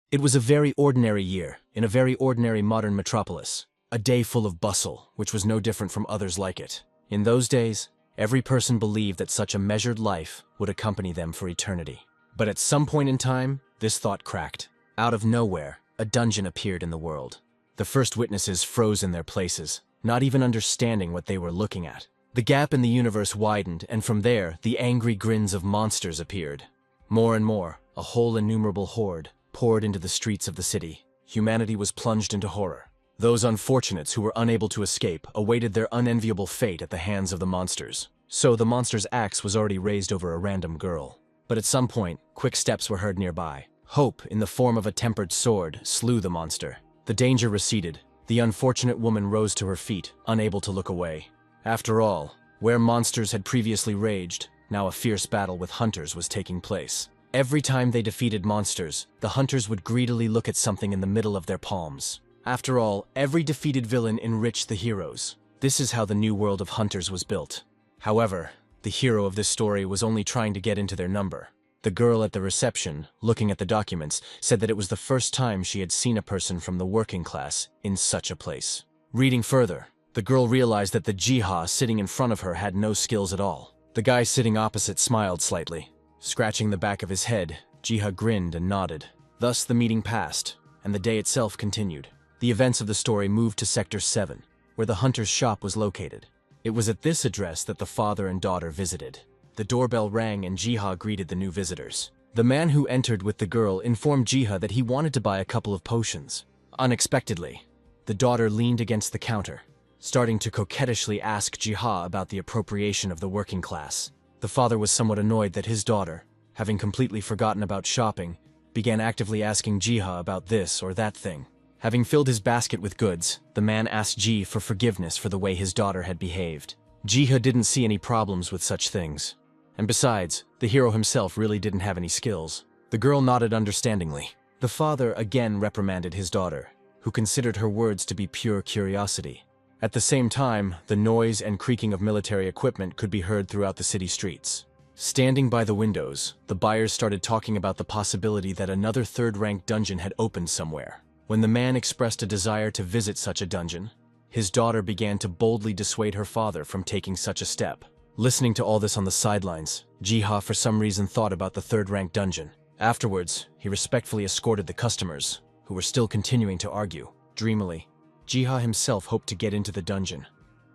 It was a very ordinary year, in a very ordinary modern metropolis. A day full of bustle, which was no different from others like it. In those days, every person believed that such a measured life would accompany them for eternity. But at some point in time, this thought cracked. Out of nowhere, a dungeon appeared in the world. The first witnesses froze in their places, not even understanding what they were looking at. The gap in the universe widened, and from there, the angry grins of monsters appeared. More and more, a whole innumerable horde poured into the streets of the city. Humanity was plunged into horror. Those unfortunates who were unable to escape awaited their unenviable fate at the hands of the monsters. So the monster's axe was already raised over a random girl. But at some point, quick steps were heard nearby. Hope, in the form of a tempered sword, slew the monster. The danger receded. The unfortunate woman rose to her feet, unable to look away. After all, where monsters had previously raged, now a fierce battle with hunters was taking place. Every time they defeated monsters, the hunters would greedily look at something in the middle of their palms. After all, every defeated villain enriched the heroes. This is how the new world of hunters was built. However, the hero of this story was only trying to get into their number. The girl at the reception, looking at the documents, said that it was the first time she had seen a person from the working class in such a place. Reading further, the girl realized that the Jiha sitting in front of her had no skills at all. The guy sitting opposite smiled slightly. Scratching the back of his head, Jiha grinned and nodded. Thus the meeting passed, and the day itself continued. The events of the story moved to Sector 7, where the hunter's shop was located. It was at this address that the father and daughter visited. The doorbell rang and Jiha greeted the new visitors. The man who entered with the girl informed Jiha that he wanted to buy a couple of potions. Unexpectedly, the daughter leaned against the counter, starting to coquettishly ask Jiha about the appropriation of the working class. The father was somewhat annoyed that his daughter, having completely forgotten about shopping, began actively asking Jiha about this or that thing. Having filled his basket with goods, the man asked Ji for forgiveness for the way his daughter had behaved. Jiha didn't see any problems with such things. And besides, the hero himself really didn't have any skills. The girl nodded understandingly. The father again reprimanded his daughter, who considered her words to be pure curiosity. At the same time, the noise and creaking of military equipment could be heard throughout the city streets. Standing by the windows, the buyers started talking about the possibility that another third-rank dungeon had opened somewhere. When the man expressed a desire to visit such a dungeon, his daughter began to boldly dissuade her father from taking such a step. Listening to all this on the sidelines, Jiha for some reason thought about the third-rank dungeon. Afterwards, he respectfully escorted the customers, who were still continuing to argue. Dreamily, Jiha himself hoped to get into the dungeon,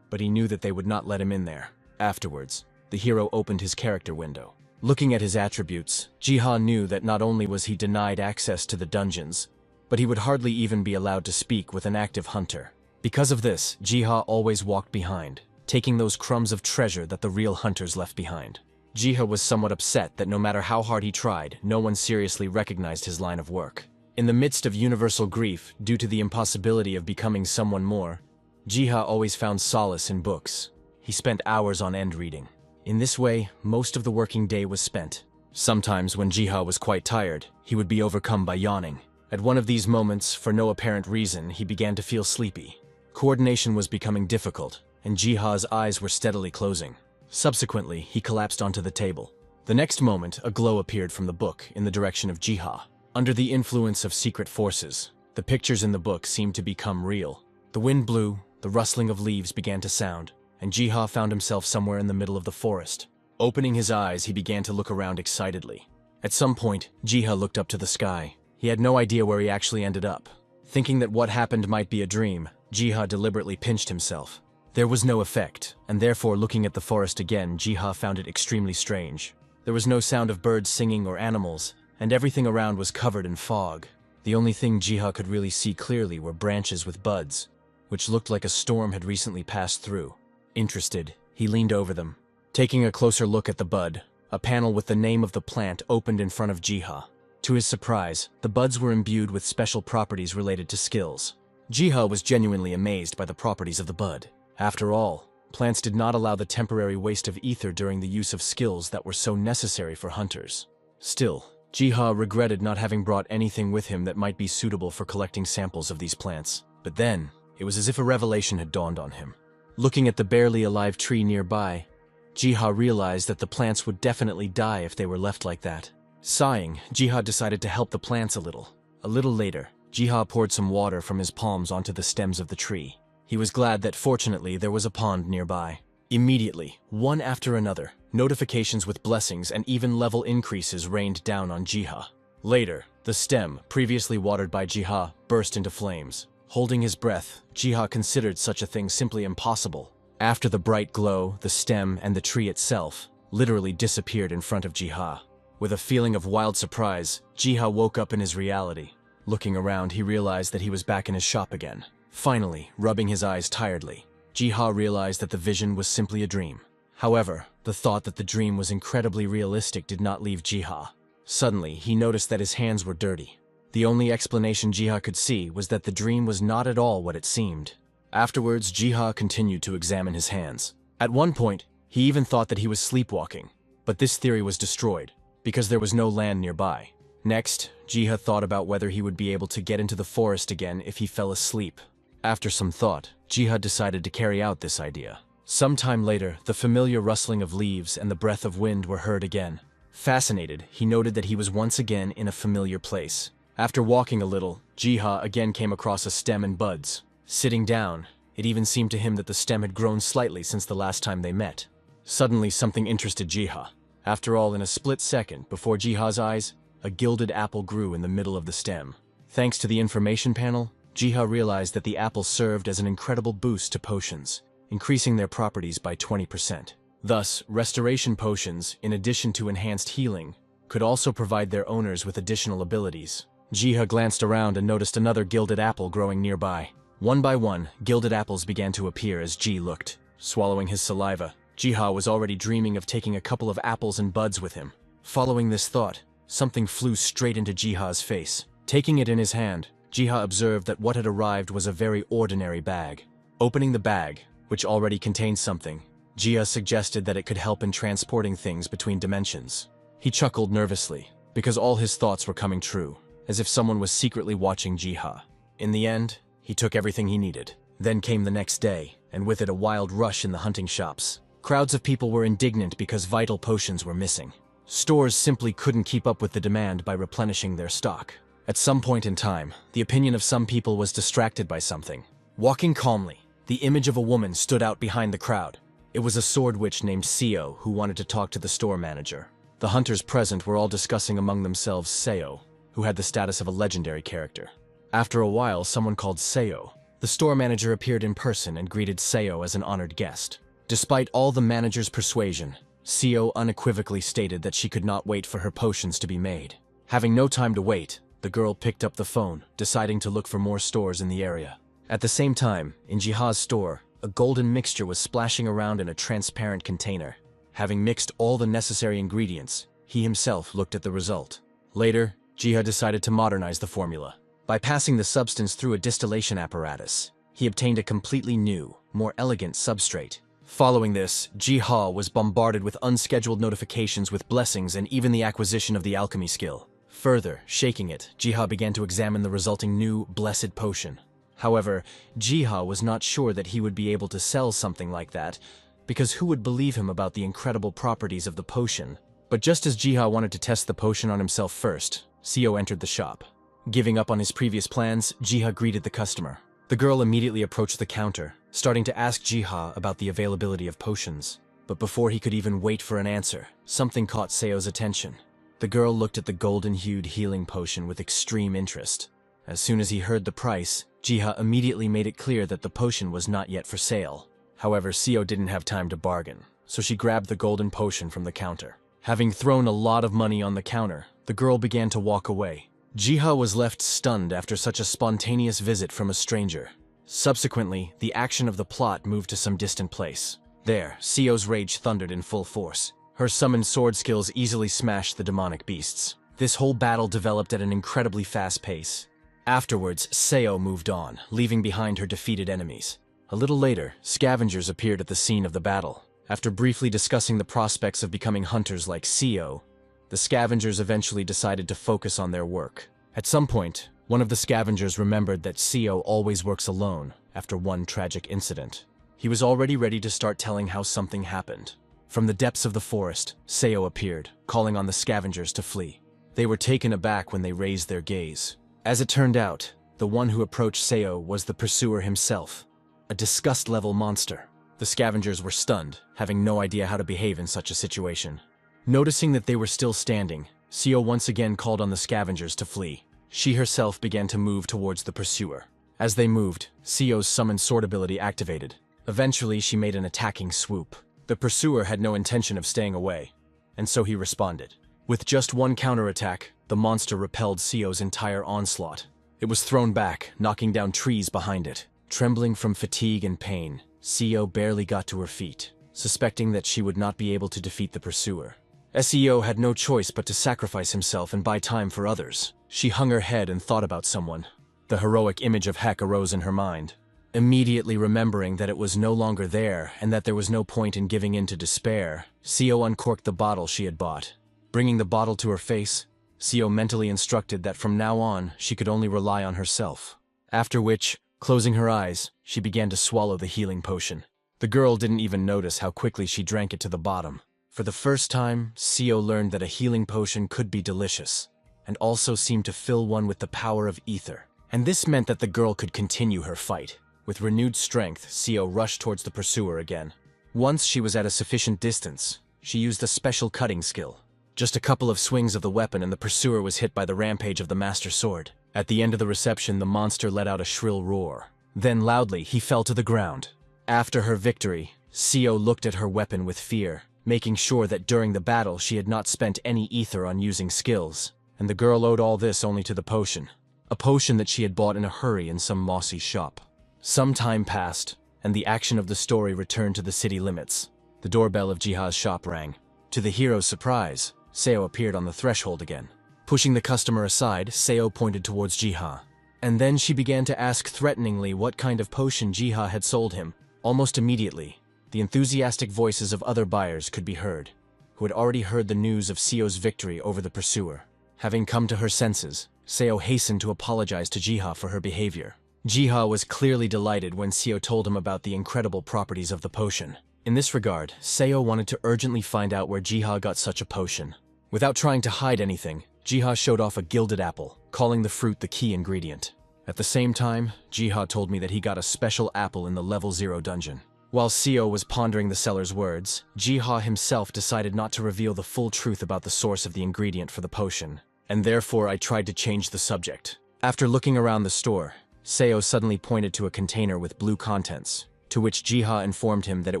but he knew that they would not let him in there. Afterwards, the hero opened his character window. Looking at his attributes, Jiha knew that not only was he denied access to the dungeons, but he would hardly even be allowed to speak with an active hunter. Because of this, Jiha always walked behind, taking those crumbs of treasure that the real hunters left behind. Jiha was somewhat upset that no matter how hard he tried, no one seriously recognized his line of work. In the midst of universal grief, due to the impossibility of becoming someone more, Jiha always found solace in books. He spent hours on end reading. In this way, most of the working day was spent. Sometimes when Jiha was quite tired, he would be overcome by yawning. At one of these moments, for no apparent reason, he began to feel sleepy. Coordination was becoming difficult, and Jiha's eyes were steadily closing. Subsequently, he collapsed onto the table. The next moment, a glow appeared from the book in the direction of Jiha. Under the influence of secret forces, the pictures in the book seemed to become real. The wind blew, the rustling of leaves began to sound, and Jiha found himself somewhere in the middle of the forest. Opening his eyes, he began to look around excitedly. At some point, Jiha looked up to the sky. He had no idea where he actually ended up. Thinking that what happened might be a dream, Jiha deliberately pinched himself. There was no effect, and therefore looking at the forest again, Jiha found it extremely strange. There was no sound of birds singing or animals, and everything around was covered in fog. The only thing Jiha could really see clearly were branches with buds, which looked like a storm had recently passed through. Interested, he leaned over them. Taking a closer look at the bud, a panel with the name of the plant opened in front of Jiha. To his surprise, the buds were imbued with special properties related to skills. Jiha was genuinely amazed by the properties of the bud. After all, plants did not allow the temporary waste of ether during the use of skills that were so necessary for hunters. Still, Jiha regretted not having brought anything with him that might be suitable for collecting samples of these plants. But then, it was as if a revelation had dawned on him. Looking at the barely alive tree nearby, Jiha realized that the plants would definitely die if they were left like that. Sighing, Jiha decided to help the plants a little. A little later, Jiha poured some water from his palms onto the stems of the tree. He was glad that fortunately there was a pond nearby. Immediately, one after another, notifications with blessings and even level increases rained down on Jiha. Later, the stem, previously watered by Jiha, burst into flames. Holding his breath, Jiha considered such a thing simply impossible. After the bright glow, the stem and the tree itself literally disappeared in front of Jiha. With a feeling of wild surprise, Jiha woke up in his reality. Looking around, he realized that he was back in his shop again. Finally, rubbing his eyes tiredly, Jiha realized that the vision was simply a dream. However, the thought that the dream was incredibly realistic did not leave Jiha. Suddenly, he noticed that his hands were dirty. The only explanation Jiha could see was that the dream was not at all what it seemed. Afterwards, Jiha continued to examine his hands. At one point, he even thought that he was sleepwalking, but this theory was destroyed, because there was no land nearby. Next, Jiha thought about whether he would be able to get into the forest again if he fell asleep. After some thought, Jiha decided to carry out this idea. Sometime later, the familiar rustling of leaves and the breath of wind were heard again. Fascinated, he noted that he was once again in a familiar place. After walking a little, Jiha again came across a stem and buds. Sitting down, it even seemed to him that the stem had grown slightly since the last time they met. Suddenly, something interested Jiha. After all, in a split second, before Jiha's eyes, a gilded apple grew in the middle of the stem. Thanks to the information panel, Jiha realized that the apple served as an incredible boost to potions, increasing their properties by 20%. Thus, restoration potions, in addition to enhanced healing, could also provide their owners with additional abilities. Jiha glanced around and noticed another gilded apple growing nearby. One by one, gilded apples began to appear as Ji looked. Swallowing his saliva, Jiha was already dreaming of taking a couple of apples and buds with him. Following this thought, something flew straight into Jiha's face. Taking it in his hand, Jiha observed that what had arrived was a very ordinary bag. Opening the bag, which already contained something, Jiha suggested that it could help in transporting things between dimensions. He chuckled nervously, because all his thoughts were coming true, as if someone was secretly watching Jiha. In the end, he took everything he needed. Then came the next day, and with it a wild rush in the hunting shops. Crowds of people were indignant because vital potions were missing. Stores simply couldn't keep up with the demand by replenishing their stock. At some point in time, the opinion of some people was distracted by something. Walking calmly, the image of a woman stood out behind the crowd. It was a sword witch named Seo who wanted to talk to the store manager. The hunters present were all discussing among themselves Seo, who had the status of a legendary character. After a while, someone called Seo. The store manager appeared in person and greeted Seo as an honored guest. Despite all the manager's persuasion, Seo unequivocally stated that she could not wait for her potions to be made. Having no time to wait, the girl picked up the phone, deciding to look for more stores in the area. At the same time, in Jiha's store, a golden mixture was splashing around in a transparent container. Having mixed all the necessary ingredients, he himself looked at the result. Later, Jiha decided to modernize the formula. By passing the substance through a distillation apparatus, he obtained a completely new, more elegant substrate. Following this, Jiha was bombarded with unscheduled notifications with blessings and even the acquisition of the alchemy skill. Further, shaking it, Jiha began to examine the resulting new, blessed potion. However, Jiha was not sure that he would be able to sell something like that, because who would believe him about the incredible properties of the potion? But just as Jiha wanted to test the potion on himself first, Seo entered the shop. Giving up on his previous plans, Jiha greeted the customer. The girl immediately approached the counter, starting to ask Jiha about the availability of potions. But before he could even wait for an answer, something caught Seo's attention. The girl looked at the golden-hued healing potion with extreme interest. As soon as he heard the price, Jiha immediately made it clear that the potion was not yet for sale. However, Seo didn't have time to bargain, so she grabbed the golden potion from the counter. Having thrown a lot of money on the counter, the girl began to walk away. Jiha was left stunned after such a spontaneous visit from a stranger. Subsequently, the action of the plot moved to some distant place. There, Seo's rage thundered in full force. Her summoned sword skills easily smashed the demonic beasts. This whole battle developed at an incredibly fast pace. Afterwards, Seo moved on, leaving behind her defeated enemies. A little later, scavengers appeared at the scene of the battle. After briefly discussing the prospects of becoming hunters like Seo, the scavengers eventually decided to focus on their work. At some point, one of the scavengers remembered that Seo always works alone after one tragic incident. He was already ready to start telling how something happened. From the depths of the forest, Seo appeared, calling on the scavengers to flee. They were taken aback when they raised their gaze. As it turned out, the one who approached Seo was the pursuer himself, a disgust-level monster. The scavengers were stunned, having no idea how to behave in such a situation. Noticing that they were still standing, Seo once again called on the scavengers to flee. She herself began to move towards the pursuer. As they moved, Seo's summoned sword ability activated. Eventually, she made an attacking swoop. The pursuer had no intention of staying away, and so he responded. With just one counterattack, the monster repelled Seo's entire onslaught. It was thrown back, knocking down trees behind it. Trembling from fatigue and pain, Seo barely got to her feet, suspecting that she would not be able to defeat the pursuer. Seo had no choice but to sacrifice himself and buy time for others. She hung her head and thought about someone. The heroic image of Hek arose in her mind. Immediately remembering that it was no longer there and that there was no point in giving in to despair, Seo uncorked the bottle she had bought. Bringing the bottle to her face, Seo mentally instructed that from now on she could only rely on herself. After which, closing her eyes, she began to swallow the healing potion. The girl didn't even notice how quickly she drank it to the bottom. For the first time, Seo learned that a healing potion could be delicious, and also seemed to fill one with the power of ether. And this meant that the girl could continue her fight. With renewed strength, Seo rushed towards the pursuer again. Once she was at a sufficient distance, she used a special cutting skill. Just a couple of swings of the weapon and the pursuer was hit by the rampage of the Master Sword. At the end of the reception, the monster let out a shrill roar. Then loudly, he fell to the ground. After her victory, Seo looked at her weapon with fear, making sure that during the battle she had not spent any ether on using skills. And the girl owed all this only to the potion. A potion that she had bought in a hurry in some mossy shop. Some time passed, and the action of the story returned to the city limits. The doorbell of Jiha's shop rang. To the hero's surprise, Seo appeared on the threshold again. Pushing the customer aside, Seo pointed towards Jiha. And then she began to ask threateningly what kind of potion Jiha had sold him. Almost immediately, the enthusiastic voices of other buyers could be heard, who had already heard the news of Seo's victory over the pursuer. Having come to her senses, Seo hastened to apologize to Jiha for her behavior. Jiha was clearly delighted when Seo told him about the incredible properties of the potion. In this regard, Seo wanted to urgently find out where Jiha got such a potion. Without trying to hide anything, Jiha showed off a gilded apple, calling the fruit the key ingredient. At the same time, Jiha told me that he got a special apple in the level 0 dungeon. While Seo was pondering the seller's words, Jiha himself decided not to reveal the full truth about the source of the ingredient for the potion, and therefore I tried to change the subject. After looking around the store, Seo suddenly pointed to a container with blue contents, to which Jiha informed him that it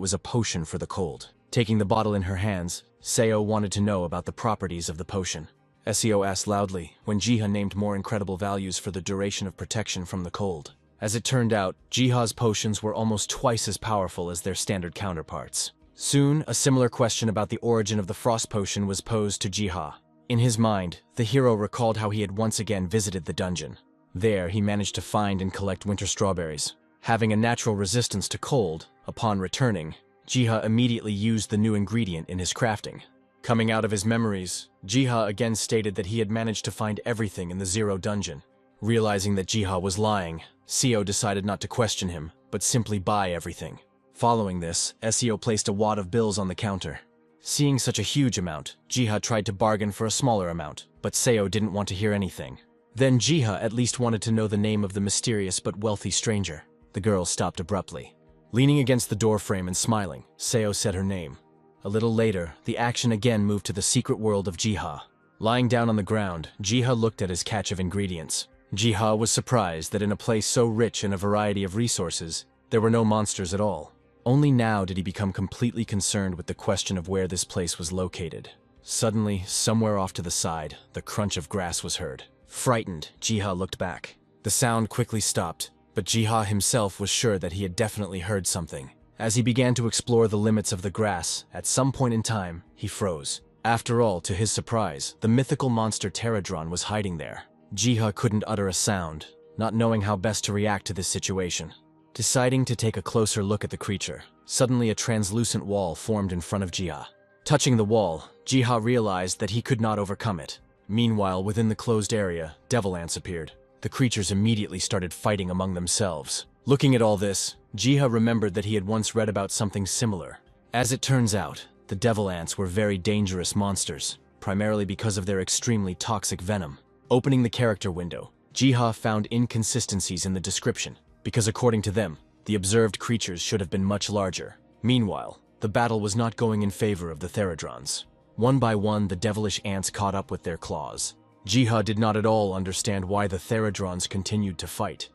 was a potion for the cold. Taking the bottle in her hands, Seo wanted to know about the properties of the potion. Seo asked loudly when Jiha named more incredible values for the duration of protection from the cold. As it turned out, Jiha's potions were almost twice as powerful as their standard counterparts. Soon, a similar question about the origin of the frost potion was posed to Jiha. In his mind, the hero recalled how he had once again visited the dungeon. There, he managed to find and collect winter strawberries. Having a natural resistance to cold, upon returning, Jiha immediately used the new ingredient in his crafting. Coming out of his memories, Jiha again stated that he had managed to find everything in the 0 dungeon. Realizing that Jiha was lying, Seo decided not to question him, but simply buy everything. Following this, Seo placed a wad of bills on the counter. Seeing such a huge amount, Jiha tried to bargain for a smaller amount, but Seo didn't want to hear anything. Then Jiha at least wanted to know the name of the mysterious but wealthy stranger. The girl stopped abruptly. Leaning against the doorframe and smiling, Seo said her name. A little later, the action again moved to the secret world of Jiha. Lying down on the ground, Jiha looked at his catch of ingredients. Jiha was surprised that in a place so rich in a variety of resources, there were no monsters at all. Only now did he become completely concerned with the question of where this place was located. Suddenly, somewhere off to the side, the crunch of grass was heard. Frightened, Jiha looked back. The sound quickly stopped, but Jiha himself was sure that he had definitely heard something. As he began to explore the limits of the grass, at some point in time, he froze. After all, to his surprise, the mythical monster Pterodron was hiding there. Jiha couldn't utter a sound, not knowing how best to react to this situation. Deciding to take a closer look at the creature, suddenly a translucent wall formed in front of Jiha. Touching the wall, Jiha realized that he could not overcome it. Meanwhile, within the closed area, devil ants appeared. The creatures immediately started fighting among themselves. Looking at all this, Jiha remembered that he had once read about something similar. As it turns out, the devil ants were very dangerous monsters, primarily because of their extremely toxic venom. Opening the character window, Jiha found inconsistencies in the description, because according to them, the observed creatures should have been much larger. Meanwhile, the battle was not going in favor of the Theradrons. One by one, the devilish ants caught up with their claws. Jiha did not at all understand why the Theradrons continued to fight,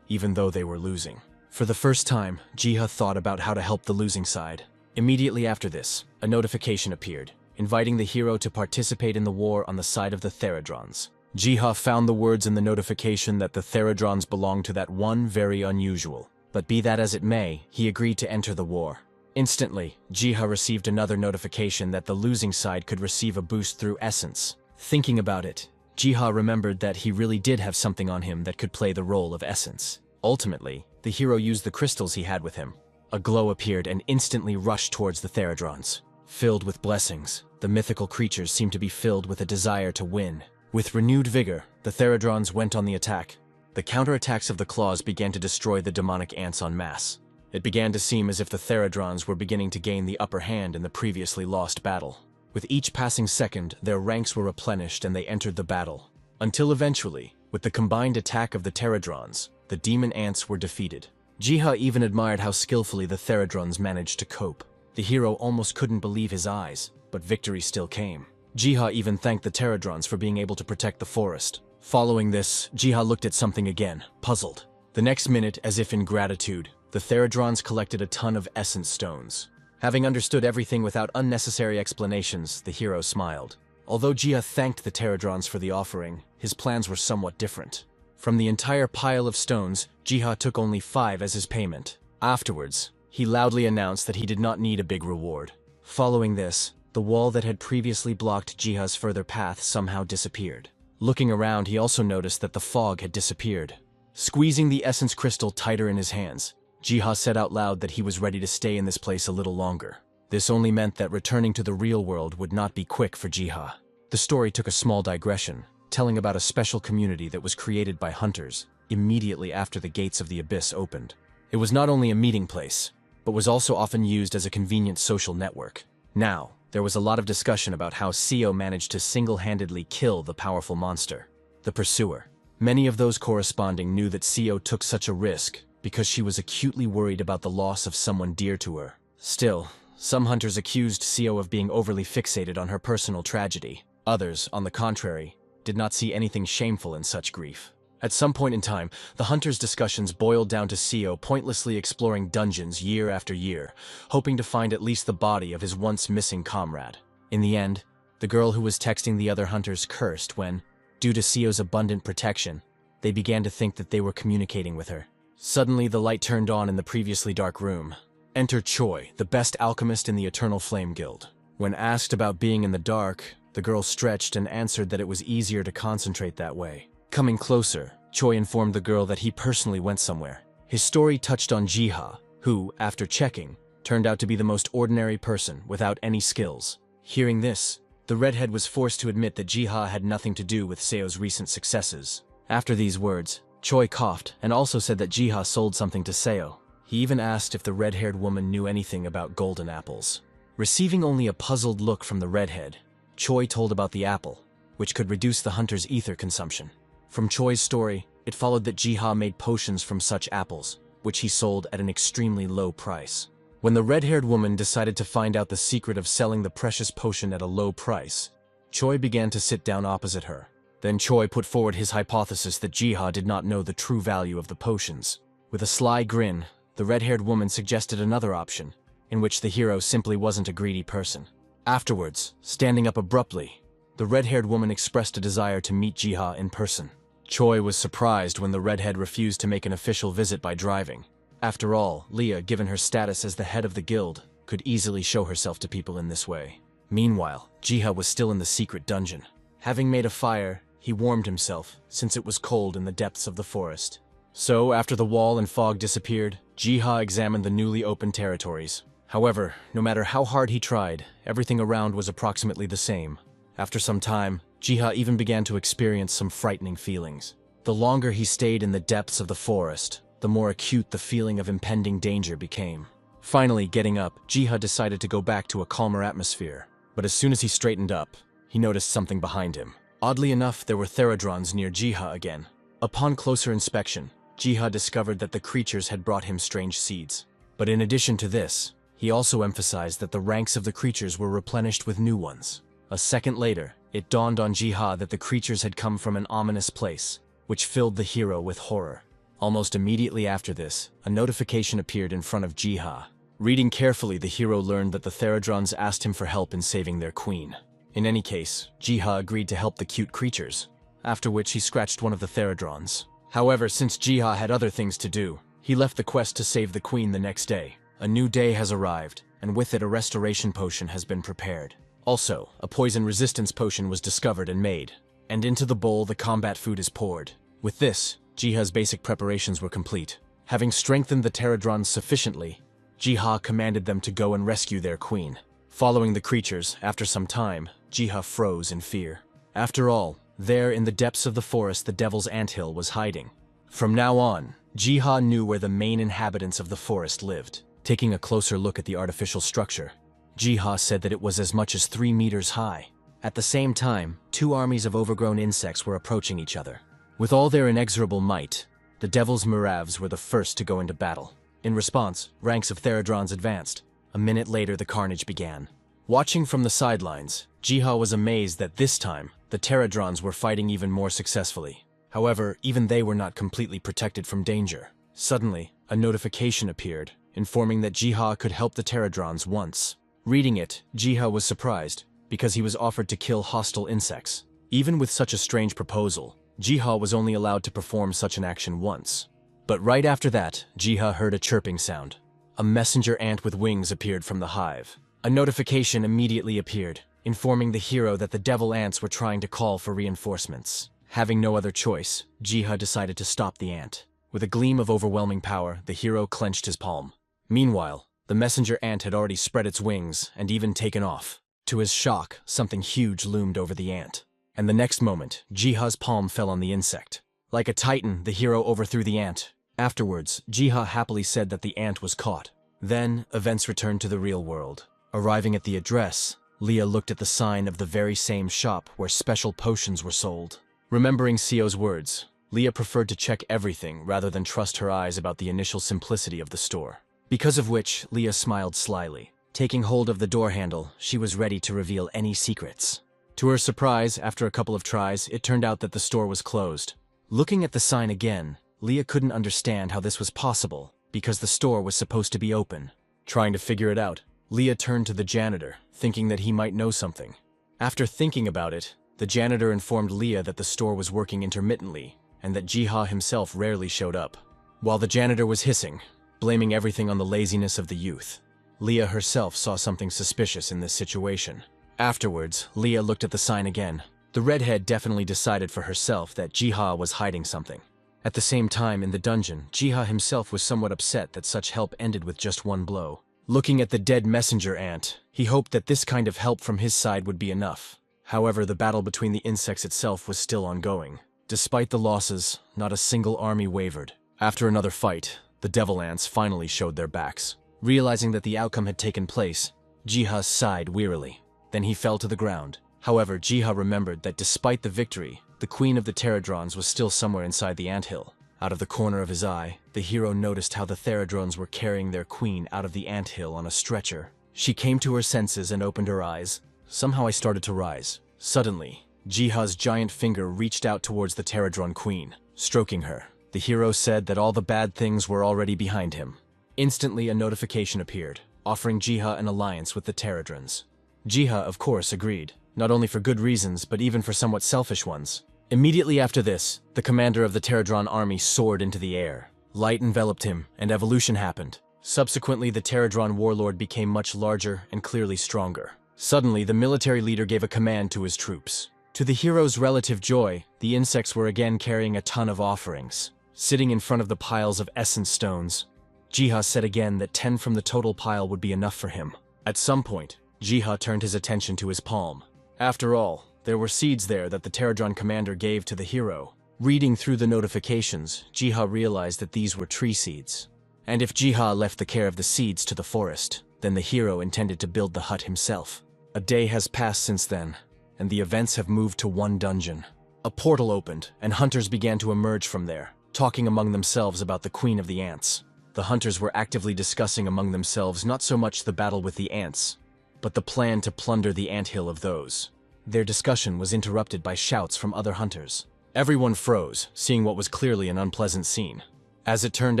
even though they were losing. For the first time, Jiha thought about how to help the losing side. Immediately after this, a notification appeared, inviting the hero to participate in the war on the side of the Theradrons. Jiha found the words in the notification that the Theradrons belonged to that one very unusual. But be that as it may, he agreed to enter the war. Instantly, Jiha received another notification that the losing side could receive a boost through essence. Thinking about it, Jiha remembered that he really did have something on him that could play the role of essence. Ultimately, the hero used the crystals he had with him. A glow appeared and instantly rushed towards the Theradrons. Filled with blessings, the mythical creatures seemed to be filled with a desire to win. With renewed vigor, the Theradrons went on the attack. The counterattacks of the claws began to destroy the demonic ants en masse. It began to seem as if the Theradrons were beginning to gain the upper hand in the previously lost battle. With each passing second, their ranks were replenished and they entered the battle. Until eventually, with the combined attack of the Theradrons, the demon ants were defeated. Jiha even admired how skillfully the Theradrons managed to cope. The hero almost couldn't believe his eyes, but victory still came. Jiha even thanked the Theradrons for being able to protect the forest. Following this, Jiha looked at something again, puzzled. The next minute, as if in gratitude, the Theradrons collected a ton of essence stones. Having understood everything without unnecessary explanations, the hero smiled. Although Jiha thanked the Theradrons for the offering, his plans were somewhat different. From the entire pile of stones, Jiha took only 5 as his payment. Afterwards, he loudly announced that he did not need a big reward. Following this, the wall that had previously blocked Jiha's further path somehow disappeared. Looking around, he also noticed that the fog had disappeared. Squeezing the essence crystal tighter in his hands, Jiha said out loud that he was ready to stay in this place a little longer. This only meant that returning to the real world would not be quick for Jiha. The story took a small digression, telling about a special community that was created by hunters immediately after the gates of the abyss opened. It was not only a meeting place, but was also often used as a convenient social network. Now, there was a lot of discussion about how Seo managed to single-handedly kill the powerful monster, the Pursuer. Many of those corresponding knew that Seo took such a risk because she was acutely worried about the loss of someone dear to her. Still, some hunters accused Seo of being overly fixated on her personal tragedy. Others, on the contrary, did not see anything shameful in such grief. At some point in time, the hunters' discussions boiled down to Seo pointlessly exploring dungeons year after year, hoping to find at least the body of his once missing comrade. In the end, the girl who was texting the other hunters cursed when, due to Seo's abundant protection, they began to think that they were communicating with her. Suddenly, the light turned on in the previously dark room. Enter Choi, the best alchemist in the Eternal Flame Guild. When asked about being in the dark, the girl stretched and answered that it was easier to concentrate that way. Coming closer, Choi informed the girl that he personally went somewhere. His story touched on Jiha, who, after checking, turned out to be the most ordinary person without any skills. Hearing this, the redhead was forced to admit that Jiha had nothing to do with Seo's recent successes. After these words, Choi coughed and also said that Jiha sold something to Seo. He even asked if the red-haired woman knew anything about golden apples. Receiving only a puzzled look from the redhead, Choi told about the apple, which could reduce the hunter's ether consumption. From Choi's story, it followed that Jiha made potions from such apples, which he sold at an extremely low price. When the red-haired woman decided to find out the secret of selling the precious potion at a low price, Choi began to sit down opposite her. Then Choi put forward his hypothesis that Jiha did not know the true value of the potions. With a sly grin, the red-haired woman suggested another option, in which the hero simply wasn't a greedy person. Afterwards, standing up abruptly, the red-haired woman expressed a desire to meet Jiha in person. Choi was surprised when the redhead refused to make an official visit by driving. After all, Leah, given her status as the head of the guild, could easily show herself to people in this way. Meanwhile, Jiha was still in the secret dungeon. Having made a fire, he warmed himself, since it was cold in the depths of the forest. So, after the wall and fog disappeared, Jiha examined the newly opened territories. However, no matter how hard he tried, everything around was approximately the same. After some time, Jiha even began to experience some frightening feelings. The longer he stayed in the depths of the forest, the more acute the feeling of impending danger became. Finally, getting up, Jiha decided to go back to a calmer atmosphere. But as soon as he straightened up, he noticed something behind him. Oddly enough, there were Theradrons near Jiha again. Upon closer inspection, Jiha discovered that the creatures had brought him strange seeds. But in addition to this, he also emphasized that the ranks of the creatures were replenished with new ones. A second later, it dawned on Jiha that the creatures had come from an ominous place, which filled the hero with horror. Almost immediately after this, a notification appeared in front of Jiha. Reading carefully, the hero learned that the Theradrons asked him for help in saving their queen. In any case, Jiha agreed to help the cute creatures, after which he scratched one of the Theradrons. However, since Jiha had other things to do, he left the quest to save the queen the next day. A new day has arrived, and with it a restoration potion has been prepared. Also, a poison resistance potion was discovered and made, and into the bowl the combat food is poured. With this, Jiha's basic preparations were complete. Having strengthened the Theradrons sufficiently, Jiha commanded them to go and rescue their queen. Following the creatures, after some time, Jiha froze in fear. After all, there in the depths of the forest the Devil's Anthill was hiding. From now on, Jiha knew where the main inhabitants of the forest lived. Taking a closer look at the artificial structure, Jiha said that it was as much as 3 meters high. At the same time, 2 armies of overgrown insects were approaching each other. With all their inexorable might, the Devil's Muravs were the first to go into battle. In response, ranks of Theradrons advanced. A minute later, the carnage began. Watching from the sidelines, Jiha was amazed that this time, the Theradrons were fighting even more successfully. However, even they were not completely protected from danger. Suddenly, a notification appeared, informing that Jiha could help the Theradrons once. Reading it, Jiha was surprised, because he was offered to kill hostile insects. Even with such a strange proposal, Jiha was only allowed to perform such an action once. But right after that, Jiha heard a chirping sound. A messenger ant with wings appeared from the hive. A notification immediately appeared, informing the hero that the devil ants were trying to call for reinforcements. Having no other choice, Jiha decided to stop the ant. With a gleam of overwhelming power, the hero clenched his palm. Meanwhile, the messenger ant had already spread its wings and even taken off. To his shock, something huge loomed over the ant. And the next moment, Jiha's palm fell on the insect. Like a titan, the hero overthrew the ant. Afterwards, Jiha happily said that the ant was caught. Then, events returned to the real world. Arriving at the address, Leah looked at the sign of the very same shop where special potions were sold. Remembering Sio's words, Leah preferred to check everything rather than trust her eyes about the initial simplicity of the store. Because of which, Leah smiled slyly. Taking hold of the door handle, she was ready to reveal any secrets. To her surprise, after a couple of tries, it turned out that the store was closed. Looking at the sign again, Leah couldn't understand how this was possible, because the store was supposed to be open. Trying to figure it out, Leah turned to the janitor, thinking that he might know something. After thinking about it, the janitor informed Leah that the store was working intermittently, and that Jiha himself rarely showed up. While the janitor was hissing, blaming everything on the laziness of the youth, Leah herself saw something suspicious in this situation. Afterwards, Leah looked at the sign again. The redhead definitely decided for herself that Jiha was hiding something. At the same time, in the dungeon, Jiha himself was somewhat upset that such help ended with just one blow. Looking at the dead messenger ant, he hoped that this kind of help from his side would be enough. However, the battle between the insects itself was still ongoing. Despite the losses, not a single army wavered. After another fight, the devil ants finally showed their backs. Realizing that the outcome had taken place, Jiha sighed wearily. Then he fell to the ground. However, Jiha remembered that despite the victory, the queen of the Theradrons was still somewhere inside the anthill. Out of the corner of his eye, the hero noticed how the Theradrons were carrying their queen out of the anthill on a stretcher. She came to her senses and opened her eyes. Somehow I started to rise. Suddenly, Jiha's giant finger reached out towards the Theradron queen, stroking her. The hero said that all the bad things were already behind him. Instantly, a notification appeared, offering Jiha an alliance with the Theradrons. Jiha, of course, agreed, not only for good reasons, but even for somewhat selfish ones. Immediately after this, the commander of the Theradron army soared into the air. Light enveloped him, and evolution happened. Subsequently, the Theradron warlord became much larger and clearly stronger. Suddenly, the military leader gave a command to his troops. To the hero's relative joy, the insects were again carrying a ton of offerings. Sitting in front of the piles of essence stones, Jiha said again that 10 from the total pile would be enough for him. At some point, Jiha turned his attention to his palm. After all, there were seeds there that the Theradron commander gave to the hero. Reading through the notifications, Jiha realized that these were tree seeds. And if Jiha left the care of the seeds to the forest, then the hero intended to build the hut himself. A day has passed since then, and the events have moved to one dungeon. A portal opened, and hunters began to emerge from there, talking among themselves about the Queen of the Ants. The hunters were actively discussing among themselves not so much the battle with the ants, but the plan to plunder the anthill of those. Their discussion was interrupted by shouts from other hunters. Everyone froze, seeing what was clearly an unpleasant scene. As it turned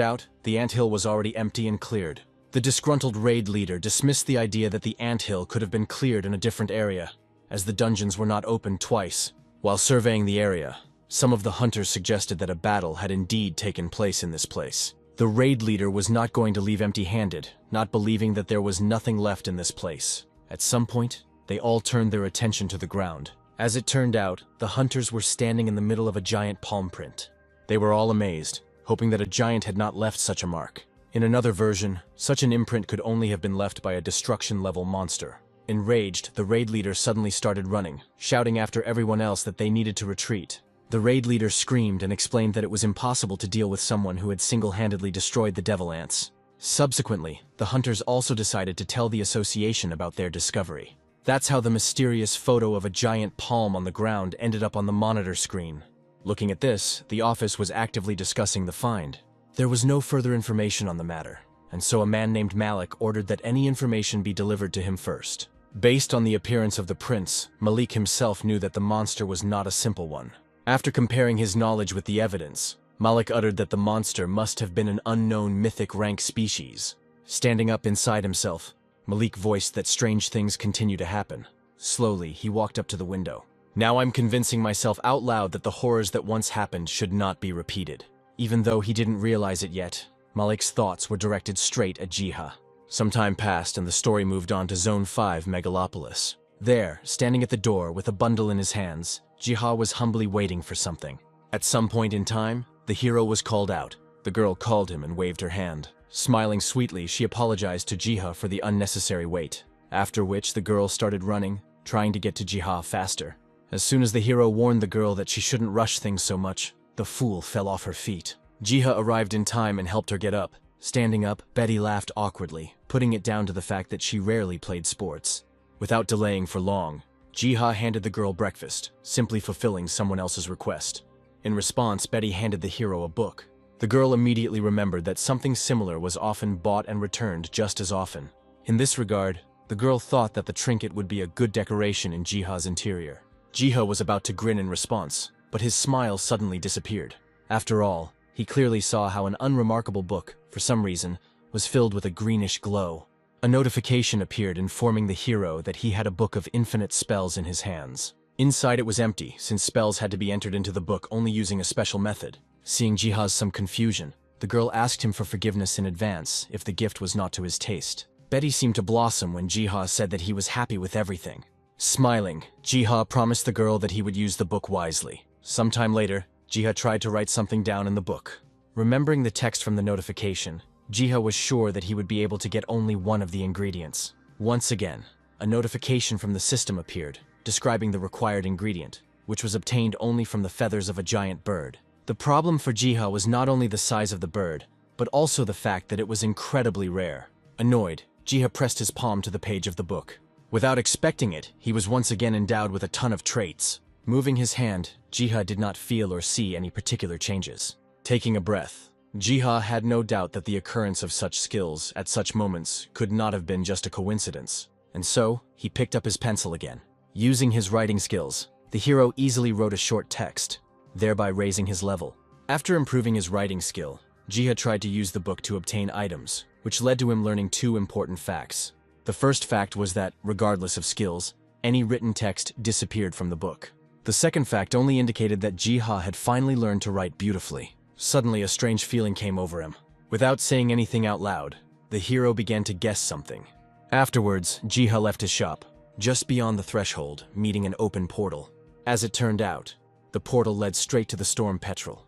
out, the anthill was already empty and cleared. The disgruntled raid leader dismissed the idea that the anthill could have been cleared in a different area, as the dungeons were not opened twice. While surveying the area, some of the hunters suggested that a battle had indeed taken place in this place. The raid leader was not going to leave empty-handed, not believing that there was nothing left in this place. At some point, they all turned their attention to the ground. As it turned out, the hunters were standing in the middle of a giant palm print. They were all amazed, hoping that a giant had not left such a mark. In another version, such an imprint could only have been left by a destruction-level monster. Enraged, the raid leader suddenly started running, shouting after everyone else that they needed to retreat. The raid leader screamed and explained that it was impossible to deal with someone who had single-handedly destroyed the devil ants. Subsequently, the hunters also decided to tell the association about their discovery. That's how the mysterious photo of a giant palm on the ground ended up on the monitor screen. Looking at this, the office was actively discussing the find. There was no further information on the matter, and so a man named Malik ordered that any information be delivered to him first. Based on the appearance of the prince, Malik himself knew that the monster was not a simple one. After comparing his knowledge with the evidence, Malik uttered that the monster must have been an unknown mythic rank species. Standing up inside himself, Malik voiced that strange things continue to happen. Slowly, he walked up to the window. Now I'm convincing myself out loud that the horrors that once happened should not be repeated. Even though he didn't realize it yet, Malik's thoughts were directed straight at Jiha. Some time passed and the story moved on to Zone 5 Megalopolis. There, standing at the door with a bundle in his hands, Jiha was humbly waiting for something. At some point in time, the hero was called out. The girl called him and waved her hand. Smiling sweetly, she apologized to Jiha for the unnecessary wait, after which the girl started running, trying to get to Jiha faster. As soon as the hero warned the girl that she shouldn't rush things so much, the fool fell off her feet. Jiha arrived in time and helped her get up. Standing up, Betty laughed awkwardly, putting it down to the fact that she rarely played sports. Without delaying for long, Jiha handed the girl breakfast, simply fulfilling someone else's request. In response, Betty handed the hero a book. The girl immediately remembered that something similar was often bought and returned just as often. In this regard, the girl thought that the trinket would be a good decoration in Jiha's interior. Jiha was about to grin in response, but his smile suddenly disappeared. After all, he clearly saw how an unremarkable book, for some reason, was filled with a greenish glow. A notification appeared informing the hero that he had a book of infinite spells in his hands. Inside it was empty, since spells had to be entered into the book only using a special method. Seeing Jiha's some confusion, the girl asked him for forgiveness in advance if the gift was not to his taste. Betty seemed to blossom when Jiha said that he was happy with everything. Smiling, Jiha promised the girl that he would use the book wisely. Sometime later, Jiha tried to write something down in the book. Remembering the text from the notification, Jiha was sure that he would be able to get only one of the ingredients. Once again, a notification from the system appeared, describing the required ingredient, which was obtained only from the feathers of a giant bird. The problem for Jiha was not only the size of the bird, but also the fact that it was incredibly rare. Annoyed, Jiha pressed his palm to the page of the book. Without expecting it, he was once again endowed with a ton of traits. Moving his hand, Jiha did not feel or see any particular changes. Taking a breath, Jiha had no doubt that the occurrence of such skills at such moments could not have been just a coincidence. And so, he picked up his pencil again. Using his writing skills, the hero easily wrote a short text, thereby raising his level. After improving his writing skill, Jiha tried to use the book to obtain items, which led to him learning two important facts. The first fact was that, regardless of skills, any written text disappeared from the book. The second fact only indicated that Jiha had finally learned to write beautifully. Suddenly, a strange feeling came over him. Without saying anything out loud, the hero began to guess something. Afterwards, Jiha left his shop, just beyond the threshold, meeting an open portal. As it turned out, the portal led straight to the Storm Petrel,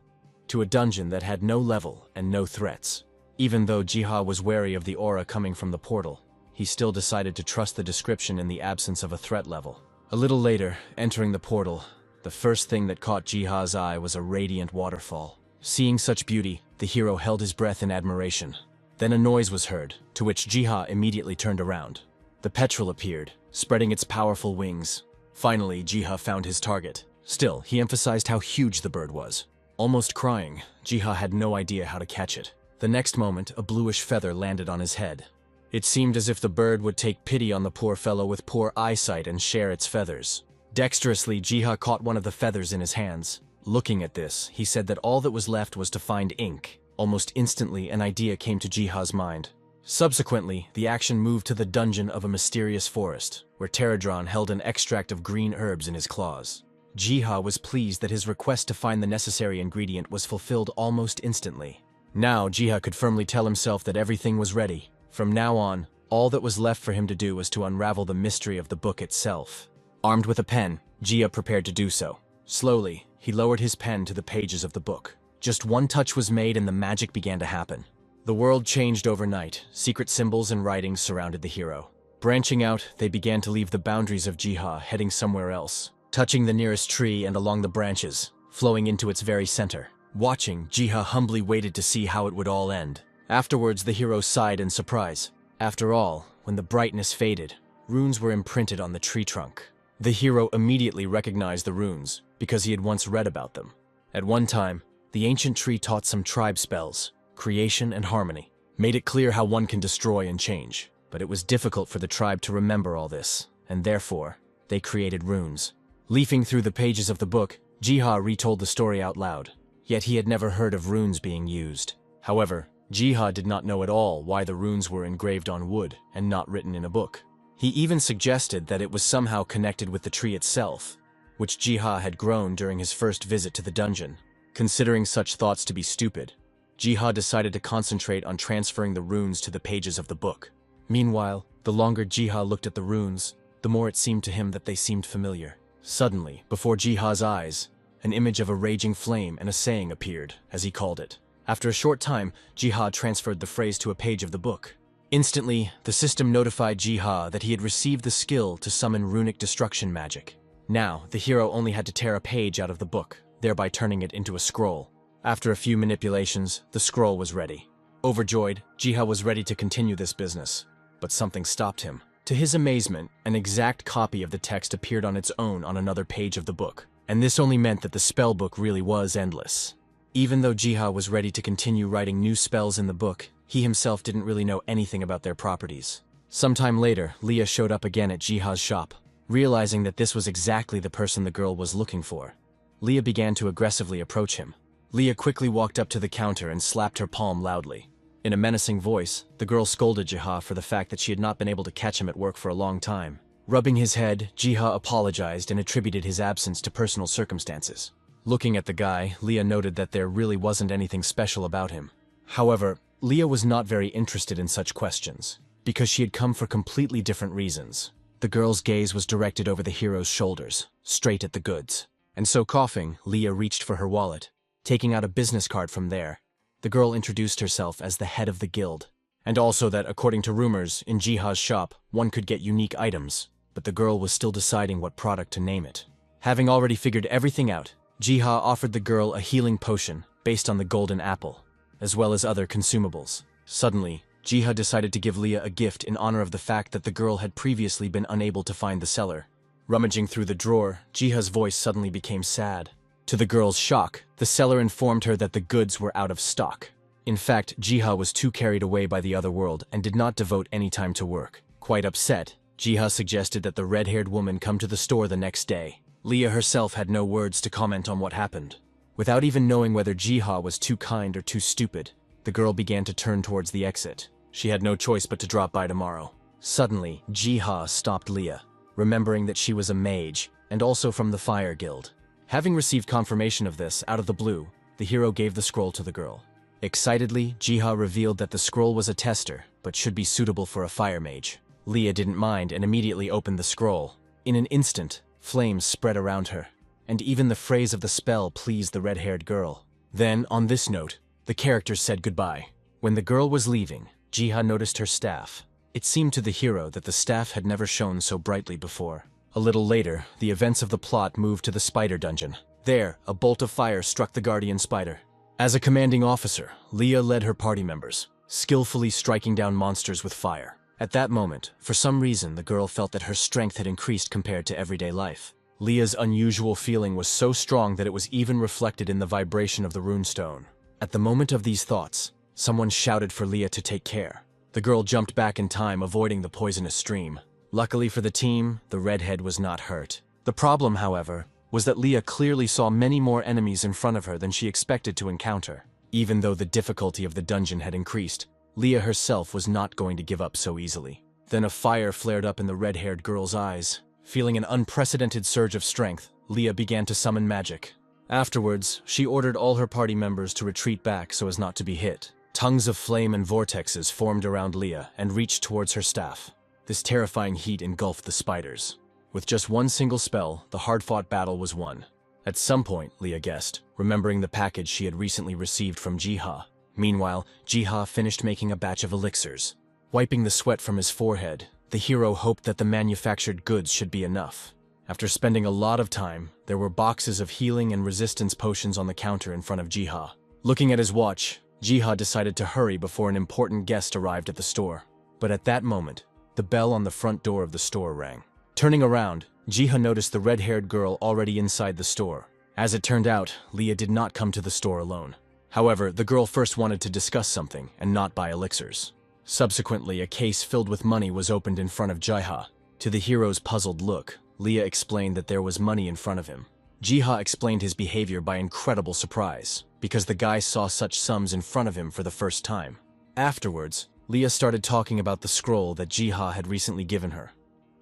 to a dungeon that had no level and no threats. Even though Jiha was wary of the aura coming from the portal, he still decided to trust the description in the absence of a threat level. A little later, entering the portal, the first thing that caught Jiha's eye was a radiant waterfall. Seeing such beauty, the hero held his breath in admiration. Then a noise was heard, to which Jiha immediately turned around. The petrel appeared, spreading its powerful wings. Finally, Jiha found his target. Still, he emphasized how huge the bird was. Almost crying, Jiha had no idea how to catch it. The next moment, a bluish feather landed on his head. It seemed as if the bird would take pity on the poor fellow with poor eyesight and share its feathers. Dexterously, Jiha caught one of the feathers in his hands. Looking at this, he said that all that was left was to find ink. Almost instantly, an idea came to Jiha's mind. Subsequently, the action moved to the dungeon of a mysterious forest, where Pterodron held an extract of green herbs in his claws. Jiha was pleased that his request to find the necessary ingredient was fulfilled almost instantly. Now, Jiha could firmly tell himself that everything was ready. From now on, all that was left for him to do was to unravel the mystery of the book itself. Armed with a pen, Jiha prepared to do so. Slowly, he lowered his pen to the pages of the book. Just one touch was made and the magic began to happen. The world changed overnight. Secret symbols and writings surrounded the hero. Branching out, they began to leave the boundaries of Jiha, heading somewhere else, touching the nearest tree and along the branches, flowing into its very center. Watching, Jiha humbly waited to see how it would all end. Afterwards, the hero sighed in surprise. After all, when the brightness faded, runes were imprinted on the tree trunk. The hero immediately recognized the runes, because he had once read about them. At one time, the ancient tree taught some tribe spells, creation and harmony, made it clear how one can destroy and change. But it was difficult for the tribe to remember all this, and therefore, they created runes. Leafing through the pages of the book, Jiha retold the story out loud. Yet he had never heard of runes being used. However, Jiha did not know at all why the runes were engraved on wood and not written in a book. He even suggested that it was somehow connected with the tree itself, which Jiha had grown during his first visit to the dungeon. Considering such thoughts to be stupid, Jiha decided to concentrate on transferring the runes to the pages of the book. Meanwhile, the longer Jiha looked at the runes, the more it seemed to him that they seemed familiar. Suddenly, before Jiha's eyes, an image of a raging flame and a saying appeared, as he called it. After a short time, Jiha transferred the phrase to a page of the book. Instantly, the system notified Jiha that he had received the skill to summon runic destruction magic. Now, the hero only had to tear a page out of the book, thereby turning it into a scroll. After a few manipulations, the scroll was ready. Overjoyed, Jiha was ready to continue this business, but something stopped him. To his amazement, an exact copy of the text appeared on its own on another page of the book, and this only meant that the spell book really was endless. Even though Jiha was ready to continue writing new spells in the book, he himself didn't really know anything about their properties. Sometime later, Leah showed up again at Jiha's shop. Realizing that this was exactly the person the girl was looking for, Leah began to aggressively approach him. Leah quickly walked up to the counter and slapped her palm loudly. In a menacing voice, the girl scolded Jiha for the fact that she had not been able to catch him at work for a long time. Rubbing his head, Jiha apologized and attributed his absence to personal circumstances. Looking at the guy, Leah noted that there really wasn't anything special about him. However, Leah was not very interested in such questions, because she had come for completely different reasons. The girl's gaze was directed over the hero's shoulders, straight at the goods. And so coughing, Leah reached for her wallet. Taking out a business card from there, the girl introduced herself as the head of the guild, and also that, according to rumors, in Jiha's shop, one could get unique items, but the girl was still deciding what product to name it. Having already figured everything out, Jiha offered the girl a healing potion based on the golden apple, as well as other consumables. Suddenly, Jiha decided to give Leah a gift in honor of the fact that the girl had previously been unable to find the seller. Rummaging through the drawer, Jiha's voice suddenly became sad. To the girl's shock, the seller informed her that the goods were out of stock. In fact, Jiha was too carried away by the other world and did not devote any time to work. Quite upset, Jiha suggested that the red-haired woman come to the store the next day. Leah herself had no words to comment on what happened. Without even knowing whether Jiha was too kind or too stupid, the girl began to turn towards the exit. She had no choice but to drop by tomorrow. Suddenly, Jiha stopped Leah, remembering that she was a mage, and also from the Fire Guild. Having received confirmation of this out of the blue, the hero gave the scroll to the girl. Excitedly, Jiha revealed that the scroll was a tester, but should be suitable for a fire mage. Leah didn't mind and immediately opened the scroll. In an instant, flames spread around her, and even the phrase of the spell pleased the red-haired girl. Then, on this note, the characters said goodbye. When the girl was leaving, Jiha noticed her staff. It seemed to the hero that the staff had never shone so brightly before. A little later, the events of the plot moved to the spider dungeon. There, a bolt of fire struck the guardian spider. As a commanding officer, Leah led her party members, skillfully striking down monsters with fire. At that moment, for some reason, the girl felt that her strength had increased compared to everyday life. Leah's unusual feeling was so strong that it was even reflected in the vibration of the runestone. At the moment of these thoughts, someone shouted for Leah to take care. The girl jumped back in time, avoiding the poisonous stream. Luckily for the team, the redhead was not hurt. The problem, however, was that Leah clearly saw many more enemies in front of her than she expected to encounter. Even though the difficulty of the dungeon had increased, Leah herself was not going to give up so easily. Then a fire flared up in the red-haired girl's eyes. Feeling an unprecedented surge of strength, Leah began to summon magic. Afterwards, she ordered all her party members to retreat back so as not to be hit. Tongues of flame and vortexes formed around Leah and reached towards her staff. This terrifying heat engulfed the spiders. With just one single spell, the hard-fought battle was won. At some point, Leah guessed, remembering the package she had recently received from Jiha. Meanwhile, Jiha finished making a batch of elixirs. Wiping the sweat from his forehead, the hero hoped that the manufactured goods should be enough. After spending a lot of time, there were boxes of healing and resistance potions on the counter in front of Jiha. Looking at his watch, Jiha decided to hurry before an important guest arrived at the store. But at that moment, the bell on the front door of the store rang. Turning around, Jiha noticed the red-haired girl already inside the store. As it turned out, Leah did not come to the store alone. However, the girl first wanted to discuss something and not buy elixirs. Subsequently, a case filled with money was opened in front of Jiha. To the hero's puzzled look, Leah explained that there was money in front of him. Jiha explained his behavior by incredible surprise, because the guy saw such sums in front of him for the first time. Afterwards, Leah started talking about the scroll that Jiha had recently given her,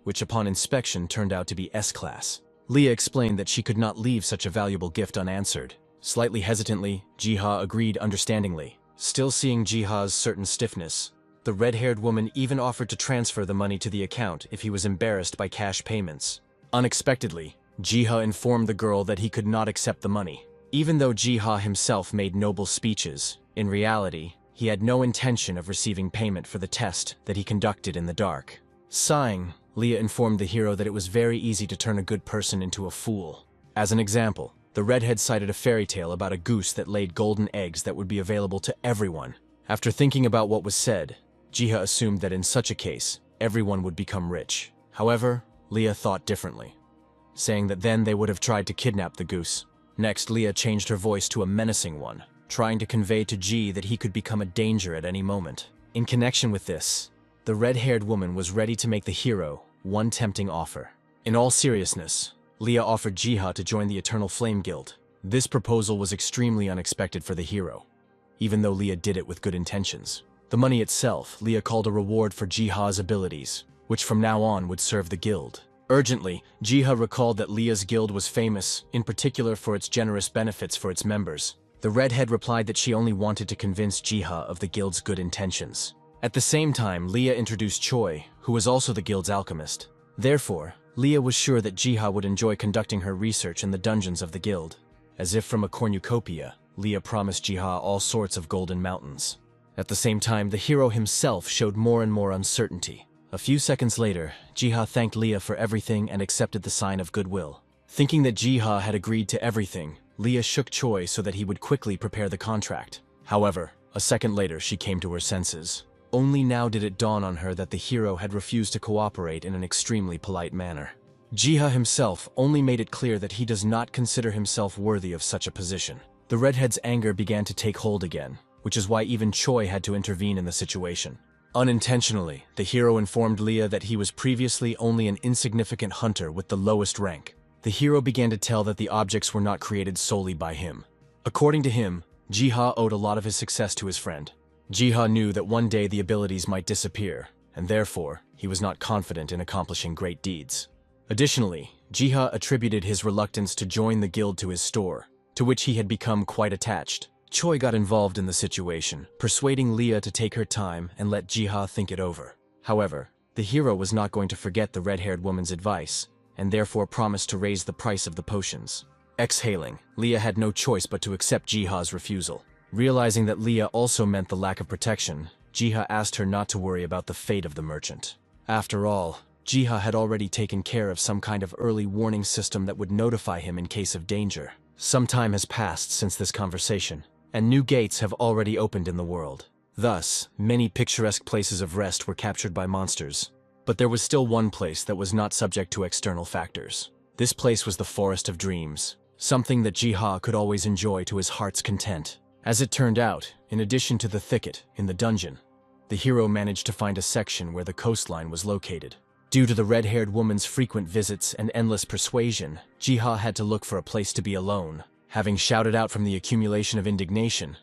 which upon inspection turned out to be S-class. Leah explained that she could not leave such a valuable gift unanswered. Slightly hesitantly, Jiha agreed understandingly. Still seeing Jiha's certain stiffness, the red-haired woman even offered to transfer the money to the account if he was embarrassed by cash payments. Unexpectedly, Jiha informed the girl that he could not accept the money. Even though Jiha himself made noble speeches, in reality, he had no intention of receiving payment for the test that he conducted in the dark. Sighing, Leah informed the hero that it was very easy to turn a good person into a fool. As an example, the redhead cited a fairy tale about a goose that laid golden eggs that would be available to everyone. After thinking about what was said, Jiha assumed that in such a case, everyone would become rich. However, Leah thought differently, saying that then they would have tried to kidnap the goose. Next, Leah changed her voice to a menacing one, trying to convey to Ji that he could become a danger at any moment. In connection with this, the red-haired woman was ready to make the hero one tempting offer. In all seriousness, Leah offered Jiha to join the Eternal Flame Guild. This proposal was extremely unexpected for the hero, even though Leah did it with good intentions. The money itself, Leah called a reward for Jiha's abilities, which from now on would serve the guild. Urgently, Jiha recalled that Leah's guild was famous, in particular for its generous benefits for its members. The redhead replied that she only wanted to convince Jiha of the guild's good intentions. At the same time, Leah introduced Choi, who was also the guild's alchemist. Therefore, Leah was sure that Jiha would enjoy conducting her research in the dungeons of the guild. As if from a cornucopia, Leah promised Jiha all sorts of golden mountains. At the same time, the hero himself showed more and more uncertainty. A few seconds later, Jiha thanked Leah for everything and accepted the sign of goodwill. Thinking that Jiha had agreed to everything, Leah shook Choi so that he would quickly prepare the contract. However, a second later she came to her senses. Only now did it dawn on her that the hero had refused to cooperate in an extremely polite manner. Jiha himself only made it clear that he does not consider himself worthy of such a position. The redhead's anger began to take hold again, which is why even Choi had to intervene in the situation. Unintentionally, the hero informed Leah that he was previously only an insignificant hunter with the lowest rank. The hero began to tell that the objects were not created solely by him. According to him, Jiha owed a lot of his success to his friend. Jiha knew that one day the abilities might disappear, and therefore, he was not confident in accomplishing great deeds. Additionally, Jiha attributed his reluctance to join the guild to his store, to which he had become quite attached. Choi got involved in the situation, persuading Leah to take her time and let Jiha think it over. However, the hero was not going to forget the red-haired woman's advice, and therefore promised to raise the price of the potions. Exhaling, Leah had no choice but to accept Jiha's refusal. Realizing that Leah also meant the lack of protection, Jiha asked her not to worry about the fate of the merchant. After all, Jiha had already taken care of some kind of early warning system that would notify him in case of danger. Some time has passed since this conversation, and new gates have already opened in the world. Thus, many picturesque places of rest were captured by monsters. But there was still one place that was not subject to external factors. This place was the Forest of Dreams, something that Jiha could always enjoy to his heart's content. As it turned out, in addition to the thicket in the dungeon, the hero managed to find a section where the coastline was located. Due to the red-haired woman's frequent visits and endless persuasion, Jiha had to look for a place to be alone. Having shouted out from the accumulation of indignation,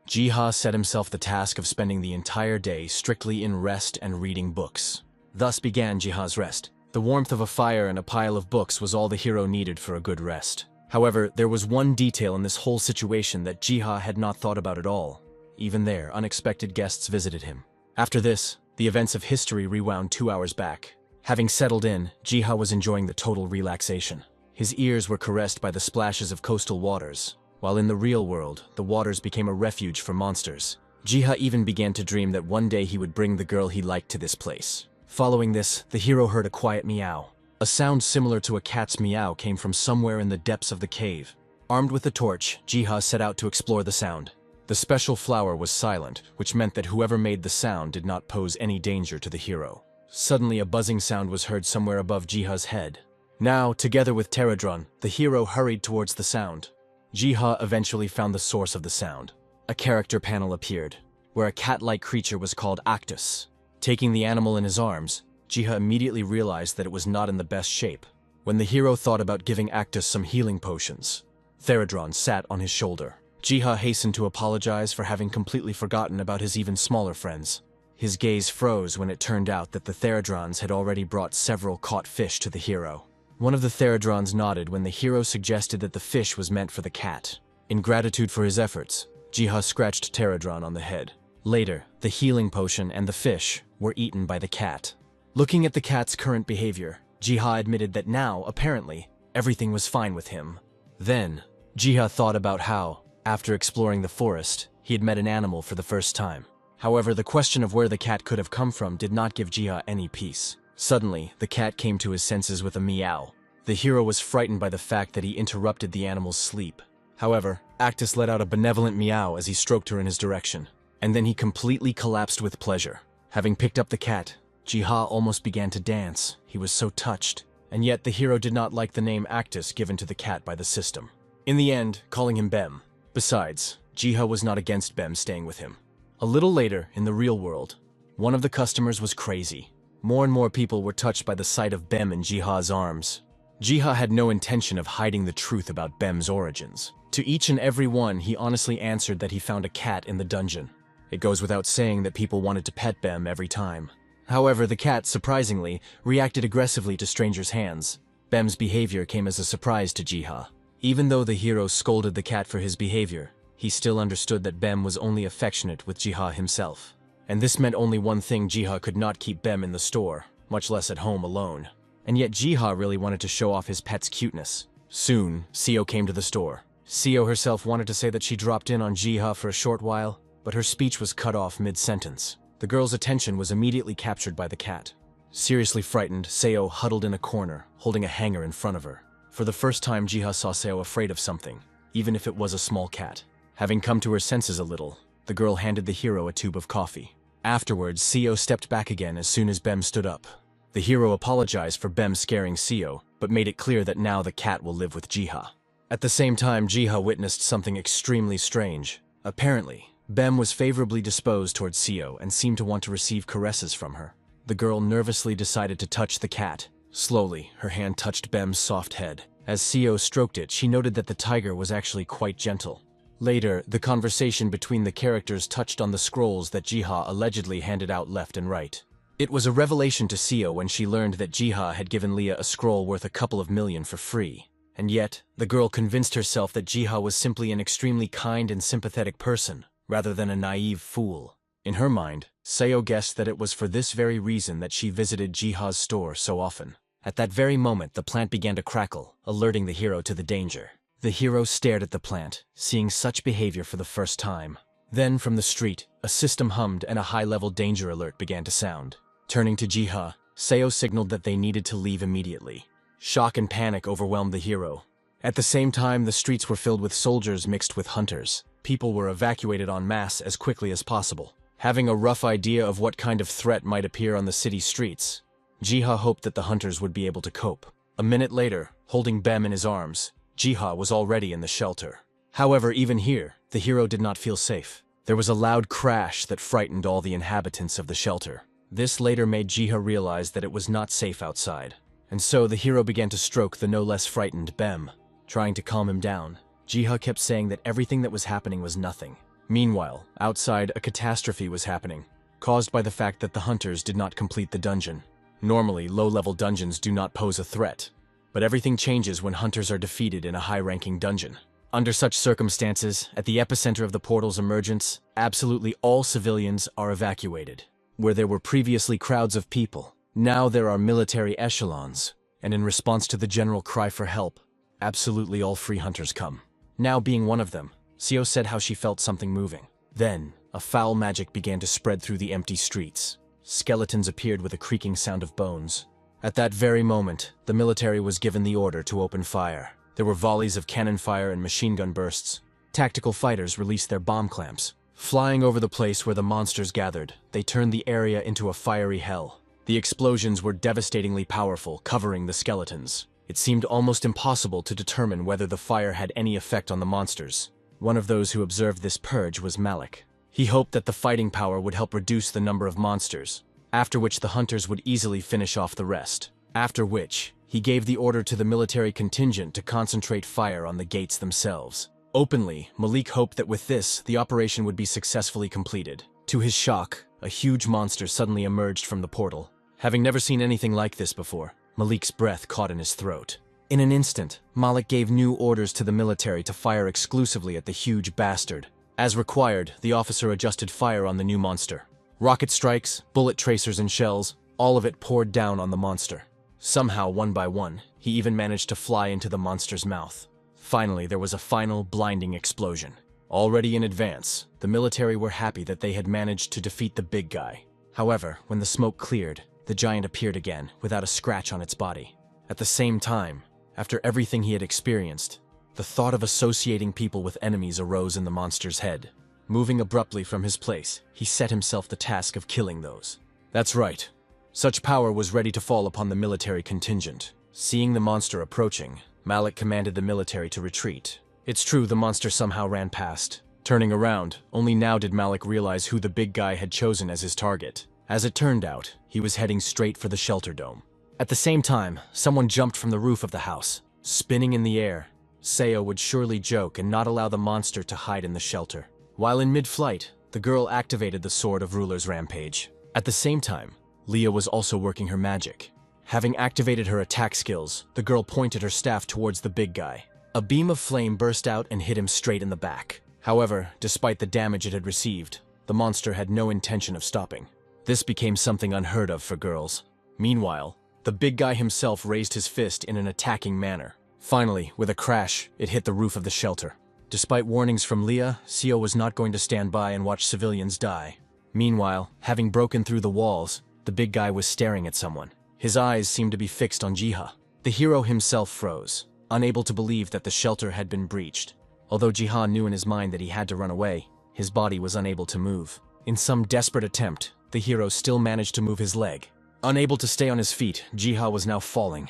Jiha set himself the task of spending the entire day strictly in rest and reading books. Thus began Jiha's rest. The warmth of a fire and a pile of books was all the hero needed for a good rest. However, there was one detail in this whole situation that Jiha had not thought about at all. Even there, unexpected guests visited him. After this, the events of history rewound 2 hours back. Having settled in, Jiha was enjoying the total relaxation. His ears were caressed by the splashes of coastal waters, while in the real world, the waters became a refuge for monsters. Jiha even began to dream that one day he would bring the girl he liked to this place. Following this, the hero heard a quiet meow. A sound similar to a cat's meow came from somewhere in the depths of the cave. Armed with a torch, Jiha set out to explore the sound. The special flower was silent, which meant that whoever made the sound did not pose any danger to the hero. Suddenly, a buzzing sound was heard somewhere above Jiha's head. Now, together with Pterodron, the hero hurried towards the sound. Jiha eventually found the source of the sound. A character panel appeared, where a cat-like creature was called Actus. Taking the animal in his arms, Jiha immediately realized that it was not in the best shape. When the hero thought about giving Actus some healing potions, Pterodron sat on his shoulder. Jiha hastened to apologize for having completely forgotten about his even smaller friends. His gaze froze when it turned out that the Pterodrons had already brought several caught fish to the hero. One of the Pterodrons nodded when the hero suggested that the fish was meant for the cat. In gratitude for his efforts, Jiha scratched Pterodron on the head. Later, the healing potion and the fish were eaten by the cat. Looking at the cat's current behavior, Jiha admitted that now, apparently, everything was fine with him. Then, Jiha thought about how, after exploring the forest, he had met an animal for the first time. However, the question of where the cat could have come from did not give Jiha any peace. Suddenly, the cat came to his senses with a meow. The hero was frightened by the fact that he interrupted the animal's sleep. However, Actus let out a benevolent meow as he stroked her in his direction, and then he completely collapsed with pleasure. Having picked up the cat, Jiha almost began to dance. He was so touched, and yet the hero did not like the name Actus given to the cat by the system. In the end, calling him Bem. Besides, Jiha was not against Bem staying with him. A little later, in the real world, one of the customers was crazy. More and more people were touched by the sight of Bem in Jiha's arms. Jiha had no intention of hiding the truth about Bem's origins. To each and every one, he honestly answered that he found a cat in the dungeon. It goes without saying that people wanted to pet Bem every time. However, the cat, surprisingly, reacted aggressively to strangers' hands. Bem's behavior came as a surprise to Jiha. Even though the hero scolded the cat for his behavior, he still understood that Bem was only affectionate with Jiha himself. And this meant only one thing: Jiha could not keep Bem in the store, much less at home alone. And yet Jiha really wanted to show off his pet's cuteness. Soon, Seo came to the store. Seo herself wanted to say that she dropped in on Jiha for a short while, but her speech was cut off mid-sentence. The girl's attention was immediately captured by the cat. Seriously frightened, Seo huddled in a corner, holding a hanger in front of her. For the first time, Jiha saw Seo afraid of something, even if it was a small cat. Having come to her senses a little, the girl handed the hero a tube of coffee. Afterwards, Seo stepped back again as soon as Bem stood up. The hero apologized for Bem scaring Seo, but made it clear that now the cat will live with Jiha. At the same time, Jiha witnessed something extremely strange. Apparently, Bem was favorably disposed towards Seo and seemed to want to receive caresses from her. The girl nervously decided to touch the cat. Slowly, her hand touched Bem's soft head. As Seo stroked it, she noted that the tiger was actually quite gentle. Later, the conversation between the characters touched on the scrolls that Jiha allegedly handed out left and right. It was a revelation to Seo when she learned that Jiha had given Leah a scroll worth a couple of million for free. And yet, the girl convinced herself that Jiha was simply an extremely kind and sympathetic person, rather than a naive fool. In her mind, Seo guessed that it was for this very reason that she visited Jiha's store so often. At that very moment, the plant began to crackle, alerting the hero to the danger. The hero stared at the plant, seeing such behavior for the first time. Then, from the street, a system hummed and a high-level danger alert began to sound. Turning to Jiha, Seo signaled that they needed to leave immediately. Shock and panic overwhelmed the hero. At the same time, the streets were filled with soldiers mixed with hunters. People were evacuated en masse as quickly as possible. Having a rough idea of what kind of threat might appear on the city streets, Jiha hoped that the hunters would be able to cope. A minute later, Holding Bem in his arms, Jiha was already in the shelter. However, even here, the hero did not feel safe. There was a loud crash that frightened all the inhabitants of the shelter. This later made Jiha realize that it was not safe outside. And so the hero began to stroke the no less frightened Bem. Trying to calm him down, Jiha kept saying that everything that was happening was nothing. Meanwhile, outside, a catastrophe was happening, caused by the fact that the hunters did not complete the dungeon. Normally, low-level dungeons do not pose a threat, but everything changes when hunters are defeated in a high-ranking dungeon. Under such circumstances, at the epicenter of the portal's emergence, absolutely all civilians are evacuated. Where there were previously crowds of people, now there are military echelons, and in response to the general cry for help, absolutely all free hunters come. Now being one of them, Seo said how she felt something moving. Then, a foul magic began to spread through the empty streets. Skeletons appeared with a creaking sound of bones. At that very moment, the military was given the order to open fire. There were volleys of cannon fire and machine gun bursts. Tactical fighters released their bomb clamps. Flying over the place where the monsters gathered, they turned the area into a fiery hell. The explosions were devastatingly powerful, covering the skeletons. It seemed almost impossible to determine whether the fire had any effect on the monsters. One of those who observed this purge was Malik. He hoped that the fighting power would help reduce the number of monsters, after which the hunters would easily finish off the rest. After which, he gave the order to the military contingent to concentrate fire on the gates themselves. Openly, Malik hoped that with this, the operation would be successfully completed. To his shock, a huge monster suddenly emerged from the portal. Having never seen anything like this before, Malik's breath caught in his throat. In an instant, Malik gave new orders to the military to fire exclusively at the huge bastard. As required, the officer adjusted fire on the new monster. Rocket strikes, bullet tracers and shells, all of it poured down on the monster. Somehow, one by one, he even managed to fly into the monster's mouth. Finally, there was a final, blinding explosion. Already in advance, the military were happy that they had managed to defeat the big guy. However, when the smoke cleared, the giant appeared again, without a scratch on its body. At the same time, after everything he had experienced, the thought of associating people with enemies arose in the monster's head. Moving abruptly from his place, he set himself the task of killing those. That's right. Such power was ready to fall upon the military contingent. Seeing the monster approaching, Malik commanded the military to retreat. It's true the monster somehow ran past. Turning around, only now did Malik realize who the big guy had chosen as his target. As it turned out, he was heading straight for the shelter dome. At the same time, someone jumped from the roof of the house. Spinning in the air, Seo would surely joke and not allow the monster to hide in the shelter. While in mid-flight, the girl activated the Sword of Ruler's Rampage. At the same time, Leah was also working her magic. Having activated her attack skills, the girl pointed her staff towards the big guy. A beam of flame burst out and hit him straight in the back. However, despite the damage it had received, the monster had no intention of stopping. This became something unheard of for girls. Meanwhile, the big guy himself raised his fist in an attacking manner. Finally, with a crash, it hit the roof of the shelter. Despite warnings from Leah, Seo was not going to stand by and watch civilians die. Meanwhile, having broken through the walls, the big guy was staring at someone. His eyes seemed to be fixed on Jiha. The hero himself froze, unable to believe that the shelter had been breached. Although Jiha knew in his mind that he had to run away, his body was unable to move. In some desperate attempt, the hero still managed to move his leg. Unable to stay on his feet, Jiha was now falling,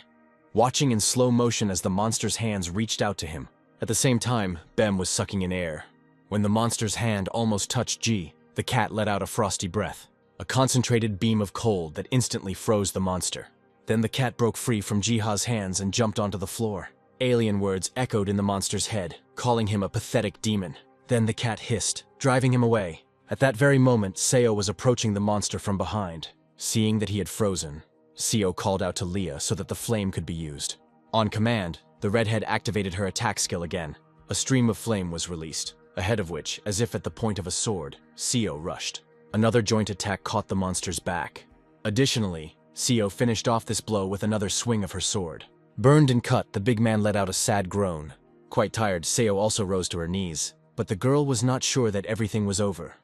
watching in slow motion as the monster's hands reached out to him. At the same time, Bem was sucking in air. When the monster's hand almost touched Ji, the cat let out a frosty breath. A concentrated beam of cold that instantly froze the monster. Then the cat broke free from Jiha's hands and jumped onto the floor. Alien words echoed in the monster's head, calling him a pathetic demon. Then the cat hissed, driving him away. At that very moment, Seo was approaching the monster from behind. Seeing that he had frozen, Seo called out to Leah so that the flame could be used. On command, the redhead activated her attack skill again. A stream of flame was released, ahead of which, as if at the point of a sword, Seo rushed. Another joint attack caught the monster's back. Additionally, Seo finished off this blow with another swing of her sword. Burned and cut, the big man let out a sad groan. Quite tired, Seo also rose to her knees. But the girl was not sure that everything was over,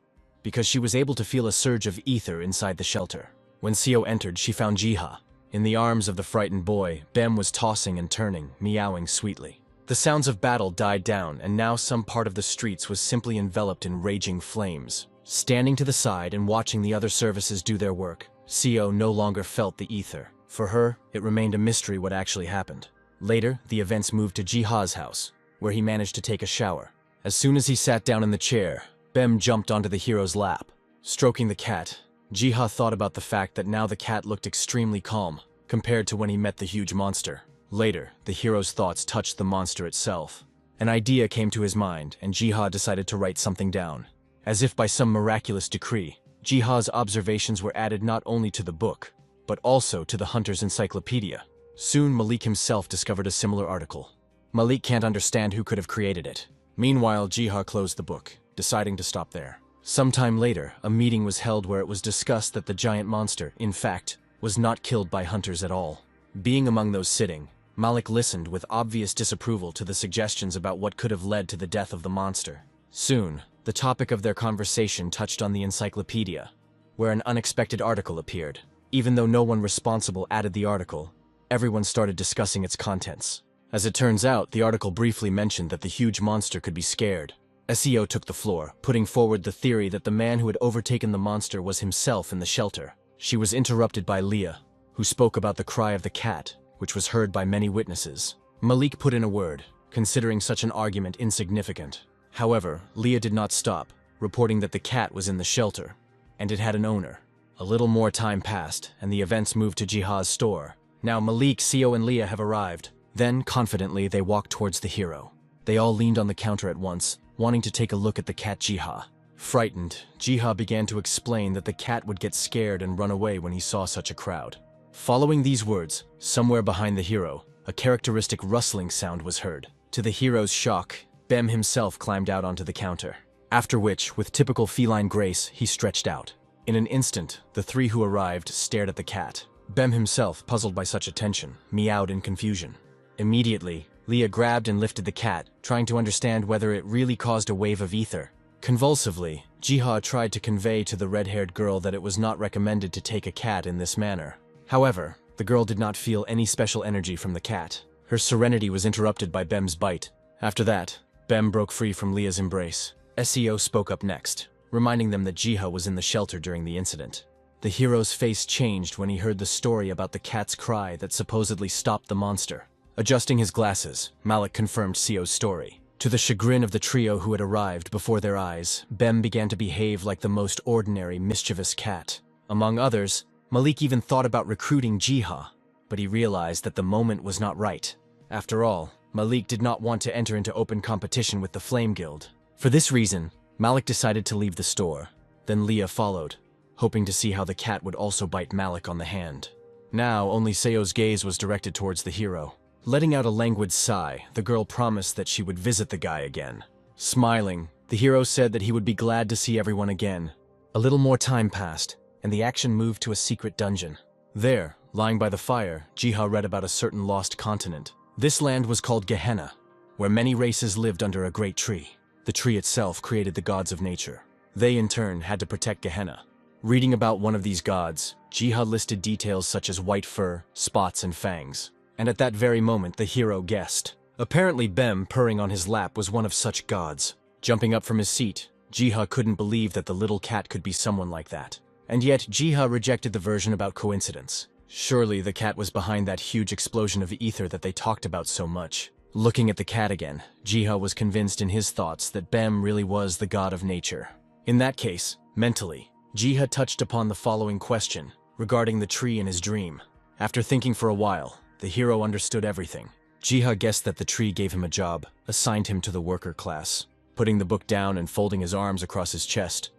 because she was able to feel a surge of ether inside the shelter. When Seo entered, she found Jiha. In the arms of the frightened boy, Bem was tossing and turning, meowing sweetly. The sounds of battle died down, and now some part of the streets was simply enveloped in raging flames. Standing to the side and watching the other services do their work, Seo no longer felt the ether. For her, it remained a mystery what actually happened. Later, the events moved to Jiha's house, where he managed to take a shower. As soon as he sat down in the chair, Bem jumped onto the hero's lap. Stroking the cat, Jiha thought about the fact that now the cat looked extremely calm, compared to when he met the huge monster. Later, the hero's thoughts touched the monster itself. An idea came to his mind, and Jiha decided to write something down. As if by some miraculous decree, Jiha's observations were added not only to the book, but also to the Hunter's encyclopedia. Soon, Malik himself discovered a similar article. Malik can't understand who could have created it. Meanwhile, Jiha closed the book, deciding to stop there. Sometime later, a meeting was held where it was discussed that the giant monster, in fact, was not killed by hunters at all. Being among those sitting, Malik listened with obvious disapproval to the suggestions about what could have led to the death of the monster. Soon, the topic of their conversation touched on the encyclopedia, where an unexpected article appeared. Even though no one responsible added the article, everyone started discussing its contents. As it turns out, the article briefly mentioned that the huge monster could be scared. SEO took the floor, putting forward the theory that the man who had overtaken the monster was himself in the shelter. She was interrupted by Leah, who spoke about the cry of the cat, which was heard by many witnesses. Malik put in a word, considering such an argument insignificant. However, Leah did not stop, reporting that the cat was in the shelter, and it had an owner. A little more time passed, and the events moved to Jiha's store. Now Malik, Seo, and Leah have arrived. Then, confidently, they walked towards the hero. They all leaned on the counter at once, wanting to take a look at the cat Jiha. Frightened, Jiha began to explain that the cat would get scared and run away when he saw such a crowd. Following these words, somewhere behind the hero, a characteristic rustling sound was heard. To the hero's shock, Bem himself climbed out onto the counter. After which, with typical feline grace, he stretched out. In an instant, the three who arrived stared at the cat. Bem himself, puzzled by such attention, meowed in confusion. Immediately, Leah grabbed and lifted the cat, trying to understand whether it really caused a wave of ether. Convulsively, Jiha tried to convey to the red-haired girl that it was not recommended to take a cat in this manner. However, the girl did not feel any special energy from the cat. Her serenity was interrupted by Bem's bite. After that, Bem broke free from Leah's embrace. SEO spoke up next, reminding them that Jiha was in the shelter during the incident. The hero's face changed when he heard the story about the cat's cry that supposedly stopped the monster. Adjusting his glasses, Malik confirmed Seo's story. To the chagrin of the trio who had arrived before their eyes, Bem began to behave like the most ordinary, mischievous cat. Among others, Malik even thought about recruiting Jiha, but he realized that the moment was not right. After all, Malik did not want to enter into open competition with the Flame Guild. For this reason, Malik decided to leave the store. Then Leah followed, hoping to see how the cat would also bite Malik on the hand. Now, only Seo's gaze was directed towards the hero. Letting out a languid sigh, the girl promised that she would visit the guy again. Smiling, the hero said that he would be glad to see everyone again. A little more time passed, and the action moved to a secret dungeon. There, lying by the fire, Jiha read about a certain lost continent. This land was called Gehenna, where many races lived under a great tree. The tree itself created the gods of nature. They, in turn, had to protect Gehenna. Reading about one of these gods, Jiha listed details such as white fur, spots, and fangs. And at that very moment, the hero guessed. Apparently, Bem, purring on his lap, was one of such gods. Jumping up from his seat, Jiha couldn't believe that the little cat could be someone like that. And yet, Jiha rejected the version about coincidence. Surely the cat was behind that huge explosion of ether that they talked about so much. Looking at the cat again, Jiha was convinced in his thoughts that Bem really was the god of nature. In that case, mentally, Jiha touched upon the following question regarding the tree in his dream. After thinking for a while, the hero understood everything. Jiha guessed that the tree gave him a job, assigned him to the worker class. Putting the book down and folding his arms across his chest,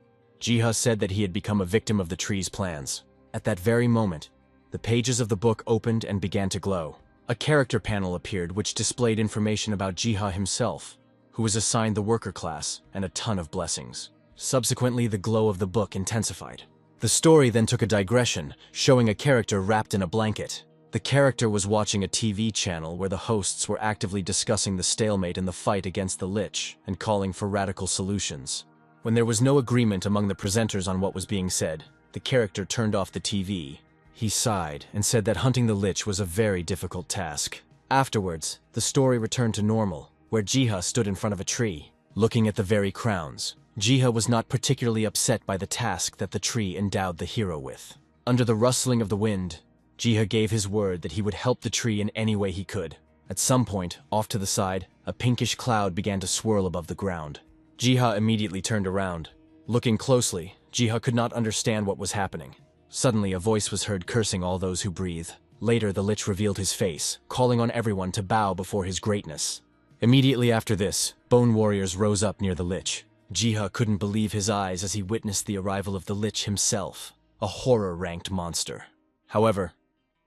Jiha said that he had become a victim of the tree's plans. At that very moment, the pages of the book opened and began to glow. A character panel appeared which displayed information about Jiha himself, who was assigned the worker class and a ton of blessings. Subsequently, the glow of the book intensified. The story then took a digression, showing a character wrapped in a blanket. The character was watching a TV channel where the hosts were actively discussing the stalemate in the fight against the Lich and calling for radical solutions. When there was no agreement among the presenters on what was being said, the character turned off the TV. He sighed and said that hunting the Lich was a very difficult task. Afterwards, the story returned to normal, where Jiha stood in front of a tree, looking at the very crowns. Jiha was not particularly upset by the task that the tree endowed the hero with. Under the rustling of the wind, Jiha gave his word that he would help the tree in any way he could. At some point, off to the side, a pinkish cloud began to swirl above the ground. Jiha immediately turned around. Looking closely, Jiha could not understand what was happening. Suddenly, a voice was heard cursing all those who breathe. Later, the Lich revealed his face, calling on everyone to bow before his greatness. Immediately after this, bone warriors rose up near the Lich. Jiha couldn't believe his eyes as he witnessed the arrival of the Lich himself, a horror-ranked monster. However,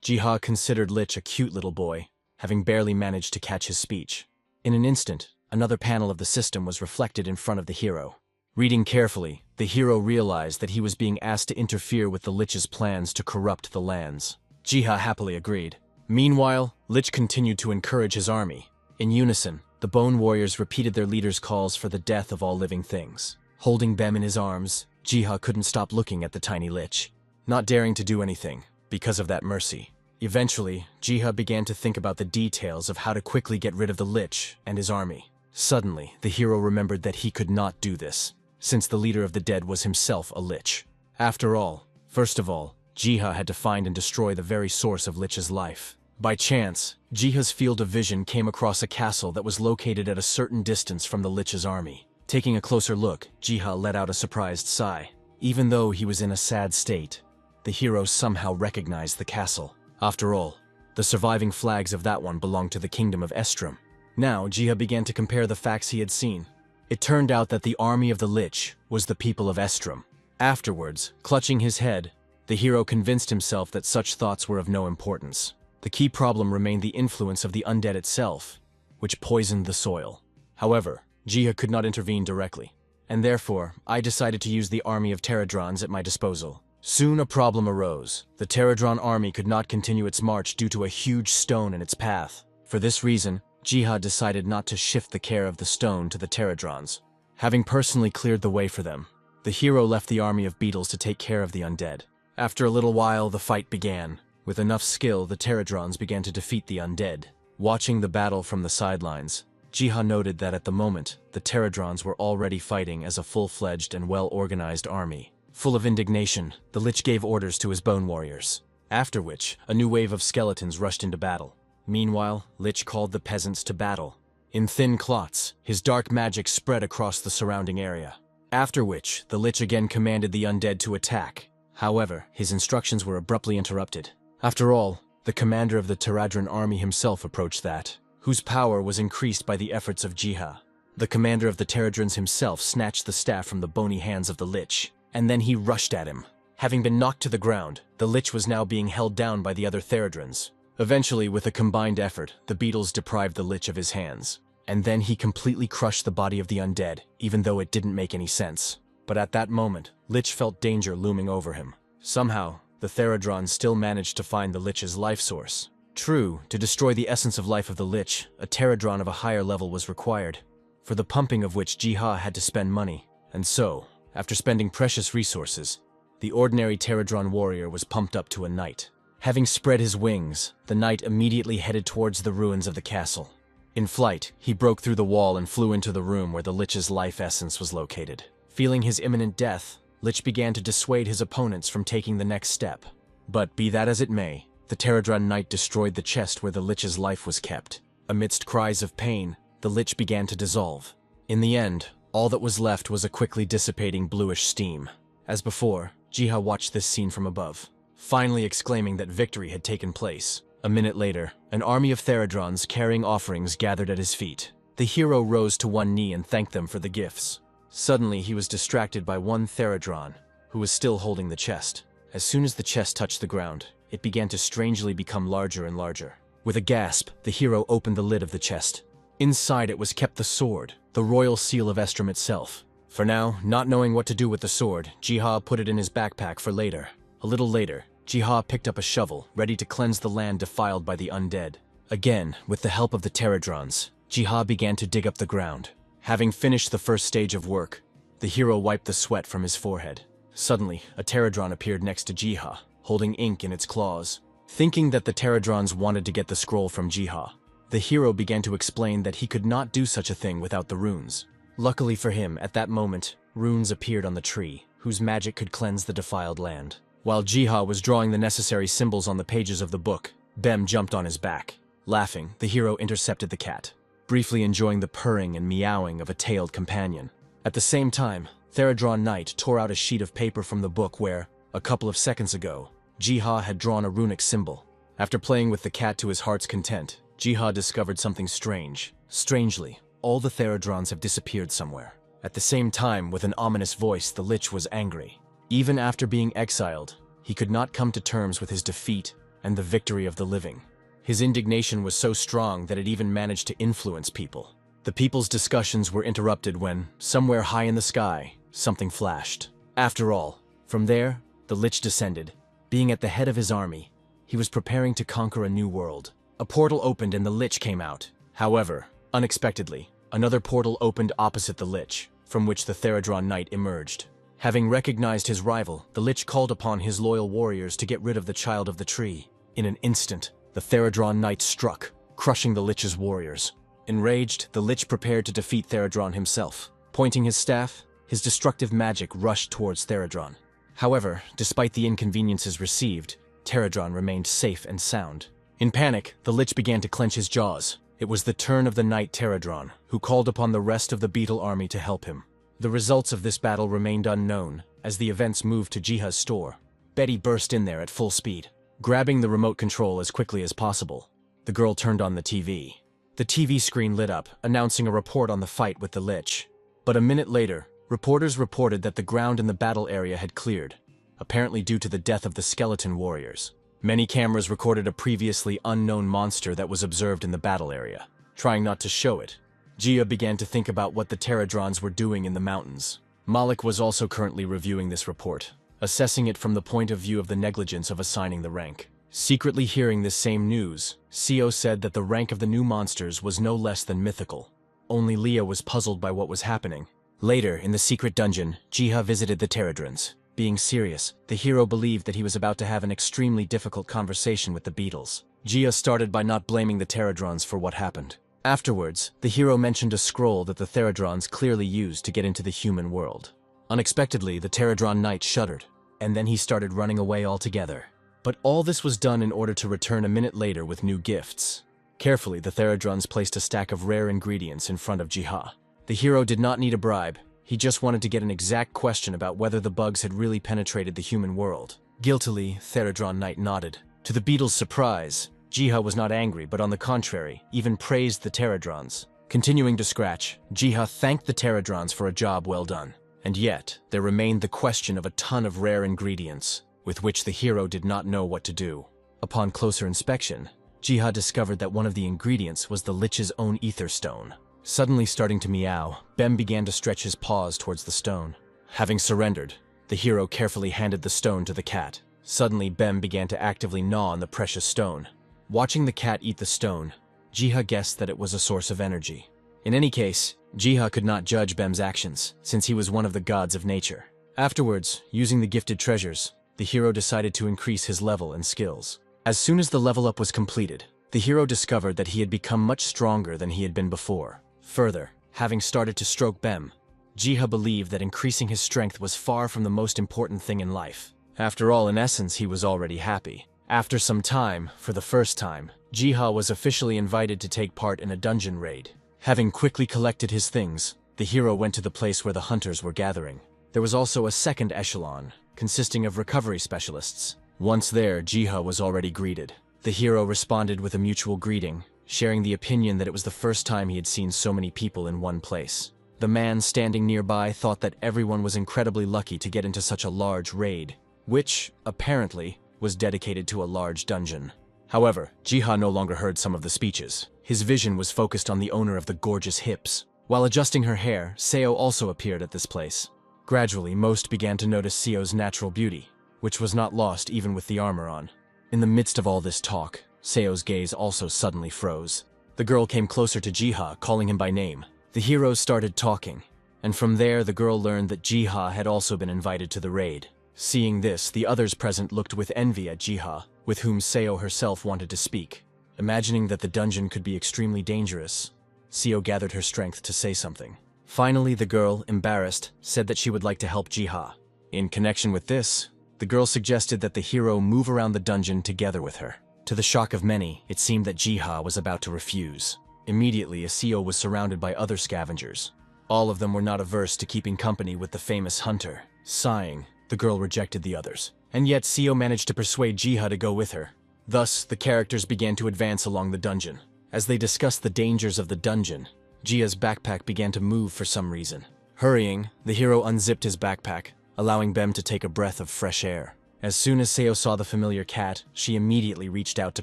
Jiha considered Lich a cute little boy, having barely managed to catch his speech. In an instant, another panel of the system was reflected in front of the hero. Reading carefully, the hero realized that he was being asked to interfere with the Lich's plans to corrupt the lands. Jiha happily agreed. Meanwhile, Lich continued to encourage his army. In unison, the Bone Warriors repeated their leader's calls for the death of all living things. Holding Bem in his arms, Jiha couldn't stop looking at the tiny Lich, not daring to do anything because of that mercy. Eventually, Jiha began to think about the details of how to quickly get rid of the Lich and his army. Suddenly, the hero remembered that he could not do this, since the leader of the dead was himself a Lich. After all, first of all, Jiha had to find and destroy the very source of Lich's life. By chance, Jiha's field of vision came across a castle that was located at a certain distance from the Lich's army. Taking a closer look, Jiha let out a surprised sigh. Even though he was in a sad state, the hero somehow recognized the castle. After all, the surviving flags of that one belonged to the kingdom of Estrom. Now, Jiha began to compare the facts he had seen. It turned out that the army of the Lich was the people of Estrom. Afterwards, clutching his head, the hero convinced himself that such thoughts were of no importance. The key problem remained the influence of the undead itself, which poisoned the soil. However, Jiha could not intervene directly, and therefore, I decided to use the army of Pterodrons at my disposal. Soon a problem arose. The Pterodron army could not continue its march due to a huge stone in its path. For this reason, Jiha decided not to shift the care of the stone to the Pterodrons. Having personally cleared the way for them, the hero left the army of beetles to take care of the undead. After a little while, the fight began. With enough skill, the Pterodrons began to defeat the undead. Watching the battle from the sidelines, Jiha noted that at the moment, the Pterodrons were already fighting as a full-fledged and well-organized army. Full of indignation, the Lich gave orders to his bone warriors, after which, a new wave of skeletons rushed into battle. Meanwhile, Lich called the peasants to battle. In thin clots, his dark magic spread across the surrounding area. After which, the Lich again commanded the undead to attack. However, his instructions were abruptly interrupted. After all, the commander of the Pterodron army himself approached that, whose power was increased by the efforts of Jiha. The commander of the Pterodrons himself snatched the staff from the bony hands of the Lich, and then he rushed at him. Having been knocked to the ground, the Lich was now being held down by the other Pterodrons. Eventually, with a combined effort, the beetles deprived the Lich of his hands. And then he completely crushed the body of the undead, even though it didn't make any sense. But at that moment, Lich felt danger looming over him. Somehow, the Pterodrons still managed to find the Lich's life source. True, to destroy the essence of life of the Lich, a Pterodron of a higher level was required, for the pumping of which Jiha had to spend money. And so, after spending precious resources, the ordinary Pterodron warrior was pumped up to a knight. Having spread his wings, the knight immediately headed towards the ruins of the castle. In flight, he broke through the wall and flew into the room where the Lich's life essence was located. Feeling his imminent death, Lich began to dissuade his opponents from taking the next step. But be that as it may, the Pterodron knight destroyed the chest where the Lich's life was kept. Amidst cries of pain, the Lich began to dissolve. In the end, all that was left was a quickly dissipating bluish steam. As before, Jiha watched this scene from above, finally exclaiming that victory had taken place. A minute later, an army of Pterodrons carrying offerings gathered at his feet. The hero rose to one knee and thanked them for the gifts. Suddenly, he was distracted by one Pterodron, who was still holding the chest. As soon as the chest touched the ground, it began to strangely become larger and larger. With a gasp, the hero opened the lid of the chest. Inside it was kept the sword, the royal seal of Estrom itself. For now, not knowing what to do with the sword, Jiha put it in his backpack for later. A little later, Jiha picked up a shovel, ready to cleanse the land defiled by the undead. Again, with the help of the Pterodrons, Jiha began to dig up the ground. Having finished the first stage of work, the hero wiped the sweat from his forehead. Suddenly, a Pterodron appeared next to Jiha, holding ink in its claws. Thinking that the Pterodrons wanted to get the scroll from Jiha, the hero began to explain that he could not do such a thing without the runes. Luckily for him, at that moment, runes appeared on the tree, whose magic could cleanse the defiled land. While Jiha was drawing the necessary symbols on the pages of the book, Bem jumped on his back. Laughing, the hero intercepted the cat, briefly enjoying the purring and meowing of a tailed companion. At the same time, Theradron Knight tore out a sheet of paper from the book where, a couple of seconds ago, Jiha had drawn a runic symbol. After playing with the cat to his heart's content, Jiha discovered something strange. Strangely, all the Theradrons have disappeared somewhere. At the same time, with an ominous voice, the Lich was angry. Even after being exiled, he could not come to terms with his defeat and the victory of the living. His indignation was so strong that it even managed to influence people. The people's discussions were interrupted when, somewhere high in the sky, something flashed. After all, from there, the Lich descended. Being at the head of his army, he was preparing to conquer a new world. A portal opened and the Lich came out. However, unexpectedly, another portal opened opposite the Lich, from which the Theradron Knight emerged. Having recognized his rival, the Lich called upon his loyal warriors to get rid of the Child of the Tree. In an instant, the Theradron Knight struck, crushing the Lich's warriors. Enraged, the Lich prepared to defeat Theradron himself. Pointing his staff, his destructive magic rushed towards Theradron. However, despite the inconveniences received, Theradron remained safe and sound. In panic, the Lich began to clench his jaws. It was the turn of the Knight Theradron, who called upon the rest of the beetle army to help him. The results of this battle remained unknown, as the events moved to Jiha's store. Betty burst in there at full speed, grabbing the remote control as quickly as possible. The girl turned on the TV. The TV screen lit up, announcing a report on the fight with the Lich. But a minute later, reporters reported that the ground in the battle area had cleared, apparently due to the death of the skeleton warriors. Many cameras recorded a previously unknown monster that was observed in the battle area. Trying not to show it, Jia began to think about what the Theradrons were doing in the mountains. Malik was also currently reviewing this report, assessing it from the point of view of the negligence of assigning the rank. Secretly hearing this same news, Seo said that the rank of the new monsters was no less than mythical. Only Leah was puzzled by what was happening. Later, in the secret dungeon, Jiha visited the Theradrons. Being serious, the hero believed that he was about to have an extremely difficult conversation with the beetles. Jia started by not blaming the Theradrons for what happened. Afterwards, the hero mentioned a scroll that the Theradrons clearly used to get into the human world. Unexpectedly, the Theradron Knight shuddered, and then he started running away altogether. But all this was done in order to return a minute later with new gifts. Carefully, the Theradrons placed a stack of rare ingredients in front of Jiha. The hero did not need a bribe. He just wanted to get an exact question about whether the bugs had really penetrated the human world. Guiltily, Theradron Knight nodded. To the beetle's surprise, Jiha was not angry, but on the contrary, even praised the Theradrons. Continuing to scratch, Jiha thanked the Theradrons for a job well done. And yet, there remained the question of a ton of rare ingredients, with which the hero did not know what to do. Upon closer inspection, Jiha discovered that one of the ingredients was the Lich's own ether stone. Suddenly starting to meow, Bem began to stretch his paws towards the stone. Having surrendered, the hero carefully handed the stone to the cat. Suddenly, Bem began to actively gnaw on the precious stone. Watching the cat eat the stone, Jiha guessed that it was a source of energy. In any case, Jiha could not judge Bem's actions, since he was one of the gods of nature. Afterwards, using the gifted treasures, the hero decided to increase his level and skills. As soon as the level up was completed, the hero discovered that he had become much stronger than he had been before. Further, having started to stroke Bem, Jiha believed that increasing his strength was far from the most important thing in life. After all, in essence, he was already happy. After some time, for the first time, Jiha was officially invited to take part in a dungeon raid. Having quickly collected his things, the hero went to the place where the hunters were gathering. There was also a second echelon, consisting of recovery specialists. Once there, Jiha was already greeted. The hero responded with a mutual greeting, sharing the opinion that it was the first time he had seen so many people in one place. The man standing nearby thought that everyone was incredibly lucky to get into such a large raid, which, apparently, was dedicated to a large dungeon. However, Jiha no longer heard some of the speeches. His vision was focused on the owner of the gorgeous hips. While adjusting her hair, Seo also appeared at this place. Gradually, most began to notice Seo's natural beauty, which was not lost even with the armor on. In the midst of all this talk, Seo's gaze also suddenly froze. The girl came closer to Jiha, calling him by name. The heroes started talking, and from there the girl learned that Jiha had also been invited to the raid. Seeing this, the others present looked with envy at Jiha, with whom Seo herself wanted to speak. Imagining that the dungeon could be extremely dangerous, Seo gathered her strength to say something. Finally, the girl, embarrassed, said that she would like to help Jiha. In connection with this, the girl suggested that the hero move around the dungeon together with her. To To the shock of many, it seemed that Jiha was about to refuse. Immediately, Seo was surrounded by other scavengers. All of them were not averse to keeping company with the famous hunter. Sighing, the girl rejected the others. And yet Seo managed to persuade Jiha to go with her. Thus, the characters began to advance along the dungeon. As they discussed the dangers of the dungeon, Jiha's backpack began to move for some reason. Hurrying, the hero unzipped his backpack, allowing Bem to take a breath of fresh air. As soon as Seo saw the familiar cat, she immediately reached out to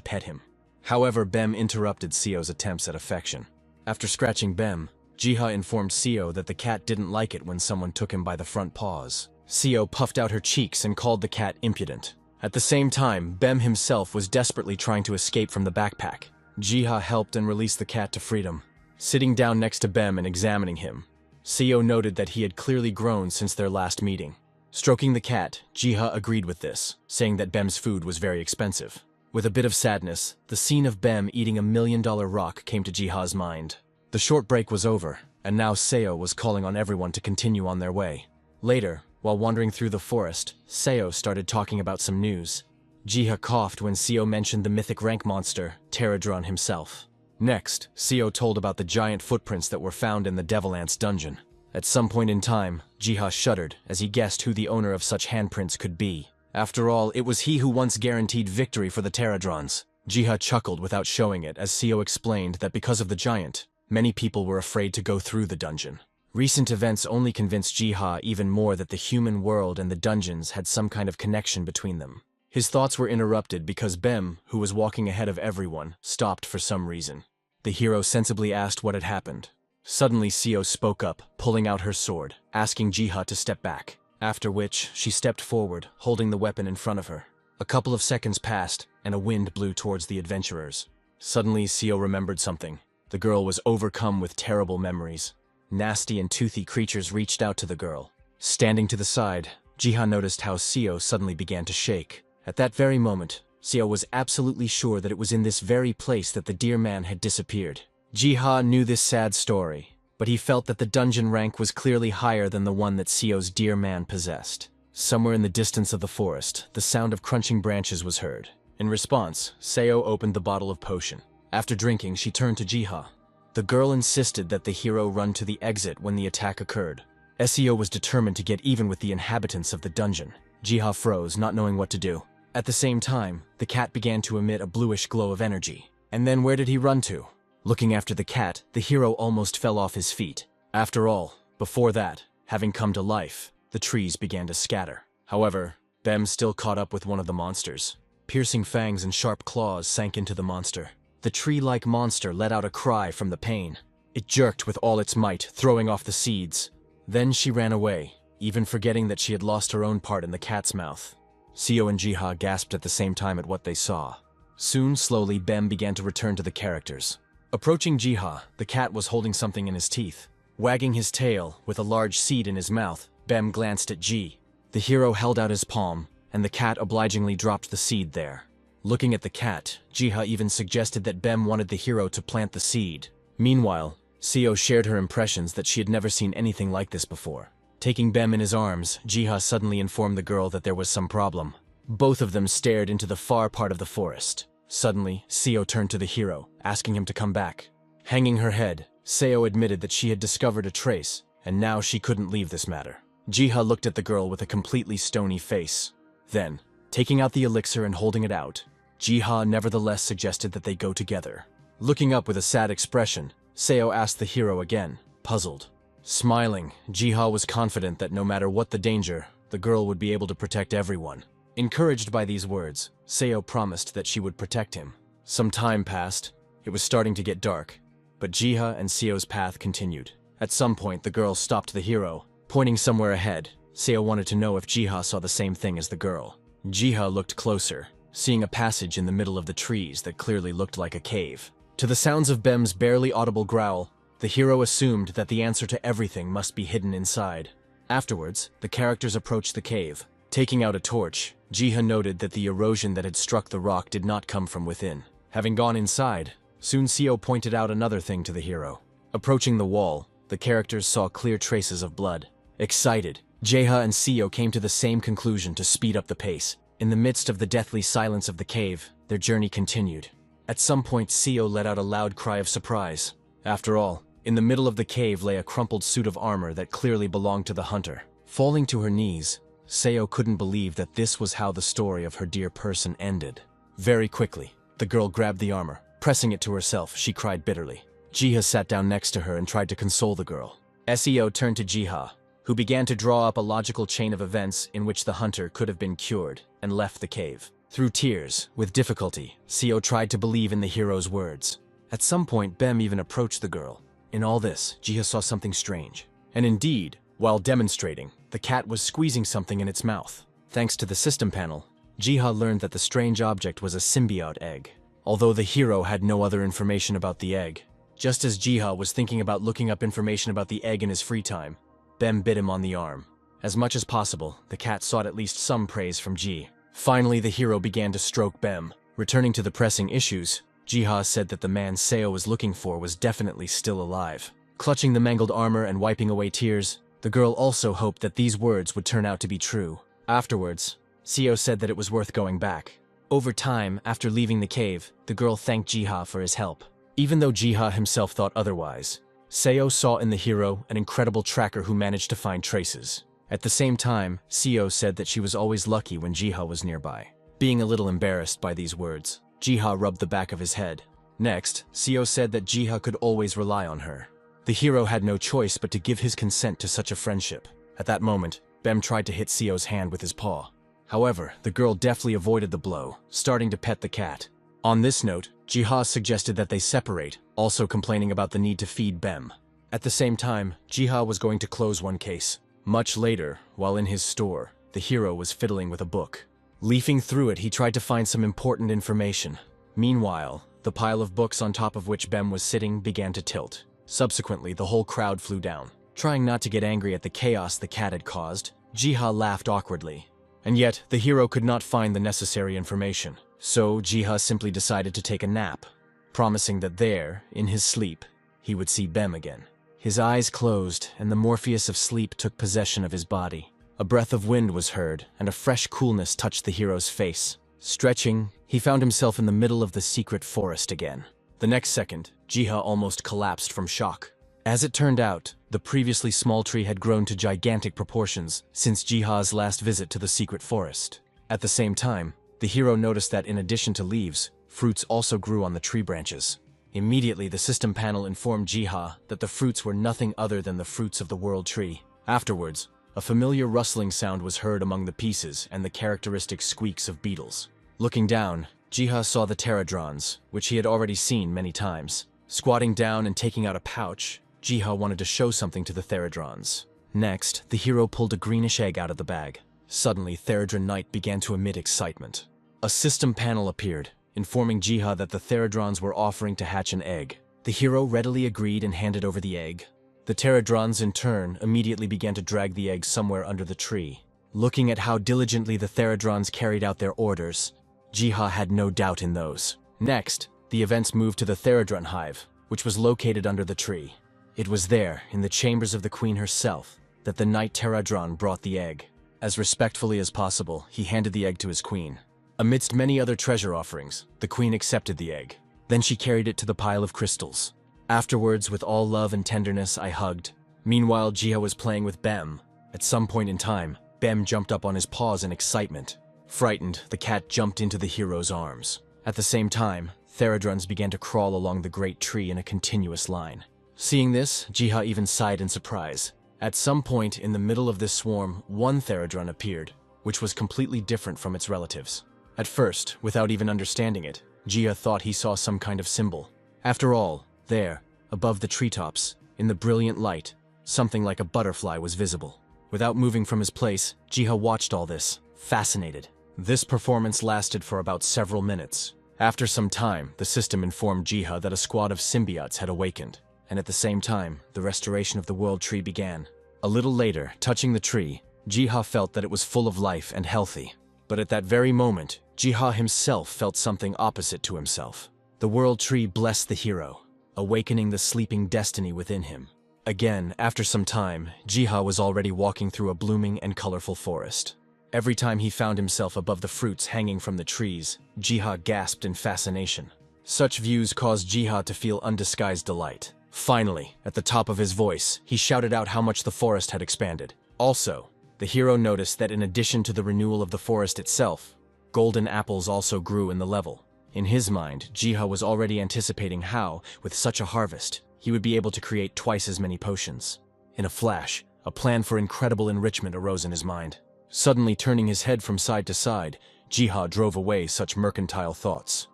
pet him. However, Bem interrupted Seo's attempts at affection. After scratching Bem, Jiha informed Seo that the cat didn't like it when someone took him by the front paws. Seo puffed out her cheeks and called the cat impudent. At the same time, Bem himself was desperately trying to escape from the backpack. Jiha helped and released the cat to freedom. Sitting down next to Bem and examining him, Seo noted that he had clearly grown since their last meeting. Stroking the cat, Jiha agreed with this, saying that Bem's food was very expensive. With a bit of sadness, the scene of Bem eating $1 million rock came to Jiha's mind. The short break was over, and now Seo was calling on everyone to continue on their way. Later, while wandering through the forest, Seo started talking about some news. Jiha coughed when Seo mentioned the mythic rank monster, Pterodron himself. Next, Seo told about the giant footprints that were found in the Devil Ant's dungeon. At some point in time, Jiha shuddered as he guessed who the owner of such handprints could be. After all, it was he who once guaranteed victory for the Pterodrons. Jiha chuckled without showing it as Seo explained that because of the giant, many people were afraid to go through the dungeon. Recent events only convinced Jiha even more that the human world and the dungeons had some kind of connection between them. His thoughts were interrupted because Bem, who was walking ahead of everyone, stopped for some reason. The hero sensibly asked what had happened. Suddenly Seo spoke up, pulling out her sword, asking Jiha to step back, after which she stepped forward, holding the weapon in front of her. A couple of seconds passed, and a wind blew towards the adventurers. Suddenly Seo remembered something. The girl was overcome with terrible memories. Nasty and toothy creatures reached out to the girl. Standing to the side, Jiha noticed how Seo suddenly began to shake. At that very moment, Seo was absolutely sure that it was in this very place that the dear man had disappeared. Jiha knew this sad story, but he felt that the dungeon rank was clearly higher than the one that Seo's dear man possessed. Somewhere in the distance of the forest, the sound of crunching branches was heard. In response, Seo opened the bottle of potion. After drinking, she turned to Jiha. The girl insisted that the hero run to the exit when the attack occurred. Seo was determined to get even with the inhabitants of the dungeon. Jiha froze, not knowing what to do. At the same time, the cat began to emit a bluish glow of energy. And then where did he run to? Looking after the cat, the hero almost fell off his feet. After all, before that, having come to life, the trees began to scatter. However, Bem still caught up with one of the monsters. Piercing fangs and sharp claws sank into the monster. The tree-like monster let out a cry from the pain. It jerked with all its might, throwing off the seeds. Then she ran away, even forgetting that she had lost her own part in the cat's mouth. Seo and Jiha gasped at the same time at what they saw. Soon, slowly, Bem began to return to the characters. Approaching Jiha, the cat was holding something in his teeth. Wagging his tail, with a large seed in his mouth, Bem glanced at Ji. The hero held out his palm, and the cat obligingly dropped the seed there. Looking at the cat, Jiha even suggested that Bem wanted the hero to plant the seed. Meanwhile, Seo shared her impressions that she had never seen anything like this before. Taking Bem in his arms, Jiha suddenly informed the girl that there was some problem. Both of them stared into the far part of the forest. Suddenly, Seo turned to the hero, asking him to come back. Hanging her head, Seo admitted that she had discovered a trace, and now she couldn't leave this matter. Jiha looked at the girl with a completely stony face. Then, taking out the elixir and holding it out, Jiha nevertheless suggested that they go together. Looking up with a sad expression, Seo asked the hero again, puzzled. Smiling, Jiha was confident that no matter what the danger, the girl would be able to protect everyone. Encouraged by these words, Seo promised that she would protect him. Some time passed. It was starting to get dark, but Jiha and Seo's path continued. At some point, the girl stopped the hero, pointing somewhere ahead. Seo wanted to know if Jiha saw the same thing as the girl. Jiha looked closer, seeing a passage in the middle of the trees that clearly looked like a cave. To the sounds of Bem's barely audible growl, the hero assumed that the answer to everything must be hidden inside. Afterwards, the characters approached the cave. Taking out a torch, Jiha noted that the erosion that had struck the rock did not come from within. Having gone inside, soon Seo pointed out another thing to the hero. Approaching the wall, the characters saw clear traces of blood. Excited, Jiha and Seo came to the same conclusion to speed up the pace. In the midst of the deathly silence of the cave, their journey continued. At some point, Seo let out a loud cry of surprise. After all, in the middle of the cave lay a crumpled suit of armor that clearly belonged to the hunter. Falling to her knees, Seo couldn't believe that this was how the story of her dear person ended. Very quickly, the girl grabbed the armor. Pressing it to herself, she cried bitterly. Jiha sat down next to her and tried to console the girl. Seo turned to Jiha, who began to draw up a logical chain of events in which the hunter could have been cured, and left the cave. Through tears, with difficulty, Seo tried to believe in the hero's words. At some point, Bem even approached the girl. In all this, Jiha saw something strange. And indeed, while demonstrating, the cat was squeezing something in its mouth. Thanks to the system panel, Jiha learned that the strange object was a symbiote egg, although the hero had no other information about the egg. Just as Jiha was thinking about looking up information about the egg in his free time, Bem bit him on the arm. As much as possible, the cat sought at least some praise from Ji. Finally, the hero began to stroke Bem. Returning to the pressing issues, Jiha said that the man Seo was looking for was definitely still alive. Clutching the mangled armor and wiping away tears, the girl also hoped that these words would turn out to be true. Afterwards, Seo said that it was worth going back. Over time, after leaving the cave, the girl thanked Jiha for his help. Even though Jiha himself thought otherwise, Seo saw in the hero an incredible tracker who managed to find traces. At the same time, Seo said that she was always lucky when Jiha was nearby. Being a little embarrassed by these words, Jiha rubbed the back of his head. Next, Seo said that Jiha could always rely on her. The hero had no choice but to give his consent to such a friendship. At that moment, Bem tried to hit Seo's hand with his paw. However, the girl deftly avoided the blow, starting to pet the cat. On this note, Jiha suggested that they separate, also complaining about the need to feed Bem. At the same time, Jiha was going to close one case. Much later, while in his store, the hero was fiddling with a book. Leafing through it, he tried to find some important information. Meanwhile, the pile of books on top of which Bem was sitting began to tilt. Subsequently, the whole crowd flew down. Trying not to get angry at the chaos the cat had caused, Jiha laughed awkwardly. And yet, the hero could not find the necessary information. So, Jiha simply decided to take a nap, promising that there, in his sleep, he would see Bem again. His eyes closed, and the Morpheus of sleep took possession of his body. A breath of wind was heard, and a fresh coolness touched the hero's face. Stretching, he found himself in the middle of the secret forest again. The next second, Jiha almost collapsed from shock. As it turned out, the previously small tree had grown to gigantic proportions since Jiha's last visit to the secret forest. At the same time, the hero noticed that in addition to leaves, fruits also grew on the tree branches. Immediately, the system panel informed Jiha that the fruits were nothing other than the fruits of the world tree. Afterwards, a familiar rustling sound was heard among the pieces and the characteristic squeaks of beetles. Looking down, Jiha saw the pterodrons, which he had already seen many times. Squatting down and taking out a pouch, Jiha wanted to show something to the pterodrons. Next, the hero pulled a greenish egg out of the bag. Suddenly, Therodron Knight began to emit excitement. A system panel appeared, informing Jiha that the Therodrons were offering to hatch an egg. The hero readily agreed and handed over the egg. The Pterodrons, in turn, immediately began to drag the egg somewhere under the tree. Looking at how diligently the Therodrons carried out their orders, Jiha had no doubt in those. Next, the events moved to the Therodron hive, which was located under the tree. It was there, in the chambers of the queen herself, that the Knight Pterodron brought the egg. As respectfully as possible, he handed the egg to his queen. Amidst many other treasure offerings, the queen accepted the egg. Then she carried it to the pile of crystals. Afterwards, with all love and tenderness, I hugged. Meanwhile, Jiha was playing with Bem. At some point in time, Bem jumped up on his paws in excitement. Frightened, the cat jumped into the hero's arms. At the same time, Therodrons began to crawl along the great tree in a continuous line. Seeing this, Jiha even sighed in surprise. At some point in the middle of this swarm, one Therodron appeared, which was completely different from its relatives. At first, without even understanding it, Jiha thought he saw some kind of symbol. After all, there, above the treetops, in the brilliant light, something like a butterfly was visible. Without moving from his place, Jiha watched all this, fascinated. This performance lasted for about several minutes. After some time, the system informed Jiha that a squad of symbiotes had awakened, and at the same time, the restoration of the world tree began. A little later, touching the tree, Jiha felt that it was full of life and healthy. But at that very moment, Jiha himself felt something opposite to himself. The world tree blessed the hero, awakening the sleeping destiny within him. Again, after some time, Jiha was already walking through a blooming and colorful forest. Every time he found himself above the fruits hanging from the trees, Jiha gasped in fascination. Such views caused Jiha to feel undisguised delight. Finally, at the top of his voice, he shouted out how much the forest had expanded. Also, the hero noticed that in addition to the renewal of the forest itself, golden apples also grew in the level. In his mind, Jiha was already anticipating how, with such a harvest, he would be able to create twice as many potions. In a flash, a plan for incredible enrichment arose in his mind. Suddenly turning his head from side to side, Jiha drove away such mercantile thoughts.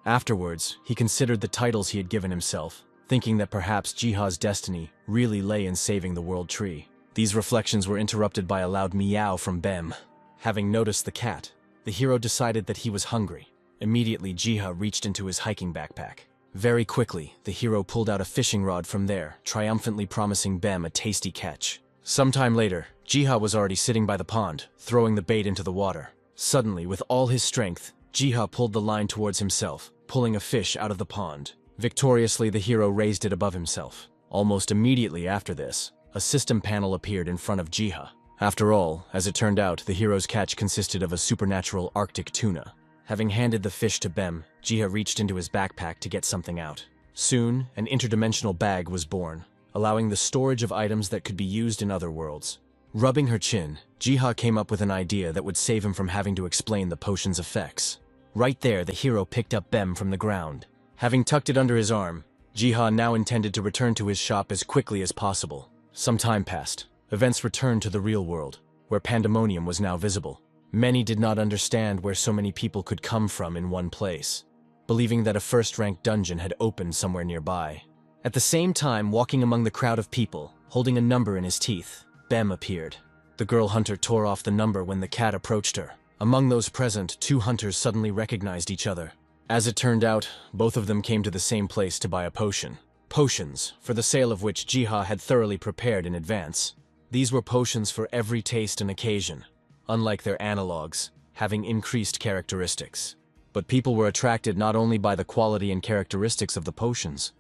Afterwards, he considered the titles he had given himself, thinking that perhaps Jiha's destiny really lay in saving the world tree. These reflections were interrupted by a loud meow from Bem. Having noticed the cat, the hero decided that he was hungry. Immediately, Jiha reached into his hiking backpack. Very quickly, the hero pulled out a fishing rod from there, triumphantly promising Bem a tasty catch. Sometime later, Jiha was already sitting by the pond, throwing the bait into the water. Suddenly, with all his strength, Jiha pulled the line towards himself, pulling a fish out of the pond. Victoriously, the hero raised it above himself. Almost immediately after this, a system panel appeared in front of Jiha. After all, as it turned out, the hero's catch consisted of a supernatural Arctic tuna. Having handed the fish to Bem, Jiha reached into his backpack to get something out. Soon, an interdimensional bag was born, allowing the storage of items that could be used in other worlds. Rubbing her chin, Jiha came up with an idea that would save him from having to explain the potion's effects. Right there, the hero picked up Bem from the ground. Having tucked it under his arm, Jiha now intended to return to his shop as quickly as possible. Some time passed. Events returned to the real world, where pandemonium was now visible. Many did not understand where so many people could come from in one place, believing that a first-rank dungeon had opened somewhere nearby. At the same time, walking among the crowd of people, holding a number in his teeth, Bem appeared. The girl hunter tore off the number when the cat approached her. Among those present, two hunters suddenly recognized each other. As it turned out, both of them came to the same place to buy a potion. Potions, for the sale of which Jiha had thoroughly prepared in advance. These were potions for every taste and occasion, unlike their analogues, having increased characteristics. But people were attracted not only by the quality and characteristics of the potions,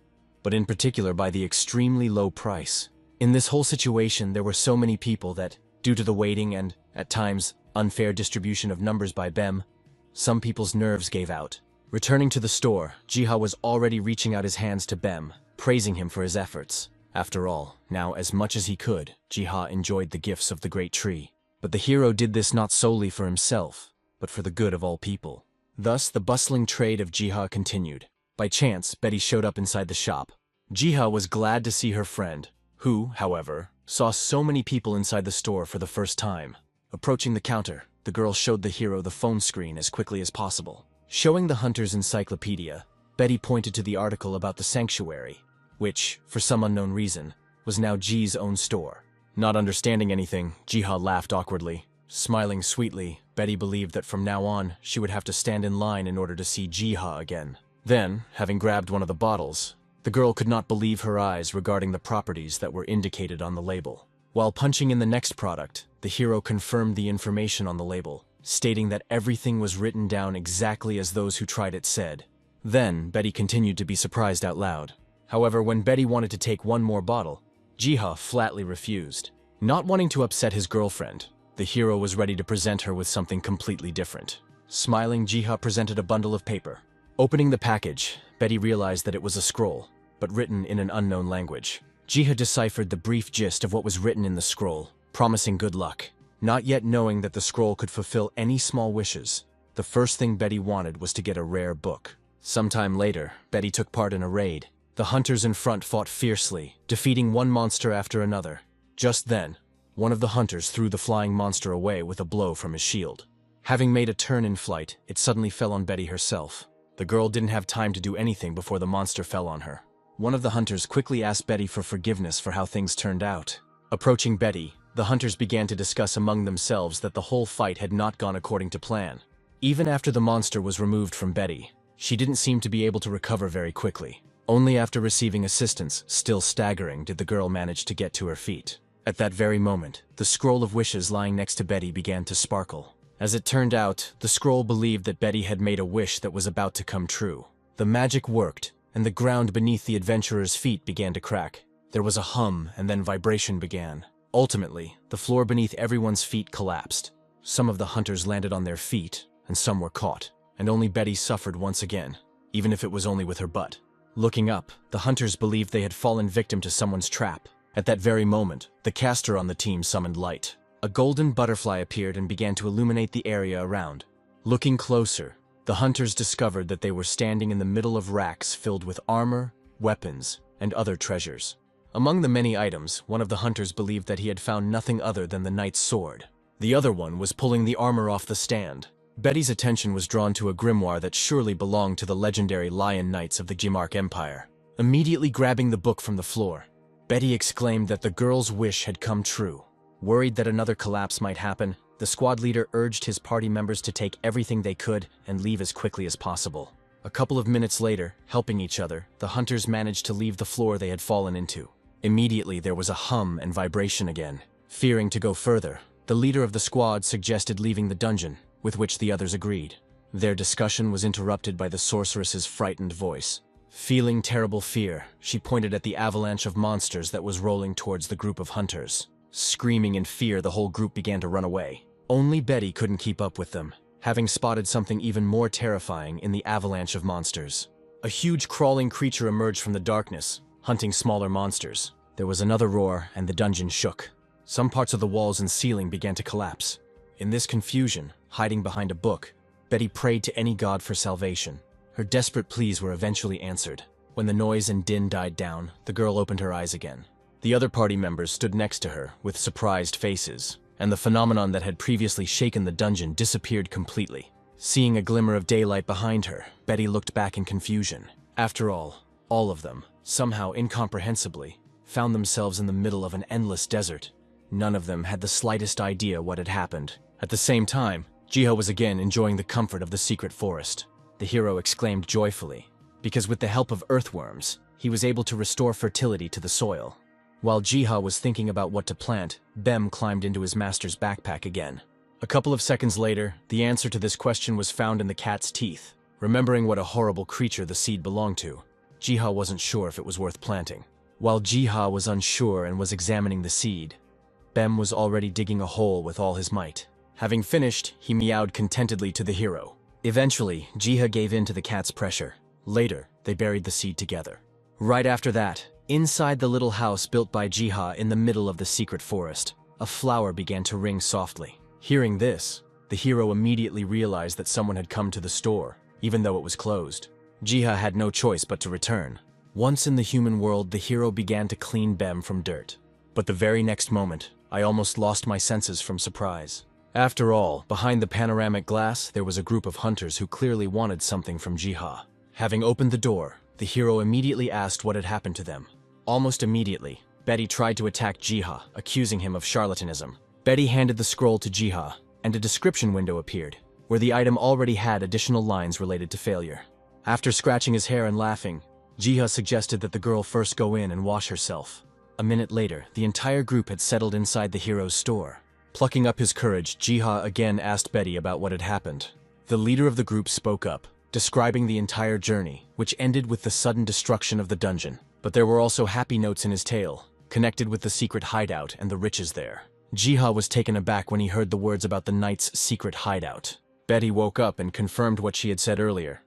but in particular by the extremely low price. In this whole situation, there were so many people that, due to the waiting and, at times, unfair distribution of numbers by Bem, some people's nerves gave out. Returning to the store, Jiha was already reaching out his hands to Bem, praising him for his efforts. After all, now as much as he could, Jiha enjoyed the gifts of the great tree. But the hero did this not solely for himself, but for the good of all people. Thus, the bustling trade of Jiha continued. By chance, Betty showed up inside the shop. Jiha was glad to see her friend, who, however, saw so many people inside the store for the first time. Approaching the counter, the girl showed the hero the phone screen as quickly as possible. Showing the hunter's encyclopedia, Betty pointed to the article about the sanctuary, which, for some unknown reason, was now Ji's own store. Not understanding anything, Jiha laughed awkwardly. Smiling sweetly, Betty believed that from now on, she would have to stand in line in order to see Jiha again. Then, having grabbed one of the bottles, the girl could not believe her eyes regarding the properties that were indicated on the label. While punching in the next product, the hero confirmed the information on the label, stating that everything was written down exactly as those who tried it said. Then, Betty continued to be surprised out loud. However, when Betty wanted to take one more bottle, Jiha flatly refused. Not wanting to upset his girlfriend, the hero was ready to present her with something completely different. Smiling, Jiha presented a bundle of paper. Opening the package, Betty realized that it was a scroll, but written in an unknown language. Jiha deciphered the brief gist of what was written in the scroll, promising good luck. Not yet knowing that the scroll could fulfill any small wishes, the first thing Betty wanted was to get a rare book. Sometime later, Betty took part in a raid. The hunters in front fought fiercely, defeating one monster after another. Just then, one of the hunters threw the flying monster away with a blow from his shield. Having made a turn in flight, it suddenly fell on Betty herself. The girl didn't have time to do anything before the monster fell on her. One of the hunters quickly asked Betty for forgiveness for how things turned out. Approaching Betty, the hunters began to discuss among themselves that the whole fight had not gone according to plan. Even after the monster was removed from Betty, she didn't seem to be able to recover very quickly. Only after receiving assistance, still staggering, did the girl manage to get to her feet. At that very moment, the scroll of wishes lying next to Betty began to sparkle. As it turned out, the scroll believed that Betty had made a wish that was about to come true. The magic worked, and the ground beneath the adventurer's feet began to crack. There was a hum, and then vibration began. Ultimately, the floor beneath everyone's feet collapsed. Some of the hunters landed on their feet, and some were caught, and only Betty suffered once again, even if it was only with her butt. Looking up, the hunters believed they had fallen victim to someone's trap. At that very moment, the caster on the team summoned light. A golden butterfly appeared and began to illuminate the area around. Looking closer, the hunters discovered that they were standing in the middle of racks filled with armor, weapons, and other treasures. Among the many items, one of the hunters believed that he had found nothing other than the knight's sword. The other one was pulling the armor off the stand. Betty's attention was drawn to a grimoire that surely belonged to the legendary Lion Knights of the Gimark Empire. Immediately grabbing the book from the floor, Betty exclaimed that the girl's wish had come true. Worried that another collapse might happen, the squad leader urged his party members to take everything they could and leave as quickly as possible. A couple of minutes later, helping each other, the hunters managed to leave the floor they had fallen into. Immediately, there was a hum and vibration again. Fearing to go further, the leader of the squad suggested leaving the dungeon, with which the others agreed. Their discussion was interrupted by the sorceress's frightened voice. Feeling terrible fear, she pointed at the avalanche of monsters that was rolling towards the group of hunters. Screaming in fear, the whole group began to run away. Only Betty couldn't keep up with them, having spotted something even more terrifying in the avalanche of monsters. A huge crawling creature emerged from the darkness, hunting smaller monsters. There was another roar, and the dungeon shook. Some parts of the walls and ceiling began to collapse. In this confusion, hiding behind a book, Betty prayed to any god for salvation. Her desperate pleas were eventually answered. When the noise and din died down, the girl opened her eyes again. The other party members stood next to her with surprised faces, and the phenomenon that had previously shaken the dungeon disappeared completely. Seeing a glimmer of daylight behind her, Betty looked back in confusion. After all of them, somehow incomprehensibly, found themselves in the middle of an endless desert. None of them had the slightest idea what had happened. At the same time, Jiha was again enjoying the comfort of the secret forest. The hero exclaimed joyfully, because with the help of earthworms, he was able to restore fertility to the soil. While Jiha was thinking about what to plant, Bem climbed into his master's backpack again. A couple of seconds later, the answer to this question was found in the cat's teeth. Remembering what a horrible creature the seed belonged to, Jiha wasn't sure if it was worth planting. While Jiha was unsure and was examining the seed, Bem was already digging a hole with all his might. Having finished, he meowed contentedly to the hero. Eventually, Jiha gave in to the cat's pressure. Later, they buried the seed together. Right after that, inside the little house built by Jiha in the middle of the secret forest, a flower began to ring softly. Hearing this, the hero immediately realized that someone had come to the store, even though it was closed. Jiha had no choice but to return. Once in the human world, the hero began to clean Bem from dirt. But the very next moment, I almost lost my senses from surprise. After all, behind the panoramic glass, there was a group of hunters who clearly wanted something from Jiha. Having opened the door, the hero immediately asked what had happened to them. Almost immediately, Betty tried to attack Jiha, accusing him of charlatanism. Betty handed the scroll to Jiha, and a description window appeared, where the item already had additional lines related to failure. After scratching his hair and laughing, Jiha suggested that the girl first go in and wash herself. A minute later, the entire group had settled inside the hero's store. Plucking up his courage, Jiha again asked Betty about what had happened. The leader of the group spoke up, describing the entire journey, which ended with the sudden destruction of the dungeon. But there were also happy notes in his tale, connected with the secret hideout and the riches there. Jiha was taken aback when he heard the words about the knight's secret hideout. Betty woke up and confirmed what she had said earlier,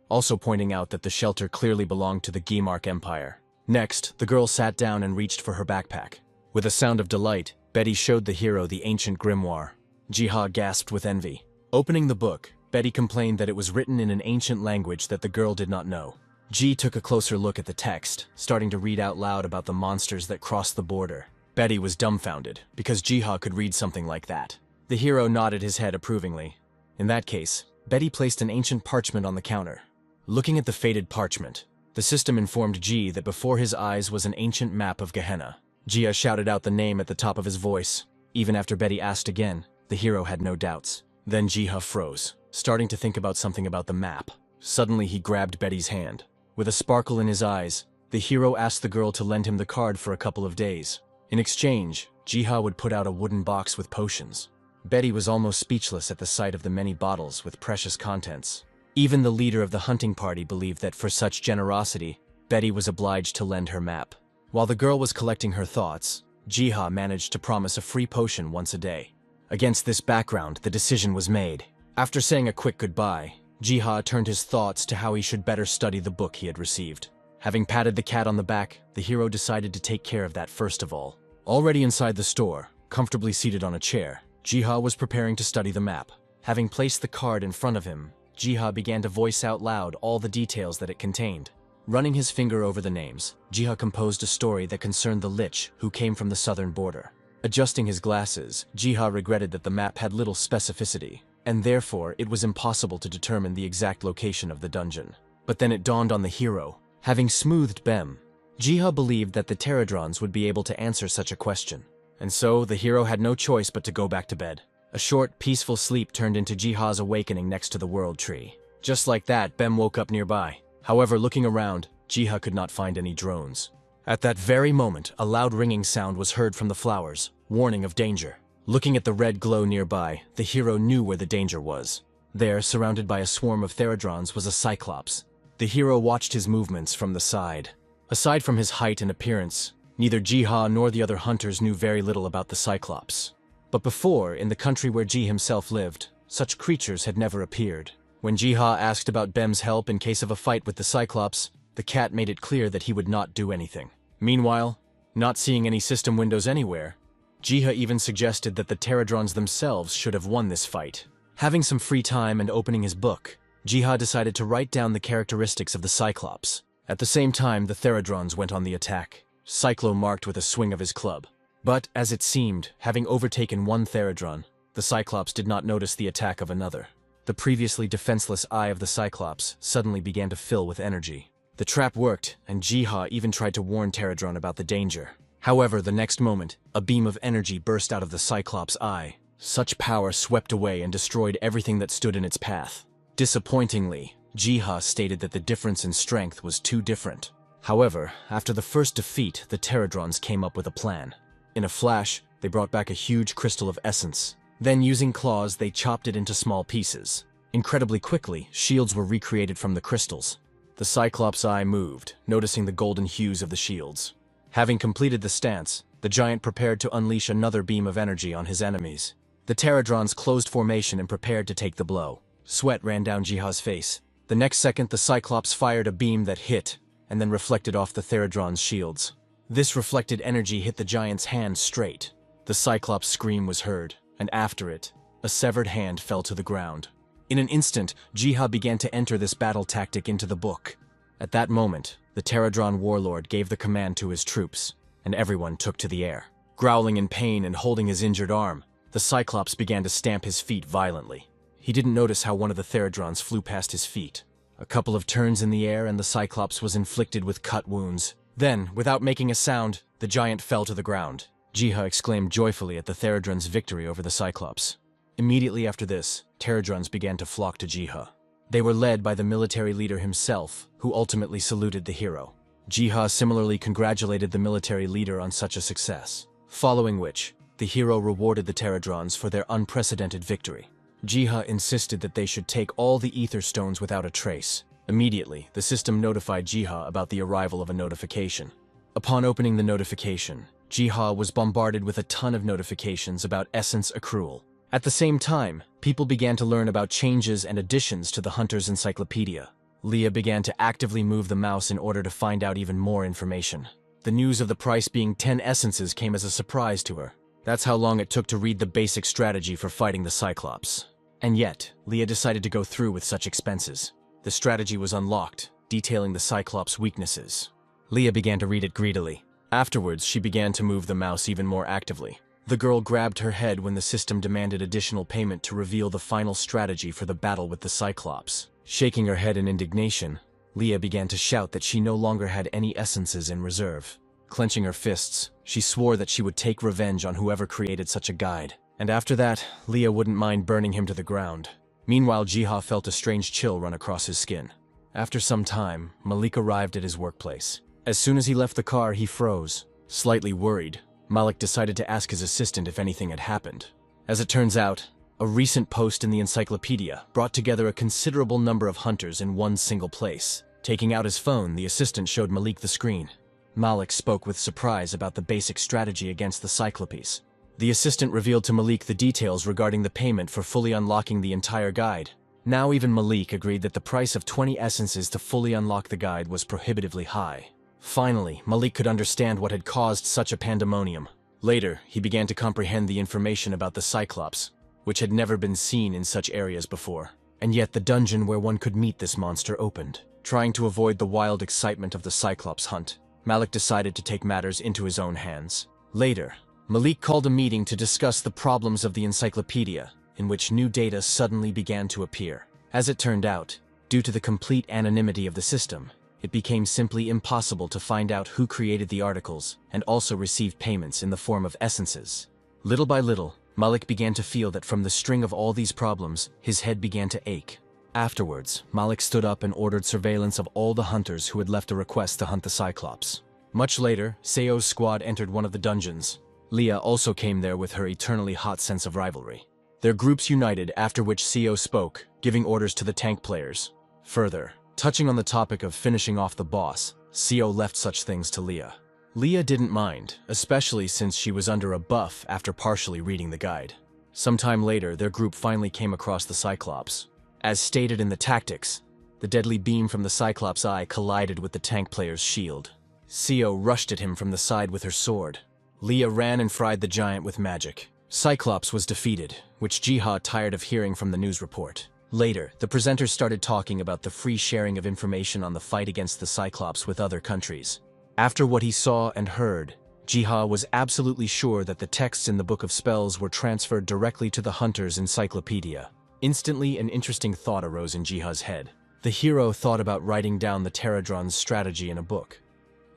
also pointing out that the shelter clearly belonged to the Gimark Empire. Next, the girl sat down and reached for her backpack. With a sound of delight, Betty showed the hero the ancient grimoire. Jiha gasped with envy. Opening the book, Betty complained that it was written in an ancient language that the girl did not know. Ji took a closer look at the text, starting to read out loud about the monsters that crossed the border. Betty was dumbfounded, because Jiha could read something like that. The hero nodded his head approvingly. In that case, Betty placed an ancient parchment on the counter. Looking at the faded parchment, the system informed Ji that before his eyes was an ancient map of Gehenna. Jia shouted out the name at the top of his voice. Even after Betty asked again, the hero had no doubts. Then Jiha froze, starting to think about something about the map. Suddenly he grabbed Betty's hand. With a sparkle in his eyes, the hero asked the girl to lend him the card for a couple of days. In exchange, Jiha would put out a wooden box with potions. Betty was almost speechless at the sight of the many bottles with precious contents. Even the leader of the hunting party believed that for such generosity, Betty was obliged to lend her map. While the girl was collecting her thoughts, Jiha managed to promise a free potion once a day. Against this background, the decision was made. After saying a quick goodbye, Jiha turned his thoughts to how he should better study the book he had received. Having patted the cat on the back, the hero decided to take care of that first of all. Already inside the store, comfortably seated on a chair, Jiha was preparing to study the map. Having placed the card in front of him, Jiha began to voice out loud all the details that it contained. Running his finger over the names, Jiha composed a story that concerned the Lich who came from the southern border. Adjusting his glasses, Jiha regretted that the map had little specificity, and therefore it was impossible to determine the exact location of the dungeon. But then it dawned on the hero. Having smoothed Bem, Jiha believed that the Pterodrons would be able to answer such a question. And so the hero had no choice but to go back to bed. A short, peaceful sleep turned into Jiha's awakening next to the World Tree. Just like that, Bem woke up nearby. However, looking around, Jiha could not find any drones. At that very moment, a loud ringing sound was heard from the flowers, warning of danger. Looking at the red glow nearby, the hero knew where the danger was. There, surrounded by a swarm of Pterodrons, was a Cyclops. The hero watched his movements from the side. Aside from his height and appearance, neither Jiha nor the other hunters knew very little about the Cyclops. But before, in the country where Ji himself lived, such creatures had never appeared. When Jiha asked about Bem's help in case of a fight with the Cyclops, the cat made it clear that he would not do anything. Meanwhile, not seeing any system windows anywhere, Jiha even suggested that the Pterodrons themselves should have won this fight. Having some free time and opening his book, Jiha decided to write down the characteristics of the Cyclops. At the same time, the Pterodrons went on the attack. Cyclo marked with a swing of his club. But, as it seemed, having overtaken one Pterodron, the Cyclops did not notice the attack of another. The previously defenseless eye of the Cyclops suddenly began to fill with energy. The trap worked, and Jiha even tried to warn Pterodron about the danger. However, the next moment, a beam of energy burst out of the Cyclops' eye. Such power swept away and destroyed everything that stood in its path. Disappointingly, Jiha stated that the difference in strength was too different. However, after the first defeat, the Pterodrons came up with a plan. In a flash, they brought back a huge crystal of essence. Then, using claws, they chopped it into small pieces. Incredibly quickly, shields were recreated from the crystals. The Cyclops' eye moved, noticing the golden hues of the shields. Having completed the stance, the giant prepared to unleash another beam of energy on his enemies. The Pterodrons closed formation and prepared to take the blow. Sweat ran down Jiha's face. The next second, the Cyclops fired a beam that hit, and then reflected off the Pterodrons' shields. This reflected energy hit the giant's hand straight. The Cyclops' scream was heard, and after it, a severed hand fell to the ground. In an instant, Jiha began to enter this battle tactic into the book. At that moment, the Pterodron warlord gave the command to his troops, and everyone took to the air. Growling in pain and holding his injured arm, the Cyclops began to stamp his feet violently. He didn't notice how one of the Pterodrons flew past his feet. A couple of turns in the air and the Cyclops was inflicted with cut wounds. Then, without making a sound, the giant fell to the ground. Jiha exclaimed joyfully at the Pterodrons' victory over the Cyclops. Immediately after this, Pterodrons began to flock to Jiha. They were led by the military leader himself, who ultimately saluted the hero. Jiha similarly congratulated the military leader on such a success, following which, the hero rewarded the Pterodrons for their unprecedented victory. Jiha insisted that they should take all the ether stones without a trace. Immediately, the system notified Jiha about the arrival of a notification. Upon opening the notification, Jiha was bombarded with a ton of notifications about essence accrual. At the same time, people began to learn about changes and additions to the Hunter's Encyclopedia. Leah began to actively move the mouse in order to find out even more information. The news of the price being 10 essences came as a surprise to her. That's how long it took to read the basic strategy for fighting the Cyclops. And yet, Leah decided to go through with such expenses. The strategy was unlocked, detailing the Cyclops' weaknesses. Leah began to read it greedily. Afterwards, she began to move the mouse even more actively. The girl grabbed her head when the system demanded additional payment to reveal the final strategy for the battle with the Cyclops. Shaking her head in indignation, Leah began to shout that she no longer had any essences in reserve. Clenching her fists, she swore that she would take revenge on whoever created such a guide. And after that, Leah wouldn't mind burning him to the ground. Meanwhile, Jiha felt a strange chill run across his skin. After some time, Malik arrived at his workplace. As soon as he left the car, he froze. Slightly worried, Malik decided to ask his assistant if anything had happened. As it turns out, a recent post in the encyclopedia brought together a considerable number of hunters in one single place. Taking out his phone, the assistant showed Malik the screen. Malik spoke with surprise about the basic strategy against the Cyclopes. The assistant revealed to Malik the details regarding the payment for fully unlocking the entire guide. Now even Malik agreed that the price of 20 essences to fully unlock the guide was prohibitively high. Finally, Malik could understand what had caused such a pandemonium. Later, he began to comprehend the information about the Cyclops, which had never been seen in such areas before. And yet the dungeon where one could meet this monster opened. Trying to avoid the wild excitement of the Cyclops hunt, Malik decided to take matters into his own hands. Later, Malik called a meeting to discuss the problems of the encyclopedia, in which new data suddenly began to appear. As it turned out, due to the complete anonymity of the system, it became simply impossible to find out who created the articles and also received payments in the form of essences. Little by little, Malik began to feel that from the string of all these problems, his head began to ache. Afterwards, Malik stood up and ordered surveillance of all the hunters who had left a request to hunt the Cyclops. Much later, Seo's squad entered one of the dungeons. Leah also came there with her eternally hot sense of rivalry. Their groups united, after which Seo spoke, giving orders to the tank players. Further, touching on the topic of finishing off the boss, Seo left such things to Leah. Leah didn't mind, especially since she was under a buff after partially reading the guide. Sometime later, their group finally came across the Cyclops. As stated in the tactics, the deadly beam from the Cyclops' eye collided with the tank player's shield. Seo rushed at him from the side with her sword. Leah ran and fried the giant with magic. Cyclops was defeated, which Jiha tired of hearing from the news report. Later, the presenters started talking about the free sharing of information on the fight against the Cyclops with other countries. After what he saw and heard, Jiha was absolutely sure that the texts in the Book of Spells were transferred directly to the Hunter's encyclopedia. Instantly, an interesting thought arose in Jiha's head. The hero thought about writing down the Pterodron's strategy in a book,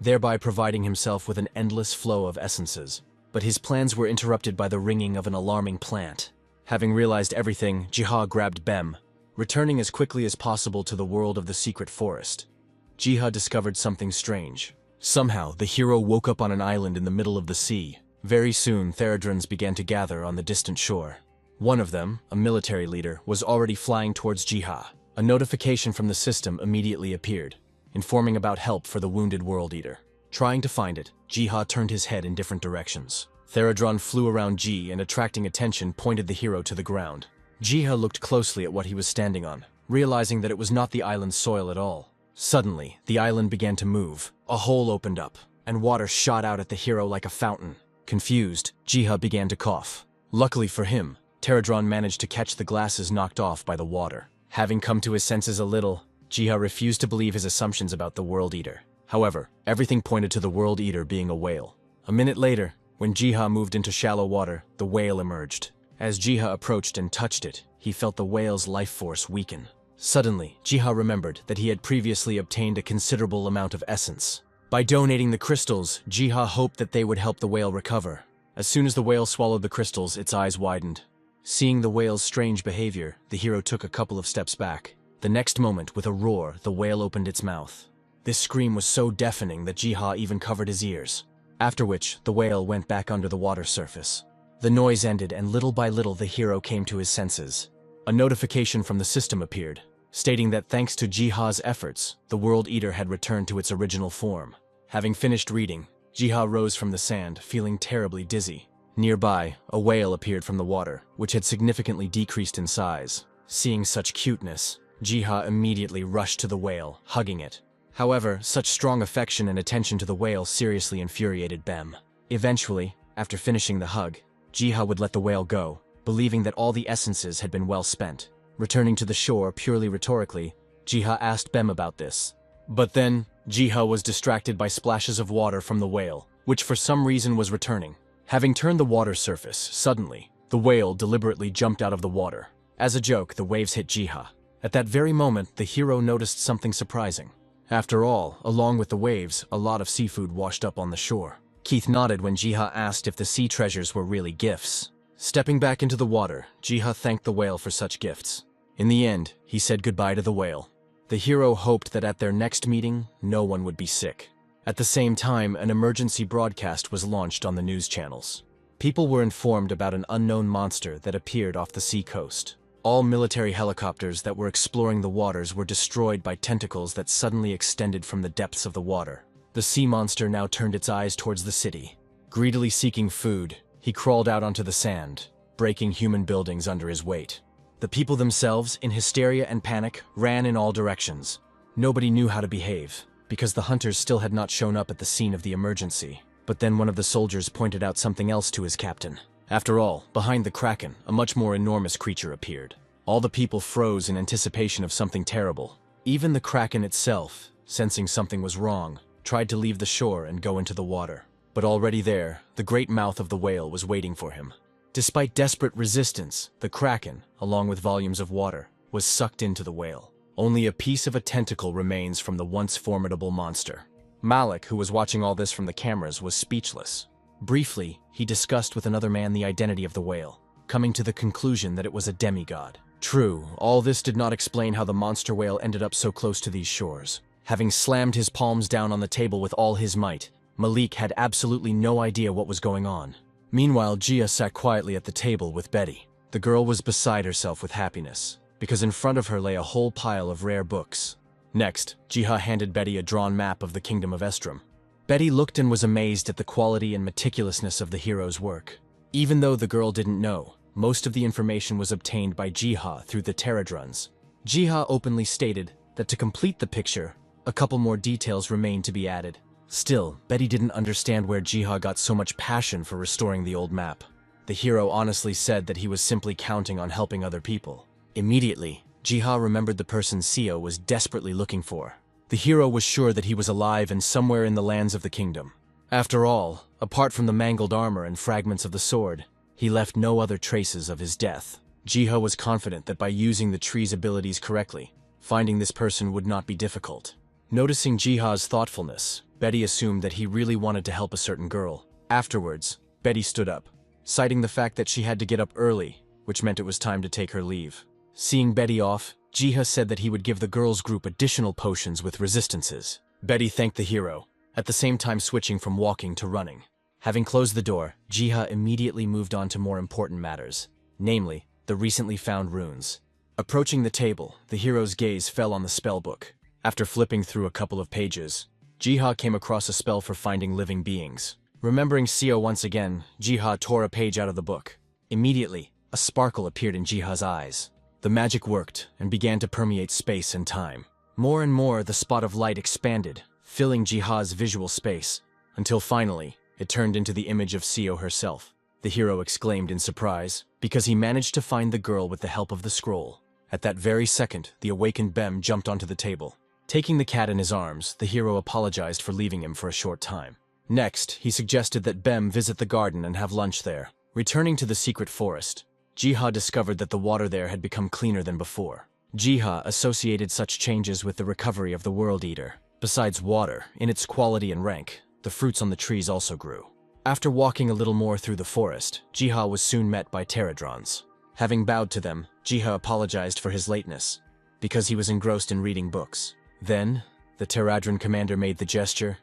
thereby providing himself with an endless flow of essences. But his plans were interrupted by the ringing of an alarming plant. Having realized everything, Jiha grabbed Bem, returning as quickly as possible to the world of the secret forest. Jiha discovered something strange. Somehow, the hero woke up on an island in the middle of the sea. Very soon, Pterodrons began to gather on the distant shore. One of them, a military leader, was already flying towards Jiha. A notification from the system immediately appeared, informing about help for the wounded World Eater. Trying to find it, Jiha turned his head in different directions. Pterodron flew around Ji and, attracting attention, pointed the hero to the ground. Jiha looked closely at what he was standing on, realizing that it was not the island's soil at all. Suddenly, the island began to move. A hole opened up, and water shot out at the hero like a fountain. Confused, Jiha began to cough. Luckily for him, Pterodron managed to catch the glasses knocked off by the water. Having come to his senses a little, Jiha refused to believe his assumptions about the World Eater. However, everything pointed to the World Eater being a whale. A minute later, when Jiha moved into shallow water, the whale emerged. As Jiha approached and touched it, he felt the whale's life force weaken. Suddenly, Jiha remembered that he had previously obtained a considerable amount of essence. By donating the crystals, Jiha hoped that they would help the whale recover. As soon as the whale swallowed the crystals, its eyes widened. Seeing the whale's strange behavior, the hero took a couple of steps back. The next moment, with a roar, the whale opened its mouth. This scream was so deafening that Jiha even covered his ears. After which, the whale went back under the water surface. The noise ended, and little by little the hero came to his senses. A notification from the system appeared, stating that thanks to Jiha's efforts, the World Eater had returned to its original form. Having finished reading, Jiha rose from the sand, feeling terribly dizzy. Nearby, a whale appeared from the water, which had significantly decreased in size. Seeing such cuteness, Jiha immediately rushed to the whale, hugging it. However, such strong affection and attention to the whale seriously infuriated Bem. Eventually, after finishing the hug, Jiha would let the whale go, believing that all the essences had been well spent. Returning to the shore purely rhetorically, Jiha asked Bem about this. But then, Jiha was distracted by splashes of water from the whale, which for some reason was returning. Having turned the water surface, suddenly, the whale deliberately jumped out of the water. As a joke, the waves hit Jiha. At that very moment, the hero noticed something surprising. After all, along with the waves, a lot of seafood washed up on the shore. Keith nodded when Jiha asked if the sea treasures were really gifts. Stepping back into the water, Jiha thanked the whale for such gifts. In the end, he said goodbye to the whale. The hero hoped that at their next meeting, no one would be sick. At the same time, an emergency broadcast was launched on the news channels. People were informed about an unknown monster that appeared off the sea coast. All military helicopters that were exploring the waters were destroyed by tentacles that suddenly extended from the depths of the water. The sea monster now turned its eyes towards the city. Greedily seeking food, he He crawled out onto the sand, breaking human buildings under his weight. The people themselves, in hysteria and panic, ran in all directions. Nobody knew how to behave, because the hunters still had not shown up at the scene of the emergency. But then one of the soldiers pointed out something else to his captain. After all, behind the kraken, a much more enormous creature appeared. All the people froze in anticipation of something terrible. Even the kraken itself, sensing something was wrong, tried to leave the shore and go into the water. But already there, the great mouth of the whale was waiting for him. Despite desperate resistance, the kraken, along with volumes of water, was sucked into the whale. Only a piece of a tentacle remains from the once formidable monster. Malik, who was watching all this from the cameras, was speechless. Briefly, he discussed with another man the identity of the whale, coming to the conclusion that it was a demigod. True, all this did not explain how the monster whale ended up so close to these shores. Having slammed his palms down on the table with all his might, Malik had absolutely no idea what was going on. Meanwhile, Gia sat quietly at the table with Betty. The girl was beside herself with happiness, because in front of her lay a whole pile of rare books. Next, Jiha handed Betty a drawn map of the Kingdom of Estrom. Betty looked and was amazed at the quality and meticulousness of the hero's work. Even though the girl didn't know, most of the information was obtained by Jiha through the Pterodrons. Jiha openly stated that to complete the picture, a couple more details remained to be added. Still, Betty didn't understand where Jiha got so much passion for restoring the old map. The hero honestly said that he was simply counting on helping other people. Immediately, Jiha remembered the person Seo was desperately looking for. The hero was sure that he was alive and somewhere in the lands of the kingdom. After all, apart from the mangled armor and fragments of the sword, he left no other traces of his death. Jiha was confident that by using the tree's abilities correctly, finding this person would not be difficult. Noticing Jiha's thoughtfulness, Betty assumed that he really wanted to help a certain girl. Afterwards, Betty stood up, citing the fact that she had to get up early, which meant it was time to take her leave. Seeing Betty off, Jiha said that he would give the girls' group additional potions with resistances. Betty thanked the hero, at the same time switching from walking to running. Having closed the door, Jiha immediately moved on to more important matters, namely, the recently found runes. Approaching the table, the hero's gaze fell on the spellbook. After flipping through a couple of pages, Jiha came across a spell for finding living beings. Remembering Seo once again, Jiha tore a page out of the book. Immediately, a sparkle appeared in Jiha's eyes. The magic worked and began to permeate space and time. More and more, the spot of light expanded, filling Jiha's visual space, until finally, it turned into the image of Seo herself. The hero exclaimed in surprise, because he managed to find the girl with the help of the scroll. At that very second, the awakened Bem jumped onto the table. Taking the cat in his arms, the hero apologized for leaving him for a short time. Next, he suggested that Bem visit the garden and have lunch there. Returning to the secret forest, Jiha discovered that the water there had become cleaner than before. Jiha associated such changes with the recovery of the World Eater. Besides water, in its quality and rank, the fruits on the trees also grew. After walking a little more through the forest, Jiha was soon met by Pterodrons. Having bowed to them, Jiha apologized for his lateness, because he was engrossed in reading books. Then, the Pterodron commander made the gesture,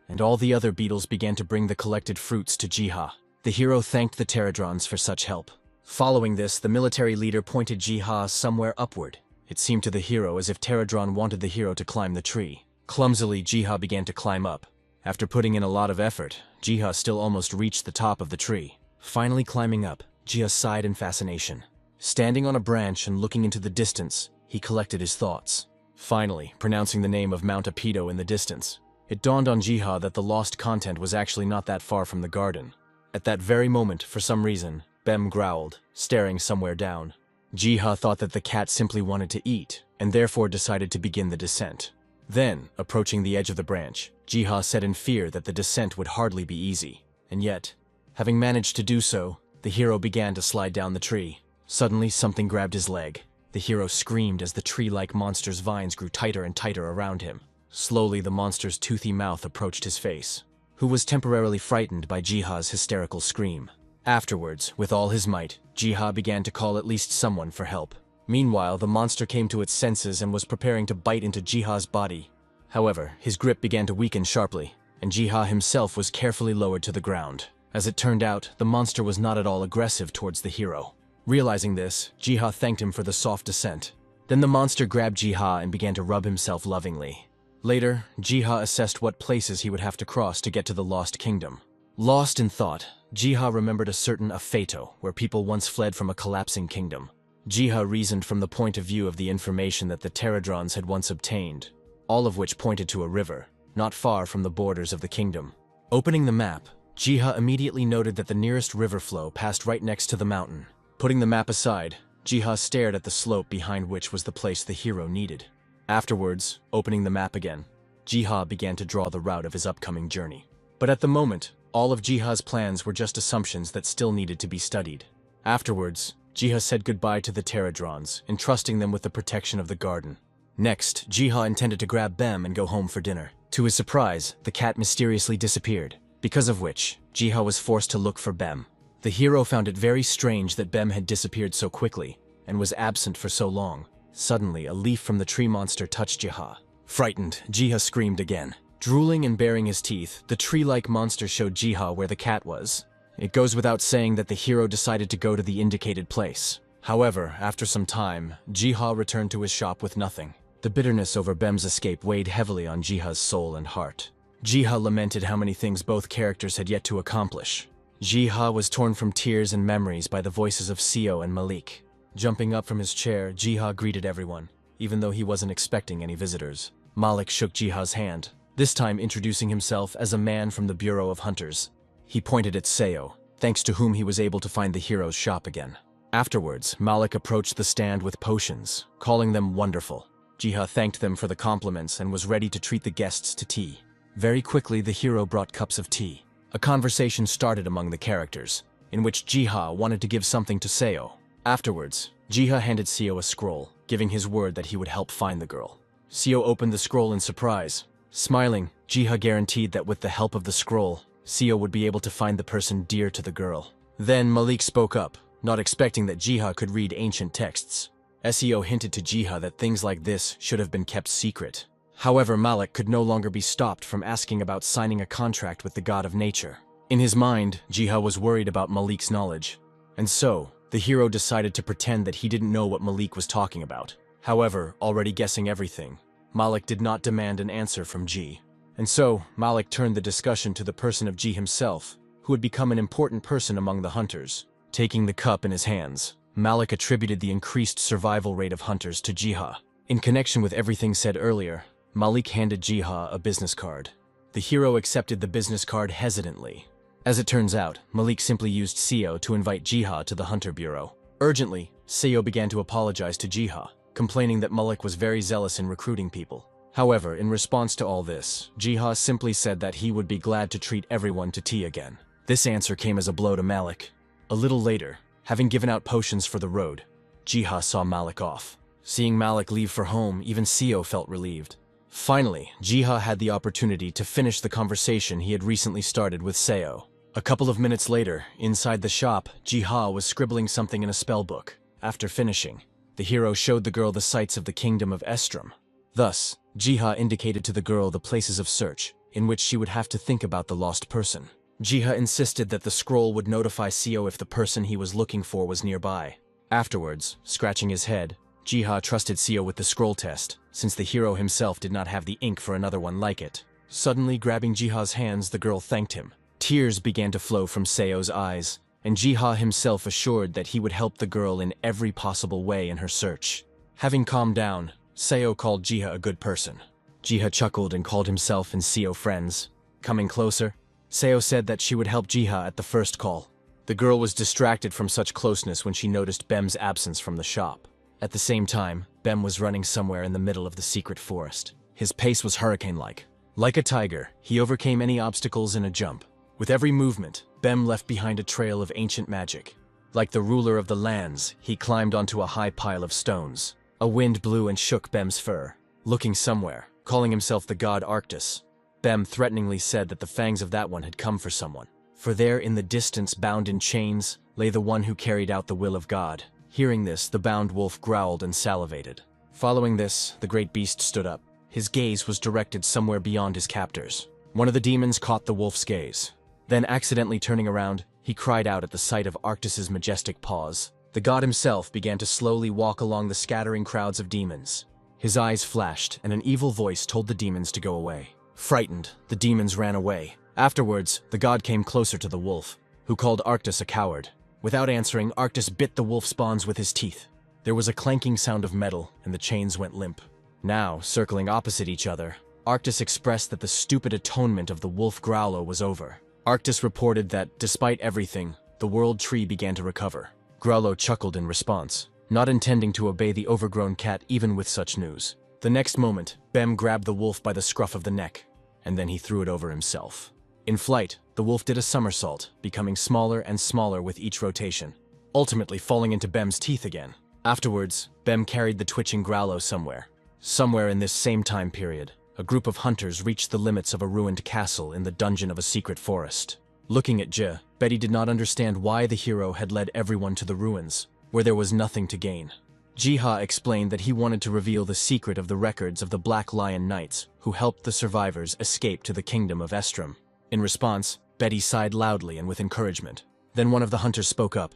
and all the other beetles began to bring the collected fruits to Jiha. The hero thanked the Pterodrons for such help. Following this, the military leader pointed Jiha somewhere upward. It seemed to the hero as if Pterodron wanted the hero to climb the tree. Clumsily, Jiha began to climb up. After putting in a lot of effort, Jiha still almost reached the top of the tree. Finally climbing up, Jiha sighed in fascination. Standing on a branch and looking into the distance, he collected his thoughts. Finally, pronouncing the name of Mount Apido in the distance, it dawned on Jiha that the lost content was actually not that far from the garden. At that very moment, for some reason, Bem growled, staring somewhere down. Jiha thought that the cat simply wanted to eat, and therefore decided to begin the descent. Then, approaching the edge of the branch, Jiha said in fear that the descent would hardly be easy. And yet, having managed to do so, the hero began to slide down the tree. Suddenly, something grabbed his leg. The hero screamed as the tree-like monster's vines grew tighter and tighter around him. Slowly, the monster's toothy mouth approached his face, who was temporarily frightened by Jiha's hysterical scream. Afterwards, with all his might, Jiha began to call at least someone for help. Meanwhile, the monster came to its senses and was preparing to bite into Jiha's body. However, his grip began to weaken sharply, and Jiha himself was carefully lowered to the ground. As it turned out, the monster was not at all aggressive towards the hero. Realizing this, Jiha thanked him for the soft descent. Then the monster grabbed Jiha and began to rub himself lovingly. Later, Jiha assessed what places he would have to cross to get to the Lost Kingdom. Lost in thought, Jiha remembered a certain Afeto, where people once fled from a collapsing kingdom. Jiha reasoned from the point of view of the information that the Pterodrons had once obtained, all of which pointed to a river, not far from the borders of the kingdom. Opening the map, Jiha immediately noted that the nearest river flow passed right next to the mountain. Putting the map aside, Jiha stared at the slope behind which was the place the hero needed. Afterwards, opening the map again, Jiha began to draw the route of his upcoming journey. But at the moment, all of Jiha's plans were just assumptions that still needed to be studied. Afterwards, Jiha said goodbye to the Pterodrons, entrusting them with the protection of the garden. Next, Jiha intended to grab Bem and go home for dinner. To his surprise, the cat mysteriously disappeared, because of which, Jiha was forced to look for Bem. The hero found it very strange that Bem had disappeared so quickly, and was absent for so long. Suddenly, a leaf from the tree monster touched Jiha. Frightened, Jiha screamed again. Drooling and baring his teeth, the tree-like monster showed Jiha where the cat was. It goes without saying that the hero decided to go to the indicated place. However, after some time, Jiha returned to his shop with nothing. The bitterness over Bem's escape weighed heavily on Jiha's soul and heart. Jiha lamented how many things both characters had yet to accomplish. Jiha was torn from tears and memories by the voices of Seo and Malik. Jumping up from his chair, Jiha greeted everyone, even though he wasn't expecting any visitors. Malik shook Jiha's hand, this time introducing himself as a man from the Bureau of Hunters. He pointed at Seo, thanks to whom he was able to find the hero's shop again. Afterwards, Malik approached the stand with potions, calling them wonderful. Jiha thanked them for the compliments and was ready to treat the guests to tea. Very quickly, the hero brought cups of tea. A conversation started among the characters, in which Jiha wanted to give something to Seo. Afterwards, Jiha handed Seo a scroll, giving his word that he would help find the girl. Seo opened the scroll in surprise. Smiling, Jiha guaranteed that with the help of the scroll, Seo would be able to find the person dear to the girl. Then Malik spoke up, not expecting that Jiha could read ancient texts. Seo hinted to Jiha that things like this should have been kept secret. However, Malik could no longer be stopped from asking about signing a contract with the god of nature. In his mind, Jiha was worried about Malik's knowledge, and so, the hero decided to pretend that he didn't know what Malik was talking about. However, already guessing everything, Malik did not demand an answer from Ji. And so, Malik turned the discussion to the person of Ji himself, who had become an important person among the hunters. Taking the cup in his hands, Malik attributed the increased survival rate of hunters to Jiha. In connection with everything said earlier, Malik handed Jiha a business card. The hero accepted the business card hesitantly. As it turns out, Malik simply used Seo to invite Jiha to the Hunter Bureau. Urgently, Seo began to apologize to Jiha, complaining that Malik was very zealous in recruiting people. However, in response to all this, Jiha simply said that he would be glad to treat everyone to tea again. This answer came as a blow to Malik. A little later, having given out potions for the road, Jiha saw Malik off. Seeing Malik leave for home, even Seo felt relieved. Finally, Jiha had the opportunity to finish the conversation he had recently started with Seo. A couple of minutes later, inside the shop, Jiha was scribbling something in a spell book. After finishing, the hero showed the girl the sights of the kingdom of Estrom. Thus, Jiha indicated to the girl the places of search, in which she would have to think about the lost person. Jiha insisted that the scroll would notify Seo if the person he was looking for was nearby. Afterwards, scratching his head, Jiha trusted Seo with the scroll test, since the hero himself did not have the ink for another one like it. Suddenly grabbing Jiha's hands, the girl thanked him. Tears began to flow from Seo's eyes, and Jiha himself assured that he would help the girl in every possible way in her search. Having calmed down, Seo called Jiha a good person. Jiha chuckled and called himself and Seo friends. Coming closer, Seo said that she would help Jiha at the first call. The girl was distracted from such closeness when she noticed Bem's absence from the shop. At the same time, Bem was running somewhere in the middle of the secret forest. His pace was hurricane-like. Like a tiger, he overcame any obstacles in a jump. With every movement, Bem left behind a trail of ancient magic. Like the ruler of the lands, he climbed onto a high pile of stones. A wind blew and shook Bem's fur. Looking somewhere, calling himself the god Arctus, Bem threateningly said that the fangs of that one had come for someone. For there in the distance, bound in chains, lay the one who carried out the will of God. Hearing this, the bound wolf growled and salivated. Following this, the great beast stood up. His gaze was directed somewhere beyond his captors. One of the demons caught the wolf's gaze. Then, accidentally turning around, he cried out at the sight of Arctus's majestic paws. The god himself began to slowly walk along the scattering crowds of demons. His eyes flashed, and an evil voice told the demons to go away. Frightened, the demons ran away. Afterwards, the god came closer to the wolf, who called Arctis a coward. Without answering, Arctis bit the wolf's bonds with his teeth. There was a clanking sound of metal, and the chains went limp. Now, circling opposite each other, Arctis expressed that the stupid atonement of the wolf Growlo was over. Arctis reported that, despite everything, the world tree began to recover. Growlo chuckled in response, not intending to obey the overgrown cat even with such news. The next moment, Bem grabbed the wolf by the scruff of the neck, and then he threw it over himself. In flight, the wolf did a somersault, becoming smaller and smaller with each rotation, ultimately falling into Bem's teeth again. Afterwards, Bem carried the twitching Growlo somewhere. Somewhere in this same time period, a group of hunters reached the limits of a ruined castle in the dungeon of a secret forest. Looking at Je, Betty did not understand why the hero had led everyone to the ruins, where there was nothing to gain. Jiha explained that he wanted to reveal the secret of the records of the Black Lion Knights, who helped the survivors escape to the kingdom of Estrom. In response, Betty sighed loudly and with encouragement. Then one of the hunters spoke up,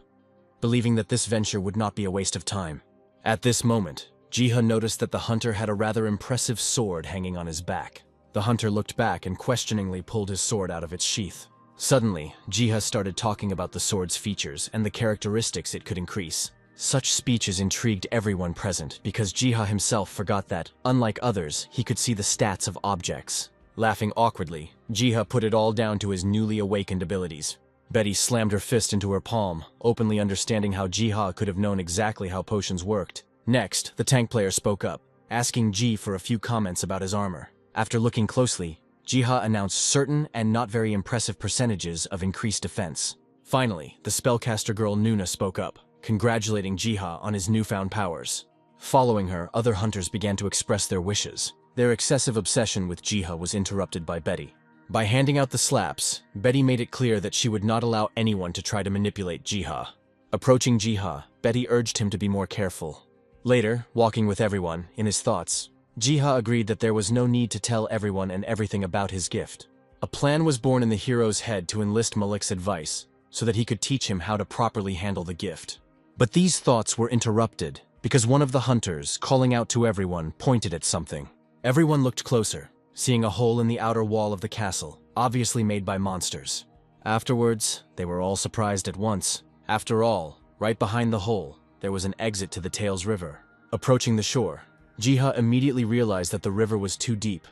believing that this venture would not be a waste of time. At this moment, Jiha noticed that the hunter had a rather impressive sword hanging on his back. The hunter looked back and questioningly pulled his sword out of its sheath. Suddenly, Jiha started talking about the sword's features and the characteristics it could increase. Such speeches intrigued everyone present because Jiha himself forgot that, unlike others, he could see the stats of objects. Laughing awkwardly, Jiha put it all down to his newly awakened abilities. Betty slammed her fist into her palm, openly understanding how Jiha could have known exactly how potions worked. Next, the tank player spoke up, asking Ji for a few comments about his armor. After looking closely, Jiha announced certain and not very impressive percentages of increased defense. Finally, the spellcaster girl Nuna spoke up, congratulating Jiha on his newfound powers. Following her, other hunters began to express their wishes. Their excessive obsession with Jiha was interrupted by Betty. By handing out the slaps, Betty made it clear that she would not allow anyone to try to manipulate Jiha. Approaching Jiha, Betty urged him to be more careful. Later, walking with everyone, in his thoughts, Jiha agreed that there was no need to tell everyone and everything about his gift. A plan was born in the hero's head to enlist Malik's advice, so that he could teach him how to properly handle the gift. But these thoughts were interrupted, because one of the hunters, calling out to everyone, pointed at something. Everyone looked closer, seeing a hole in the outer wall of the castle, obviously made by monsters. Afterwards, they were all surprised at once. After all, right behind the hole, there was an exit to the Tails River. Approaching the shore, Jiha immediately realized that the river was too deep,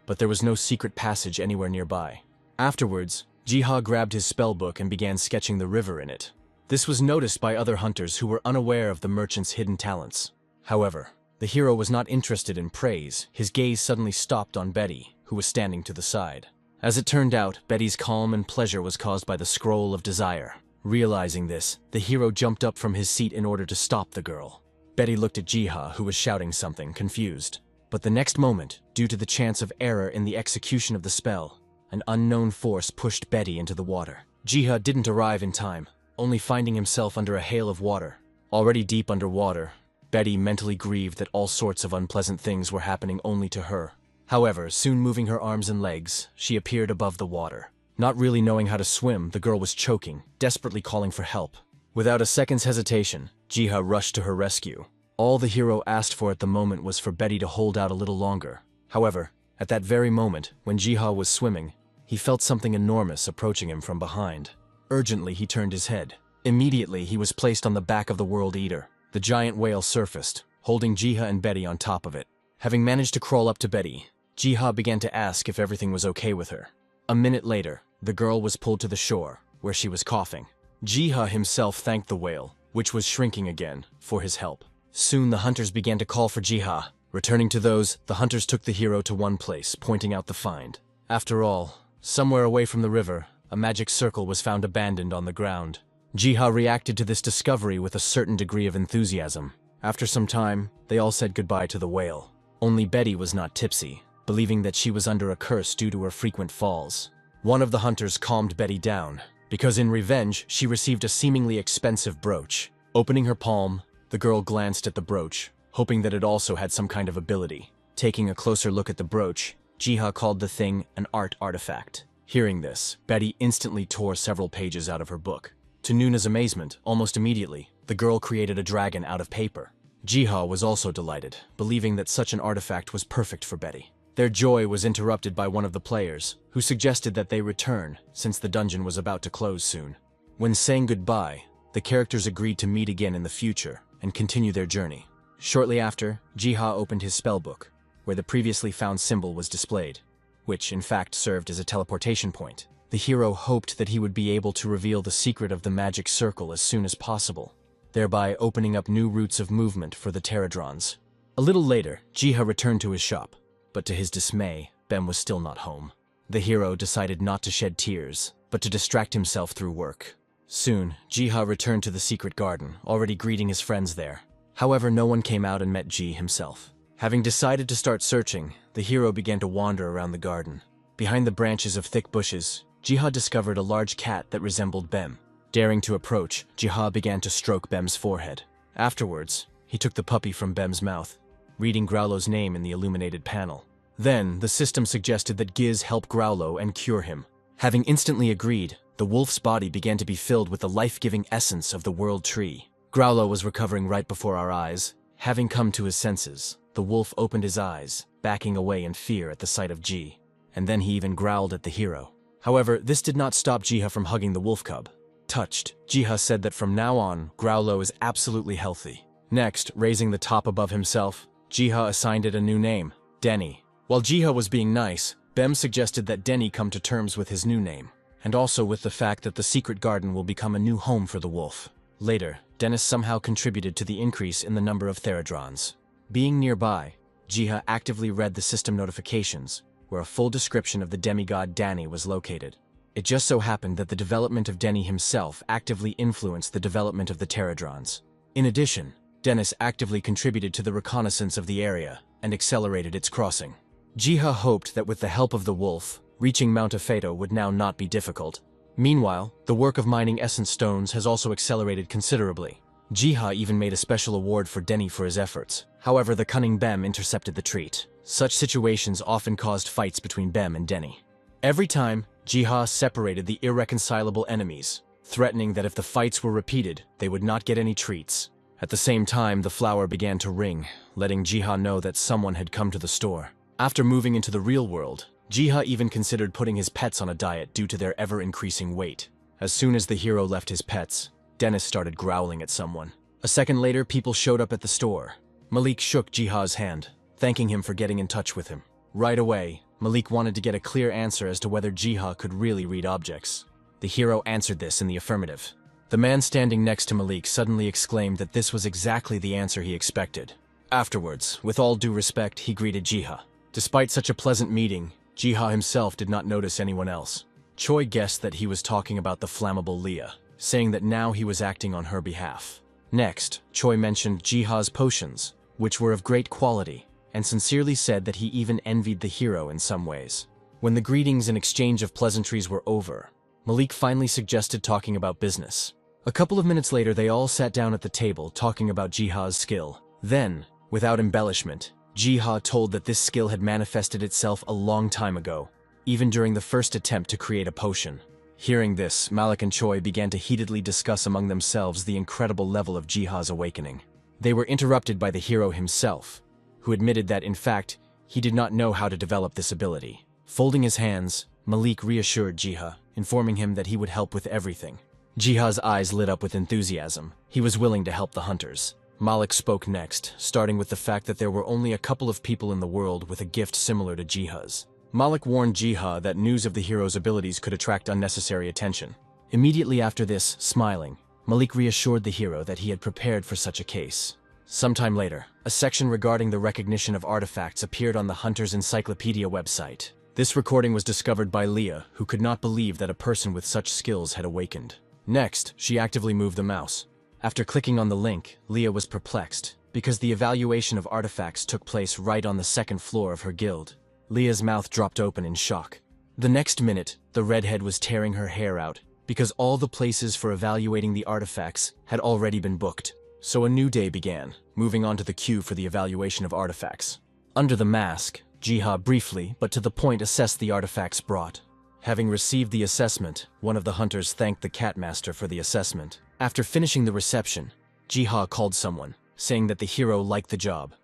but there was no secret passage anywhere nearby. Afterwards, Jiha grabbed his spellbook and began sketching the river in it. This was noticed by other hunters who were unaware of the merchant's hidden talents. However, the hero was not interested in praise. His gaze suddenly stopped on Betty, who was standing to the side. As it turned out, Betty's calm and pleasure was caused by the Scroll of Desire. Realizing this, the hero jumped up from his seat in order to stop the girl. Betty looked at Jiha, who was shouting something, confused. But the next moment, due to the chance of error in the execution of the spell, an unknown force pushed Betty into the water. Jiha didn't arrive in time, only finding himself under a hail of water. Already deep underwater, Betty mentally grieved that all sorts of unpleasant things were happening only to her. However, soon moving her arms and legs, she appeared above the water. Not really knowing how to swim, the girl was choking, desperately calling for help. Without a second's hesitation, Jiha rushed to her rescue. All the hero asked for at the moment was for Betty to hold out a little longer. However, at that very moment, when Jiha was swimming, he felt something enormous approaching him from behind. Urgently, he turned his head. Immediately, he was placed on the back of the World Eater. The giant whale surfaced, holding Jiha and Betty on top of it. Having managed to crawl up to Betty, Jiha began to ask if everything was okay with her. A minute later, the girl was pulled to the shore, where she was coughing. Jiha himself thanked the whale, which was shrinking again, for his help. Soon the hunters began to call for Jiha. Returning to those, the hunters took the hero to one place, pointing out the find. After all, somewhere away from the river, a magic circle was found abandoned on the ground. Jiha reacted to this discovery with a certain degree of enthusiasm. After some time, they all said goodbye to the whale. Only Betty was not tipsy, believing that she was under a curse due to her frequent falls. One of the hunters calmed Betty down, because in revenge, she received a seemingly expensive brooch. Opening her palm, the girl glanced at the brooch, hoping that it also had some kind of ability. Taking a closer look at the brooch, Jiha called the thing an art artifact. Hearing this, Betty instantly tore several pages out of her book. To Nuna's amazement, almost immediately, the girl created a dragon out of paper. Jiha was also delighted, believing that such an artifact was perfect for Betty. Their joy was interrupted by one of the players, who suggested that they return, since the dungeon was about to close soon. When saying goodbye, the characters agreed to meet again in the future and continue their journey. Shortly after, Jiha opened his spellbook, where the previously found symbol was displayed, which in fact served as a teleportation point. The hero hoped that he would be able to reveal the secret of the magic circle as soon as possible, thereby opening up new routes of movement for the pterodrons. A little later, Jiha returned to his shop, but to his dismay, Bem was still not home. The hero decided not to shed tears, but to distract himself through work. Soon, Jiha returned to the secret garden, already greeting his friends there. However, no one came out and met Ji himself. Having decided to start searching, the hero began to wander around the garden. Behind the branches of thick bushes, Jiha discovered a large cat that resembled Bem. Daring to approach, Jiha began to stroke Bem's forehead. Afterwards, he took the puppy from Bem's mouth, reading Growlo's name in the illuminated panel. Then, the system suggested that Giz help Growlo and cure him. Having instantly agreed, the wolf's body began to be filled with the life-giving essence of the world tree. Growlo was recovering right before our eyes. Having come to his senses, the wolf opened his eyes, backing away in fear at the sight of Ji, and then he even growled at the hero. However, this did not stop Jiha from hugging the wolf cub. Touched, Jiha said that from now on, Growlo is absolutely healthy. Next, raising the top above himself, Jiha assigned it a new name, Denny. While Jiha was being nice, Bem suggested that Denny come to terms with his new name, and also with the fact that the secret garden will become a new home for the wolf. Later, Dennis somehow contributed to the increase in the number of pterodrons. Being nearby, Jiha actively read the system notifications, where a full description of the demigod Danny was located. It just so happened that the development of Denny himself actively influenced the development of the pterodrons. In addition, Dennis actively contributed to the reconnaissance of the area and accelerated its crossing. Jiha hoped that with the help of the wolf, reaching Mount Afeto would now not be difficult. Meanwhile, the work of mining essence stones has also accelerated considerably. Jiha even made a special award for Denny for his efforts. However, the cunning Bem intercepted the treat. Such situations often caused fights between Bem and Denny. Every time, Jiha separated the irreconcilable enemies, threatening that if the fights were repeated, they would not get any treats. At the same time, the flower began to ring, letting Jiha know that someone had come to the store. After moving into the real world, Jiha even considered putting his pets on a diet due to their ever-increasing weight. As soon as the hero left his pets, Dennis started growling at someone. A second later, people showed up at the store. Malik shook Jiha's hand, thanking him for getting in touch with him. Right away, Malik wanted to get a clear answer as to whether Jiha could really read objects. The hero answered this in the affirmative. The man standing next to Malik suddenly exclaimed that this was exactly the answer he expected. Afterwards, with all due respect, he greeted Jiha. Despite such a pleasant meeting, Jiha himself did not notice anyone else. Choi guessed that he was talking about the flammable Leah, saying that now he was acting on her behalf. Next, Choi mentioned Jiha's potions, which were of great quality, and sincerely said that he even envied the hero in some ways. When the greetings and exchange of pleasantries were over, Malik finally suggested talking about business. A couple of minutes later, they all sat down at the table talking about Jiha's skill. Then, without embellishment, Jiha told that this skill had manifested itself a long time ago, even during the first attempt to create a potion. Hearing this, Malik and Choi began to heatedly discuss among themselves the incredible level of Jiha's awakening. They were interrupted by the hero himself, who admitted that, in fact, he did not know how to develop this ability. Folding his hands, Malik reassured Jiha, informing him that he would help with everything. Jiha's eyes lit up with enthusiasm. He was willing to help the hunters. Malik spoke next, starting with the fact that there were only a couple of people in the world with a gift similar to Jiha's. Malik warned Jiha that news of the hero's abilities could attract unnecessary attention. Immediately after this, smiling, Malik reassured the hero that he had prepared for such a case. Sometime later, a section regarding the recognition of artifacts appeared on the Hunter's Encyclopedia website. This recording was discovered by Leah, who could not believe that a person with such skills had awakened. Next, she actively moved the mouse. After clicking on the link, Leah was perplexed, because the evaluation of artifacts took place right on the second floor of her guild. Leah's mouth dropped open in shock. The next minute, the redhead was tearing her hair out, because all the places for evaluating the artifacts had already been booked. So a new day began, moving on to the queue for the evaluation of artifacts. Under the mask, Jiha briefly, but to the point, assessed the artifacts brought. Having received the assessment, one of the hunters thanked the Catmaster for the assessment. After finishing the reception, Jiha called someone, saying that the hero liked the job,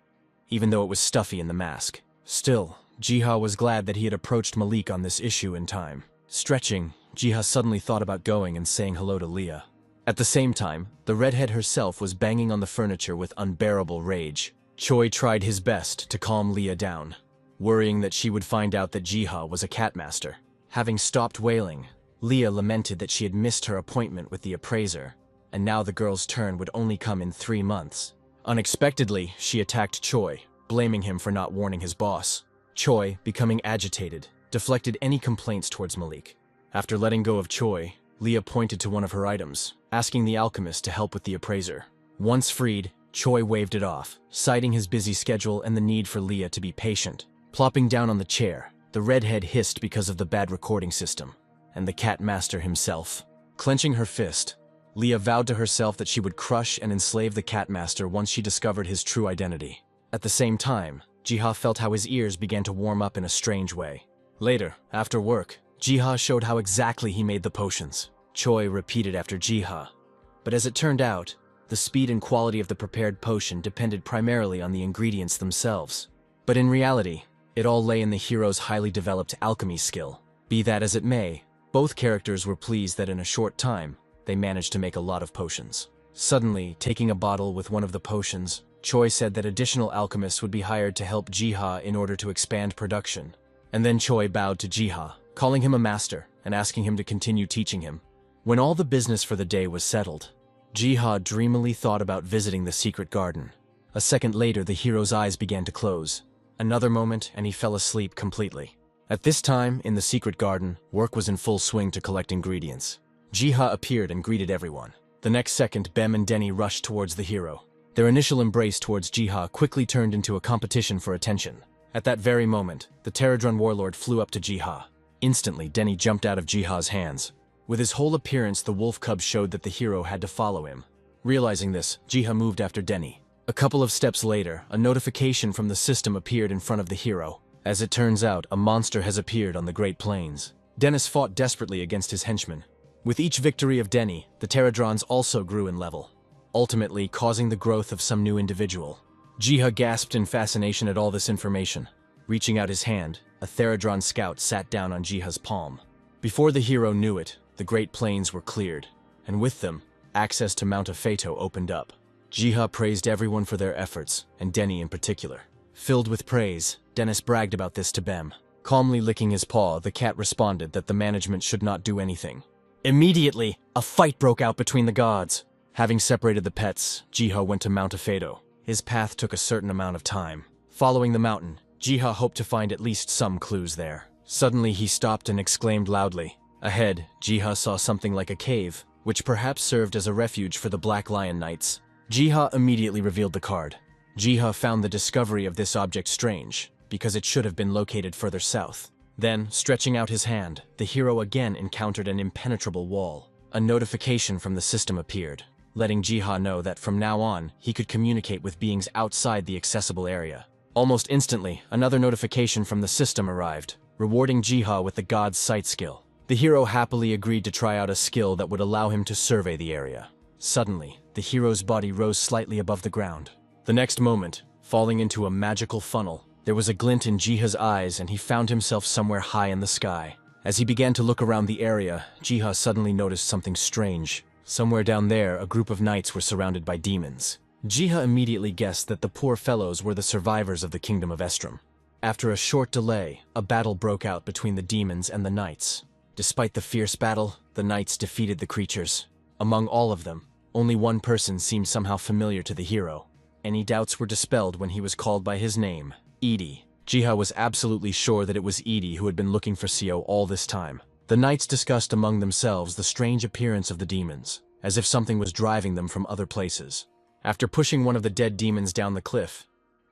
even though it was stuffy in the mask. Still, Jiha was glad that he had approached Malik on this issue in time. Stretching, Jiha suddenly thought about going and saying hello to Leah. At the same time, the redhead herself was banging on the furniture with unbearable rage. Choi tried his best to calm Leah down, worrying that she would find out that Jiha was a catmaster. Having stopped wailing, Leah lamented that she had missed her appointment with the appraiser, and now the girl's turn would only come in 3 months. Unexpectedly, she attacked Choi, blaming him for not warning his boss. Choi, becoming agitated, deflected any complaints towards Malik. After letting go of Choi, Leah pointed to one of her items, asking the alchemist to help with the appraiser. Once freed, Choi waved it off, citing his busy schedule and the need for Leah to be patient. Plopping down on the chair, the redhead hissed because of the bad recording system, and the cat master himself. Clenching her fist, Leah vowed to herself that she would crush and enslave the cat master once she discovered his true identity. At the same time, Jiha felt how his ears began to warm up in a strange way. Later, after work, Jiha showed how exactly he made the potions. Choi repeated after Jiha. But as it turned out, the speed and quality of the prepared potion depended primarily on the ingredients themselves. But in reality, it all lay in the hero's highly developed alchemy skill. Be that as it may, both characters were pleased that in a short time, they managed to make a lot of potions. Suddenly, taking a bottle with one of the potions, Choi said that additional alchemists would be hired to help Jiha in order to expand production. And then Choi bowed to Jiha, calling him a master and asking him to continue teaching him. When all the business for the day was settled, Jiha dreamily thought about visiting the secret garden. A second later, the hero's eyes began to close. Another moment, and he fell asleep completely. At this time, in the secret garden, work was in full swing to collect ingredients. Jiha appeared and greeted everyone. The next second, Bem and Denny rushed towards the hero. Their initial embrace towards Jiha quickly turned into a competition for attention. At that very moment, the Pterodron warlord flew up to Jiha. Instantly, Denny jumped out of Jiha's hands. With his whole appearance, the wolf cub showed that the hero had to follow him. Realizing this, Jiha moved after Denny. A couple of steps later, a notification from the system appeared in front of the hero. As it turns out, a monster has appeared on the Great Plains. Dennis fought desperately against his henchmen. With each victory of Denny, the Pterodrons also grew in level, ultimately causing the growth of some new individual. Jiha gasped in fascination at all this information. Reaching out his hand, a Pterodron scout sat down on Jiha's palm. Before the hero knew it, the Great Plains were cleared, and with them, access to Mount Afeto opened up. Jiha praised everyone for their efforts, and Denny in particular. Filled with praise, Dennis bragged about this to Bem. Calmly licking his paw, the cat responded that the management should not do anything. Immediately, a fight broke out between the gods. Having separated the pets, Jiha went to Mount Afeto. His path took a certain amount of time. Following the mountain, Jiha hoped to find at least some clues there. Suddenly he stopped and exclaimed loudly. Ahead, Jiha saw something like a cave, which perhaps served as a refuge for the Black Lion Knights. Jiha immediately revealed the card. Jiha found the discovery of this object strange, because it should have been located further south. Then, stretching out his hand, the hero again encountered an impenetrable wall. A notification from the system appeared, letting Jiha know that from now on, he could communicate with beings outside the accessible area. Almost instantly, another notification from the system arrived, rewarding Jiha with the God's Sight skill. The hero happily agreed to try out a skill that would allow him to survey the area. Suddenly, the hero's body rose slightly above the ground. The next moment, falling into a magical funnel, there was a glint in Jiha's eyes and he found himself somewhere high in the sky. As he began to look around the area, Jiha suddenly noticed something strange. Somewhere down there, a group of knights were surrounded by demons. Jiha immediately guessed that the poor fellows were the survivors of the kingdom of Estrom. After a short delay, a battle broke out between the demons and the knights. Despite the fierce battle, the knights defeated the creatures. Among all of them, only one person seemed somehow familiar to the hero. Any doubts were dispelled when he was called by his name, Edie. Jiha was absolutely sure that it was Edie who had been looking for Seo all this time. The knights discussed among themselves the strange appearance of the demons, as if something was driving them from other places. After pushing one of the dead demons down the cliff,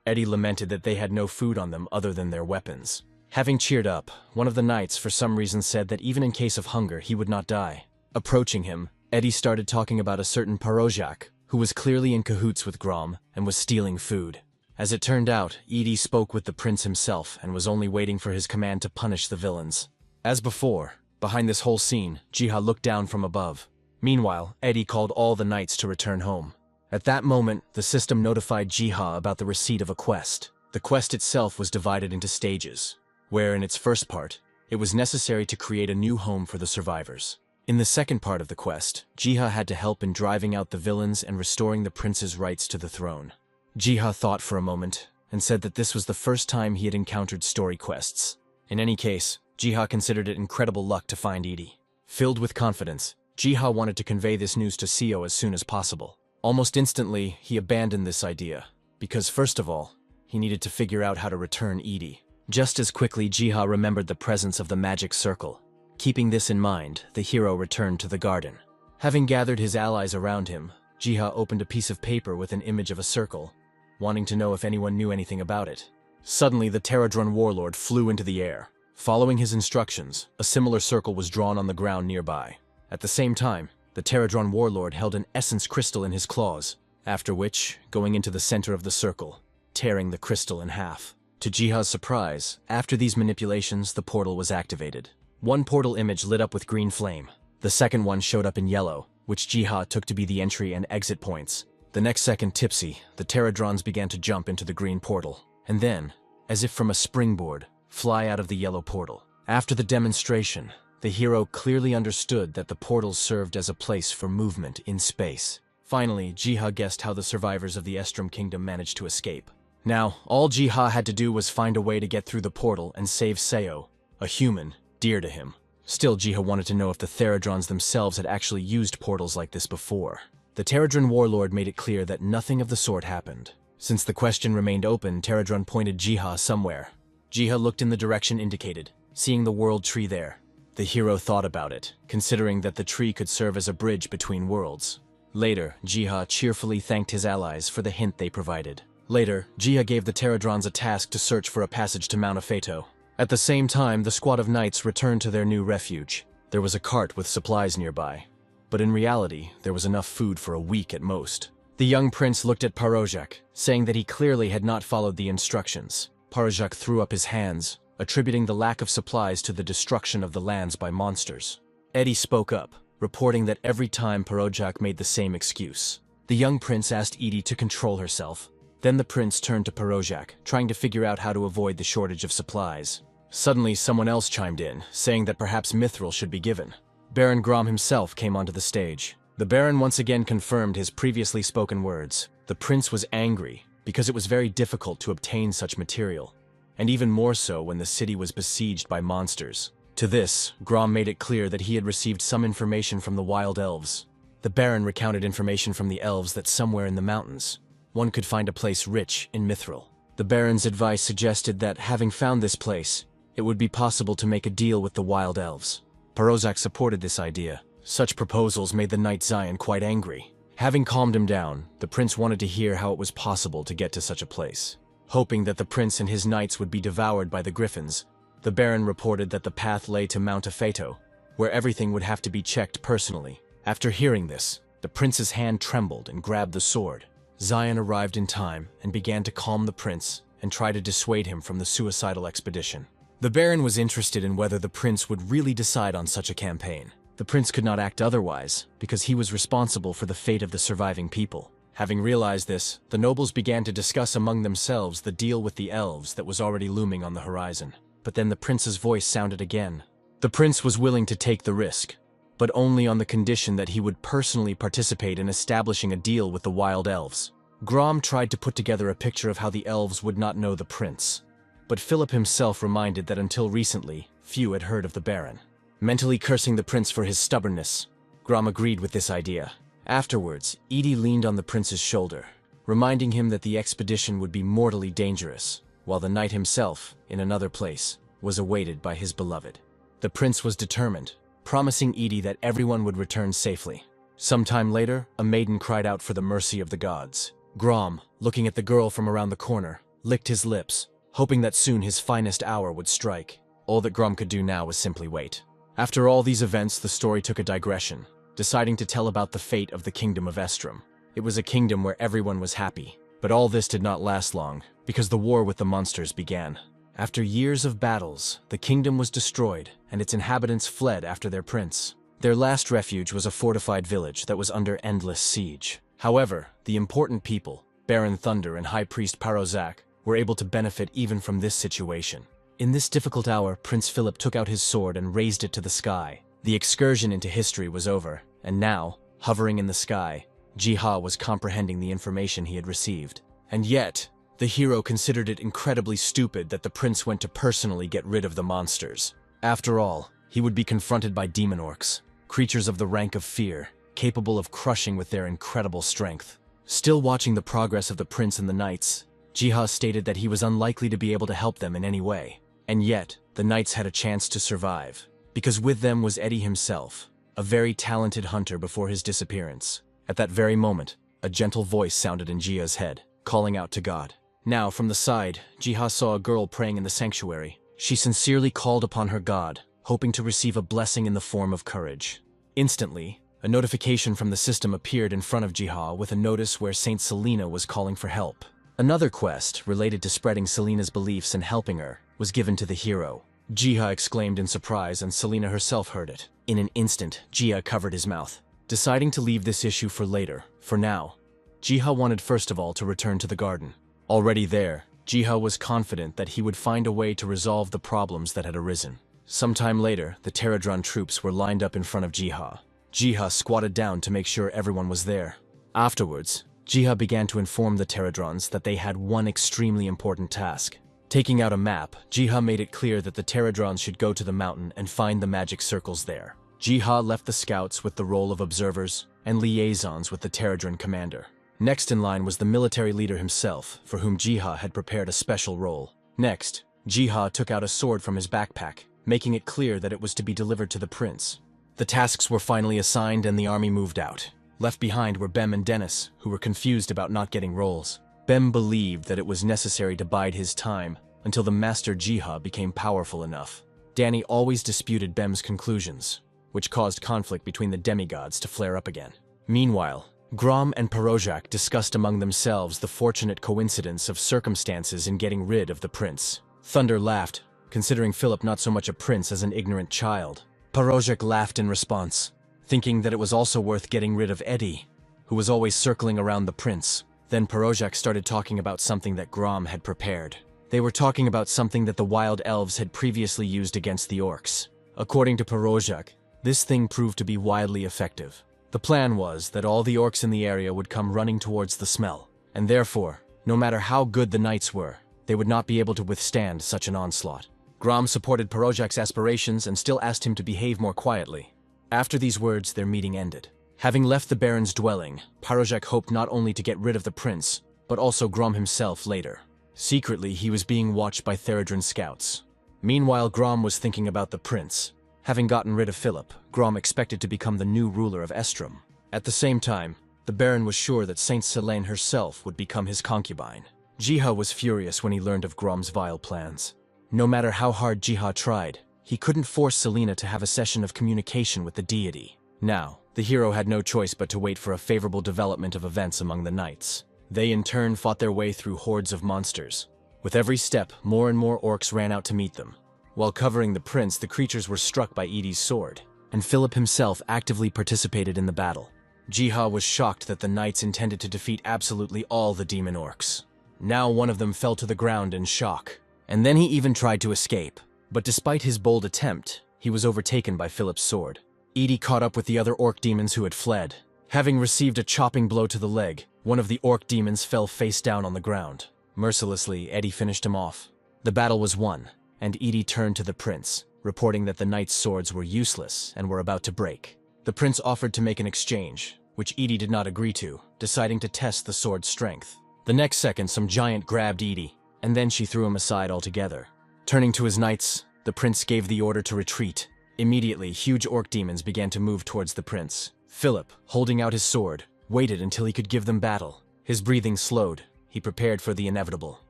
Eddie lamented that they had no food on them other than their weapons. Having cheered up, one of the knights for some reason said that even in case of hunger, he would not die. Approaching him, Eddie started talking about a certain Parojak, who was clearly in cahoots with Grom and was stealing food. As it turned out, Edie spoke with the prince himself and was only waiting for his command to punish the villains. As before, behind this whole scene, Jiha looked down from above. Meanwhile, Eddie called all the knights to return home. At that moment, the system notified Jiha about the receipt of a quest. The quest itself was divided into stages, where in its first part, It was necessary to create a new home for the survivors. In the second part of the quest, Jiha had to help in driving out the villains and restoring the prince's rights to the throne. Jiha thought for a moment and said that this was the first time he had encountered story quests. In any case, Jiha considered it incredible luck to find Edie. Filled with confidence, Jiha wanted to convey this news to Seo as soon as possible. Almost instantly, he abandoned this idea, because first of all, he needed to figure out how to return Edie. Just as quickly, Jiha remembered the presence of the magic circle. Keeping this in mind, the hero returned to the garden. Having gathered his allies around him, Jiha opened a piece of paper with an image of a circle, wanting to know if anyone knew anything about it. Suddenly, the Pterodron warlord flew into the air. Following his instructions, a similar circle was drawn on the ground nearby. At the same time, the Pterodron warlord held an essence crystal in his claws, after which, going into the center of the circle, tearing the crystal in half. To Jiha's surprise, after these manipulations, the portal was activated. One portal image lit up with green flame. The second one showed up in yellow, which Jiha took to be the entry and exit points. The next second, tipsy, the Pterodrons began to jump into the green portal, and then, as if from a springboard, fly out of the yellow portal. After the demonstration, the hero clearly understood that the portals served as a place for movement in space. Finally, Jiha guessed how the survivors of the Estrom Kingdom managed to escape. Now, all Jiha had to do was find a way to get through the portal and save Seo, a human dear to him. Still, Jiha wanted to know if the Pterodrons themselves had actually used portals like this before. The Pterodron warlord made it clear that nothing of the sort happened. Since the question remained open, Pterodron pointed Jiha somewhere. Jiha looked in the direction indicated, seeing the world tree there. The hero thought about it, considering that the tree could serve as a bridge between worlds. Later, Jiha cheerfully thanked his allies for the hint they provided. Later, Jiha gave the Pterodrons a task to search for a passage to Mount Afeto. At the same time, the squad of knights returned to their new refuge. There was a cart with supplies nearby, but in reality, there was enough food for a week at most. The young prince looked at Parojak, saying that he clearly had not followed the instructions. Parojak threw up his hands, attributing the lack of supplies to the destruction of the lands by monsters. Eddie spoke up, reporting that every time Parojak made the same excuse. The young prince asked Edie to control herself. Then the prince turned to Parojak, trying to figure out how to avoid the shortage of supplies. Suddenly, someone else chimed in, saying that perhaps mithril should be given. Baron Grom himself came onto the stage. The Baron once again confirmed his previously spoken words. The prince was angry, because it was very difficult to obtain such material, and even more so when the city was besieged by monsters. To this, Grom made it clear that he had received some information from the wild elves. The Baron recounted information from the elves that somewhere in the mountains, one could find a place rich in mithril. The Baron's advice suggested that, having found this place, it would be possible to make a deal with the wild elves. Parozak supported this idea. Such proposals made the Knight Zion quite angry. Having calmed him down, the prince wanted to hear how it was possible to get to such a place. Hoping that the prince and his knights would be devoured by the griffins, the Baron reported that the path lay to Mount Afeto, where everything would have to be checked personally. After hearing this, the prince's hand trembled and grabbed the sword. Zion arrived in time and began to calm the prince and try to dissuade him from the suicidal expedition. The Baron was interested in whether the prince would really decide on such a campaign. The prince could not act otherwise, because he was responsible for the fate of the surviving people. Having realized this, the nobles began to discuss among themselves the deal with the elves that was already looming on the horizon. But then the prince's voice sounded again. The prince was willing to take the risk, but only on the condition that he would personally participate in establishing a deal with the wild elves. Grom tried to put together a picture of how the elves would not know the prince, but Philip himself reminded that until recently, few had heard of the Baron. Mentally cursing the prince for his stubbornness, Grom agreed with this idea. Afterwards, Edie leaned on the prince's shoulder, reminding him that the expedition would be mortally dangerous, while the knight himself, in another place, was awaited by his beloved. The prince was determined, promising Edie that everyone would return safely. Sometime later, a maiden cried out for the mercy of the gods. Grom, looking at the girl from around the corner, licked his lips, hoping that soon his finest hour would strike. All that Grom could do now was simply wait. After all these events, the story took a digression, deciding to tell about the fate of the kingdom of Estrom. It was a kingdom where everyone was happy, but all this did not last long, because the war with the monsters began. After years of battles, the kingdom was destroyed, and its inhabitants fled after their prince. Their last refuge was a fortified village that was under endless siege. However, the important people, Baron Thunder and High Priest Parozak, were able to benefit even from this situation. In this difficult hour, Prince Philip took out his sword and raised it to the sky. The excursion into history was over, and now, hovering in the sky, Jiha was comprehending the information he had received. And yet, the hero considered it incredibly stupid that the prince went to personally get rid of the monsters. After all, he would be confronted by demon orcs, creatures of the rank of fear, capable of crushing with their incredible strength. Still watching the progress of the prince and the knights, Jiha stated that he was unlikely to be able to help them in any way. And yet, the knights had a chance to survive, because with them was Eddie himself, a very talented hunter before his disappearance. At that very moment, a gentle voice sounded in Jiha's head, calling out to God. Now, from the side, Jiha saw a girl praying in the sanctuary. She sincerely called upon her God, hoping to receive a blessing in the form of courage. Instantly, a notification from the system appeared in front of Jiha with a notice where Saint Selena was calling for help. Another quest, related to spreading Selena's beliefs and helping her, was given to the hero. Jiha exclaimed in surprise, and Selena herself heard it. In an instant, Jiha covered his mouth, deciding to leave this issue for later. For now, Jiha wanted first of all to return to the garden. Already there, Jiha was confident that he would find a way to resolve the problems that had arisen. Sometime later, the Pterodron troops were lined up in front of Jiha. Jiha squatted down to make sure everyone was there. Afterwards, Jiha began to inform the Pterodrons that they had one extremely important task. Taking out a map, Jiha made it clear that the Pterodrons should go to the mountain and find the magic circles there. Jiha left the scouts with the role of observers and liaisons with the Pterodron commander. Next in line was the military leader himself, for whom Jiha had prepared a special role. Next, Jiha took out a sword from his backpack, making it clear that it was to be delivered to the prince. The tasks were finally assigned and the army moved out. Left behind were Bem and Dennis, who were confused about not getting roles. Bem believed that it was necessary to bide his time until the master Jiha became powerful enough. Danny always disputed Bem's conclusions, which caused conflict between the demigods to flare up again. Meanwhile, Grom and Parojak discussed among themselves the fortunate coincidence of circumstances in getting rid of the prince. Thunder laughed, considering Philip not so much a prince as an ignorant child. Parojak laughed in response, thinking that it was also worth getting rid of Eddie, who was always circling around the prince. Then Parojak started talking about something that Grom had prepared. They were talking about something that the wild elves had previously used against the orcs. According to Parojak, this thing proved to be wildly effective. The plan was that all the orcs in the area would come running towards the smell, and therefore, no matter how good the knights were, they would not be able to withstand such an onslaught. Grom supported Parojak's aspirations and still asked him to behave more quietly. After these words, their meeting ended. Having left the Baron's dwelling, Parojak hoped not only to get rid of the prince, but also Grom himself later. Secretly, he was being watched by Pterodron scouts. Meanwhile, Grom was thinking about the prince. Having gotten rid of Philip, Grom expected to become the new ruler of Estrom. At the same time, the Baron was sure that Saint Selene herself would become his concubine. Jiha was furious when he learned of Grom's vile plans. No matter how hard Jiha tried, he couldn't force Selena to have a session of communication with the deity. Now, the hero had no choice but to wait for a favorable development of events among the knights. They in turn fought their way through hordes of monsters. With every step, more and more orcs ran out to meet them. While covering the prince, the creatures were struck by Edie's sword, and Philip himself actively participated in the battle. Jiha was shocked that the knights intended to defeat absolutely all the demon orcs. Now one of them fell to the ground in shock, and then he even tried to escape. But despite his bold attempt, he was overtaken by Philip's sword. Edie caught up with the other orc demons who had fled. Having received a chopping blow to the leg, one of the orc demons fell face down on the ground. Mercilessly, Eddie finished him off. The battle was won, and Edie turned to the prince, reporting that the knights' swords were useless and were about to break. The prince offered to make an exchange, which Edie did not agree to, deciding to test the sword's strength. The next second, some giant grabbed Edie, and then she threw him aside altogether. Turning to his knights, the prince gave the order to retreat. Immediately, huge orc demons began to move towards the prince. Philip, holding out his sword, waited until he could give them battle. His breathing slowed. He prepared for the inevitable.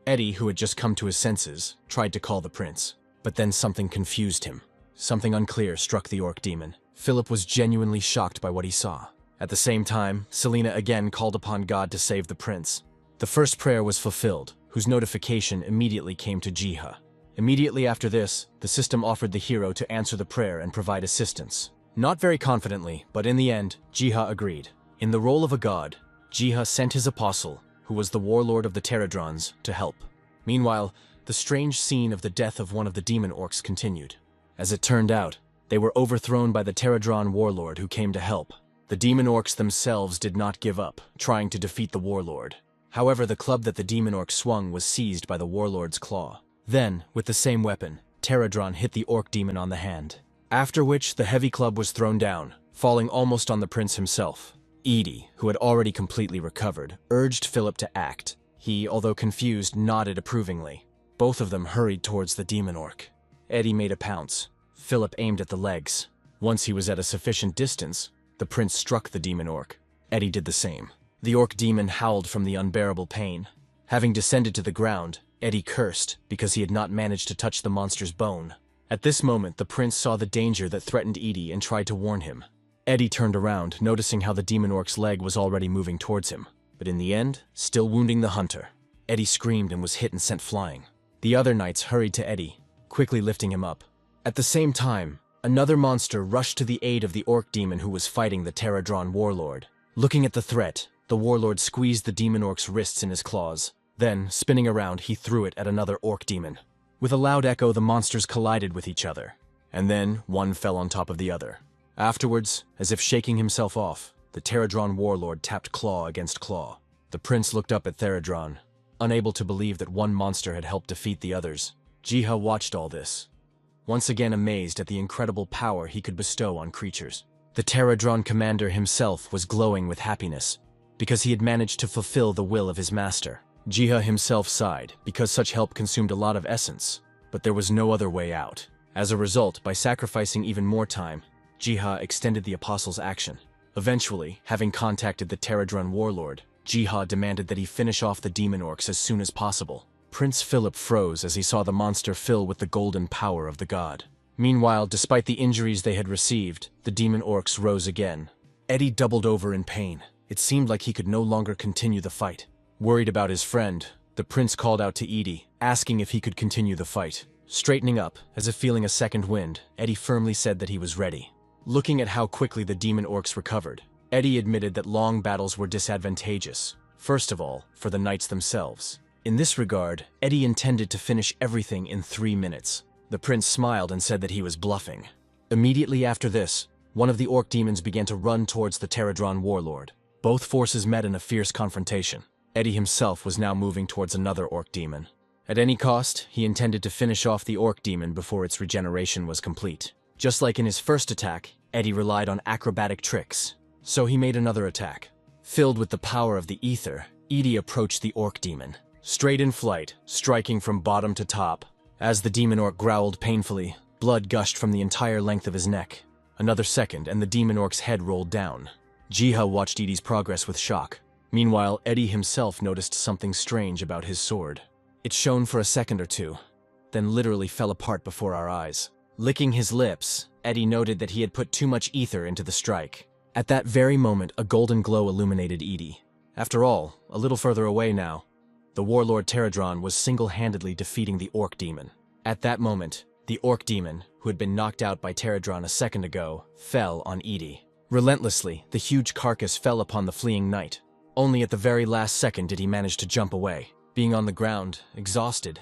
Eddie, who had just come to his senses, tried to call the prince. But then something confused him. Something unclear struck the orc demon. Philip was genuinely shocked by what he saw. At the same time, Selena again called upon God to save the prince. The first prayer was fulfilled, whose notification immediately came to Jiha. Immediately after this, the system offered the hero to answer the prayer and provide assistance. Not very confidently, but in the end, Jiha agreed. In the role of a god, Jiha sent his apostle, who was the warlord of the Pterodrons, to help. Meanwhile, the strange scene of the death of one of the demon orcs continued. As it turned out, they were overthrown by the Pterodron warlord who came to help. The demon orcs themselves did not give up, trying to defeat the warlord. However, the club that the demon orc swung was seized by the warlord's claw. Then, with the same weapon, Pterodron hit the orc demon on the hand. After which, the heavy club was thrown down, falling almost on the prince himself. Edie, who had already completely recovered, urged Philip to act. He, although confused, nodded approvingly. Both of them hurried towards the demon orc. Eddie made a pounce. Philip aimed at the legs. Once he was at a sufficient distance, the prince struck the demon orc. Eddie did the same. The orc demon howled from the unbearable pain. Having descended to the ground, Eddie cursed because he had not managed to touch the monster's bone. At this moment, the prince saw the danger that threatened Edie and tried to warn him. Eddie turned around, noticing how the demon orc's leg was already moving towards him. But in the end, still wounding the hunter. Eddie screamed and was hit and sent flying. The other knights hurried to Eddie, quickly lifting him up. At the same time, another monster rushed to the aid of the orc demon who was fighting the Pterodron warlord. Looking at the threat, the warlord squeezed the demon orc's wrists in his claws. Then, spinning around, he threw it at another orc demon. With a loud echo, the monsters collided with each other. And then, one fell on top of the other. Afterwards, as if shaking himself off, the Pterodron warlord tapped claw against claw. The prince looked up at Pterodron, unable to believe that one monster had helped defeat the others. Jiha watched all this, once again amazed at the incredible power he could bestow on creatures. The Pterodron commander himself was glowing with happiness, because he had managed to fulfill the will of his master. Jiha himself sighed, because such help consumed a lot of essence, but there was no other way out. As a result, by sacrificing even more time, Jiha extended the apostle's action. Eventually, having contacted the Pterodron warlord, Jiha demanded that he finish off the demon orcs as soon as possible. Prince Philip froze as he saw the monster fill with the golden power of the god. Meanwhile, despite the injuries they had received, the demon orcs rose again. Eddie doubled over in pain. It seemed like he could no longer continue the fight. Worried about his friend, the prince called out to Edie, asking if he could continue the fight. Straightening up, as if feeling a second wind, Eddie firmly said that he was ready. Looking at how quickly the demon orcs recovered, Eddie admitted that long battles were disadvantageous, first of all, for the knights themselves. In this regard, Eddie intended to finish everything in 3 minutes. The prince smiled and said that he was bluffing. Immediately after this, one of the orc demons began to run towards the Pterodron warlord. Both forces met in a fierce confrontation. Eddie himself was now moving towards another orc demon. At any cost, he intended to finish off the orc demon before its regeneration was complete. Just like in his first attack, Eddie relied on acrobatic tricks. So he made another attack. Filled with the power of the ether, Eddie approached the orc demon, straight in flight, striking from bottom to top. As the demon orc growled painfully, blood gushed from the entire length of his neck. Another second, and the demon orc's head rolled down. Jiha watched Eddie's progress with shock. Meanwhile, Eddie himself noticed something strange about his sword. It shone for a second or two, then literally fell apart before our eyes. Licking his lips, Eddie noted that he had put too much ether into the strike. At that very moment, a golden glow illuminated Edie. After all, a little further away now, the warlord Pterodron was single-handedly defeating the orc demon. At that moment, the orc demon, who had been knocked out by Pterodron a second ago, fell on Edie. Relentlessly, the huge carcass fell upon the fleeing knight. Only at the very last second did he manage to jump away. Being on the ground, exhausted,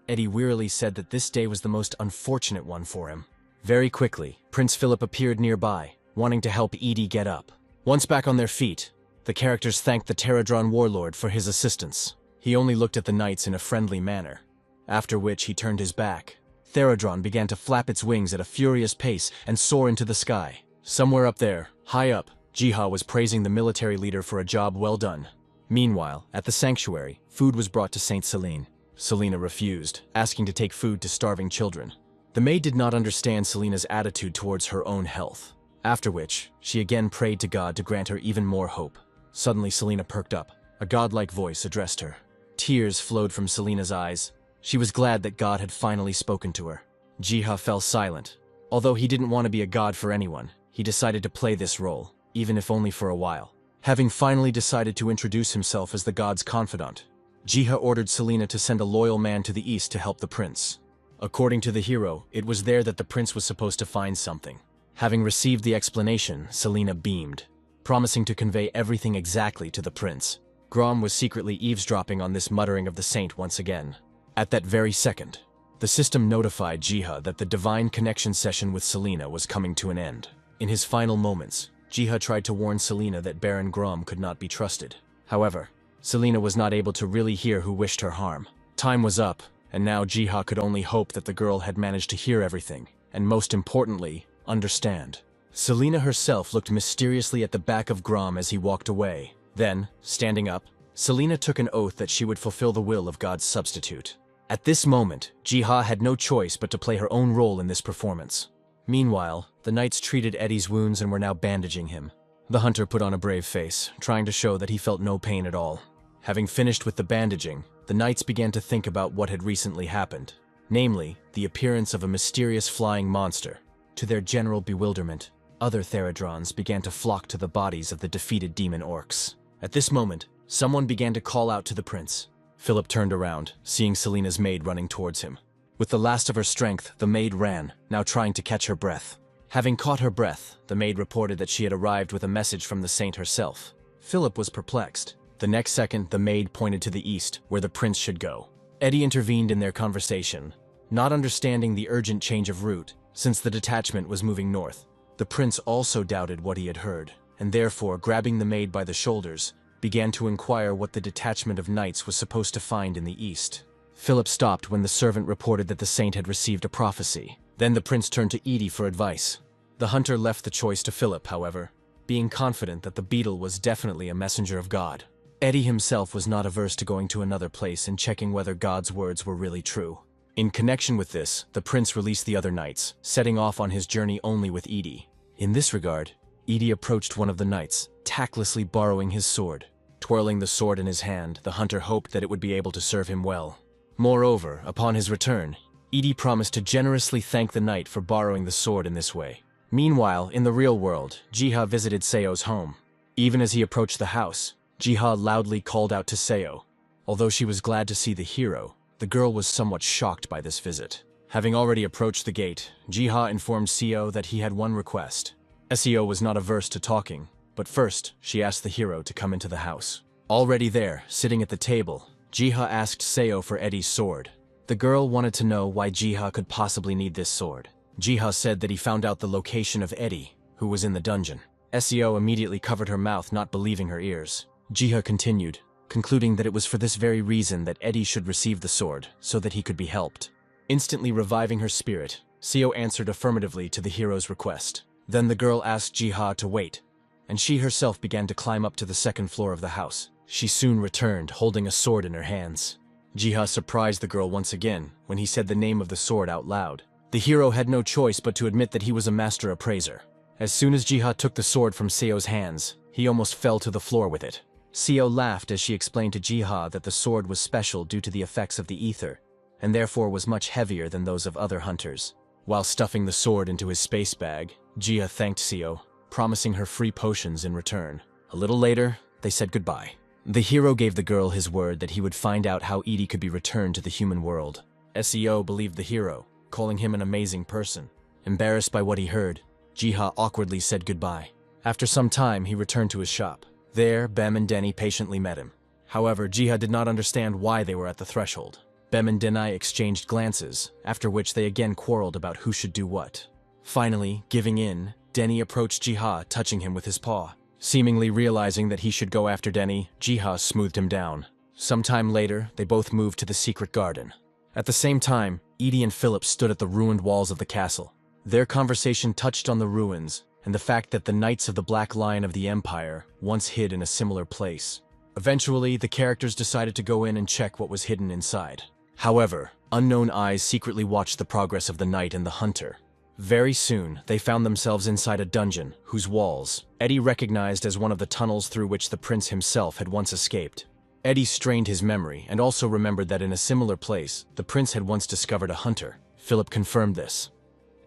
Eddie wearily said that this day was the most unfortunate one for him. Very quickly, Prince Philip appeared nearby, wanting to help Edie get up. Once back on their feet, the characters thanked the Pterodron warlord for his assistance. He only looked at the knights in a friendly manner, after which he turned his back. Pterodron began to flap its wings at a furious pace and soar into the sky. Somewhere up there, high up, Jiha was praising the military leader for a job well done. Meanwhile, at the sanctuary, food was brought to Saint Celine. Selena refused, asking to take food to starving children. The maid did not understand Selena's attitude towards her own health. After which, she again prayed to God to grant her even more hope. Suddenly, Selena perked up. A godlike voice addressed her. Tears flowed from Selena's eyes. She was glad that God had finally spoken to her. Jiha fell silent. Although he didn't want to be a god for anyone, he decided to play this role, even if only for a while. Having finally decided to introduce himself as the god's confidant, Jiha ordered Selena to send a loyal man to the east to help the prince. According to the hero, it was there that the prince was supposed to find something. Having received the explanation, Selena beamed, promising to convey everything exactly to the prince. Grom was secretly eavesdropping on this muttering of the saint once again. At that very second, the system notified Jiha that the divine connection session with Selena was coming to an end. In his final moments, Jiha tried to warn Selena that Baron Grom could not be trusted. However, Selena was not able to really hear who wished her harm. Time was up, and now Jiha could only hope that the girl had managed to hear everything, and most importantly, understand. Selena herself looked mysteriously at the back of Grom as he walked away. Then, standing up, Selena took an oath that she would fulfill the will of God's substitute. At this moment, Jiha had no choice but to play her own role in this performance. Meanwhile, the knights treated Eddie's wounds and were now bandaging him. The hunter put on a brave face, trying to show that he felt no pain at all. Having finished with the bandaging, the knights began to think about what had recently happened, namely, the appearance of a mysterious flying monster. To their general bewilderment, other Theradrons began to flock to the bodies of the defeated demon orcs. At this moment, someone began to call out to the prince. Philip turned around, seeing Selena's maid running towards him. With the last of her strength, the maid ran, now trying to catch her breath. Having caught her breath, the maid reported that she had arrived with a message from the saint herself. Philip was perplexed. The next second, the maid pointed to the east, where the prince should go. Eddie intervened in their conversation, not understanding the urgent change of route, since the detachment was moving north. The prince also doubted what he had heard, and therefore, grabbing the maid by the shoulders, began to inquire what the detachment of knights was supposed to find in the east. Philip stopped when the servant reported that the saint had received a prophecy. Then the prince turned to Edie for advice. The hunter left the choice to Philip, however, being confident that the beetle was definitely a messenger of God. Eddie himself was not averse to going to another place and checking whether God's words were really true. In connection with this, the prince released the other knights, setting off on his journey only with Edie. In this regard, Edie approached one of the knights, tactlessly borrowing his sword. Twirling the sword in his hand, the hunter hoped that it would be able to serve him well. Moreover, upon his return, Edie promised to generously thank the knight for borrowing the sword in this way. Meanwhile, in the real world, Jiha visited Seo's home. Even as he approached the house, Jiha loudly called out to Seo. Although she was glad to see the hero, the girl was somewhat shocked by this visit. Having already approached the gate, Jiha informed Seo that he had one request. Seo was not averse to talking, but first, she asked the hero to come into the house. Already there, sitting at the table, Jiha asked Seo for Eddie's sword. The girl wanted to know why Jiha could possibly need this sword. Jiha said that he found out the location of Eddie, who was in the dungeon. Seo immediately covered her mouth, not believing her ears. Jiha continued, concluding that it was for this very reason that Eddie should receive the sword, so that he could be helped. Instantly reviving her spirit, Seo answered affirmatively to the hero's request. Then the girl asked Jiha to wait, and she herself began to climb up to the second floor of the house. She soon returned, holding a sword in her hands. Jiha surprised the girl once again when he said the name of the sword out loud. The hero had no choice but to admit that he was a master appraiser. As soon as Jiha took the sword from Seo's hands, he almost fell to the floor with it. Seo laughed as she explained to Jiha that the sword was special due to the effects of the ether, and therefore was much heavier than those of other hunters. While stuffing the sword into his space bag, Jiha thanked Seo, promising her free potions in return. A little later, they said goodbye. The hero gave the girl his word that he would find out how Edie could be returned to the human world. Seo believed the hero, calling him an amazing person. Embarrassed by what he heard, Jiha awkwardly said goodbye. After some time, he returned to his shop. There, Bem and Denny patiently met him. However, Jiha did not understand why they were at the threshold. Bem and Denai exchanged glances, after which they again quarreled about who should do what. Finally, giving in, Denny approached Jiha, touching him with his paw. Seemingly realizing that he should go after Denny, Jiha smoothed him down. Sometime later, they both moved to the secret garden. At the same time, Edie and Philip stood at the ruined walls of the castle. Their conversation touched on the ruins, and the fact that the Knights of the Black Lion of the Empire once hid in a similar place. Eventually, the characters decided to go in and check what was hidden inside. However, unknown eyes secretly watched the progress of the knight and the hunter. Very soon, they found themselves inside a dungeon, whose walls Eddie recognized as one of the tunnels through which the prince himself had once escaped. Eddie strained his memory and also remembered that in a similar place, the prince had once discovered a hunter. Philip confirmed this.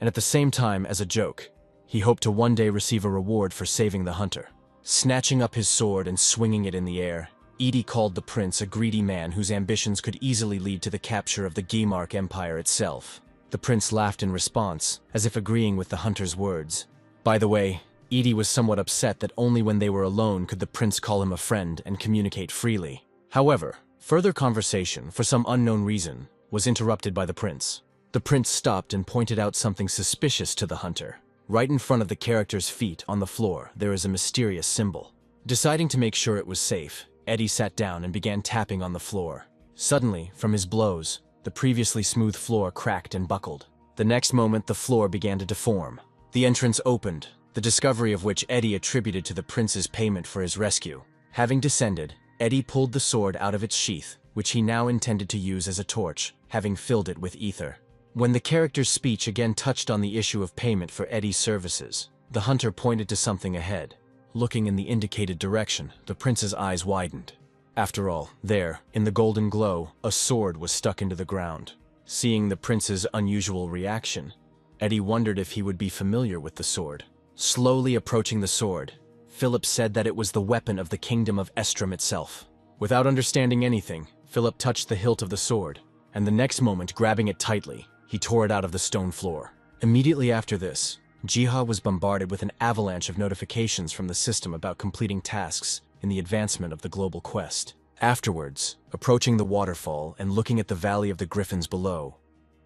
And at the same time, as a joke, he hoped to one day receive a reward for saving the hunter. Snatching up his sword and swinging it in the air, Edie called the prince a greedy man whose ambitions could easily lead to the capture of the Gimark Empire itself. The prince laughed in response, as if agreeing with the hunter's words. By the way, Edie was somewhat upset that only when they were alone could the prince call him a friend and communicate freely. However, further conversation, for some unknown reason, was interrupted by the prince. The prince stopped and pointed out something suspicious to the hunter. Right in front of the character's feet on the floor, there is a mysterious symbol. Deciding to make sure it was safe, Eddie sat down and began tapping on the floor. Suddenly, from his blows, the previously smooth floor cracked and buckled. The next moment, the floor began to deform. The entrance opened, the discovery of which Eddie attributed to the prince's payment for his rescue. Having descended, Eddie pulled the sword out of its sheath, which he now intended to use as a torch, having filled it with ether. When the character's speech again touched on the issue of payment for Eddie's services, the hunter pointed to something ahead. Looking in the indicated direction, the prince's eyes widened. After all, there, in the golden glow, a sword was stuck into the ground. Seeing the prince's unusual reaction, Eddie wondered if he would be familiar with the sword. Slowly approaching the sword, Philip said that it was the weapon of the kingdom of Estrom itself. Without understanding anything, Philip touched the hilt of the sword, and the next moment, grabbing it tightly, he tore it out of the stone floor. Immediately after this, Jiha was bombarded with an avalanche of notifications from the system about completing tasks in the advancement of the global quest. Afterwards, approaching the waterfall and looking at the Valley of the Griffins below,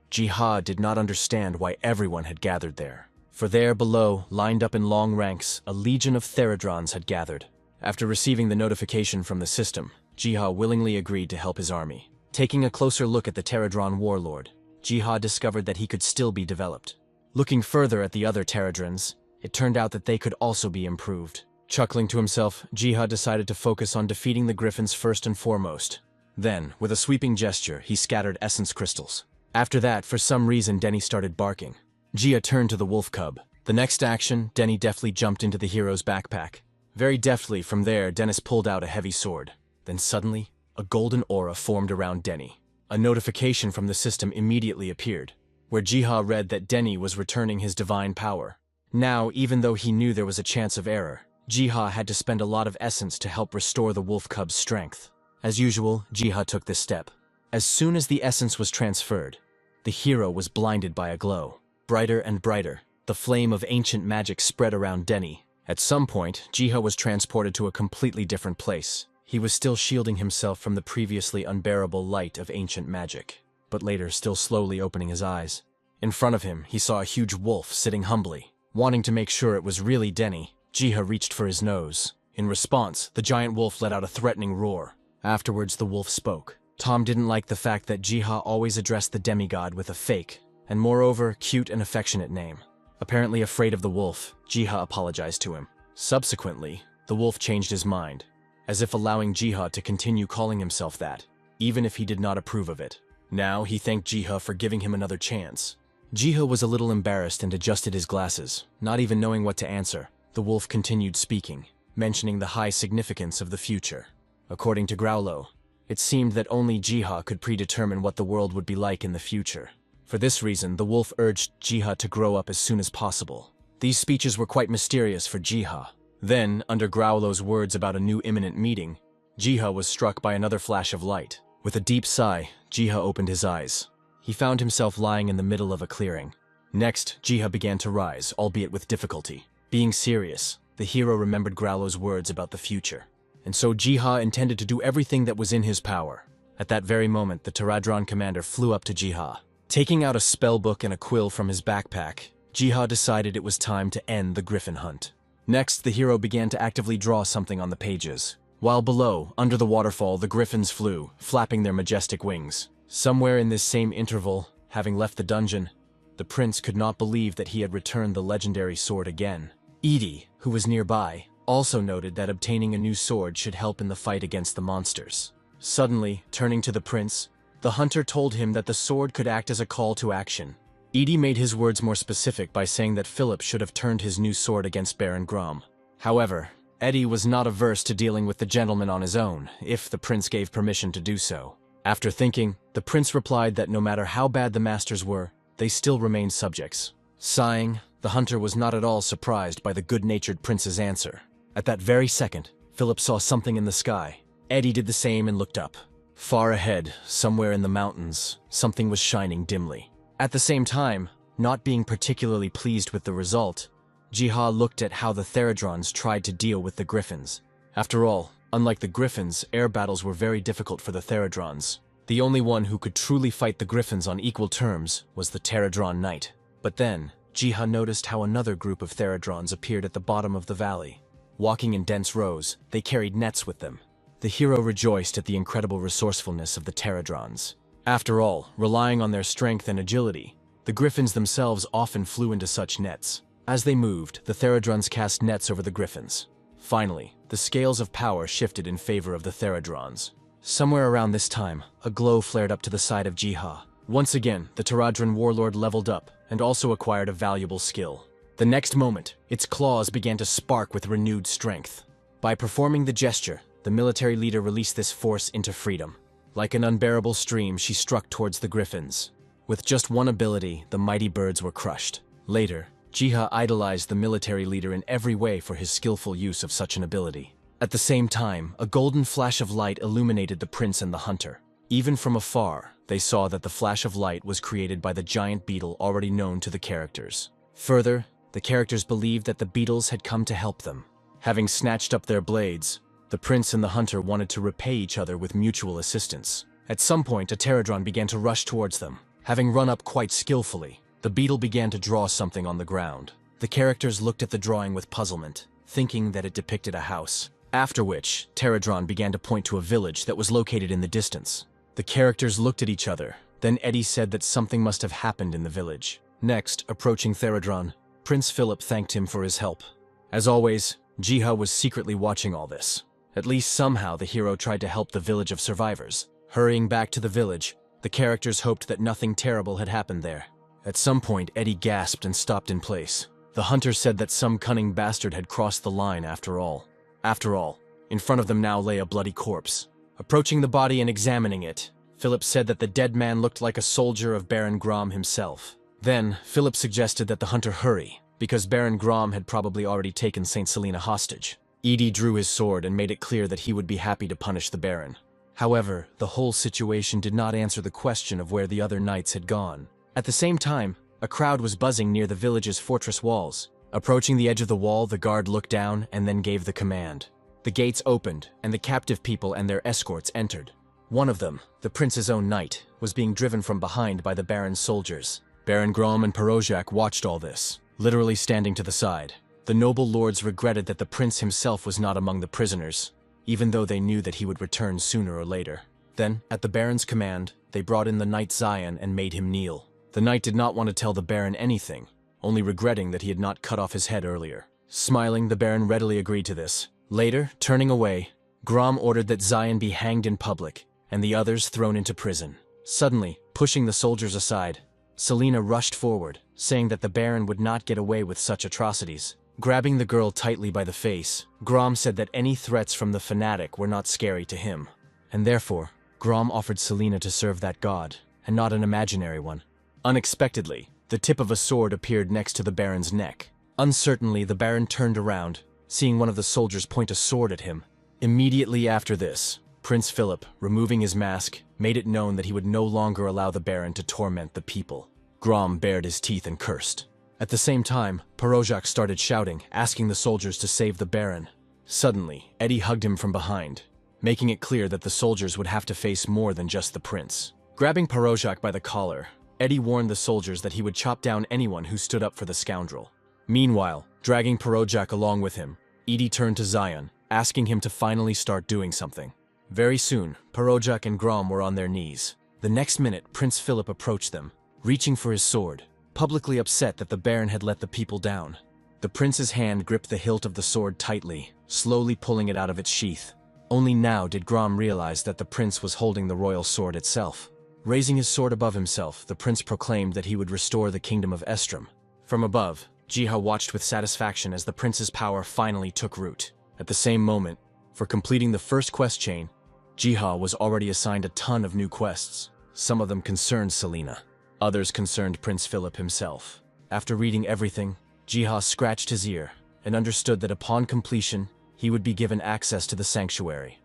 Jiha did not understand why everyone had gathered there. For there below, lined up in long ranks, a legion of Theradrons had gathered. After receiving the notification from the system, Jiha willingly agreed to help his army. Taking a closer look at the Pterodron warlord, Jiha discovered that he could still be developed. Looking further at the other Pterodrons, it turned out that they could also be improved. Chuckling to himself, Jiha decided to focus on defeating the Griffins first and foremost. Then, with a sweeping gesture, he scattered essence crystals. After that, for some reason, Denny started barking. Jiha turned to the wolf cub. The next action, Denny deftly jumped into the hero's backpack. Very deftly, from there, Dennis pulled out a heavy sword. Then suddenly, a golden aura formed around Denny. A notification from the system immediately appeared, where Jiha read that Denny was returning his divine power. Now, even though he knew there was a chance of error, Jiha had to spend a lot of essence to help restore the wolf cub's strength. As usual, Jiha took this step. As soon as the essence was transferred, the hero was blinded by a glow. Brighter and brighter, the flame of ancient magic spread around Denny. At some point, Jiha was transported to a completely different place. He was still shielding himself from the previously unbearable light of ancient magic, but later still slowly opening his eyes. In front of him, he saw a huge wolf sitting humbly. Wanting to make sure it was really Denny, Jiha reached for his nose. In response, the giant wolf let out a threatening roar. Afterwards, the wolf spoke. Tom didn't like the fact that Jiha always addressed the demigod with a fake, and moreover, cute and affectionate name. Apparently afraid of the wolf, Jiha apologized to him. Subsequently, the wolf changed his mind, as if allowing Jiha to continue calling himself that, even if he did not approve of it. Now he thanked Jiha for giving him another chance. Jiha was a little embarrassed and adjusted his glasses, not even knowing what to answer. The wolf continued speaking, mentioning the high significance of the future. According to Growlo, it seemed that only Jiha could predetermine what the world would be like in the future. For this reason, the wolf urged Jiha to grow up as soon as possible. These speeches were quite mysterious for Jiha. Then, under Growlo's words about a new imminent meeting, Jiha was struck by another flash of light. With a deep sigh, Jiha opened his eyes. He found himself lying in the middle of a clearing. Next, Jiha began to rise, albeit with difficulty. Being serious, the hero remembered Growlo's words about the future. And so Jiha intended to do everything that was in his power. At that very moment, the Pterodron commander flew up to Jiha. Taking out a spellbook and a quill from his backpack, Jiha decided it was time to end the griffin hunt. Next, the hero began to actively draw something on the pages. While below, under the waterfall, the griffins flew, flapping their majestic wings. Somewhere in this same interval, having left the dungeon, the prince could not believe that he had returned the legendary sword again. Edie, who was nearby, also noted that obtaining a new sword should help in the fight against the monsters. Suddenly, turning to the prince, the hunter told him that the sword could act as a call to action. Edie made his words more specific by saying that Philip should have turned his new sword against Baron Grom. However, Eddie was not averse to dealing with the gentleman on his own, if the prince gave permission to do so. After thinking, the prince replied that no matter how bad the masters were, they still remained subjects. Sighing, the hunter was not at all surprised by the good-natured prince's answer. At that very second, Philip saw something in the sky. Eddie did the same and looked up. Far ahead, somewhere in the mountains, something was shining dimly. At the same time, not being particularly pleased with the result, Jiha looked at how the Theradrons tried to deal with the griffins. After all, unlike the griffins, air battles were very difficult for the Theradrons. The only one who could truly fight the griffins on equal terms was the Pterodron Knight. But then, Jiha noticed how another group of Pterodrons appeared at the bottom of the valley. Walking in dense rows, they carried nets with them. The hero rejoiced at the incredible resourcefulness of the Pterodrons. After all, relying on their strength and agility, the griffins themselves often flew into such nets. As they moved, the Pterodrons cast nets over the griffins. Finally, the scales of power shifted in favor of the Pterodrons. Somewhere around this time, a glow flared up to the side of Jiha. Once again, the Pterodron warlord leveled up and also acquired a valuable skill. The next moment, its claws began to spark with renewed strength. By performing the gesture, the military leader released this force into freedom. Like an unbearable stream, she struck towards the griffins. With just one ability, the mighty birds were crushed. Later, Jiha idolized the military leader in every way for his skillful use of such an ability. At the same time, a golden flash of light illuminated the prince and the hunter. Even from afar, they saw that the flash of light was created by the giant beetle already known to the characters. Further, the characters believed that the beetles had come to help them. Having snatched up their blades, the prince and the hunter wanted to repay each other with mutual assistance. At some point, a Pterodron began to rush towards them. Having run up quite skillfully, the beetle began to draw something on the ground. The characters looked at the drawing with puzzlement, thinking that it depicted a house. After which, Pterodron began to point to a village that was located in the distance. The characters looked at each other. Then Eddie said that something must have happened in the village. Next, approaching Pterodron, Prince Philip thanked him for his help. As always, Jiha was secretly watching all this. At least somehow the hero tried to help the village of survivors. Hurrying back to the village, the characters hoped that nothing terrible had happened there. At some point, Eddie gasped and stopped in place. The hunter said that some cunning bastard had crossed the line after all. After all, in front of them now lay a bloody corpse. Approaching the body and examining it, Philip said that the dead man looked like a soldier of Baron Grom himself. Then, Philip suggested that the hunter hurry, because Baron Grom had probably already taken Saint Selena hostage. Edie drew his sword and made it clear that he would be happy to punish the Baron. However, the whole situation did not answer the question of where the other knights had gone. At the same time, a crowd was buzzing near the village's fortress walls. Approaching the edge of the wall, the guard looked down and then gave the command. The gates opened, and the captive people and their escorts entered. One of them, the prince's own knight, was being driven from behind by the Baron's soldiers. Baron Grom and Perozjak watched all this, literally standing to the side. The noble lords regretted that the prince himself was not among the prisoners, even though they knew that he would return sooner or later. Then, at the Baron's command, they brought in the knight Zion and made him kneel. The knight did not want to tell the Baron anything, only regretting that he had not cut off his head earlier. Smiling, the Baron readily agreed to this. Later, turning away, Grom ordered that Zion be hanged in public, and the others thrown into prison. Suddenly, pushing the soldiers aside, Selena rushed forward, saying that the Baron would not get away with such atrocities. Grabbing the girl tightly by the face, Grom said that any threats from the fanatic were not scary to him, and therefore, Grom offered Selena to serve that god, and not an imaginary one. Unexpectedly, the tip of a sword appeared next to the Baron's neck. Uncertainly, the Baron turned around, seeing one of the soldiers point a sword at him. Immediately after this, Prince Philip, removing his mask, made it known that he would no longer allow the Baron to torment the people. Grom bared his teeth and cursed. At the same time, Perozjak started shouting, asking the soldiers to save the Baron. Suddenly, Eddie hugged him from behind, making it clear that the soldiers would have to face more than just the prince. Grabbing Perozjak by the collar, Eddie warned the soldiers that he would chop down anyone who stood up for the scoundrel. Meanwhile, dragging Perozjak along with him, Edie turned to Zion, asking him to finally start doing something. Very soon, Perozjak and Grom were on their knees. The next minute, Prince Philip approached them, reaching for his sword, publicly upset that the Baron had let the people down. The prince's hand gripped the hilt of the sword tightly, slowly pulling it out of its sheath. Only now did Grom realize that the prince was holding the royal sword itself. Raising his sword above himself, the prince proclaimed that he would restore the kingdom of Estrom. From above, Jiha watched with satisfaction as the prince's power finally took root. At the same moment, for completing the first quest chain, Jiha was already assigned a ton of new quests. Some of them concerned Selena. Others concerned Prince Philip himself. After reading everything, Jiha scratched his ear and understood that upon completion, he would be given access to the sanctuary,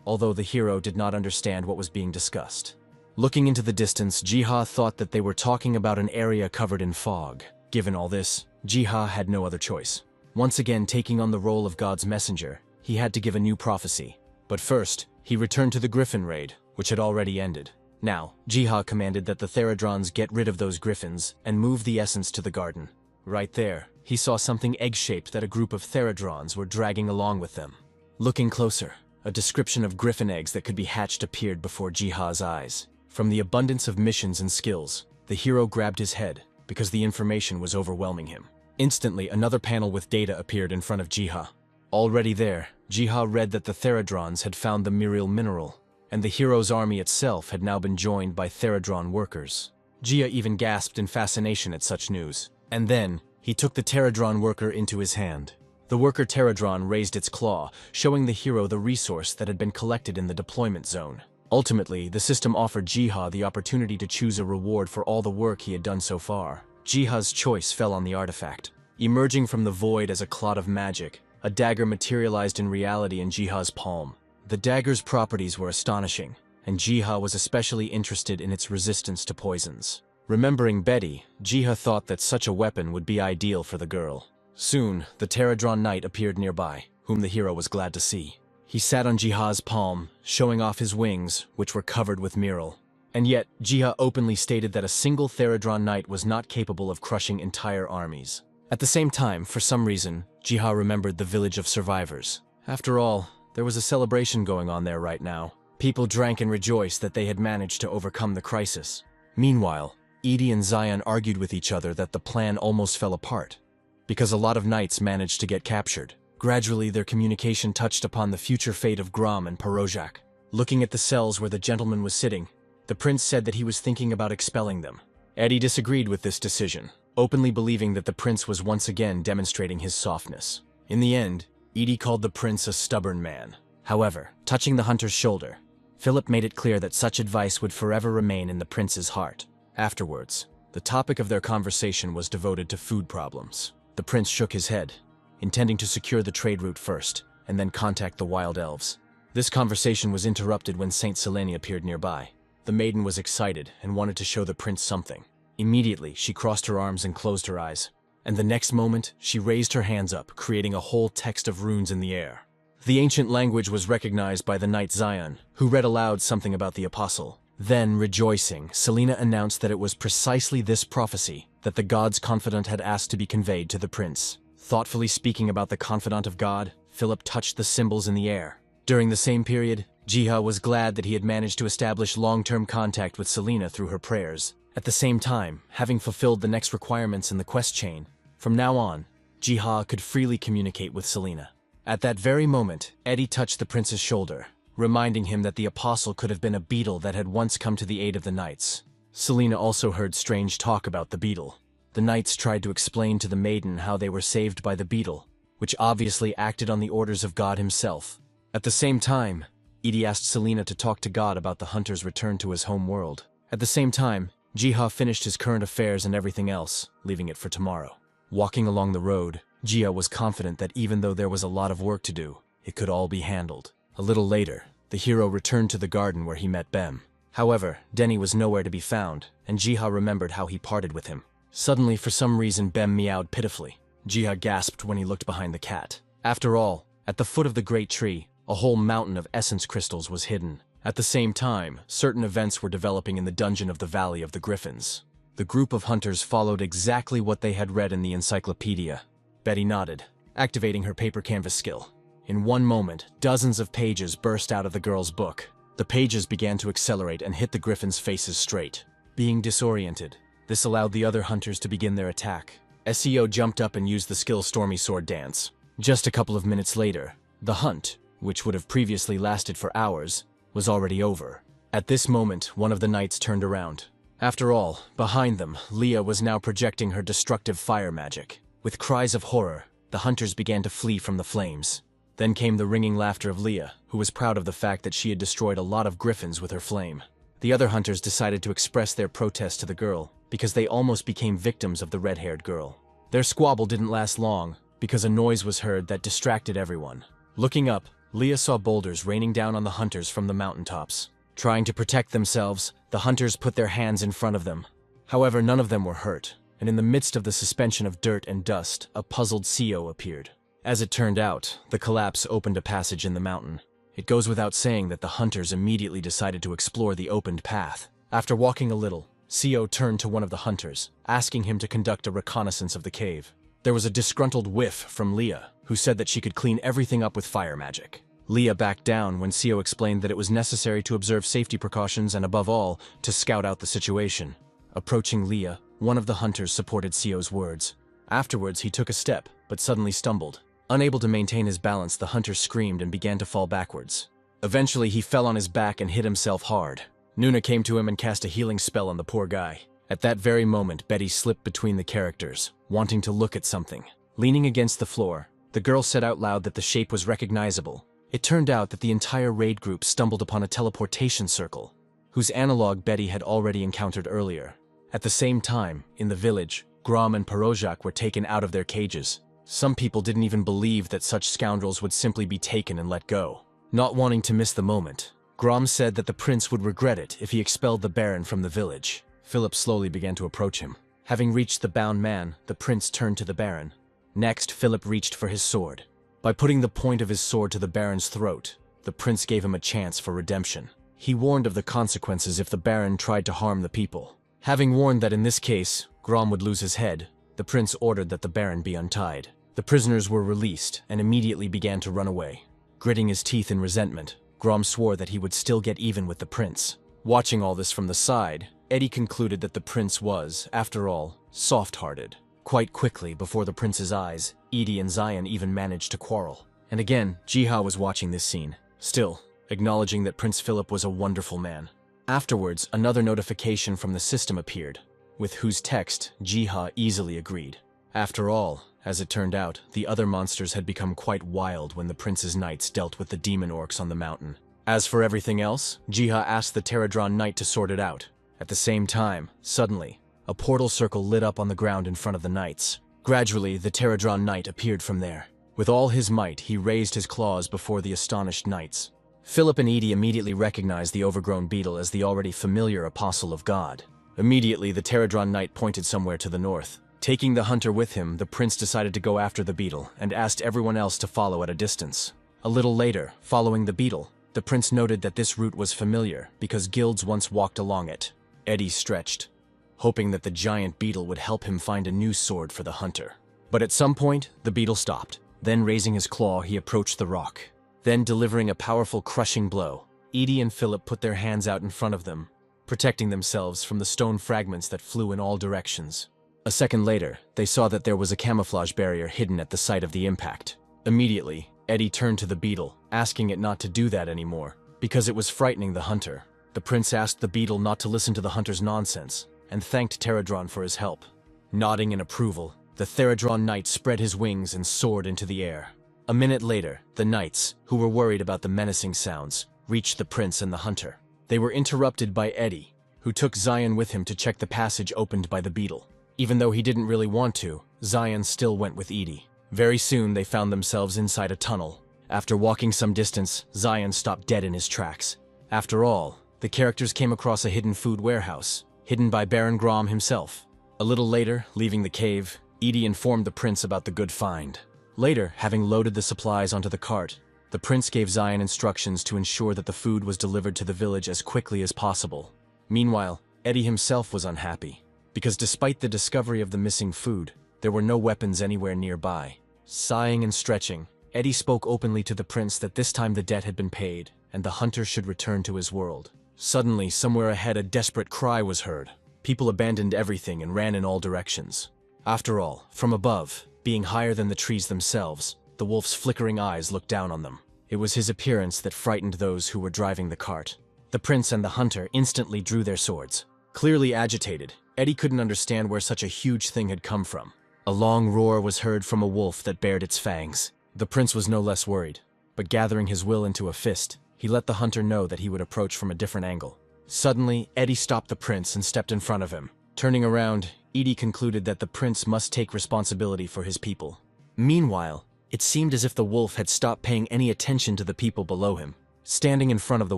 although the hero did not understand what was being discussed. Looking into the distance, Jiha thought that they were talking about an area covered in fog. Given all this, Jiha had no other choice. Once again taking on the role of God's messenger, he had to give a new prophecy. But first, he returned to the Griffin raid, which had already ended. Now, Jiha commanded that the Theradrons get rid of those griffins and move the essence to the garden. Right there, he saw something egg-shaped that a group of Theradrons were dragging along with them. Looking closer, a description of griffin eggs that could be hatched appeared before Jiha's eyes. From the abundance of missions and skills, the hero grabbed his head because the information was overwhelming him. Instantly, another panel with data appeared in front of Jiha. Already there, Jiha read that the Theradrons had found the Miriel mineral, and the hero's army itself had now been joined by Theradron workers. Jiha even gasped in fascination at such news. And then, he took the Theradron worker into his hand. The worker Theradron raised its claw, showing the hero the resource that had been collected in the deployment zone. Ultimately, the system offered Jiha the opportunity to choose a reward for all the work he had done so far. Jiha's choice fell on the artifact. Emerging from the void as a clot of magic, a dagger materialized in reality in Jiha's palm. The dagger's properties were astonishing, and Jiha was especially interested in its resistance to poisons. Remembering Betty, Jiha thought that such a weapon would be ideal for the girl. Soon, the Theradron knight appeared nearby, whom the hero was glad to see. He sat on Jiha's palm, showing off his wings, which were covered with Miriel. And yet, Jiha openly stated that a single Theradron knight was not capable of crushing entire armies. At the same time, for some reason, Jiha remembered the village of survivors. After all, there was a celebration going on there right now. People drank and rejoiced that they had managed to overcome the crisis. Meanwhile, Edie and Zion argued with each other that the plan almost fell apart, because a lot of knights managed to get captured. Gradually, their communication touched upon the future fate of Grom and Porozhak. Looking at the cells where the gentleman was sitting, the prince said that he was thinking about expelling them. Eddie disagreed with this decision, openly believing that the prince was once again demonstrating his softness. In the end, Edie called the prince a stubborn man. However, touching the hunter's shoulder, Philip made it clear that such advice would forever remain in the prince's heart. Afterwards, the topic of their conversation was devoted to food problems. The prince shook his head, intending to secure the trade route first, and then contact the wild elves. This conversation was interrupted when Saint Selene appeared nearby. The maiden was excited and wanted to show the prince something. Immediately, she crossed her arms and closed her eyes, and the next moment, she raised her hands up, creating a whole text of runes in the air. The ancient language was recognized by the knight Zion, who read aloud something about the apostle. Then, rejoicing, Selena announced that it was precisely this prophecy that the god's confidant had asked to be conveyed to the prince. Thoughtfully speaking about the confidant of God, Philip touched the symbols in the air. During the same period, Jiha was glad that he had managed to establish long-term contact with Selena through her prayers. At the same time, having fulfilled the next requirements in the quest chain, from now on, Jiha could freely communicate with Selena. At that very moment, Eddie touched the prince's shoulder, reminding him that the apostle could have been a beetle that had once come to the aid of the knights. Selena also heard strange talk about the beetle. The knights tried to explain to the maiden how they were saved by the beetle, which obviously acted on the orders of God himself. At the same time, Edie asked Selena to talk to God about the hunter's return to his home world. At the same time, Jiha finished his current affairs and everything else, leaving it for tomorrow. Walking along the road, Jiha was confident that even though there was a lot of work to do, it could all be handled. A little later, the hero returned to the garden where he met Bem. However, Denny was nowhere to be found, and Jiha remembered how he parted with him. Suddenly, for some reason, Bem meowed pitifully. Jiha gasped when he looked behind the cat. After all, at the foot of the great tree, a whole mountain of essence crystals was hidden. At the same time, certain events were developing in the dungeon of the Valley of the Griffins. The group of hunters followed exactly what they had read in the encyclopedia. Betty nodded, activating her paper canvas skill. In one moment, dozens of pages burst out of the girl's book. The pages began to accelerate and hit the griffins' faces straight. Being disoriented, this allowed the other hunters to begin their attack. SEO jumped up and used the skill Stormy Sword Dance. Just a couple of minutes later, the hunt, which would have previously lasted for hours, was already over. At this moment, one of the knights turned around. After all, behind them, Leah was now projecting her destructive fire magic. With cries of horror, the hunters began to flee from the flames. Then came the ringing laughter of Leah, who was proud of the fact that she had destroyed a lot of griffins with her flame. The other hunters decided to express their protest to the girl, because they almost became victims of the red-haired girl. Their squabble didn't last long, because a noise was heard that distracted everyone. Looking up, Leah saw boulders raining down on the hunters from the mountaintops. Trying to protect themselves, the hunters put their hands in front of them. However, none of them were hurt, and in the midst of the suspension of dirt and dust, a puzzled CO appeared. As it turned out, the collapse opened a passage in the mountain. It goes without saying that the hunters immediately decided to explore the opened path. After walking a little, Seo turned to one of the hunters, asking him to conduct a reconnaissance of the cave. There was a disgruntled whiff from Leah, who said that she could clean everything up with fire magic. Leah backed down when Seo explained that it was necessary to observe safety precautions and, above all, to scout out the situation. Approaching Leah, one of the hunters supported Seo's words. Afterwards, he took a step, but suddenly stumbled. Unable to maintain his balance, the hunter screamed and began to fall backwards. Eventually, he fell on his back and hit himself hard. Nuna came to him and cast a healing spell on the poor guy. At that very moment, Betty slipped between the characters, wanting to look at something. Leaning against the floor, the girl said out loud that the shape was recognizable. It turned out that the entire raid group stumbled upon a teleportation circle, whose analog Betty had already encountered earlier. At the same time, in the village, Grom and Parojak were taken out of their cages. Some people didn't even believe that such scoundrels would simply be taken and let go. Not wanting to miss the moment, Grom said that the prince would regret it if he expelled the Baron from the village. Philip slowly began to approach him. Having reached the bound man, the prince turned to the Baron. Next, Philip reached for his sword. By putting the point of his sword to the Baron's throat, the prince gave him a chance for redemption. He warned of the consequences if the Baron tried to harm the people. Having warned that in this case, Grom would lose his head, the prince ordered that the Baron be untied. The prisoners were released and immediately began to run away. Gritting his teeth in resentment, Grom swore that he would still get even with the prince. Watching all this from the side, Eddie concluded that the prince was, after all, soft-hearted. Quite quickly, before the prince's eyes, Edie and Zion even managed to quarrel. And again, Jiha was watching this scene, still acknowledging that Prince Philip was a wonderful man. Afterwards, another notification from the system appeared, with whose text Jiha easily agreed. After all, as it turned out, the other monsters had become quite wild when the prince's knights dealt with the demon orcs on the mountain. As for everything else, Jiha asked the Pterodron Knight to sort it out. At the same time, suddenly, a portal circle lit up on the ground in front of the knights. Gradually, the Pterodron Knight appeared from there. With all his might, he raised his claws before the astonished knights. Philip and Edie immediately recognized the overgrown beetle as the already familiar apostle of God. Immediately, the Pterodron Knight pointed somewhere to the north. Taking the hunter with him, the prince decided to go after the beetle and asked everyone else to follow at a distance. A little later, following the beetle, the prince noted that this route was familiar because guilds once walked along it. Eddie stretched, hoping that the giant beetle would help him find a new sword for the hunter. But at some point, the beetle stopped. Then raising his claw, he approached the rock. Then delivering a powerful crushing blow, Edie and Philip put their hands out in front of them, protecting themselves from the stone fragments that flew in all directions. A second later, they saw that there was a camouflage barrier hidden at the site of the impact. Immediately, Eddie turned to the beetle, asking it not to do that anymore, because it was frightening the hunter. The prince asked the beetle not to listen to the hunter's nonsense, and thanked Pterodron for his help. Nodding in approval, the Pterodron Knight spread his wings and soared into the air. A minute later, the knights, who were worried about the menacing sounds, reached the prince and the hunter. They were interrupted by Eddie, who took Zion with him to check the passage opened by the beetle. Even though he didn't really want to, Zion still went with Edie. Very soon, they found themselves inside a tunnel. After walking some distance, Zion stopped dead in his tracks. After all, the characters came across a hidden food warehouse, hidden by Baron Grom himself. A little later, leaving the cave, Edie informed the prince about the good find. Later, having loaded the supplies onto the cart, the prince gave Zion instructions to ensure that the food was delivered to the village as quickly as possible. Meanwhile, Eddie himself was unhappy, because despite the discovery of the missing food, there were no weapons anywhere nearby. Sighing and stretching, Eddie spoke openly to the prince that this time the debt had been paid, and the hunter should return to his world. Suddenly, somewhere ahead, a desperate cry was heard. People abandoned everything and ran in all directions. After all, from above, being higher than the trees themselves, the wolf's flickering eyes looked down on them. It was his appearance that frightened those who were driving the cart. The prince and the hunter instantly drew their swords. Clearly agitated, Eddie couldn't understand where such a huge thing had come from. A long roar was heard from a wolf that bared its fangs. The prince was no less worried, but gathering his will into a fist, he let the hunter know that he would approach from a different angle. Suddenly, Eddie stopped the prince and stepped in front of him. Turning around, Edie concluded that the prince must take responsibility for his people. Meanwhile, it seemed as if the wolf had stopped paying any attention to the people below him. Standing in front of the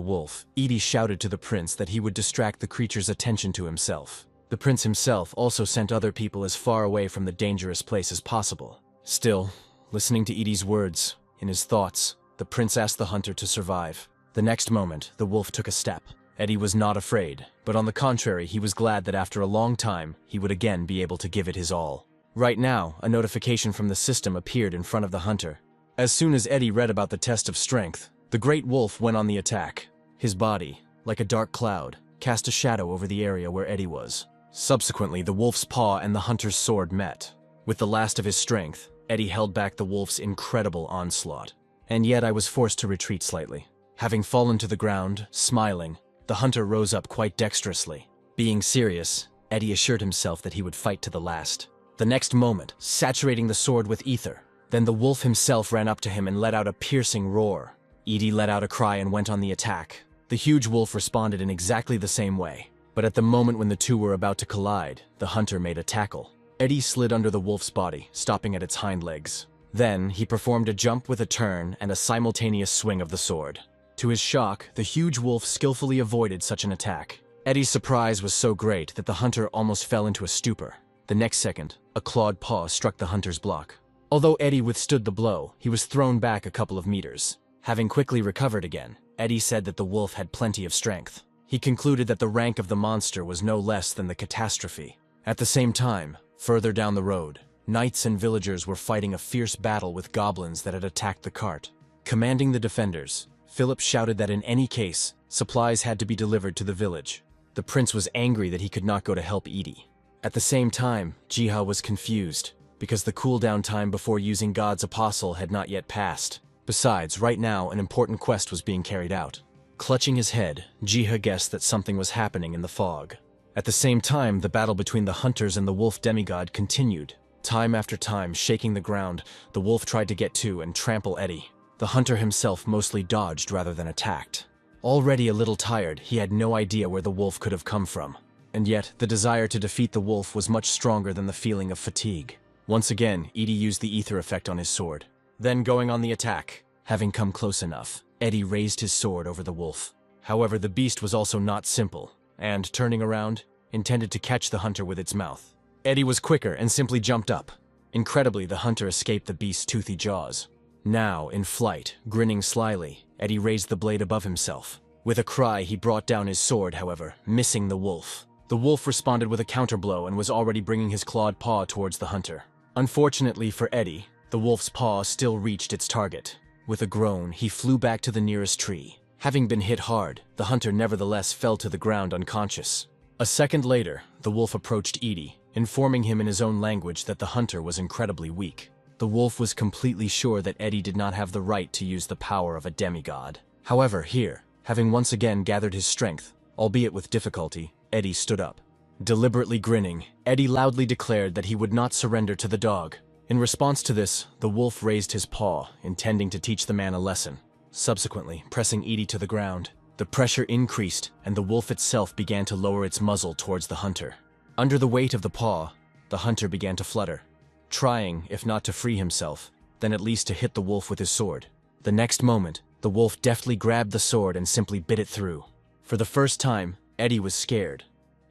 wolf, Edie shouted to the prince that he would distract the creature's attention to himself. The prince himself also sent other people as far away from the dangerous place as possible. Still, listening to Edie's words, in his thoughts, the prince asked the hunter to survive. The next moment, the wolf took a step. Eddie was not afraid, but on the contrary, he was glad that after a long time, he would again be able to give it his all. Right now, a notification from the system appeared in front of the hunter. As soon as Eddie read about the test of strength, the great wolf went on the attack. His body, like a dark cloud, cast a shadow over the area where Eddie was. Subsequently, the wolf's paw and the hunter's sword met. With the last of his strength, Eddie held back the wolf's incredible onslaught. And yet I was forced to retreat slightly. Having fallen to the ground, smiling, the hunter rose up quite dexterously. Being serious, Eddie assured himself that he would fight to the last. The next moment, saturating the sword with ether, then the wolf himself ran up to him and let out a piercing roar. Eddie let out a cry and went on the attack. The huge wolf responded in exactly the same way. But at the moment when the two were about to collide, the hunter made a tackle. Eddie slid under the wolf's body, stopping at its hind legs. Then, he performed a jump with a turn and a simultaneous swing of the sword. To his shock, the huge wolf skillfully avoided such an attack. Eddie's surprise was so great that the hunter almost fell into a stupor. The next second, a clawed paw struck the hunter's block. Although Eddie withstood the blow, he was thrown back a couple of meters. Having quickly recovered again, Eddie said that the wolf had plenty of strength. He concluded that the rank of the monster was no less than the catastrophe. At the same time, further down the road, knights and villagers were fighting a fierce battle with goblins that had attacked the cart. Commanding the defenders, Philip shouted that in any case, supplies had to be delivered to the village. The prince was angry that he could not go to help Edie. At the same time, Jiha was confused, because the cooldown time before using God's apostle had not yet passed. Besides, right now, an important quest was being carried out. Clutching his head, Jiha guessed that something was happening in the fog. At the same time, the battle between the hunters and the wolf demigod continued. Time after time, shaking the ground, the wolf tried to get to and trample Eddie. The hunter himself mostly dodged rather than attacked. Already a little tired, he had no idea where the wolf could have come from. And yet, the desire to defeat the wolf was much stronger than the feeling of fatigue. Once again, Eddie used the ether effect on his sword. Then going on the attack. Having come close enough, Eddie raised his sword over the wolf. However, the beast was also not simple, and, turning around, intended to catch the hunter with its mouth. Eddie was quicker and simply jumped up. Incredibly, the hunter escaped the beast's toothy jaws. Now, in flight, grinning slyly, Eddie raised the blade above himself. With a cry, he brought down his sword, however, missing the wolf. The wolf responded with a counterblow and was already bringing his clawed paw towards the hunter. Unfortunately for Eddie, the wolf's paw still reached its target. With a groan, he flew back to the nearest tree. Having been hit hard, the hunter nevertheless fell to the ground unconscious. A second later, the wolf approached Edie, informing him in his own language that the hunter was incredibly weak. The wolf was completely sure that Eddie did not have the right to use the power of a demigod. However, here, having once again gathered his strength, albeit with difficulty, Eddie stood up. Deliberately grinning, Eddie loudly declared that he would not surrender to the dog. In response to this, the wolf raised his paw, intending to teach the man a lesson. Subsequently, pressing Edie to the ground, the pressure increased and the wolf itself began to lower its muzzle towards the hunter. Under the weight of the paw, the hunter began to flutter, trying, if not to free himself, then at least to hit the wolf with his sword. The next moment, the wolf deftly grabbed the sword and simply bit it through. For the first time, Eddie was scared,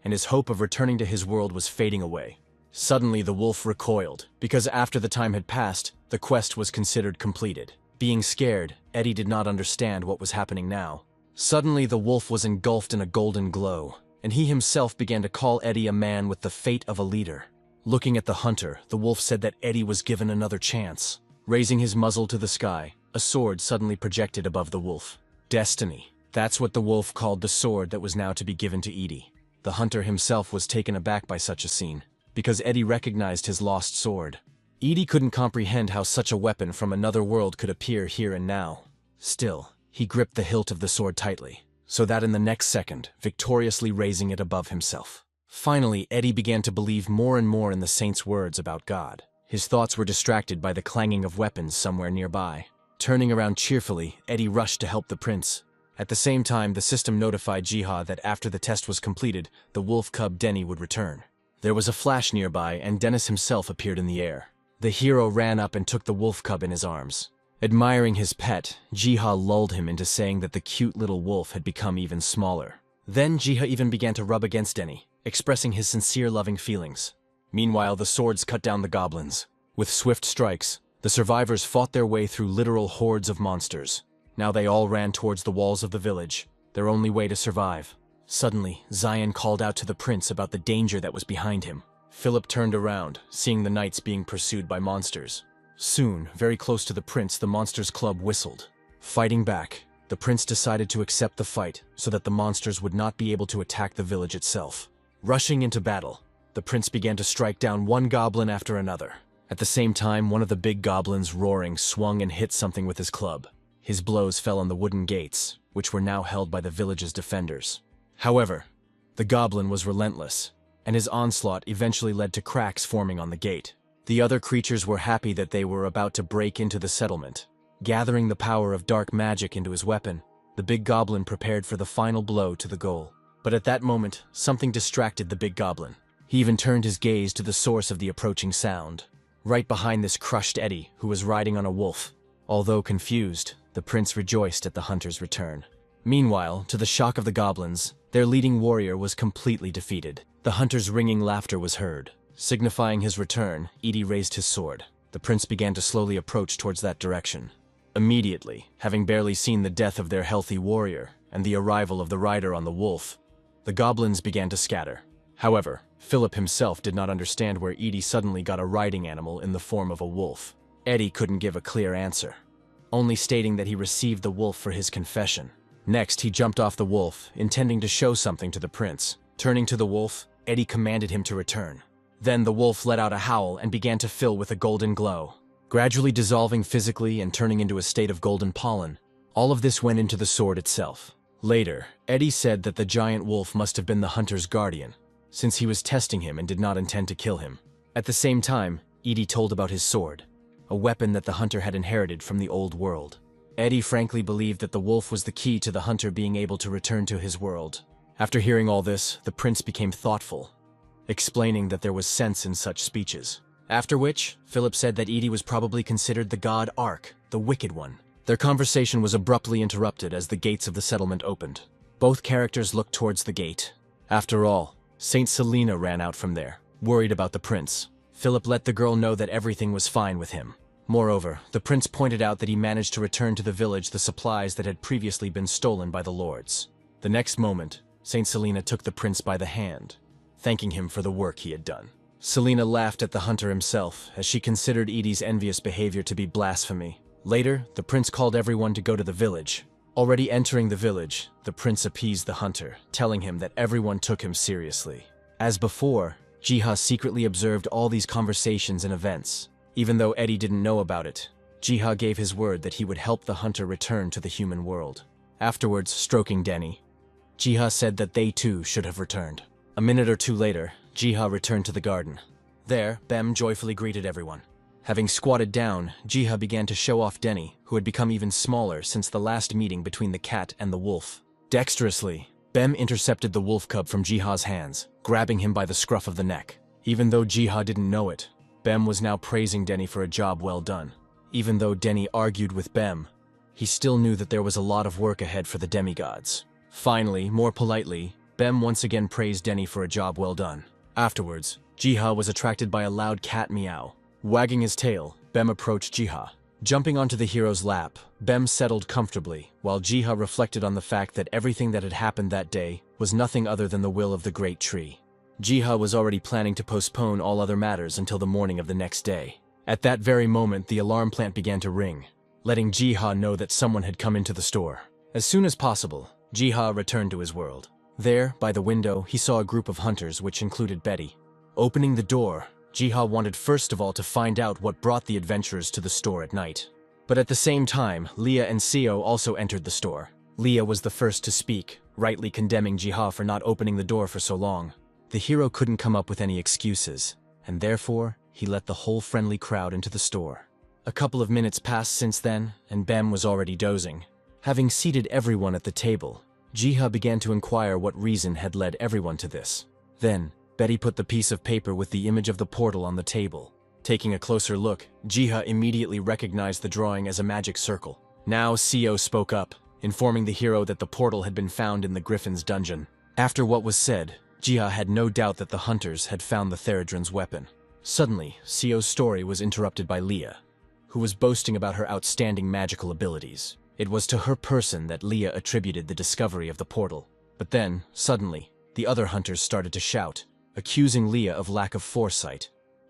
and his hope of returning to his world was fading away. Suddenly, the wolf recoiled, because after the time had passed, the quest was considered completed. Being scared, Eddie did not understand what was happening now. Suddenly, the wolf was engulfed in a golden glow, and he himself began to call Eddie a man with the fate of a leader. Looking at the hunter, the wolf said that Eddie was given another chance. Raising his muzzle to the sky, a sword suddenly projected above the wolf. Destiny. That's what the wolf called the sword that was now to be given to Edie. The hunter himself was taken aback by such a scene, because Eddie recognized his lost sword. Edie couldn't comprehend how such a weapon from another world could appear here and now. Still, he gripped the hilt of the sword tightly, so that in the next second, victoriously raising it above himself. Finally, Eddie began to believe more and more in the saint's words about God. His thoughts were distracted by the clanging of weapons somewhere nearby. Turning around cheerfully, Eddie rushed to help the prince. At the same time, the system notified Jiha that after the test was completed, the wolf cub Denny would return. There was a flash nearby, and Dennis himself appeared in the air. The hero ran up and took the wolf cub in his arms. Admiring his pet, Jiha lulled him into saying that the cute little wolf had become even smaller. Then Jiha even began to rub against Denny, expressing his sincere loving feelings. Meanwhile, the swords cut down the goblins. With swift strikes, The survivors fought their way through literal hordes of monsters. Now they all ran towards the walls of the village, their only way to survive. Suddenly, Zion called out to the prince about the danger that was behind him. Philip turned around, seeing the knights being pursued by monsters. Soon, very close to the prince, the monsters' club whistled. Fighting back, the prince decided to accept the fight so that the monsters would not be able to attack the village itself. Rushing into battle, the prince began to strike down one goblin after another. At the same time, one of the big goblins, roaring, swung and hit something with his club. His blows fell on the wooden gates, which were now held by the village's defenders. However, the goblin was relentless, and his onslaught eventually led to cracks forming on the gate. The other creatures were happy that they were about to break into the settlement. Gathering the power of dark magic into his weapon, the big goblin prepared for the final blow to the goal. But at that moment, something distracted the big goblin. He even turned his gaze to the source of the approaching sound. Right behind this crushed Eddie, who was riding on a wolf. Although confused, the prince rejoiced at the hunter's return. Meanwhile, to the shock of the goblins, their leading warrior was completely defeated. The hunter's ringing laughter was heard. Signifying his return, Edie raised his sword. The prince began to slowly approach towards that direction. Immediately, having barely seen the death of their healthy warrior and the arrival of the rider on the wolf, the goblins began to scatter. However, Philip himself did not understand where Edie suddenly got a riding animal in the form of a wolf. Eddie couldn't give a clear answer, only stating that he received the wolf for his confession. Next, he jumped off the wolf, intending to show something to the prince. Turning to the wolf, Eddie commanded him to return. Then the wolf let out a howl and began to fill with a golden glow, gradually dissolving physically and turning into a state of golden pollen. All of this went into the sword itself. Later, Eddie said that the giant wolf must have been the hunter's guardian, since he was testing him and did not intend to kill him. At the same time, Edie told about his sword, a weapon that the hunter had inherited from the old world. Eddie frankly believed that the wolf was the key to the hunter being able to return to his world. After hearing all this, the prince became thoughtful, explaining that there was sense in such speeches. After which, Philip said that Edie was probably considered the god Ark, the Wicked One. Their conversation was abruptly interrupted as the gates of the settlement opened. Both characters looked towards the gate. After all, Saint Selena ran out from there, worried about the prince. Philip let the girl know that everything was fine with him. Moreover, the prince pointed out that he managed to return to the village the supplies that had previously been stolen by the lords. The next moment, Saint Selena took the prince by the hand, thanking him for the work he had done. Selena laughed at the hunter himself, as she considered Edie's envious behavior to be blasphemy. Later, the prince called everyone to go to the village. Already entering the village, the prince appeased the hunter, telling him that everyone took him seriously. As before, Jiha secretly observed all these conversations and events. Even though Eddie didn't know about it, Jiha gave his word that he would help the hunter return to the human world. Afterwards, stroking Denny, Jiha said that they too should have returned. A minute or two later, Jiha returned to the garden. There, Bem joyfully greeted everyone. Having squatted down, Jiha began to show off Denny, who had become even smaller since the last meeting between the cat and the wolf. Dexterously, Bem intercepted the wolf cub from Jiha's hands, grabbing him by the scruff of the neck. Even though Jiha didn't know it, Bem was now praising Denny for a job well done. Even though Denny argued with Bem, he still knew that there was a lot of work ahead for the demigods. Finally, more politely, Bem once again praised Denny for a job well done. Afterwards, Jiha was attracted by a loud cat meow. Wagging his tail, Bem approached Jiha. Jumping onto the hero's lap, Bem settled comfortably, while Jiha reflected on the fact that everything that had happened that day was nothing other than the will of the great tree. Jiha was already planning to postpone all other matters until the morning of the next day. At that very moment, the alarm plant began to ring, letting Jiha know that someone had come into the store. As soon as possible, Jiha returned to his world. There, by the window, he saw a group of hunters, which included Betty. Opening the door, Jiha wanted first of all to find out what brought the adventurers to the store at night. But at the same time, Leah and Seo also entered the store. Leah was the first to speak, rightly condemning Jiha for not opening the door for so long. The hero couldn't come up with any excuses, and therefore, he let the whole friendly crowd into the store. A couple of minutes passed since then, and Bem was already dozing. Having seated everyone at the table, Jiha began to inquire what reason had led everyone to this. Then, Betty put the piece of paper with the image of the portal on the table. Taking a closer look, Jiha immediately recognized the drawing as a magic circle. Now Seo spoke up, informing the hero that the portal had been found in the Griffin's dungeon. After what was said, Jiha had no doubt that the hunters had found the Theridren's weapon. Suddenly, Seo's story was interrupted by Leah. who was boasting about her outstanding magical abilities. It was to her person that Leah attributed the discovery of the portal. But then, suddenly, the other hunters started to shout, accusing Leah of lack of foresight,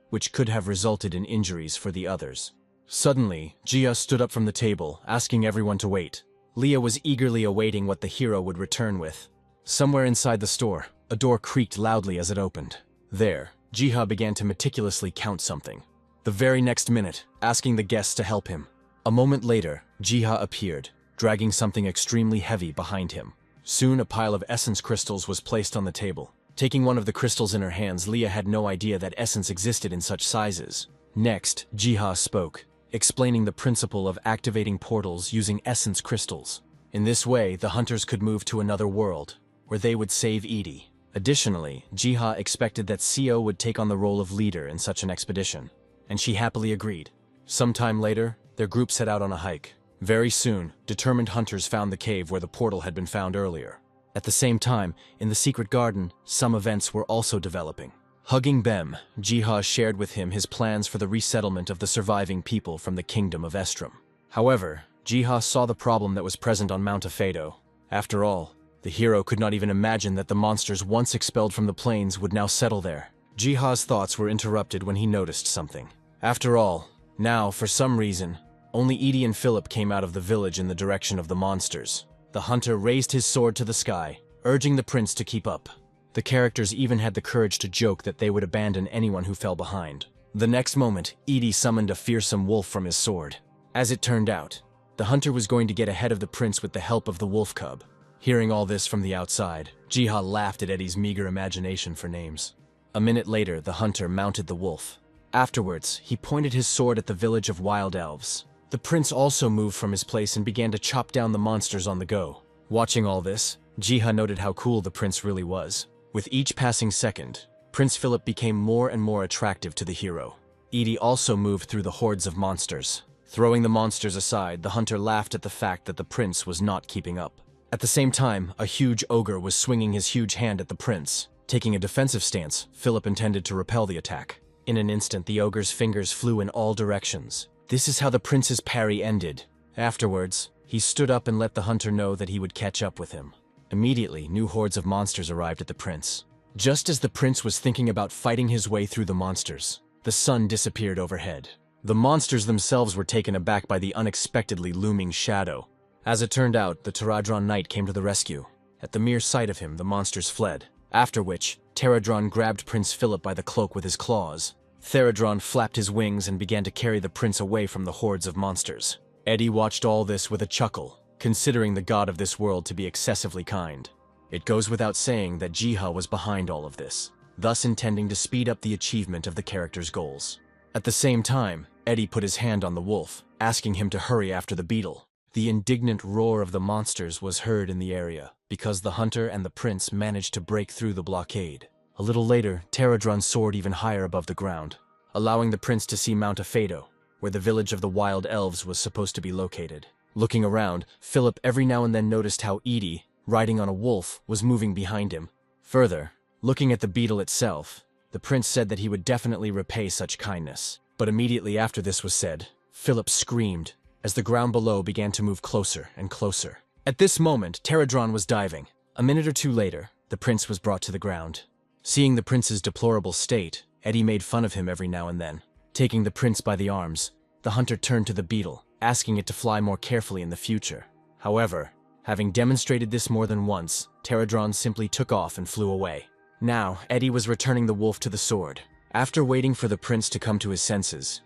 which could have resulted in injuries for the others. Suddenly, Jia stood up from the table, asking everyone to wait. Leah was eagerly awaiting what the hero would return with. Somewhere inside the store, a door creaked loudly as it opened. There, Jiha began to meticulously count something. The very next minute, asking the guests to help him. A moment later, Jiha appeared, dragging something extremely heavy behind him. Soon a pile of essence crystals was placed on the table. Taking one of the crystals in her hands, Leah had no idea that essence existed in such sizes. Next, Jiha spoke, explaining the principle of activating portals using essence crystals. In this way, the hunters could move to another world, where they would save Edie. Additionally, Jiha expected that Seo would take on the role of leader in such an expedition, and she happily agreed. Sometime later, their group set out on a hike. Very soon, determined hunters found the cave where the portal had been found earlier. At the same time, in the secret garden, some events were also developing. Hugging Bem, Jiha shared with him his plans for the resettlement of the surviving people from the kingdom of Estrom. However, Jiha saw the problem that was present on Mount Afedo. After all, the hero could not even imagine that the monsters once expelled from the plains would now settle there. Jiha's thoughts were interrupted when he noticed something. After all, now, for some reason, only Edie and Philip came out of the village in the direction of the monsters. The hunter raised his sword to the sky, urging the prince to keep up. The characters even had the courage to joke that they would abandon anyone who fell behind. The next moment, Edie summoned a fearsome wolf from his sword. As it turned out, the hunter was going to get ahead of the prince with the help of the wolf cub. Hearing all this from the outside, Jiha laughed at Eddie's meager imagination for names. A minute later, the hunter mounted the wolf. Afterwards, he pointed his sword at the village of wild elves. The prince also moved from his place and began to chop down the monsters on the go. Watching all this, Jiha noted how cool the prince really was. With each passing second, Prince Philip became more and more attractive to the hero. Edie also moved through the hordes of monsters. Throwing the monsters aside, the hunter laughed at the fact that the prince was not keeping up. At the same time, a huge ogre was swinging his huge hand at the prince. Taking a defensive stance, Philip intended to repel the attack. In an instant, the ogre's fingers flew in all directions. This is how the prince's parry ended. Afterwards, he stood up and let the hunter know that he would catch up with him. Immediately, new hordes of monsters arrived at the prince. Just as the prince was thinking about fighting his way through the monsters, the sun disappeared overhead. The monsters themselves were taken aback by the unexpectedly looming shadow. As it turned out, the Pterodron knight came to the rescue. At the mere sight of him, the monsters fled. After which, Pterodron grabbed Prince Philip by the cloak with his claws. Pterodron flapped his wings and began to carry the prince away from the hordes of monsters. Eddie watched all this with a chuckle, considering the god of this world to be excessively kind. It goes without saying that Jiha was behind all of this, thus intending to speed up the achievement of the character's goals. At the same time, Eddie put his hand on the wolf, asking him to hurry after the beetle. The indignant roar of the monsters was heard in the area, because the hunter and the prince managed to break through the blockade. A little later, Pterodron soared even higher above the ground, allowing the prince to see Mount Afedo, where the village of the wild elves was supposed to be located. Looking around, Philip every now and then noticed how Edie, riding on a wolf, was moving behind him. Further, looking at the beetle itself, the prince said that he would definitely repay such kindness. But immediately after this was said, Philip screamed, as the ground below began to move closer and closer. At this moment, Pterodron was diving. A minute or two later, the prince was brought to the ground. Seeing the prince's deplorable state, Eddie made fun of him every now and then. Taking the prince by the arms, the hunter turned to the beetle, asking it to fly more carefully in the future. However, having demonstrated this more than once, Pterodron simply took off and flew away. Now, Eddie was returning the wolf to the sword. After waiting for the prince to come to his senses,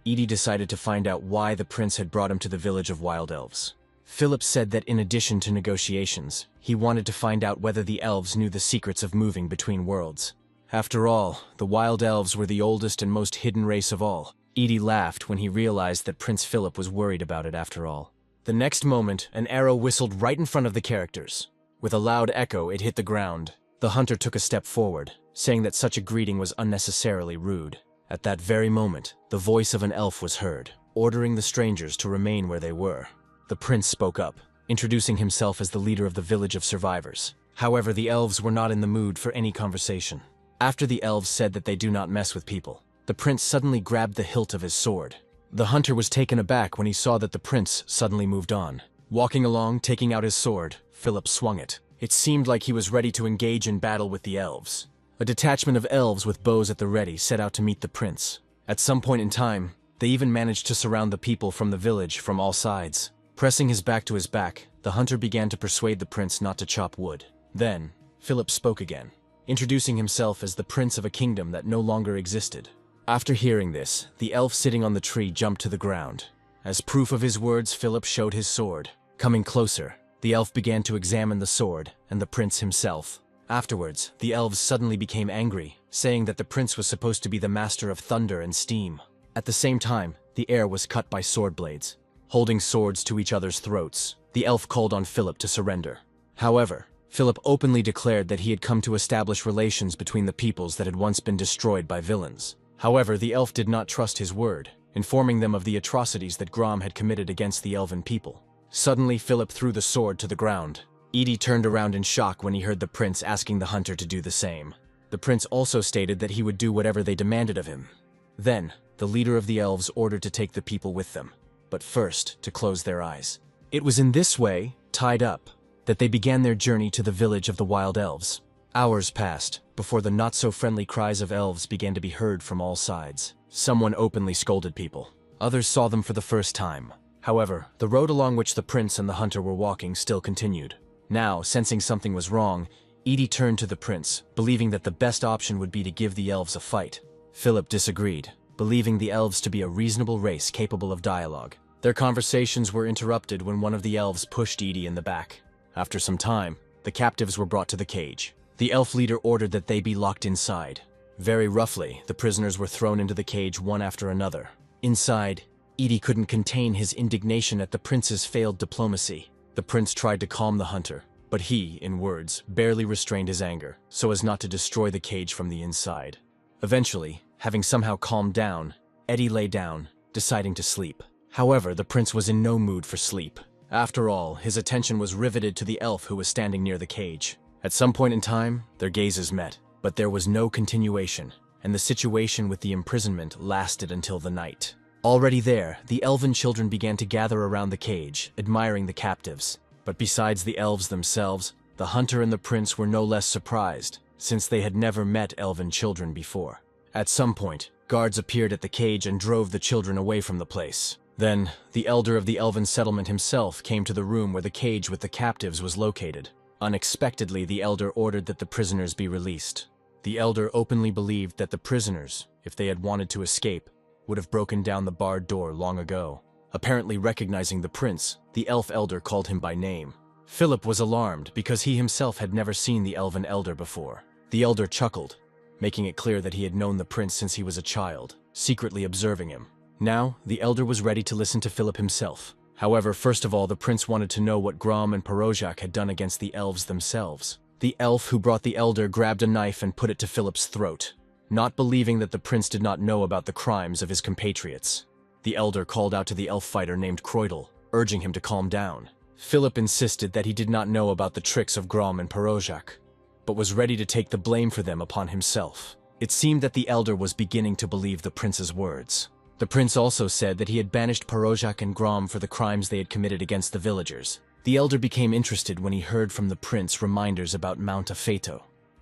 Edie decided to find out why the prince had brought him to the village of wild elves. Philip said that in addition to negotiations, he wanted to find out whether the elves knew the secrets of moving between worlds. After all, the wild elves were the oldest and most hidden race of all. Edie laughed when he realized that Prince Philip was worried about it after all. The next moment, an arrow whistled right in front of the characters. With a loud echo, it hit the ground. The hunter took a step forward, saying that such a greeting was unnecessarily rude. At that very moment, the voice of an elf was heard, ordering the strangers to remain where they were. The prince spoke up, introducing himself as the leader of the village of survivors. However, the elves were not in the mood for any conversation. After the elves said that they do not mess with people, the prince suddenly grabbed the hilt of his sword. The hunter was taken aback when he saw that the prince suddenly moved on. Walking along, taking out his sword, Philip swung it. It seemed like he was ready to engage in battle with the elves. A detachment of elves with bows at the ready set out to meet the prince. At some point in time, they even managed to surround the people from the village from all sides. Pressing his back to his back, the hunter began to persuade the prince not to chop wood. Then, Philip spoke again, introducing himself as the prince of a kingdom that no longer existed. After hearing this, the elf sitting on the tree jumped to the ground. As proof of his words, Philip showed his sword. Coming closer, the elf began to examine the sword and the prince himself. Afterwards, the elves suddenly became angry, saying that the prince was supposed to be the master of thunder and steam. At the same time, the air was cut by sword blades. Holding swords to each other's throats, the elf called on Philip to surrender. However, Philip openly declared that he had come to establish relations between the peoples that had once been destroyed by villains. However, the elf did not trust his word, informing them of the atrocities that Grom had committed against the elven people. Suddenly, Philip threw the sword to the ground. Edie turned around in shock when he heard the prince asking the hunter to do the same. The prince also stated that he would do whatever they demanded of him. Then, the leader of the elves ordered to take the people with them, but first to close their eyes. It was in this way, tied up, that they began their journey to the village of the wild elves. Hours passed before the not-so-friendly cries of elves began to be heard from all sides. Someone openly scolded people. Others saw them for the first time. However, the road along which the prince and the hunter were walking still continued. Now, sensing something was wrong, Edie turned to the prince, believing that the best option would be to give the elves a fight. Philip disagreed, believing the elves to be a reasonable race capable of dialogue. Their conversations were interrupted when one of the elves pushed Edie in the back. After some time, the captives were brought to the cage. The elf leader ordered that they be locked inside. Very roughly, the prisoners were thrown into the cage one after another. Inside, Edie couldn't contain his indignation at the prince's failed diplomacy. The prince tried to calm the hunter, but he, in words, barely restrained his anger, so as not to destroy the cage from the inside. Eventually, having somehow calmed down, Eddie lay down, deciding to sleep. However, the prince was in no mood for sleep. After all, his attention was riveted to the elf who was standing near the cage. At some point in time, their gazes met, but there was no continuation, and the situation with the imprisonment lasted until the night. Already there, the elven children began to gather around the cage, admiring the captives. But besides the elves themselves, the hunter and the prince were no less surprised, since they had never met elven children before. At some point, guards appeared at the cage and drove the children away from the place. Then, the elder of the elven settlement himself came to the room where the cage with the captives was located. Unexpectedly, the elder ordered that the prisoners be released. The elder openly believed that the prisoners, if they had wanted to escape, would have broken down the barred door long ago. Apparently recognizing the prince, the elf elder called him by name. Philip was alarmed because he himself had never seen the elven elder before. The elder chuckled, making it clear that he had known the prince since he was a child, secretly observing him. Now, the elder was ready to listen to Philip himself. However, first of all, the prince wanted to know what Grom and Parojak had done against the elves themselves. The elf who brought the elder grabbed a knife and put it to Philip's throat, not believing that the prince did not know about the crimes of his compatriots. The elder called out to the elf fighter named Croydle, urging him to calm down. Philip insisted that he did not know about the tricks of Grom and Parojak, but was ready to take the blame for them upon himself. It seemed that the elder was beginning to believe the prince's words. The prince also said that he had banished Parojak and Grom for the crimes they had committed against the villagers. The elder became interested when he heard from the prince reminders about Mount Afeto,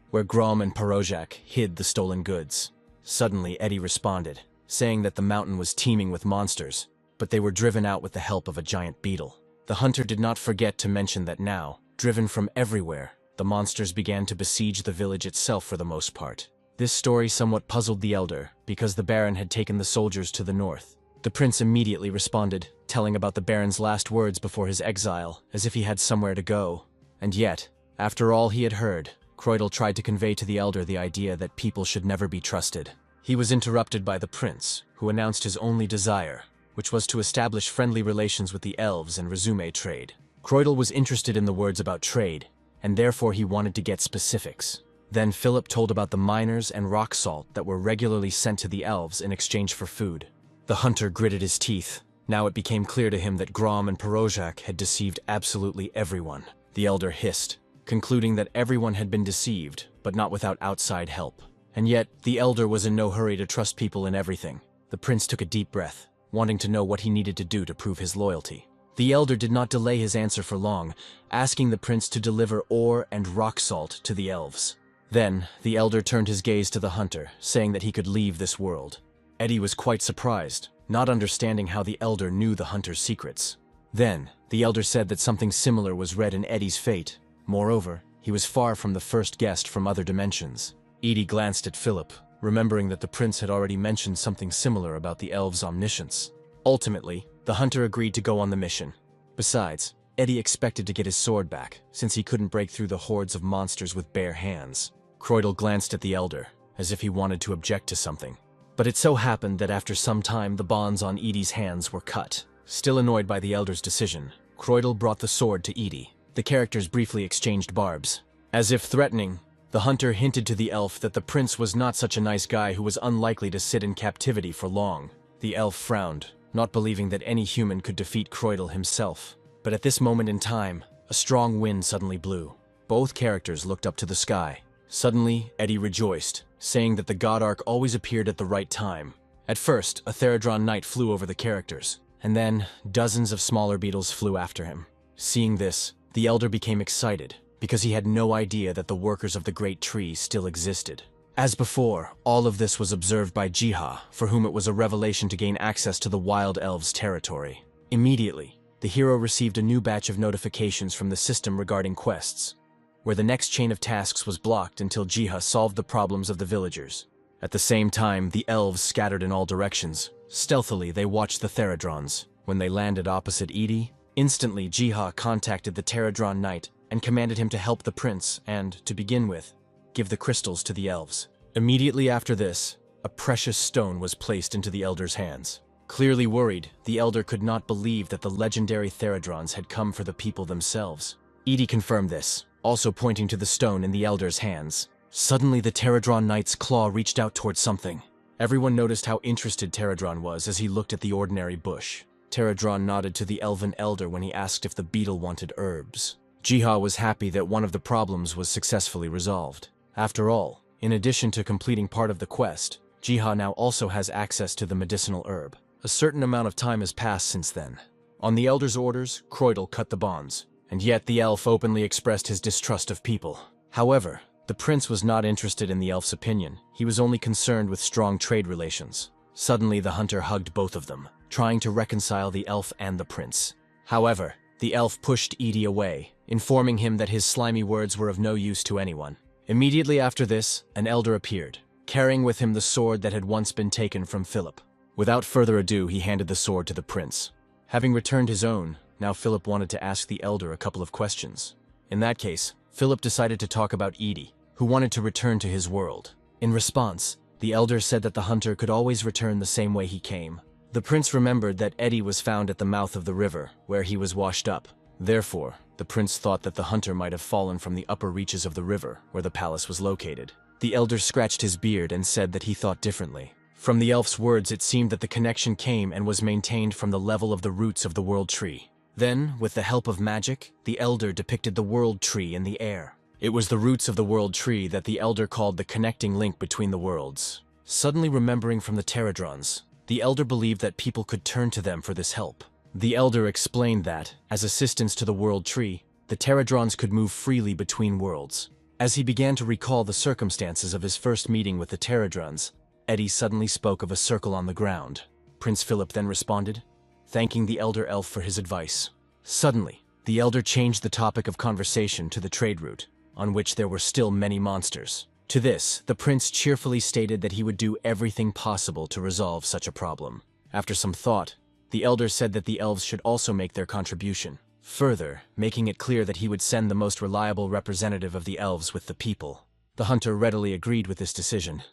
where Grom and Parojak hid the stolen goods. Suddenly, Eddie responded, saying that the mountain was teeming with monsters, but they were driven out with the help of a giant beetle. The hunter did not forget to mention that now, driven from everywhere, the monsters began to besiege the village itself for the most part. This story somewhat puzzled the elder, because the Baron had taken the soldiers to the north. The prince immediately responded, telling about the Baron's last words before his exile, as if he had somewhere to go. And yet, after all he had heard, Croydle tried to convey to the elder the idea that people should never be trusted. He was interrupted by the prince, who announced his only desire, which was to establish friendly relations with the elves and resume trade. Croydle was interested in the words about trade, and therefore he wanted to get specifics. Then Philip told about the miners and rock salt that were regularly sent to the elves in exchange for food. The hunter gritted his teeth. Now it became clear to him that Grom and Parojak had deceived absolutely everyone. The elder hissed, concluding that everyone had been deceived, but not without outside help. And yet, the elder was in no hurry to trust people in everything. The prince took a deep breath. wanting to know what he needed to do to prove his loyalty. The elder did not delay his answer for long, asking the prince to deliver ore and rock salt to the elves. Then, the elder turned his gaze to the hunter, saying that he could leave this world. Eddie was quite surprised, not understanding how the elder knew the hunter's secrets. Then, the elder said that something similar was read in Eddie's fate. Moreover, he was far from the first guest from other dimensions. Edie glanced at Philip, remembering that the prince had already mentioned something similar about the elves' omniscience. Ultimately, the hunter agreed to go on the mission. Besides, Eddie expected to get his sword back, since he couldn't break through the hordes of monsters with bare hands. Croydle glanced at the elder, as if he wanted to object to something. But it so happened that after some time the bonds on Edie's hands were cut. Still annoyed by the elder's decision, Croydle brought the sword to Edie. The characters briefly exchanged barbs. As if threatening, the hunter hinted to the elf that the prince was not such a nice guy who was unlikely to sit in captivity for long. The elf frowned, not believing that any human could defeat Croydle himself. But at this moment in time, a strong wind suddenly blew. Both characters looked up to the sky. Suddenly, Eddie rejoiced, saying that the god arc always appeared at the right time. At first, a Theradron knight flew over the characters, and then dozens of smaller beetles flew after him. Seeing this, the elder became excited, because he had no idea that the workers of the great tree still existed. As before, all of this was observed by Jiha, for whom it was a revelation to gain access to the wild elves' territory. Immediately, the hero received a new batch of notifications from the system regarding quests, where the next chain of tasks was blocked until Jiha solved the problems of the villagers. At the same time, the elves scattered in all directions. Stealthily, they watched the Theradrons. When they landed opposite Edie, instantly Jiha contacted the Theradron knight and commanded him to help the prince and, to begin with, give the crystals to the elves. Immediately after this, a precious stone was placed into the elder's hands. Clearly worried, the elder could not believe that the legendary Theradrons had come for the people themselves. Edie confirmed this, also pointing to the stone in the elder's hands. Suddenly the Theradron knight's claw reached out towards something. Everyone noticed how interested Theradron was as he looked at the ordinary bush. Theradron nodded to the elven elder when he asked if the beetle wanted herbs. Jiha was happy that one of the problems was successfully resolved. After all, in addition to completing part of the quest, Jiha now also has access to the medicinal herb. A certain amount of time has passed since then. On the elder's orders, Croydle cut the bonds, and yet the elf openly expressed his distrust of people. However, the prince was not interested in the elf's opinion. He was only concerned with strong trade relations. Suddenly, the hunter hugged both of them, trying to reconcile the elf and the prince. However, the elf pushed Edie away, informing him that his slimy words were of no use to anyone. Immediately after this, an elder appeared, carrying with him the sword that had once been taken from Philip. Without further ado, he handed the sword to the prince. Having returned his own, now Philip wanted to ask the elder a couple of questions. In that case, Philip decided to talk about Edie, who wanted to return to his world. In response, the elder said that the hunter could always return the same way he came. The prince remembered that Eddie was found at the mouth of the river, where he was washed up. Therefore, the prince thought that the hunter might have fallen from the upper reaches of the river, where the palace was located. The elder scratched his beard and said that he thought differently. From the elf's words, it seemed that the connection came and was maintained from the level of the roots of the world tree. Then, with the help of magic, the elder depicted the world tree in the air. It was the roots of the world tree that the elder called the connecting link between the worlds. Suddenly remembering from the Theradrons, the elder believed that people could turn to them for this help. The elder explained that, as assistance to the world tree, the Theradrons could move freely between worlds. As he began to recall the circumstances of his first meeting with the Theradrons, Eddie suddenly spoke of a circle on the ground. Prince Philip then responded, thanking the elder elf for his advice. Suddenly, the elder changed the topic of conversation to the trade route, on which there were still many monsters. To this, the prince cheerfully stated that he would do everything possible to resolve such a problem. After some thought, the elder said that the elves should also make their contribution, further making it clear that he would send the most reliable representative of the elves with the people. The hunter readily agreed with this decision.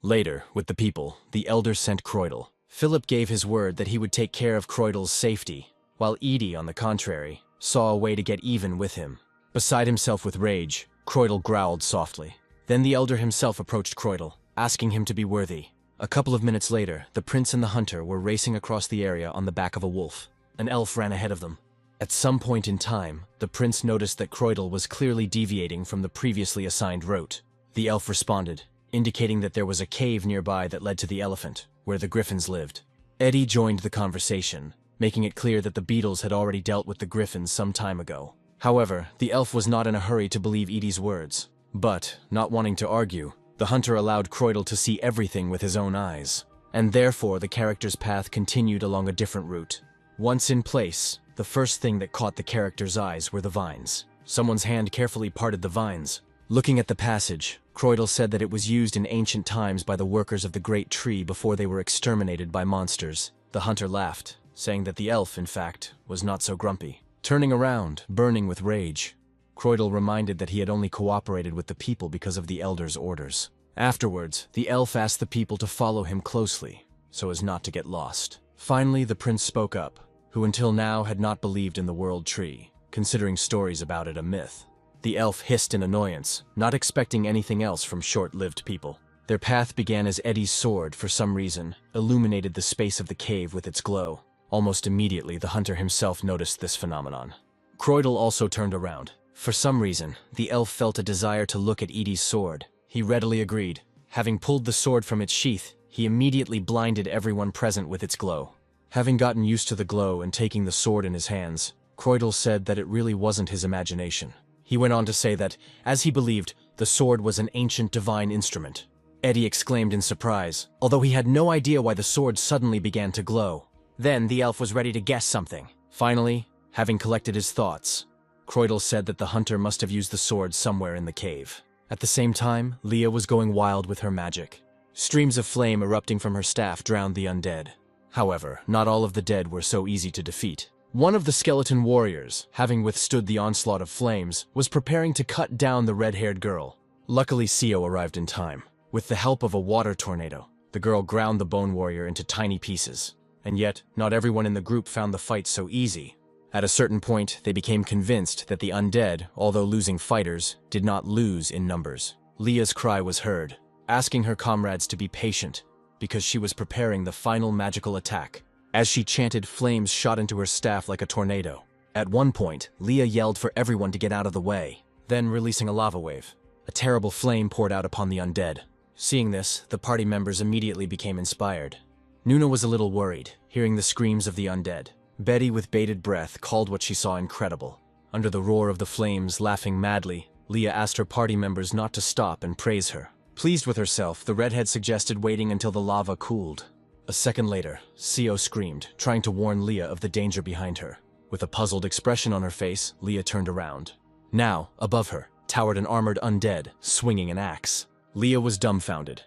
Later, with the people, the elder sent Croydle. Philip gave his word that he would take care of Croydle's safety, while Edie, on the contrary, saw a way to get even with him. Beside himself with rage, Croydle growled softly. Then the elder himself approached Croydle, asking him to be worthy. A couple of minutes later, the prince and the hunter were racing across the area on the back of a wolf. An elf ran ahead of them. At some point in time, the prince noticed that Croydle was clearly deviating from the previously assigned route. The elf responded, indicating that there was a cave nearby that led to the elephant, where the griffins lived. Eddie joined the conversation, making it clear that the beetles had already dealt with the griffins some time ago. However, the elf was not in a hurry to believe Edie's words. But, not wanting to argue, the hunter allowed Croydle to see everything with his own eyes. And therefore the character's path continued along a different route. Once in place, the first thing that caught the character's eyes were the vines. Someone's hand carefully parted the vines. Looking at the passage, Croydle said that it was used in ancient times by the workers of the great tree before they were exterminated by monsters. The hunter laughed, saying that the elf, in fact, was not so grumpy. Turning around, burning with rage, Croydle reminded that he had only cooperated with the people because of the elder's orders. Afterwards, the elf asked the people to follow him closely, so as not to get lost. Finally, the prince spoke up, who until now had not believed in the world tree, considering stories about it a myth. The elf hissed in annoyance, not expecting anything else from short-lived people. Their path began as Eddie's sword, for some reason, illuminated the space of the cave with its glow. Almost immediately, the hunter himself noticed this phenomenon. Croydle also turned around. For some reason, the elf felt a desire to look at Edie's sword. He readily agreed. Having pulled the sword from its sheath, he immediately blinded everyone present with its glow. Having gotten used to the glow and taking the sword in his hands, Croydle said that it really wasn't his imagination. He went on to say that, as he believed, the sword was an ancient divine instrument. Eddie exclaimed in surprise, although he had no idea why the sword suddenly began to glow. Then the elf was ready to guess something. Finally, having collected his thoughts, Croydle said that the hunter must have used the sword somewhere in the cave. At the same time, Leah was going wild with her magic. Streams of flame erupting from her staff drowned the undead. However, not all of the dead were so easy to defeat. One of the skeleton warriors, having withstood the onslaught of flames, was preparing to cut down the red-haired girl. Luckily, Sio arrived in time. With the help of a water tornado, the girl ground the bone warrior into tiny pieces. And yet, not everyone in the group found the fight so easy. At a certain point, they became convinced that the undead, although losing fighters, did not lose in numbers. Leah's cry was heard, asking her comrades to be patient, because she was preparing the final magical attack. As she chanted, flames shot into her staff like a tornado. At one point, Leah yelled for everyone to get out of the way, then releasing a lava wave. A terrible flame poured out upon the undead. Seeing this, the party members immediately became inspired. Nuna was a little worried, hearing the screams of the undead. Betty, with bated breath, called what she saw incredible. Under the roar of the flames, laughing madly, Leah asked her party members not to stop and praise her. Pleased with herself, the redhead suggested waiting until the lava cooled. A second later, Sio screamed, trying to warn Leah of the danger behind her. With a puzzled expression on her face, Leah turned around. Now, above her, towered an armored undead, swinging an axe. Leah was dumbfounded,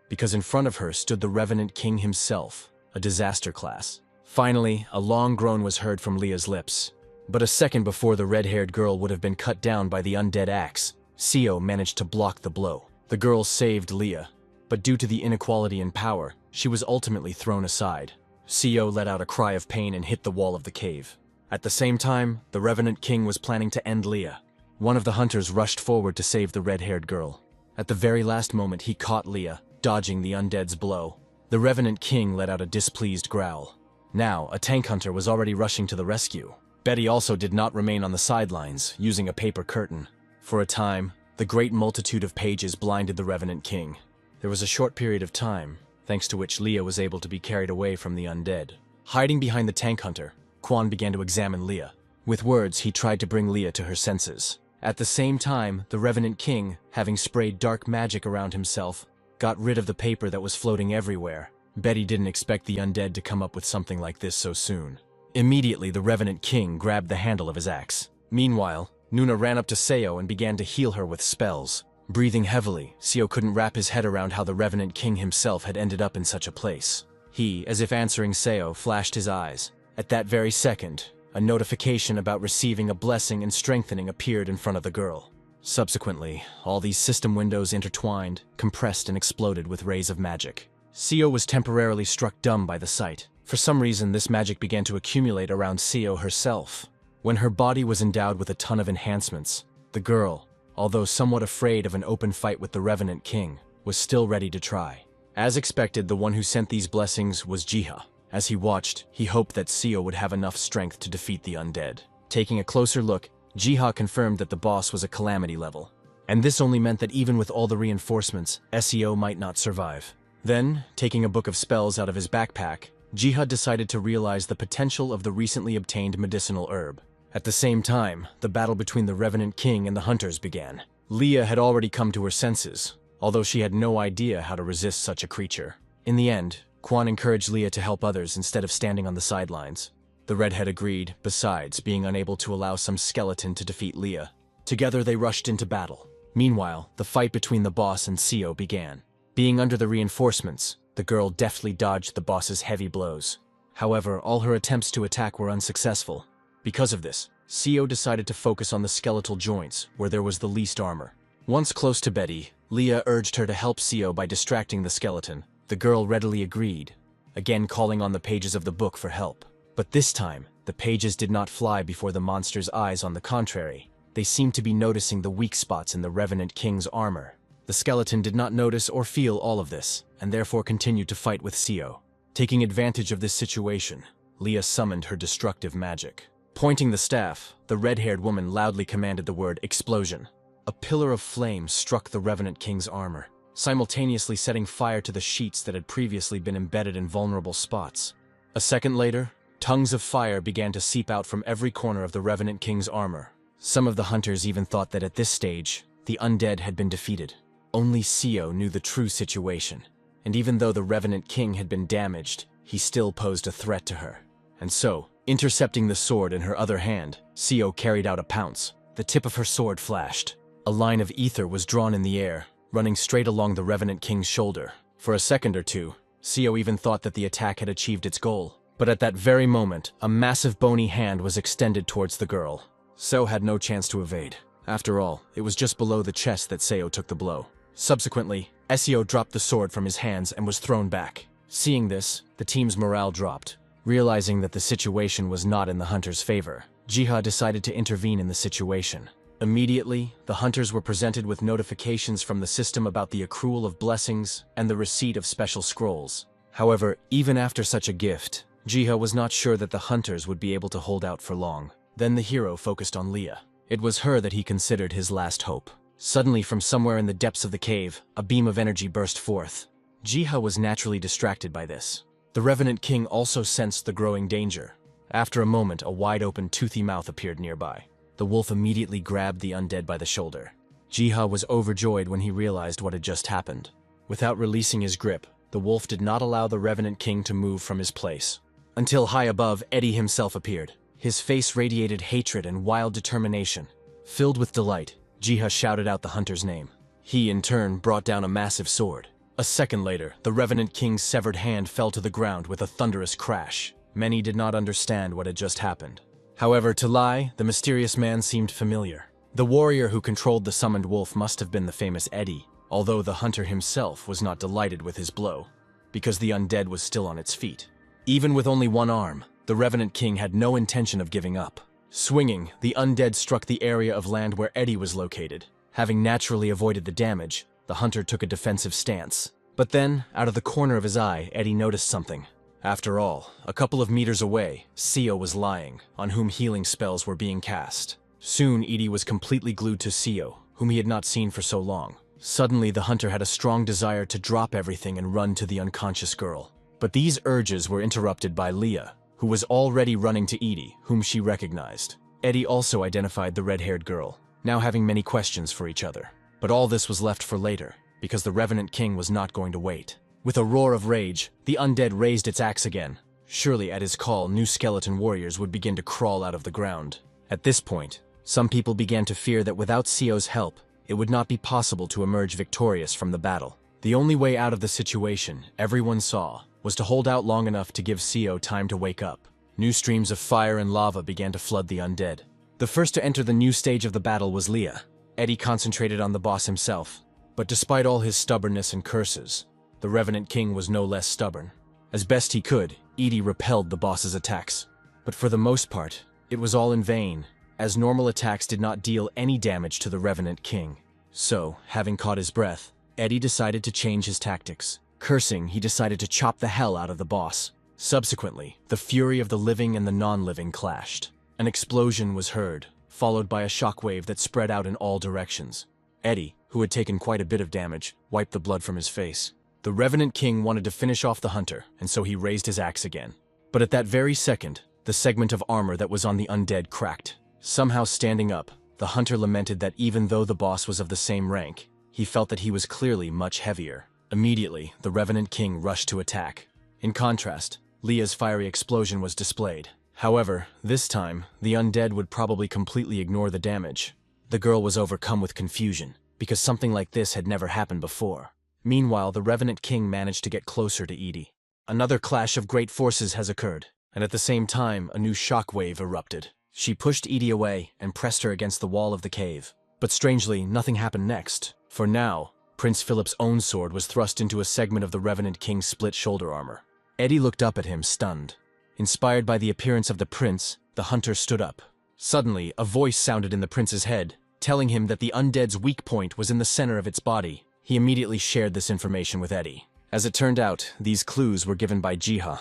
because in front of her stood the Revenant King himself, a disaster class. Finally, a long groan was heard from Leah's lips. But a second before the red-haired girl would have been cut down by the undead axe, Sio managed to block the blow. The girl saved Leah, but due to the inequality in power, she was ultimately thrown aside. Sio let out a cry of pain and hit the wall of the cave. At the same time, the Revenant King was planning to end Leah. One of the hunters rushed forward to save the red-haired girl. At the very last moment, he caught Leah, dodging the undead's blow. The Revenant King let out a displeased growl. Now, a tank hunter was already rushing to the rescue. Betty also did not remain on the sidelines, using a paper curtain. For a time, the great multitude of pages blinded the Revenant King. There was a short period of time, thanks to which Leah was able to be carried away from the undead. Hiding behind the tank hunter, Quan began to examine Leah. With words, he tried to bring Leah to her senses. At the same time, the Revenant King, having sprayed dark magic around himself, got rid of the paper that was floating everywhere. Betty didn't expect the undead to come up with something like this so soon. Immediately, the Revenant King grabbed the handle of his axe. Meanwhile, Nuna ran up to Seo and began to heal her with spells. Breathing heavily, Seo couldn't wrap his head around how the Revenant King himself had ended up in such a place. He, as if answering Seo, flashed his eyes. At that very second, a notification about receiving a blessing and strengthening appeared in front of the girl. Subsequently, all these system windows intertwined, compressed and exploded with rays of magic. Seo was temporarily struck dumb by the sight. For some reason, this magic began to accumulate around Seo herself. When her body was endowed with a ton of enhancements, the girl, although somewhat afraid of an open fight with the Revenant King, was still ready to try. As expected, the one who sent these blessings was Jiha. As he watched, he hoped that Seo would have enough strength to defeat the undead. Taking a closer look, Jiha confirmed that the boss was a calamity level. And this only meant that even with all the reinforcements, Seo might not survive. Then, taking a book of spells out of his backpack, Jihad decided to realize the potential of the recently obtained medicinal herb. At the same time, the battle between the Revenant King and the hunters began. Leah had already come to her senses, although she had no idea how to resist such a creature. In the end, Quan encouraged Leah to help others instead of standing on the sidelines. The redhead agreed, besides being unable to allow some skeleton to defeat Leah. Together they rushed into battle. Meanwhile, the fight between the boss and Seo began. Being under the reinforcements, the girl deftly dodged the boss's heavy blows. However, all her attempts to attack were unsuccessful. Because of this, Seo decided to focus on the skeletal joints, where there was the least armor. Once close to Betty, Leah urged her to help Seo by distracting the skeleton. The girl readily agreed, again calling on the pages of the book for help. But this time, the pages did not fly before the monster's eyes. On the contrary, they seemed to be noticing the weak spots in the Revenant King's armor. The skeleton did not notice or feel all of this, and therefore continued to fight with Seo. Taking advantage of this situation, Leah summoned her destructive magic. Pointing the staff, the red-haired woman loudly commanded the word explosion. A pillar of flame struck the Revenant King's armor, simultaneously setting fire to the sheets that had previously been embedded in vulnerable spots. A second later, tongues of fire began to seep out from every corner of the Revenant King's armor. Some of the hunters even thought that at this stage, the undead had been defeated. Only Seo knew the true situation, and even though the Revenant King had been damaged, he still posed a threat to her. And so, intercepting the sword in her other hand, Seo carried out a pounce. The tip of her sword flashed. A line of ether was drawn in the air, running straight along the Revenant King's shoulder. For a second or two, Seo even thought that the attack had achieved its goal. But at that very moment, a massive bony hand was extended towards the girl. Seo had no chance to evade. After all, it was just below the chest that Seo took the blow. Subsequently, Seo dropped the sword from his hands and was thrown back. Seeing this, the team's morale dropped. Realizing that the situation was not in the hunters' favor, Jihad decided to intervene in the situation. Immediately, the hunters were presented with notifications from the system about the accrual of blessings and the receipt of special scrolls. However, even after such a gift, Jihad was not sure that the hunters would be able to hold out for long. Then the hero focused on Leah. It was her that he considered his last hope. Suddenly, from somewhere in the depths of the cave, a beam of energy burst forth. Jihad was naturally distracted by this. The Revenant King also sensed the growing danger. After a moment, a wide-open, toothy mouth appeared nearby. The wolf immediately grabbed the undead by the shoulder. Jihad was overjoyed when he realized what had just happened. Without releasing his grip, the wolf did not allow the Revenant King to move from his place. Until high above, Eddie himself appeared. His face radiated hatred and wild determination. Filled with delight, Jihad shouted out the hunter's name. He, in turn, brought down a massive sword. A second later, the Revenant King's severed hand fell to the ground with a thunderous crash. Many did not understand what had just happened. However, to Lai, the mysterious man seemed familiar. The warrior who controlled the summoned wolf must have been the famous Eddie, although the hunter himself was not delighted with his blow, because the undead was still on its feet. Even with only one arm, the Revenant King had no intention of giving up. Swinging, the undead struck the area of land where Eddie was located. Having naturally avoided the damage, the hunter took a defensive stance. But then, out of the corner of his eye, Eddie noticed something. After all, a couple of meters away, Seo was lying, on whom healing spells were being cast. Soon, Edie was completely glued to Seo, whom he had not seen for so long. Suddenly, the hunter had a strong desire to drop everything and run to the unconscious girl. But these urges were interrupted by Leah, who was already running to Edie, whom she recognized. Eddie also identified the red-haired girl, now having many questions for each other. But all this was left for later, because the Revenant King was not going to wait. With a roar of rage, the undead raised its axe again. Surely at his call, new skeleton warriors would begin to crawl out of the ground. At this point, some people began to fear that without Seo's help, it would not be possible to emerge victorious from the battle. The only way out of the situation, everyone saw, was to hold out long enough to give Seo time to wake up. New streams of fire and lava began to flood the undead. The first to enter the new stage of the battle was Leah. Eddie concentrated on the boss himself. But despite all his stubbornness and curses, the Revenant King was no less stubborn. As best he could, Edie repelled the boss's attacks. But for the most part, it was all in vain, as normal attacks did not deal any damage to the Revenant King. So, having caught his breath, Eddie decided to change his tactics. Cursing, he decided to chop the hell out of the boss. Subsequently, the fury of the living and the non-living clashed. An explosion was heard, followed by a shockwave that spread out in all directions. Eddie, who had taken quite a bit of damage, wiped the blood from his face. The Revenant King wanted to finish off the hunter, and so he raised his axe again. But at that very second, the segment of armor that was on the undead cracked. Somehow standing up, the hunter lamented that even though the boss was of the same rank, he felt that he was clearly much heavier. Immediately, the Revenant King rushed to attack. In contrast, Leah's fiery explosion was displayed. However, this time, the undead would probably completely ignore the damage. The girl was overcome with confusion, because something like this had never happened before. Meanwhile, the Revenant King managed to get closer to Edie. Another clash of great forces has occurred, and at the same time, a new shockwave erupted. She pushed Edie away and pressed her against the wall of the cave. But strangely, nothing happened next. For now, Prince Philip's own sword was thrust into a segment of the Revenant King's split shoulder armor. Eddie looked up at him, stunned. Inspired by the appearance of the prince, the hunter stood up. Suddenly, a voice sounded in the prince's head, telling him that the undead's weak point was in the center of its body. He immediately shared this information with Eddie. As it turned out, these clues were given by Jiha,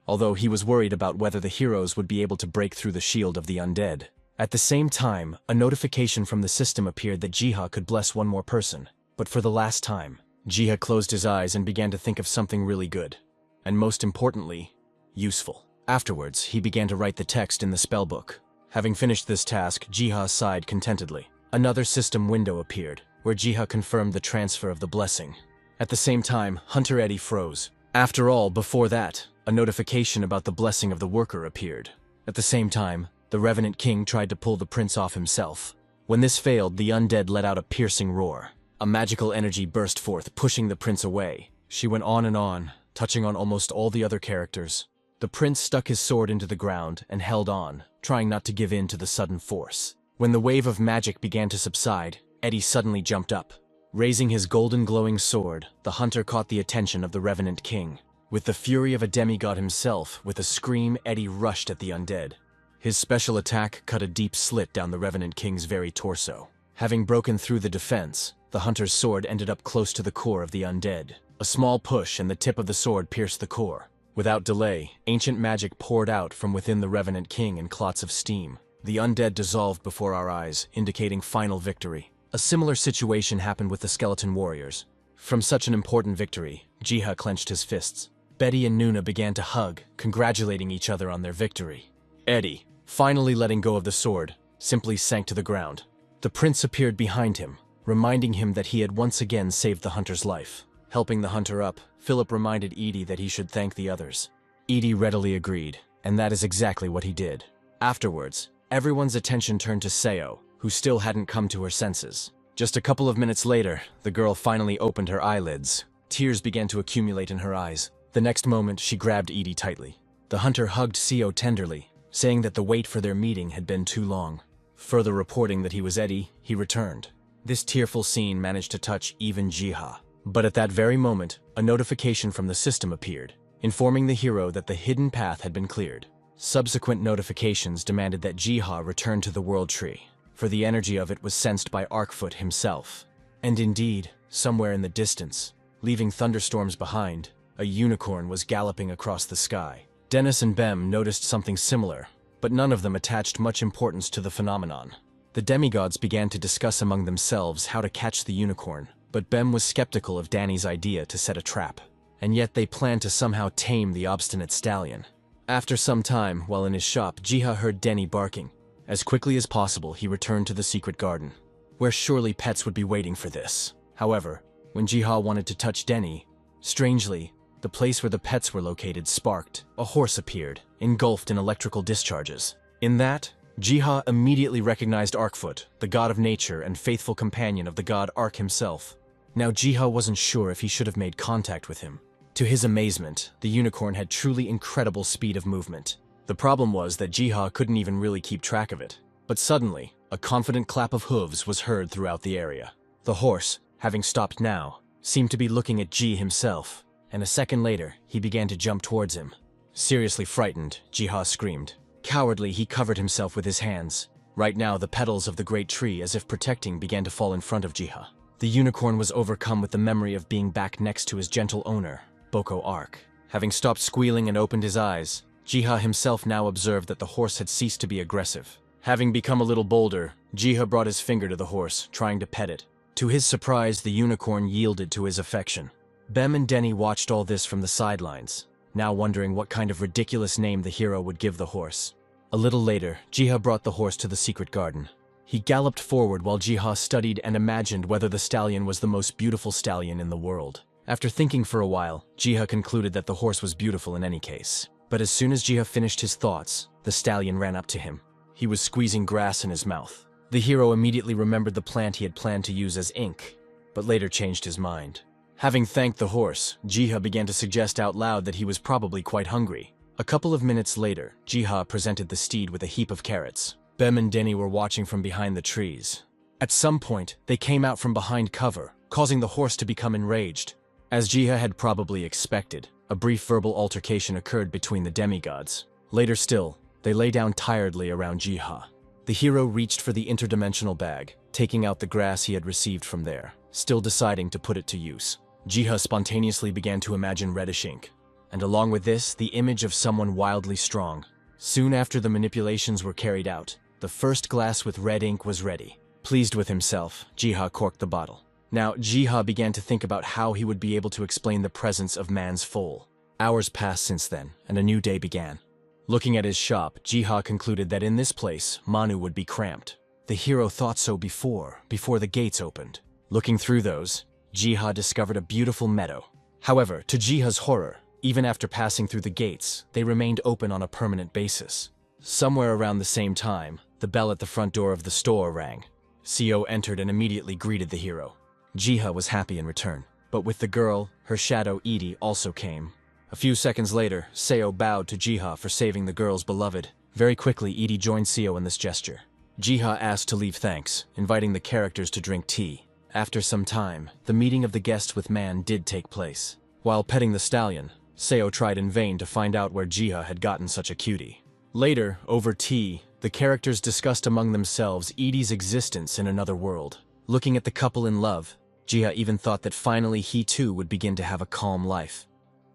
although he was worried about whether the heroes would be able to break through the shield of the undead. At the same time, a notification from the system appeared that Jiha could bless one more person. But for the last time, Jiha closed his eyes and began to think of something really good. And most importantly, useful. Afterwards, he began to write the text in the spellbook. Having finished this task, Jiha sighed contentedly. Another system window appeared, where Jiha confirmed the transfer of the blessing. At the same time, Hunter Eddie froze. After all, before that, a notification about the blessing of the worker appeared. At the same time, the Revenant King tried to pull the prince off himself. When this failed, the undead let out a piercing roar. A magical energy burst forth, pushing the prince away. She went on, touching on almost all the other characters. The prince stuck his sword into the ground and held on, trying not to give in to the sudden force. When the wave of magic began to subside, Eddie suddenly jumped up. Raising his golden glowing sword, the hunter caught the attention of the Revenant King. With the fury of a demigod himself, with a scream, Eddie rushed at the undead. His special attack cut a deep slit down the Revenant King's very torso. Having broken through the defense, the hunter's sword ended up close to the core of the undead. A small push and the tip of the sword pierced the core. Without delay, ancient magic poured out from within the Revenant King in clots of steam. The undead dissolved before our eyes, indicating final victory. A similar situation happened with the skeleton warriors. From such an important victory, Jiha clenched his fists. Betty and Nuna began to hug, congratulating each other on their victory. Eddie, finally letting go of the sword, simply sank to the ground. The prince appeared behind him, reminding him that he had once again saved the hunter's life. Helping the hunter up, Philip reminded Edie that he should thank the others. Edie readily agreed, and that is exactly what he did. Afterwards, everyone's attention turned to Seo, who still hadn't come to her senses. Just a couple of minutes later, the girl finally opened her eyelids. Tears began to accumulate in her eyes. The next moment, she grabbed Edie tightly. The hunter hugged Seo tenderly, saying that the wait for their meeting had been too long. Further reporting that he was Eddie, he returned. This tearful scene managed to touch even Jiha. But at that very moment, a notification from the system appeared, informing the hero that the hidden path had been cleared. Subsequent notifications demanded that Jiha return to the World Tree, for the energy of it was sensed by Arkfoot himself. And indeed, somewhere in the distance, leaving thunderstorms behind, a unicorn was galloping across the sky. Dennis and Bem noticed something similar, but none of them attached much importance to the phenomenon. The demigods began to discuss among themselves how to catch the unicorn, but Bem was skeptical of Danny's idea to set a trap. And yet they planned to somehow tame the obstinate stallion. After some time, while in his shop, Jiha heard Denny barking. As quickly as possible, he returned to the secret garden, where surely pets would be waiting for this. However, when Jiha wanted to touch Denny, strangely, the place where the pets were located sparked. A horse appeared, engulfed in electrical discharges. In that, Jiha immediately recognized Arkfoot, the god of nature and faithful companion of the god Ark himself. Now Jiha wasn't sure if he should have made contact with him. To his amazement, the unicorn had truly incredible speed of movement. The problem was that Jiha couldn't even really keep track of it. But suddenly, a confident clap of hooves was heard throughout the area. The horse, having stopped now, seemed to be looking at Ji himself, and a second later, he began to jump towards him. Seriously frightened, Jiha screamed. Cowardly, he covered himself with his hands. Right now, the petals of the great tree, as if protecting, began to fall in front of Jiha. The unicorn was overcome with the memory of being back next to his gentle owner, Boko Ark. Having stopped squealing and opened his eyes, Jiha himself now observed that the horse had ceased to be aggressive. Having become a little bolder, Jiha brought his finger to the horse, trying to pet it. To his surprise, the unicorn yielded to his affection. Bem and Denny watched all this from the sidelines, now wondering what kind of ridiculous name the hero would give the horse. A little later, Jiha brought the horse to the secret garden. He galloped forward while Jiha studied and imagined whether the stallion was the most beautiful stallion in the world. After thinking for a while, Jiha concluded that the horse was beautiful in any case. But as soon as Jiha finished his thoughts, the stallion ran up to him. He was squeezing grass in his mouth. The hero immediately remembered the plant he had planned to use as ink, but later changed his mind. Having thanked the horse, Jiha began to suggest out loud that he was probably quite hungry. A couple of minutes later, Jiha presented the steed with a heap of carrots. Bem and Denny were watching from behind the trees. At some point, they came out from behind cover, causing the horse to become enraged. As Jiha had probably expected, a brief verbal altercation occurred between the demigods. Later still, they lay down tiredly around Jiha. The hero reached for the interdimensional bag, taking out the grass he had received from there, still deciding to put it to use. Jiha spontaneously began to imagine reddish ink, and along with this, the image of someone wildly strong. Soon after the manipulations were carried out, the first glass with red ink was ready. Pleased with himself, Jiha corked the bottle. Now, Jiha began to think about how he would be able to explain the presence of man's foal. Hours passed since then, and a new day began. Looking at his shop, Jiha concluded that in this place, Manu would be cramped. The hero thought so before the gates opened. Looking through those, Jiha discovered a beautiful meadow. However, to Jiha's horror, even after passing through the gates, they remained open on a permanent basis. Somewhere around the same time, the bell at the front door of the store rang. Seo entered and immediately greeted the hero. Jiha was happy in return, but with the girl, her shadow Edie also came. A few seconds later, Seo bowed to Jiha for saving the girl's beloved. Very quickly, Edie joined Seo in this gesture. Jiha asked to leave thanks, inviting the characters to drink tea. After some time, the meeting of the guests with Man did take place. While petting the stallion, Seo tried in vain to find out where Jiha had gotten such a cutie. Later, over tea, the characters discussed among themselves Edie's existence in another world. Looking at the couple in love, Jiha even thought that finally he too would begin to have a calm life.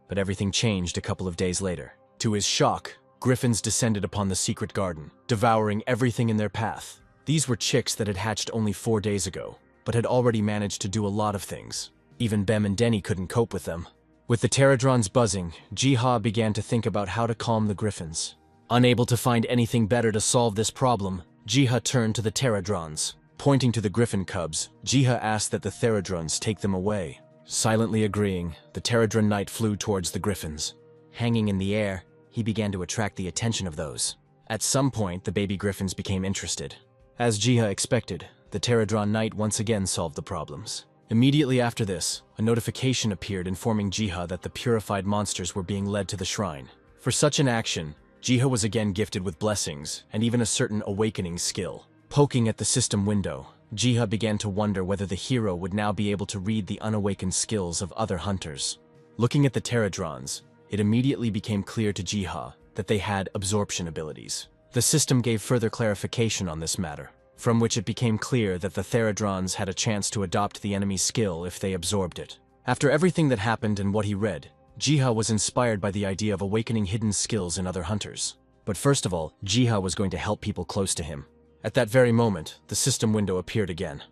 But everything changed a couple of days later. To his shock, griffins descended upon the secret garden, devouring everything in their path. These were chicks that had hatched only 4 days ago, but had already managed to do a lot of things. Even Bem and Denny couldn't cope with them. With the pterodrons buzzing, Jiha began to think about how to calm the griffins. Unable to find anything better to solve this problem, Jiha turned to the pterodrons. Pointing to the griffin cubs, Jiha asked that the pterodrons take them away. Silently agreeing, the pterodron knight flew towards the griffins. Hanging in the air, he began to attract the attention of those. At some point, the baby griffins became interested. As Jiha expected, the pterodron knight once again solved the problems. Immediately after this, a notification appeared informing Jiha that the purified monsters were being led to the shrine. For such an action, Jiha was again gifted with blessings and even a certain awakening skill. Poking at the system window, Jiha began to wonder whether the hero would now be able to read the unawakened skills of other hunters. Looking at the pterodrons, it immediately became clear to Jiha that they had absorption abilities. The system gave further clarification on this matter, from which it became clear that the pterodrons had a chance to adopt the enemy's skill if they absorbed it. After everything that happened and what he read, Jiha was inspired by the idea of awakening hidden skills in other hunters. But first of all, Jiha was going to help people close to him. At that very moment, the system window appeared again,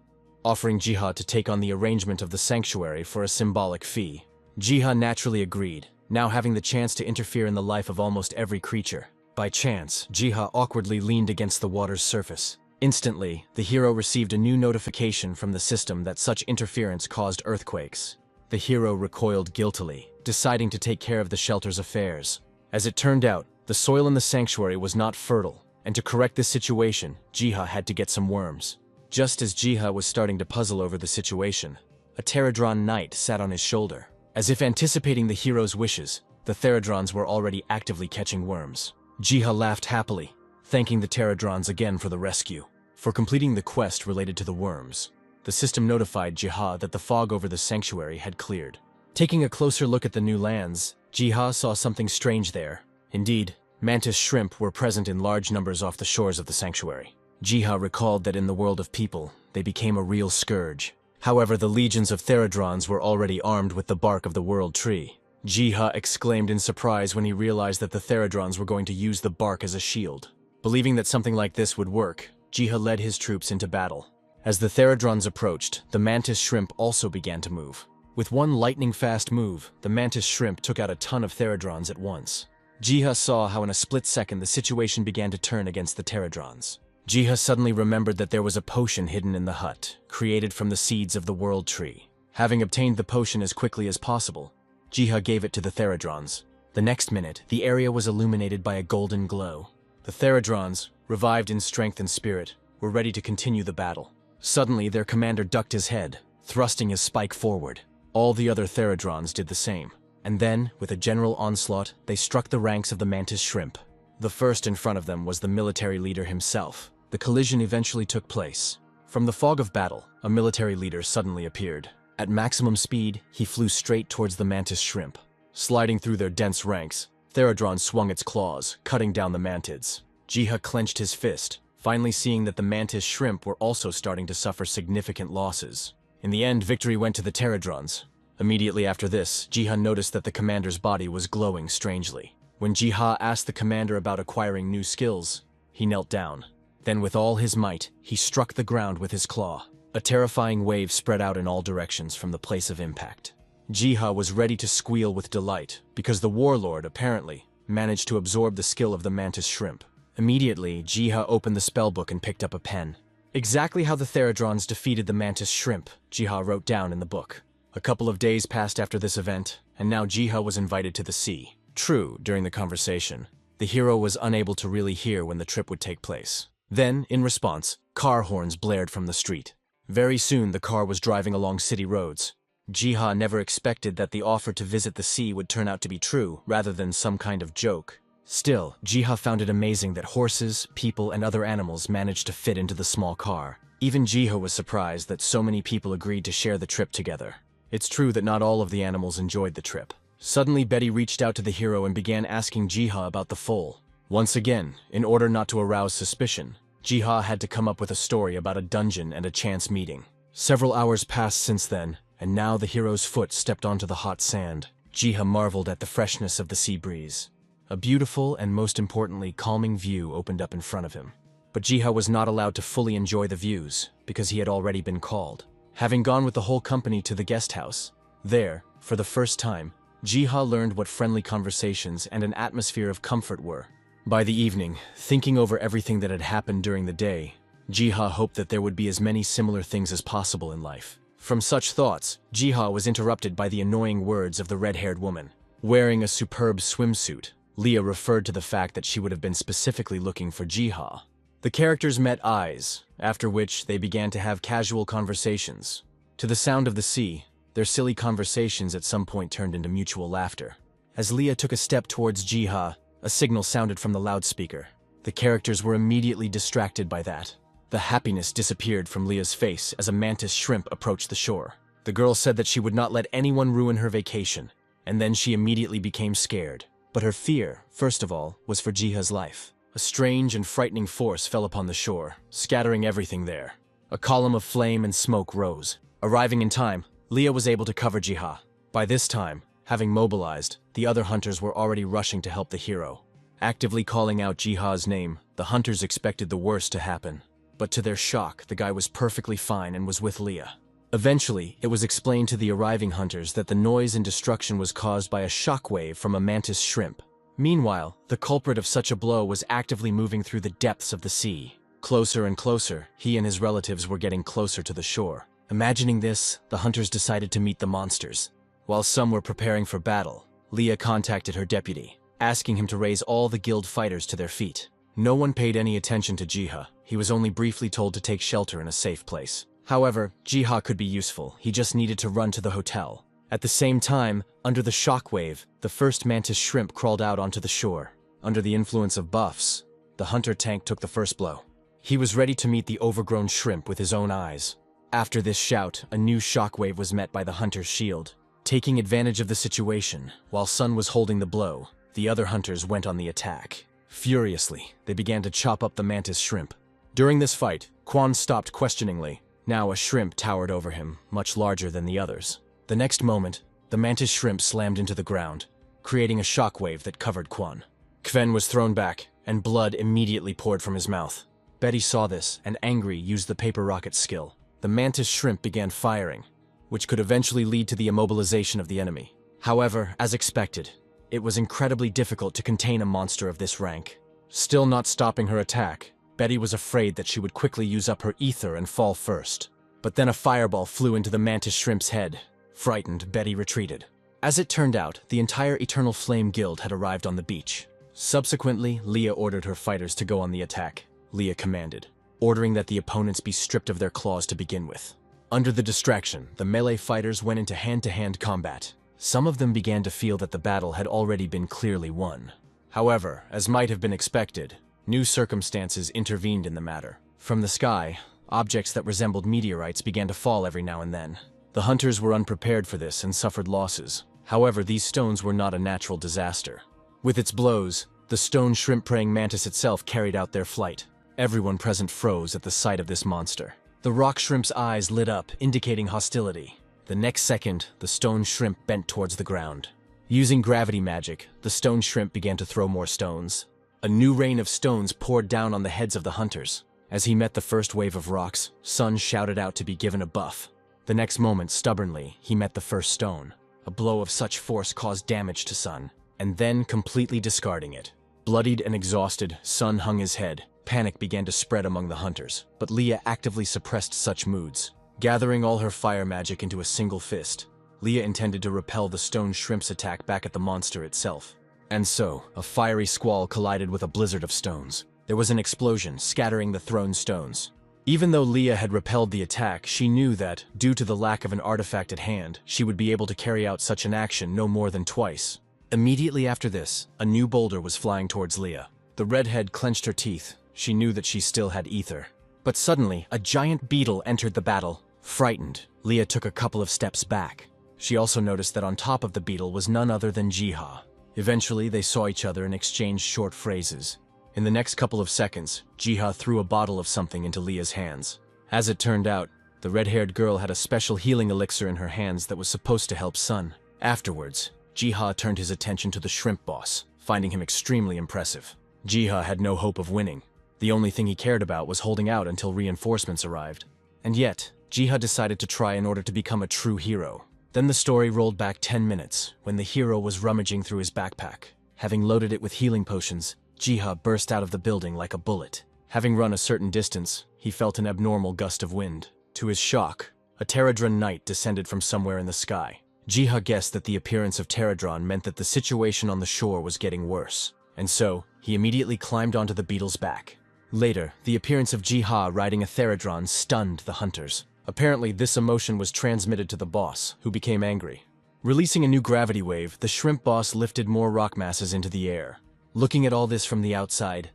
offering Jiha to take on the arrangement of the sanctuary for a symbolic fee. Jiha naturally agreed, now having the chance to interfere in the life of almost every creature. By chance, Jiha awkwardly leaned against the water's surface. Instantly, the hero received a new notification from the system that such interference caused earthquakes. The hero recoiled guiltily, deciding to take care of the shelter's affairs. As it turned out, the soil in the sanctuary was not fertile, and to correct this situation, Jiha had to get some worms. Just as Jiha was starting to puzzle over the situation, a pterodron knight sat on his shoulder. As if anticipating the hero's wishes, the pterodrons were already actively catching worms. Jiha laughed happily, thanking the pterodrons again for the rescue. For completing the quest related to the worms, the system notified Jiha that the fog over the sanctuary had cleared. Taking a closer look at the new lands, Jiha saw something strange there. Indeed, mantis shrimp were present in large numbers off the shores of the sanctuary. Jiha recalled that in the world of people, they became a real scourge. However, the legions of pterodrons were already armed with the bark of the world tree. Jiha exclaimed in surprise when he realized that the pterodrons were going to use the bark as a shield. Believing that something like this would work, Jiha led his troops into battle. As the pterodrons approached, the mantis shrimp also began to move. With one lightning-fast move, the mantis shrimp took out a ton of therodrons at once. Jiha saw how in a split second the situation began to turn against the pterodrons. Jiha suddenly remembered that there was a potion hidden in the hut, created from the seeds of the World Tree. Having obtained the potion as quickly as possible, Jiha gave it to the therodrons. The next minute, the area was illuminated by a golden glow. The therodrons, revived in strength and spirit, were ready to continue the battle. Suddenly, their commander ducked his head, thrusting his spike forward. All the other therodrons did the same. And then, with a general onslaught, they struck the ranks of the mantis shrimp. The first in front of them was the military leader himself. The collision eventually took place. From the fog of battle, a military leader suddenly appeared. At maximum speed, he flew straight towards the mantis shrimp. Sliding through their dense ranks, Therodron swung its claws, cutting down the mantids. Jiha clenched his fist, finally seeing that the mantis shrimp were also starting to suffer significant losses. In the end, victory went to the pterodrons. Immediately after this, Jiha noticed that the commander's body was glowing strangely. When Jiha asked the commander about acquiring new skills, he knelt down. Then with all his might, he struck the ground with his claw. A terrifying wave spread out in all directions from the place of impact. Jiha was ready to squeal with delight, because the warlord, apparently, managed to absorb the skill of the mantis shrimp. Immediately, Jiha opened the spellbook and picked up a pen. Exactly how the therodrons defeated the mantis shrimp, Jiha wrote down in the book. A couple of days passed after this event, and now Jiha was invited to the sea. True, during the conversation, the hero was unable to really hear when the trip would take place. Then, in response, car horns blared from the street. Very soon, the car was driving along city roads. Jiha never expected that the offer to visit the sea would turn out to be true, rather than some kind of joke. Still, Jiha found it amazing that horses, people, and other animals managed to fit into the small car. Even Jiha was surprised that so many people agreed to share the trip together. It's true that not all of the animals enjoyed the trip. Suddenly, Betty reached out to the hero and began asking Jiha about the foal. Once again, in order not to arouse suspicion, Jiha had to come up with a story about a dungeon and a chance meeting. Several hours passed since then, and now the hero's foot stepped onto the hot sand. Jiha marveled at the freshness of the sea breeze. A beautiful and, most importantly, calming view opened up in front of him. But Jiha was not allowed to fully enjoy the views, because he had already been called. Having gone with the whole company to the guest house, there, for the first time, Jiha learned what friendly conversations and an atmosphere of comfort were. By the evening, thinking over everything that had happened during the day, Jiha hoped that there would be as many similar things as possible in life. From such thoughts, Jiha was interrupted by the annoying words of the red-haired woman. Wearing a superb swimsuit, Leah referred to the fact that she would have been specifically looking for Jiha. The characters met eyes, after which they began to have casual conversations. To the sound of the sea, their silly conversations at some point turned into mutual laughter. As Leah took a step towards Jiha, a signal sounded from the loudspeaker. The characters were immediately distracted by that. The happiness disappeared from Leah's face as a mantis shrimp approached the shore. The girl said that she would not let anyone ruin her vacation, and then she immediately became scared. But her fear, first of all, was for Jiha's life. A strange and frightening force fell upon the shore, scattering everything there. A column of flame and smoke rose. Arriving in time, Leah was able to cover Jiha. By this time, having mobilized, the other hunters were already rushing to help the hero. Actively calling out Jiha's name, the hunters expected the worst to happen. But to their shock, the guy was perfectly fine and was with Leah. Eventually, it was explained to the arriving hunters that the noise and destruction was caused by a shockwave from a mantis shrimp. Meanwhile, the culprit of such a blow was actively moving through the depths of the sea. Closer and closer, he and his relatives were getting closer to the shore. Imagining this, the hunters decided to meet the monsters. While some were preparing for battle, Leah contacted her deputy, asking him to raise all the guild fighters to their feet. No one paid any attention to Jiha. He was only briefly told to take shelter in a safe place. However, Jiha could be useful. He just needed to run to the hotel. At the same time, under the shockwave, the first mantis shrimp crawled out onto the shore. Under the influence of buffs, the hunter tank took the first blow. He was ready to meet the overgrown shrimp with his own eyes. After this shout, a new shockwave was met by the hunter's shield. Taking advantage of the situation, while Sun was holding the blow, the other hunters went on the attack. Furiously, they began to chop up the mantis shrimp. During this fight, Quan stopped questioningly. Now a shrimp towered over him, much larger than the others. The next moment, the mantis shrimp slammed into the ground, creating a shockwave that covered Quan. Kven was thrown back, and blood immediately poured from his mouth. Betty saw this, and angry, used the paper rocket skill. The mantis shrimp began firing. which could eventually lead to the immobilization of the enemy. However, as expected, it was incredibly difficult to contain a monster of this rank. Still not stopping her attack, Betty was afraid that she would quickly use up her ether and fall first. But then a fireball flew into the mantis shrimp's head. Frightened, Betty retreated. As it turned out, the entire Eternal Flame Guild had arrived on the beach. Subsequently, Leah ordered her fighters to go on the attack. Leah commanded, ordering that the opponents be stripped of their claws to begin with. Under the distraction, the melee fighters went into hand-to-hand combat. Some of them began to feel that the battle had already been clearly won. However, as might have been expected, new circumstances intervened in the matter. From the sky, objects that resembled meteorites began to fall every now and then. The hunters were unprepared for this and suffered losses. However, these stones were not a natural disaster. With its blows, the stone shrimp-preying mantis itself carried out their flight. Everyone present froze at the sight of this monster. The rock shrimp's eyes lit up, indicating hostility. The next second, the stone shrimp bent towards the ground. Using gravity magic, the stone shrimp began to throw more stones. A new rain of stones poured down on the heads of the hunters. As he met the first wave of rocks, Sun shouted out to be given a buff. The next moment, stubbornly, he met the first stone. A blow of such force caused damage to Sun, and then completely discarding it. Bloodied and exhausted, Sun hung his head. Panic began to spread among the hunters, but Leah actively suppressed such moods. Gathering all her fire magic into a single fist, Leah intended to repel the stone shrimp's attack back at the monster itself. And so, a fiery squall collided with a blizzard of stones. There was an explosion, scattering the thrown stones. Even though Leah had repelled the attack, she knew that, due to the lack of an artifact at hand, she would be able to carry out such an action no more than twice. Immediately after this, a new boulder was flying towards Leah. The redhead clenched her teeth. She knew that she still had ether. But suddenly, a giant beetle entered the battle. Frightened, Leah took a couple of steps back. She also noticed that on top of the beetle was none other than Jiha. Eventually, they saw each other and exchanged short phrases. In the next couple of seconds, Jiha threw a bottle of something into Leah's hands. As it turned out, the red-haired girl had a special healing elixir in her hands that was supposed to help Sun. Afterwards, Jiha turned his attention to the shrimp boss, finding him extremely impressive. Jiha had no hope of winning. The only thing he cared about was holding out until reinforcements arrived. And yet, Jiha decided to try in order to become a true hero. Then the story rolled back 10 minutes, when the hero was rummaging through his backpack. Having loaded it with healing potions, Jiha burst out of the building like a bullet. Having run a certain distance, he felt an abnormal gust of wind. To his shock, a Pterodron knight descended from somewhere in the sky. Jiha guessed that the appearance of Pterodron meant that the situation on the shore was getting worse, and so he immediately climbed onto the beetle's back. Later, the appearance of Jiha riding a Pterodron stunned the hunters. Apparently, this emotion was transmitted to the boss, who became angry. Releasing a new gravity wave, the shrimp boss lifted more rock masses into the air. Looking at all this from the outside,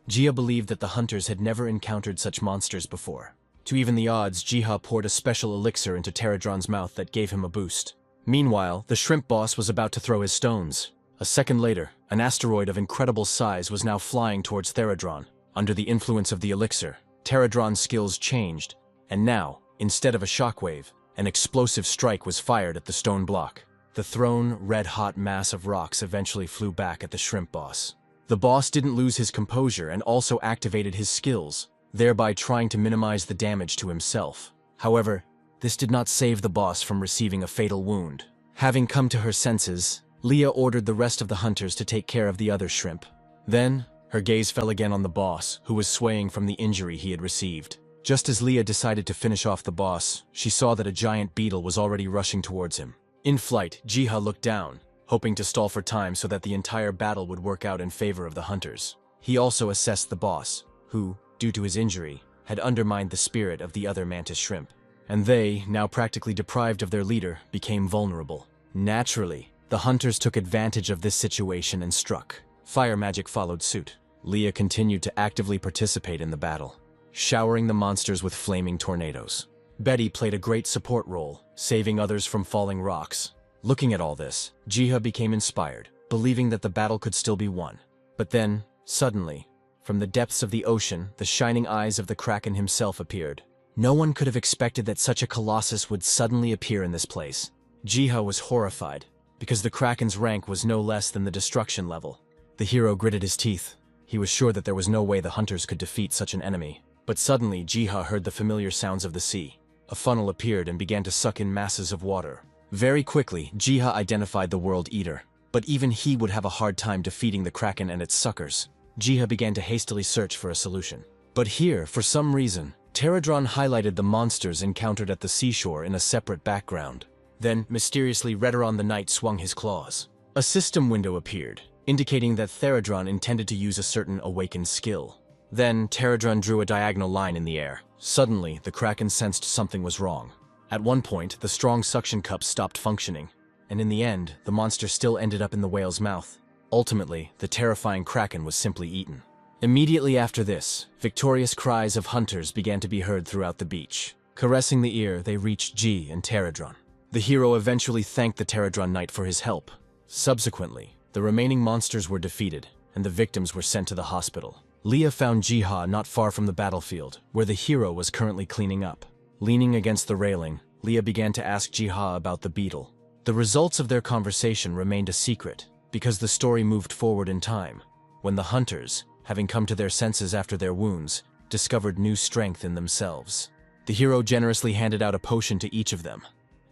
Jiha believed that the hunters had never encountered such monsters before. To even the odds, Jiha poured a special elixir into Pterodron's mouth that gave him a boost. Meanwhile, the shrimp boss was about to throw his stones. A second later, an asteroid of incredible size was now flying towards Pterodron. Under the influence of the elixir, Pterodron's skills changed, and now, instead of a shockwave, an explosive strike was fired at the stone block. The thrown, red-hot mass of rocks eventually flew back at the shrimp boss. The boss didn't lose his composure and also activated his skills, thereby trying to minimize the damage to himself. However, this did not save the boss from receiving a fatal wound. Having come to her senses, Leah ordered the rest of the hunters to take care of the other shrimp. Then, her gaze fell again on the boss, who was swaying from the injury he had received. Just as Leah decided to finish off the boss, she saw that a giant beetle was already rushing towards him. In flight, Jiha looked down, hoping to stall for time so that the entire battle would work out in favor of the hunters. He also assessed the boss, who, due to his injury, had undermined the spirit of the other mantis shrimp. And they, now practically deprived of their leader, became vulnerable. Naturally, the hunters took advantage of this situation and struck. Fire magic followed suit. Leah continued to actively participate in the battle, showering the monsters with flaming tornadoes. Betty played a great support role, saving others from falling rocks. Looking at all this, Jiha became inspired, believing that the battle could still be won. But then, suddenly, from the depths of the ocean, the shining eyes of the Kraken himself appeared. No one could have expected that such a colossus would suddenly appear in this place. Jiha was horrified, because the Kraken's rank was no less than the destruction level. The hero gritted his teeth. He was sure that there was no way the hunters could defeat such an enemy. But suddenly, Jiha heard the familiar sounds of the sea. a funnel appeared and began to suck in masses of water. Very quickly, Jiha identified the World Eater, but even he would have a hard time defeating the Kraken and its suckers. Jiha began to hastily search for a solution. But here, for some reason, Pterodron highlighted the monsters encountered at the seashore in a separate background. Then, mysteriously, Redoron the Knight swung his claws. A system window appeared, indicating that Pterodron intended to use a certain awakened skill. Then, Pterodron drew a diagonal line in the air. Suddenly, the Kraken sensed something was wrong. At one point, the strong suction cups stopped functioning, and in the end, the monster still ended up in the whale's mouth. Ultimately, the terrifying Kraken was simply eaten. Immediately after this, victorious cries of hunters began to be heard throughout the beach. Caressing the ear, they reached G and Pterodron. The hero eventually thanked the Pterodron Knight for his help. Subsequently, the remaining monsters were defeated, and the victims were sent to the hospital. Leah found Jiha not far from the battlefield, where the hero was currently cleaning up. Leaning against the railing, Leah began to ask Jiha about the beetle. The results of their conversation remained a secret, because the story moved forward in time, when the hunters, having come to their senses after their wounds, discovered new strength in themselves. The hero generously handed out a potion to each of them,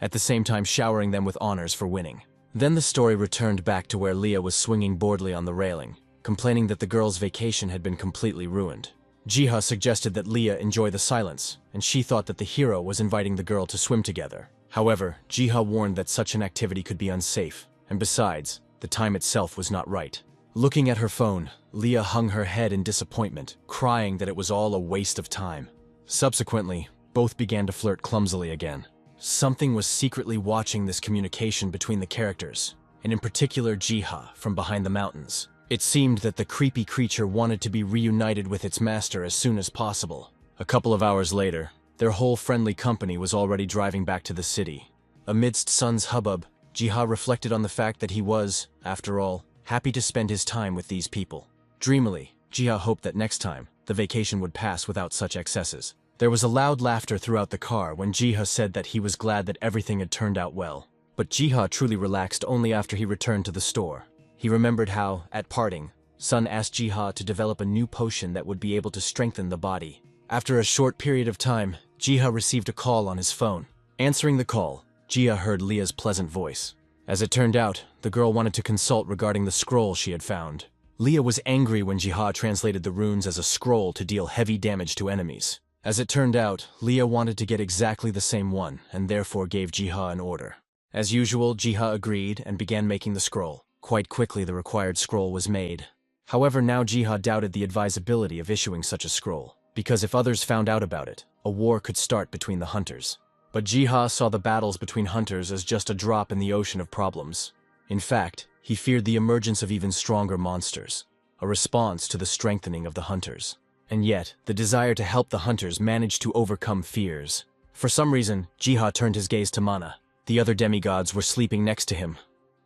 at the same time showering them with honors for winning. Then the story returned back to where Leah was swinging boredly on the railing, complaining that the girl's vacation had been completely ruined. Jiha suggested that Leah enjoy the silence, and she thought that the hero was inviting the girl to swim together. However, Jiha warned that such an activity could be unsafe, and besides, the time itself was not right. Looking at her phone, Leah hung her head in disappointment, crying that it was all a waste of time. Subsequently, both began to flirt clumsily again. Something was secretly watching this communication between the characters, and in particular Jiha from behind the mountains. It seemed that the creepy creature wanted to be reunited with its master as soon as possible. A couple of hours later, their whole friendly company was already driving back to the city. Amidst Sun's hubbub, Jiha reflected on the fact that he was, after all, happy to spend his time with these people. Dreamily, Jiha hoped that next time, the vacation would pass without such excesses. There was a loud laughter throughout the car when Jiha said that he was glad that everything had turned out well. But Jiha truly relaxed only after he returned to the store. He remembered how, at parting, Sun asked Jiha to develop a new potion that would be able to strengthen the body. After a short period of time, Jiha received a call on his phone. Answering the call, Jiha heard Leah's pleasant voice. As it turned out, the girl wanted to consult regarding the scroll she had found. Leah was angry when Jiha translated the runes as a scroll to deal heavy damage to enemies. As it turned out, Leah wanted to get exactly the same one, and therefore gave Jiha an order. As usual, Jiha agreed and began making the scroll. Quite quickly, the required scroll was made. However, now Jiha doubted the advisability of issuing such a scroll, because if others found out about it, a war could start between the hunters. But Jiha saw the battles between hunters as just a drop in the ocean of problems. In fact, he feared the emergence of even stronger monsters, a response to the strengthening of the hunters. And yet, the desire to help the hunters managed to overcome fears. For some reason, Jiha turned his gaze to Mana. The other demigods were sleeping next to him,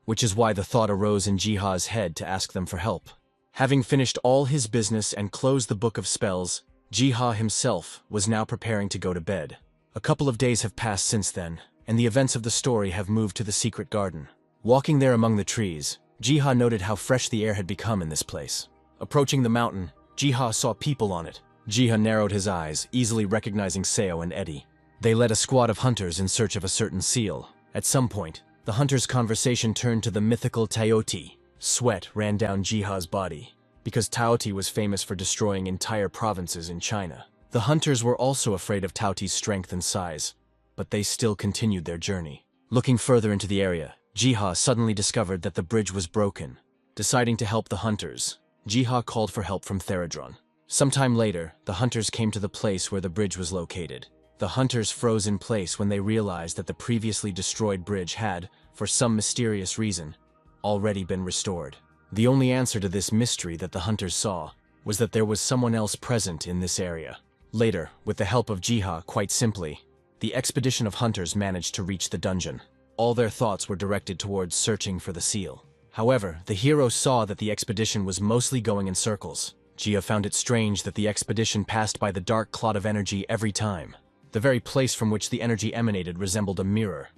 which is why the thought arose in Jiha's head to ask them for help. Having finished all his business and closed the book of spells, Jiha himself was now preparing to go to bed. A couple of days have passed since then, and the events of the story have moved to the secret garden. Walking there among the trees, Jiha noted how fresh the air had become in this place. Approaching the mountain, Jiha saw people on it. Jiha narrowed his eyes, easily recognizing Seo and Eddie. They led a squad of hunters in search of a certain seal. At some point, the hunters' conversation turned to the mythical Taoti. Sweat ran down Jiha's body, because Taoti was famous for destroying entire provinces in China. The hunters were also afraid of Taoti's strength and size, but they still continued their journey. Looking further into the area, Jiha suddenly discovered that the bridge was broken. Deciding to help the hunters, Jiha called for help from Pterodron. Sometime later, the hunters came to the place where the bridge was located. The hunters froze in place when they realized that the previously destroyed bridge had, for some mysterious reason, already been restored. The only answer to this mystery that the hunters saw was that there was someone else present in this area. Later, with the help of Jiha, quite simply, the expedition of hunters managed to reach the dungeon. All their thoughts were directed towards searching for the seal. However, the hero saw that the expedition was mostly going in circles. Jiha found it strange that the expedition passed by the dark clot of energy every time. The very place from which the energy emanated resembled a mirror,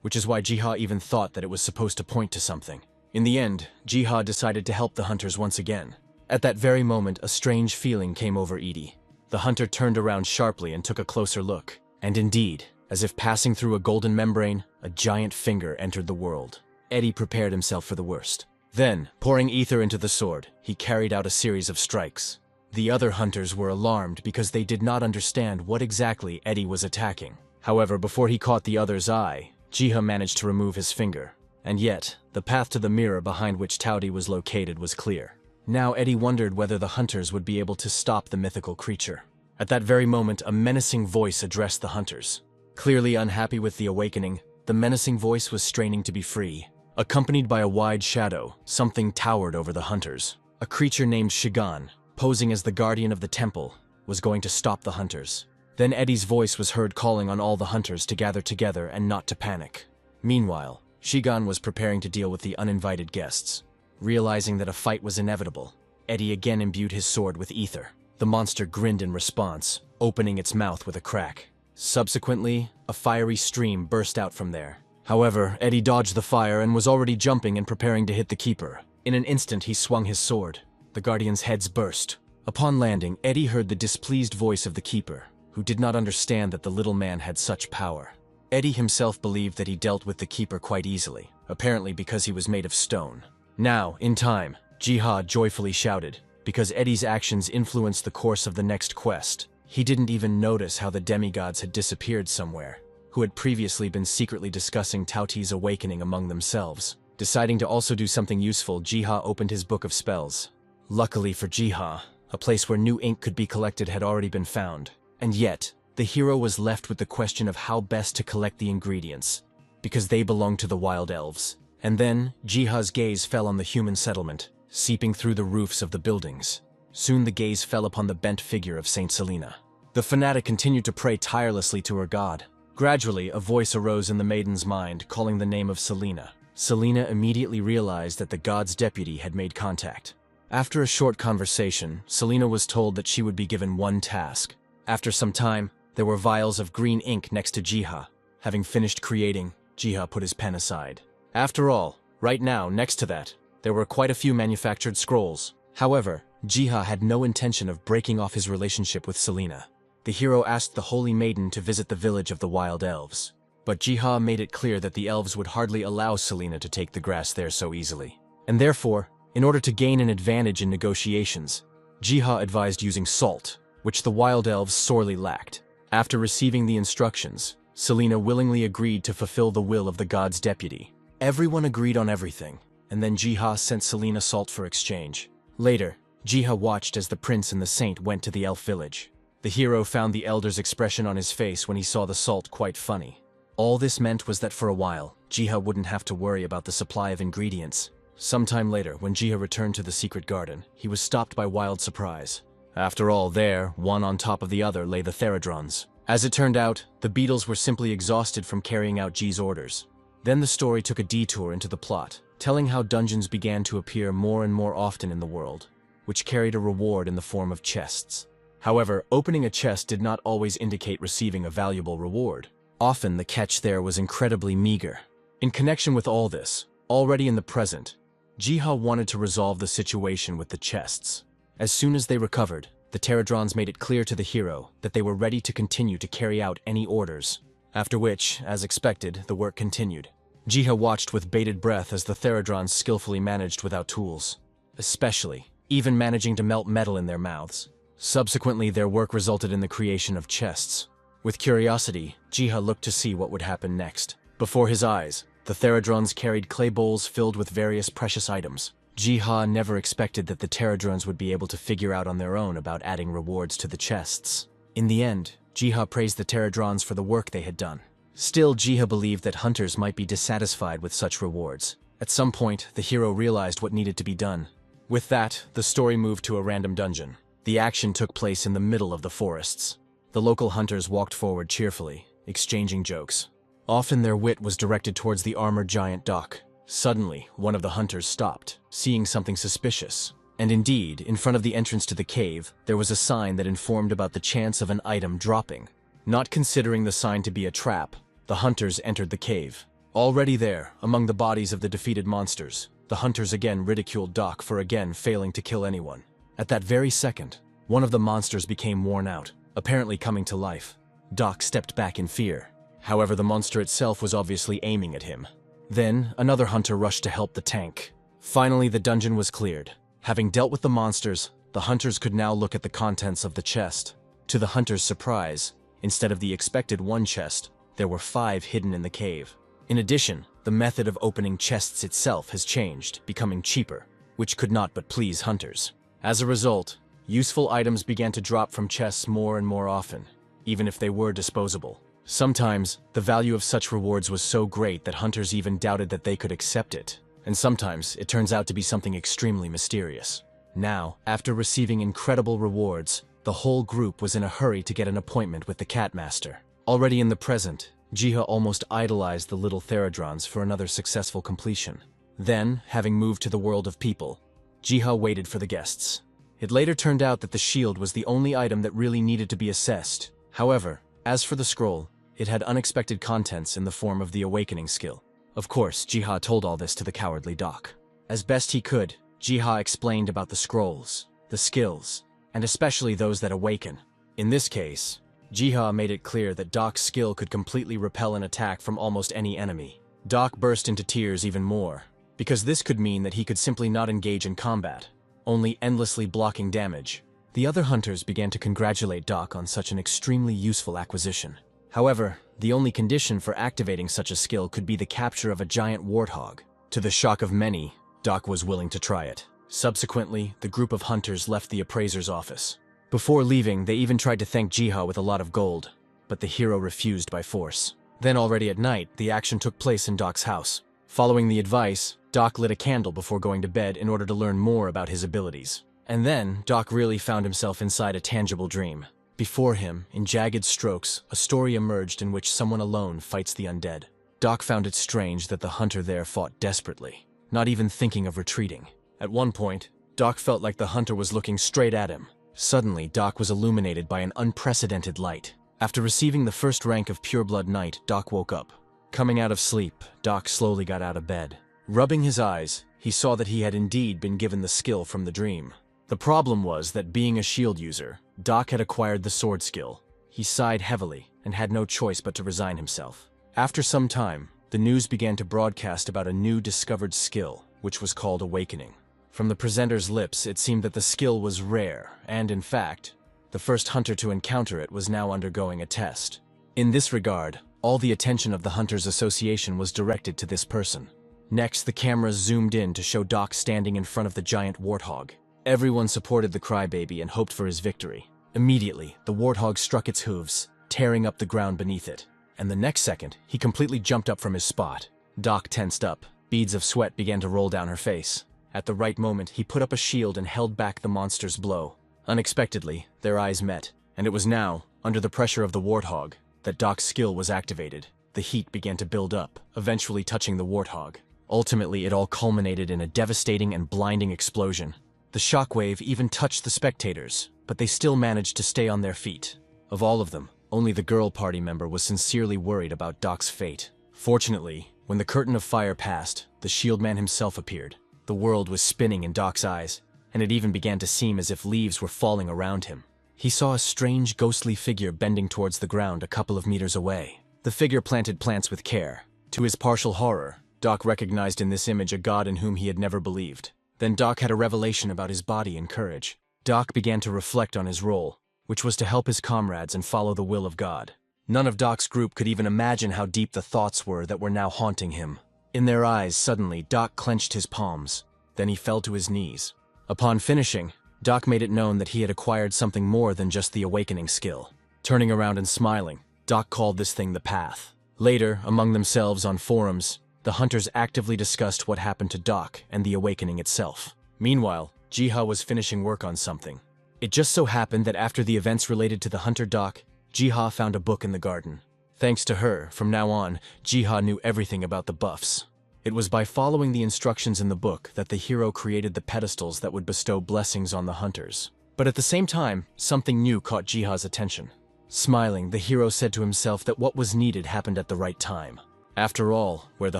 which is why Jiha even thought that it was supposed to point to something. In the end, Jiha decided to help the hunters once again. At that very moment, a strange feeling came over Edie. The hunter turned around sharply and took a closer look. And indeed, As if passing through a golden membrane, a giant finger entered the world. Eddie prepared himself for the worst. Then, pouring ether into the sword, he carried out a series of strikes. The other hunters were alarmed because they did not understand what exactly Eddie was attacking. However, before he caught the other's eye, Jiha managed to remove his finger. And yet, the path to the mirror behind which Taudi was located was clear. Now Eddie wondered whether the hunters would be able to stop the mythical creature. At that very moment, a menacing voice addressed the hunters. Clearly unhappy with the awakening, the menacing voice was straining to be free. Accompanied by a wide shadow, something towered over the hunters. A creature named Shigan, posing as the guardian of the temple, was going to stop the hunters. Then Eddie's voice was heard calling on all the hunters to gather together and not to panic. Meanwhile, Shigan was preparing to deal with the uninvited guests. Realizing that a fight was inevitable, Eddie again imbued his sword with ether. The monster grinned in response, opening its mouth with a crack. Subsequently, a fiery stream burst out from there. However, Eddie dodged the fire and was already jumping and preparing to hit the keeper. In an instant, he swung his sword. The guardians' heads burst. Upon landing, Eddie heard the displeased voice of the keeper, who did not understand that the little man had such power. Eddie himself believed that he dealt with the keeper quite easily, apparently because he was made of stone. Now, in time, Jiha joyfully shouted, because Eddie's actions influenced the course of the next quest. He didn't even notice how the demigods had disappeared somewhere, who had previously been secretly discussing Tauti's awakening among themselves. Deciding to also do something useful, Jiha opened his book of spells. Luckily for Jiha, a place where new ink could be collected had already been found. And yet, the hero was left with the question of how best to collect the ingredients, because they belonged to the wild elves. And then, Jiha's gaze fell on the human settlement, seeping through the roofs of the buildings. Soon the gaze fell upon the bent figure of Saint Selena. The fanatic continued to pray tirelessly to her god. Gradually, a voice arose in the maiden's mind, calling the name of Selena. Selena immediately realized that the god's deputy had made contact. After a short conversation, Selena was told that she would be given one task. After some time, there were vials of green ink next to Jiha. Having finished creating, Jiha put his pen aside. After all, right now, next to that, there were quite a few manufactured scrolls. However, Jiha had no intention of breaking off his relationship with Selena. The hero asked the holy maiden to visit the village of the wild elves. But Jiha made it clear that the elves would hardly allow Selena to take the grass there so easily. And therefore, in order to gain an advantage in negotiations, Jiha advised using salt, which the wild elves sorely lacked. After receiving the instructions, Selena willingly agreed to fulfill the will of the god's deputy. Everyone agreed on everything, and then Jiha sent Selena salt for exchange. Later, Jiha watched as the prince and the saint went to the elf village. The hero found the elder's expression on his face when he saw the salt quite funny. All this meant was that for a while, Jiha wouldn't have to worry about the supply of ingredients. Sometime later, when Jiha returned to the secret garden, he was stopped by wild surprise. After all, there, one on top of the other, lay the Theradrons. As it turned out, the beetles were simply exhausted from carrying out Ji's orders. Then the story took a detour into the plot, telling how dungeons began to appear more and more often in the world, which carried a reward in the form of chests. However, opening a chest did not always indicate receiving a valuable reward. Often the catch there was incredibly meager. In connection with all this, already in the present, Jiha wanted to resolve the situation with the chests. As soon as they recovered, the Pterodrons made it clear to the hero that they were ready to continue to carry out any orders. After which, as expected, the work continued. Jiha watched with bated breath as the Theradrons skillfully managed without tools, especially, even managing to melt metal in their mouths. Subsequently, their work resulted in the creation of chests. With curiosity, Jiha looked to see what would happen next. Before his eyes, the Theradrons carried clay bowls filled with various precious items. Jiha never expected that the Pterodrons would be able to figure out on their own about adding rewards to the chests. In the end, Jiha praised the Pterodrons for the work they had done. Still, Jiha believed that hunters might be dissatisfied with such rewards. At some point, the hero realized what needed to be done. With that, the story moved to a random dungeon. The action took place in the middle of the forests. The local hunters walked forward cheerfully, exchanging jokes. Often their wit was directed towards the armored giant Doc. Suddenly, one of the hunters stopped, seeing something suspicious. And indeed, in front of the entrance to the cave, there was a sign that informed about the chance of an item dropping. Not considering the sign to be a trap, the hunters entered the cave. Already there, among the bodies of the defeated monsters, the hunters again ridiculed Doc for again failing to kill anyone. At that very second, one of the monsters became worn out, apparently coming to life. Doc stepped back in fear. However, the monster itself was obviously aiming at him. Then, another hunter rushed to help the tank. Finally, the dungeon was cleared. Having dealt with the monsters, the hunters could now look at the contents of the chest. To the hunters' surprise, instead of the expected one chest, there were 5 hidden in the cave. In addition, the method of opening chests itself has changed, becoming cheaper, which could not but please hunters. As a result, useful items began to drop from chests more and more often, even if they were disposable. Sometimes, the value of such rewards was so great that hunters even doubted that they could accept it, and sometimes it turns out to be something extremely mysterious. Now, after receiving incredible rewards, the whole group was in a hurry to get an appointment with the Cat Master. Already in the present, Jiha almost idolized the little Therodrons for another successful completion. Then, having moved to the world of people, Jiha waited for the guests. It later turned out that the shield was the only item that really needed to be assessed. However, as for the scroll, it had unexpected contents in the form of the awakening skill. Of course, Jiha told all this to the cowardly Doc. As best he could, Jiha explained about the scrolls, the skills, and especially those that awaken. In this case, Jiha made it clear that Doc's skill could completely repel an attack from almost any enemy. Doc burst into tears even more, because this could mean that he could simply not engage in combat, only endlessly blocking damage. The other hunters began to congratulate Doc on such an extremely useful acquisition. However, the only condition for activating such a skill could be the capture of a giant warthog. To the shock of many, Doc was willing to try it. Subsequently, the group of hunters left the appraiser's office. Before leaving, they even tried to thank Jiha with a lot of gold, but the hero refused by force. Then already at night, the action took place in Doc's house. Following the advice, Doc lit a candle before going to bed in order to learn more about his abilities. And then, Doc really found himself inside a tangible dream. Before him, in jagged strokes, a story emerged in which someone alone fights the undead. Doc found it strange that the hunter there fought desperately, not even thinking of retreating. At one point, Doc felt like the hunter was looking straight at him. Suddenly, Doc was illuminated by an unprecedented light. After receiving the first rank of Pureblood Knight, Doc woke up. Coming out of sleep, Doc slowly got out of bed. Rubbing his eyes, he saw that he had indeed been given the skill from the dream. The problem was that being a shield user, Doc had acquired the sword skill. He sighed heavily and had no choice but to resign himself. After some time, the news began to broadcast about a new discovered skill, which was called Awakening. From the presenter's lips, it seemed that the skill was rare, and in fact, the first hunter to encounter it was now undergoing a test. In this regard, all the attention of the Hunters Association was directed to this person. Next, the cameras zoomed in to show Doc standing in front of the giant warthog. Everyone supported the crybaby and hoped for his victory. Immediately, the warthog struck its hooves, tearing up the ground beneath it. And the next second, he completely jumped up from his spot. Doc tensed up. Beads of sweat began to roll down her face. At the right moment, he put up a shield and held back the monster's blow. Unexpectedly, their eyes met, and it was now, under the pressure of the warthog, that Doc's skill was activated. The heat began to build up, eventually touching the warthog. Ultimately, it all culminated in a devastating and blinding explosion. The shockwave even touched the spectators, but they still managed to stay on their feet. Of all of them, only the girl party member was sincerely worried about Doc's fate. Fortunately, when the curtain of fire passed, the shield man himself appeared. The world was spinning in Doc's eyes, and it even began to seem as if leaves were falling around him. He saw a strange, ghostly figure bending towards the ground a couple of meters away. The figure planted plants with care. To his partial horror, Doc recognized in this image a god in whom he had never believed. Then Doc had a revelation about his body and courage. Doc began to reflect on his role, which was to help his comrades and follow the will of God. None of Doc's group could even imagine how deep the thoughts were that were now haunting him. In their eyes, suddenly, Doc clenched his palms. Then he fell to his knees. Upon finishing, Doc made it known that he had acquired something more than just the awakening skill. Turning around and smiling, Doc called this thing the Path. Later, among themselves on forums, the hunters actively discussed what happened to Doc and the awakening itself. Meanwhile, Jiha was finishing work on something. It just so happened that after the events related to the hunter Doc, Jiha found a book in the garden. Thanks to her, from now on, Jiha knew everything about the buffs. It was by following the instructions in the book that the hero created the pedestals that would bestow blessings on the hunters. But at the same time, something new caught Jiha's attention. Smiling, the hero said to himself that what was needed happened at the right time. After all, where the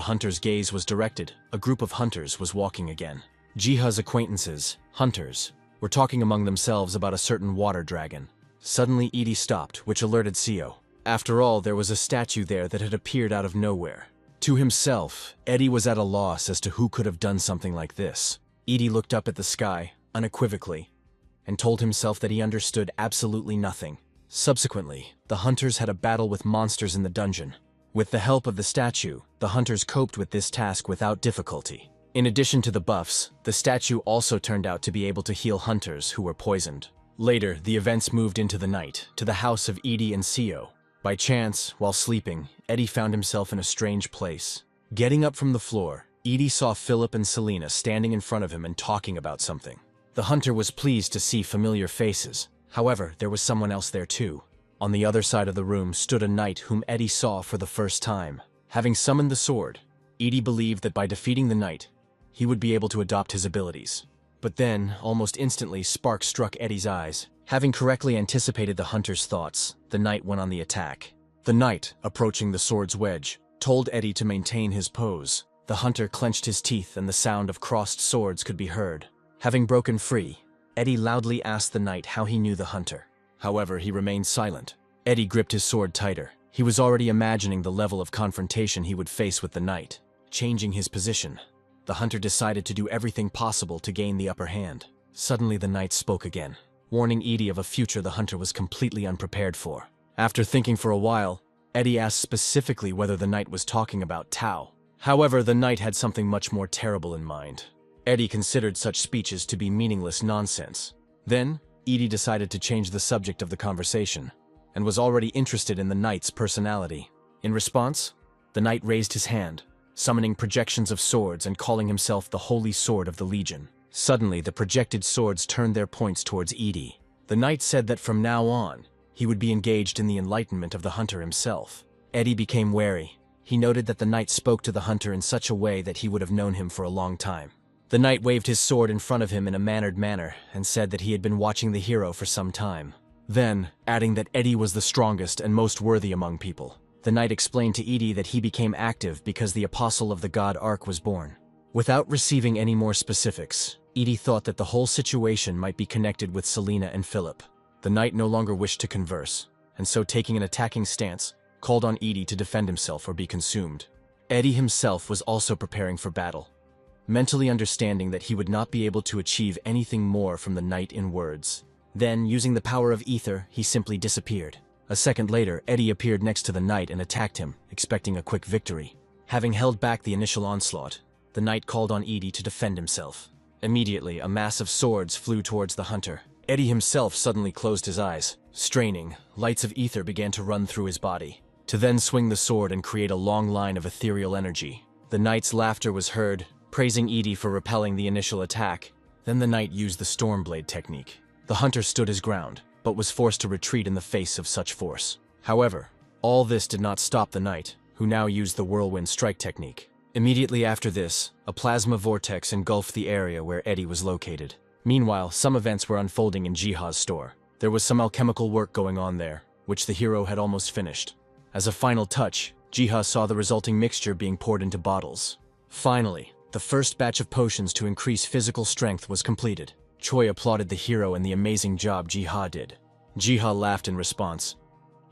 hunter's gaze was directed, a group of hunters was walking again. Jiha's acquaintances, hunters, were talking among themselves about a certain water dragon. Suddenly, Edie stopped, which alerted Seo. After all, there was a statue there that had appeared out of nowhere. To himself, Eddie was at a loss as to who could have done something like this. Eddie looked up at the sky, unequivocally, and told himself that he understood absolutely nothing. Subsequently, the hunters had a battle with monsters in the dungeon. With the help of the statue, the hunters coped with this task without difficulty. In addition to the buffs, the statue also turned out to be able to heal hunters who were poisoned. Later, the events moved into the night, to the house of Edie and Sio. By chance, while sleeping, Eddie found himself in a strange place. Getting up from the floor, Edie saw Philip and Selena standing in front of him and talking about something. The hunter was pleased to see familiar faces. However, there was someone else there too. On the other side of the room stood a knight whom Eddie saw for the first time. Having summoned the sword, Edie believed that by defeating the knight, he would be able to adopt his abilities. But then, almost instantly, sparks struck Eddie's eyes. Having correctly anticipated the hunter's thoughts, the knight went on the attack. The knight, approaching the sword's wedge, told Eddie to maintain his pose. The hunter clenched his teeth and the sound of crossed swords could be heard. Having broken free, Eddie loudly asked the knight how he knew the hunter. However, he remained silent. Eddie gripped his sword tighter. He was already imagining the level of confrontation he would face with the knight. Changing his position, the hunter decided to do everything possible to gain the upper hand. Suddenly the knight spoke again, warning Eddie of a future the hunter was completely unprepared for. After thinking for a while, Eddie asked specifically whether the knight was talking about Tao. However, the knight had something much more terrible in mind. Eddie considered such speeches to be meaningless nonsense. Then, Eddie decided to change the subject of the conversation, and was already interested in the knight's personality. In response, the knight raised his hand, summoning projections of swords and calling himself the Holy Sword of the Legion. Suddenly, the projected swords turned their points towards Eddie. The knight said that from now on, he would be engaged in the enlightenment of the hunter himself. Eddie became wary. He noted that the knight spoke to the hunter in such a way that he would have known him for a long time. The knight waved his sword in front of him in a mannered manner and said that he had been watching the hero for some time. Then, adding that Eddie was the strongest and most worthy among people, the knight explained to Eddie that he became active because the apostle of the god Ark was born. Without receiving any more specifics, Eddie thought that the whole situation might be connected with Selena and Philip. The knight no longer wished to converse, and so taking an attacking stance, called on Eddie to defend himself or be consumed. Eddie himself was also preparing for battle, mentally understanding that he would not be able to achieve anything more from the knight in words. Then, using the power of ether, he simply disappeared. A second later, Eddie appeared next to the knight and attacked him, expecting a quick victory. Having held back the initial onslaught, the knight called on Eddie to defend himself. Immediately, a mass of swords flew towards the hunter. Eddie himself suddenly closed his eyes. Straining, lights of ether began to run through his body, to then swing the sword and create a long line of ethereal energy. The knight's laughter was heard, praising Eddie for repelling the initial attack. Then the knight used the Stormblade technique. The hunter stood his ground, but was forced to retreat in the face of such force. However, all this did not stop the knight, who now used the Whirlwind Strike technique. Immediately after this, a plasma vortex engulfed the area where Eddie was located. Meanwhile, some events were unfolding in Jiha's store. There was some alchemical work going on there, which the hero had almost finished. As a final touch, Jiha saw the resulting mixture being poured into bottles. Finally, the first batch of potions to increase physical strength was completed. Choi applauded the hero and the amazing job Jiha did. Jiha laughed in response.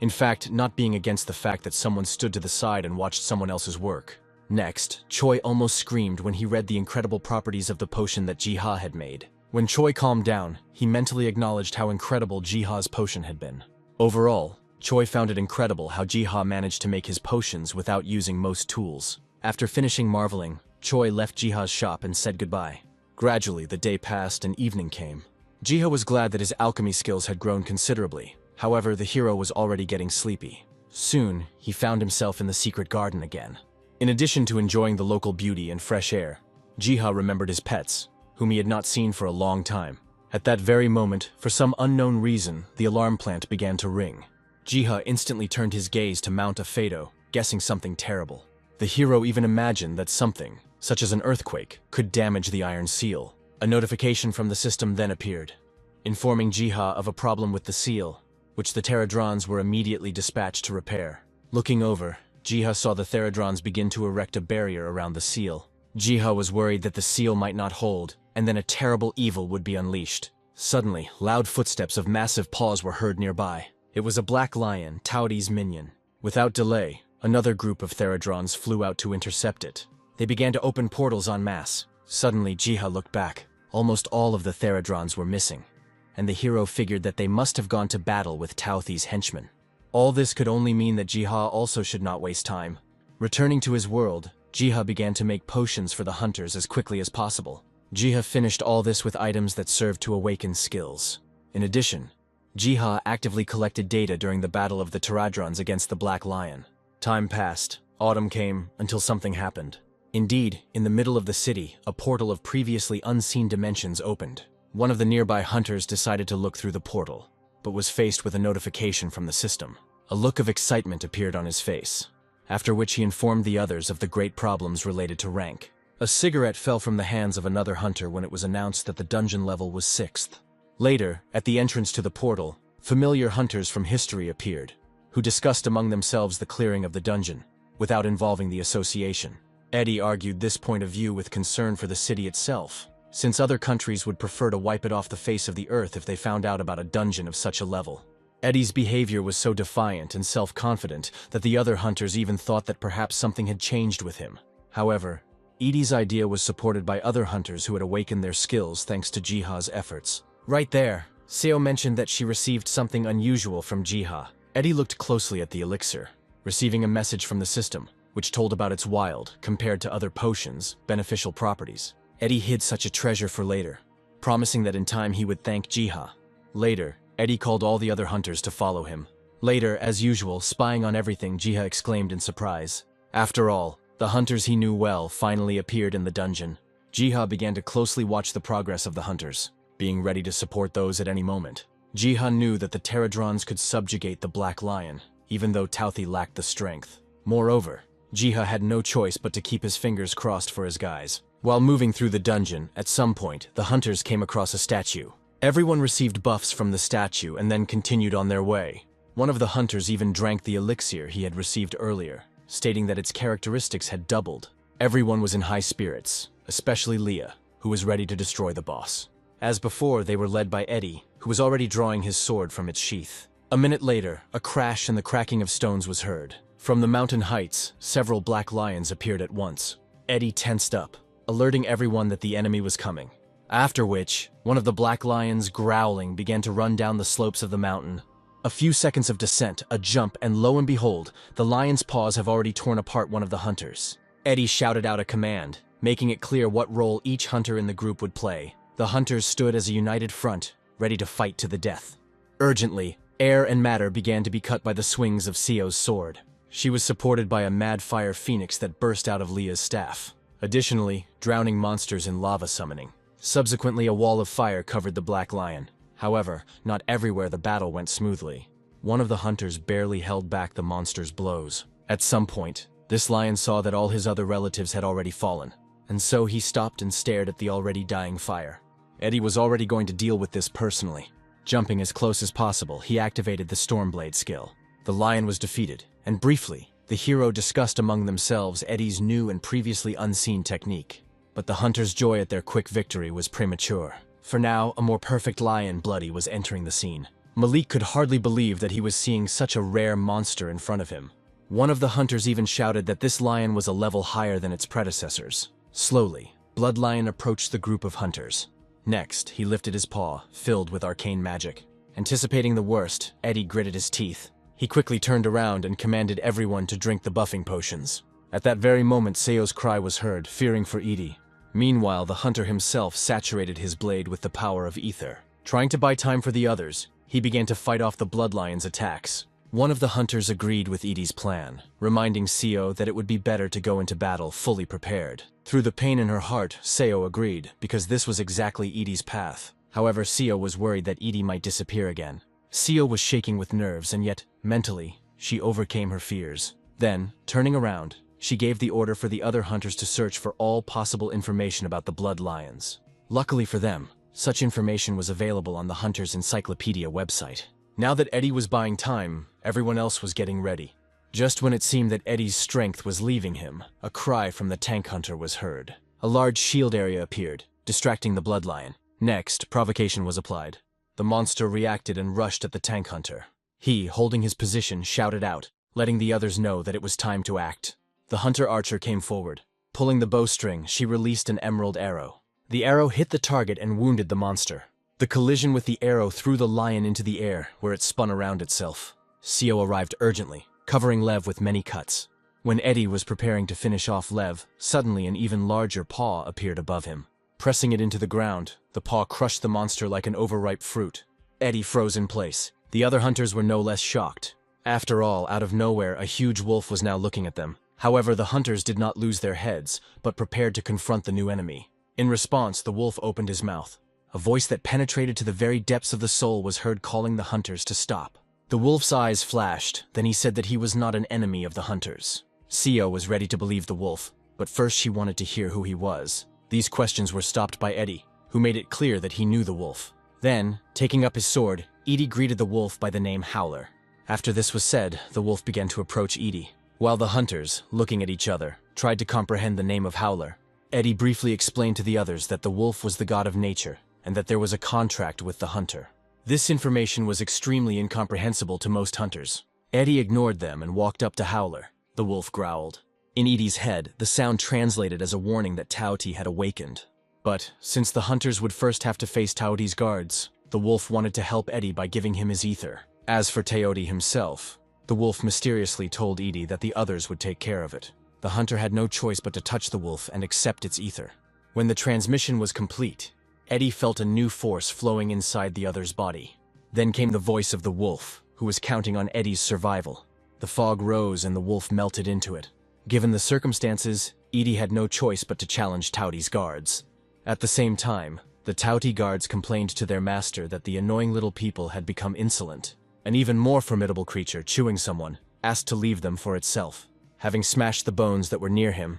In fact, not being against the fact that someone stood to the side and watched someone else's work. Next, Choi almost screamed when he read the incredible properties of the potion that Jiha had made. When Choi calmed down, he mentally acknowledged how incredible Jiha's potion had been. Overall, Choi found it incredible how Jiha managed to make his potions without using most tools. After finishing marveling, Choi left Jiha's shop and said goodbye. Gradually, the day passed and evening came. Jiha was glad that his alchemy skills had grown considerably. However, the hero was already getting sleepy. Soon, he found himself in the secret garden again. In addition to enjoying the local beauty and fresh air, Jiha remembered his pets, whom he had not seen for a long time. At that very moment, for some unknown reason, the alarm plant began to ring. Jiha instantly turned his gaze to Mount Afedo, guessing something terrible. The hero even imagined that something, such as an earthquake, could damage the iron seal. A notification from the system then appeared, informing Jiha of a problem with the seal, which the Pterodrons were immediately dispatched to repair. Looking over, Jiha saw the Pterodrons begin to erect a barrier around the seal. Jiha was worried that the seal might not hold, and then a terrible evil would be unleashed. Suddenly, loud footsteps of massive paws were heard nearby. It was a black lion, Taodi's minion. Without delay, another group of Theradrons flew out to intercept it. They began to open portals en masse. Suddenly, Jiha looked back. Almost all of the Theradrons were missing, and the hero figured that they must have gone to battle with Taothi's henchmen. All this could only mean that Jiha also should not waste time. Returning to his world, Jiha began to make potions for the hunters as quickly as possible. Jiha finished all this with items that served to awaken skills. In addition, Jiha actively collected data during the battle of the Theradrons against the Black Lion. Time passed, autumn came, until something happened. Indeed, in the middle of the city, a portal of previously unseen dimensions opened. One of the nearby hunters decided to look through the portal, but was faced with a notification from the system. A look of excitement appeared on his face, after which he informed the others of the great problems related to rank. A cigarette fell from the hands of another hunter when it was announced that the dungeon level was 6th. Later, at the entrance to the portal, familiar hunters from history appeared, who discussed among themselves the clearing of the dungeon, without involving the association. Eddie argued this point of view with concern for the city itself, since other countries would prefer to wipe it off the face of the earth if they found out about a dungeon of such a level. Eddie's behavior was so defiant and self-confident that the other hunters even thought that perhaps something had changed with him. However, Edie's idea was supported by other hunters who had awakened their skills thanks to Jiha's efforts. Right there, Seo mentioned that she received something unusual from Jiha. Eddie looked closely at the elixir, receiving a message from the system, which told about its wild, compared to other potions, beneficial properties. Eddie hid such a treasure for later, promising that in time he would thank Jiha. Later, Eddie called all the other hunters to follow him. Later, as usual, spying on everything, Jiha exclaimed in surprise. After all, the hunters he knew well finally appeared in the dungeon. Jiha began to closely watch the progress of the hunters, being ready to support those at any moment. Jiha knew that the Theradrons could subjugate the Black Lion, even though Taothi lacked the strength. Moreover, Jiha had no choice but to keep his fingers crossed for his guys. While moving through the dungeon, at some point, the hunters came across a statue. Everyone received buffs from the statue and then continued on their way. One of the hunters even drank the elixir he had received earlier, stating that its characteristics had doubled. Everyone was in high spirits, especially Leah, who was ready to destroy the boss. As before, they were led by Eddie, who was already drawing his sword from its sheath. A minute later, a crash and the cracking of stones was heard. From the mountain heights, several black lions appeared at once. Eddie tensed up, alerting everyone that the enemy was coming. After which, one of the black lions, growling, began to run down the slopes of the mountain. A few seconds of descent, a jump, and lo and behold, the lion's paws have already torn apart one of the hunters. Eddie shouted out a command, making it clear what role each hunter in the group would play. The hunters stood as a united front, ready to fight to the death. Urgently, air and matter began to be cut by the swings of Seo's sword. She was supported by a mad fire phoenix that burst out of Leah's staff. Additionally, drowning monsters in lava summoning. Subsequently, a wall of fire covered the Black Lion. However, not everywhere the battle went smoothly. One of the hunters barely held back the monster's blows. At some point, this lion saw that all his other relatives had already fallen, and so he stopped and stared at the already dying fire. Eddie was already going to deal with this personally. Jumping as close as possible, he activated the Stormblade skill. The lion was defeated, and briefly, the hero discussed among themselves Eddie's new and previously unseen technique. But the hunter's joy at their quick victory was premature. For now, a more perfect lion, Bloody, was entering the scene. Malik could hardly believe that he was seeing such a rare monster in front of him. One of the hunters even shouted that this lion was a level higher than its predecessors. Slowly, Blood Lion approached the group of hunters. Next, he lifted his paw, filled with arcane magic. Anticipating the worst, Eddie gritted his teeth. He quickly turned around and commanded everyone to drink the buffing potions. At that very moment, Seo's cry was heard, fearing for Edie. Meanwhile, the hunter himself saturated his blade with the power of ether. Trying to buy time for the others, he began to fight off the Blood Lion's attacks. One of the hunters agreed with Edie's plan, reminding Seo that it would be better to go into battle fully prepared. Through the pain in her heart, Seo agreed, because this was exactly Edie's path. However, Seo was worried that Edie might disappear again. Seo was shaking with nerves, and yet, mentally, she overcame her fears. Then, turning around, she gave the order for the other hunters to search for all possible information about the Blood Lions. Luckily for them, such information was available on the Hunter's Encyclopedia website. Now that Eddie was buying time, everyone else was getting ready. Just when it seemed that Eddie's strength was leaving him, a cry from the tank hunter was heard. A large shield area appeared, distracting the Blood Lion. Next, provocation was applied. The monster reacted and rushed at the tank hunter. He, holding his position, shouted out, letting the others know that it was time to act. The hunter-archer came forward. Pulling the bowstring, she released an emerald arrow. The arrow hit the target and wounded the monster. The collision with the arrow threw the lion into the air, where it spun around itself. Seo arrived urgently, covering Lev with many cuts. When Eddie was preparing to finish off Lev, suddenly an even larger paw appeared above him. Pressing it into the ground, the paw crushed the monster like an overripe fruit. Eddie froze in place. The other hunters were no less shocked. After all, out of nowhere, a huge wolf was now looking at them. However, the hunters did not lose their heads, but prepared to confront the new enemy. In response, the wolf opened his mouth. A voice that penetrated to the very depths of the soul was heard calling the hunters to stop. The wolf's eyes flashed, then he said that he was not an enemy of the hunters. Seo was ready to believe the wolf, but first she wanted to hear who he was. These questions were stopped by Eddie, who made it clear that he knew the wolf. Then, taking up his sword, Edie greeted the wolf by the name Howler. After this was said, the wolf began to approach Edie. While the hunters, looking at each other, tried to comprehend the name of Howler, Eddie briefly explained to the others that the wolf was the god of nature, and that there was a contract with the hunter. This information was extremely incomprehensible to most hunters. Eddie ignored them and walked up to Howler. The wolf growled. In Edie's head, the sound translated as a warning that Taoti had awakened. But, since the hunters would first have to face Taoti's guards, the wolf wanted to help Eddie by giving him his ether. As for Taoti himself, the wolf mysteriously told Edie that the others would take care of it. The hunter had no choice but to touch the wolf and accept its ether. When the transmission was complete, Eddie felt a new force flowing inside the other's body. Then came the voice of the wolf, who was counting on Eddie's survival. The fog rose and the wolf melted into it. Given the circumstances, Edie had no choice but to challenge Taoti's guards. At the same time, the Taoti guards complained to their master that the annoying little people had become insolent. An even more formidable creature, chewing someone, asked to leave them for itself. Having smashed the bones that were near him,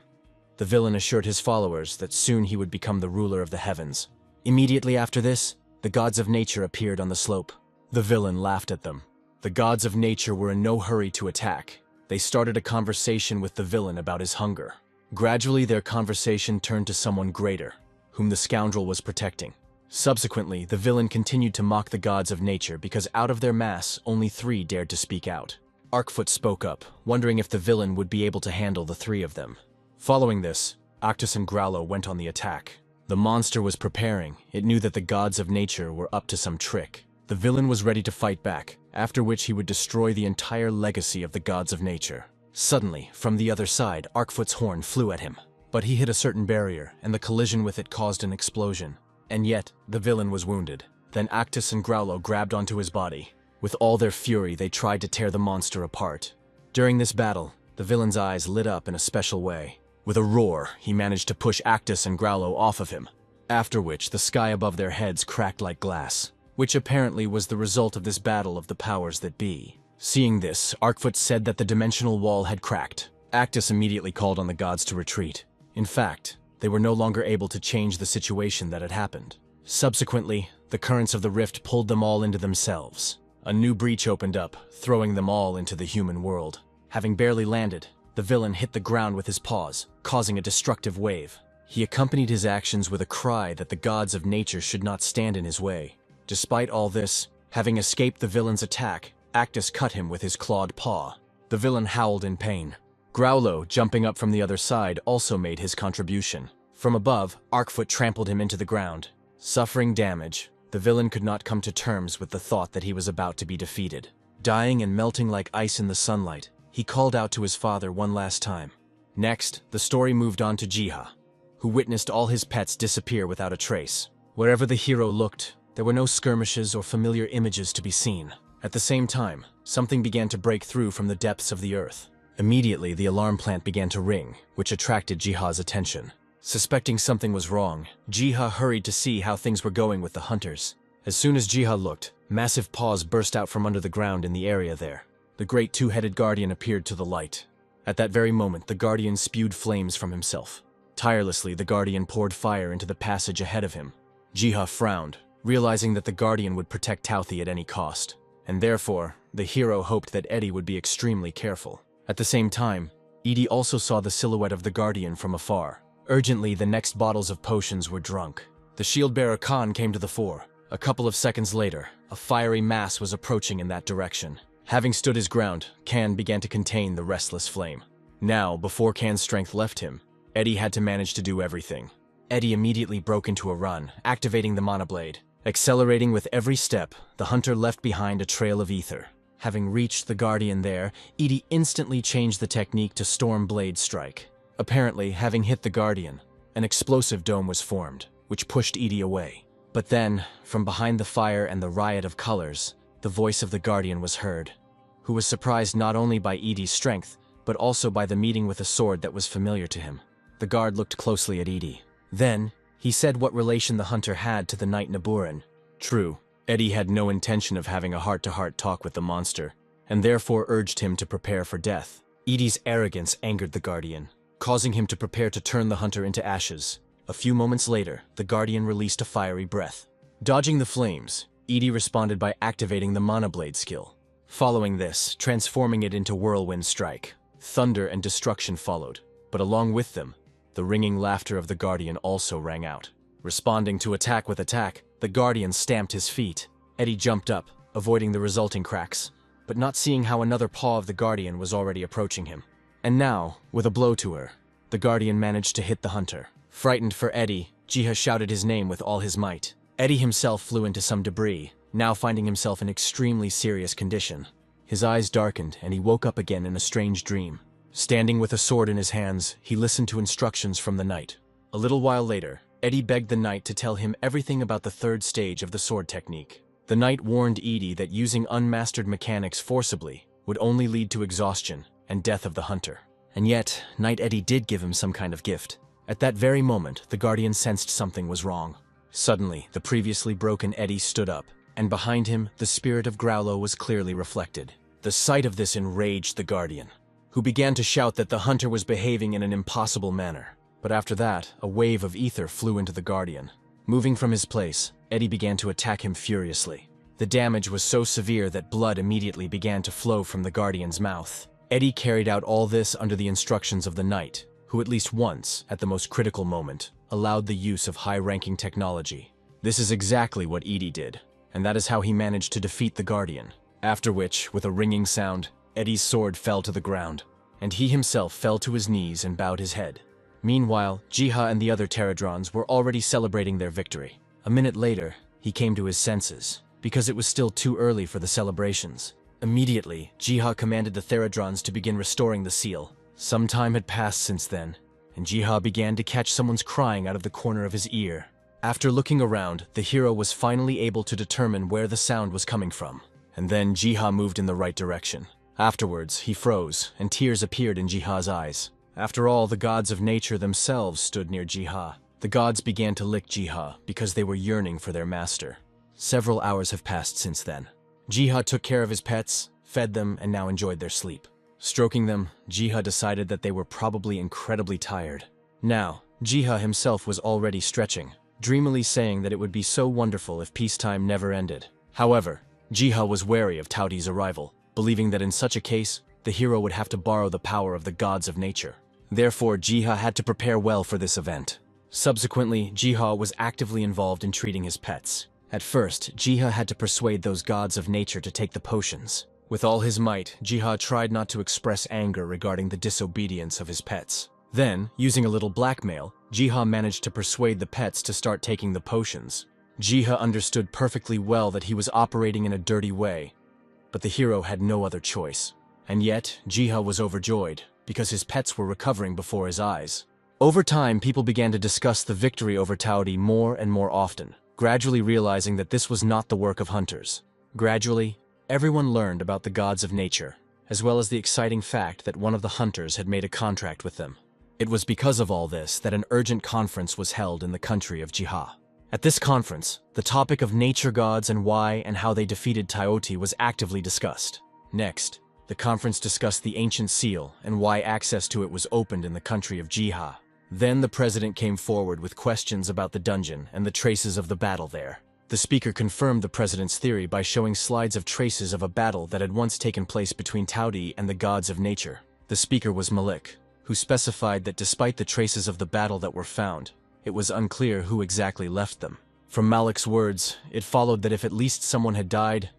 the villain assured his followers that soon he would become the ruler of the heavens. Immediately after this, the gods of nature appeared on the slope. The villain laughed at them. The gods of nature were in no hurry to attack. They started a conversation with the villain about his hunger. Gradually, their conversation turned to someone greater, whom the scoundrel was protecting. Subsequently, the villain continued to mock the gods of nature because out of their mass, only 3 dared to speak out. Arkfoot spoke up, wondering if the villain would be able to handle the 3 of them. Following this, Octus and Growlo went on the attack. The monster was preparing. It knew that the gods of nature were up to some trick. The villain was ready to fight back, after which he would destroy the entire legacy of the gods of nature. Suddenly, from the other side, Arkfoot's horn flew at him. But he hit a certain barrier, and the collision with it caused an explosion. And yet, the villain was wounded. Then Octus and Growlo grabbed onto his body. With all their fury, they tried to tear the monster apart. During this battle, the villain's eyes lit up in a special way. With a roar, he managed to push Octus and Growlo off of him, after which the sky above their heads cracked like glass, which apparently was the result of this battle of the powers that be. Seeing this, Arkfoot said that the dimensional wall had cracked. Octus immediately called on the gods to retreat. In fact, they were no longer able to change the situation that had happened. Subsequently, the currents of the rift pulled them all into themselves. A new breach opened up, throwing them all into the human world. Having barely landed, the villain hit the ground with his paws, causing a destructive wave. He accompanied his actions with a cry that the gods of nature should not stand in his way. Despite all this, having escaped the villain's attack, Octus cut him with his clawed paw. The villain howled in pain. Growlo, jumping up from the other side, also made his contribution. From above, Arkfoot trampled him into the ground. Suffering damage, the villain could not come to terms with the thought that he was about to be defeated. Dying and melting like ice in the sunlight, he called out to his father one last time. Next, the story moved on to Jiha, who witnessed all his pets disappear without a trace. Wherever the hero looked, there were no skirmishes or familiar images to be seen. At the same time, something began to break through from the depths of the earth. Immediately, the alarm plant began to ring, which attracted Jiha's attention. Suspecting something was wrong, Jiha hurried to see how things were going with the hunters. As soon as Jiha looked, massive paws burst out from under the ground in the area there. The great 2-headed guardian appeared to the light. At that very moment, the guardian spewed flames from himself. Tirelessly, the guardian poured fire into the passage ahead of him. Jiha frowned, realizing that the guardian would protect Tauthi at any cost. And therefore, the hero hoped that Eddie would be extremely careful. At the same time, Edie also saw the silhouette of the guardian from afar. Urgently, the next bottles of potions were drunk. The shield-bearer Khan came to the fore. A couple of seconds later, a fiery mass was approaching in that direction. Having stood his ground, Kan began to contain the restless flame. Now, before Kan's strength left him, Eddie had to manage to do everything. Eddie immediately broke into a run, activating the mana blade. Accelerating with every step, the hunter left behind a trail of ether. Having reached the guardian there, Eddie instantly changed the technique to Storm Blade Strike. Apparently, having hit the guardian, an explosive dome was formed, which pushed Eddie away. But then, from behind the fire and the riot of colors, the voice of the guardian was heard, who was surprised not only by Eddie's strength, but also by the meeting with a sword that was familiar to him. The guard looked closely at Eddie. Then, he said what relation the hunter had to the knight Naburan. True, Eddie had no intention of having a heart-to-heart talk with the monster, and therefore urged him to prepare for death. Eddie's arrogance angered the guardian, causing him to prepare to turn the hunter into ashes. A few moments later, the guardian released a fiery breath. Dodging the flames, Eddie responded by activating the Mana Blade skill. Following this, transforming it into Whirlwind Strike. Thunder and destruction followed, but along with them, the ringing laughter of the guardian also rang out. Responding to attack with attack, the guardian stamped his feet. Eddie jumped up, avoiding the resulting cracks, but not seeing how another paw of the guardian was already approaching him. And now, with a blow to her, the guardian managed to hit the hunter. Frightened for Eddie, Jiha shouted his name with all his might. Eddie himself flew into some debris, now finding himself in extremely serious condition. His eyes darkened and he woke up again in a strange dream. Standing with a sword in his hands, he listened to instructions from the knight. A little while later, Eddie begged the knight to tell him everything about the third stage of the sword technique. The knight warned Eddie that using unmastered mechanics forcibly would only lead to exhaustion and death of the hunter. And yet, Knight Eddie did give him some kind of gift. At that very moment, the guardian sensed something was wrong. Suddenly, the previously broken Eddie stood up, and behind him, the spirit of Growlo was clearly reflected. The sight of this enraged the guardian, who began to shout that the hunter was behaving in an impossible manner. But after that, a wave of ether flew into the guardian. Moving from his place, Eddie began to attack him furiously. The damage was so severe that blood immediately began to flow from the guardian's mouth. Eddie carried out all this under the instructions of the knight, who at least once, at the most critical moment, allowed the use of high-ranking technology. This is exactly what Eddie did, and that is how he managed to defeat the guardian. After which, with a ringing sound, Eddie's sword fell to the ground, and he himself fell to his knees and bowed his head. Meanwhile, Jiha and the other Pterodrons were already celebrating their victory. A minute later, he came to his senses, because it was still too early for the celebrations. Immediately, Jiha commanded the Pterodrons to begin restoring the seal. Some time had passed since then, and Jiha began to catch someone's crying out of the corner of his ear. After looking around, the hero was finally able to determine where the sound was coming from. And then Jiha moved in the right direction. Afterwards, he froze, and tears appeared in Jiha's eyes. After all, the gods of nature themselves stood near Jiha. The gods began to lick Jiha because they were yearning for their master. Several hours have passed since then. Jiha took care of his pets, fed them, and now enjoyed their sleep. Stroking them, Jiha decided that they were probably incredibly tired. Now, Jiha himself was already stretching, dreamily saying that it would be so wonderful if peacetime never ended. However, Jiha was wary of Taudi's arrival, believing that in such a case, the hero would have to borrow the power of the gods of nature. Therefore, Jiha had to prepare well for this event. Subsequently, Jiha was actively involved in treating his pets. At first, Jiha had to persuade those gods of nature to take the potions. With all his might, Jiha tried not to express anger regarding the disobedience of his pets. Then, using a little blackmail, Jiha managed to persuade the pets to start taking the potions. Jiha understood perfectly well that he was operating in a dirty way, but the hero had no other choice. And yet, Jiha was overjoyed, because his pets were recovering before his eyes. Over time, people began to discuss the victory over Taudi more and more often, gradually realizing that this was not the work of hunters. Gradually, everyone learned about the gods of nature, as well as the exciting fact that one of the hunters had made a contract with them. It was because of all this that an urgent conference was held in the country of Jiha. At this conference, the topic of nature gods and why and how they defeated Taioti was actively discussed. Next, the conference discussed the ancient seal and why access to it was opened in the country of Jiha. Then the president came forward with questions about the dungeon and the traces of the battle there. The speaker confirmed the president's theory by showing slides of traces of a battle that had once taken place between Taudi and the gods of nature. The speaker was Malik, who specified that despite the traces of the battle that were found, it was unclear who exactly left them. From Malik's words, it followed that if at least someone had died,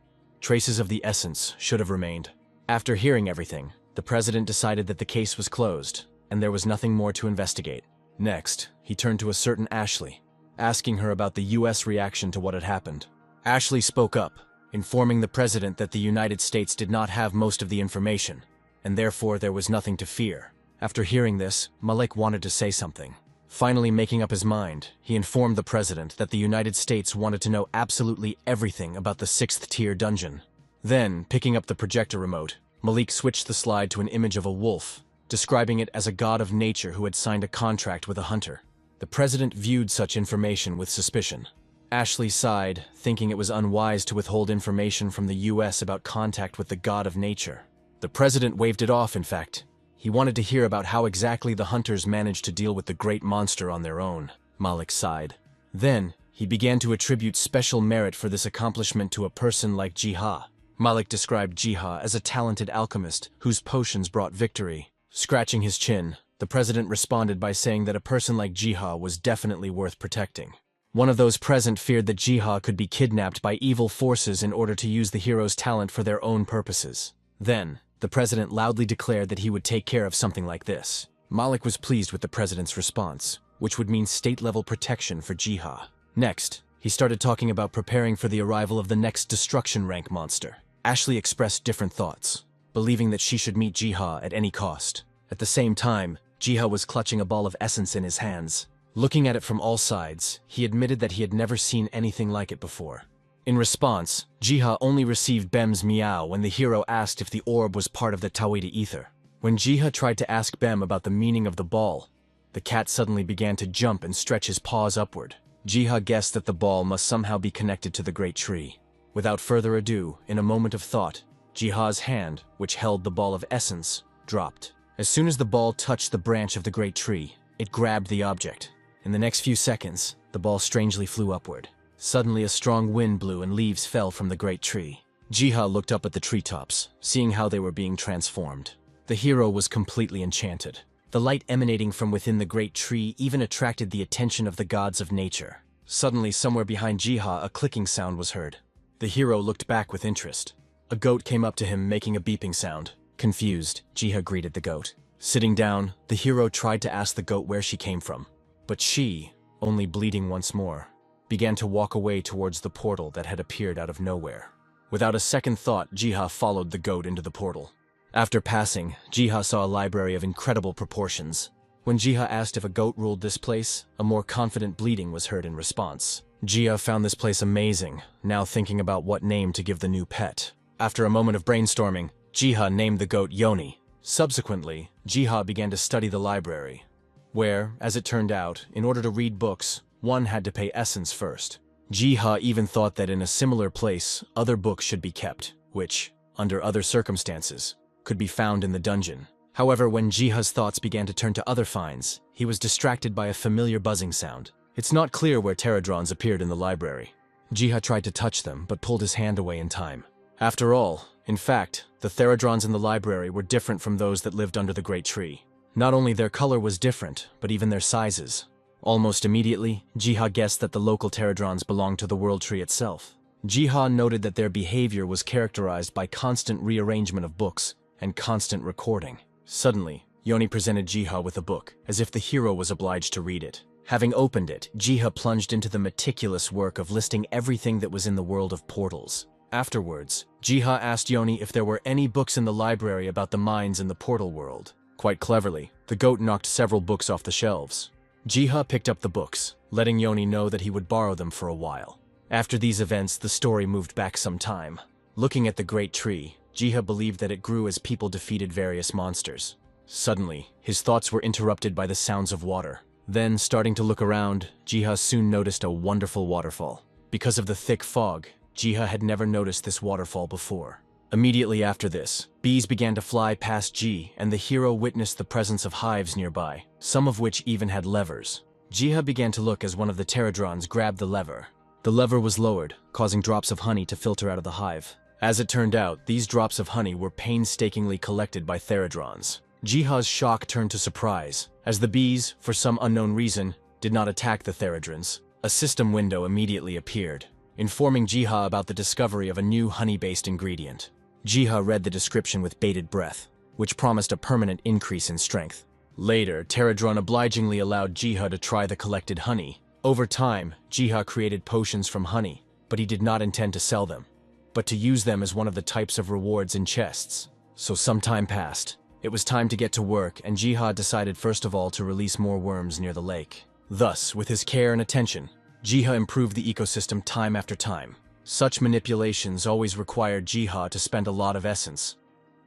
Traces of the essence should have remained. After hearing everything, the president decided that the case was closed, and there was nothing more to investigate. Next, he turned to a certain Ashley, asking her about the US reaction to what had happened. Ashley spoke up, informing the president that the United States did not have most of the information, and therefore there was nothing to fear. After hearing this, Malik wanted to say something. Finally making up his mind, he informed the president that the United States wanted to know absolutely everything about the 6th-tier dungeon. Then, picking up the projector remote, Malik switched the slide to an image of a wolf, describing it as a god of nature who had signed a contract with a hunter. The president viewed such information with suspicion. Ashley sighed, thinking it was unwise to withhold information from the US about contact with the god of nature. The president waved it off, in fact. He wanted to hear about how exactly the hunters managed to deal with the great monster on their own. Malik sighed. Then, he began to attribute special merit for this accomplishment to a person like Jiha. Malik described Jiha as a talented alchemist whose potions brought victory. Scratching his chin, the president responded by saying that a person like Jiha was definitely worth protecting. One of those present feared that Jiha could be kidnapped by evil forces in order to use the hero's talent for their own purposes. Then, the president loudly declared that he would take care of something like this. Malik was pleased with the president's response, which would mean state-level protection for Jiha. Next, he started talking about preparing for the arrival of the next destruction rank monster. Ashley expressed different thoughts, believing that she should meet Jiha at any cost. At the same time, Jiha was clutching a ball of essence in his hands. Looking at it from all sides, he admitted that he had never seen anything like it before. In response, Jiha only received Bem's meow when the hero asked if the orb was part of the Tawhidi ether. When Jiha tried to ask Bem about the meaning of the ball, the cat suddenly began to jump and stretch his paws upward. Jiha guessed that the ball must somehow be connected to the great tree. Without further ado, in a moment of thought, Jiha's hand, which held the ball of essence, dropped. As soon as the ball touched the branch of the great tree, it grabbed the object. In the next few seconds, the ball strangely flew upward. Suddenly a strong wind blew and leaves fell from the great tree. Jiha looked up at the treetops, seeing how they were being transformed. The hero was completely enchanted. The light emanating from within the great tree even attracted the attention of the gods of nature. Suddenly, somewhere behind Jiha, a clicking sound was heard. The hero looked back with interest. A goat came up to him, making a beeping sound. Confused, Jiha greeted the goat. Sitting down, the hero tried to ask the goat where she came from. But she, only bleeding once more, began to walk away towards the portal that had appeared out of nowhere. Without a second thought, Jiha followed the goat into the portal. After passing, Jiha saw a library of incredible proportions. When Jiha asked if a goat ruled this place, a more confident bleating was heard in response. Jiha found this place amazing, now thinking about what name to give the new pet. After a moment of brainstorming, Jiha named the goat Yoni. Subsequently, Jiha began to study the library, where, as it turned out, in order to read books, one had to pay essence first. Jiha even thought that in a similar place, other books should be kept, which, under other circumstances, could be found in the dungeon. However, when Jiha's thoughts began to turn to other finds, he was distracted by a familiar buzzing sound. It's not clear where pterodrons appeared in the library. Jiha tried to touch them, but pulled his hand away in time. After all, in fact, the pterodrons in the library were different from those that lived under the great tree. Not only their color was different, but even their sizes. Almost immediately, Jiha guessed that the local pterodrons belonged to the world tree itself. Jiha noted that their behavior was characterized by constant rearrangement of books and constant recording. Suddenly, Yoni presented Jiha with a book, as if the hero was obliged to read it. Having opened it, Jiha plunged into the meticulous work of listing everything that was in the world of portals. Afterwards, Jiha asked Yoni if there were any books in the library about the mines in the portal world. Quite cleverly, the goat knocked several books off the shelves. Jiha picked up the books, letting Yoni know that he would borrow them for a while. After these events, the story moved back some time. Looking at the great tree, Jiha believed that it grew as people defeated various monsters. Suddenly, his thoughts were interrupted by the sounds of water. Then, starting to look around, Jiha soon noticed a wonderful waterfall. Because of the thick fog, Jiha had never noticed this waterfall before. Immediately after this, bees began to fly past Ji, and the hero witnessed the presence of hives nearby, some of which even had levers. Jiha began to look as one of the pterodrons grabbed the lever. The lever was lowered, causing drops of honey to filter out of the hive. As it turned out, these drops of honey were painstakingly collected by pterodrons. Jiha's shock turned to surprise, as the bees, for some unknown reason, did not attack the pterodrons. A system window immediately appeared. informing Jiha about the discovery of a new honey-based ingredient. Jiha read the description with bated breath, which promised a permanent increase in strength. Later, Pterodron obligingly allowed Jiha to try the collected honey. Over time, Jiha created potions from honey, but he did not intend to sell them, but to use them as one of the types of rewards in chests. So some time passed. It was time to get to work, and Jiha decided first of all to release more worms near the lake. Thus, with his care and attention, Jiha improved the ecosystem time after time. Such manipulations always required Jiha to spend a lot of essence.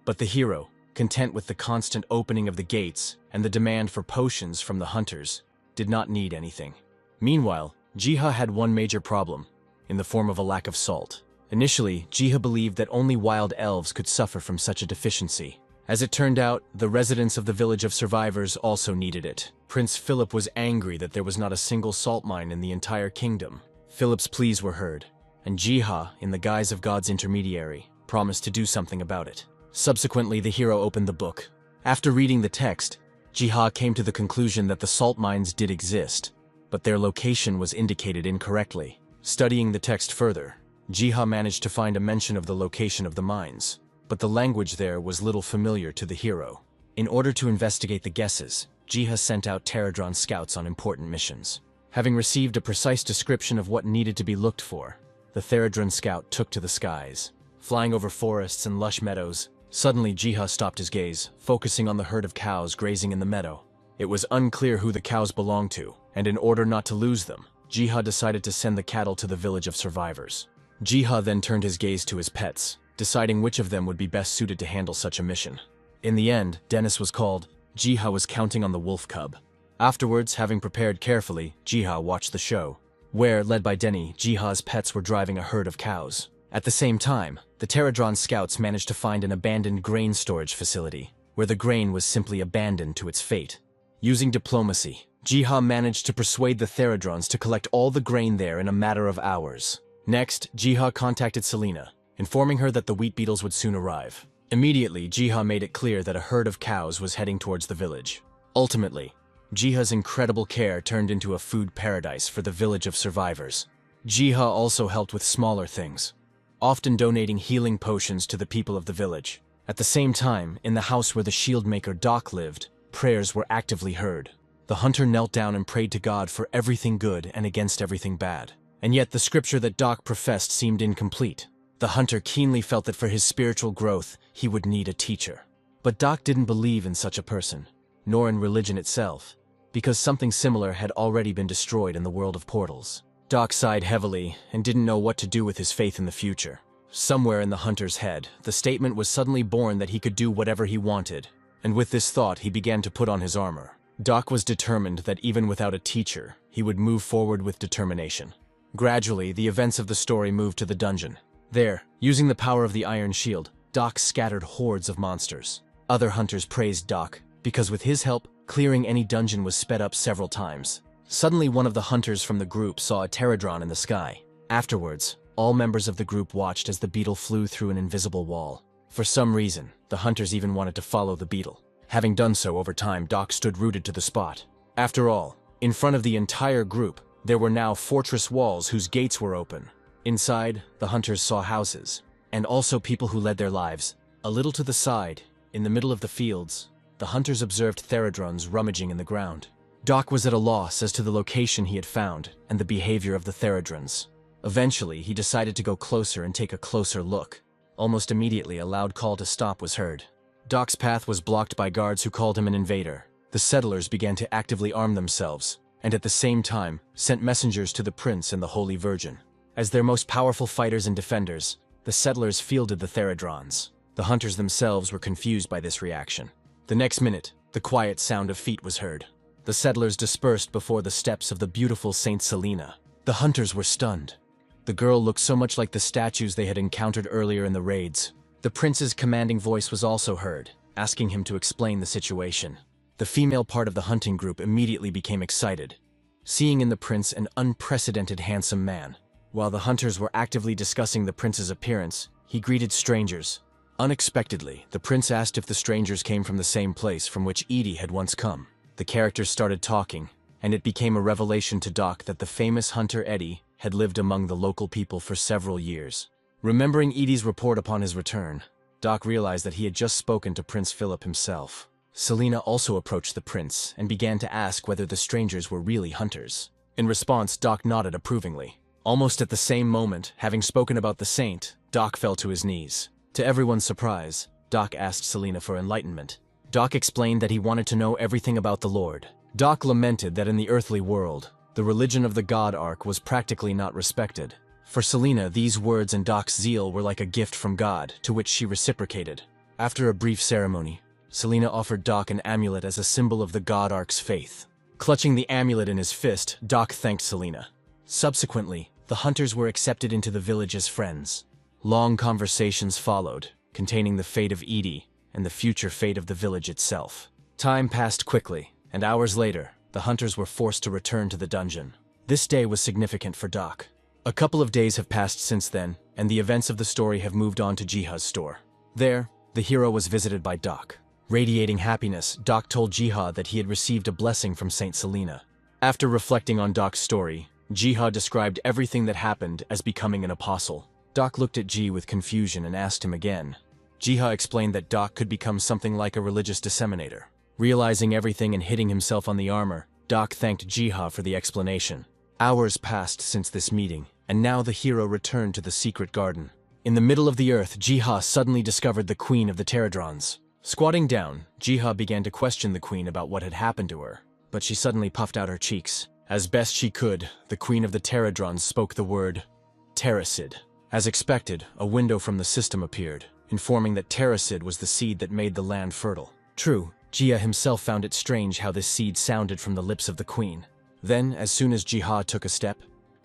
But the hero, content with the constant opening of the gates and the demand for potions from the hunters, did not need anything. Meanwhile, Jiha had one major problem, in the form of a lack of salt. Initially, Jiha believed that only wild elves could suffer from such a deficiency. As it turned out, the residents of the village of survivors also needed it. Prince Philip was angry that there was not a single salt mine in the entire kingdom. Philip's pleas were heard, and Jiha, in the guise of God's intermediary, promised to do something about it. Subsequently, the hero opened the book. After reading the text, Jiha came to the conclusion that the salt mines did exist, but their location was indicated incorrectly. Studying the text further, Jiha managed to find a mention of the location of the mines, but the language there was little familiar to the hero. In order to investigate the guesses, Jiha sent out Pterodron scouts on important missions. Having received a precise description of what needed to be looked for, the Pterodron scout took to the skies. Flying over forests and lush meadows, suddenly Jiha stopped his gaze, focusing on the herd of cows grazing in the meadow. It was unclear who the cows belonged to, and in order not to lose them, Jiha decided to send the cattle to the village of survivors. Jiha then turned his gaze to his pets, deciding which of them would be best suited to handle such a mission. In the end, Dennis was called. Jiha was counting on the wolf cub. Afterwards, having prepared carefully, Jiha watched the show, where, led by Denny, Jiha's pets were driving a herd of cows. At the same time, the Pterodron scouts managed to find an abandoned grain storage facility, where the grain was simply abandoned to its fate. Using diplomacy, Jiha managed to persuade the Pterodrons to collect all the grain there in a matter of hours. Next, Jiha contacted Selena, informing her that the wheat beetles would soon arrive. Immediately, Jiha made it clear that a herd of cows was heading towards the village. Ultimately, Jiha's incredible care turned into a food paradise for the village of survivors. Jiha also helped with smaller things, often donating healing potions to the people of the village. At the same time, in the house where the shield maker Doc lived, prayers were actively heard. The hunter knelt down and prayed to God for everything good and against everything bad. And yet the scripture that Doc professed seemed incomplete. The hunter keenly felt that for his spiritual growth, he would need a teacher. But Doc didn't believe in such a person, nor in religion itself, because something similar had already been destroyed in the world of portals. Doc sighed heavily and didn't know what to do with his faith in the future. Somewhere in the hunter's head, the statement was suddenly born that he could do whatever he wanted, and with this thought he began to put on his armor. Doc was determined that even without a teacher, he would move forward with determination. Gradually, the events of the story moved to the dungeon. There, using the power of the Iron Shield, Doc scattered hordes of monsters. Other hunters praised Doc, because with his help, clearing any dungeon was sped up several times. Suddenly, one of the hunters from the group saw a Pterodron in the sky. Afterwards, all members of the group watched as the beetle flew through an invisible wall. For some reason, the hunters even wanted to follow the beetle. Having done so over time, Doc stood rooted to the spot. After all, in front of the entire group, there were now fortress walls whose gates were open. Inside, the hunters saw houses, and also people who led their lives. A little to the side, in the middle of the fields, the hunters observed Pterodrons rummaging in the ground. Doc was at a loss as to the location he had found and the behavior of the Pterodrons. Eventually, he decided to go closer and take a closer look. Almost immediately, a loud call to stop was heard. Doc's path was blocked by guards who called him an invader. The settlers began to actively arm themselves, and at the same time, sent messengers to the Prince and the Holy Virgin. As their most powerful fighters and defenders, the settlers fielded the Pterodrons. The hunters themselves were confused by this reaction. The next minute, the quiet sound of feet was heard. The settlers dispersed before the steps of the beautiful Saint Selena. The hunters were stunned. The girl looked so much like the statues they had encountered earlier in the raids. The prince's commanding voice was also heard, asking him to explain the situation. The female part of the hunting group immediately became excited, seeing in the prince an unprecedented handsome man. While the hunters were actively discussing the prince's appearance, he greeted strangers. Unexpectedly, the prince asked if the strangers came from the same place from which Edie had once come. The characters started talking, and it became a revelation to Doc that the famous hunter Eddie had lived among the local people for several years. Remembering Edie's report upon his return, Doc realized that he had just spoken to Prince Philip himself. Selena also approached the prince and began to ask whether the strangers were really hunters. In response, Doc nodded approvingly. Almost at the same moment, having spoken about the saint, Doc fell to his knees. To everyone's surprise, Doc asked Selena for enlightenment. Doc explained that he wanted to know everything about the Lord. Doc lamented that in the earthly world, the religion of the God Ark was practically not respected. For Selena, these words and Doc's zeal were like a gift from God, to which she reciprocated. After a brief ceremony, Selena offered Doc an amulet as a symbol of the God Ark's faith. Clutching the amulet in his fist, Doc thanked Selena. Subsequently, the hunters were accepted into the village as friends. Long conversations followed, containing the fate of Edie and the future fate of the village itself. Time passed quickly, and hours later, the hunters were forced to return to the dungeon. This day was significant for Doc. A couple of days have passed since then, and the events of the story have moved on to Jiha's store. There, the hero was visited by Doc. Radiating happiness, Doc told Jiha that he had received a blessing from Saint Selena. After reflecting on Doc's story, Jiha described everything that happened as becoming an apostle. Doc looked at Ji with confusion and asked him again. Jiha explained that Doc could become something like a religious disseminator. Realizing everything and hitting himself on the armor, Doc thanked Jiha for the explanation. Hours passed since this meeting, and now the hero returned to the secret garden. In the middle of the earth, Jiha suddenly discovered the queen of the Pterodrons. Squatting down, Jiha began to question the queen about what had happened to her, but she suddenly puffed out her cheeks. As best she could, the queen of the Pterodrons spoke the word Terracid. As expected, a window from the system appeared, informing that Terracid was the seed that made the land fertile. True, Jiha himself found it strange how this seed sounded from the lips of the queen. Then, as soon as Jiha took a step,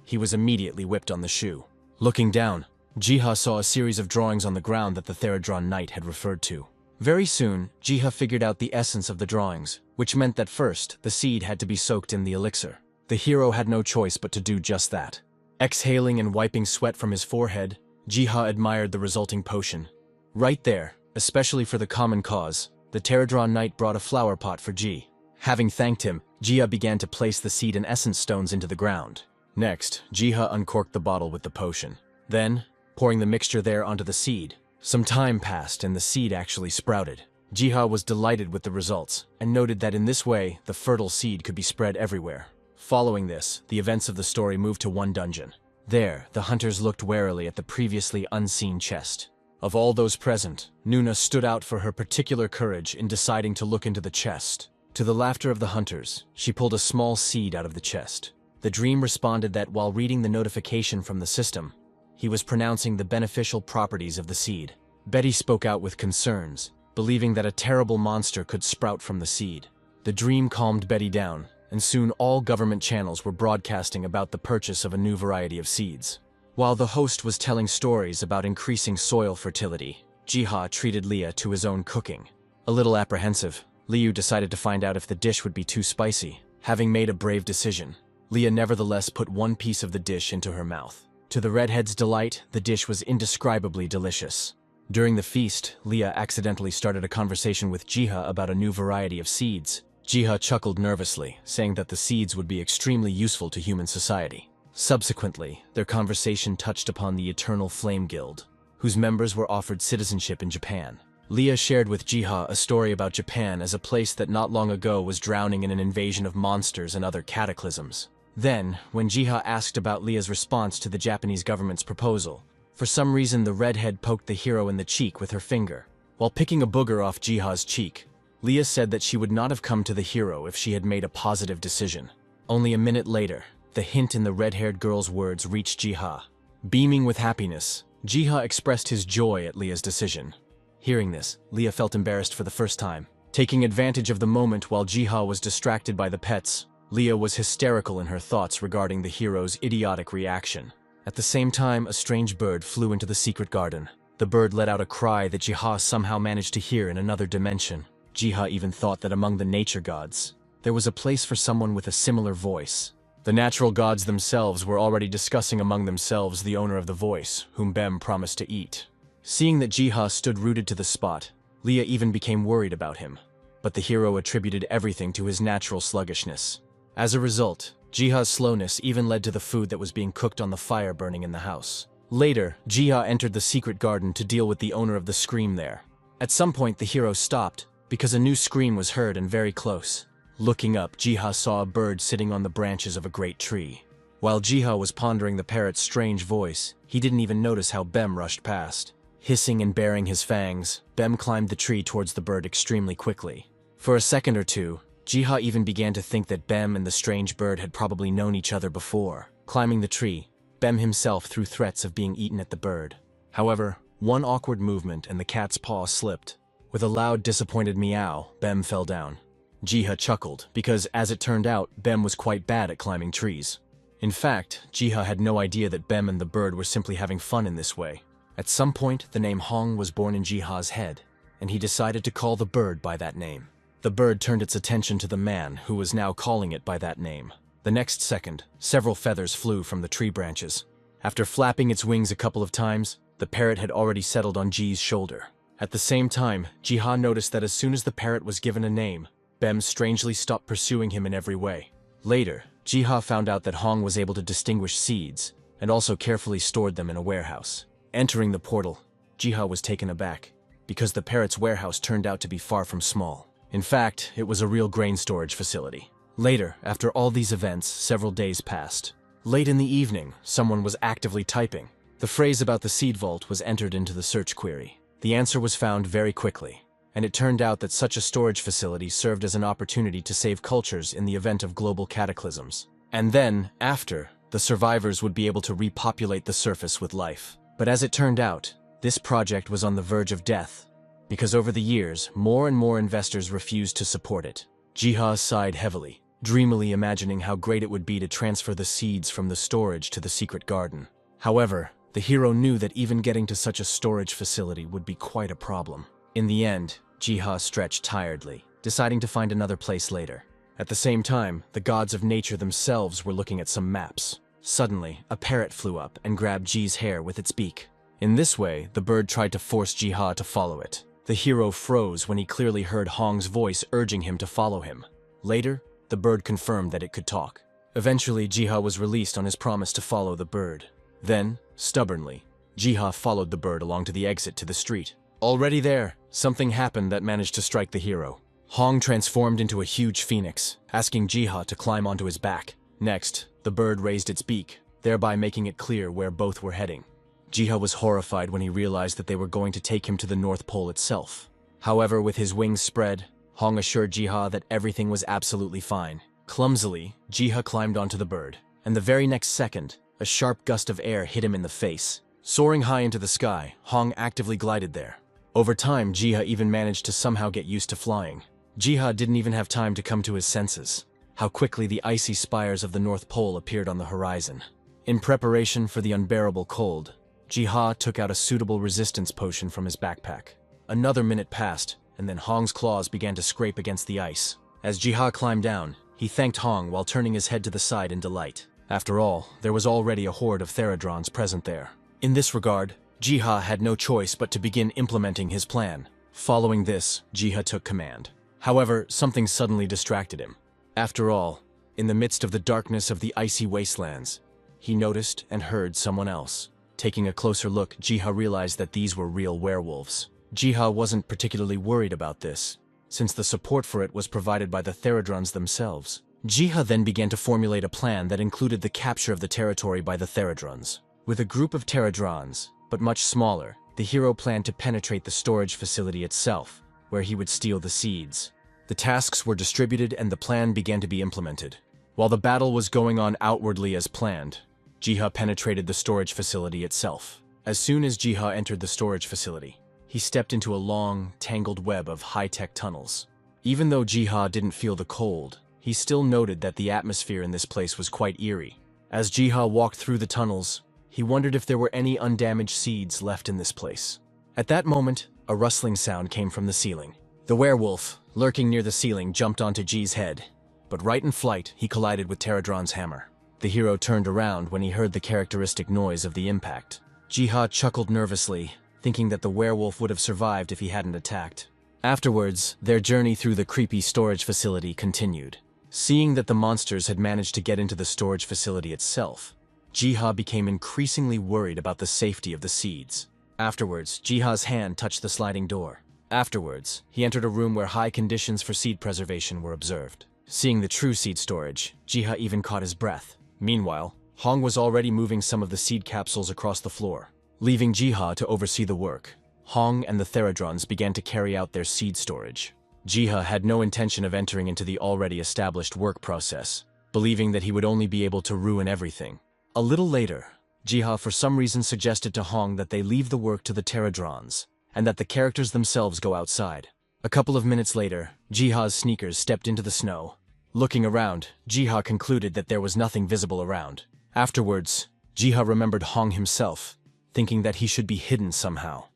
he was immediately whipped on the shoe. Looking down, Jiha saw a series of drawings on the ground that the Pterodron knight had referred to. Very soon, Jiha figured out the essence of the drawings, which meant that first, the seed had to be soaked in the elixir. The hero had no choice but to do just that. Exhaling and wiping sweat from his forehead, Jiha admired the resulting potion. Right there, especially for the common cause, the Pterodron knight brought a flower pot for Ji. Having thanked him, Jiha began to place the seed and essence stones into the ground. Next, Jiha uncorked the bottle with the potion. Then, pouring the mixture there onto the seed. Some time passed and the seed actually sprouted. Jiha was delighted with the results, and noted that in this way, the fertile seed could be spread everywhere. Following this, the events of the story moved to one dungeon. There, the hunters looked warily at the previously unseen chest. Of all those present, Nuna stood out for her particular courage in deciding to look into the chest. To the laughter of the hunters, she pulled a small seed out of the chest. The dream responded that while reading the notification from the system, he was pronouncing the beneficial properties of the seed. Betty spoke out with concerns, believing that a terrible monster could sprout from the seed. The dream calmed Betty down, and soon all government channels were broadcasting about the purchase of a new variety of seeds. While the host was telling stories about increasing soil fertility, Jiha treated Leah to his own cooking. A little apprehensive, Liu decided to find out if the dish would be too spicy. Having made a brave decision, Leah nevertheless put one piece of the dish into her mouth. To the redhead's delight, the dish was indescribably delicious. During the feast, Leah accidentally started a conversation with Jiha about a new variety of seeds. Jiha chuckled nervously, saying that the seeds would be extremely useful to human society. Subsequently, their conversation touched upon the Eternal Flame Guild, whose members were offered citizenship in Japan. Leah shared with Jiha a story about Japan as a place that not long ago was drowning in an invasion of monsters and other cataclysms. Then, when Jiha asked about Leah's response to the Japanese government's proposal, for some reason the redhead poked the hero in the cheek with her finger. While picking a booger off Jiha's cheek, Leah said that she would not have come to the hero if she had made a positive decision. Only a minute later, the hint in the red-haired girl's words reached Jiha. Beaming with happiness, Jiha expressed his joy at Leah's decision. Hearing this, Leah felt embarrassed for the first time. Taking advantage of the moment while Jiha was distracted by the pets, Leah was hysterical in her thoughts regarding the hero's idiotic reaction. At the same time, a strange bird flew into the secret garden. The bird let out a cry that Jiha somehow managed to hear in another dimension. Jiha even thought that among the nature gods, there was a place for someone with a similar voice. The natural gods themselves were already discussing among themselves the owner of the voice, whom Bem promised to eat. Seeing that Jiha stood rooted to the spot, Leah even became worried about him. But the hero attributed everything to his natural sluggishness. As a result, Jiha's slowness even led to the food that was being cooked on the fire burning in the house. Later, Jiha entered the secret garden to deal with the owner of the scream there. At some point, the hero stopped, because a new scream was heard and very close. Looking up, Jiha saw a bird sitting on the branches of a great tree. While Jiha was pondering the parrot's strange voice, he didn't even notice how Bem rushed past. Hissing and baring his fangs, Bem climbed the tree towards the bird extremely quickly. For a second or two, Jiha even began to think that Bem and the strange bird had probably known each other before. Climbing the tree, Bem himself threw threats of being eaten at the bird. However, one awkward movement and the cat's paw slipped. With a loud, disappointed meow, Bem fell down. Jiha chuckled, because as it turned out, Bem was quite bad at climbing trees. In fact, Jiha had no idea that Bem and the bird were simply having fun in this way. At some point, the name Hong was born in Jiha's head, and he decided to call the bird by that name. The bird turned its attention to the man, who was now calling it by that name. The next second, several feathers flew from the tree branches. After flapping its wings a couple of times, the parrot had already settled on Ji's shoulder. At the same time, Jiha noticed that as soon as the parrot was given a name, Bem strangely stopped pursuing him in every way. Later, Jiha found out that Hong was able to distinguish seeds, and also carefully stored them in a warehouse. Entering the portal, Jiha was taken aback, because the parrot's warehouse turned out to be far from small. In fact, it was a real grain storage facility. Later, after all these events, several days passed. Late in the evening, someone was actively typing. The phrase about the seed vault was entered into the search query. The answer was found very quickly, and it turned out that such a storage facility served as an opportunity to save cultures in the event of global cataclysms. And then, after, the survivors would be able to repopulate the surface with life. But as it turned out, this project was on the verge of death, because over the years, more and more investors refused to support it. Jiha sighed heavily, dreamily imagining how great it would be to transfer the seeds from the storage to the secret garden. However, the hero knew that even getting to such a storage facility would be quite a problem. In the end, Jiha stretched tiredly, deciding to find another place later. At the same time, the gods of nature themselves were looking at some maps. Suddenly, a parrot flew up and grabbed Ji's hair with its beak. In this way, the bird tried to force Jiha to follow it. The hero froze when he clearly heard Hong's voice urging him to follow him. Later, the bird confirmed that it could talk. Eventually, Jiha was released on his promise to follow the bird. Then, stubbornly, Jiha followed the bird along to the exit to the street. Already there, something happened that managed to strike the hero. Hong transformed into a huge phoenix, asking Jiha to climb onto his back. Next, the bird raised its beak, thereby making it clear where both were heading. Jiha was horrified when he realized that they were going to take him to the North Pole itself. However, with his wings spread, Hong assured Jiha that everything was absolutely fine. Clumsily, Jiha climbed onto the bird, and the very next second, a sharp gust of air hit him in the face. Soaring high into the sky, Hong actively glided there. Over time, Jiha even managed to somehow get used to flying. Jiha didn't even have time to come to his senses. How quickly the icy spires of the North Pole appeared on the horizon. In preparation for the unbearable cold, Jiha took out a suitable resistance potion from his backpack. Another minute passed, and then Hong's claws began to scrape against the ice. As Jiha climbed down, he thanked Hong while turning his head to the side in delight. After all, there was already a horde of Therodrons present there. In this regard, Jiha had no choice but to begin implementing his plan. Following this, Jiha took command. However, something suddenly distracted him. After all, in the midst of the darkness of the icy wastelands, he noticed and heard someone else. Taking a closer look, Jiha realized that these were real werewolves. Jiha wasn't particularly worried about this, since the support for it was provided by the Therodrons themselves. Jiha then began to formulate a plan that included the capture of the territory by the Therodrons. With a group of Therodrons, but much smaller, the hero planned to penetrate the storage facility itself, where he would steal the seeds. The tasks were distributed and the plan began to be implemented. While the battle was going on outwardly as planned, Jiha penetrated the storage facility itself. As soon as Jiha entered the storage facility, he stepped into a long, tangled web of high-tech tunnels. Even though Jiha didn't feel the cold, he still noted that the atmosphere in this place was quite eerie. As Jiha walked through the tunnels, he wondered if there were any undamaged seeds left in this place. At that moment, a rustling sound came from the ceiling. The werewolf, lurking near the ceiling, jumped onto Ji's head, but right in flight, he collided with Therodron's hammer. The hero turned around when he heard the characteristic noise of the impact. Jiha chuckled nervously, thinking that the werewolf would have survived if he hadn't attacked. Afterwards, their journey through the creepy storage facility continued. Seeing that the monsters had managed to get into the storage facility itself, Jiha became increasingly worried about the safety of the seeds. Afterwards, Jiha's hand touched the sliding door. Afterwards, he entered a room where high conditions for seed preservation were observed. Seeing the true seed storage, Jiha even caught his breath. Meanwhile, Hong was already moving some of the seed capsules across the floor. Leaving Jiha to oversee the work, Hong and the Therodrons began to carry out their seed storage. Jiha had no intention of entering into the already established work process, believing that he would only be able to ruin everything. A little later, Jiha for some reason suggested to Hong that they leave the work to the Therodrons, and that the characters themselves go outside. A couple of minutes later, Jiha's sneakers stepped into the snow. Looking around, Jiha concluded that there was nothing visible around. Afterwards, Jiha remembered Hong himself, thinking that he should be hidden somehow.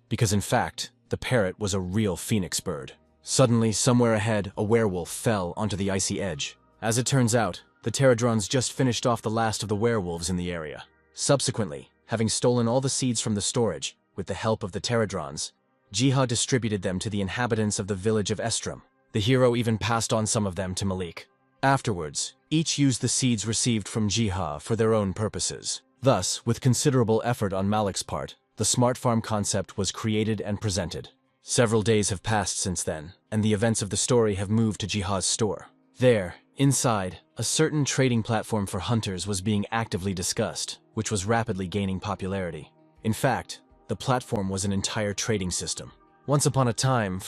Because in fact, the parrot was a real phoenix bird. Suddenly, somewhere ahead, a werewolf fell onto the icy edge. As it turns out, the Therodrons just finished off the last of the werewolves in the area. Subsequently, having stolen all the seeds from the storage, with the help of the Therodrons, Jiha distributed them to the inhabitants of the village of Estrom. The hero even passed on some of them to Malik. Afterwards, each used the seeds received from Jiha for their own purposes. Thus, with considerable effort on Malik's part, the smart farm concept was created and presented. Several days have passed since then, and the events of the story have moved to Jiha's store. There, inside, a certain trading platform for hunters was being actively discussed, which was rapidly gaining popularity. In fact, the platform was an entire trading system. Once upon a time,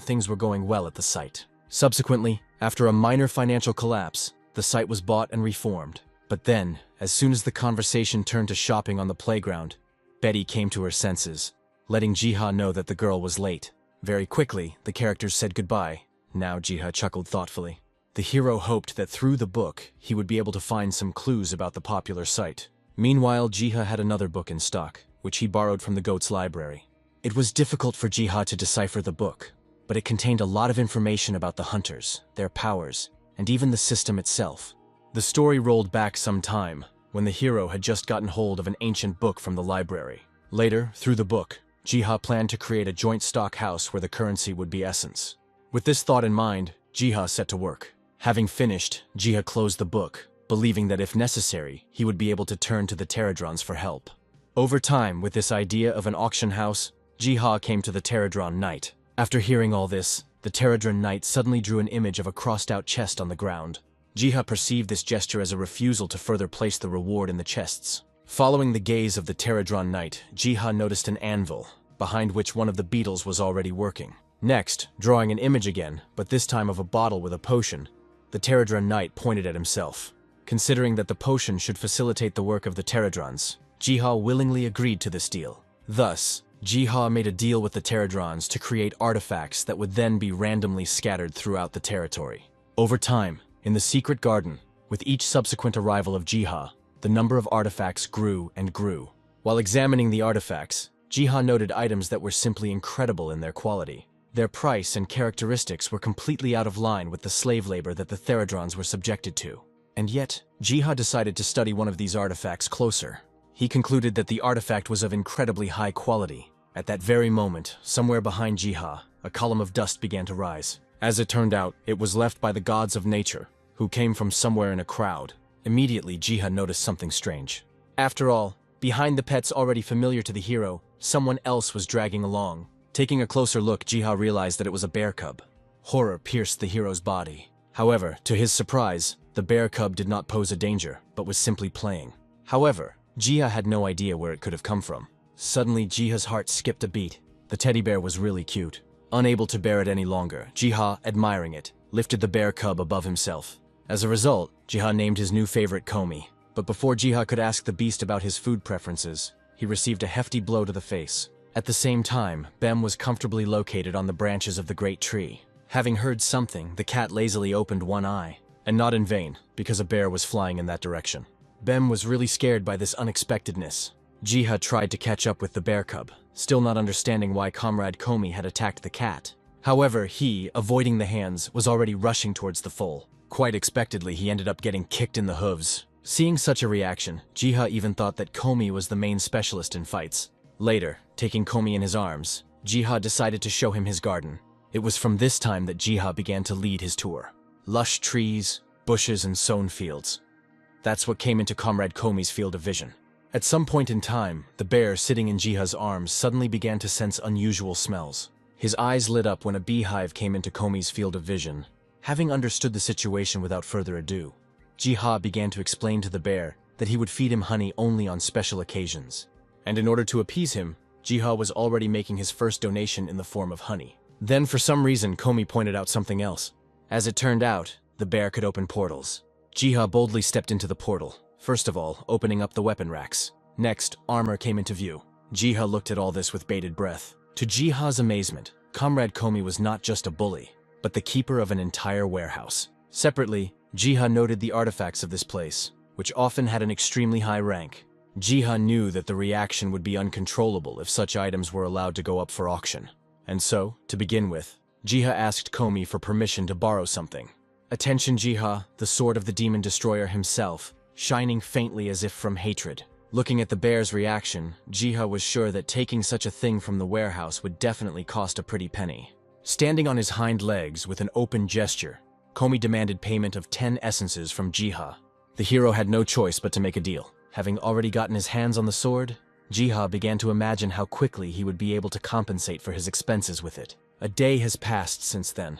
things were going well at the site. Subsequently, after a minor financial collapse, the site was bought and reformed. But then, as soon as the conversation turned to shopping on the playground, Betty came to her senses, letting Jiha know that the girl was late. Very quickly, the characters said goodbye. Now Jiha chuckled thoughtfully. The hero hoped that through the book, he would be able to find some clues about the popular site. Meanwhile, Jiha had another book in stock, which he borrowed from the goat's library. It was difficult for Jiha to decipher the book, but it contained a lot of information about the hunters, their powers, and even the system itself. The story rolled back some time, when the hero had just gotten hold of an ancient book from the library. Later, through the book, Jiha planned to create a joint stock house where the currency would be essence. With this thought in mind, Jiha set to work. Having finished, Jiha closed the book, believing that if necessary, he would be able to turn to the Therodrons for help. Over time, with this idea of an auction house, Jiha came to the Therodron Knight. After hearing all this, the Therodron Knight suddenly drew an image of a crossed-out chest on the ground. Jiha perceived this gesture as a refusal to further place the reward in the chests. Following the gaze of the Therodron Knight, Jiha noticed an anvil, behind which one of the beetles was already working. Next, drawing an image again, but this time of a bottle with a potion, the Therodron Knight pointed at himself. Considering that the potion should facilitate the work of the Therodrons, Jiha willingly agreed to this deal. Thus, Jiha made a deal with the Therodrons to create artifacts that would then be randomly scattered throughout the territory. Over time, in the secret garden, with each subsequent arrival of Jiha, the number of artifacts grew and grew. While examining the artifacts, Jiha noted items that were simply incredible in their quality. Their price and characteristics were completely out of line with the slave labor that the Therodrons were subjected to. And yet, Jiha decided to study one of these artifacts closer. He concluded that the artifact was of incredibly high quality. At that very moment, somewhere behind Jiha, a column of dust began to rise. As it turned out, it was left by the gods of nature, who came from somewhere in a crowd. Immediately, Jiha noticed something strange. After all, behind the pets already familiar to the hero, someone else was dragging along. Taking a closer look, Jiha realized that it was a bear cub. Horror pierced the hero's body. However, to his surprise, the bear cub did not pose a danger, but was simply playing. However, Jiha had no idea where it could have come from. Suddenly, Jiha's heart skipped a beat. The teddy bear was really cute. Unable to bear it any longer, Jiha, admiring it, lifted the bear cub above himself. As a result, Jiha named his new favorite Komi. But before Jiha could ask the beast about his food preferences, he received a hefty blow to the face. At the same time, Bem was comfortably located on the branches of the great tree. Having heard something, the cat lazily opened one eye. And not in vain, because a bear was flying in that direction. Bem was really scared by this unexpectedness. Jiha tried to catch up with the bear cub, still not understanding why Comrade Komi had attacked the cat. However, he, avoiding the hands, was already rushing towards the foal. Quite expectedly, he ended up getting kicked in the hooves. Seeing such a reaction, Jiha even thought that Komi was the main specialist in fights. Later, taking Komi in his arms, Jiha decided to show him his garden. It was from this time that Jiha began to lead his tour. lush trees, bushes, and sown fields. That's what came into Comrade Komi's field of vision. At some point in time, the bear sitting in Jiha's arms suddenly began to sense unusual smells. His eyes lit up when a beehive came into Komi's field of vision. Having understood the situation without further ado, Jiha began to explain to the bear that he would feed him honey only on special occasions. And in order to appease him, Jiha was already making his first donation in the form of honey. Then for some reason, Komi pointed out something else. As it turned out, the bear could open portals. Jiha boldly stepped into the portal, first of all, opening up the weapon racks. Next, armor came into view. Jiha looked at all this with bated breath. To Jiha's amazement, Comrade Komi was not just a bully, but the keeper of an entire warehouse. Separately, Jiha noted the artifacts of this place, which often had an extremely high rank. Jiha knew that the reaction would be uncontrollable if such items were allowed to go up for auction. And so, to begin with, Jiha asked Komi for permission to borrow something. Attention Jiha, the sword of the demon destroyer himself, shining faintly as if from hatred. Looking at the bear's reaction, Jiha was sure that taking such a thing from the warehouse would definitely cost a pretty penny. Standing on his hind legs with an open gesture, Komi demanded payment of 10 essences from Jiha. The hero had no choice but to make a deal. Having already gotten his hands on the sword, Jiha began to imagine how quickly he would be able to compensate for his expenses with it. A day has passed since then,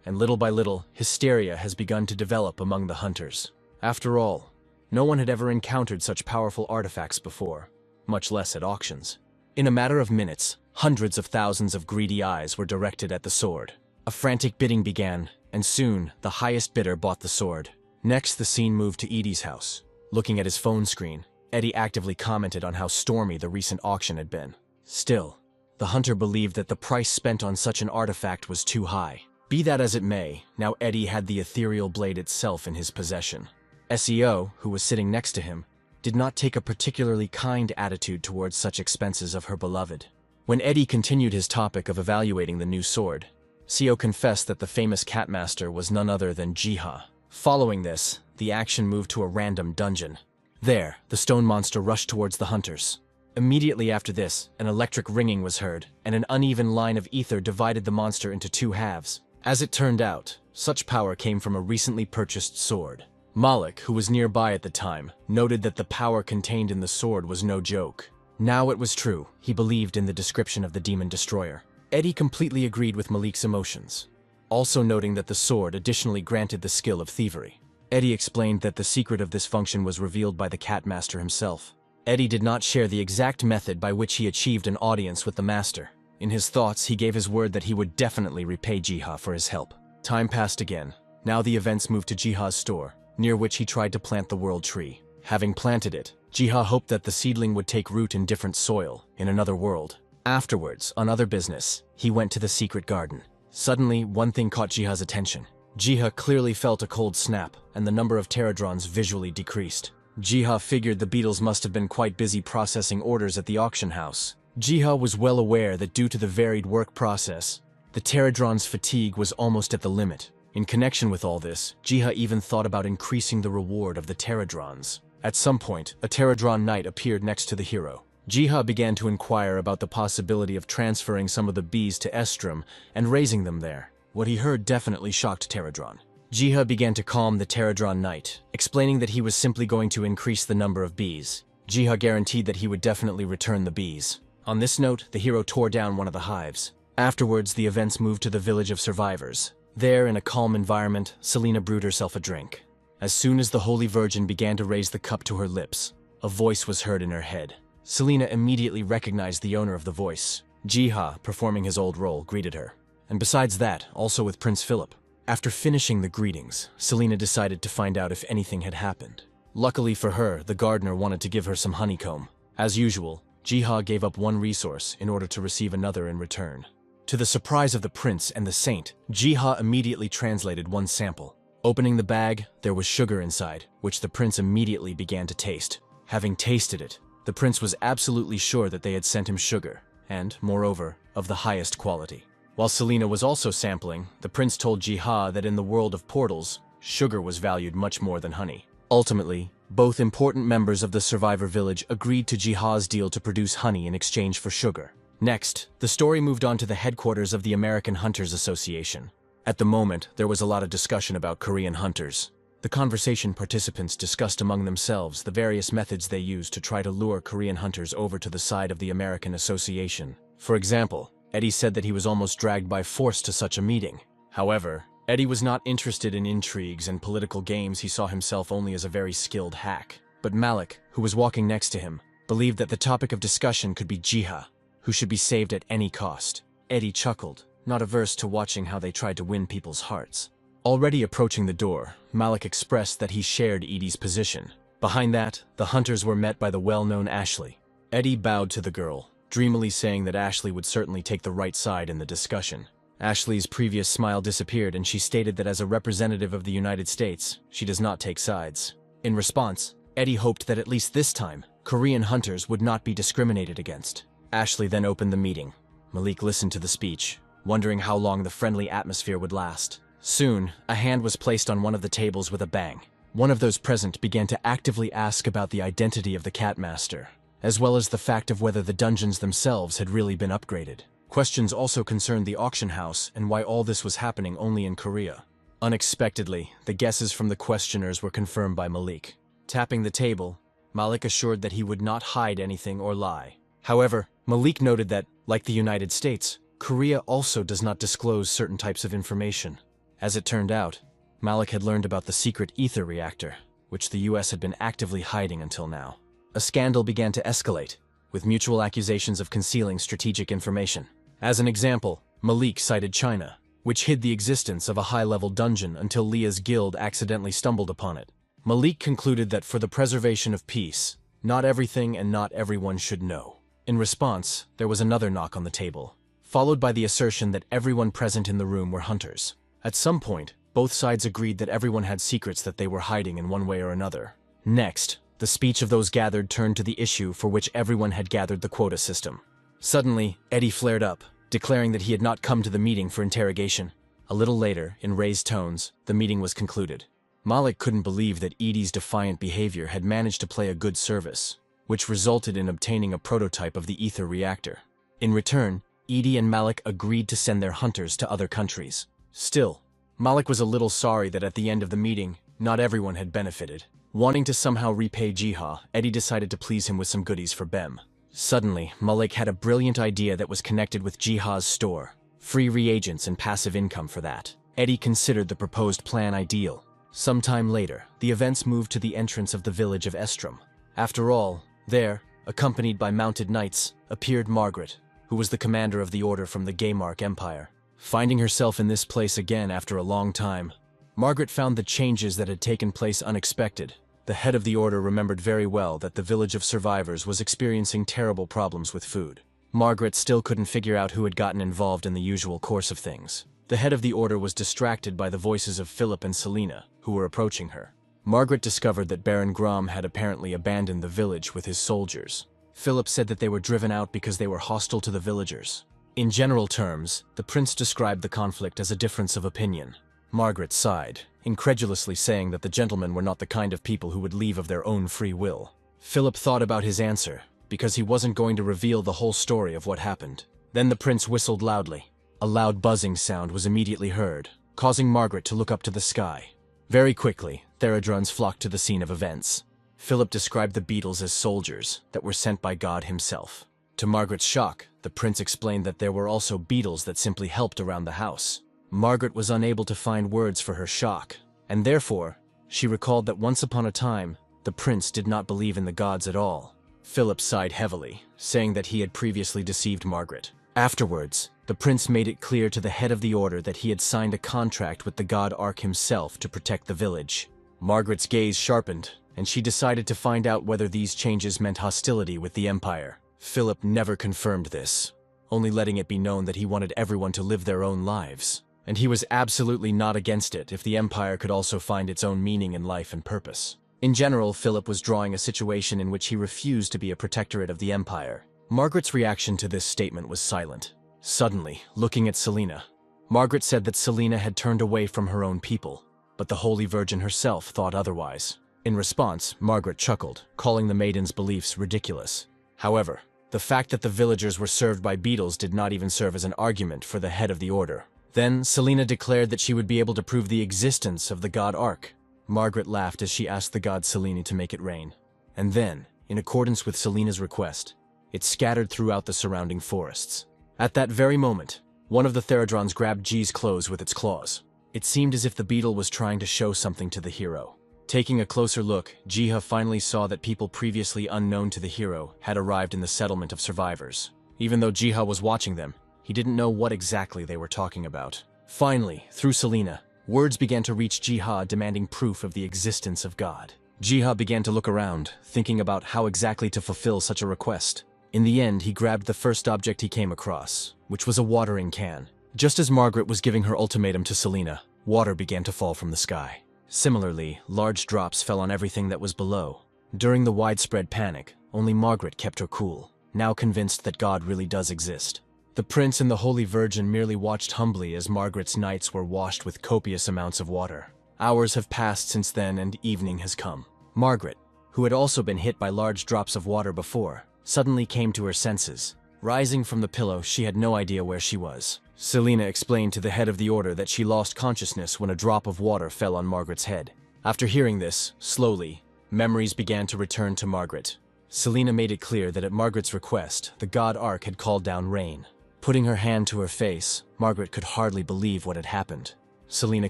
and little by little, hysteria has begun to develop among the hunters. After all, no one had ever encountered such powerful artifacts before, much less at auctions. In a matter of minutes, hundreds of thousands of greedy eyes were directed at the sword. A frantic bidding began, and soon, the highest bidder bought the sword. Next, the scene moved to Edie's house. Looking at his phone screen, Eddie actively commented on how stormy the recent auction had been. Still, the hunter believed that the price spent on such an artifact was too high. Be that as it may, now Eddie had the ethereal blade itself in his possession. SEO, who was sitting next to him, did not take a particularly kind attitude towards such expenses of her beloved. When Eddie continued his topic of evaluating the new sword, CO confessed that the famous Catmaster was none other than Jiha. Following this, the action moved to a random dungeon. There, the stone monster rushed towards the hunters. Immediately after this, an electric ringing was heard, and an uneven line of ether divided the monster into two halves. As it turned out, such power came from a recently purchased sword. Malik, who was nearby at the time, noted that the power contained in the sword was no joke. Now it was true, he believed in the description of the demon destroyer. Eddie completely agreed with Malik's emotions, also noting that the sword additionally granted the skill of thievery. Eddie explained that the secret of this function was revealed by the Catmaster himself. Eddie did not share the exact method by which he achieved an audience with the master. In his thoughts, he gave his word that he would definitely repay Jiha for his help. Time passed again. Now the events moved to Jiha's store, near which he tried to plant the world tree. Having planted it, Jiha hoped that the seedling would take root in different soil, in another world. Afterwards, on other business, he went to the secret garden. Suddenly, one thing caught Jiha's attention. Jiha clearly felt a cold snap, and the number of pterodrons visually decreased. Jiha figured the beetles must have been quite busy processing orders at the auction house. Jiha was well aware that due to the varied work process, the pterodron's fatigue was almost at the limit. In connection with all this, Jiha even thought about increasing the reward of the pterodrons. At some point, a pterodron knight appeared next to the hero. Jiha began to inquire about the possibility of transferring some of the bees to Estrum and raising them there. What he heard definitely shocked Pterodron. Jiha began to calm the Pterodron knight, explaining that he was simply going to increase the number of bees. Jiha guaranteed that he would definitely return the bees. On this note, the hero tore down one of the hives. Afterwards, the events moved to the village of survivors. There, in a calm environment, Selena brewed herself a drink. As soon as the Holy Virgin began to raise the cup to her lips, a voice was heard in her head. Selena immediately recognized the owner of the voice. Jiha, performing his old role, greeted her. And besides that, also with Prince Philip. After finishing the greetings, Selena decided to find out if anything had happened. Luckily for her, the gardener wanted to give her some honeycomb. As usual, Jiha gave up one resource in order to receive another in return. To the surprise of the prince and the saint, Jiha immediately translated one sample. Opening the bag, there was sugar inside, which the prince immediately began to taste. Having tasted it, the prince was absolutely sure that they had sent him sugar, and, moreover, of the highest quality. While Selena was also sampling, the prince told Jiha that in the world of portals, sugar was valued much more than honey. Ultimately, both important members of the survivor village agreed to Jiha's deal to produce honey in exchange for sugar. Next, the story moved on to the headquarters of the American Hunters Association. At the moment, there was a lot of discussion about Korean hunters. The conversation participants discussed among themselves the various methods they used to try to lure Korean hunters over to the side of the American Association. For example, Eddie said that he was almost dragged by force to such a meeting. However, Eddie was not interested in intrigues and political games. He saw himself only as a very skilled hack. But Malik, who was walking next to him, believed that the topic of discussion could be Jiha, who should be saved at any cost. Eddie chuckled, not averse to watching how they tried to win people's hearts. Already approaching the door, Malik expressed that he shared Edie's position. Behind that, the hunters were met by the well-known Ashley. Eddie bowed to the girl, dreamily saying that Ashley would certainly take the right side in the discussion. Ashley's previous smile disappeared and she stated that as a representative of the United States, she does not take sides. In response, Eddie hoped that at least this time, Korean hunters would not be discriminated against. Ashley then opened the meeting. Malik listened to the speech, wondering how long the friendly atmosphere would last. Soon, a hand was placed on one of the tables with a bang. One of those present began to actively ask about the identity of the Catmaster, as well as the fact of whether the dungeons themselves had really been upgraded. Questions also concerned the auction house and why all this was happening only in Korea. Unexpectedly, the guesses from the questioners were confirmed by Malik. Tapping the table, Malik assured that he would not hide anything or lie. However, Malik noted that, like the United States, Korea also does not disclose certain types of information. As it turned out, Malik had learned about the secret ether reactor, which the US had been actively hiding until now. A scandal began to escalate, with mutual accusations of concealing strategic information. As an example, Malik cited China, which hid the existence of a high-level dungeon until Leah's guild accidentally stumbled upon it. Malik concluded that for the preservation of peace, not everything and not everyone should know. In response, there was another knock on the table, followed by the assertion that everyone present in the room were hunters. At some point, both sides agreed that everyone had secrets that they were hiding in one way or another. Next, the speech of those gathered turned to the issue for which everyone had gathered, the quota system. Suddenly, Eddie flared up, declaring that he had not come to the meeting for interrogation. A little later, in raised tones, the meeting was concluded. Malik couldn't believe that Edie's defiant behavior had managed to play a good service, which resulted in obtaining a prototype of the ether reactor. In return, Edie and Malik agreed to send their hunters to other countries. Still, Malik was a little sorry that at the end of the meeting, not everyone had benefited. Wanting to somehow repay Jiha, Eddie decided to please him with some goodies for Bem. Suddenly, Malik had a brilliant idea that was connected with Jiha's store. Free reagents and passive income for that. Eddie considered the proposed plan ideal. Sometime later, the events moved to the entrance of the village of Estrom. After all, there, accompanied by mounted knights, appeared Margaret, who was the commander of the order from the Gaymark Empire. Finding herself in this place again after a long time, Margaret found the changes that had taken place unexpected. The head of the order remembered very well that the village of survivors was experiencing terrible problems with food. Margaret still couldn't figure out who had gotten involved in the usual course of things. The head of the order was distracted by the voices of Philip and Selena, who were approaching her. Margaret discovered that Baron Grom had apparently abandoned the village with his soldiers. Philip said that they were driven out because they were hostile to the villagers. In general terms, the prince described the conflict as a difference of opinion. Margaret sighed, incredulously saying that the gentlemen were not the kind of people who would leave of their own free will. Philip thought about his answer, because he wasn't going to reveal the whole story of what happened. Then the prince whistled loudly. A loud buzzing sound was immediately heard, causing Margaret to look up to the sky. Very quickly, Theradruns flocked to the scene of events. Philip described the beetles as soldiers that were sent by God himself. To Margaret's shock, the prince explained that there were also beetles that simply helped around the house. Margaret was unable to find words for her shock, and therefore, she recalled that once upon a time, the prince did not believe in the gods at all. Philip sighed heavily, saying that he had previously deceived Margaret. Afterwards, the prince made it clear to the head of the order that he had signed a contract with the god Ark himself to protect the village. Margaret's gaze sharpened, and she decided to find out whether these changes meant hostility with the Empire. Philip never confirmed this, only letting it be known that he wanted everyone to live their own lives. And he was absolutely not against it if the Empire could also find its own meaning in life and purpose. In general, Philip was drawing a situation in which he refused to be a protectorate of the Empire. Margaret's reaction to this statement was silent. Suddenly, looking at Selena, Margaret said that Selena had turned away from her own people, but the Holy Virgin herself thought otherwise. In response, Margaret chuckled, calling the maiden's beliefs ridiculous. However, the fact that the villagers were served by beetles did not even serve as an argument for the head of the order. Then, Selena declared that she would be able to prove the existence of the god Ark. Margaret laughed as she asked the god Selene to make it rain. And then, in accordance with Selena's request, it scattered throughout the surrounding forests. At that very moment, one of the Therodrons grabbed Ji's clothes with its claws. It seemed as if the beetle was trying to show something to the hero. Taking a closer look, Jiha finally saw that people previously unknown to the hero had arrived in the settlement of survivors. Even though Jiha was watching them, he didn't know what exactly they were talking about. Finally, through Selena, words began to reach Jiha demanding proof of the existence of God. Jiha began to look around, thinking about how exactly to fulfill such a request. In the end, he grabbed the first object he came across, which was a watering can. Just as Margaret was giving her ultimatum to Selena, water began to fall from the sky. Similarly, large drops fell on everything that was below. During the widespread panic, only Margaret kept her cool, now convinced that God really does exist. The prince and the Holy Virgin merely watched humbly as Margaret's nights were washed with copious amounts of water. Hours have passed since then and evening has come. Margaret, who had also been hit by large drops of water before, suddenly came to her senses. Rising from the pillow, she had no idea where she was. Selena explained to the head of the order that she lost consciousness when a drop of water fell on Margaret's head. After hearing this, slowly, memories began to return to Margaret. Selena made it clear that at Margaret's request, the god Ark had called down rain. Putting her hand to her face, Margaret could hardly believe what had happened. Selena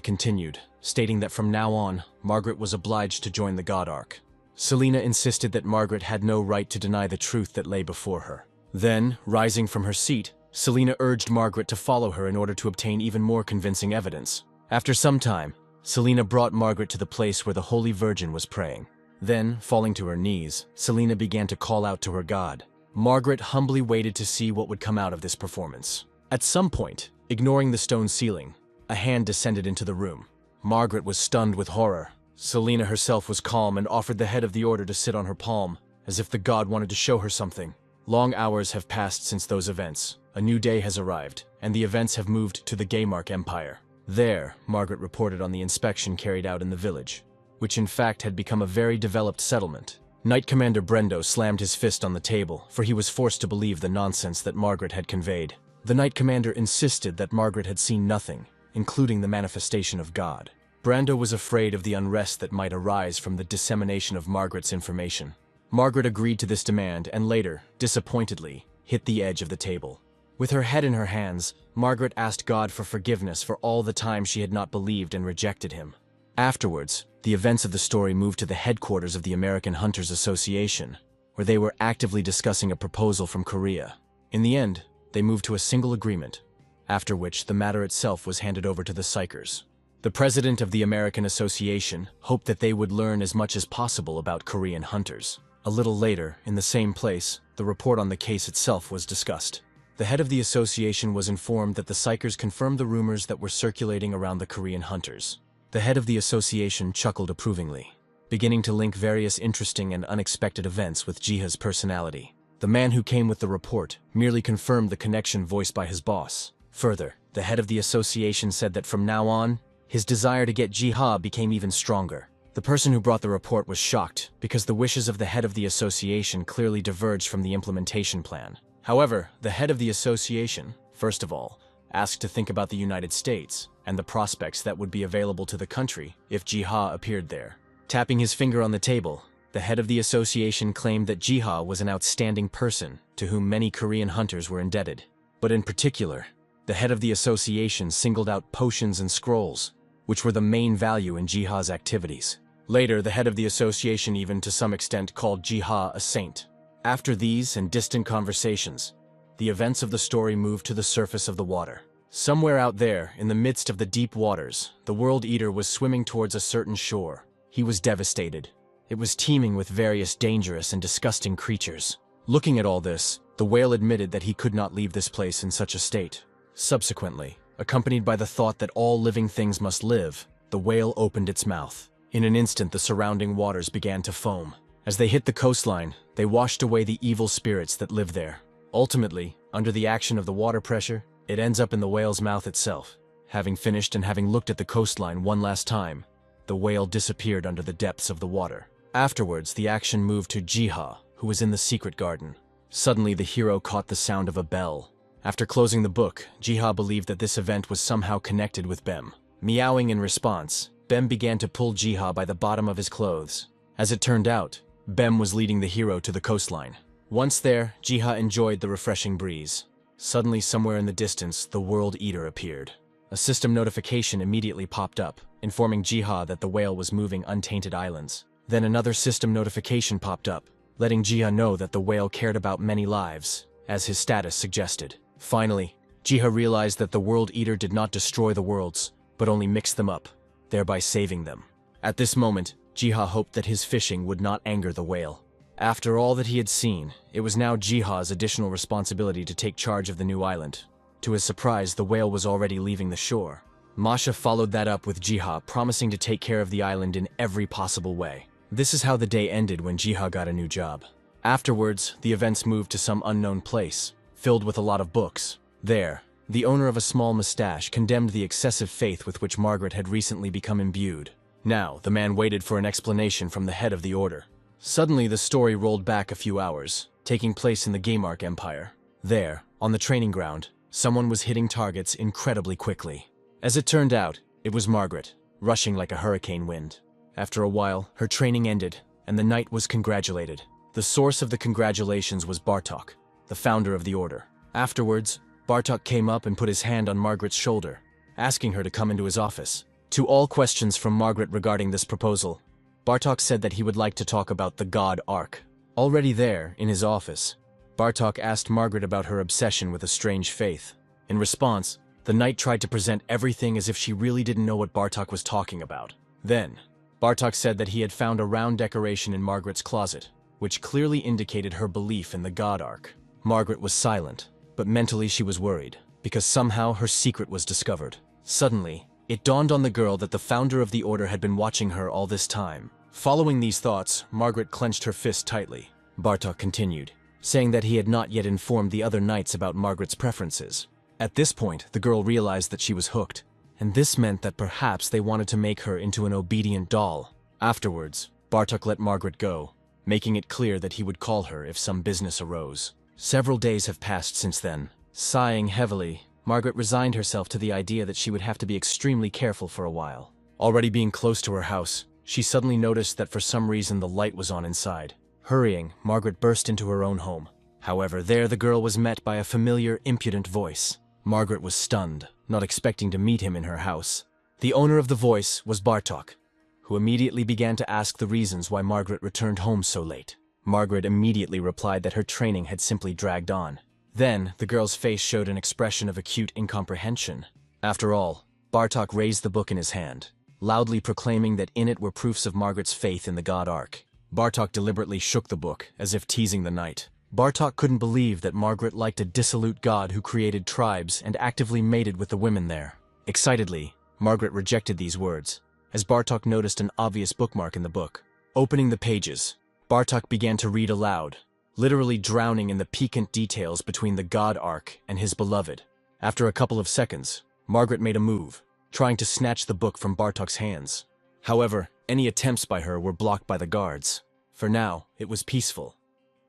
continued, stating that from now on, Margaret was obliged to join the god Ark. Selena insisted that Margaret had no right to deny the truth that lay before her. Then, rising from her seat, Selena urged Margaret to follow her in order to obtain even more convincing evidence. After some time, Selena brought Margaret to the place where the Holy Virgin was praying. Then, falling to her knees, Selena began to call out to her god. Margaret humbly waited to see what would come out of this performance. At some point, ignoring the stone ceiling, a hand descended into the room. Margaret was stunned with horror. Selena herself was calm and offered the head of the order to sit on her palm, as if the god wanted to show her something. Long hours have passed since those events. A new day has arrived, and the events have moved to the Gaymark Empire. There, Margaret reported on the inspection carried out in the village, which in fact had become a very developed settlement. Knight Commander Brendo slammed his fist on the table, for he was forced to believe the nonsense that Margaret had conveyed. The Knight Commander insisted that Margaret had seen nothing, including the manifestation of God. Brando was afraid of the unrest that might arise from the dissemination of Margaret's information. Margaret agreed to this demand and later, disappointedly, hit the edge of the table. With her head in her hands, Margaret asked God for forgiveness for all the time she had not believed and rejected him. Afterwards, the events of the story moved to the headquarters of the American Hunters Association, where they were actively discussing a proposal from Korea. In the end, they moved to a single agreement, after which the matter itself was handed over to the Psychers. The president of the American Association hoped that they would learn as much as possible about Korean hunters. A little later, in the same place, the report on the case itself was discussed. The head of the association was informed that the Psychers confirmed the rumors that were circulating around the Korean hunters. The head of the association chuckled approvingly, beginning to link various interesting and unexpected events with Jiha's personality. The man who came with the report merely confirmed the connection voiced by his boss. Further, the head of the association said that from now on, his desire to get Jiha became even stronger. The person who brought the report was shocked because the wishes of the head of the association clearly diverged from the implementation plan. However, the head of the association, first of all, asked to think about the United States and the prospects that would be available to the country if Jiha appeared there. Tapping his finger on the table, the head of the association claimed that Jiha was an outstanding person to whom many Korean hunters were indebted. But in particular, the head of the association singled out potions and scrolls, which were the main value in Jiha's activities. Later, the head of the association even to some extent called Jiha a saint. After these and distant conversations, the events of the story moved to the surface of the water. Somewhere out there, in the midst of the deep waters, the World Eater was swimming towards a certain shore. He was devastated. It was teeming with various dangerous and disgusting creatures. Looking at all this, the whale admitted that he could not leave this place in such a state. Subsequently, accompanied by the thought that all living things must live, the whale opened its mouth. In an instant, the surrounding waters began to foam. As they hit the coastline, they washed away the evil spirits that lived there. Ultimately, under the action of the water pressure, it ends up in the whale's mouth itself. Having finished and having looked at the coastline one last time, the whale disappeared under the depths of the water. Afterwards, the action moved to Jiha, who was in the secret garden. Suddenly, the hero caught the sound of a bell. After closing the book, Jiha believed that this event was somehow connected with Bem. Meowing in response, Bem began to pull Jiha by the bottom of his clothes. As it turned out, Bem was leading the hero to the coastline. Once there, Jiha enjoyed the refreshing breeze. Suddenly, somewhere in the distance, the World Eater appeared. A system notification immediately popped up, informing Jiha that the whale was moving untainted islands. Then another system notification popped up, letting Jiha know that the whale cared about many lives, as his status suggested. Finally, Jiha realized that the World Eater did not destroy the worlds, but only mix them up, thereby saving them. At this moment, Jiha hoped that his fishing would not anger the whale. After all that he had seen, it was now Jiha's additional responsibility to take charge of the new island. To his surprise, the whale was already leaving the shore. Masha followed that up with Jiha, promising to take care of the island in every possible way. This is how the day ended when Jiha got a new job. Afterwards, the events moved to some unknown place, filled with a lot of books. There, the owner of a small mustache condemned the excessive faith with which Margaret had recently become imbued. Now, the man waited for an explanation from the head of the order. Suddenly, the story rolled back a few hours, taking place in the Gamark Empire. There, on the training ground, someone was hitting targets incredibly quickly. As it turned out, it was Margaret, rushing like a hurricane wind. After a while, her training ended, and the knight was congratulated. The source of the congratulations was Bartok, the founder of the order. Afterwards, Bartok came up and put his hand on Margaret's shoulder, asking her to come into his office. To all questions from Margaret regarding this proposal, Bartok said that he would like to talk about the God Ark. Already there, in his office, Bartok asked Margaret about her obsession with a strange faith. In response, the knight tried to present everything as if she really didn't know what Bartok was talking about. Then, Bartok said that he had found a round decoration in Margaret's closet, which clearly indicated her belief in the God Ark. Margaret was silent, but mentally she was worried, because somehow her secret was discovered. Suddenly, it dawned on the girl that the founder of the order had been watching her all this time. Following these thoughts, Margaret clenched her fist tightly. Bartok continued, saying that he had not yet informed the other knights about Margaret's preferences. At this point, the girl realized that she was hooked, and this meant that perhaps they wanted to make her into an obedient doll. Afterwards, Bartok let Margaret go, making it clear that he would call her if some business arose. Several days have passed since then. Sighing heavily, Margaret resigned herself to the idea that she would have to be extremely careful for a while. Already being close to her house, she suddenly noticed that for some reason the light was on inside. Hurrying, Margaret burst into her own home. However, there the girl was met by a familiar, impudent voice. Margaret was stunned, not expecting to meet him in her house. The owner of the voice was Bartok, who immediately began to ask the reasons why Margaret returned home so late. Margaret immediately replied that her training had simply dragged on. Then, the girl's face showed an expression of acute incomprehension. After all, Bartok raised the book in his hand, loudly proclaiming that in it were proofs of Margaret's faith in the God Ark. Bartok deliberately shook the book, as if teasing the knight. Bartok couldn't believe that Margaret liked a dissolute god who created tribes and actively mated with the women there. Excitedly, Margaret rejected these words, as Bartok noticed an obvious bookmark in the book. Opening the pages, Bartok began to read aloud, literally drowning in the piquant details between the God Ark and his beloved. After a couple of seconds, Margaret made a move, trying to snatch the book from Bartok's hands. However, any attempts by her were blocked by the guards. For now, it was peaceful.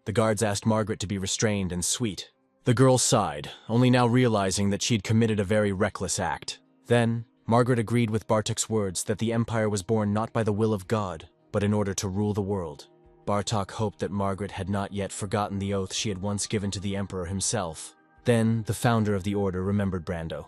The guards asked Margaret to be restrained and sweet. The girl sighed, only now realizing that she had committed a very reckless act. Then, Margaret agreed with Bartok's words that the empire was born not by the will of God, but in order to rule the world. Bartok hoped that Margaret had not yet forgotten the oath she had once given to the emperor himself. Then, the founder of the order remembered Brando.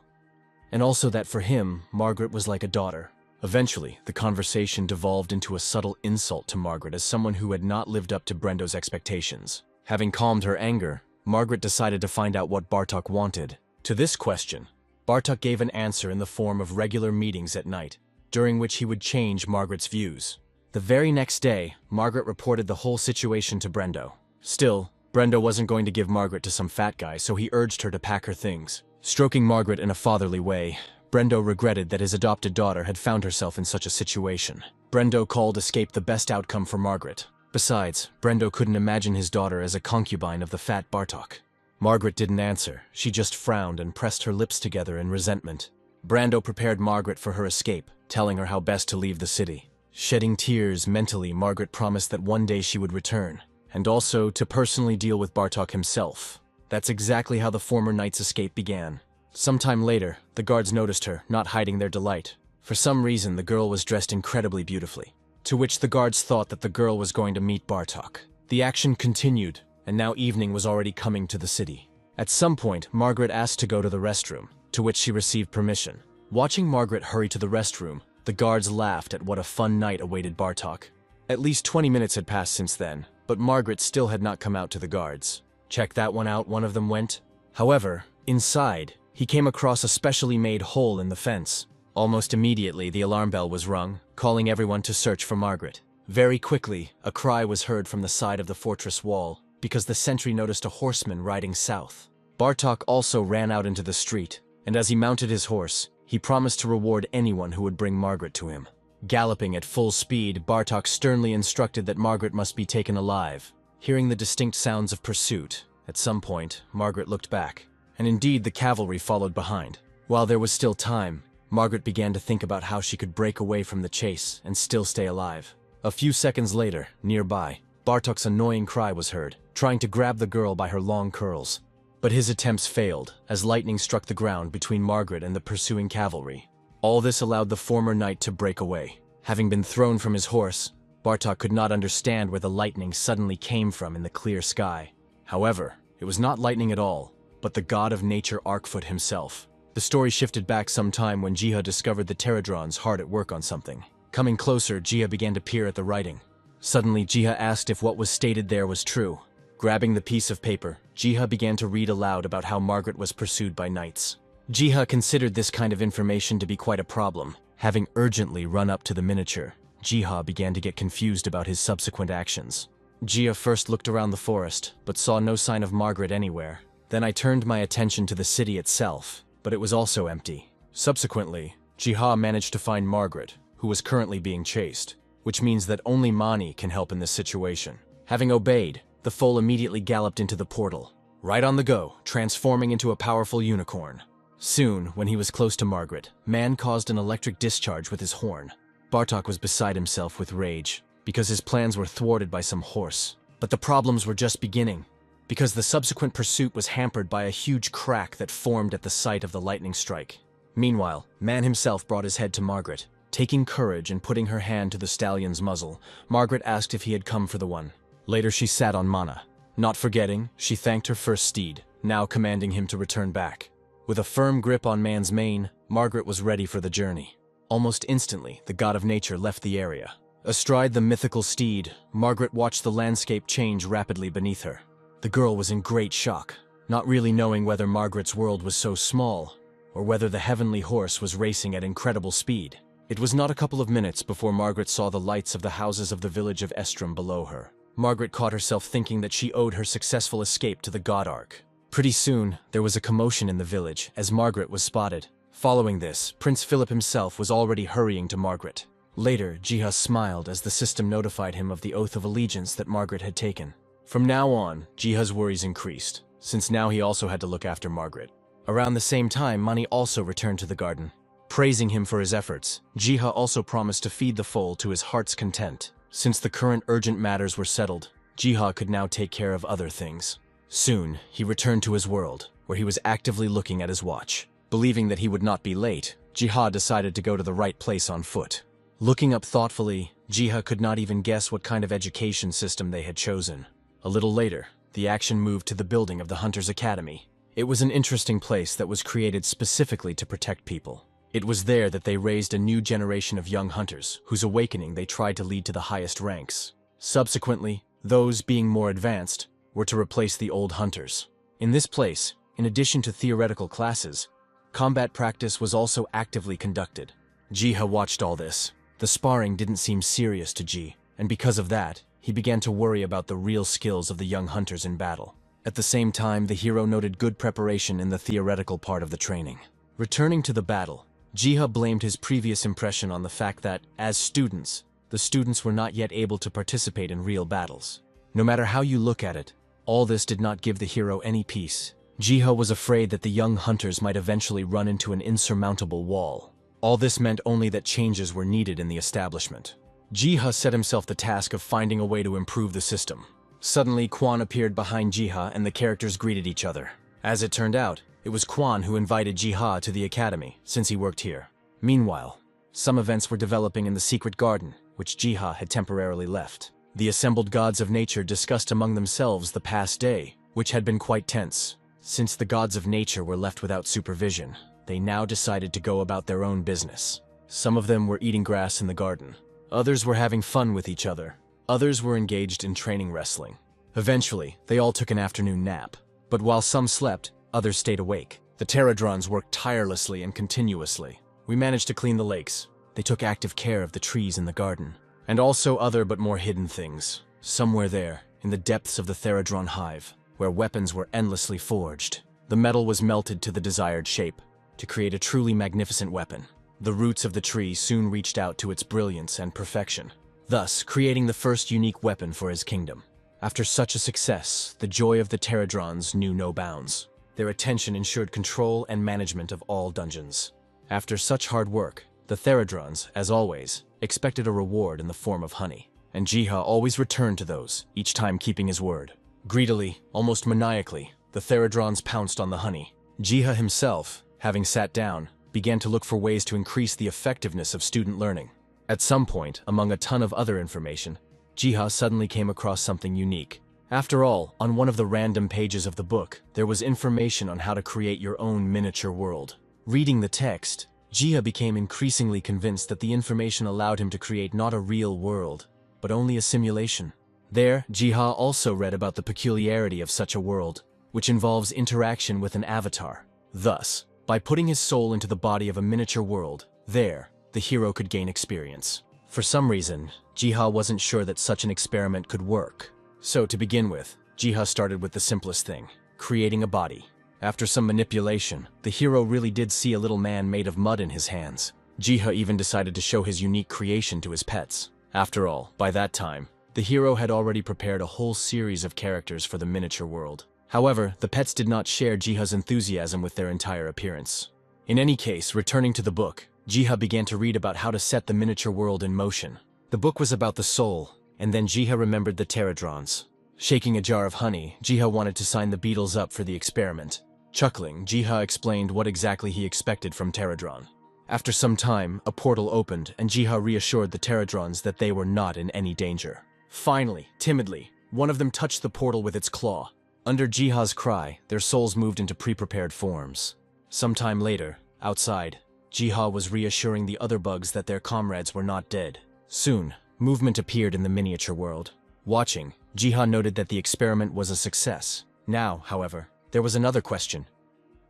And also that for him, Margaret was like a daughter. Eventually, the conversation devolved into a subtle insult to Margaret as someone who had not lived up to Brendo's expectations. Having calmed her anger, Margaret decided to find out what Bartok wanted. To this question, Bartok gave an answer in the form of regular meetings at night, during which he would change Margaret's views. The very next day, Margaret reported the whole situation to Brendo. Still, Brendo wasn't going to give Margaret to some fat guy, so he urged her to pack her things. Stroking Margaret in a fatherly way, Brendo regretted that his adopted daughter had found herself in such a situation. Brendo called escape the best outcome for Margaret. Besides, Brendo couldn't imagine his daughter as a concubine of the fat Bartok. Margaret didn't answer. She just frowned and pressed her lips together in resentment. Brando prepared Margaret for her escape, telling her how best to leave the city. Shedding tears mentally, Margaret promised that one day she would return, and also to personally deal with Bartok himself. That's exactly how the former knight's escape began. Sometime later, the guards noticed her, not hiding their delight. For some reason, the girl was dressed incredibly beautifully, to which the guards thought that the girl was going to meet Bartok. The action continued, and now evening was already coming to the city. At some point, Margaret asked to go to the restroom, to which she received permission. Watching Margaret hurry to the restroom, the guards laughed at what a fun night awaited Bartok. At least 20 minutes had passed since then, but Margaret still had not come out to the guards. "Check that one out," one of them went. However, inside, he came across a specially made hole in the fence. Almost immediately, the alarm bell was rung, calling everyone to search for Margaret. Very quickly, a cry was heard from the side of the fortress wall, because the sentry noticed a horseman riding south. Bartok also ran out into the street, and as he mounted his horse, he promised to reward anyone who would bring Margaret to him. Galloping at full speed, Bartok sternly instructed that Margaret must be taken alive. Hearing the distinct sounds of pursuit, at some point, Margaret looked back, and indeed the cavalry followed behind. While there was still time, Margaret began to think about how she could break away from the chase and still stay alive. A few seconds later, nearby, Bartok's annoying cry was heard, trying to grab the girl by her long curls. But his attempts failed, as lightning struck the ground between Margaret and the pursuing cavalry. All this allowed the former knight to break away. Having been thrown from his horse, Bartok could not understand where the lightning suddenly came from in the clear sky. However, it was not lightning at all, but the god of nature Arkfoot himself. The story shifted back some time when Jiha discovered the Pterodrons hard at work on something. Coming closer, Jiha began to peer at the writing. Suddenly, Jiha asked if what was stated there was true. Grabbing the piece of paper, Jiha began to read aloud about how Margaret was pursued by knights. Jiha considered this kind of information to be quite a problem. Having urgently run up to the miniature, Jiha began to get confused about his subsequent actions. Jiha first looked around the forest, but saw no sign of Margaret anywhere. Then I turned my attention to the city itself, but it was also empty. Subsequently, Jiha managed to find Margaret, who was currently being chased, which means that only Mani can help in this situation. Having obeyed, the foal immediately galloped into the portal, right on the go, transforming into a powerful unicorn. Soon, when he was close to Margaret, Man caused an electric discharge with his horn. Bartok was beside himself with rage, because his plans were thwarted by some horse. But the problems were just beginning, because the subsequent pursuit was hampered by a huge crack that formed at the site of the lightning strike. Meanwhile, Man himself brought his head to Margaret. Taking courage and putting her hand to the stallion's muzzle, Margaret asked if he had come for the one. Later she sat on Mana. Not forgetting, she thanked her first steed, now commanding him to return back. With a firm grip on Man's mane, Margaret was ready for the journey. Almost instantly, the god of nature left the area. Astride the mythical steed, Margaret watched the landscape change rapidly beneath her. The girl was in great shock, not really knowing whether Margaret's world was so small, or whether the heavenly horse was racing at incredible speed. It was not a couple of minutes before Margaret saw the lights of the houses of the village of Estrom below her. Margaret caught herself thinking that she owed her successful escape to the god Ark. Pretty soon, there was a commotion in the village as Margaret was spotted. Following this, Prince Philip himself was already hurrying to Margaret. Later, Jiha smiled as the system notified him of the oath of allegiance that Margaret had taken. From now on, Jiha's worries increased, since now he also had to look after Margaret. Around the same time, Mani also returned to the garden. Praising him for his efforts, Jiha also promised to feed the foal to his heart's content. Since the current urgent matters were settled, Jiha could now take care of other things. Soon, he returned to his world, where he was actively looking at his watch. Believing that he would not be late, Jiha decided to go to the right place on foot. Looking up thoughtfully, Jiha could not even guess what kind of education system they had chosen. A little later, the action moved to the building of the Hunters' Academy. It was an interesting place that was created specifically to protect people. It was there that they raised a new generation of young hunters, whose awakening they tried to lead to the highest ranks. Subsequently, those being more advanced were to replace the old hunters. In this place, in addition to theoretical classes, combat practice was also actively conducted. Jiha watched all this. The sparring didn't seem serious to Ji, and because of that, he began to worry about the real skills of the young hunters in battle. At the same time, the hero noted good preparation in the theoretical part of the training. Returning to the battle, Jiha blamed his previous impression on the fact that, as students, the students were not yet able to participate in real battles. No matter how you look at it, all this did not give the hero any peace. Jiha was afraid that the young hunters might eventually run into an insurmountable wall. All this meant only that changes were needed in the establishment. Jiha set himself the task of finding a way to improve the system. Suddenly, Quan appeared behind Jiha and the characters greeted each other. As it turned out, it was Quan who invited Jiha to the academy, since he worked here. Meanwhile, some events were developing in the secret garden, which Jiha had temporarily left. The assembled gods of nature discussed among themselves the past day, which had been quite tense. Since the gods of nature were left without supervision, they now decided to go about their own business. Some of them were eating grass in the garden. Others were having fun with each other. Others were engaged in training wrestling. Eventually, they all took an afternoon nap. But while some slept, others stayed awake. The pterodrons worked tirelessly and continuously. We managed to clean the lakes. They took active care of the trees in the garden. And also other but more hidden things. Somewhere there, in the depths of the pterodron hive, where weapons were endlessly forged, the metal was melted to the desired shape, to create a truly magnificent weapon. The roots of the tree soon reached out to its brilliance and perfection, thus creating the first unique weapon for his kingdom. After such a success, the joy of the pterodrons knew no bounds. Their attention ensured control and management of all dungeons. After such hard work, the pterodrons, as always, expected a reward in the form of honey, and Jiha always returned to those, each time keeping his word. Greedily, almost maniacally, the pterodrons pounced on the honey. Jiha himself, having sat down, began to look for ways to increase the effectiveness of student learning. At some point, among a ton of other information, Jiha suddenly came across something unique. After all, on one of the random pages of the book, there was information on how to create your own miniature world. Reading the text, Jiha became increasingly convinced that the information allowed him to create not a real world, but only a simulation. There, Jiha also read about the peculiarity of such a world, which involves interaction with an avatar. Thus, by putting his soul into the body of a miniature world, there, the hero could gain experience. For some reason, Jiha wasn't sure that such an experiment could work. So to begin with, Jiha started with the simplest thing, creating a body. After some manipulation, the hero really did see a little man made of mud in his hands. Jiha even decided to show his unique creation to his pets. After all, by that time, the hero had already prepared a whole series of characters for the miniature world. However, the pets did not share Jiha's enthusiasm with their entire appearance. In any case, returning to the book, Jiha began to read about how to set the miniature world in motion. The book was about the soul, and then Jiha remembered the pterodrons. Shaking a jar of honey, Jiha wanted to sign the beetles up for the experiment. Chuckling, Jiha explained what exactly he expected from pterodron. After some time, a portal opened, and Jiha reassured the pterodrons that they were not in any danger. Finally, timidly, one of them touched the portal with its claw. Under Jiha's cry, their souls moved into pre-prepared forms. Sometime later, outside, Jiha was reassuring the other bugs that their comrades were not dead. Soon, movement appeared in the miniature world. Watching, Jiha noted that the experiment was a success. Now, however, there was another question.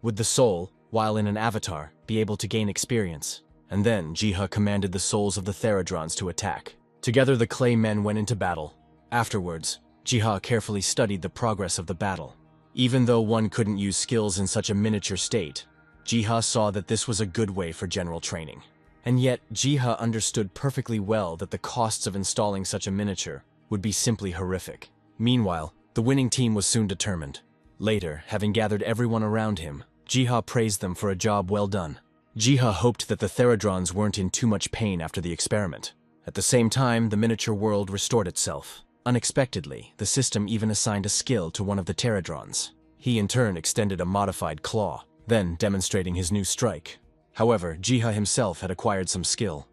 Would the soul, while in an avatar, be able to gain experience? And then Jiha commanded the souls of the pterodrons to attack. Together the clay men went into battle. Afterwards, Jiha carefully studied the progress of the battle. Even though one couldn't use skills in such a miniature state, Jiha saw that this was a good way for general training. And yet, Jiha understood perfectly well that the costs of installing such a miniature would be simply horrific. Meanwhile, the winning team was soon determined. Later, having gathered everyone around him, Jiha praised them for a job well done. Jiha hoped that the pterodrons weren't in too much pain after the experiment. At the same time, the miniature world restored itself. Unexpectedly, the system even assigned a skill to one of the pterodrons. He in turn extended a modified claw, then demonstrating his new strike. However, Jiha himself had acquired some skill,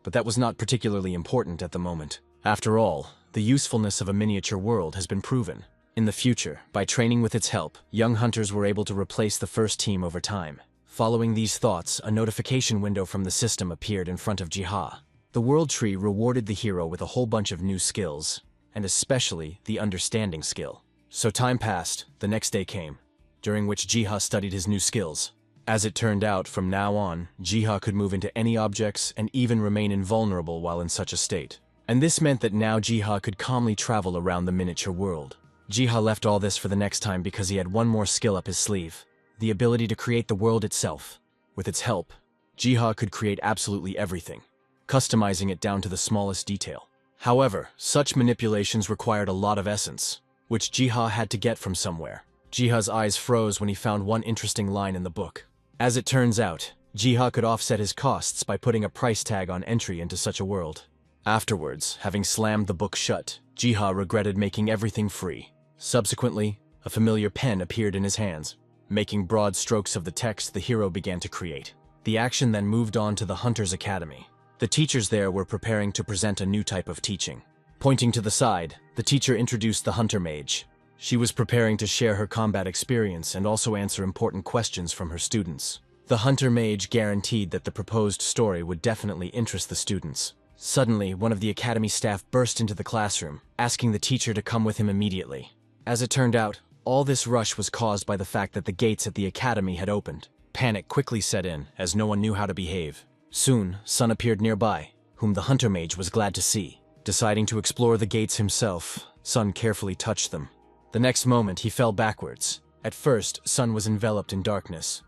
but that was not particularly important at the moment. After all, the usefulness of a miniature world has been proven. In the future, by training with its help, young hunters were able to replace the first team over time. Following these thoughts, a notification window from the system appeared in front of Jiha. The world tree rewarded the hero with a whole bunch of new skills, and especially the understanding skill. So time passed, the next day came, during which Jiha studied his new skills. As it turned out, from now on, Jiha could move into any objects and even remain invulnerable while in such a state. And this meant that now Jiha could calmly travel around the miniature world. Jiha left all this for the next time because he had one more skill up his sleeve, the ability to create the world itself. With its help, Jiha could create absolutely everything, customizing it down to the smallest detail. However, such manipulations required a lot of essence, which Jiha had to get from somewhere. Jiha's eyes froze when he found one interesting line in the book. As it turns out, Jiha could offset his costs by putting a price tag on entry into such a world. Afterwards, having slammed the book shut, Jiha regretted making everything free. Subsequently, a familiar pen appeared in his hands. Making broad strokes of the text the hero began to create. The action then moved on to the Hunter's Academy. The teachers there were preparing to present a new type of teaching. Pointing to the side, the teacher introduced the Hunter Mage. She was preparing to share her combat experience and also answer important questions from her students. The Hunter Mage guaranteed that the proposed story would definitely interest the students. Suddenly, one of the academy staff burst into the classroom, asking the teacher to come with him immediately. As it turned out, all this rush was caused by the fact that the gates at the academy had opened. Panic quickly set in, as no one knew how to behave. Soon, Sun appeared nearby, whom the Hunter Mage was glad to see. Deciding to explore the gates himself, Sun carefully touched them. The next moment, he fell backwards. At first, Sun was enveloped in darkness.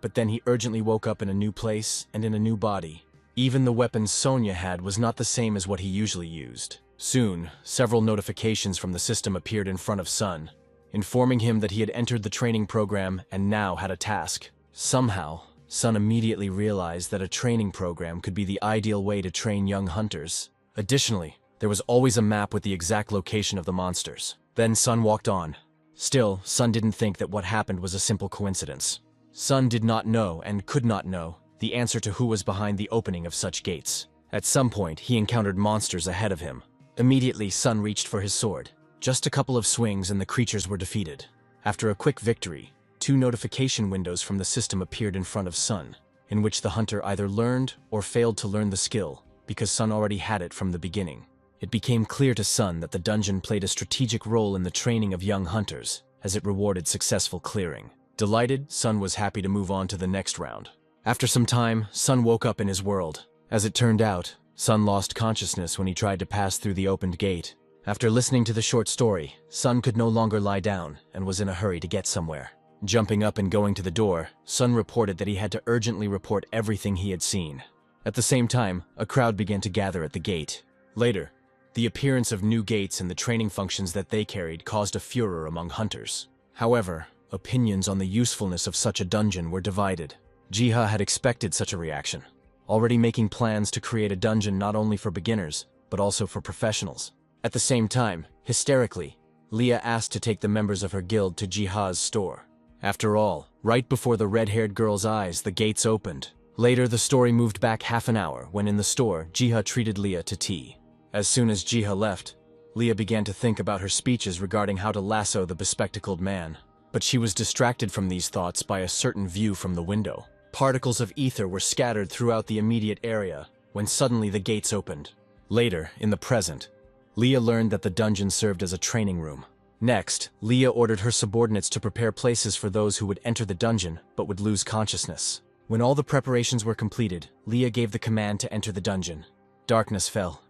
But then he urgently woke up in a new place and in a new body. Even the weapon Sonya had was not the same as what he usually used. Soon, several notifications from the system appeared in front of Sun, informing him that he had entered the training program and now had a task. Somehow, Sun immediately realized that a training program could be the ideal way to train young hunters. Additionally, there was always a map with the exact location of the monsters. Then Sun walked on. Still, Sun didn't think that what happened was a simple coincidence. Sun did not know and could not know the answer to who was behind the opening of such gates. At some point, he encountered monsters ahead of him. Immediately, Sun reached for his sword. Just a couple of swings and the creatures were defeated. After a quick victory, 2 notification windows from the system appeared in front of Sun, in which the hunter either learned or failed to learn the skill, because Sun already had it from the beginning. It became clear to Sun that the dungeon played a strategic role in the training of young hunters, as it rewarded successful clearing. Delighted, Sun was happy to move on to the next round. After some time, Sun woke up in his world. As it turned out, Sun lost consciousness when he tried to pass through the opened gate. After listening to the short story, Sun could no longer lie down and was in a hurry to get somewhere. Jumping up and going to the door, Sun reported that he had to urgently report everything he had seen. At the same time, a crowd began to gather at the gate. Later, the appearance of new gates and the training functions that they carried caused a furor among hunters. However, opinions on the usefulness of such a dungeon were divided. Jiha had expected such a reaction, already making plans to create a dungeon not only for beginners, but also for professionals. At the same time, hysterically, Leah asked to take the members of her guild to Jiha's store. After all, right before the red-haired girl's eyes, the gates opened. Later, the story moved back half an hour when in the store, Jiha treated Leah to tea. As soon as Jiha left, Leah began to think about her speeches regarding how to lasso the bespectacled man. But she was distracted from these thoughts by a certain view from the window. Particles of ether were scattered throughout the immediate area when suddenly the gates opened. Later, in the present, Leah learned that the dungeon served as a training room. Next, Leah ordered her subordinates to prepare places for those who would enter the dungeon but would lose consciousness. When all the preparations were completed, Leah gave the command to enter the dungeon. Darkness fell,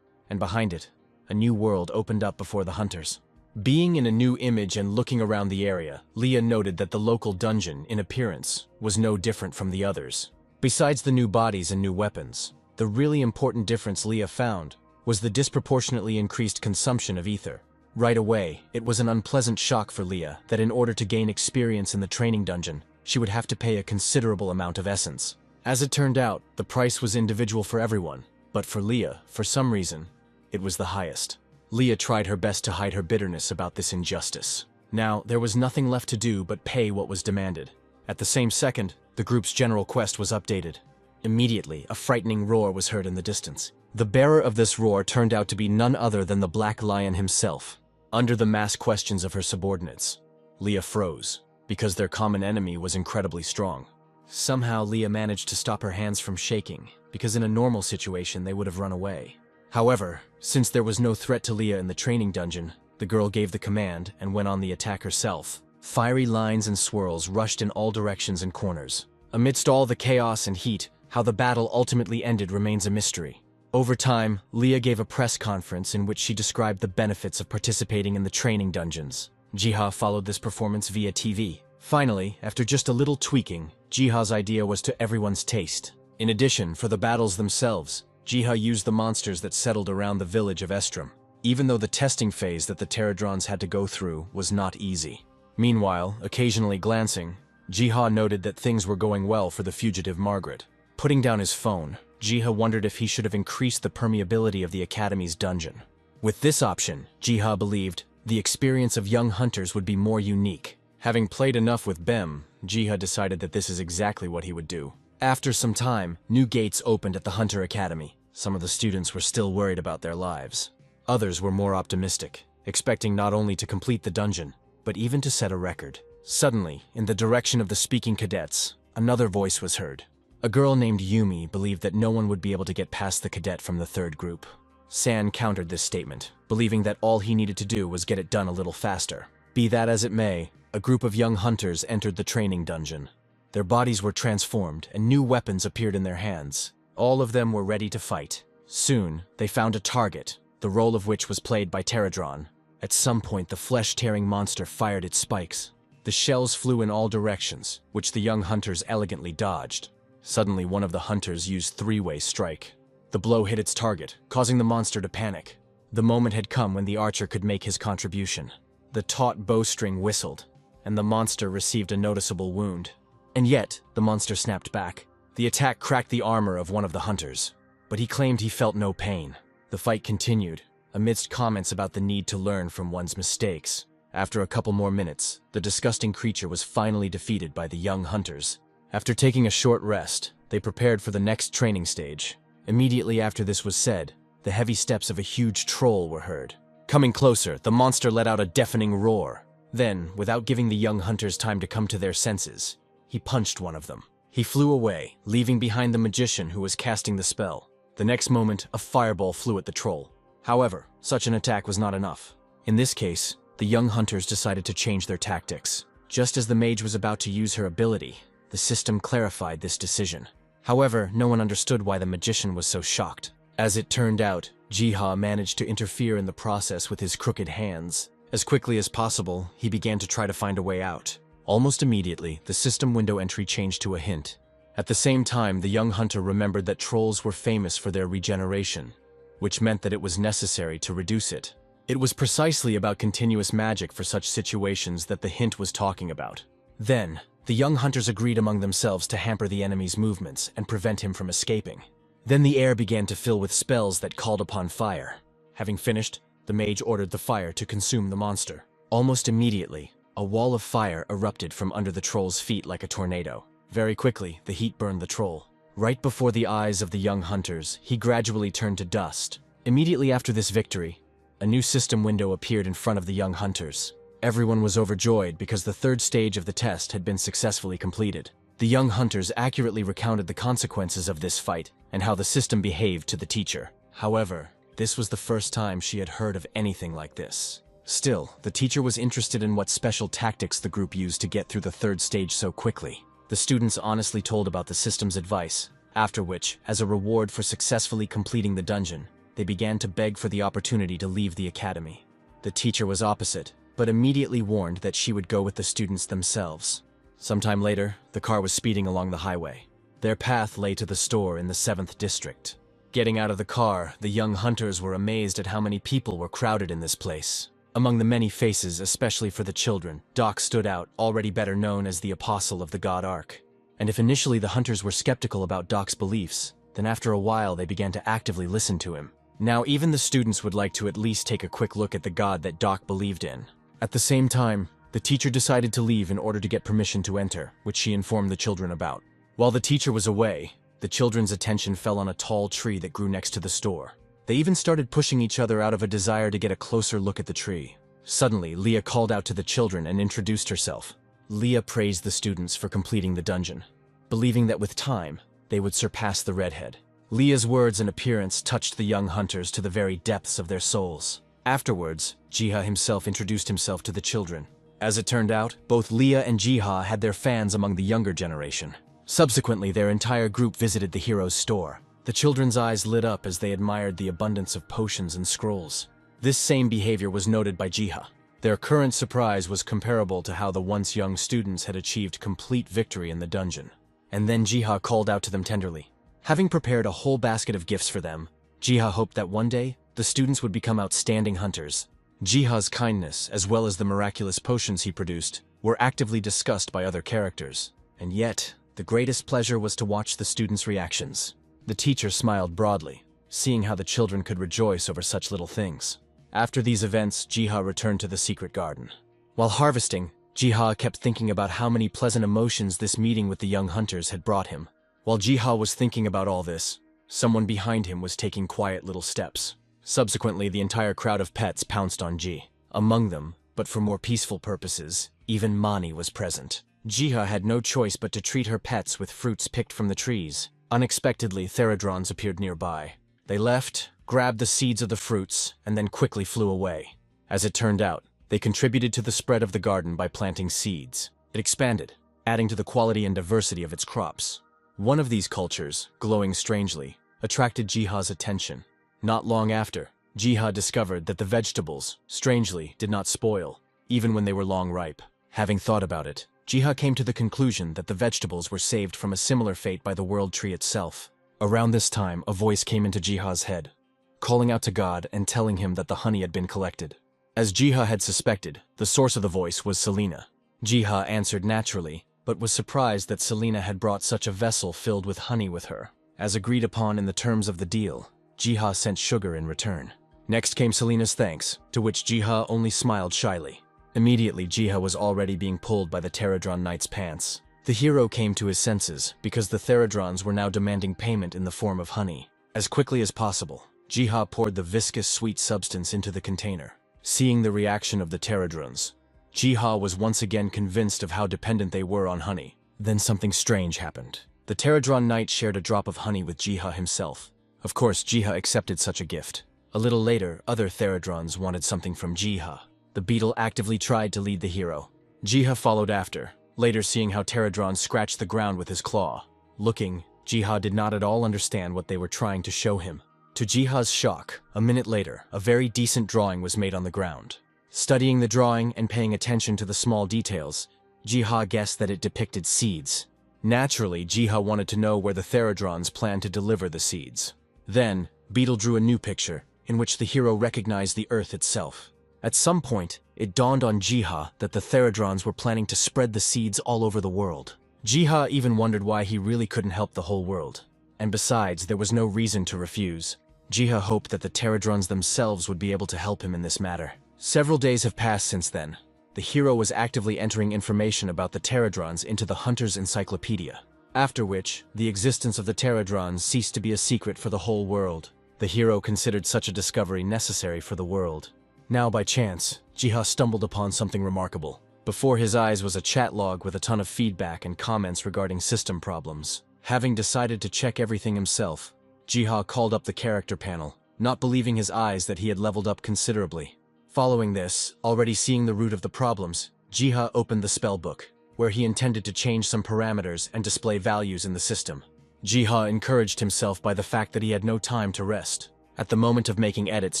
and behind it, a new world opened up before the hunters. Being in a new image and looking around the area, Leah noted that the local dungeon, in appearance, was no different from the others. Besides the new bodies and new weapons, the really important difference Leah found was the disproportionately increased consumption of ether. Right away, it was an unpleasant shock for Leah that in order to gain experience in the training dungeon, she would have to pay a considerable amount of essence. As it turned out, the price was individual for everyone, but for Leah, for some reason, it was the highest. Leah tried her best to hide her bitterness about this injustice. Now, there was nothing left to do but pay what was demanded. At the same second, the group's general quest was updated. Immediately, a frightening roar was heard in the distance. The bearer of this roar turned out to be none other than the Black Lion himself. Under the mass questions of her subordinates, Leah froze, because their common enemy was incredibly strong. Somehow, Leah managed to stop her hands from shaking, because in a normal situation they would have run away. However, since there was no threat to Leah in the training dungeon, the girl gave the command and went on the attack herself. Fiery lines and swirls rushed in all directions and corners. Amidst all the chaos and heat, how the battle ultimately ended remains a mystery. Over time, Leah gave a press conference in which she described the benefits of participating in the training dungeons. Jiha followed this performance via TV. Finally, after just a little tweaking, Jiha's idea was to everyone's taste. In addition, for the battles themselves, Jiha used the monsters that settled around the village of Estrom, even though the testing phase that the Pterodrons had to go through was not easy. Meanwhile, occasionally glancing, Jiha noted that things were going well for the fugitive Margaret. Putting down his phone, Jiha wondered if he should have increased the permeability of the Academy's dungeon. With this option, Jiha believed the experience of young hunters would be more unique. Having played enough with Bem, Jiha decided that this is exactly what he would do. After some time, new gates opened at the Hunter Academy. Some of the students were still worried about their lives. Others were more optimistic, expecting not only to complete the dungeon, but even to set a record. Suddenly, in the direction of the speaking cadets, another voice was heard. A girl named Yumi believed that no one would be able to get past the cadet from the third group. San countered this statement, believing that all he needed to do was get it done a little faster. Be that as it may, a group of young hunters entered the training dungeon. Their bodies were transformed, and new weapons appeared in their hands. All of them were ready to fight. Soon, they found a target, the role of which was played by Pterodron. At some point, the flesh-tearing monster fired its spikes. The shells flew in all directions, which the young hunters elegantly dodged. Suddenly, one of the hunters used three-way strike. The blow hit its target, causing the monster to panic. The moment had come when the archer could make his contribution. The taut bowstring whistled, and the monster received a noticeable wound. And yet, the monster snapped back. The attack cracked the armor of one of the hunters, but he claimed he felt no pain. The fight continued, amidst comments about the need to learn from one's mistakes. After a couple more minutes, the disgusting creature was finally defeated by the young hunters. After taking a short rest, they prepared for the next training stage. Immediately after this was said, the heavy steps of a huge troll were heard. Coming closer, the monster let out a deafening roar. Then, without giving the young hunters time to come to their senses, he punched one of them. He flew away, leaving behind the magician who was casting the spell. The next moment, a fireball flew at the troll. However, such an attack was not enough. In this case, the young hunters decided to change their tactics. Just as the mage was about to use her ability, the system clarified this decision. However, no one understood why the magician was so shocked. As it turned out, Jiha managed to interfere in the process with his crooked hands. As quickly as possible, he began to try to find a way out. Almost immediately, the system window entry changed to a hint. At the same time, the young hunter remembered that trolls were famous for their regeneration, which meant that it was necessary to reduce it. It was precisely about continuous magic for such situations that the hint was talking about. Then, the young hunters agreed among themselves to hamper the enemy's movements and prevent him from escaping. Then the air began to fill with spells that called upon fire. Having finished, the mage ordered the fire to consume the monster. Almost immediately, a wall of fire erupted from under the troll's feet like a tornado. Very quickly, the heat burned the troll. Right before the eyes of the young hunters, he gradually turned to dust. Immediately after this victory, a new system window appeared in front of the young hunters. Everyone was overjoyed because the third stage of the test had been successfully completed. The young hunters accurately recounted the consequences of this fight and how the system behaved to the teacher. However, this was the first time she had heard of anything like this. Still, the teacher was interested in what special tactics the group used to get through the third stage so quickly. The students honestly told about the system's advice, after which, as a reward for successfully completing the dungeon, they began to beg for the opportunity to leave the academy. The teacher was opposite, but immediately warned that she would go with the students themselves. Sometime later, the car was speeding along the highway. Their path lay to the store in the 7th district. Getting out of the car, the young hunters were amazed at how many people were crowded in this place. Among the many faces, especially for the children, Doc stood out, already better known as the Apostle of the God Ark. And if initially the hunters were skeptical about Doc's beliefs, then after a while they began to actively listen to him. Now even the students would like to at least take a quick look at the god that Doc believed in. At the same time, the teacher decided to leave in order to get permission to enter, which she informed the children about. While the teacher was away, the children's attention fell on a tall tree that grew next to the store. They even started pushing each other out of a desire to get a closer look at the tree. Suddenly, Leah called out to the children and introduced herself. Leah praised the students for completing the dungeon, believing that with time, they would surpass the redhead. Leah's words and appearance touched the young hunters to the very depths of their souls. Afterwards, Jiha himself introduced himself to the children. As it turned out, both Leah and Jiha had their fans among the younger generation. Subsequently, their entire group visited the hero's store. The children's eyes lit up as they admired the abundance of potions and scrolls. This same behavior was noted by Jiha. Their current surprise was comparable to how the once young students had achieved complete victory in the dungeon. And then Jiha called out to them tenderly. Having prepared a whole basket of gifts for them, Jiha hoped that one day, the students would become outstanding hunters. Jiha's kindness, as well as the miraculous potions he produced, were actively discussed by other characters. And yet, the greatest pleasure was to watch the students' reactions. The teacher smiled broadly, seeing how the children could rejoice over such little things. After these events, Jiha returned to the secret garden. While harvesting, Jiha kept thinking about how many pleasant emotions this meeting with the young hunters had brought him. While Jiha was thinking about all this, someone behind him was taking quiet little steps. Subsequently, the entire crowd of pets pounced on Ji. Among them, but for more peaceful purposes, even Mani was present. Jiha had no choice but to treat her pets with fruits picked from the trees. Unexpectedly, therodrons appeared nearby. They left, grabbed the seeds of the fruits, and then quickly flew away. As it turned out, they contributed to the spread of the garden by planting seeds. It expanded, adding to the quality and diversity of its crops. One of these cultures, glowing strangely, attracted Jiha's attention. Not long after, Jiha discovered that the vegetables, strangely, did not spoil, even when they were long ripe. Having thought about it, Jiha came to the conclusion that the vegetables were saved from a similar fate by the world tree itself. Around this time, a voice came into Jiha's head, calling out to God and telling him that the honey had been collected. As Jiha had suspected, the source of the voice was Selena. Jiha answered naturally, but was surprised that Selena had brought such a vessel filled with honey with her. As agreed upon in the terms of the deal, Jiha sent sugar in return. Next came Selena's thanks, to which Jiha only smiled shyly. Immediately, Jiha was already being pulled by the Pterodron Knight's pants. The hero came to his senses, because the Therodrons were now demanding payment in the form of honey. As quickly as possible, Jiha poured the viscous sweet substance into the container. Seeing the reaction of the Pterodrons, Jiha was once again convinced of how dependent they were on honey. Then something strange happened. The Pterodron Knight shared a drop of honey with Jiha himself. Of course, Jiha accepted such a gift. A little later, other Therodrons wanted something from Jiha. The beetle actively tried to lead the hero. Jiha followed after, later seeing how Pterodron scratched the ground with his claw. Looking, Jiha did not at all understand what they were trying to show him. To Jiha's shock, a minute later, a very decent drawing was made on the ground. Studying the drawing and paying attention to the small details, Jiha guessed that it depicted seeds. Naturally, Jiha wanted to know where the Therodrons planned to deliver the seeds. Then, Beetle drew a new picture, in which the hero recognized the Earth itself. At some point, it dawned on Jiha that the Therodrons were planning to spread the seeds all over the world. Jiha even wondered why he really couldn't help the whole world. And besides, there was no reason to refuse. Jiha hoped that the Pterodrons themselves would be able to help him in this matter. Several days have passed since then. The hero was actively entering information about the Pterodrons into the Hunter's Encyclopedia. After which, the existence of the Pterodrons ceased to be a secret for the whole world. The hero considered such a discovery necessary for the world. Now, by chance, Jiha stumbled upon something remarkable. Before his eyes was a chat log with a ton of feedback and comments regarding system problems. Having decided to check everything himself, Jiha called up the character panel, not believing his eyes that he had leveled up considerably. Following this, already seeing the root of the problems, Jiha opened the spellbook, where he intended to change some parameters and display values in the system. Jiha encouraged himself by the fact that he had no time to rest. At the moment of making edits,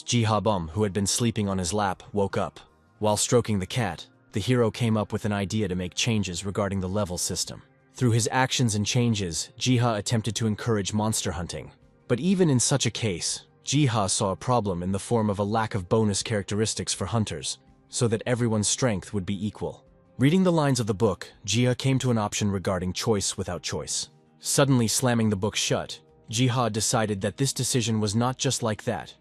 Jiha Bum, who had been sleeping on his lap, woke up. While stroking the cat, the hero came up with an idea to make changes regarding the level system. Through his actions and changes, Jiha attempted to encourage monster hunting. But even in such a case, Jiha saw a problem in the form of a lack of bonus characteristics for hunters, so that everyone's strength would be equal. Reading the lines of the book, Jiha came to an option regarding choice without choice. Suddenly slamming the book shut, Jiha decided that this decision was not just like that.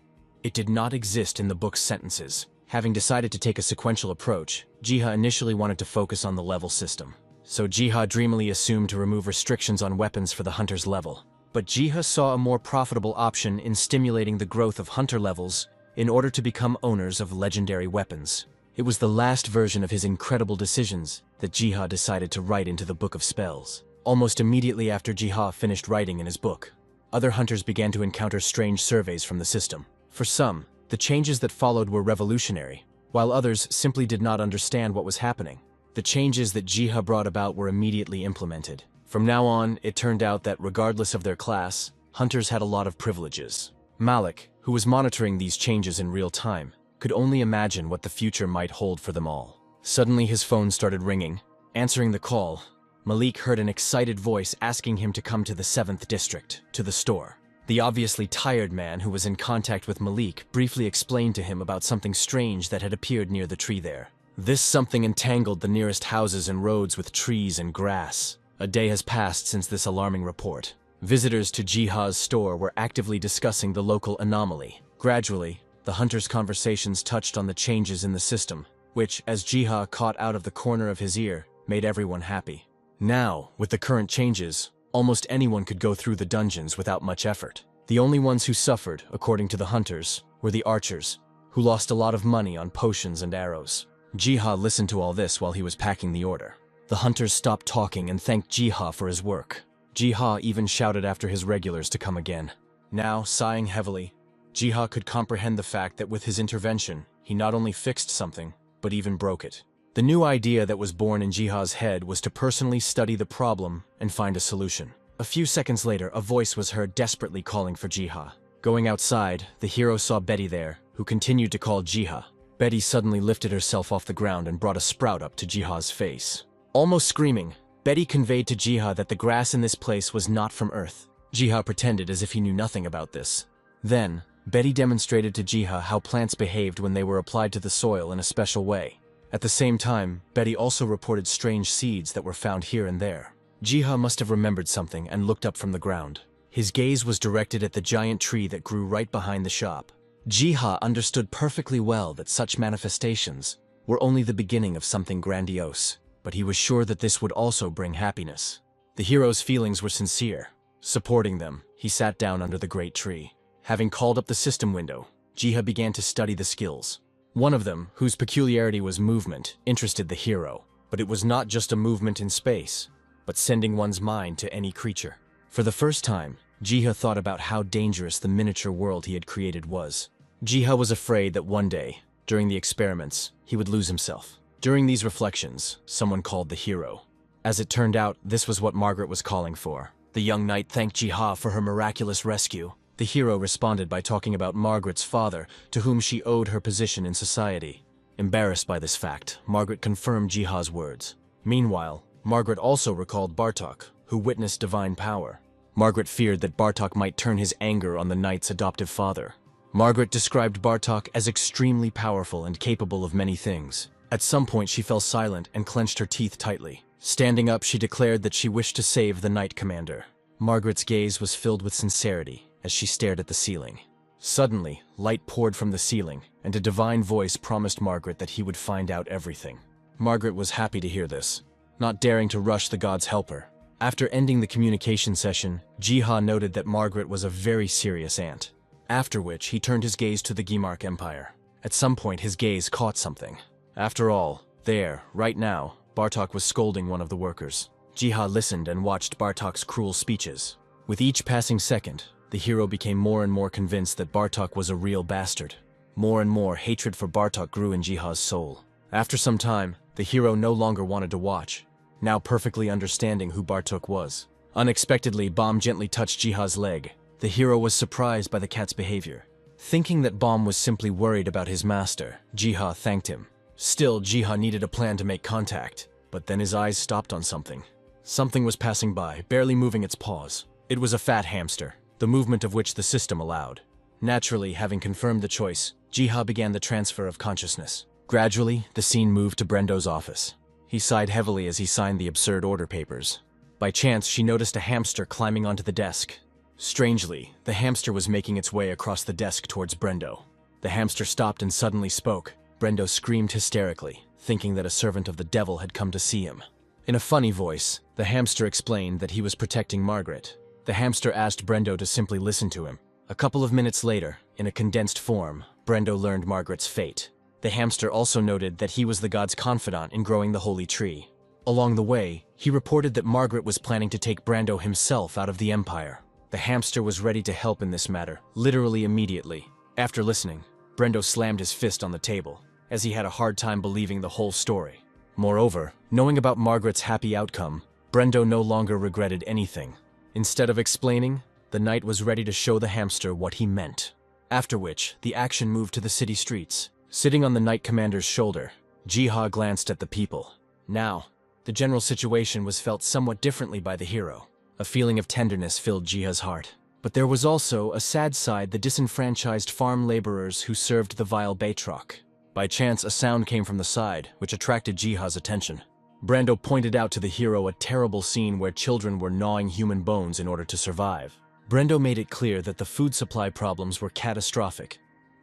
It did not exist in the book's sentences. Having decided to take a sequential approach, Jiha initially wanted to focus on the level system. So Jiha dreamily assumed to remove restrictions on weapons for the hunter's level. But Jiha saw a more profitable option in stimulating the growth of hunter levels in order to become owners of legendary weapons. It was the last version of his incredible decisions that Jiha decided to write into the Book of Spells. Almost immediately after Jiha finished writing in his book, other hunters began to encounter strange surveys from the system. For some, the changes that followed were revolutionary, while others simply did not understand what was happening. The changes that Jiha brought about were immediately implemented. From now on, it turned out that regardless of their class, hunters had a lot of privileges. Malik, who was monitoring these changes in real time, could only imagine what the future might hold for them all. Suddenly his phone started ringing. Answering the call, Malik heard an excited voice asking him to come to the 7th district, to the store. The obviously tired man who was in contact with Malik briefly explained to him about something strange that had appeared near the tree there. This something entangled the nearest houses and roads with trees and grass. A day has passed since this alarming report. Visitors to Jiha's store were actively discussing the local anomaly. Gradually, The hunters' conversations touched on the changes in the system, which, as Jiha caught out of the corner of his ear, made everyone happy. Now, with the current changes, almost anyone could go through the dungeons without much effort. The only ones who suffered, according to the hunters, were the archers, who lost a lot of money on potions and arrows. Jiha listened to all this while he was packing the order. The hunters stopped talking and thanked Jiha for his work. Jiha even shouted after his regulars to come again. Now, sighing heavily, Jiha could comprehend the fact that with his intervention, he not only fixed something, but even broke it. The new idea that was born in Jiha's head was to personally study the problem and find a solution. A few seconds later, a voice was heard desperately calling for Jiha. Going outside, the hero saw Betty there, who continued to call Jiha. Betty suddenly lifted herself off the ground and brought a sprout up to Jiha's face. Almost screaming, Betty conveyed to Jiha that the grass in this place was not from Earth. Jiha pretended as if he knew nothing about this. Then, Betty demonstrated to Jiha how plants behaved when they were applied to the soil in a special way. At the same time, Betty also reported strange seeds that were found here and there. Jiha must have remembered something and looked up from the ground. His gaze was directed at the giant tree that grew right behind the shop. Jiha understood perfectly well that such manifestations were only the beginning of something grandiose, but he was sure that this would also bring happiness. The hero's feelings were sincere. Supporting them, he sat down under the great tree. Having called up the system window, Jiha began to study the skills. One of them, whose peculiarity was movement, interested the hero, but it was not just a movement in space, but sending one's mind to any creature. For the first time, Jiha thought about how dangerous the miniature world he had created was. Jiha was afraid that one day, during the experiments, he would lose himself. During these reflections, someone called the hero. As it turned out, this was what Margaret was calling for. The young knight thanked Jiha for her miraculous rescue. The hero responded by talking about Margaret's father, to whom she owed her position in society. Embarrassed by this fact, Margaret confirmed Jiha's words. Meanwhile, Margaret also recalled Bartok, who witnessed divine power. Margaret feared that Bartok might turn his anger on the knight's adoptive father. Margaret described Bartok as extremely powerful and capable of many things. At some point, she fell silent and clenched her teeth tightly. Standing up, she declared that she wished to save the knight commander. Margaret's gaze was filled with sincerity as she stared at the ceiling. Suddenly, light poured from the ceiling, and a divine voice promised Margaret that he would find out everything. Margaret was happy to hear this, not daring to rush the god's helper. After ending the communication session, Jiha noted that Margaret was a very serious aunt. After which, he turned his gaze to the Gimark Empire. At some point, his gaze caught something. After all, there, right now, Bartok was scolding one of the workers. Jiha listened and watched Bartok's cruel speeches. With each passing second, the hero became more and more convinced that Bartok was a real bastard. More and more, hatred for Bartok grew in Jiha's soul. After some time, the hero no longer wanted to watch, now perfectly understanding who Bartok was. Unexpectedly, Bomb gently touched Jiha's leg. The hero was surprised by the cat's behavior. Thinking that Bomb was simply worried about his master, Jiha thanked him. Still, Jiha needed a plan to make contact, but then his eyes stopped on something. Something was passing by, barely moving its paws. It was a fat hamster, the movement of which the system allowed. Naturally, having confirmed the choice, Jiha began the transfer of consciousness. Gradually, the scene moved to Brendo's office. He sighed heavily as he signed the absurd order papers. By chance, she noticed a hamster climbing onto the desk. Strangely, the hamster was making its way across the desk towards Brendo. The hamster stopped and suddenly spoke. Brendo screamed hysterically, thinking that a servant of the devil had come to see him. In a funny voice, the hamster explained that he was protecting Margaret. The hamster asked Brendo to simply listen to him. A couple of minutes later, in a condensed form, Brendo learned Margaret's fate. The hamster also noted that he was the god's confidant in growing the holy tree. Along the way, he reported that Margaret was planning to take Brando himself out of the empire. The hamster was ready to help in this matter, literally immediately. After listening, Brendo slammed his fist on the table, as he had a hard time believing the whole story. Moreover, knowing about Margaret's happy outcome, Brendo no longer regretted anything. Instead of explaining, the knight was ready to show the hamster what he meant. After which, the action moved to the city streets. Sitting on the knight commander's shoulder, Jiha glanced at the people. Now, the general situation was felt somewhat differently by the hero. A feeling of tenderness filled Jiha's heart. But there was also a sad side: the disenfranchised farm laborers who served the vile Baitrok. By chance, a sound came from the side, which attracted Jiha's attention. Brando pointed out to the hero a terrible scene where children were gnawing human bones in order to survive. Brando made it clear that the food supply problems were catastrophic.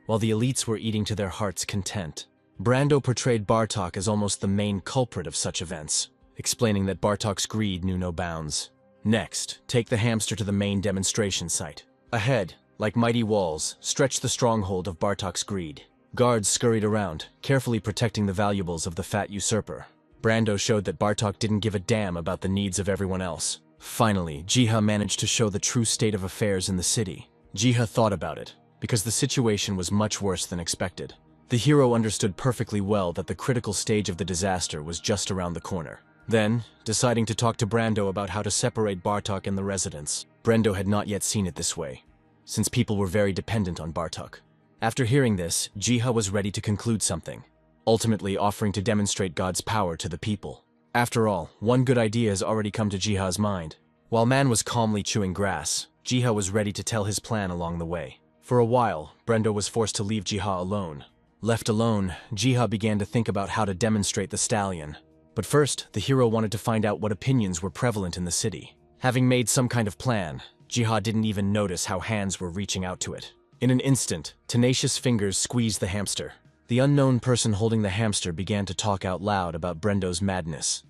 while the elites were eating to their heart's content. Brando portrayed Bartok as almost the main culprit of such events, explaining that Bartok's greed knew no bounds. Next, take the hamster to the main demonstration site. Ahead, like mighty walls, stretched the stronghold of Bartok's greed. Guards scurried around, carefully protecting the valuables of the fat usurper. Brando showed that Bartok didn't give a damn about the needs of everyone else. Finally, Jiha managed to show the true state of affairs in the city. Jiha thought about it, because the situation was much worse than expected. The hero understood perfectly well that the critical stage of the disaster was just around the corner. Then, deciding to talk to Brando about how to separate Bartok and the residents. Brando had not yet seen it this way, since people were very dependent on Bartok. After hearing this, Jiha was ready to conclude something, ultimately offering to demonstrate God's power to the people. After all, one good idea has already come to Jiha's mind. While Man was calmly chewing grass, Jiha was ready to tell his plan along the way. For a while, Brando was forced to leave Jiha alone. Left alone, Jiha began to think about how to demonstrate the stallion. But first, the hero wanted to find out what opinions were prevalent in the city. Having made some kind of plan, Jiha didn't even notice how hands were reaching out to it. In an instant, tenacious fingers squeezed the hamster. The unknown person holding the hamster began to talk out loud about Brendo's madness,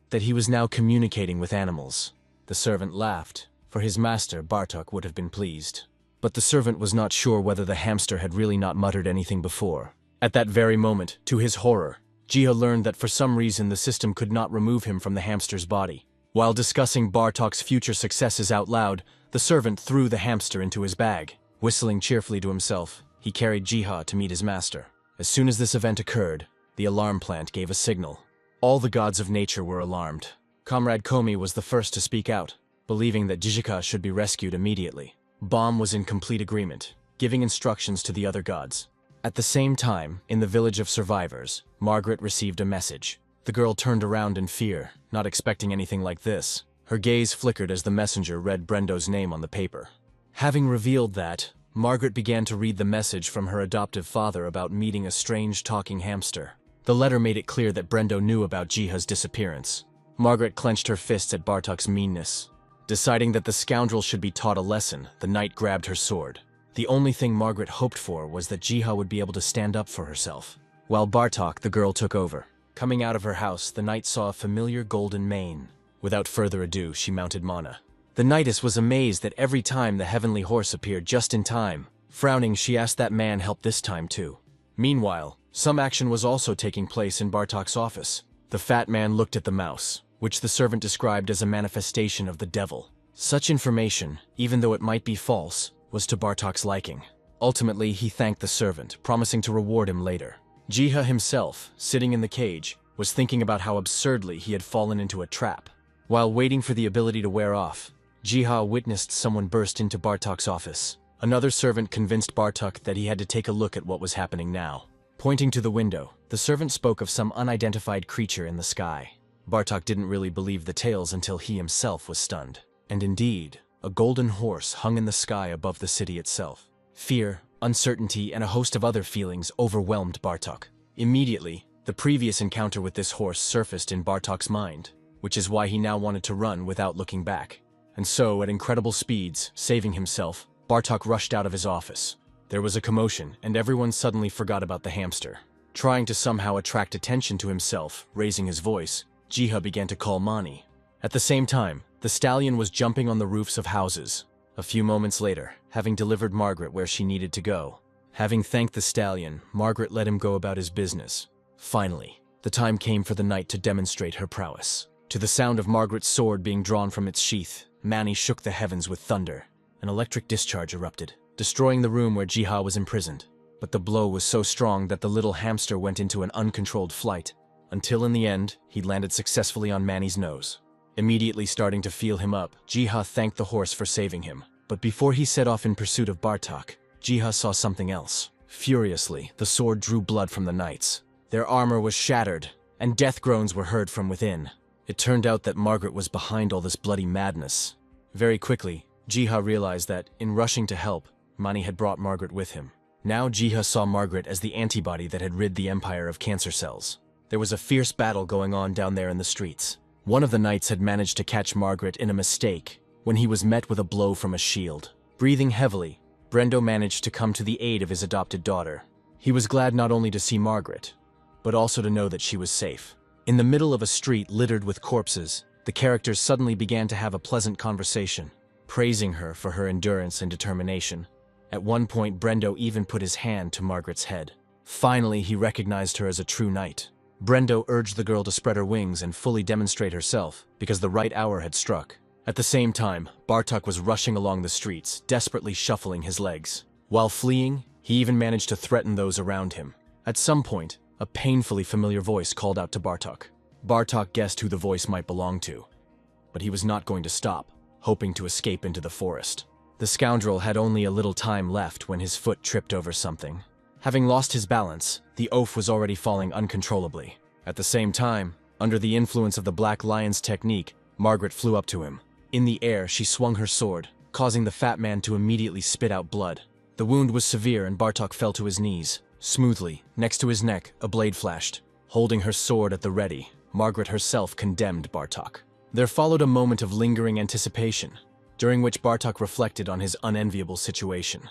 that he was now communicating with animals. The servant laughed. For his master, Bartok would have been pleased. But the servant was not sure whether the hamster had really not muttered anything before. At that very moment, to his horror, Jiha learned that for some reason the system could not remove him from the hamster's body. While discussing Bartok's future successes out loud, the servant threw the hamster into his bag. Whistling cheerfully to himself, he carried Jiha to meet his master. As soon as this event occurred, the alarm plant gave a signal. All the gods of nature were alarmed. Comrade Komi was the first to speak out, believing that Jijika should be rescued immediately. Bomb was in complete agreement, giving instructions to the other gods. At the same time, in the village of survivors, Margaret received a message. The girl turned around in fear, not expecting anything like this. Her gaze flickered as the messenger read Brendo's name on the paper. Having revealed that, Margaret began to read the message from her adoptive father about meeting a strange talking hamster. The letter made it clear that Brendo knew about Jiha's disappearance. Margaret clenched her fists at Bartok's meanness. Deciding that the scoundrel should be taught a lesson, the knight grabbed her sword. The only thing Margaret hoped for was that Jiha would be able to stand up for herself. While Bartok, the girl, took over. Coming out of her house, the knight saw a familiar golden mane. Without further ado, she mounted Mana. The knightess was amazed that every time the heavenly horse appeared just in time. Frowning, she asked that man help this time too. Meanwhile, some action was also taking place in Bartok's office. The fat man looked at the mouse, which the servant described as a manifestation of the devil. Such information, even though it might be false, was to Bartok's liking. Ultimately, he thanked the servant, promising to reward him later. Jiha himself, sitting in the cage, was thinking about how absurdly he had fallen into a trap. While waiting for the ability to wear off, Jiha witnessed someone burst into Bartok's office. Another servant convinced Bartok that he had to take a look at what was happening now. Pointing to the window, the servant spoke of some unidentified creature in the sky. Bartok didn't really believe the tales until he himself was stunned. And indeed, a golden horse hung in the sky above the city itself. Fear, uncertainty, and a host of other feelings overwhelmed Bartok. Immediately, the previous encounter with this horse surfaced in Bartok's mind, which is why he now wanted to run without looking back. And so, at incredible speeds, saving himself, Bartok rushed out of his office. There was a commotion, and everyone suddenly forgot about the hamster. Trying to somehow attract attention to himself, raising his voice, Jiha began to call Mani. At the same time, the stallion was jumping on the roofs of houses. A few moments later, having delivered Margaret where she needed to go. Having thanked the stallion, Margaret let him go about his business. Finally, the time came for the knight to demonstrate her prowess. To the sound of Margaret's sword being drawn from its sheath, Mani shook the heavens with thunder. An electric discharge erupted, destroying the room where Jiha was imprisoned. But the blow was so strong that the little hamster went into an uncontrolled flight, until in the end, he landed successfully on Mani's nose. Immediately starting to feel him up, Jiha thanked the horse for saving him. But before he set off in pursuit of Bartok, Jiha saw something else. Furiously, the sword drew blood from the knights. Their armor was shattered, and death groans were heard from within. It turned out that Margaret was behind all this bloody madness. Very quickly, Jiha realized that, in rushing to help, Mani had brought Margaret with him. Now Jiha saw Margaret as the antibody that had rid the empire of cancer cells. There was a fierce battle going on down there in the streets. One of the knights had managed to catch Margaret in a mistake when he was met with a blow from a shield. Breathing heavily, Brendo managed to come to the aid of his adopted daughter. He was glad not only to see Margaret, but also to know that she was safe. In the middle of a street littered with corpses, the characters suddenly began to have a pleasant conversation, praising her for her endurance and determination. At one point, Brendo even put his hand to Margaret's head. Finally, he recognized her as a true knight. Brendo urged the girl to spread her wings and fully demonstrate herself, because the right hour had struck. At the same time, Bartok was rushing along the streets, desperately shuffling his legs. While fleeing, he even managed to threaten those around him. At some point, a painfully familiar voice called out to Bartok. Bartok guessed who the voice might belong to, but he was not going to stop, hoping to escape into the forest. The scoundrel had only a little time left when his foot tripped over something. Having lost his balance, the oaf was already falling uncontrollably. At the same time, under the influence of the Black Lion's technique, Margaret flew up to him. In the air, she swung her sword, causing the fat man to immediately spit out blood. The wound was severe and Bartok fell to his knees. Smoothly, next to his neck, a blade flashed. Holding her sword at the ready, Margaret herself condemned Bartok. There followed a moment of lingering anticipation, during which Bartok reflected on his unenviable situation.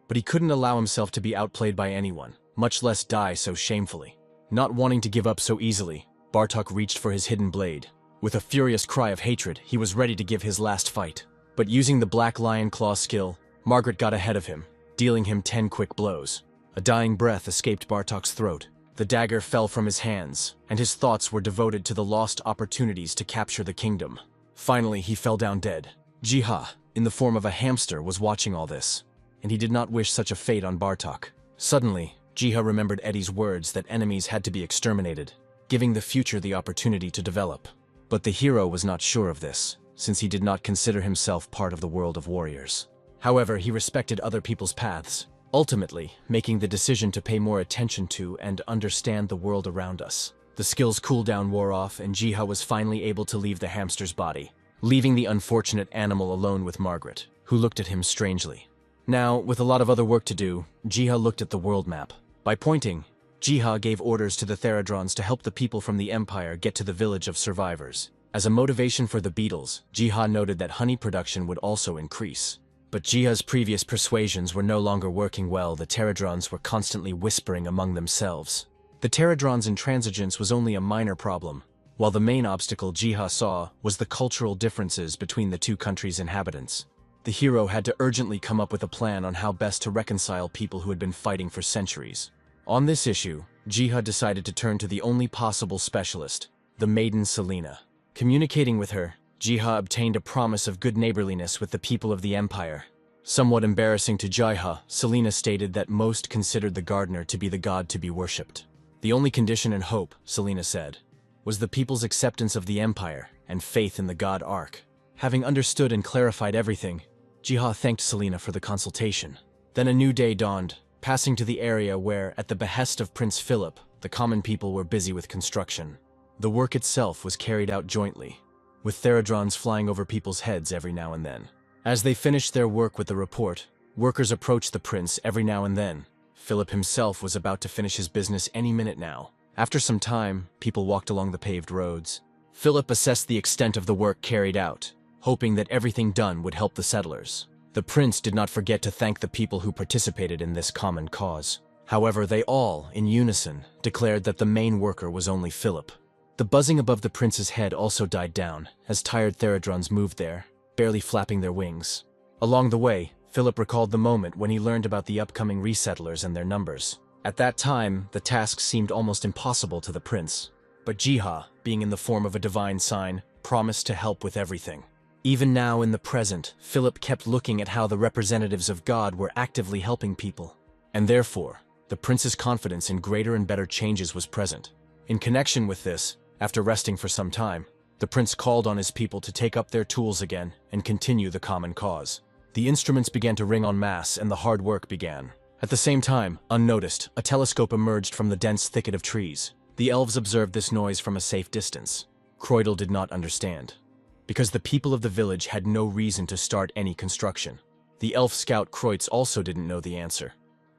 But he couldn't allow himself to be outplayed by anyone, much less die so shamefully. Not wanting to give up so easily, Bartok reached for his hidden blade. With a furious cry of hatred, he was ready to give his last fight. But using the Black Lion Claw skill, Margaret got ahead of him, dealing him 10 quick blows. A dying breath escaped Bartok's throat. The dagger fell from his hands, and his thoughts were devoted to the lost opportunities to capture the kingdom. Finally, he fell down dead. Jiha, in the form of a hamster, was watching all this, and he did not wish such a fate on Bartok. Suddenly, Jiha remembered Eddie's words that enemies had to be exterminated, giving the future the opportunity to develop. But the hero was not sure of this, since he did not consider himself part of the world of warriors. However, he respected other people's paths, ultimately making the decision to pay more attention to and understand the world around us. The skill's cooldown wore off, and Jiha was finally able to leave the hamster's body, leaving the unfortunate animal alone with Margaret, who looked at him strangely. Now, with a lot of other work to do, Jiha looked at the world map. By pointing, Jiha gave orders to the Theradrons to help the people from the Empire get to the village of survivors. As a motivation for the beetles, Jiha noted that honey production would also increase. But Jiha's previous persuasions were no longer working well. The Pterodrons were constantly whispering among themselves. The Pterodrons' intransigence was only a minor problem, while the main obstacle Jiha saw was the cultural differences between the two countries' inhabitants. The hero had to urgently come up with a plan on how best to reconcile people who had been fighting for centuries. On this issue, Jiha decided to turn to the only possible specialist, the maiden Selena. Communicating with her, Jiha obtained a promise of good neighborliness with the people of the Empire. Somewhat embarrassing to Jiha, Selena stated that most considered the gardener to be the god to be worshipped. The only condition and hope, Selena said, was the people's acceptance of the Empire and faith in the god Ark. Having understood and clarified everything, Jiha thanked Selena for the consultation. Then a new day dawned, passing to the area where, at the behest of Prince Philip, the common people were busy with construction. The work itself was carried out jointly, with Theradrons flying over people's heads every now and then. As they finished their work with the report, workers approached the prince every now and then. Philip himself was about to finish his business any minute now. After some time, people walked along the paved roads. Philip assessed the extent of the work carried out, hoping that everything done would help the settlers. The prince did not forget to thank the people who participated in this common cause. However, they all, in unison, declared that the main worker was only Philip. The buzzing above the prince's head also died down, as tired Theradrons moved there, barely flapping their wings. Along the way, Philip recalled the moment when he learned about the upcoming resettlers and their numbers. At that time, the task seemed almost impossible to the prince. But Jiha, being in the form of a divine sign, promised to help with everything. Even now in the present, Philip kept looking at how the representatives of God were actively helping people. And therefore, the prince's confidence in greater and better changes was present. In connection with this, after resting for some time, the prince called on his people to take up their tools again and continue the common cause. The instruments began to ring en masse and the hard work began. At the same time, unnoticed, a telescope emerged from the dense thicket of trees. The elves observed this noise from a safe distance. Kreudel did not understand, because the people of the village had no reason to start any construction. The elf scout Kreutz also didn't know the answer,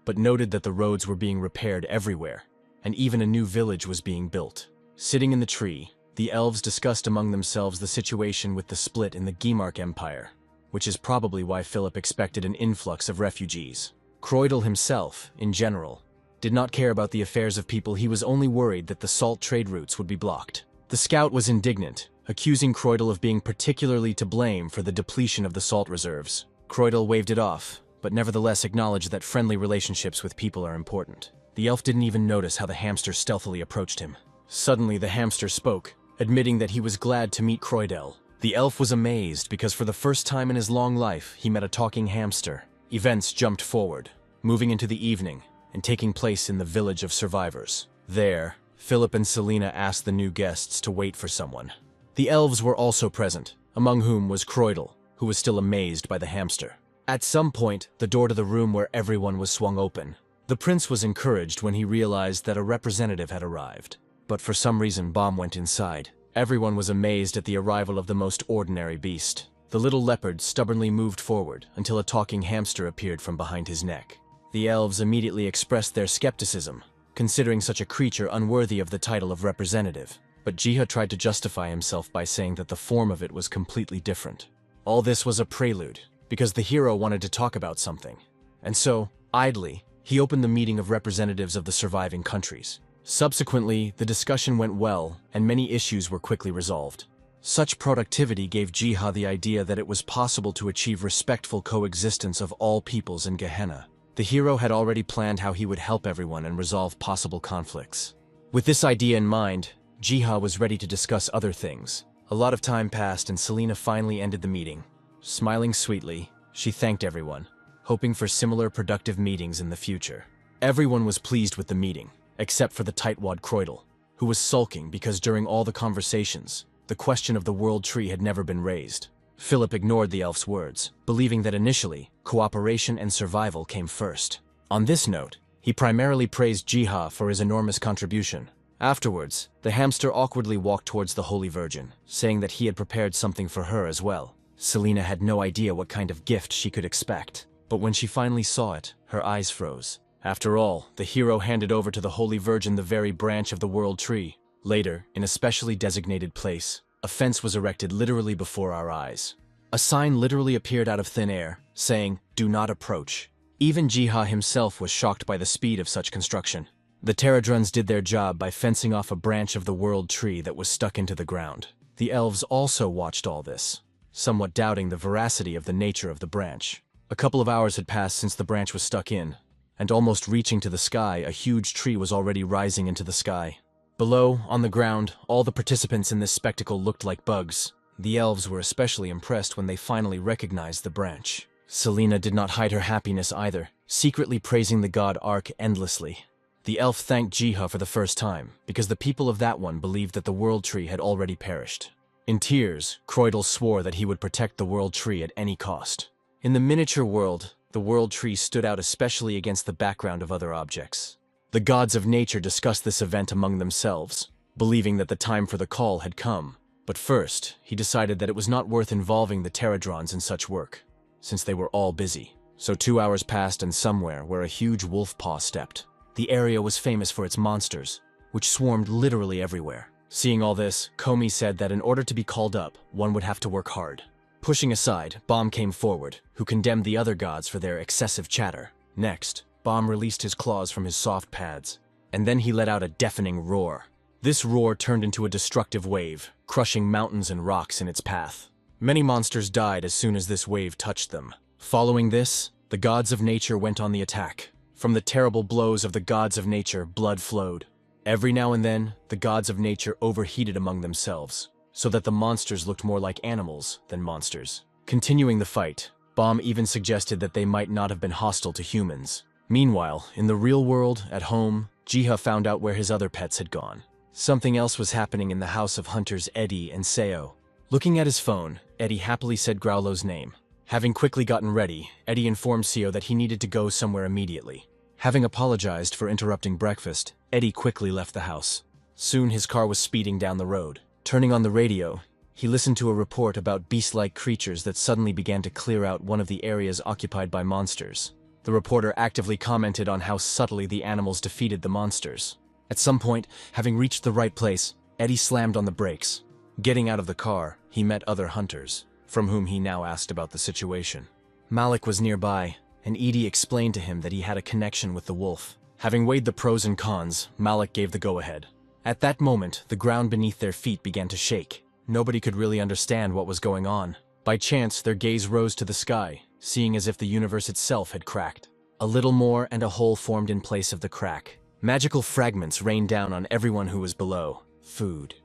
but noted that the roads were being repaired everywhere, and even a new village was being built. Sitting in the tree, the elves discussed among themselves the situation with the split in the Gimark Empire. which is probably why Philip expected an influx of refugees. Croydel himself, in general, did not care about the affairs of people. He was only worried that the salt trade routes would be blocked. The scout was indignant, accusing Croydel of being particularly to blame for the depletion of the salt reserves. Croydel waved it off, but nevertheless acknowledged that friendly relationships with people are important. The elf didn't even notice how the hamster stealthily approached him. Suddenly the hamster spoke, admitting that he was glad to meet Croydel. The elf was amazed because for the first time in his long life he met a talking hamster. Events jumped forward, moving into the evening and taking place in the village of survivors. There, Philip and Selena asked the new guests to wait for someone. The elves were also present, among whom was Croydel, who was still amazed by the hamster. At some point, the door to the room where everyone was swung open. The prince was encouraged when he realized that a representative had arrived. But for some reason, Bomb went inside. Everyone was amazed at the arrival of the most ordinary beast. The little leopard stubbornly moved forward until a talking hamster appeared from behind his neck. The elves immediately expressed their skepticism, considering such a creature unworthy of the title of representative. But Jiha tried to justify himself by saying that the form of it was completely different. All this was a prelude, because the hero wanted to talk about something. And so, idly, he opened the meeting of representatives of the surviving countries. Subsequently, the discussion went well, and many issues were quickly resolved. Such productivity gave Jiha the idea that it was possible to achieve respectful coexistence of all peoples in Gehenna. The hero had already planned how he would help everyone and resolve possible conflicts. With this idea in mind, Jiha was ready to discuss other things. A lot of time passed and Selena finally ended the meeting. Smiling sweetly, she thanked everyone, hoping for similar productive meetings in the future. Everyone was pleased with the meeting, except for the tightwad Croydel, who was sulking because during all the conversations, the question of the world tree had never been raised. Philip ignored the elf's words, believing that initially, cooperation and survival came first. On this note, he primarily praised Jiha for his enormous contribution. Afterwards, the hamster awkwardly walked towards the Holy Virgin, saying that he had prepared something for her as well. Selena had no idea what kind of gift she could expect, but when she finally saw it, her eyes froze. After all, the hero handed over to the Holy Virgin the very branch of the world tree. Later, in a specially designated place, a fence was erected literally before our eyes. A sign literally appeared out of thin air, saying, "Do not approach." Even Jiha himself was shocked by the speed of such construction. The Pterodrons did their job by fencing off a branch of the world tree that was stuck into the ground. The elves also watched all this, somewhat doubting the veracity of the nature of the branch. A couple of hours had passed since the branch was stuck in, and almost reaching to the sky, a huge tree was already rising into the sky. Below, on the ground, all the participants in this spectacle looked like bugs. The elves were especially impressed when they finally recognized the branch. Selena did not hide her happiness either, secretly praising the god Ark endlessly. The elf thanked Jiha for the first time, because the people of that one believed that the world tree had already perished. In tears, Croydel swore that he would protect the world tree at any cost. In the miniature world, the world tree stood out especially against the background of other objects. The gods of nature discussed this event among themselves, believing that the time for the call had come. But first, he decided that it was not worth involving the Pterodrons in such work, since they were all busy. So 2 hours passed and somewhere where a huge wolf paw stepped. The area was famous for its monsters, which swarmed literally everywhere. Seeing all this, Komi said that in order to be called up, one would have to work hard. Pushing aside, Bomb came forward, who condemned the other gods for their excessive chatter. Next, Bomb released his claws from his soft pads, and then he let out a deafening roar. This roar turned into a destructive wave, crushing mountains and rocks in its path. Many monsters died as soon as this wave touched them. Following this, the gods of nature went on the attack. From the terrible blows of the gods of nature, blood flowed. Every now and then, the gods of nature overheated among themselves, so that the monsters looked more like animals than monsters. Continuing the fight, Bomb even suggested that they might not have been hostile to humans. Meanwhile, in the real world, at home, Jiha found out where his other pets had gone. Something else was happening in the house of hunters Eddie and Seo. Looking at his phone, Eddie happily said Growlo's name. Having quickly gotten ready, Eddie informed Seo that he needed to go somewhere immediately. Having apologized for interrupting breakfast, Eddie quickly left the house. Soon his car was speeding down the road. Turning on the radio, he listened to a report about beast-like creatures that suddenly began to clear out one of the areas occupied by monsters. The reporter actively commented on how subtly the animals defeated the monsters. At some point, having reached the right place, Eddie slammed on the brakes. Getting out of the car, he met other hunters. from whom he now asked about the situation. Malik was nearby, and Edie explained to him that he had a connection with the wolf. Having weighed the pros and cons, Malik gave the go-ahead. At that moment, the ground beneath their feet began to shake. Nobody could really understand what was going on. By chance, their gaze rose to the sky, seeing as if the universe itself had cracked. A little more and a hole formed in place of the crack. Magical fragments rained down on everyone who was below. Food.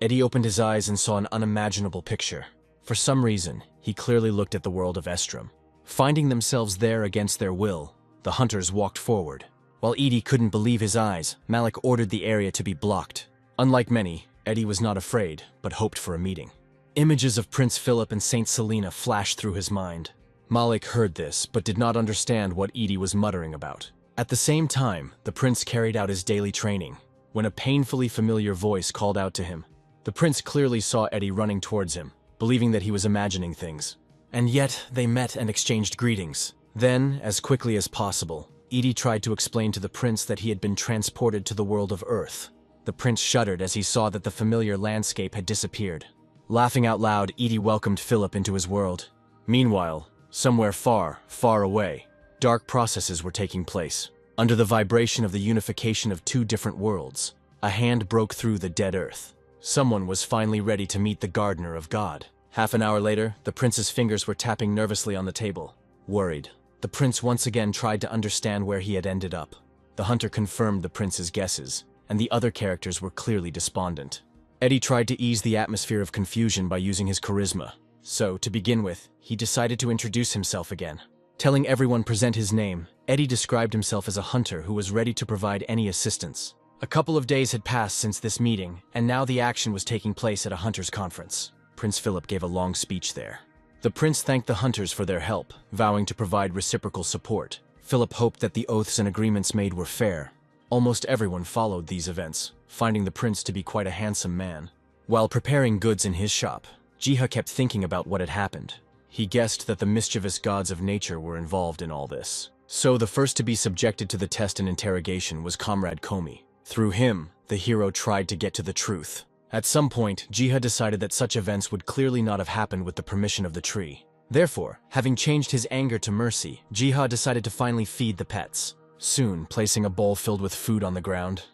Eddie opened his eyes and saw an unimaginable picture. For some reason, he clearly looked at the world of Estrom. Finding themselves there against their will, the hunters walked forward. While Edie couldn't believe his eyes, Malik ordered the area to be blocked. Unlike many, Eddie was not afraid, but hoped for a meeting. Images of Prince Philip and Saint Selena flashed through his mind. Malik heard this, but did not understand what Edie was muttering about. At the same time, the prince carried out his daily training, when a painfully familiar voice called out to him. The prince clearly saw Eddie running towards him, believing that he was imagining things. And yet, they met and exchanged greetings. Then, as quickly as possible, Edie tried to explain to the prince that he had been transported to the world of Earth. The prince shuddered as he saw that the familiar landscape had disappeared. Laughing out loud, Edie welcomed Philip into his world. Meanwhile, somewhere far, far away, dark processes were taking place. Under the vibration of the unification of two different worlds, a hand broke through the dead earth. Someone was finally ready to meet the gardener of God. Half an hour later, the prince's fingers were tapping nervously on the table. Worried, the prince once again tried to understand where he had ended up. The hunter confirmed the prince's guesses, and the other characters were clearly despondent. Eddie tried to ease the atmosphere of confusion by using his charisma. So, to begin with, he decided to introduce himself again. Telling everyone present his name, Eddie described himself as a hunter who was ready to provide any assistance. A couple of days had passed since this meeting, and now the action was taking place at a hunters' conference. Prince Philip gave a long speech there. The prince thanked the hunters for their help, vowing to provide reciprocal support. Philip hoped that the oaths and agreements made were fair. Almost everyone followed these events, finding the prince to be quite a handsome man. While preparing goods in his shop, Jiha kept thinking about what had happened. He guessed that the mischievous gods of nature were involved in all this. So the first to be subjected to the test and interrogation was Comrade Komi. Through him, the hero tried to get to the truth. At some point, Jiha decided that such events would clearly not have happened with the permission of the tree. Therefore, having changed his anger to mercy, Jiha decided to finally feed the pets. Soon, placing a bowl filled with food on the ground,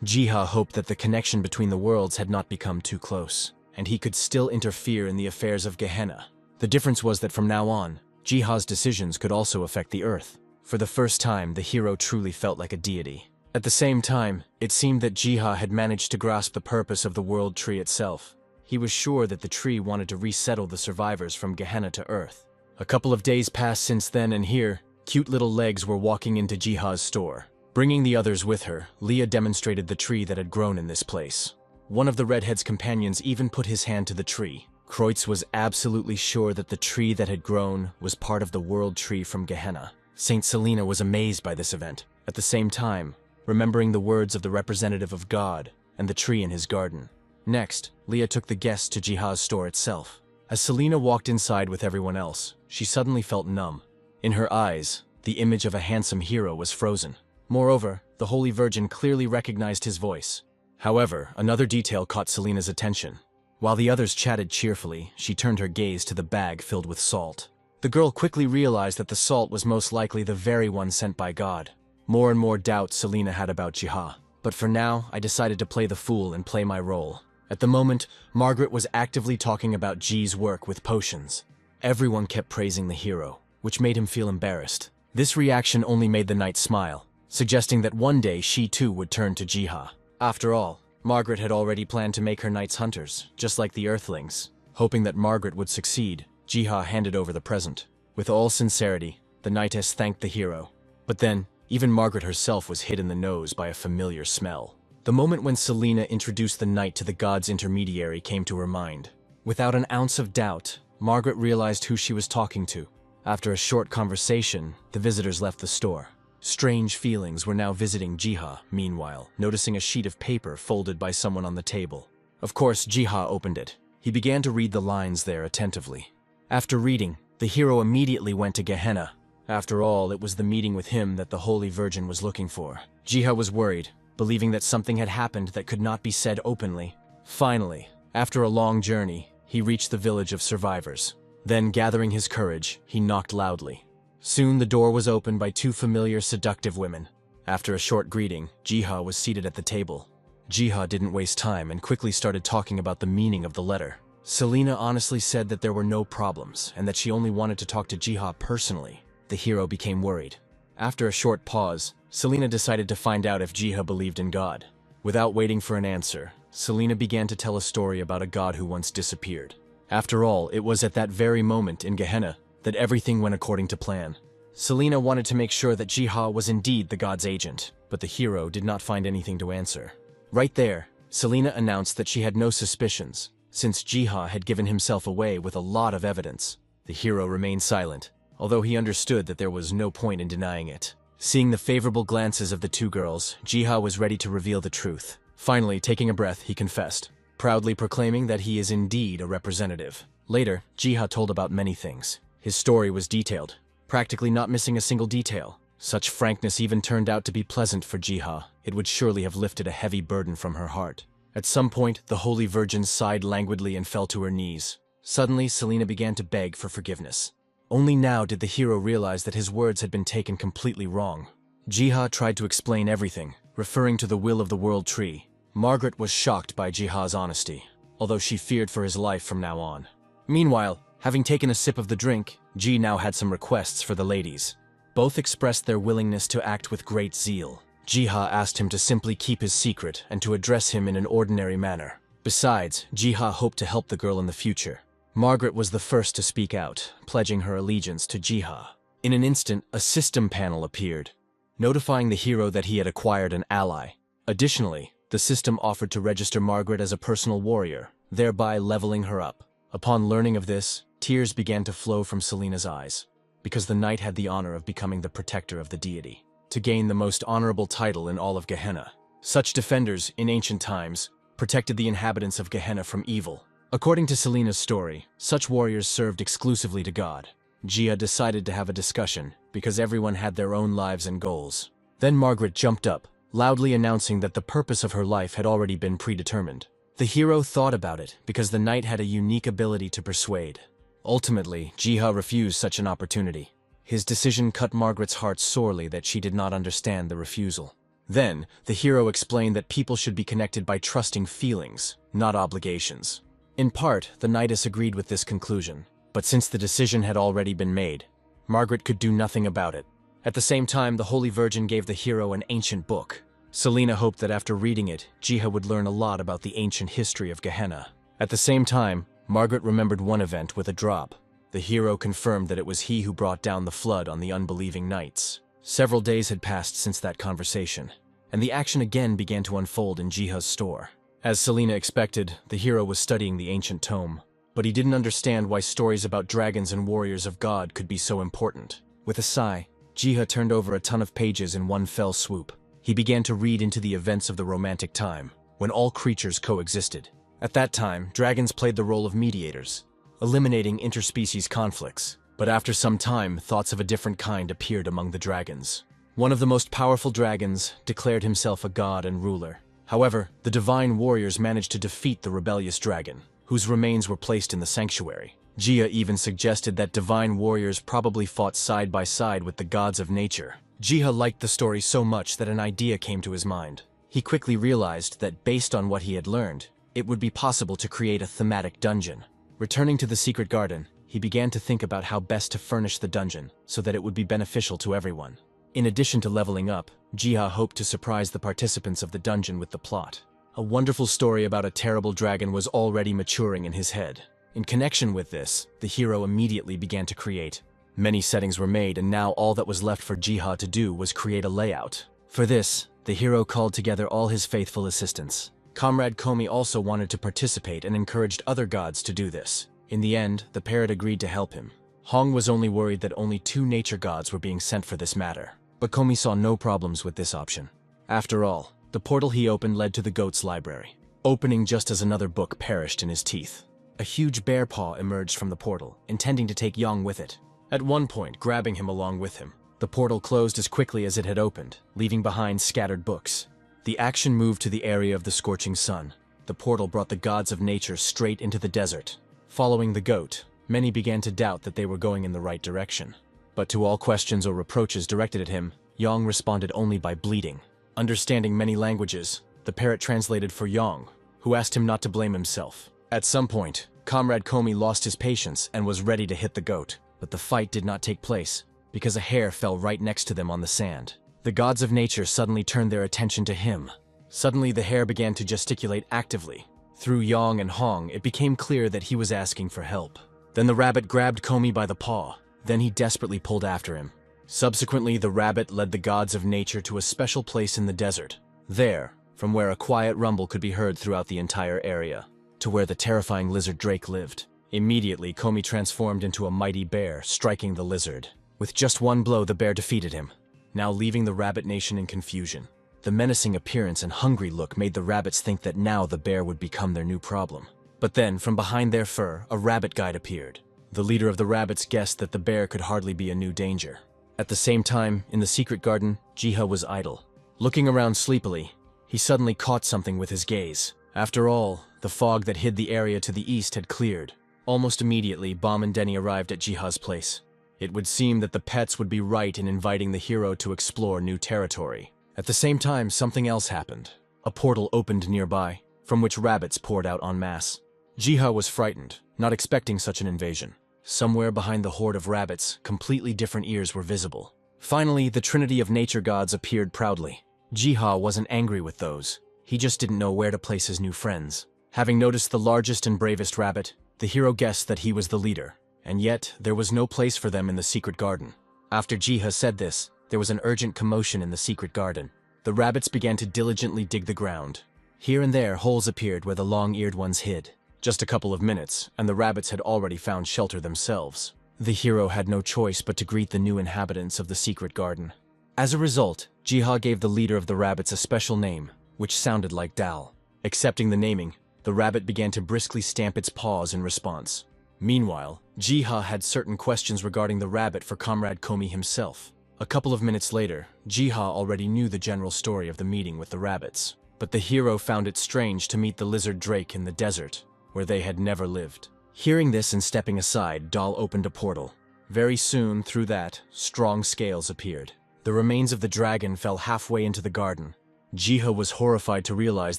Jiha hoped that the connection between the worlds had not become too close, and he could still interfere in the affairs of Gehenna. The difference was that from now on, Jiha's decisions could also affect the earth. For the first time, the hero truly felt like a deity. At the same time, it seemed that Jiha had managed to grasp the purpose of the world tree itself. He was sure that the tree wanted to resettle the survivors from Gehenna to Earth. A couple of days passed since then, and here, cute little legs were walking into Jiha's store. Bringing the others with her, Leah demonstrated the tree that had grown in this place. One of the redhead's companions even put his hand to the tree. Kreutz was absolutely sure that the tree that had grown was part of the world tree from Gehenna. Saint Selena was amazed by this event. At the same time, remembering the words of the representative of God and the tree in his garden. Next, Leah took the guests to Jiha's store itself. As Selena walked inside with everyone else, she suddenly felt numb. In her eyes, the image of a handsome hero was frozen. Moreover, the Holy Virgin clearly recognized his voice. However, another detail caught Selena's attention. While the others chatted cheerfully, she turned her gaze to the bag filled with salt. The girl quickly realized that the salt was most likely the very one sent by God. More and more doubts Selena had about Jiha. But for now, I decided to play the fool and play my role. At the moment, Margaret was actively talking about Ji's work with potions. Everyone kept praising the hero, which made him feel embarrassed. This reaction only made the knight smile, suggesting that one day she too would turn to Jiha. After all, Margaret had already planned to make her knights hunters, just like the Earthlings. Hoping that Margaret would succeed, Jiha handed over the present. With all sincerity, the knightess thanked the hero. But then, even Margaret herself was hit in the nose by a familiar smell. The moment when Selena introduced the knight to the god's intermediary came to her mind. Without an ounce of doubt, Margaret realized who she was talking to. After a short conversation, the visitors left the store. Strange feelings were now visiting Jiha, meanwhile, noticing a sheet of paper folded by someone on the table. Of course, Jiha opened it. He began to read the lines there attentively. After reading, the hero immediately went to Gehenna. After all, it was the meeting with him that the Holy Virgin was looking for. Jiha was worried, believing that something had happened that could not be said openly. Finally, after a long journey, he reached the village of survivors. Then, gathering his courage, he knocked loudly. Soon the door was opened by two familiar, seductive women. After a short greeting, Jiha was seated at the table. Jiha didn't waste time and quickly started talking about the meaning of the letter. Selena honestly said that there were no problems and that she only wanted to talk to Jiha personally. The hero became worried. After a short pause, Selena decided to find out if Jiha believed in God. Without waiting for an answer, Selena began to tell a story about a god who once disappeared. After all, it was at that very moment in Gehenna that everything went according to plan. Selena wanted to make sure that Jiha was indeed the god's agent, but the hero did not find anything to answer. Right there, Selena announced that she had no suspicions, since Jiha had given himself away with a lot of evidence. The hero remained silent, although he understood that there was no point in denying it. Seeing the favorable glances of the two girls, Jiha was ready to reveal the truth. Finally, taking a breath, he confessed, proudly proclaiming that he is indeed a representative. Later, Jiha told about many things. His story was detailed, practically not missing a single detail. Such frankness even turned out to be pleasant for Jiha. It would surely have lifted a heavy burden from her heart. At some point, the Holy Virgin sighed languidly and fell to her knees. Suddenly, Selena began to beg for forgiveness. Only now did the hero realize that his words had been taken completely wrong. Jiha tried to explain everything, referring to the will of the world tree. Margaret was shocked by Jiha's honesty, although she feared for his life from now on. Meanwhile, having taken a sip of the drink, Ji now had some requests for the ladies. Both expressed their willingness to act with great zeal. Jiha asked him to simply keep his secret and to address him in an ordinary manner. Besides, Jiha hoped to help the girl in the future. Margaret was the first to speak out, pledging her allegiance to Jiha. In an instant, a system panel appeared, notifying the hero that he had acquired an ally. Additionally, the system offered to register Margaret as a personal warrior, thereby leveling her up. Upon learning of this, tears began to flow from Selena's eyes, because the knight had the honor of becoming the protector of the deity, to gain the most honorable title in all of Gehenna. Such defenders, in ancient times, protected the inhabitants of Gehenna from evil. According to Selena's story, such warriors served exclusively to God. Jiha decided to have a discussion, because everyone had their own lives and goals. Then Margaret jumped up, loudly announcing that the purpose of her life had already been predetermined. The hero thought about it, because the knight had a unique ability to persuade. Ultimately, Jiha refused such an opportunity. His decision cut Margaret's heart sorely that she did not understand the refusal. Then, the hero explained that people should be connected by trusting feelings, not obligations. In part, the knightess agreed with this conclusion, but since the decision had already been made, Margaret could do nothing about it. At the same time, the Holy Virgin gave the hero an ancient book. Selena hoped that after reading it, Jiha would learn a lot about the ancient history of Gehenna. At the same time, Margaret remembered one event with a drop. The hero confirmed that it was he who brought down the flood on the unbelieving knights. Several days had passed since that conversation, and the action again began to unfold in Jiha's store. As Selena expected, the hero was studying the ancient tome, but he didn't understand why stories about dragons and warriors of God could be so important. With a sigh, Jiha turned over a ton of pages in one fell swoop. He began to read into the events of the romantic time, when all creatures coexisted. At that time, dragons played the role of mediators, eliminating interspecies conflicts. But after some time, thoughts of a different kind appeared among the dragons. One of the most powerful dragons declared himself a god and ruler. However, the divine warriors managed to defeat the rebellious dragon, whose remains were placed in the sanctuary. Jiha even suggested that divine warriors probably fought side by side with the gods of nature. Jiha liked the story so much that an idea came to his mind. He quickly realized that based on what he had learned, it would be possible to create a thematic dungeon. Returning to the secret garden, he began to think about how best to furnish the dungeon so that it would be beneficial to everyone. In addition to leveling up, Jiha hoped to surprise the participants of the dungeon with the plot. A wonderful story about a terrible dragon was already maturing in his head. In connection with this, the hero immediately began to create. Many settings were made, and now all that was left for Jiha to do was create a layout. For this, the hero called together all his faithful assistants. Comrade Komi also wanted to participate and encouraged other gods to do this. In the end, the parrot agreed to help him. Hong was only worried that only 2 nature gods were being sent for this matter, but Komi saw no problems with this option. After all, the portal he opened led to the goat's library, opening just as another book perished in his teeth. A huge bear paw emerged from the portal, intending to take Yang with it. At one point, grabbing him along with him. The portal closed as quickly as it had opened, leaving behind scattered books. The action moved to the area of the scorching sun. The portal brought the gods of nature straight into the desert. Following the goat, many began to doubt that they were going in the right direction. But to all questions or reproaches directed at him, Yang responded only by bleating. Understanding many languages, the parrot translated for Yang, who asked him not to blame himself. At some point, Comrade Komi lost his patience and was ready to hit the goat, but the fight did not take place because a hare fell right next to them on the sand. The gods of nature suddenly turned their attention to him. Suddenly, the hare began to gesticulate actively. Through Yang and Hong, it became clear that he was asking for help. Then the rabbit grabbed Komi by the paw. Then he desperately pulled after him. Subsequently, the rabbit led the gods of nature to a special place in the desert. There, from where a quiet rumble could be heard throughout the entire area, to where the terrifying lizard drake lived. Immediately, Komi transformed into a mighty bear, striking the lizard. With just one blow, the bear defeated him, now leaving the rabbit nation in confusion. The menacing appearance and hungry look made the rabbits think that now the bear would become their new problem. But then, from behind their fur, a rabbit guide appeared. The leader of the rabbits guessed that the bear could hardly be a new danger. At the same time, in the secret garden, Jiha was idle. Looking around sleepily, he suddenly caught something with his gaze. After all, the fog that hid the area to the east had cleared. Almost immediately, Bam and Denny arrived at Jiha's place. It would seem that the pets would be right in inviting the hero to explore new territory. At the same time, something else happened. A portal opened nearby, from which rabbits poured out en masse. Jiha was frightened, not expecting such an invasion. Somewhere behind the horde of rabbits, completely different ears were visible. Finally, the trinity of nature gods appeared proudly. Jiha wasn't angry with those. He just didn't know where to place his new friends. Having noticed the largest and bravest rabbit, the hero guessed that he was the leader. And yet, there was no place for them in the secret garden. After Jiha said this, there was an urgent commotion in the secret garden. The rabbits began to diligently dig the ground. Here and there, holes appeared where the long-eared ones hid. Just a couple of minutes, and the rabbits had already found shelter themselves. The hero had no choice but to greet the new inhabitants of the secret garden. As a result, Jiha gave the leader of the rabbits a special name, which sounded like Dal. Accepting the naming, the rabbit began to briskly stamp its paws in response. Meanwhile, Jiha had certain questions regarding the rabbit for Comrade Komi himself. A couple of minutes later, Jiha already knew the general story of the meeting with the rabbits. But the hero found it strange to meet the lizard drake in the desert, where they had never lived. Hearing this and stepping aside, Dal opened a portal. Very soon, through that, strong scales appeared. The remains of the dragon fell halfway into the garden. Jiha was horrified to realize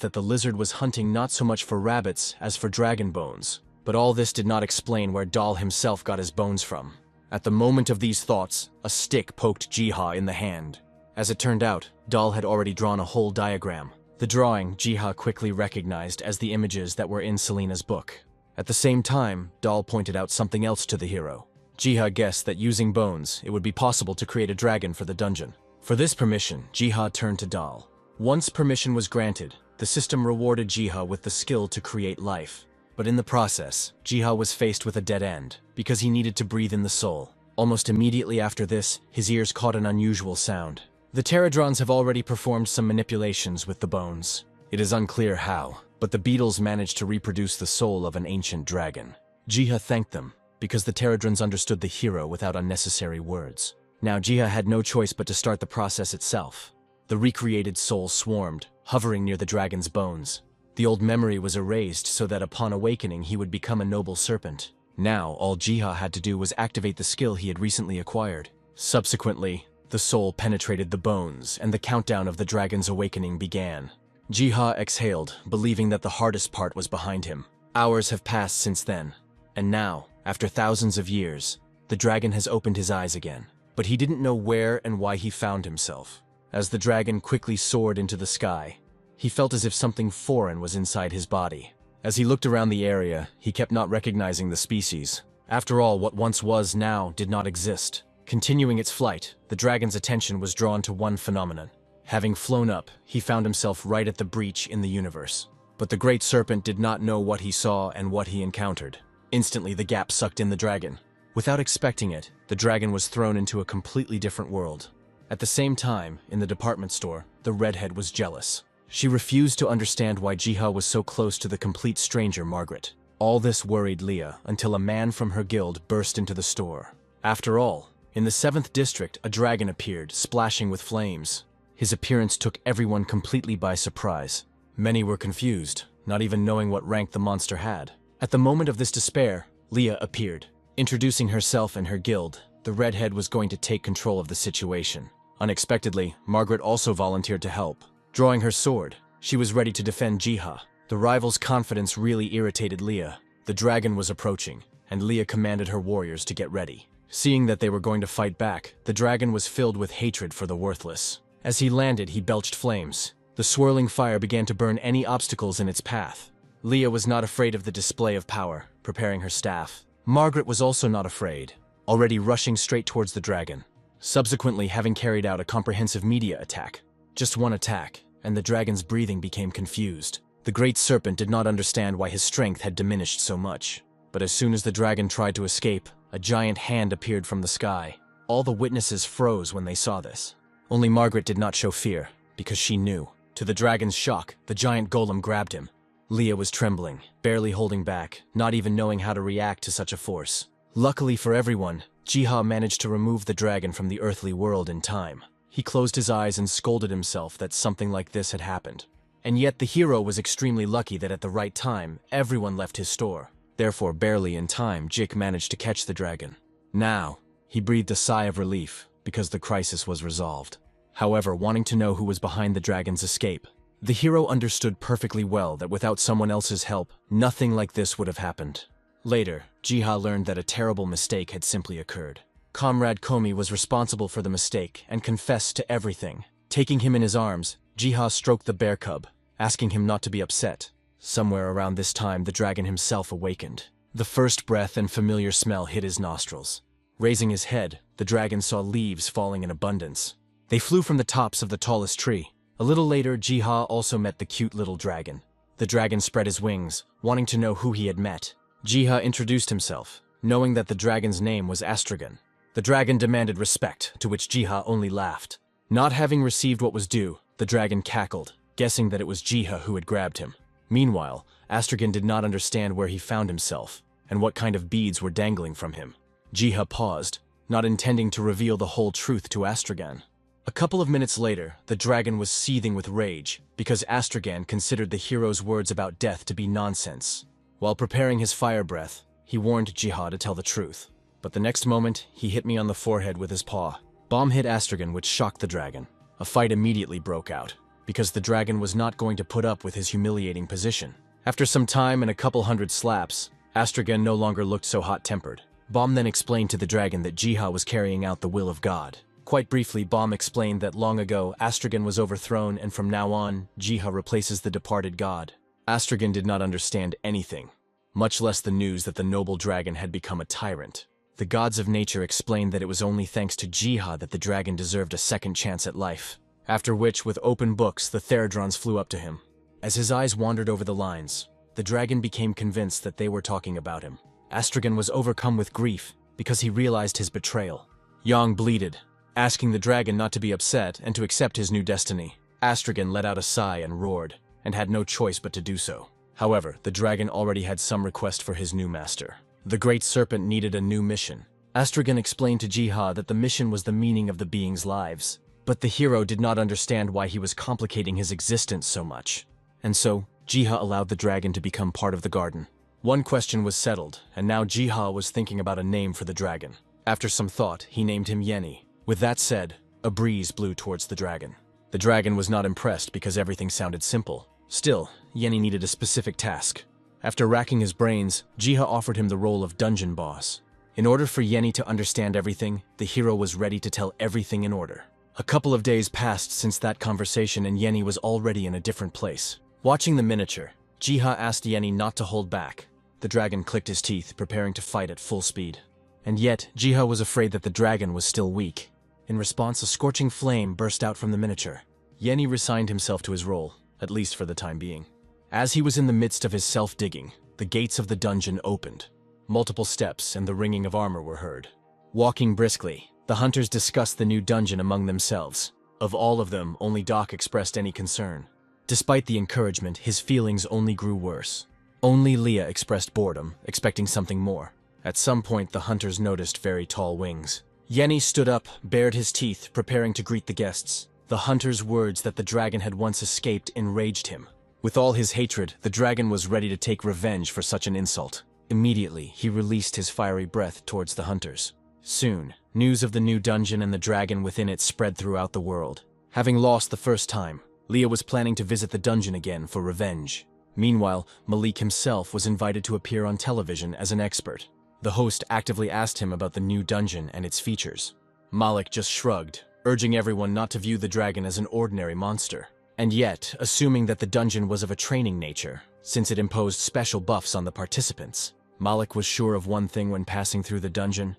that the lizard was hunting not so much for rabbits as for dragon bones. But all this did not explain where Dal himself got his bones from. At the moment of these thoughts, a stick poked Jiha in the hand. As it turned out, Dal had already drawn a whole diagram. The drawing Jiha quickly recognized as the images that were in Selena's book. At the same time, Dal pointed out something else to the hero. Jiha guessed that using bones, it would be possible to create a dragon for the dungeon. For this permission, Jiha turned to Dal. Once permission was granted, the system rewarded Jiha with the skill to create life. But in the process, Jiha was faced with a dead end, because he needed to breathe in the soul. Almost immediately after this, his ears caught an unusual sound. The Pterodrons have already performed some manipulations with the bones. It is unclear how, but the beetles managed to reproduce the soul of an ancient dragon. Jiha thanked them, because the Pterodrons understood the hero without unnecessary words. Now Jiha had no choice but to start the process itself. The recreated soul swarmed, hovering near the dragon's bones. The old memory was erased so that upon awakening he would become a noble serpent. Now, all Jiha had to do was activate the skill he had recently acquired. Subsequently, the soul penetrated the bones, and the countdown of the dragon's awakening began. Jiha exhaled, believing that the hardest part was behind him. Hours have passed since then, and now, after thousands of years, the dragon has opened his eyes again. But he didn't know where and why he found himself. As the dragon quickly soared into the sky, he felt as if something foreign was inside his body. As he looked around the area, he kept not recognizing the species. After all, what once was now did not exist. Continuing its flight, the dragon's attention was drawn to one phenomenon. Having flown up, he found himself right at the breach in the universe. But the great serpent did not know what he saw and what he encountered. Instantly, the gap sucked in the dragon. Without expecting it, the dragon was thrown into a completely different world. At the same time, in the department store, the redhead was jealous. She refused to understand why Jiha was so close to the complete stranger Margaret. All this worried Leah until a man from her guild burst into the store. After all, in the 7th district, a dragon appeared, splashing with flames. His appearance took everyone completely by surprise. Many were confused, not even knowing what rank the monster had. At the moment of this despair, Leah appeared. Introducing herself and her guild, the redhead was going to take control of the situation. Unexpectedly, Margaret also volunteered to help. Drawing her sword, she was ready to defend Jiha. The rival's confidence really irritated Leah. The dragon was approaching, and Leah commanded her warriors to get ready. Seeing that they were going to fight back, the dragon was filled with hatred for the worthless. As he landed, he belched flames. The swirling fire began to burn any obstacles in its path. Leah was not afraid of the display of power, preparing her staff. Margaret was also not afraid, already rushing straight towards the dragon, subsequently having carried out a comprehensive media attack. Just one attack, and the dragon's breathing became confused. The great serpent did not understand why his strength had diminished so much. But as soon as the dragon tried to escape, a giant hand appeared from the sky. All the witnesses froze when they saw this. Only Margaret did not show fear, because she knew. To the dragon's shock, the giant golem grabbed him. Leah was trembling, barely holding back, not even knowing how to react to such a force. Luckily for everyone, Jiha managed to remove the dragon from the earthly world in time. He closed his eyes and scolded himself that something like this had happened. And yet the hero was extremely lucky that at the right time, everyone left his store. Therefore, barely in time, Jik managed to catch the dragon. Now, he breathed a sigh of relief, because the crisis was resolved. However, wanting to know who was behind the dragon's escape, the hero understood perfectly well that without someone else's help, nothing like this would have happened. Later, Jiha learned that a terrible mistake had simply occurred. Comrade Komi was responsible for the mistake and confessed to everything. Taking him in his arms, Jiha stroked the bear cub, asking him not to be upset. Somewhere around this time, the dragon himself awakened. The first breath and familiar smell hit his nostrils. Raising his head, the dragon saw leaves falling in abundance. They flew from the tops of the tallest tree. A little later, Jiha also met the cute little dragon. The dragon spread his wings, wanting to know who he had met. Jiha introduced himself, knowing that the dragon's name was Astragon. The dragon demanded respect, to which Jiha only laughed. Not having received what was due, the dragon cackled, guessing that it was Jiha who had grabbed him. Meanwhile, Astragon did not understand where he found himself, and what kind of beads were dangling from him. Jiha paused, not intending to reveal the whole truth to Astragon. A couple of minutes later, the dragon was seething with rage, because Astragon considered the hero's words about death to be nonsense. While preparing his fire breath, he warned Jiha to tell the truth. But the next moment, he hit me on the forehead with his paw. Bomb hit Astragon, which shocked the dragon. A fight immediately broke out, because the dragon was not going to put up with his humiliating position. After some time and a couple hundred slaps, Astragon no longer looked so hot-tempered. Bomb then explained to the dragon that Jiha was carrying out the will of God. Quite briefly, Bomb explained that long ago, Astragon was overthrown and from now on, Jiha replaces the departed god. Astragon did not understand anything, much less the news that the noble dragon had become a tyrant. The gods of nature explained that it was only thanks to Jiha that the dragon deserved a second chance at life. After which, with open books, the Therodrons flew up to him. As his eyes wandered over the lines, the dragon became convinced that they were talking about him. Astragon was overcome with grief because he realized his betrayal. Yang bleated, asking the dragon not to be upset and to accept his new destiny. Astragon let out a sigh and roared, and had no choice but to do so. However, the dragon already had some request for his new master. The great serpent needed a new mission. Astragon explained to Jiha that the mission was the meaning of the beings' lives. But the hero did not understand why he was complicating his existence so much. And so, Jiha allowed the dragon to become part of the garden. One question was settled, and now Jiha was thinking about a name for the dragon. After some thought, he named him Yeni. With that said, a breeze blew towards the dragon. The dragon was not impressed because everything sounded simple. Still, Yeni needed a specific task. After racking his brains, Jiha offered him the role of dungeon boss. In order for Yeni to understand everything, the hero was ready to tell everything in order. A couple of days passed since that conversation and Yeni was already in a different place. Watching the miniature, Jiha asked Yeni not to hold back. The dragon clicked his teeth, preparing to fight at full speed. And yet, Jiha was afraid that the dragon was still weak. In response, a scorching flame burst out from the miniature. Yeni resigned himself to his role, at least for the time being. As he was in the midst of his self-digging, the gates of the dungeon opened. Multiple steps and the ringing of armor were heard. Walking briskly, the hunters discussed the new dungeon among themselves. Of all of them, only Doc expressed any concern. Despite the encouragement, his feelings only grew worse. Only Leah expressed boredom, expecting something more. At some point, the hunters noticed very tall wings. Yeni stood up, bared his teeth, preparing to greet the guests. The hunter's words that the dragon had once escaped enraged him. With all his hatred, the dragon was ready to take revenge for such an insult. Immediately, he released his fiery breath towards the hunters. Soon, news of the new dungeon and the dragon within it spread throughout the world. Having lost the first time, Leah was planning to visit the dungeon again for revenge. Meanwhile, Malik himself was invited to appear on television as an expert. The host actively asked him about the new dungeon and its features. Malik just shrugged, urging everyone not to view the dragon as an ordinary monster. And yet, assuming that the dungeon was of a training nature, since it imposed special buffs on the participants, Malik was sure of one thing when passing through the dungeon: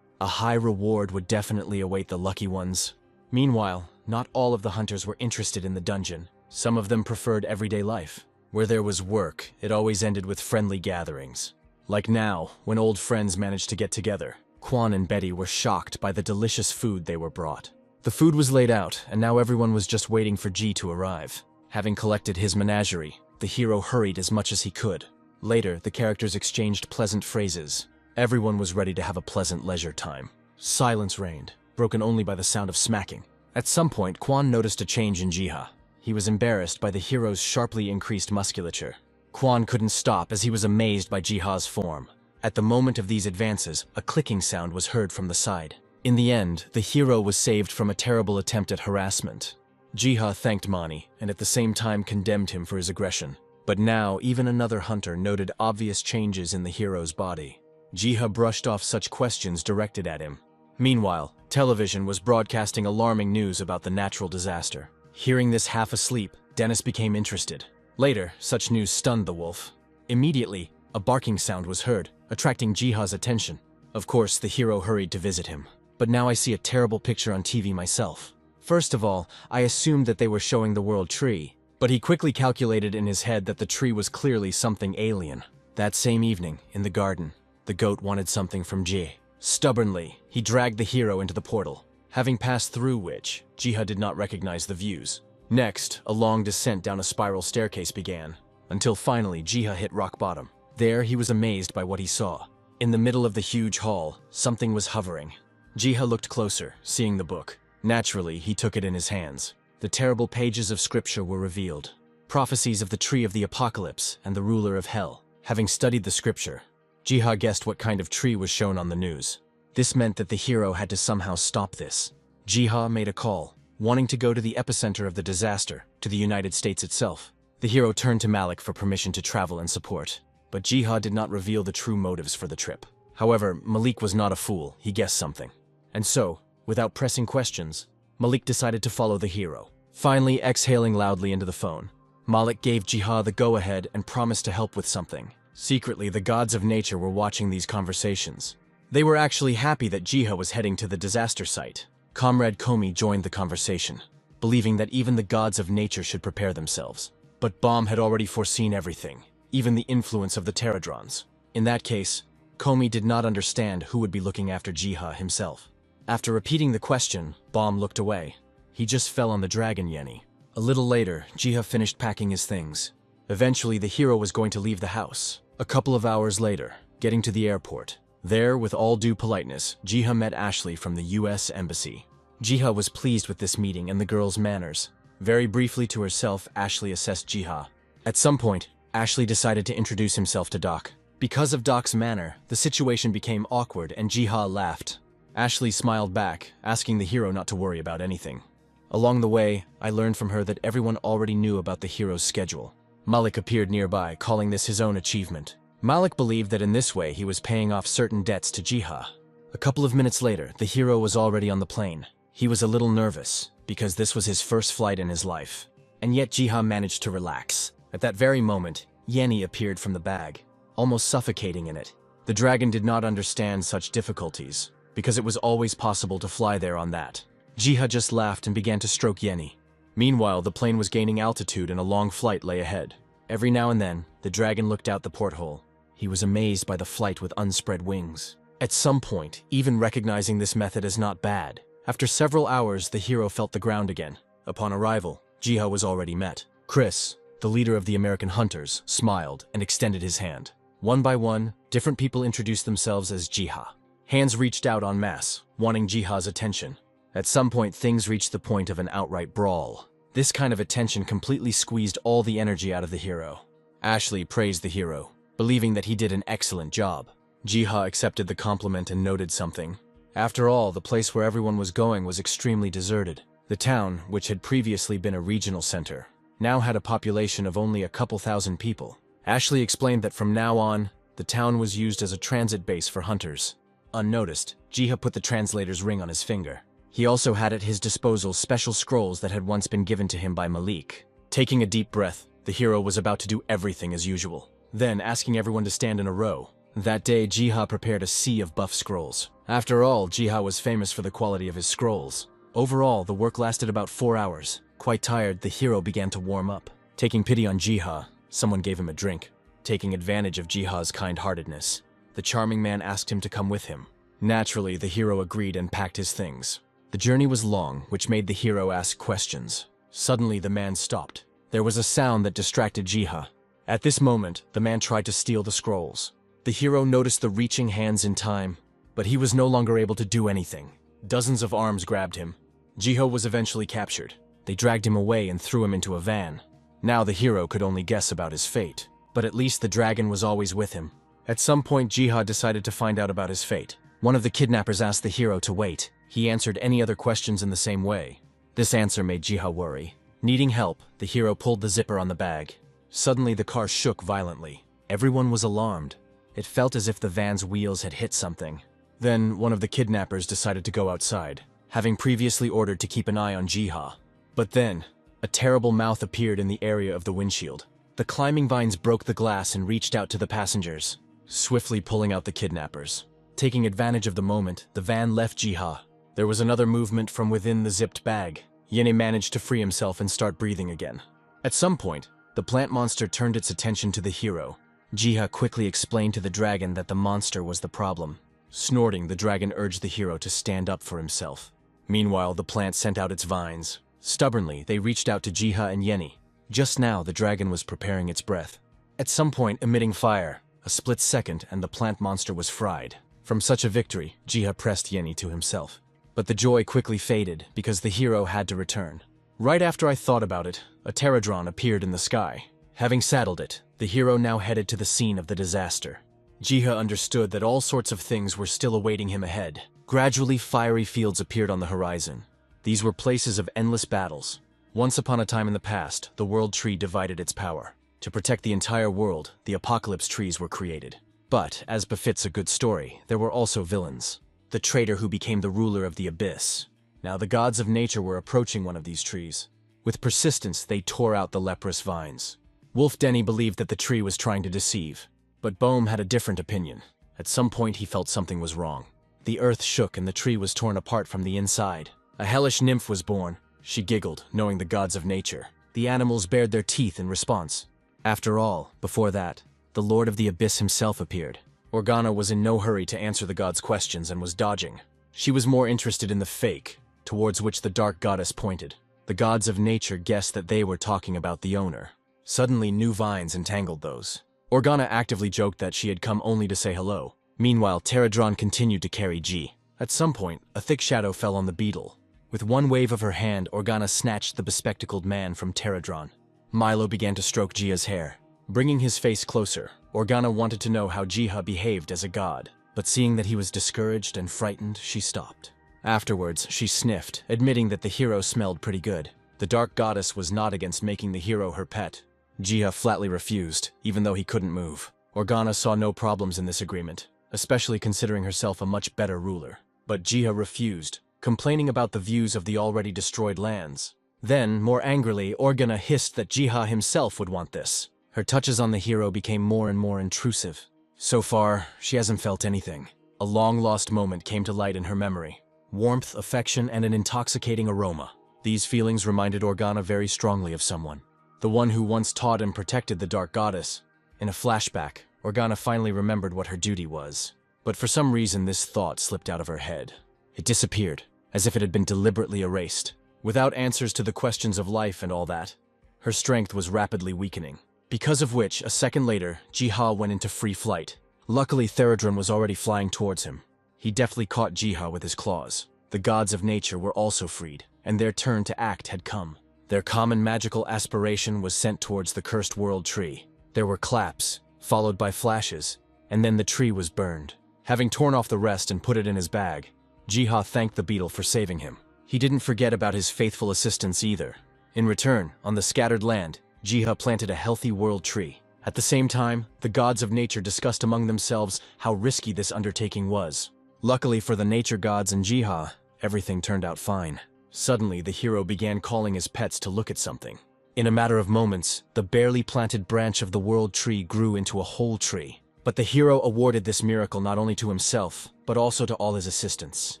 a high reward would definitely await the lucky ones. Meanwhile, not all of the hunters were interested in the dungeon. Some of them preferred everyday life. Where there was work, it always ended with friendly gatherings. Like now, when old friends managed to get together. Quan and Betty were shocked by the delicious food they were brought. The food was laid out, and now everyone was just waiting for G to arrive. Having collected his menagerie, the hero hurried as much as he could. Later, the characters exchanged pleasant phrases. Everyone was ready to have a pleasant leisure time. Silence reigned, broken only by the sound of smacking. At some point, Quan noticed a change in Jiha. He was embarrassed by the hero's sharply increased musculature. Quan couldn't stop as he was amazed by Jiha's form. At the moment of these advances, a clicking sound was heard from the side. In the end, the hero was saved from a terrible attempt at harassment. Jiha thanked Mani, and at the same time condemned him for his aggression. But now, even another hunter noted obvious changes in the hero's body. Jiha brushed off such questions directed at him. Meanwhile, television was broadcasting alarming news about the natural disaster. Hearing this half asleep, Dennis became interested. Later, such news stunned the wolf. Immediately, a barking sound was heard, attracting Jiha's attention. Of course, the hero hurried to visit him. But now I see a terrible picture on TV myself. First of all, I assumed that they were showing the world tree, but he quickly calculated in his head that the tree was clearly something alien. That same evening, in the garden, the goat wanted something from Ji. Stubbornly, he dragged the hero into the portal, having passed through which, Jiha did not recognize the views. Next, a long descent down a spiral staircase began, until finally Jiha hit rock bottom. There, he was amazed by what he saw. In the middle of the huge hall, something was hovering. Jiha looked closer, seeing the book. Naturally, he took it in his hands. The terrible pages of scripture were revealed. Prophecies of the tree of the apocalypse and the ruler of hell. Having studied the scripture, Jiha guessed what kind of tree was shown on the news. This meant that the hero had to somehow stop this. Jiha made a call, wanting to go to the epicenter of the disaster, to the United States itself. The hero turned to Malik for permission to travel and support, but Jiha did not reveal the true motives for the trip. However, Malik was not a fool, he guessed something. And so, without pressing questions, Malik decided to follow the hero. Finally, exhaling loudly into the phone, Malik gave Jiha the go-ahead and promised to help with something. Secretly, the gods of nature were watching these conversations. They were actually happy that Jiha was heading to the disaster site. Comrade Komi joined the conversation, believing that even the gods of nature should prepare themselves. But Bomb had already foreseen everything, even the influence of the Pterodrons. In that case, Komi did not understand who would be looking after Jiha himself. After repeating the question, Bomb looked away. He just fell on the dragon Yenny. A little later, Jiha finished packing his things. Eventually, the hero was going to leave the house. A couple of hours later, getting to the airport. There, with all due politeness, Jiha met Ashley from the US Embassy. Jiha was pleased with this meeting and the girl's manners. Very briefly to herself, Ashley assessed Jiha. At some point, Ashley decided to introduce himself to Doc. Because of Doc's manner, the situation became awkward and Jiha laughed. Ashley smiled back, asking the hero not to worry about anything. Along the way, I learned from her that everyone already knew about the hero's schedule. Malik appeared nearby, calling this his own achievement. Malik believed that in this way he was paying off certain debts to Jiha. A couple of minutes later, the hero was already on the plane. He was a little nervous, because this was his first flight in his life. And yet Jiha managed to relax. At that very moment, Yenny appeared from the bag, almost suffocating in it. The dragon did not understand such difficulties, because it was always possible to fly there on that. Jiha just laughed and began to stroke Yenny. Meanwhile, the plane was gaining altitude and a long flight lay ahead. Every now and then, the dragon looked out the porthole. He was amazed by the flight with unspread wings. At some point, even recognizing this method as not bad, after several hours, the hero felt the ground again. Upon arrival, Jiha was already met. Chris, the leader of the American hunters, smiled and extended his hand. One by one, different people introduced themselves as Jiha. Hands reached out en masse, wanting Jiha's attention. At some point, things reached the point of an outright brawl. This kind of attention completely squeezed all the energy out of the hero. Ashley praised the hero, believing that he did an excellent job. Jiha accepted the compliment and noted something. After all, the place where everyone was going was extremely deserted. The town, which had previously been a regional center, now had a population of only a couple thousand people. Ashley explained that from now on, the town was used as a transit base for hunters. Unnoticed, Jiha put the translator's ring on his finger. He also had at his disposal special scrolls that had once been given to him by Malik. Taking a deep breath, the hero was about to do everything as usual. Then, asking everyone to stand in a row. That day, Jiha prepared a sea of buff scrolls. After all, Jiha was famous for the quality of his scrolls. Overall, the work lasted about 4 hours. Quite tired, the hero began to warm up. Taking pity on Jiha, someone gave him a drink. Taking advantage of Jiha's kind-heartedness, the charming man asked him to come with him. Naturally, the hero agreed and packed his things. The journey was long, which made the hero ask questions. Suddenly, the man stopped. There was a sound that distracted Jiha. At this moment, the man tried to steal the scrolls. The hero noticed the reaching hands in time, but he was no longer able to do anything. Dozens of arms grabbed him. Jiha was eventually captured. They dragged him away and threw him into a van. Now the hero could only guess about his fate, but at least the dragon was always with him. At some point, Jiha decided to find out about his fate. One of the kidnappers asked the hero to wait. He answered any other questions in the same way. This answer made Jiha worry. Needing help, the hero pulled the zipper on the bag. Suddenly, the car shook violently. Everyone was alarmed. It felt as if the van's wheels had hit something. Then, one of the kidnappers decided to go outside, having previously ordered to keep an eye on Jiha. But then, a terrible mouth appeared in the area of the windshield. The climbing vines broke the glass and reached out to the passengers, swiftly pulling out the kidnappers. Taking advantage of the moment, the van left Jiha. There was another movement from within the zipped bag. Yene managed to free himself and start breathing again. At some point, the plant monster turned its attention to the hero. Jiha quickly explained to the dragon that the monster was the problem. Snorting, the dragon urged the hero to stand up for himself. Meanwhile, the plant sent out its vines. Stubbornly, they reached out to Jiha and Yeni. Just now, the dragon was preparing its breath. At some point, emitting fire. A split second, and the plant monster was fried. From such a victory, Jiha pressed Yeni to himself. But the joy quickly faded, because the hero had to return. Right after I thought about it, a pterodron appeared in the sky. Having saddled it, the hero now headed to the scene of the disaster. Jiha understood that all sorts of things were still awaiting him ahead. Gradually, fiery fields appeared on the horizon. These were places of endless battles. Once upon a time in the past, the World Tree divided its power. To protect the entire world, the Apocalypse Trees were created. But, as befits a good story, there were also villains. The traitor who became the ruler of the Abyss. Now the gods of nature were approaching one of these trees. With persistence, they tore out the leprous vines. Wolf Denny believed that the tree was trying to deceive. But Bohm had a different opinion. At some point, he felt something was wrong. The earth shook and the tree was torn apart from the inside. A hellish nymph was born. She giggled, knowing the gods of nature. The animals bared their teeth in response. After all, before that, the Lord of the Abyss himself appeared. Organa was in no hurry to answer the gods' questions and was dodging. She was more interested in the fake, towards which the dark goddess pointed. The gods of nature guessed that they were talking about the owner. Suddenly, new vines entangled those. Organa actively joked that she had come only to say hello. Meanwhile, Pterodron continued to carry G. At some point, a thick shadow fell on the beetle. With one wave of her hand, Organa snatched the bespectacled man from Pterodron. Milo began to stroke Jiha's hair. Bringing his face closer, Organa wanted to know how Jiha behaved as a god, but seeing that he was discouraged and frightened, she stopped. Afterwards, she sniffed, admitting that the hero smelled pretty good. The dark goddess was not against making the hero her pet. Jiha flatly refused, even though he couldn't move. Organa saw no problems in this agreement, especially considering herself a much better ruler. But Jiha refused, complaining about the views of the already destroyed lands. Then, more angrily, Organa hissed that Jiha himself would want this. Her touches on the hero became more and more intrusive. So far, she hasn't felt anything. A long-lost moment came to light in her memory. Warmth, affection, and an intoxicating aroma. These feelings reminded Organa very strongly of someone. The one who once taught and protected the Dark Goddess. In a flashback, Organa finally remembered what her duty was. But for some reason, this thought slipped out of her head. It disappeared, as if it had been deliberately erased. Without answers to the questions of life and all that, her strength was rapidly weakening. Because of which, a second later, Jiha went into free flight. Luckily, Therodron was already flying towards him. He deftly caught Jiha with his claws. The gods of nature were also freed, and their turn to act had come. Their common magical aspiration was sent towards the cursed world tree. There were claps, followed by flashes, and then the tree was burned. Having torn off the rest and put it in his bag, Jiha thanked the beetle for saving him. He didn't forget about his faithful assistants either. In return, on the scattered land, Jiha planted a healthy world tree. At the same time, the gods of nature discussed among themselves how risky this undertaking was. Luckily for the nature gods and Jiha, everything turned out fine. Suddenly, the hero began calling his pets to look at something. In a matter of moments, the barely planted branch of the world tree grew into a whole tree. But the hero awarded this miracle not only to himself, but also to all his assistants.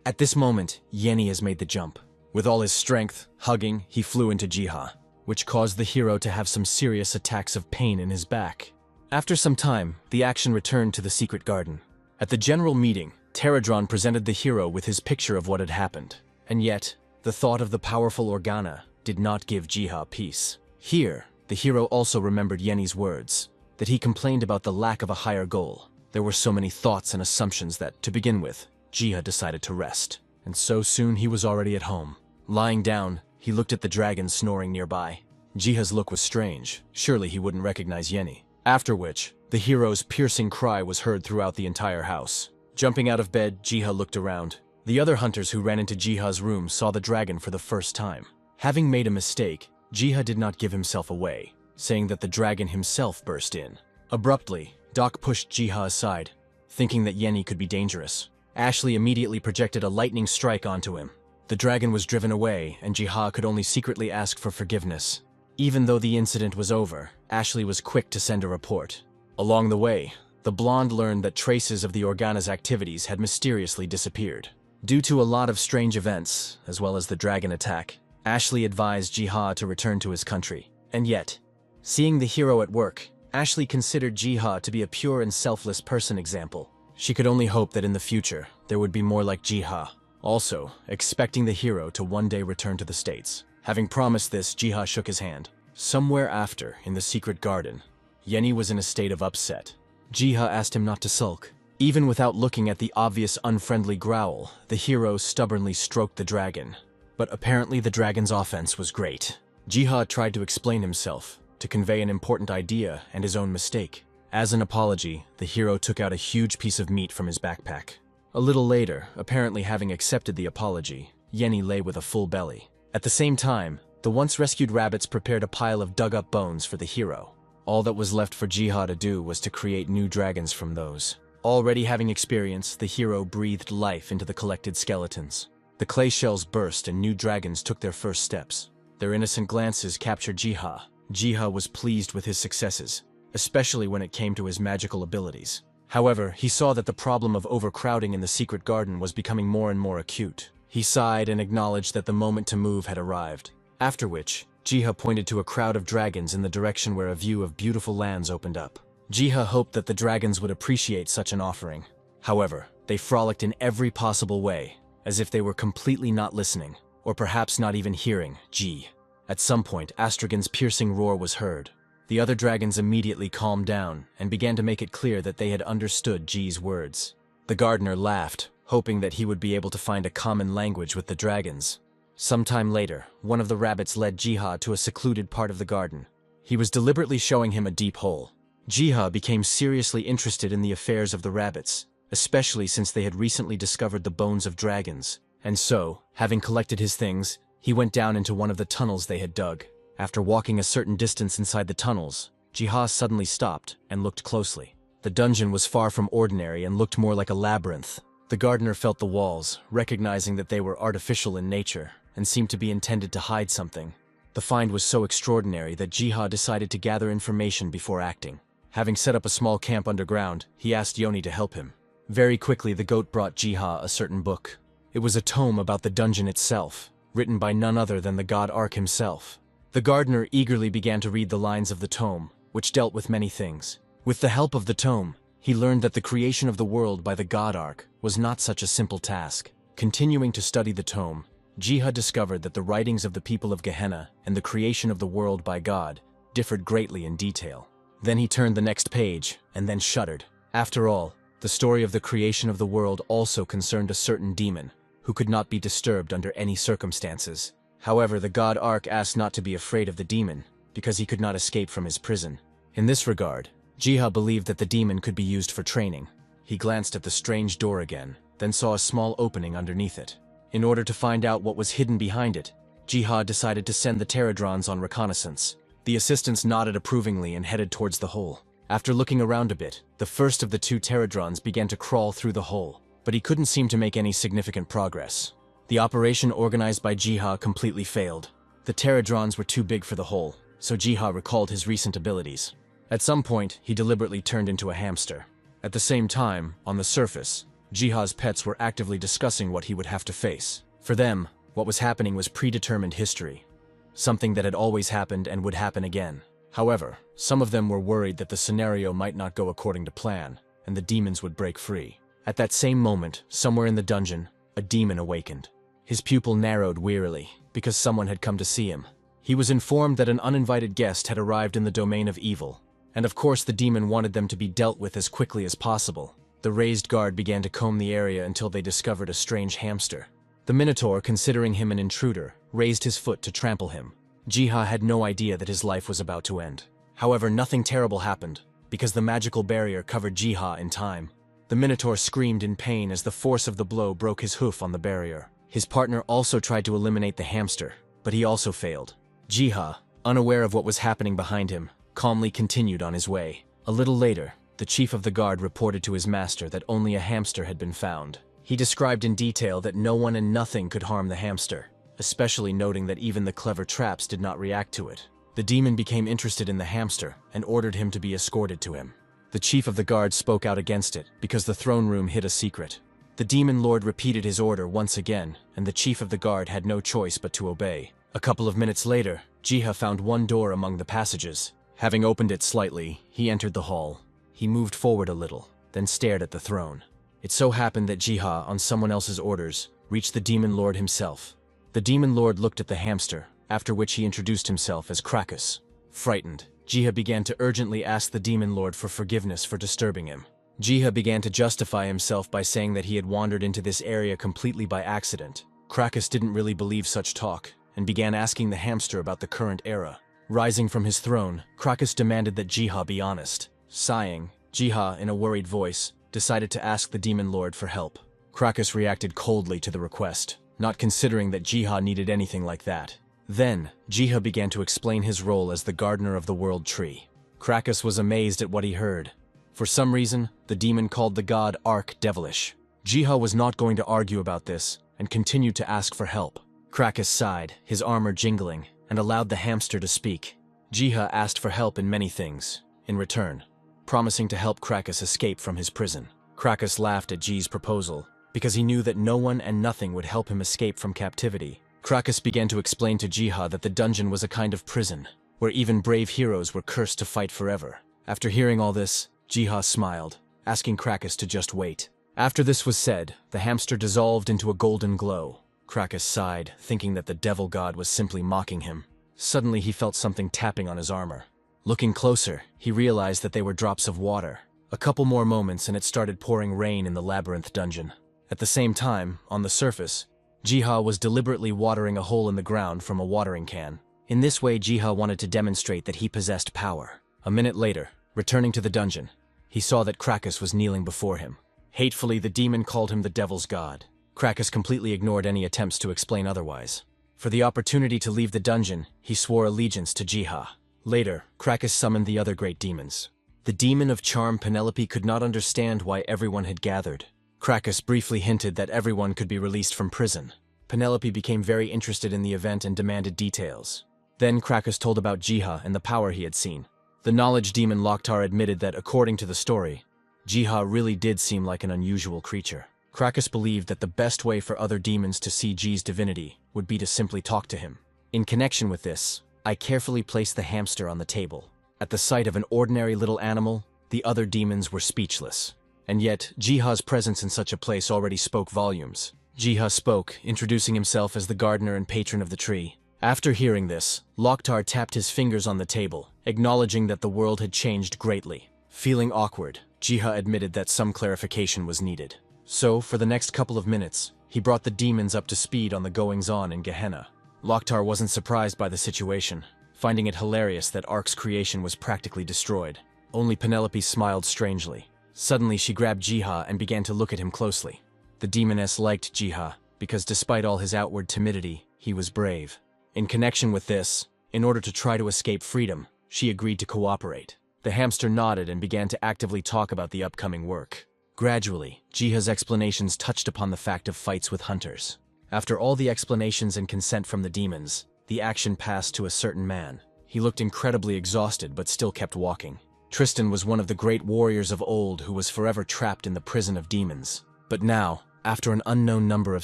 At this moment, Yenny has made the jump. With all his strength, hugging, he flew into Jiha, which caused the hero to have some serious attacks of pain in his back. After some time, the action returned to the secret garden. At the general meeting, Pterodron presented the hero with his picture of what had happened. And yet, the thought of the powerful Organa did not give Jiha peace. Here, the hero also remembered Yenny's words, that he complained about the lack of a higher goal. There were so many thoughts and assumptions that, to begin with, Jiha decided to rest. And so soon he was already at home. Lying down, he looked at the dragon snoring nearby. Jiha's look was strange. Surely he wouldn't recognize Yenny. After which, the hero's piercing cry was heard throughout the entire house. Jumping out of bed, Jiha looked around. The other hunters who ran into Jiha's room saw the dragon for the first time. Having made a mistake, Jiha did not give himself away, saying that the dragon himself burst in. Abruptly, Doc pushed Jiha aside, thinking that Yenny could be dangerous. Ashley immediately projected a lightning strike onto him. The dragon was driven away, and Jiha could only secretly ask for forgiveness. Even though the incident was over, Ashley was quick to send a report. Along the way, the blonde learned that traces of the Organa's activities had mysteriously disappeared. Due to a lot of strange events, as well as the dragon attack, Ashley advised Jiha to return to his country. And yet, seeing the hero at work, Ashley considered Jiha to be a pure and selfless person example. She could only hope that in the future, there would be more like Jiha. Also, expecting the hero to one day return to the States. Having promised this, Jiha shook his hand. Somewhere after, in the secret garden, Yenny was in a state of upset. Jiha asked him not to sulk. Even without looking at the obvious unfriendly growl, the hero stubbornly stroked the dragon. But apparently the dragon's offense was great. Jiha tried to explain himself, to convey an important idea and his own mistake. As an apology, the hero took out a huge piece of meat from his backpack. A little later, apparently having accepted the apology, Yenny lay with a full belly. At the same time, the once rescued rabbits prepared a pile of dug-up bones for the hero. All that was left for Jiha to do was to create new dragons from those. Already having experience, the hero breathed life into the collected skeletons. The clay shells burst and new dragons took their first steps. Their innocent glances captured Jiha. Jiha was pleased with his successes, especially when it came to his magical abilities. However, he saw that the problem of overcrowding in the secret garden was becoming more and more acute. He sighed and acknowledged that the moment to move had arrived. After which, Jiha pointed to a crowd of dragons in the direction where a view of beautiful lands opened up. Jiha hoped that the dragons would appreciate such an offering. However, they frolicked in every possible way, as if they were completely not listening, or perhaps not even hearing Ji. At some point, Astragon's piercing roar was heard. The other dragons immediately calmed down and began to make it clear that they had understood Ji's words. The gardener laughed, hoping that he would be able to find a common language with the dragons. Sometime later, one of the rabbits led Jiha to a secluded part of the garden. He was deliberately showing him a deep hole. Jiha became seriously interested in the affairs of the rabbits, especially since they had recently discovered the bones of dragons. And so, having collected his things, he went down into one of the tunnels they had dug. After walking a certain distance inside the tunnels, Jiha suddenly stopped and looked closely. The dungeon was far from ordinary and looked more like a labyrinth. The gardener felt the walls, recognizing that they were artificial in nature and seemed to be intended to hide something. The find was so extraordinary that Jiha decided to gather information before acting. Having set up a small camp underground, he asked Yoni to help him. Very quickly, the goat brought Jiha a certain book. It was a tome about the dungeon itself, written by none other than the god Ark himself. The gardener eagerly began to read the lines of the tome, which dealt with many things. With the help of the tome, he learned that the creation of the world by the god Ark was not such a simple task. Continuing to study the tome, Jiha discovered that the writings of the people of Gehenna and the creation of the world by God differed greatly in detail. Then he turned the next page, and then shuddered. After all, the story of the creation of the world also concerned a certain demon, who could not be disturbed under any circumstances. However, the god Ark asked not to be afraid of the demon, because he could not escape from his prison. In this regard, Jiha believed that the demon could be used for training. He glanced at the strange door again, then saw a small opening underneath it. In order to find out what was hidden behind it, Jiha decided to send the pterodrons on reconnaissance. The assistants nodded approvingly and headed towards the hole. After looking around a bit, the first of the two pterodrons began to crawl through the hole, but he couldn't seem to make any significant progress. The operation organized by Jiha completely failed. The pterodrons were too big for the hole, so Jiha recalled his recent abilities. At some point, he deliberately turned into a hamster. At the same time, on the surface, Jiha's pets were actively discussing what he would have to face. For them, what was happening was predetermined history, something that had always happened and would happen again. However, some of them were worried that the scenario might not go according to plan, and the demons would break free. At that same moment, somewhere in the dungeon, a demon awakened. His pupil narrowed wearily, because someone had come to see him. He was informed that an uninvited guest had arrived in the domain of evil, and of course the demon wanted them to be dealt with as quickly as possible. The raised guard began to comb the area until they discovered a strange hamster. The Minotaur, considering him an intruder, raised his foot to trample him. Jiha had no idea that his life was about to end. However, nothing terrible happened, because the magical barrier covered Jiha in time. The Minotaur screamed in pain as the force of the blow broke his hoof on the barrier. His partner also tried to eliminate the hamster, but he also failed. Jiha, unaware of what was happening behind him, calmly continued on his way. A little later, the chief of the guard reported to his master that only a hamster had been found. He described in detail that no one and nothing could harm the hamster, especially noting that even the clever traps did not react to it. The demon became interested in the hamster and ordered him to be escorted to him. The chief of the guard spoke out against it because the throne room hid a secret. The demon lord repeated his order once again, and the chief of the guard had no choice but to obey. A couple of minutes later, Jiha found one door among the passages. Having opened it slightly, he entered the hall. He moved forward a little, then stared at the throne. It so happened that Jiha, on someone else's orders, reached the demon lord himself. The demon lord looked at the hamster, after which he introduced himself as Krakus. Frightened, Jiha began to urgently ask the demon lord for forgiveness for disturbing him. Jiha began to justify himself by saying that he had wandered into this area completely by accident. Krakus didn't really believe such talk, and began asking the hamster about the current era. Rising from his throne, Krakus demanded that Jiha be honest. Sighing, Jiha, in a worried voice, decided to ask the demon lord for help. Krakus reacted coldly to the request, not considering that Jiha needed anything like that. Then, Jiha began to explain his role as the gardener of the world tree. Krakus was amazed at what he heard. For some reason, the demon called the god Ark devilish. Jiha was not going to argue about this, and continued to ask for help. Krakus sighed, his armor jingling, and allowed the hamster to speak. Jiha asked for help in many things, in return, promising to help Krakus escape from his prison. Krakus laughed at Ji's proposal, because he knew that no one and nothing would help him escape from captivity. Krakus began to explain to Jiha that the dungeon was a kind of prison, where even brave heroes were cursed to fight forever. After hearing all this, Jiha smiled, asking Krakus to just wait. After this was said, the hamster dissolved into a golden glow. Krakus sighed, thinking that the devil god was simply mocking him. Suddenly he felt something tapping on his armor. Looking closer, he realized that they were drops of water. A couple more moments and it started pouring rain in the labyrinth dungeon. At the same time, on the surface, Jiha was deliberately watering a hole in the ground from a watering can. In this way, Jiha wanted to demonstrate that he possessed power. A minute later, returning to the dungeon, he saw that Krakus was kneeling before him. Hatefully, the demon called him the devil's god. Krakus completely ignored any attempts to explain otherwise. For the opportunity to leave the dungeon, he swore allegiance to Jiha. Later, Krakus summoned the other great demons. The demon of charm Penelope could not understand why everyone had gathered. Krakus briefly hinted that everyone could be released from prison. Penelope became very interested in the event and demanded details. Then Krakus told about Jiha and the power he had seen. The knowledge demon Loktar admitted that, according to the story, Jiha really did seem like an unusual creature. Krakus believed that the best way for other demons to see Ji's divinity would be to simply talk to him. In connection with this, I carefully placed the hamster on the table. At the sight of an ordinary little animal, the other demons were speechless. And yet, Jiha's presence in such a place already spoke volumes. Jiha spoke, introducing himself as the gardener and patron of the tree. After hearing this, Loktar tapped his fingers on the table, acknowledging that the world had changed greatly. Feeling awkward, Jiha admitted that some clarification was needed. So, for the next couple of minutes, he brought the demons up to speed on the goings-on in Gehenna. Loktar wasn't surprised by the situation, finding it hilarious that Ark's creation was practically destroyed. Only Penelope smiled strangely. Suddenly she grabbed Jiha and began to look at him closely. The demoness liked Jiha, because despite all his outward timidity, he was brave. In connection with this, in order to try to escape freedom, she agreed to cooperate. The hamster nodded and began to actively talk about the upcoming work. Gradually, Jiha's explanations touched upon the fact of fights with hunters. After all the explanations and consent from the demons, the action passed to a certain man. He looked incredibly exhausted but still kept walking. Tristan was one of the great warriors of old who was forever trapped in the prison of demons. But now, after an unknown number of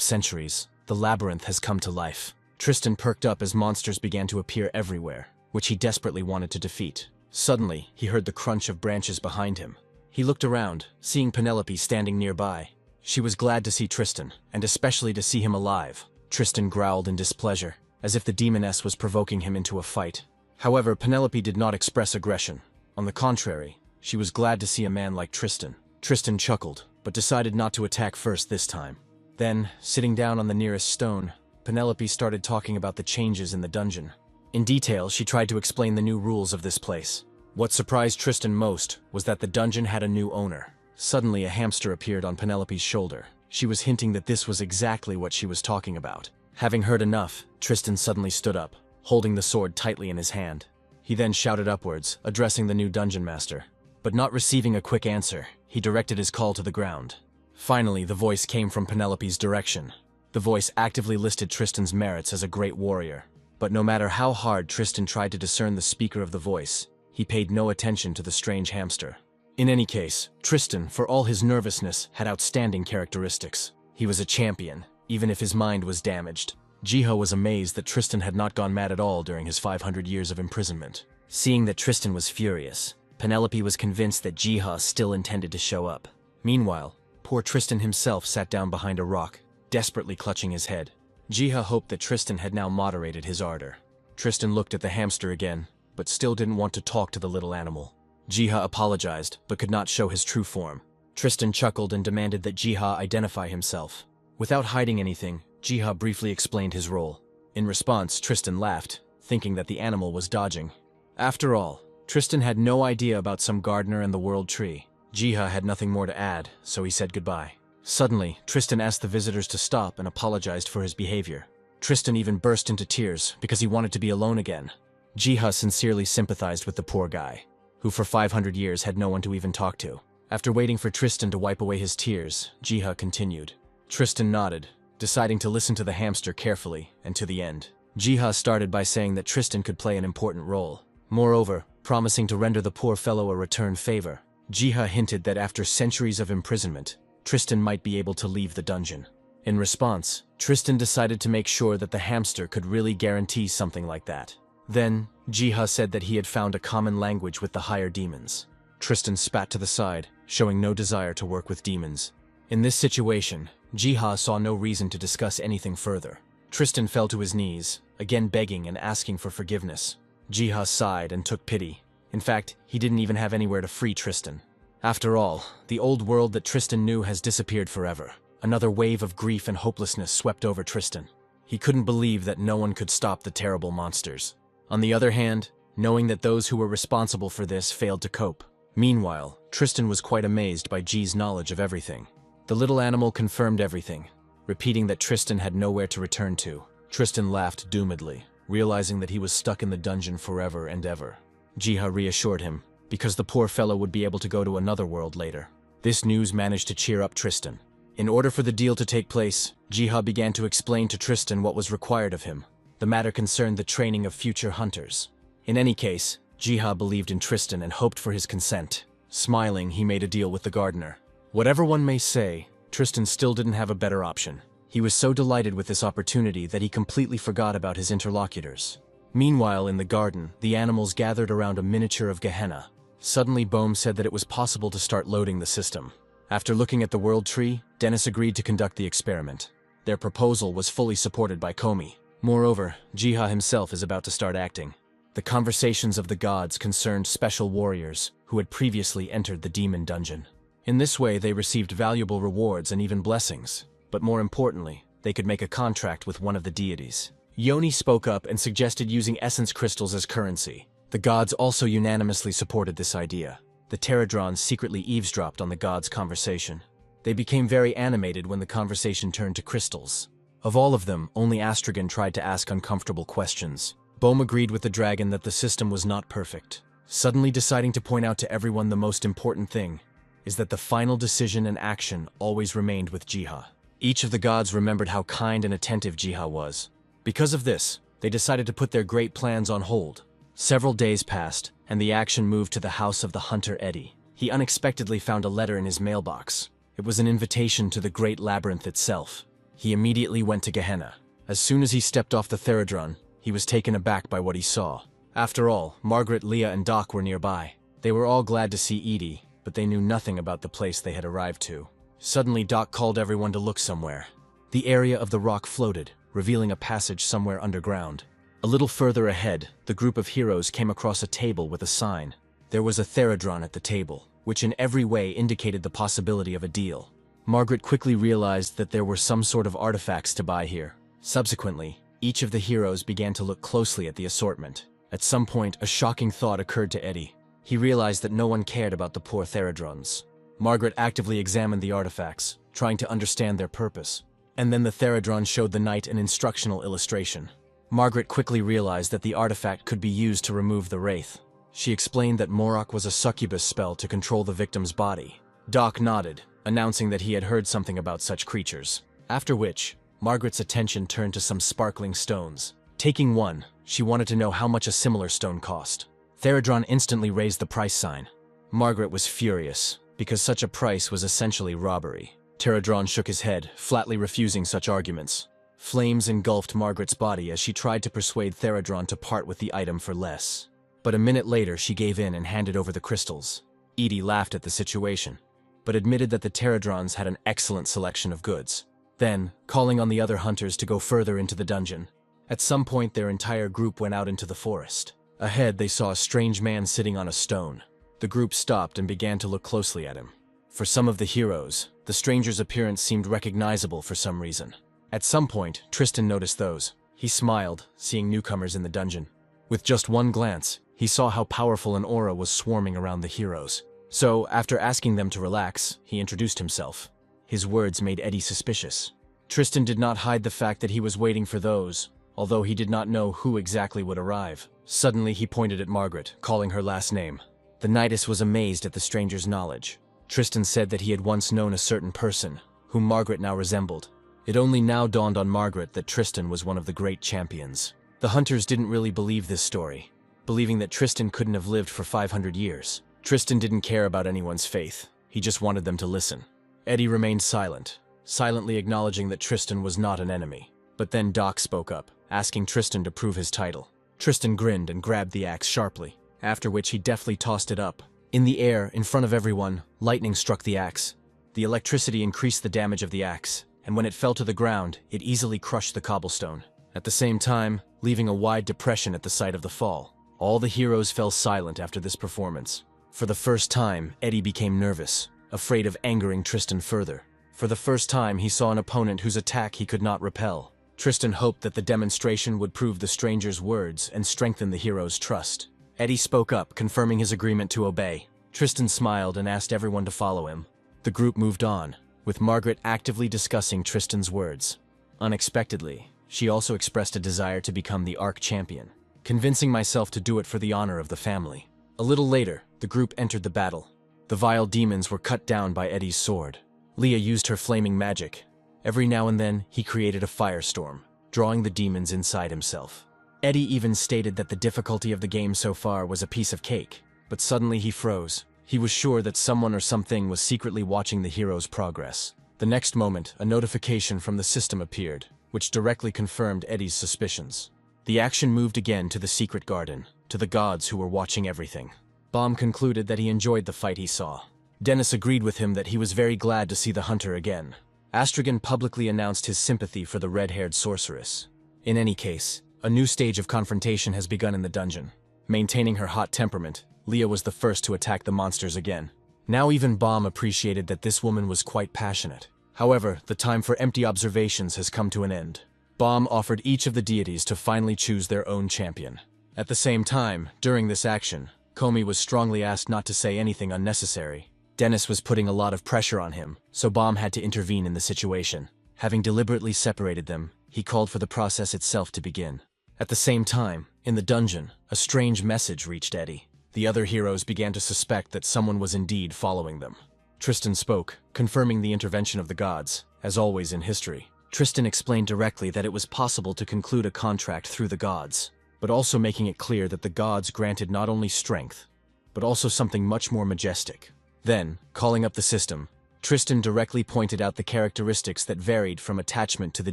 centuries, the labyrinth has come to life. Tristan perked up as monsters began to appear everywhere, which he desperately wanted to defeat. Suddenly, he heard the crunch of branches behind him. He looked around, seeing Penelope standing nearby. She was glad to see Tristan, and especially to see him alive. Tristan growled in displeasure, as if the demoness was provoking him into a fight. However, Penelope did not express aggression. On the contrary, she was glad to see a man like Tristan. Tristan chuckled, but decided not to attack first this time. Then, sitting down on the nearest stone, Penelope started talking about the changes in the dungeon. In detail, she tried to explain the new rules of this place. What surprised Tristan most was that the dungeon had a new owner. Suddenly, a hamster appeared on Penelope's shoulder. She was hinting that this was exactly what she was talking about. Having heard enough, Tristan suddenly stood up, holding the sword tightly in his hand. He then shouted upwards, addressing the new dungeon master. But not receiving a quick answer, he directed his call to the ground. Finally, the voice came from Penelope's direction. The voice actively listed Tristan's merits as a great warrior. But no matter how hard Tristan tried to discern the speaker of the voice, he paid no attention to the strange hamster. In any case, Tristan, for all his nervousness, had outstanding characteristics. He was a champion, even if his mind was damaged. Jiha was amazed that Tristan had not gone mad at all during his 500 years of imprisonment. Seeing that Tristan was furious, Penelope was convinced that Jiha still intended to show up. Meanwhile, poor Tristan himself sat down behind a rock, desperately clutching his head. Jiha hoped that Tristan had now moderated his ardor. Tristan looked at the hamster again, but still didn't want to talk to the little animal. Jiha apologized, but could not show his true form. Tristan chuckled and demanded that Jiha identify himself. Without hiding anything, Jiha briefly explained his role. In response, Tristan laughed, thinking that the animal was dodging. After all, Tristan had no idea about some gardener and the world tree. Jiha had nothing more to add, so he said goodbye. Suddenly, Tristan asked the visitors to stop and apologized for his behavior. Tristan even burst into tears because he wanted to be alone again. Jiha sincerely sympathized with the poor guy, who for 500 years had no one to even talk to. After waiting for Tristan to wipe away his tears, Jiha continued. Tristan nodded, deciding to listen to the hamster carefully and to the end. Jiha started by saying that Tristan could play an important role. Moreover, promising to render the poor fellow a return favor. Jiha hinted that after centuries of imprisonment, Tristan might be able to leave the dungeon. In response, Tristan decided to make sure that the hamster could really guarantee something like that. Then, Jiha said that he had found a common language with the higher demons. Tristan spat to the side, showing no desire to work with demons. In this situation, Jiha saw no reason to discuss anything further. Tristan fell to his knees, again begging and asking for forgiveness. Jiha sighed and took pity. In fact, he didn't even have anywhere to free Tristan. After all, the old world that Tristan knew has disappeared forever. Another wave of grief and hopelessness swept over Tristan. He couldn't believe that no one could stop the terrible monsters. On the other hand, knowing that those who were responsible for this failed to cope. Meanwhile, Tristan was quite amazed by Ji's knowledge of everything. The little animal confirmed everything, repeating that Tristan had nowhere to return to. Tristan laughed doomedly, realizing that he was stuck in the dungeon forever and ever. Jiha reassured him, because the poor fellow would be able to go to another world later. This news managed to cheer up Tristan. In order for the deal to take place, Jiha began to explain to Tristan what was required of him. The matter concerned the training of future hunters. In any case, Jiha believed in Tristan and hoped for his consent. Smiling, he made a deal with the gardener. Whatever one may say, Tristan still didn't have a better option. He was so delighted with this opportunity that he completely forgot about his interlocutors. Meanwhile, in the garden, the animals gathered around a miniature of Gehenna. Suddenly, Bohm said that it was possible to start loading the system. After looking at the world tree, Dennis agreed to conduct the experiment. Their proposal was fully supported by Komi. Moreover, Jiha himself is about to start acting. The conversations of the gods concerned special warriors who had previously entered the demon dungeon. In this way, they received valuable rewards and even blessings. But more importantly, they could make a contract with one of the deities. Yoni spoke up and suggested using essence crystals as currency. The gods also unanimously supported this idea. The pterodrons secretly eavesdropped on the gods' conversation. They became very animated when the conversation turned to crystals. Of all of them, only Astragon tried to ask uncomfortable questions. Bohm agreed with the dragon that the system was not perfect, suddenly deciding to point out to everyone the most important thing is that the final decision and action always remained with Jiha. Each of the gods remembered how kind and attentive Jiha was. Because of this, they decided to put their great plans on hold. Several days passed, and the action moved to the house of the hunter Eddie. He unexpectedly found a letter in his mailbox. It was an invitation to the Great Labyrinth itself. He immediately went to Gehenna. As soon as he stepped off the Therodron, he was taken aback by what he saw. After all, Margaret, Leah, and Doc were nearby. They were all glad to see Edie, but they knew nothing about the place they had arrived to. Suddenly, Doc called everyone to look somewhere. The area of the rock floated, revealing a passage somewhere underground. A little further ahead, the group of heroes came across a table with a sign. There was a Therodron at the table, which in every way indicated the possibility of a deal. Margaret quickly realized that there were some sort of artifacts to buy here. Subsequently, each of the heroes began to look closely at the assortment. At some point, a shocking thought occurred to Eddie. He realized that no one cared about the poor Therodrons. Margaret actively examined the artifacts, trying to understand their purpose. And then the Therodron showed the knight an instructional illustration. Margaret quickly realized that the artifact could be used to remove the wraith. She explained that Morok was a succubus spell to control the victim's body. Doc nodded, announcing that he had heard something about such creatures. After which, Margaret's attention turned to some sparkling stones. Taking one, she wanted to know how much a similar stone cost. Therodron instantly raised the price sign. Margaret was furious, because such a price was essentially robbery. Therodron shook his head, flatly refusing such arguments. Flames engulfed Margaret's body as she tried to persuade Therodron to part with the item for less. But a minute later, she gave in and handed over the crystals. Edie laughed at the situation, but admitted that the Therodrons had an excellent selection of goods. Then, calling on the other hunters to go further into the dungeon. At some point, their entire group went out into the forest. Ahead, they saw a strange man sitting on a stone. The group stopped and began to look closely at him. For some of the heroes, the stranger's appearance seemed recognizable for some reason. At some point, Tristan noticed those. He smiled, seeing newcomers in the dungeon. With just one glance, he saw how powerful an aura was swarming around the heroes. So, after asking them to relax, he introduced himself. His words made Eddie suspicious. Tristan did not hide the fact that he was waiting for those, although he did not know who exactly would arrive. Suddenly, he pointed at Margaret, calling her last name. The knightess was amazed at the stranger's knowledge. Tristan said that he had once known a certain person, whom Margaret now resembled. It only now dawned on Margaret that Tristan was one of the great champions. The hunters didn't really believe this story, believing that Tristan couldn't have lived for 500 years. Tristan didn't care about anyone's faith. He just wanted them to listen. Eddie remained silent, silently acknowledging that Tristan was not an enemy. But then Doc spoke up, asking Tristan to prove his title. Tristan grinned and grabbed the axe sharply, after which he deftly tossed it up. In the air, in front of everyone, lightning struck the axe. The electricity increased the damage of the axe, and when it fell to the ground, it easily crushed the cobblestone. At the same time, leaving a wide depression at the site of the fall. All the heroes fell silent after this performance. For the first time, Eddie became nervous, afraid of angering Tristan further. For the first time, he saw an opponent whose attack he could not repel. Tristan hoped that the demonstration would prove the stranger's words and strengthen the hero's trust. Eddie spoke up, confirming his agreement to obey. Tristan smiled and asked everyone to follow him. The group moved on, with Margaret actively discussing Tristan's words. Unexpectedly, she also expressed a desire to become the Arch-Champion, convincing myself to do it for the honor of the family. A little later, the group entered the battle. The vile demons were cut down by Eddie's sword. Leah used her flaming magic. Every now and then, he created a firestorm, drawing the demons inside himself. Eddie even stated that the difficulty of the game so far was a piece of cake, but suddenly he froze. He was sure that someone or something was secretly watching the hero's progress. The next moment, a notification from the system appeared, which directly confirmed Eddie's suspicions. The action moved again to the secret garden, to the gods who were watching everything. Baum concluded that he enjoyed the fight he saw. Dennis agreed with him that he was very glad to see the hunter again. Astragon publicly announced his sympathy for the red-haired sorceress. In any case, a new stage of confrontation has begun in the dungeon. Maintaining her hot temperament, Leah was the first to attack the monsters again. Now even Baum appreciated that this woman was quite passionate. However, the time for empty observations has come to an end. Baum offered each of the deities to finally choose their own champion. At the same time, during this action, Komi was strongly asked not to say anything unnecessary. Dennis was putting a lot of pressure on him, so Baum had to intervene in the situation. Having deliberately separated them, he called for the process itself to begin. At the same time, in the dungeon, a strange message reached Eddie. The other heroes began to suspect that someone was indeed following them. Tristan spoke, confirming the intervention of the gods, as always in history. Tristan explained directly that it was possible to conclude a contract through the gods, but also making it clear that the gods granted not only strength, but also something much more majestic. Then, calling up the system, Tristan directly pointed out the characteristics that varied from attachment to the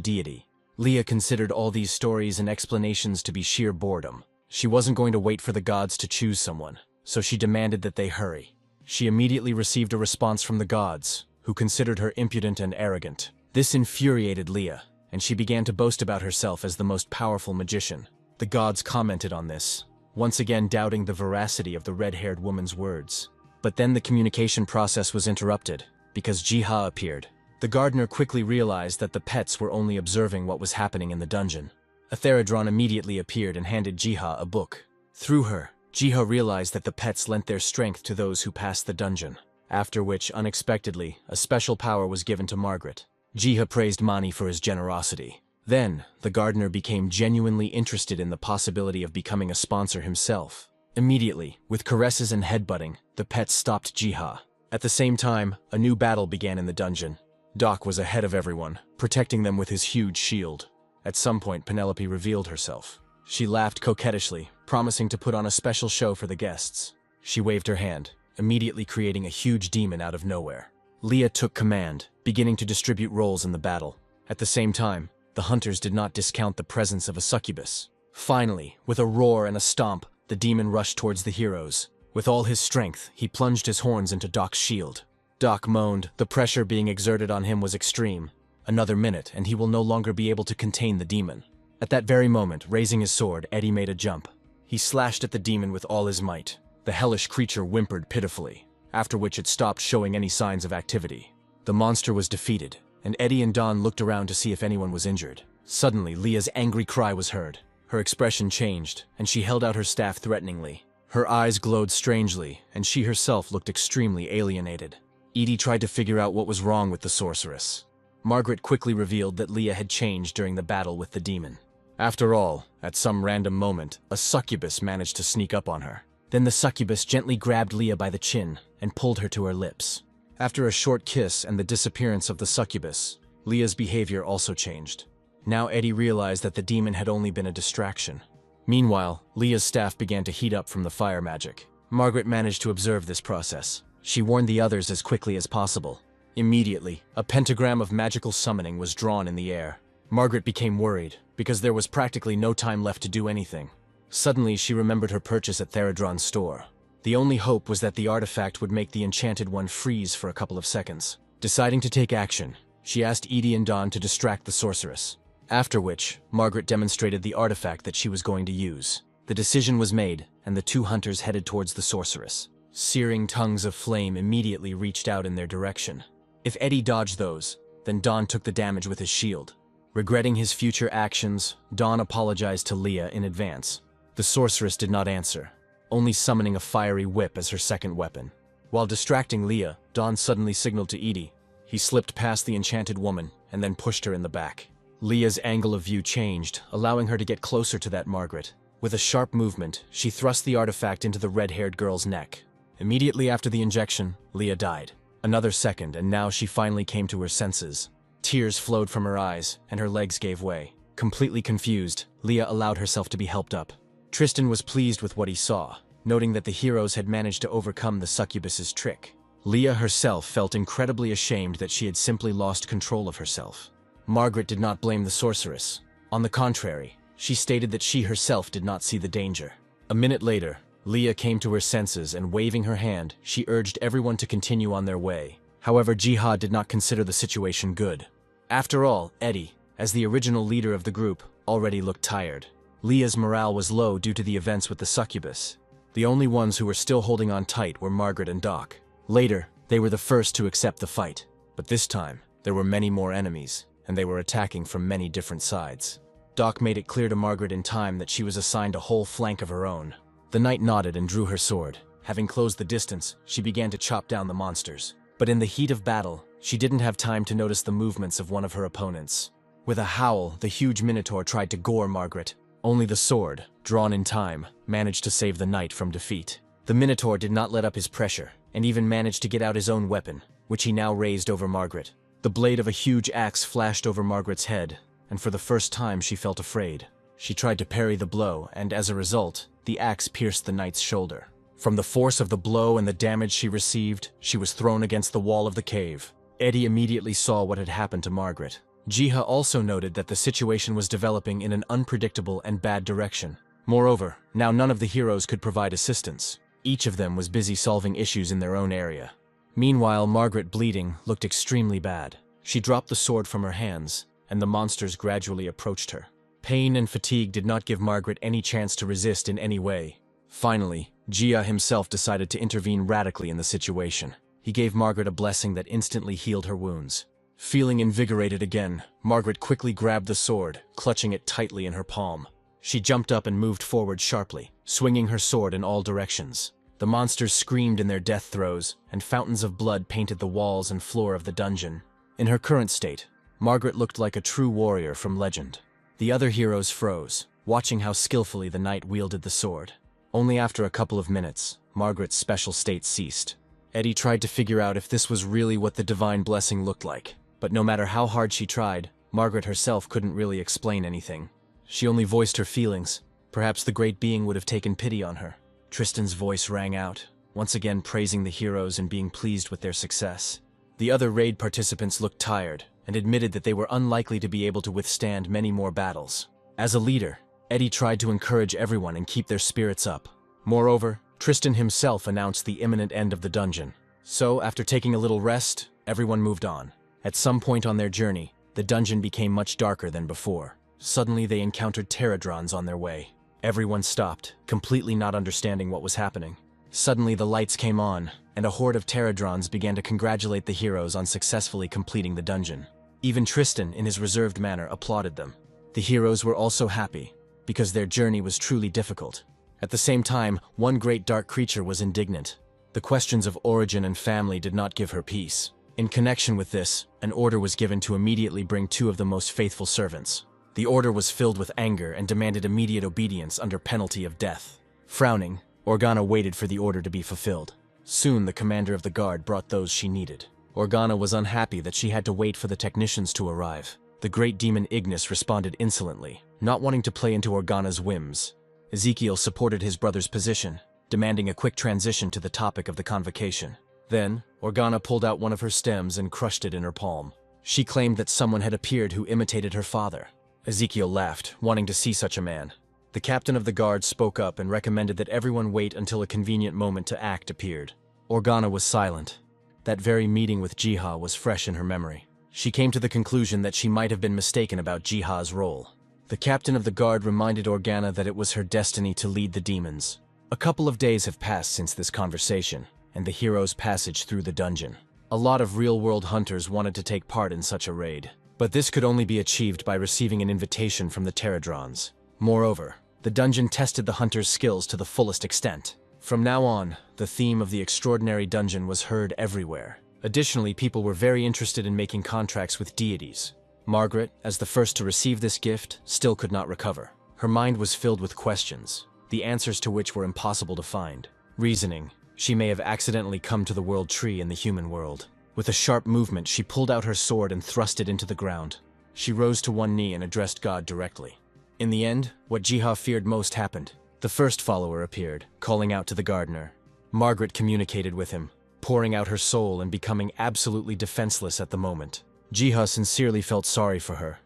deity. Leah considered all these stories and explanations to be sheer boredom. She wasn't going to wait for the gods to choose someone, so she demanded that they hurry. She immediately received a response from the gods, who considered her impudent and arrogant. This infuriated Leah, and she began to boast about herself as the most powerful magician. The gods commented on this, once again doubting the veracity of the red-haired woman's words. But then the communication process was interrupted, because Jiha appeared. The gardener quickly realized that the pets were only observing what was happening in the dungeon. Atherodron immediately appeared and handed Jiha a book. Through her, Jiha realized that the pets lent their strength to those who passed the dungeon, after which, unexpectedly, a special power was given to Margaret. Jiha praised Mani for his generosity. Then, the gardener became genuinely interested in the possibility of becoming a sponsor himself. Immediately, with caresses and headbutting, the pets stopped Jiha. At the same time, a new battle began in the dungeon. Doc was ahead of everyone, protecting them with his huge shield. At some point, Penelope revealed herself. She laughed coquettishly, promising to put on a special show for the guests. She waved her hand, immediately creating a huge demon out of nowhere. Leah took command, beginning to distribute roles in the battle. At the same time, the hunters did not discount the presence of a succubus. Finally, with a roar and a stomp, the demon rushed towards the heroes. With all his strength, he plunged his horns into Doc's shield. Doc moaned. The pressure being exerted on him was extreme. Another minute, and he will no longer be able to contain the demon. At that very moment, raising his sword, Eddie made a jump. He slashed at the demon with all his might. The hellish creature whimpered pitifully, after which it stopped showing any signs of activity. The monster was defeated, and Eddie and Don looked around to see if anyone was injured. Suddenly, Leah's angry cry was heard. Her expression changed, and she held out her staff threateningly. Her eyes glowed strangely, and she herself looked extremely alienated. Edie tried to figure out what was wrong with the sorceress. Margaret quickly revealed that Leah had changed during the battle with the demon. After all, at some random moment, a succubus managed to sneak up on her. Then the succubus gently grabbed Leah by the chin and pulled her to her lips. After a short kiss and the disappearance of the succubus, Leah's behavior also changed. Now Eddie realized that the demon had only been a distraction. Meanwhile, Leah's staff began to heat up from the fire magic. Margaret managed to observe this process. She warned the others as quickly as possible. Immediately, a pentagram of magical summoning was drawn in the air. Margaret became worried, because there was practically no time left to do anything. Suddenly, she remembered her purchase at Therodron's store. The only hope was that the artifact would make the enchanted one freeze for a couple of seconds. Deciding to take action, she asked Edie and Don to distract the sorceress. After which, Margaret demonstrated the artifact that she was going to use. The decision was made, and the two hunters headed towards the sorceress. Searing tongues of flame immediately reached out in their direction. If Eddie dodged those, then Don took the damage with his shield. Regretting his future actions, Don apologized to Leah in advance. The sorceress did not answer, only summoning a fiery whip as her second weapon. While distracting Leah, Don suddenly signaled to Edie. He slipped past the enchanted woman and then pushed her in the back. Leah's angle of view changed, allowing her to get closer to that Margaret. With a sharp movement, she thrust the artifact into the red-haired girl's neck. Immediately after the injection, Leah died. Another second, and now she finally came to her senses. Tears flowed from her eyes, and her legs gave way. Completely confused, Leah allowed herself to be helped up. Tristan was pleased with what he saw, noting that the heroes had managed to overcome the succubus's trick. Leah herself felt incredibly ashamed that she had simply lost control of herself. Margaret did not blame the sorceress. On the contrary, she stated that she herself did not see the danger. A minute later, Leah came to her senses and, waving her hand, she urged everyone to continue on their way. However, Jihad did not consider the situation good. After all, Eddie, as the original leader of the group, already looked tired. Leah's morale was low due to the events with the succubus. The only ones who were still holding on tight were Margaret and Doc. Later, they were the first to accept the fight. But this time, there were many more enemies, and they were attacking from many different sides. Doc made it clear to Margaret in time that she was assigned a whole flank of her own. The knight nodded and drew her sword. Having closed the distance, she began to chop down the monsters. But in the heat of battle, she didn't have time to notice the movements of one of her opponents. With a howl, the huge minotaur tried to gore Margaret. Only the sword, drawn in time, managed to save the knight from defeat. The minotaur did not let up his pressure, and even managed to get out his own weapon, which he now raised over Margaret. The blade of a huge axe flashed over Margaret's head, and for the first time she felt afraid. She tried to parry the blow, and as a result, the axe pierced the knight's shoulder. From the force of the blow and the damage she received, she was thrown against the wall of the cave. Eddie immediately saw what had happened to Margaret. Jiha also noted that the situation was developing in an unpredictable and bad direction. Moreover, now none of the heroes could provide assistance. Each of them was busy solving issues in their own area. Meanwhile, Margaret, bleeding, looked extremely bad. She dropped the sword from her hands, and the monsters gradually approached her. Pain and fatigue did not give Margaret any chance to resist in any way. Finally, Jia himself decided to intervene radically in the situation. He gave Margaret a blessing that instantly healed her wounds. Feeling invigorated again, Margaret quickly grabbed the sword, clutching it tightly in her palm. She jumped up and moved forward sharply, swinging her sword in all directions. The monsters screamed in their death throes, and fountains of blood painted the walls and floor of the dungeon. In her current state, Margaret looked like a true warrior from legend. The other heroes froze, watching how skillfully the knight wielded the sword. Only after a couple of minutes, Margaret's special state ceased. Eddie tried to figure out if this was really what the divine blessing looked like, but no matter how hard she tried, Margaret herself couldn't really explain anything. She only voiced her feelings. Perhaps the great being would have taken pity on her. Tristan's voice rang out, once again praising the heroes and being pleased with their success. The other raid participants looked tired and admitted that they were unlikely to be able to withstand many more battles. As a leader, Eddie tried to encourage everyone and keep their spirits up. Moreover, Tristan himself announced the imminent end of the dungeon. So, after taking a little rest, everyone moved on. At some point on their journey, the dungeon became much darker than before. Suddenly they encountered pterodrons on their way. Everyone stopped, completely not understanding what was happening. Suddenly the lights came on, and a horde of pterodrons began to congratulate the heroes on successfully completing the dungeon. Even Tristan, in his reserved manner, applauded them. The heroes were also happy, because their journey was truly difficult. At the same time, one great dark creature was indignant. The questions of origin and family did not give her peace. In connection with this, an order was given to immediately bring 2 of the most faithful servants. The order was filled with anger and demanded immediate obedience under penalty of death. Frowning, Organa waited for the order to be fulfilled. Soon the commander of the guard brought those she needed. Organa was unhappy that she had to wait for the technicians to arrive. The great demon Ignis responded insolently, not wanting to play into Organa's whims. Ezekiel supported his brother's position, demanding a quick transition to the topic of the convocation. Then, Organa pulled out one of her stems and crushed it in her palm. She claimed that someone had appeared who imitated her father. Ezekiel laughed, wanting to see such a man. The captain of the guard spoke up and recommended that everyone wait until a convenient moment to act appeared. Organa was silent. That very meeting with Jiha was fresh in her memory. She came to the conclusion that she might have been mistaken about Jiha's role. The captain of the guard reminded Organa that it was her destiny to lead the demons. A couple of days have passed since this conversation, and the hero's passage through the dungeon. A lot of real-world hunters wanted to take part in such a raid, but this could only be achieved by receiving an invitation from the pterodrons. Moreover, the dungeon tested the hunters' skills to the fullest extent. From now on, the theme of the extraordinary dungeon was heard everywhere. Additionally, people were very interested in making contracts with deities. Margaret, as the first to receive this gift, still could not recover. Her mind was filled with questions, the answers to which were impossible to find. Reasoning, she may have accidentally come to the world tree in the human world. With a sharp movement, she pulled out her sword and thrust it into the ground. She rose to one knee and addressed God directly. In the end, what Jiha feared most happened. The first follower appeared, calling out to the gardener. Margaret communicated with him, pouring out her soul and becoming absolutely defenseless at the moment. Jiha sincerely felt sorry for her,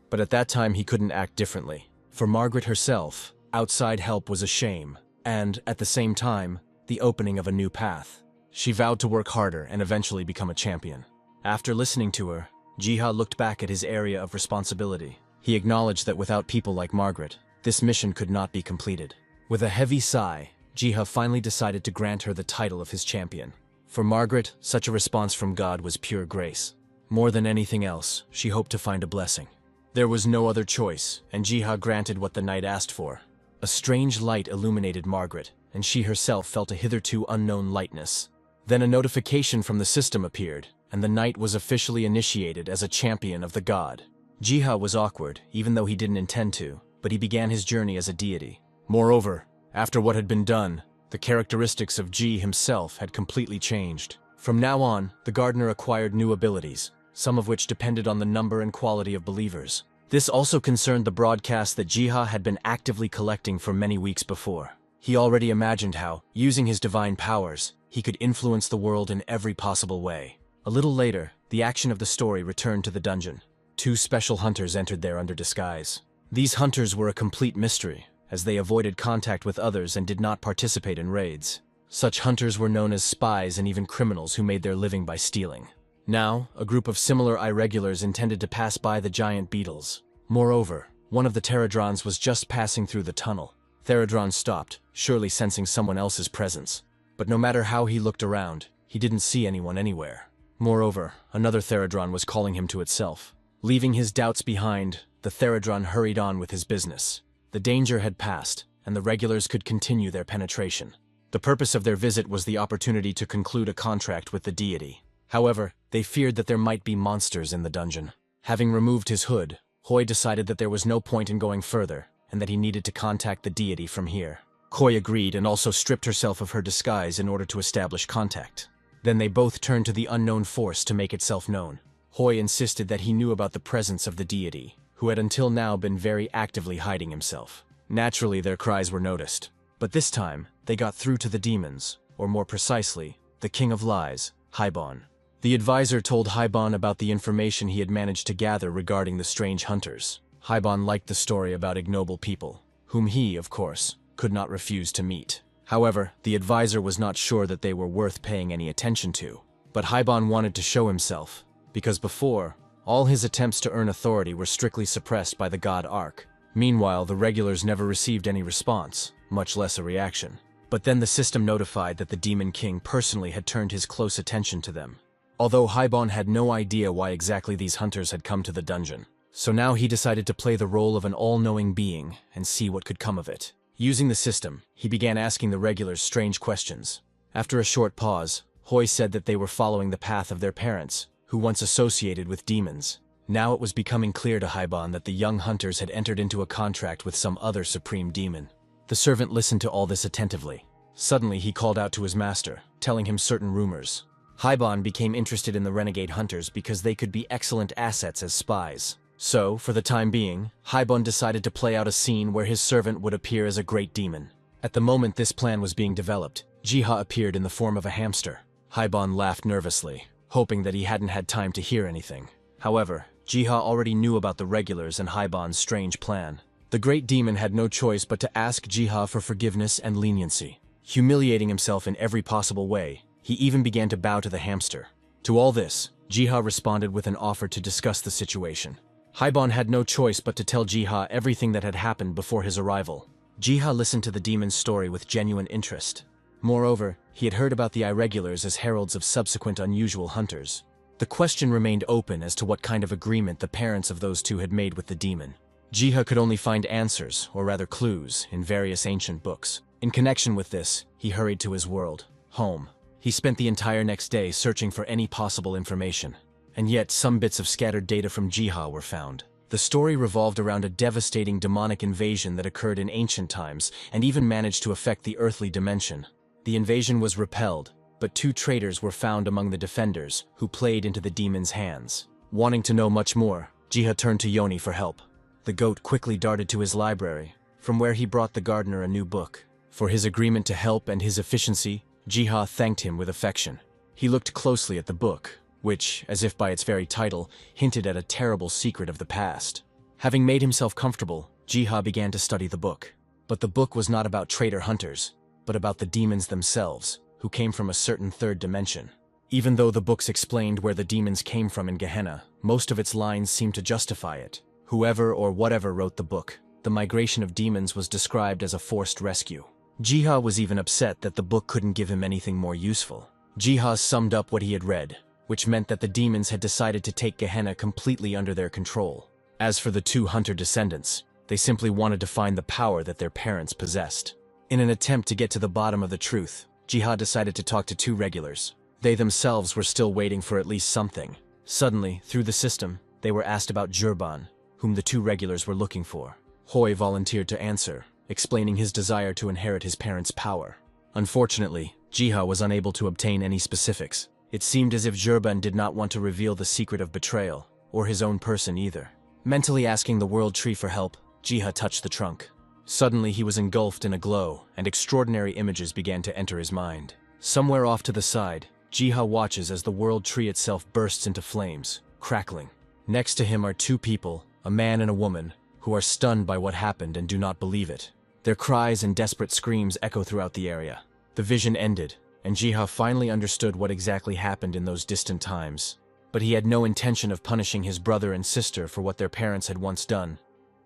but at that time he couldn't act differently. For Margaret herself, outside help was a shame, and, at the same time, the opening of a new path. She vowed to work harder and eventually become a champion. After listening to her, Jiha looked back at his area of responsibility. He acknowledged that without people like Margaret, this mission could not be completed. With a heavy sigh, Jiha finally decided to grant her the title of his champion. For Margaret, such a response from God was pure grace. More than anything else, she hoped to find a blessing. There was no other choice, and Jiha granted what the knight asked for. A strange light illuminated Margaret, and she herself felt a hitherto unknown lightness. Then a notification from the system appeared, and the knight was officially initiated as a champion of the god. Jiha was awkward, even though he didn't intend to, but he began his journey as a deity. Moreover, after what had been done, the characteristics of Ji himself had completely changed. From now on, the gardener acquired new abilities, some of which depended on the number and quality of believers. This also concerned the broadcast that Jiha had been actively collecting for many weeks before. He already imagined how, using his divine powers, he could influence the world in every possible way. A little later, the action of the story returned to the dungeon. 2 special hunters entered there under disguise. These hunters were a complete mystery, as they avoided contact with others and did not participate in raids. Such hunters were known as spies and even criminals who made their living by stealing. Now, a group of similar irregulars intended to pass by the giant beetles. Moreover, one of the pterodrons was just passing through the tunnel. Pterodron stopped, surely sensing someone else's presence. But no matter how he looked around, he didn't see anyone anywhere. Moreover, another pterodron was calling him to itself. Leaving his doubts behind, the pterodron hurried on with his business. The danger had passed, and the regulars could continue their penetration. The purpose of their visit was the opportunity to conclude a contract with the deity. However, they feared that there might be monsters in the dungeon. Having removed his hood, Hoi decided that there was no point in going further, and that he needed to contact the deity from here. Koi agreed and also stripped herself of her disguise in order to establish contact. Then they both turned to the unknown force to make itself known. Hoi insisted that he knew about the presence of the deity, who had until now been very actively hiding himself. Naturally, their cries were noticed. But this time, they got through to the demons, or more precisely, the King of Lies, Haibon. The advisor told Haibon about the information he had managed to gather regarding the strange hunters. Haibon liked the story about ignoble people, whom he, of course, could not refuse to meet. However, the advisor was not sure that they were worth paying any attention to. But Haibon wanted to show himself, because before, all his attempts to earn authority were strictly suppressed by the god Ark. Meanwhile, the regulars never received any response, much less a reaction. But then the system notified that the Demon King personally had turned his close attention to them. Although Haibon had no idea why exactly these hunters had come to the dungeon. So now he decided to play the role of an all-knowing being and see what could come of it. Using the system, he began asking the regulars strange questions. After a short pause, Hoi said that they were following the path of their parents, who once associated with demons. Now it was becoming clear to Haibon that the young hunters had entered into a contract with some other supreme demon. The servant listened to all this attentively. Suddenly he called out to his master, telling him certain rumors. Haibon became interested in the renegade hunters because they could be excellent assets as spies. So, for the time being, Haibon decided to play out a scene where his servant would appear as a great demon. At the moment this plan was being developed, Jiha appeared in the form of a hamster. Haibon laughed nervously, hoping that he hadn't had time to hear anything. However, Jiha already knew about the regulars and Haibon's strange plan. The great demon had no choice but to ask Jiha for forgiveness and leniency. Humiliating himself in every possible way, he even began to bow to the hamster. To all this, Jiha responded with an offer to discuss the situation. Haibon had no choice but to tell Jiha everything that had happened before his arrival. Jiha listened to the demon's story with genuine interest. Moreover, he had heard about the irregulars as heralds of subsequent unusual hunters. The question remained open as to what kind of agreement the parents of those two had made with the demon. Jiha could only find answers, or rather clues, in various ancient books. In connection with this, he hurried to his world, home. He spent the entire next day searching for any possible information. And yet, some bits of scattered data from Jiha were found. The story revolved around a devastating demonic invasion that occurred in ancient times and even managed to affect the earthly dimension. The invasion was repelled, but 2 traitors were found among the defenders who played into the demon's hands. Wanting to know much more, Jiha turned to Yoni for help. The goat quickly darted to his library, from where he brought the gardener a new book. For his agreement to help and his efficiency, Jiha thanked him with affection. He looked closely at the book, which, as if by its very title, hinted at a terrible secret of the past. Having made himself comfortable, Jiha began to study the book. But the book was not about traitor hunters, but about the demons themselves, who came from a certain third dimension. Even though the books explained where the demons came from in Gehenna, most of its lines seemed to justify it. Whoever or whatever wrote the book, the migration of demons was described as a forced rescue. Jiha was even upset that the book couldn't give him anything more useful. Jiha summed up what he had read. which meant that the demons had decided to take Gehenna completely under their control. As for the two hunter descendants, they simply wanted to find the power that their parents possessed. In an attempt to get to the bottom of the truth, Jiha decided to talk to two regulars. They themselves were still waiting for at least something. Suddenly, through the system, they were asked about Jurban, whom the two regulars were looking for. Hoi volunteered to answer, explaining his desire to inherit his parents' power. Unfortunately, Jiha was unable to obtain any specifics. It seemed as if Jurban did not want to reveal the secret of betrayal, or his own person either. Mentally asking the World Tree for help, Jiha touched the trunk. Suddenly he was engulfed in a glow, and extraordinary images began to enter his mind. Somewhere off to the side, Jiha watches as the World Tree itself bursts into flames, crackling. Next to him are two people, a man and a woman, who are stunned by what happened and do not believe it. Their cries and desperate screams echo throughout the area. The vision ended, and Jiha finally understood what exactly happened in those distant times. But he had no intention of punishing his brother and sister for what their parents had once done,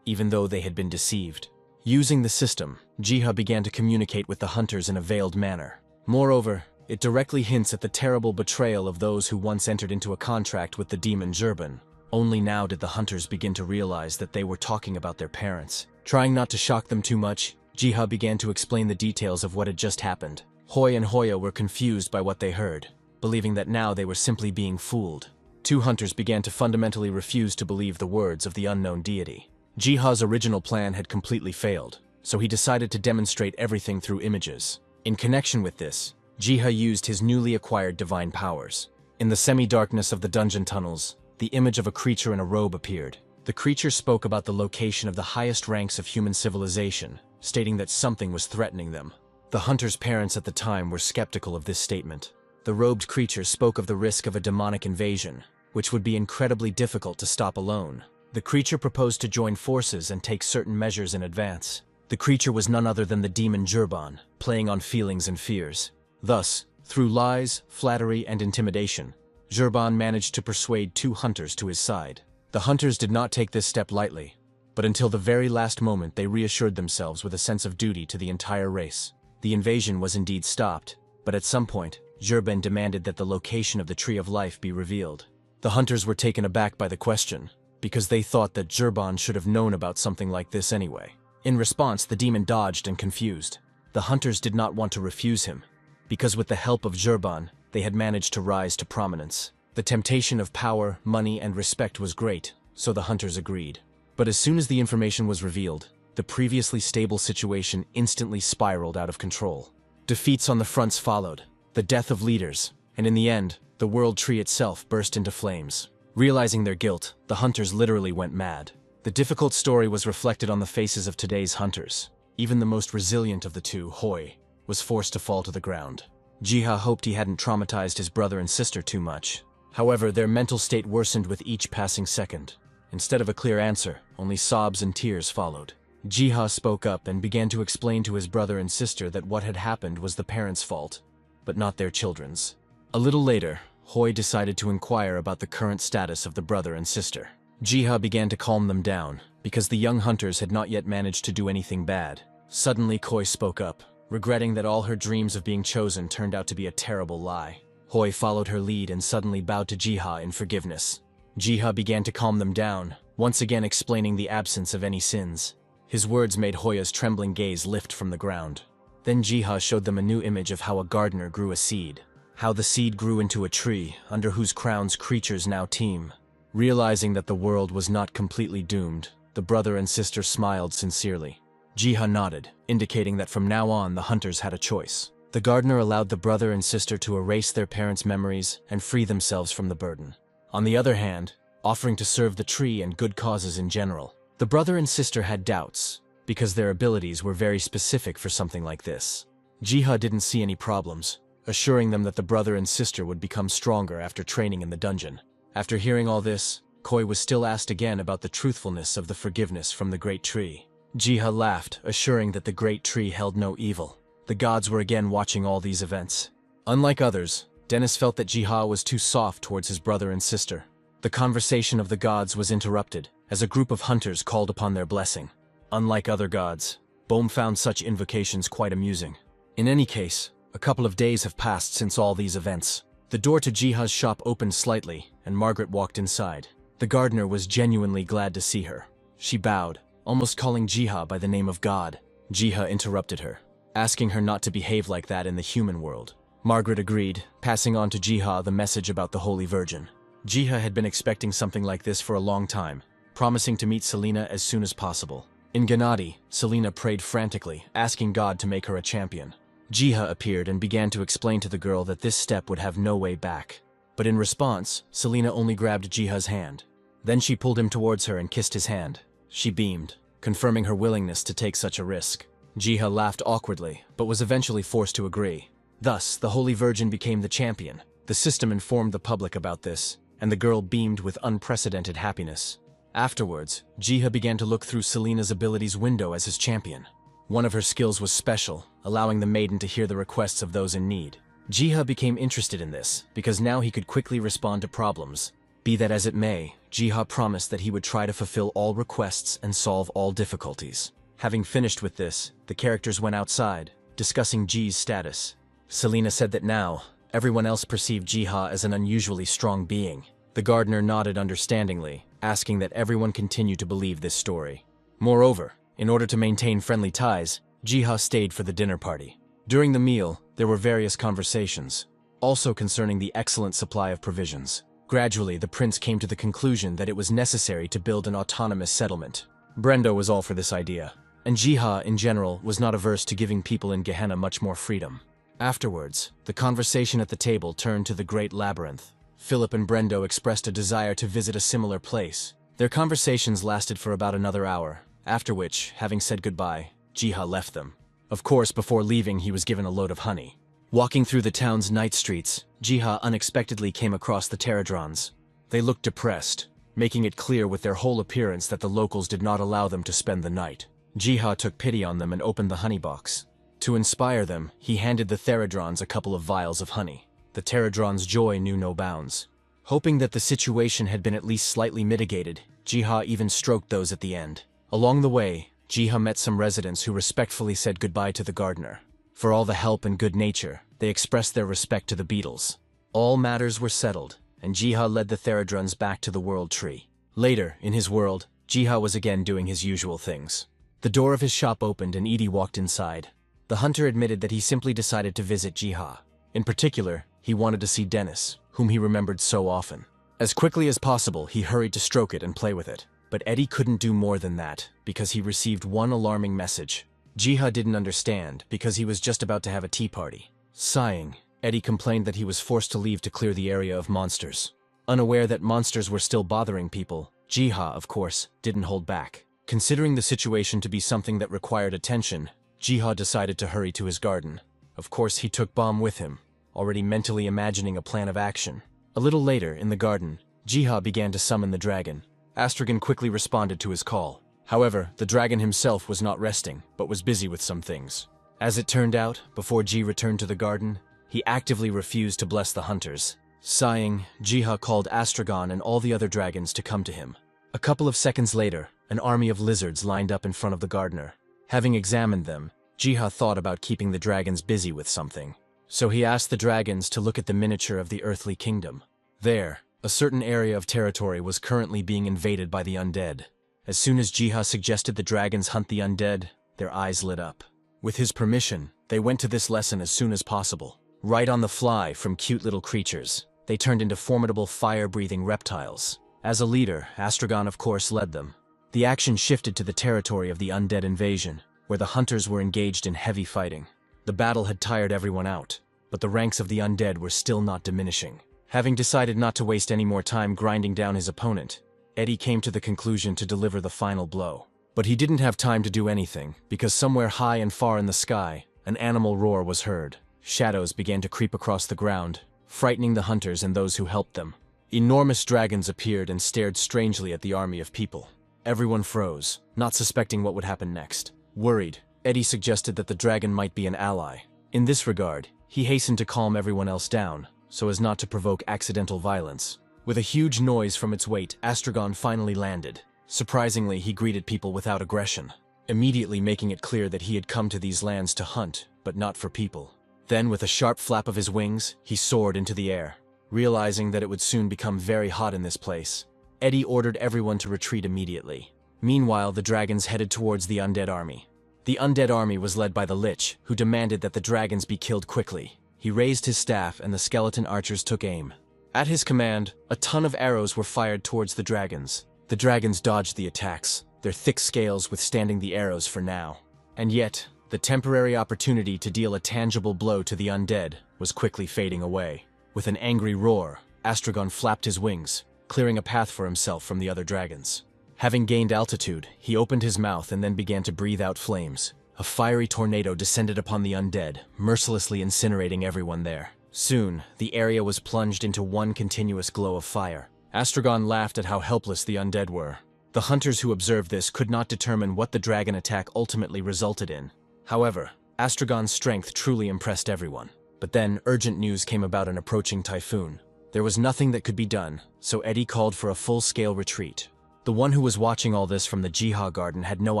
even though they had been deceived. Using the system, Jiha began to communicate with the hunters in a veiled manner. Moreover, it directly hints at the terrible betrayal of those who once entered into a contract with the demon Jurban. Only now did the hunters begin to realize that they were talking about their parents. Trying not to shock them too much, Jiha began to explain the details of what had just happened. Hoi and Hoya were confused by what they heard, believing that now they were simply being fooled. Two hunters began to fundamentally refuse to believe the words of the unknown deity. Jiha's original plan had completely failed, so he decided to demonstrate everything through images. In connection with this, Jiha used his newly acquired divine powers. In the semi-darkness of the dungeon tunnels, the image of a creature in a robe appeared. The creature spoke about the location of the highest ranks of human civilization, stating that something was threatening them. The hunters' parents at the time were skeptical of this statement. The robed creature spoke of the risk of a demonic invasion, which would be incredibly difficult to stop alone. The creature proposed to join forces and take certain measures in advance. The creature was none other than the demon Jurban, playing on feelings and fears. Thus, through lies, flattery, and intimidation, Jurban managed to persuade two hunters to his side. The hunters did not take this step lightly, but until the very last moment they reassured themselves with a sense of duty to the entire race. The invasion was indeed stopped, but at some point, Jurban demanded that the location of the Tree of Life be revealed. The hunters were taken aback by the question, because they thought that Jurban should have known about something like this anyway. In response, the demon dodged and confused. The hunters did not want to refuse him, because with the help of Jurban, they had managed to rise to prominence. The temptation of power, money, and respect was great, so the hunters agreed. But as soon as the information was revealed, the previously stable situation instantly spiraled out of control. Defeats on the fronts followed, the death of leaders, and in the end, the World Tree itself burst into flames. Realizing their guilt, the hunters literally went mad. The difficult story was reflected on the faces of today's hunters. Even the most resilient of the two, Hoi, was forced to fall to the ground. Jiha hoped he hadn't traumatized his brother and sister too much. However, their mental state worsened with each passing second. Instead of a clear answer, only sobs and tears followed. Jiha spoke up and began to explain to his brother and sister that what had happened was the parents' fault, but not their children's. A little later, Hoi decided to inquire about the current status of the brother and sister. Jiha began to calm them down, because the young hunters had not yet managed to do anything bad. Suddenly, Koi spoke up, regretting that all her dreams of being chosen turned out to be a terrible lie. Hoi followed her lead and suddenly bowed to Jiha in forgiveness. Jiha began to calm them down, once again explaining the absence of any sins. His words made Hoya's trembling gaze lift from the ground. Then Jiha showed them a new image of how a gardener grew a seed. How the seed grew into a tree, under whose crowns creatures now teem. Realizing that the world was not completely doomed, the brother and sister smiled sincerely. Jiha nodded, indicating that from now on the hunters had a choice. The gardener allowed the brother and sister to erase their parents' memories and free themselves from the burden. On the other hand, offering to serve the tree and good causes in general. The brother and sister had doubts, because their abilities were very specific for something like this. Jiha didn't see any problems, assuring them that the brother and sister would become stronger after training in the dungeon. After hearing all this, Koi was still asked again about the truthfulness of the forgiveness from the Great Tree. Jiha laughed, assuring that the Great Tree held no evil. The gods were again watching all these events. Unlike others, Dennis felt that Jiha was too soft towards his brother and sister. The conversation of the gods was interrupted, as a group of hunters called upon their blessing. Unlike other gods, Bohm found such invocations quite amusing. In any case, a couple of days have passed since all these events. The door to Jiha's shop opened slightly, and Margaret walked inside. The gardener was genuinely glad to see her. She bowed, almost calling Jiha by the name of God. Jiha interrupted her, asking her not to behave like that in the human world. Margaret agreed, passing on to Jiha the message about the Holy Virgin. Jiha had been expecting something like this for a long time, promising to meet Selena as soon as possible. In Gennady, Selena prayed frantically, asking God to make her a champion. Jiha appeared and began to explain to the girl that this step would have no way back. But in response, Selena only grabbed Jiha's hand. Then she pulled him towards her and kissed his hand. She beamed, confirming her willingness to take such a risk. Jiha laughed awkwardly, but was eventually forced to agree. Thus, the Holy Virgin became the champion. The system informed the public about this, and the girl beamed with unprecedented happiness. Afterwards, Jiha began to look through Selena's abilities window as his champion. One of her skills was special, allowing the maiden to hear the requests of those in need. Jiha became interested in this, because now he could quickly respond to problems. Be that as it may, Jiha promised that he would try to fulfill all requests and solve all difficulties. Having finished with this, the characters went outside, discussing Ji's status. Selena said that now, everyone else perceived Jiha as an unusually strong being. The gardener nodded understandingly, asking that everyone continue to believe this story. Moreover, in order to maintain friendly ties, Jiha stayed for the dinner party. During the meal, there were various conversations, also concerning the excellent supply of provisions. Gradually, the prince came to the conclusion that it was necessary to build an autonomous settlement. Brendo was all for this idea, and Jiha, in general, was not averse to giving people in Gehenna much more freedom. Afterwards, the conversation at the table turned to the Great Labyrinth. Philip and Brendo expressed a desire to visit a similar place. Their conversations lasted for about another hour, after which, having said goodbye, Jiha left them. Of course, before leaving, he was given a load of honey. Walking through the town's night streets, Jiha unexpectedly came across the Pterodrons. They looked depressed, making it clear with their whole appearance that the locals did not allow them to spend the night. Jiha took pity on them and opened the honey box. To inspire them, he handed the Pterodrons a couple of vials of honey. The Pterodrons' joy knew no bounds. Hoping that the situation had been at least slightly mitigated, Jiha even stroked those at the end. Along the way, Jiha met some residents who respectfully said goodbye to the gardener. For all the help and good nature, they expressed their respect to the beetles. All matters were settled, and Jiha led the Pterodrons back to the World Tree. Later, in his world, Jiha was again doing his usual things. The door of his shop opened and Edie walked inside. The hunter admitted that he simply decided to visit Jiha. In particular, he wanted to see Dennis, whom he remembered so often. As quickly as possible, he hurried to stroke it and play with it. But Eddie couldn't do more than that, because he received one alarming message. Jiha didn't understand, because he was just about to have a tea party. Sighing, Eddie complained that he was forced to leave to clear the area of monsters. Unaware that monsters were still bothering people, Jiha, of course, didn't hold back. Considering the situation to be something that required attention, Jiha decided to hurry to his garden. Of course, he took Bomb with him, already mentally imagining a plan of action. A little later, in the garden, Jiha began to summon the dragon. Astragon quickly responded to his call. However, the dragon himself was not resting, but was busy with some things. As it turned out, before Ji returned to the garden, he actively refused to bless the hunters. Sighing, Jiha called Astragon and all the other dragons to come to him. A couple of seconds later, an army of lizards lined up in front of the gardener. Having examined them, Jiha thought about keeping the dragons busy with something. So he asked the dragons to look at the miniature of the earthly kingdom. There, a certain area of territory was currently being invaded by the undead. As soon as Jiha suggested the dragons hunt the undead, their eyes lit up. With his permission, they went to this lesson as soon as possible. Right on the fly from cute little creatures, they turned into formidable fire-breathing reptiles. As a leader, Astragon of course led them. The action shifted to the territory of the undead invasion, where the hunters were engaged in heavy fighting. The battle had tired everyone out, but the ranks of the undead were still not diminishing. Having decided not to waste any more time grinding down his opponent, Eddie came to the conclusion to deliver the final blow. But he didn't have time to do anything, because somewhere high and far in the sky, an animal roar was heard. Shadows began to creep across the ground, frightening the hunters and those who helped them. Enormous dragons appeared and stared strangely at the army of people. Everyone froze, not suspecting what would happen next. Worried, Eddie suggested that the dragon might be an ally. In this regard, he hastened to calm everyone else down, so as not to provoke accidental violence. With a huge noise from its weight, Astragon finally landed. Surprisingly, he greeted people without aggression, immediately making it clear that he had come to these lands to hunt, but not for people. Then, with a sharp flap of his wings, he soared into the air. Realizing that it would soon become very hot in this place, Eddie ordered everyone to retreat immediately. Meanwhile, the dragons headed towards the undead army. The undead army was led by the Lich, who demanded that the dragons be killed quickly. He raised his staff and the skeleton archers took aim. At his command, a ton of arrows were fired towards the dragons. The dragons dodged the attacks, their thick scales withstanding the arrows for now. And yet, the temporary opportunity to deal a tangible blow to the undead was quickly fading away. With an angry roar, Astragon flapped his wings, clearing a path for himself from the other dragons. Having gained altitude, he opened his mouth and then began to breathe out flames. A fiery tornado descended upon the undead, mercilessly incinerating everyone there. Soon, the area was plunged into one continuous glow of fire. Astragon laughed at how helpless the undead were. The hunters who observed this could not determine what the dragon attack ultimately resulted in. However, Astragon's strength truly impressed everyone. But then, urgent news came about an approaching typhoon. There was nothing that could be done, so Eddie called for a full-scale retreat. The one who was watching all this from the Jiha garden had no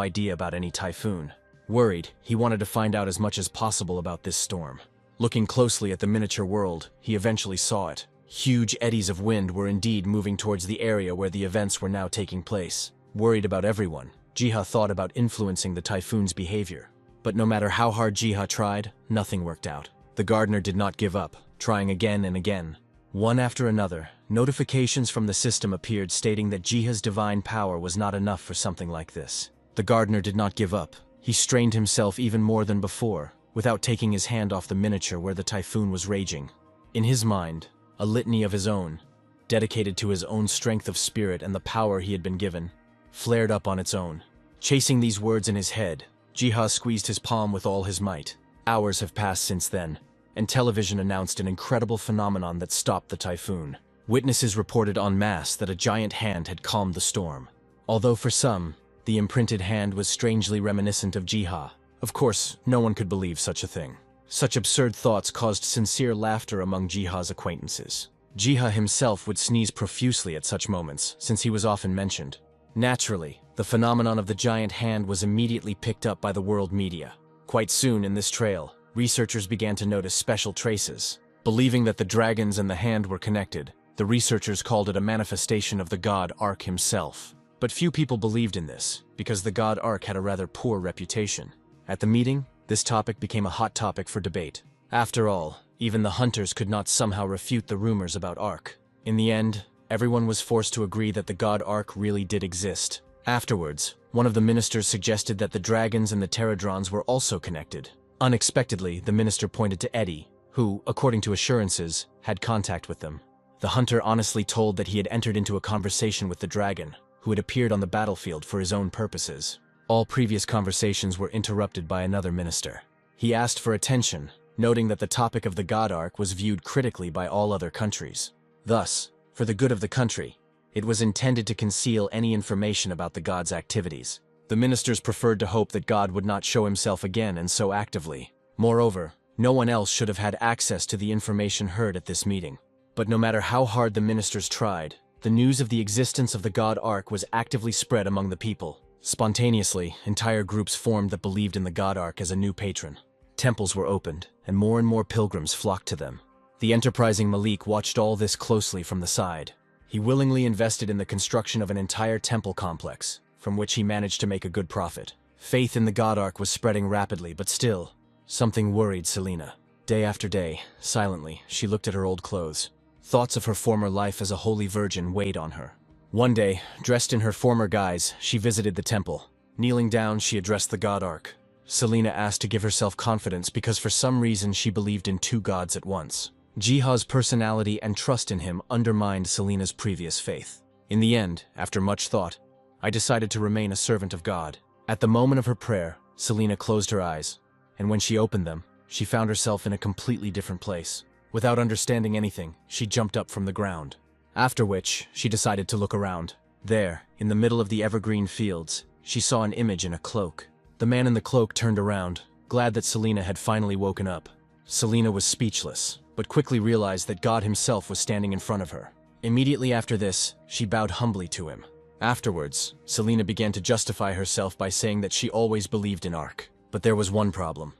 idea about any typhoon. Worried, he wanted to find out as much as possible about this storm. Looking closely at the miniature world, he eventually saw it. Huge eddies of wind were indeed moving towards the area where the events were now taking place. Worried about everyone, Jiha thought about influencing the typhoon's behavior. But no matter how hard Jiha tried, nothing worked out. The gardener did not give up, trying again and again. One after another, notifications from the system appeared stating that Jiha's divine power was not enough for something like this. The gardener did not give up. He strained himself even more than before, without taking his hand off the miniature where the typhoon was raging. In his mind, a litany of his own, dedicated to his own strength of spirit and the power he had been given, flared up on its own. Chasing these words in his head, Jiha squeezed his palm with all his might. Hours have passed since then, and television announced an incredible phenomenon that stopped the typhoon. Witnesses reported en masse that a giant hand had calmed the storm. Although for some, the imprinted hand was strangely reminiscent of Jiha. Of course, no one could believe such a thing. Such absurd thoughts caused sincere laughter among Jiha's acquaintances. Jiha himself would sneeze profusely at such moments, since he was often mentioned. Naturally, the phenomenon of the giant hand was immediately picked up by the world media. Quite soon in this trail, researchers began to notice special traces. Believing that the dragons and the hand were connected, the researchers called it a manifestation of the god Ark himself. But few people believed in this, because the god Ark had a rather poor reputation. At the meeting, this topic became a hot topic for debate. After all, even the hunters could not somehow refute the rumors about Ark. In the end, everyone was forced to agree that the god Ark really did exist. Afterwards, one of the ministers suggested that the dragons and the pterodrons were also connected. Unexpectedly, the minister pointed to Eddie, who, according to assurances, had contact with them. The hunter honestly told that he had entered into a conversation with the dragon, who had appeared on the battlefield for his own purposes. All previous conversations were interrupted by another minister. He asked for attention, noting that the topic of the god Ark was viewed critically by all other countries. Thus, for the good of the country, it was intended to conceal any information about the god's activities. The ministers preferred to hope that God would not show himself again and so actively. Moreover, no one else should have had access to the information heard at this meeting. But no matter how hard the ministers tried, the news of the existence of the god Ark was actively spread among the people. Spontaneously, entire groups formed that believed in the god Ark as a new patron. Temples were opened, and more pilgrims flocked to them. The enterprising Malik watched all this closely from the side. He willingly invested in the construction of an entire temple complex, from which he managed to make a good profit. Faith in the god Ark was spreading rapidly, but still, something worried Selena. Day after day, silently, she looked at her old clothes. Thoughts of her former life as a holy virgin weighed on her. One day, dressed in her former guise, she visited the temple. Kneeling down, she addressed the god Ark. Selena asked to give herself confidence because for some reason she believed in two gods at once. Jiha's personality and trust in him undermined Selena's previous faith. In the end, after much thought, I decided to remain a servant of God. At the moment of her prayer, Selena closed her eyes, and when she opened them, she found herself in a completely different place. Without understanding anything, she jumped up from the ground. After which, she decided to look around. There, in the middle of the evergreen fields, she saw an image in a cloak. The man in the cloak turned around, glad that Selena had finally woken up. Selena was speechless, but quickly realized that God himself was standing in front of her. Immediately after this, she bowed humbly to him. Afterwards, Selena began to justify herself by saying that she always believed in Ark. But there was one problem.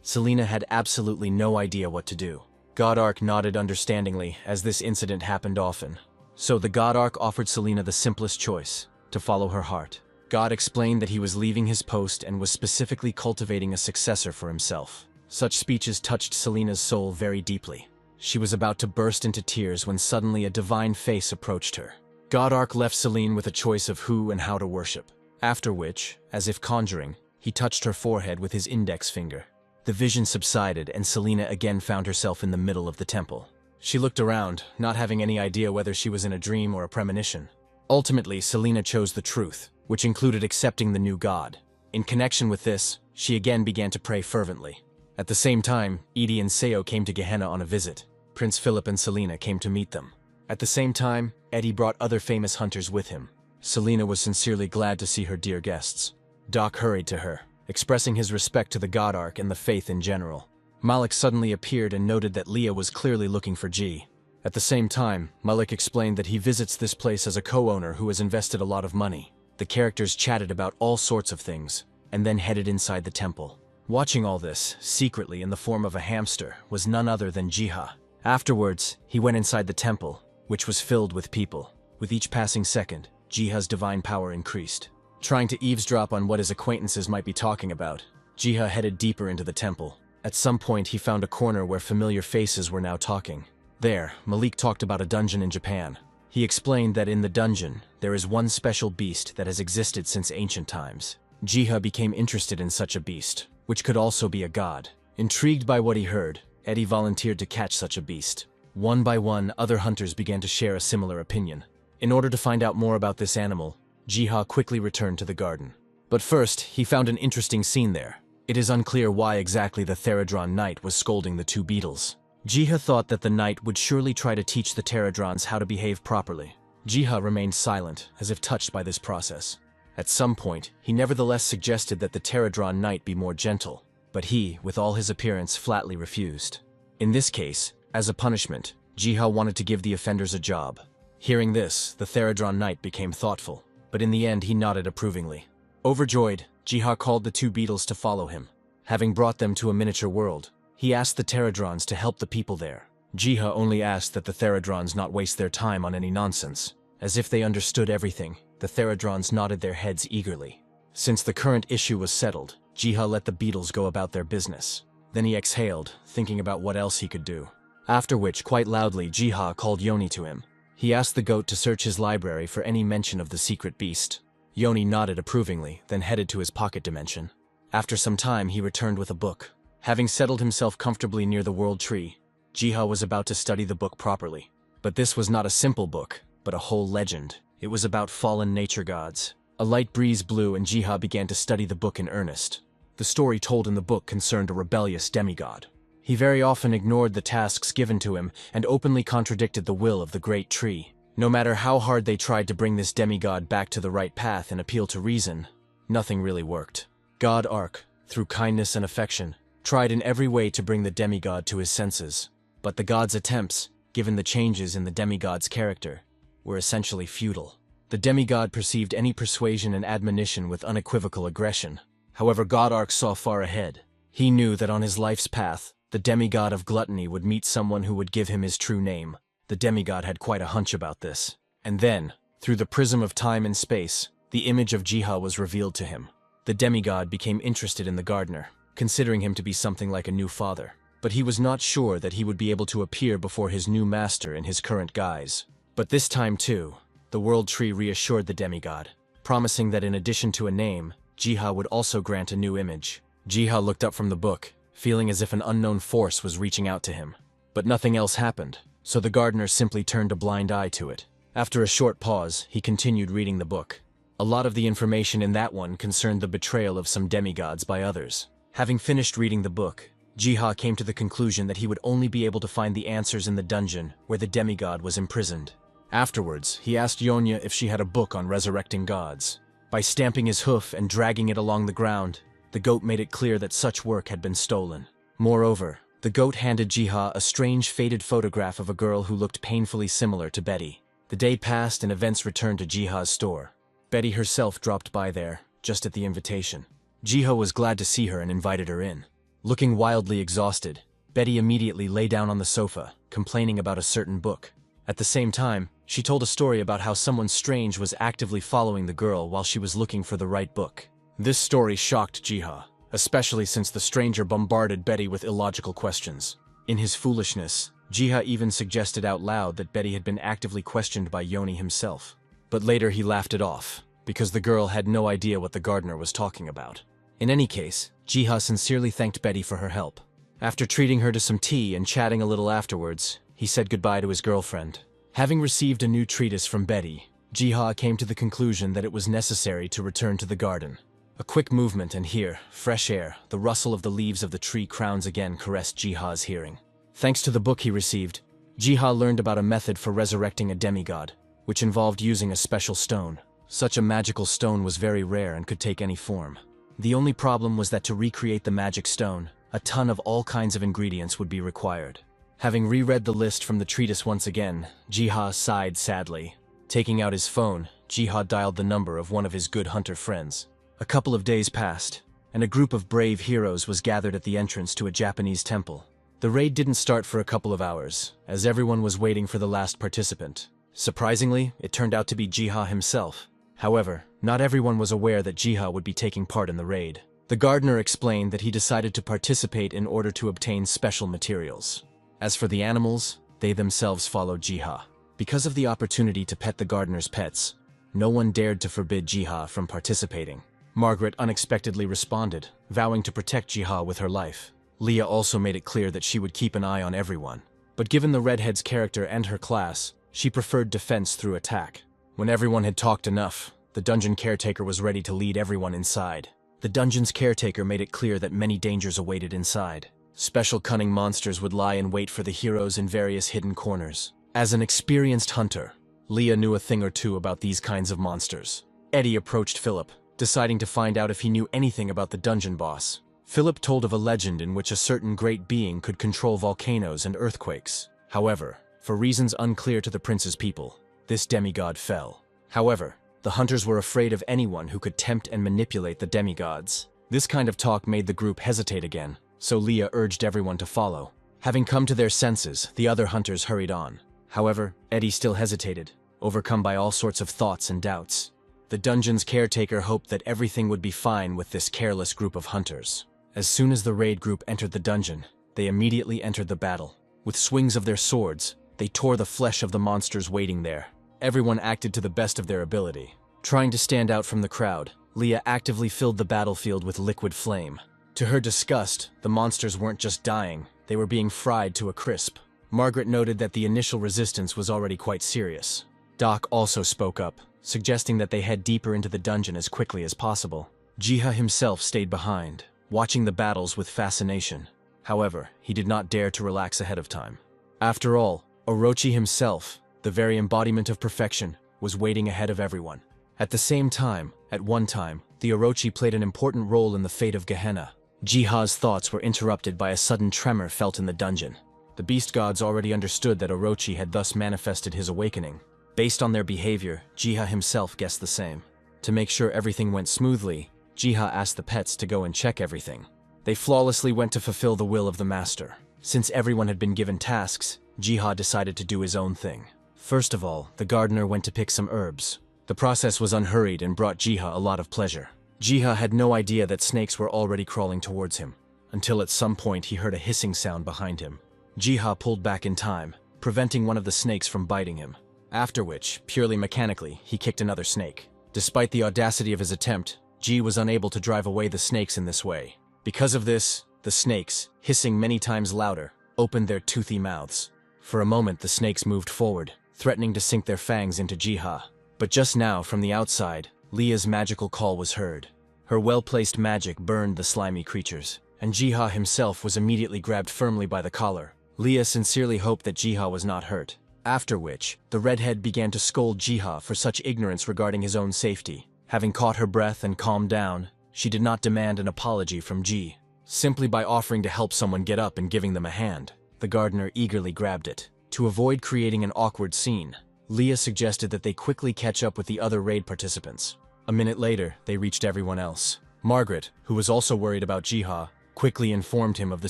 Selena had absolutely no idea what to do. Godark nodded understandingly, as this incident happened often. So the Godark offered Selena the simplest choice, to follow her heart. God explained that he was leaving his post and was specifically cultivating a successor for himself. Such speeches touched Selena's soul very deeply. She was about to burst into tears when suddenly a divine face approached her. Godark left Selene with a choice of who and how to worship. After which, as if conjuring, he touched her forehead with his index finger. The vision subsided and Selena again found herself in the middle of the temple. She looked around, not having any idea whether she was in a dream or a premonition. Ultimately, Selena chose the truth, which included accepting the new god. In connection with this, she again began to pray fervently. At the same time, Edie and Seo came to Gehenna on a visit. Prince Philip and Selena came to meet them. At the same time, Eddie brought other famous hunters with him. Selena was sincerely glad to see her dear guests. Doc hurried to her, expressing his respect to the Godark and the faith in general. Malik suddenly appeared and noted that Leah was clearly looking for G. At the same time, Malik explained that he visits this place as a co-owner who has invested a lot of money. The characters chatted about all sorts of things, and then headed inside the temple. Watching all this, secretly in the form of a hamster, was none other than Jiha. Afterwards, he went inside the temple, which was filled with people. With each passing second, Jiha's divine power increased. Trying to eavesdrop on what his acquaintances might be talking about, Jiha headed deeper into the temple. At some point, he found a corner where familiar faces were now talking. There, Malik talked about a dungeon in Japan. He explained that in the dungeon, there is one special beast that has existed since ancient times. Jiha became interested in such a beast, which could also be a god. Intrigued by what he heard, Eddie volunteered to catch such a beast. One by one, other hunters began to share a similar opinion. In order to find out more about this animal, Jiha quickly returned to the garden. But first, he found an interesting scene there. It is unclear why exactly the Theradron Knight was scolding the two beetles. Jiha thought that the knight would surely try to teach the Pterodrons how to behave properly. Jiha remained silent, as if touched by this process. At some point, he nevertheless suggested that the Pterodron Knight be more gentle, but he, with all his appearance, flatly refused. In this case, as a punishment, Jiha wanted to give the offenders a job. Hearing this, the Theradron Knight became thoughtful, but in the end he nodded approvingly. Overjoyed, Jiha called the two beetles to follow him. Having brought them to a miniature world, he asked the Pterodrons to help the people there. Jiha only asked that the Theradrons not waste their time on any nonsense. As if they understood everything, the Theradrons nodded their heads eagerly. Since the current issue was settled, Jiha let the beetles go about their business. Then he exhaled, thinking about what else he could do. After which, quite loudly, Jiha called Yoni to him. He asked the goat to search his library for any mention of the secret beast. Yoni nodded approvingly, then headed to his pocket dimension. After some time, he returned with a book. Having settled himself comfortably near the world tree, Jiha was about to study the book properly. But this was not a simple book, but a whole legend. It was about fallen nature gods. A light breeze blew and Jiha began to study the book in earnest. The story told in the book concerned a rebellious demigod. He very often ignored the tasks given to him and openly contradicted the will of the great tree. No matter how hard they tried to bring this demigod back to the right path and appeal to reason, nothing really worked. God Ark, through kindness and affection, tried in every way to bring the demigod to his senses. But the god's attempts, given the changes in the demigod's character, were essentially futile. The demigod perceived any persuasion and admonition with unequivocal aggression. However, God Ark saw far ahead. He knew that on his life's path, the demigod of gluttony would meet someone who would give him his true name. The demigod had quite a hunch about this. And then, through the prism of time and space, the image of Jiha was revealed to him. The demigod became interested in the gardener, considering him to be something like a new father. But he was not sure that he would be able to appear before his new master in his current guise. But this time too, the world tree reassured the demigod, promising that in addition to a name, Jiha would also grant a new image. Jiha looked up from the book, feeling as if an unknown force was reaching out to him. But nothing else happened, so the gardener simply turned a blind eye to it. After a short pause, he continued reading the book. A lot of the information in that one concerned the betrayal of some demigods by others. Having finished reading the book, Jiha came to the conclusion that he would only be able to find the answers in the dungeon where the demigod was imprisoned. Afterwards, he asked Yonya if she had a book on resurrecting gods. By stamping his hoof and dragging it along the ground, the goat made it clear that such work had been stolen. Moreover, the goat handed Jiha a strange faded photograph of a girl who looked painfully similar to Betty. The day passed and events returned to Jiha's store. Betty herself dropped by there, just at the invitation. Jiha was glad to see her and invited her in. Looking wildly exhausted, Betty immediately lay down on the sofa, complaining about a certain book. At the same time, she told a story about how someone strange was actively following the girl while she was looking for the right book. This story shocked Jiha, especially since the stranger bombarded Betty with illogical questions. In his foolishness, Jiha even suggested out loud that Betty had been actively questioned by Yoni himself. But later he laughed it off, because the girl had no idea what the gardener was talking about. In any case, Jiha sincerely thanked Betty for her help. After treating her to some tea and chatting a little afterwards, he said goodbye to his girlfriend. Having received a new treatise from Betty, Jiha came to the conclusion that it was necessary to return to the garden. A quick movement and here, fresh air, the rustle of the leaves of the tree crowns again caressed Jiha's hearing. Thanks to the book he received, Jiha learned about a method for resurrecting a demigod, which involved using a special stone. Such a magical stone was very rare and could take any form. The only problem was that to recreate the magic stone, a ton of all kinds of ingredients would be required. Having reread the list from the treatise once again, Jiha sighed sadly. Taking out his phone, Jiha dialed the number of one of his good hunter friends. A couple of days passed, and a group of brave heroes was gathered at the entrance to a Japanese temple. The raid didn't start for a couple of hours, as everyone was waiting for the last participant. Surprisingly, it turned out to be Jiha himself. However, not everyone was aware that Jiha would be taking part in the raid. The gardener explained that he decided to participate in order to obtain special materials. As for the animals, they themselves followed Jiha. Because of the opportunity to pet the gardener's pets, no one dared to forbid Jiha from participating. Margaret unexpectedly responded, vowing to protect Jiha with her life. Leah also made it clear that she would keep an eye on everyone. But given the redhead's character and her class, she preferred defense through attack. When everyone had talked enough, the dungeon caretaker was ready to lead everyone inside. The dungeon's caretaker made it clear that many dangers awaited inside. Special cunning monsters would lie in wait for the heroes in various hidden corners. As an experienced hunter, Leah knew a thing or two about these kinds of monsters. Eddie approached Philip, deciding to find out if he knew anything about the dungeon boss. Philip told of a legend in which a certain great being could control volcanoes and earthquakes. However, for reasons unclear to the prince's people, this demigod fell. However, the hunters were afraid of anyone who could tempt and manipulate the demigods. This kind of talk made the group hesitate again, so Leah urged everyone to follow. Having come to their senses, the other hunters hurried on. However, Eddie still hesitated, overcome by all sorts of thoughts and doubts. The dungeon's caretaker hoped that everything would be fine with this careless group of hunters. As soon as the raid group entered the dungeon, they immediately entered the battle. With swings of their swords, they tore the flesh of the monsters waiting there. Everyone acted to the best of their ability. Trying to stand out from the crowd, Leah actively filled the battlefield with liquid flame. To her disgust, the monsters weren't just dying, they were being fried to a crisp. Margaret noted that the initial resistance was already quite serious. Doc also spoke up, suggesting that they head deeper into the dungeon as quickly as possible. Jiha himself stayed behind, watching the battles with fascination. However, he did not dare to relax ahead of time. After all, Orochi himself, the very embodiment of perfection, was waiting ahead of everyone. At the same time, at one time, the Orochi played an important role in the fate of Gehenna. Jiha's thoughts were interrupted by a sudden tremor felt in the dungeon. The beast gods already understood that Orochi had thus manifested his awakening. Based on their behavior, Jiha himself guessed the same. To make sure everything went smoothly, Jiha asked the pets to go and check everything. They flawlessly went to fulfill the will of the master. Since everyone had been given tasks, Jiha decided to do his own thing. First of all, the gardener went to pick some herbs. The process was unhurried and brought Jiha a lot of pleasure. Jiha had no idea that snakes were already crawling towards him, until at some point he heard a hissing sound behind him. Jiha pulled back in time, preventing one of the snakes from biting him. After which, purely mechanically, he kicked another snake. Despite the audacity of his attempt, Ji was unable to drive away the snakes in this way. Because of this, the snakes, hissing many times louder, opened their toothy mouths. For a moment the snakes moved forward, threatening to sink their fangs into Jiha. But just now, from the outside, Leah's magical call was heard. Her well-placed magic burned the slimy creatures, and Jiha himself was immediately grabbed firmly by the collar. Leah sincerely hoped that Jiha was not hurt. After which, the redhead began to scold Jiha for such ignorance regarding his own safety. Having caught her breath and calmed down, she did not demand an apology from Ji. Simply by offering to help someone get up and giving them a hand, the gardener eagerly grabbed it. To avoid creating an awkward scene, Leah suggested that they quickly catch up with the other raid participants. A minute later, they reached everyone else. Margaret, who was also worried about Jiha, quickly informed him of the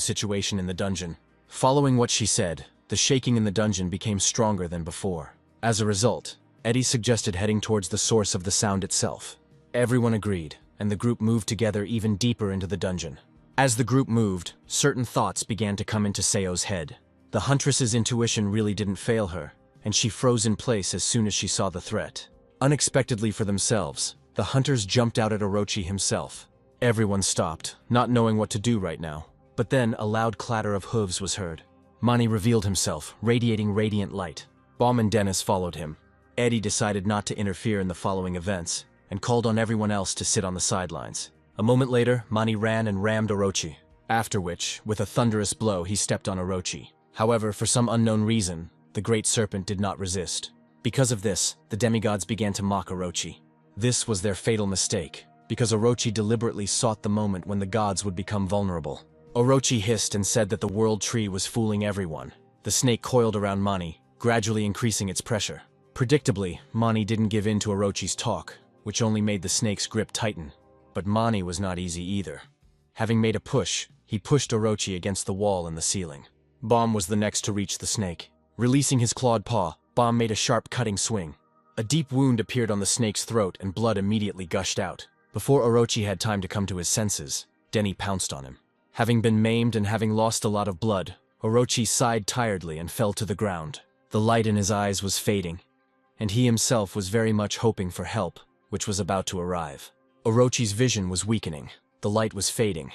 situation in the dungeon. Following what she said, the shaking in the dungeon became stronger than before. As a result, Eddie suggested heading towards the source of the sound itself. Everyone agreed, and the group moved together even deeper into the dungeon. As the group moved, certain thoughts began to come into Seo's head. The huntress's intuition really didn't fail her, and she froze in place as soon as she saw the threat. Unexpectedly for themselves, the hunters jumped out at Orochi himself. Everyone stopped, not knowing what to do right now. But then a loud clatter of hooves was heard. Mani revealed himself, radiating radiant light. Baum and Dennis followed him. Eddie decided not to interfere in the following events, and called on everyone else to sit on the sidelines. A moment later, Mani ran and rammed Orochi, after which, with a thunderous blow, he stepped on Orochi. However, for some unknown reason, the Great Serpent did not resist. Because of this, the demigods began to mock Orochi. This was their fatal mistake, because Orochi deliberately sought the moment when the gods would become vulnerable. Orochi hissed and said that the world tree was fooling everyone. The snake coiled around Mani, gradually increasing its pressure. Predictably, Mani didn't give in to Orochi's talk, which only made the snake's grip tighten. But Mani was not easy either. Having made a push, he pushed Orochi against the wall in the ceiling. Baum was the next to reach the snake. Releasing his clawed paw, Baum made a sharp cutting swing. A deep wound appeared on the snake's throat and blood immediately gushed out. Before Orochi had time to come to his senses, Denny pounced on him. Having been maimed and having lost a lot of blood, Orochi sighed tiredly and fell to the ground. The light in his eyes was fading, and he himself was very much hoping for help, which was about to arrive. Orochi's vision was weakening, the light was fading,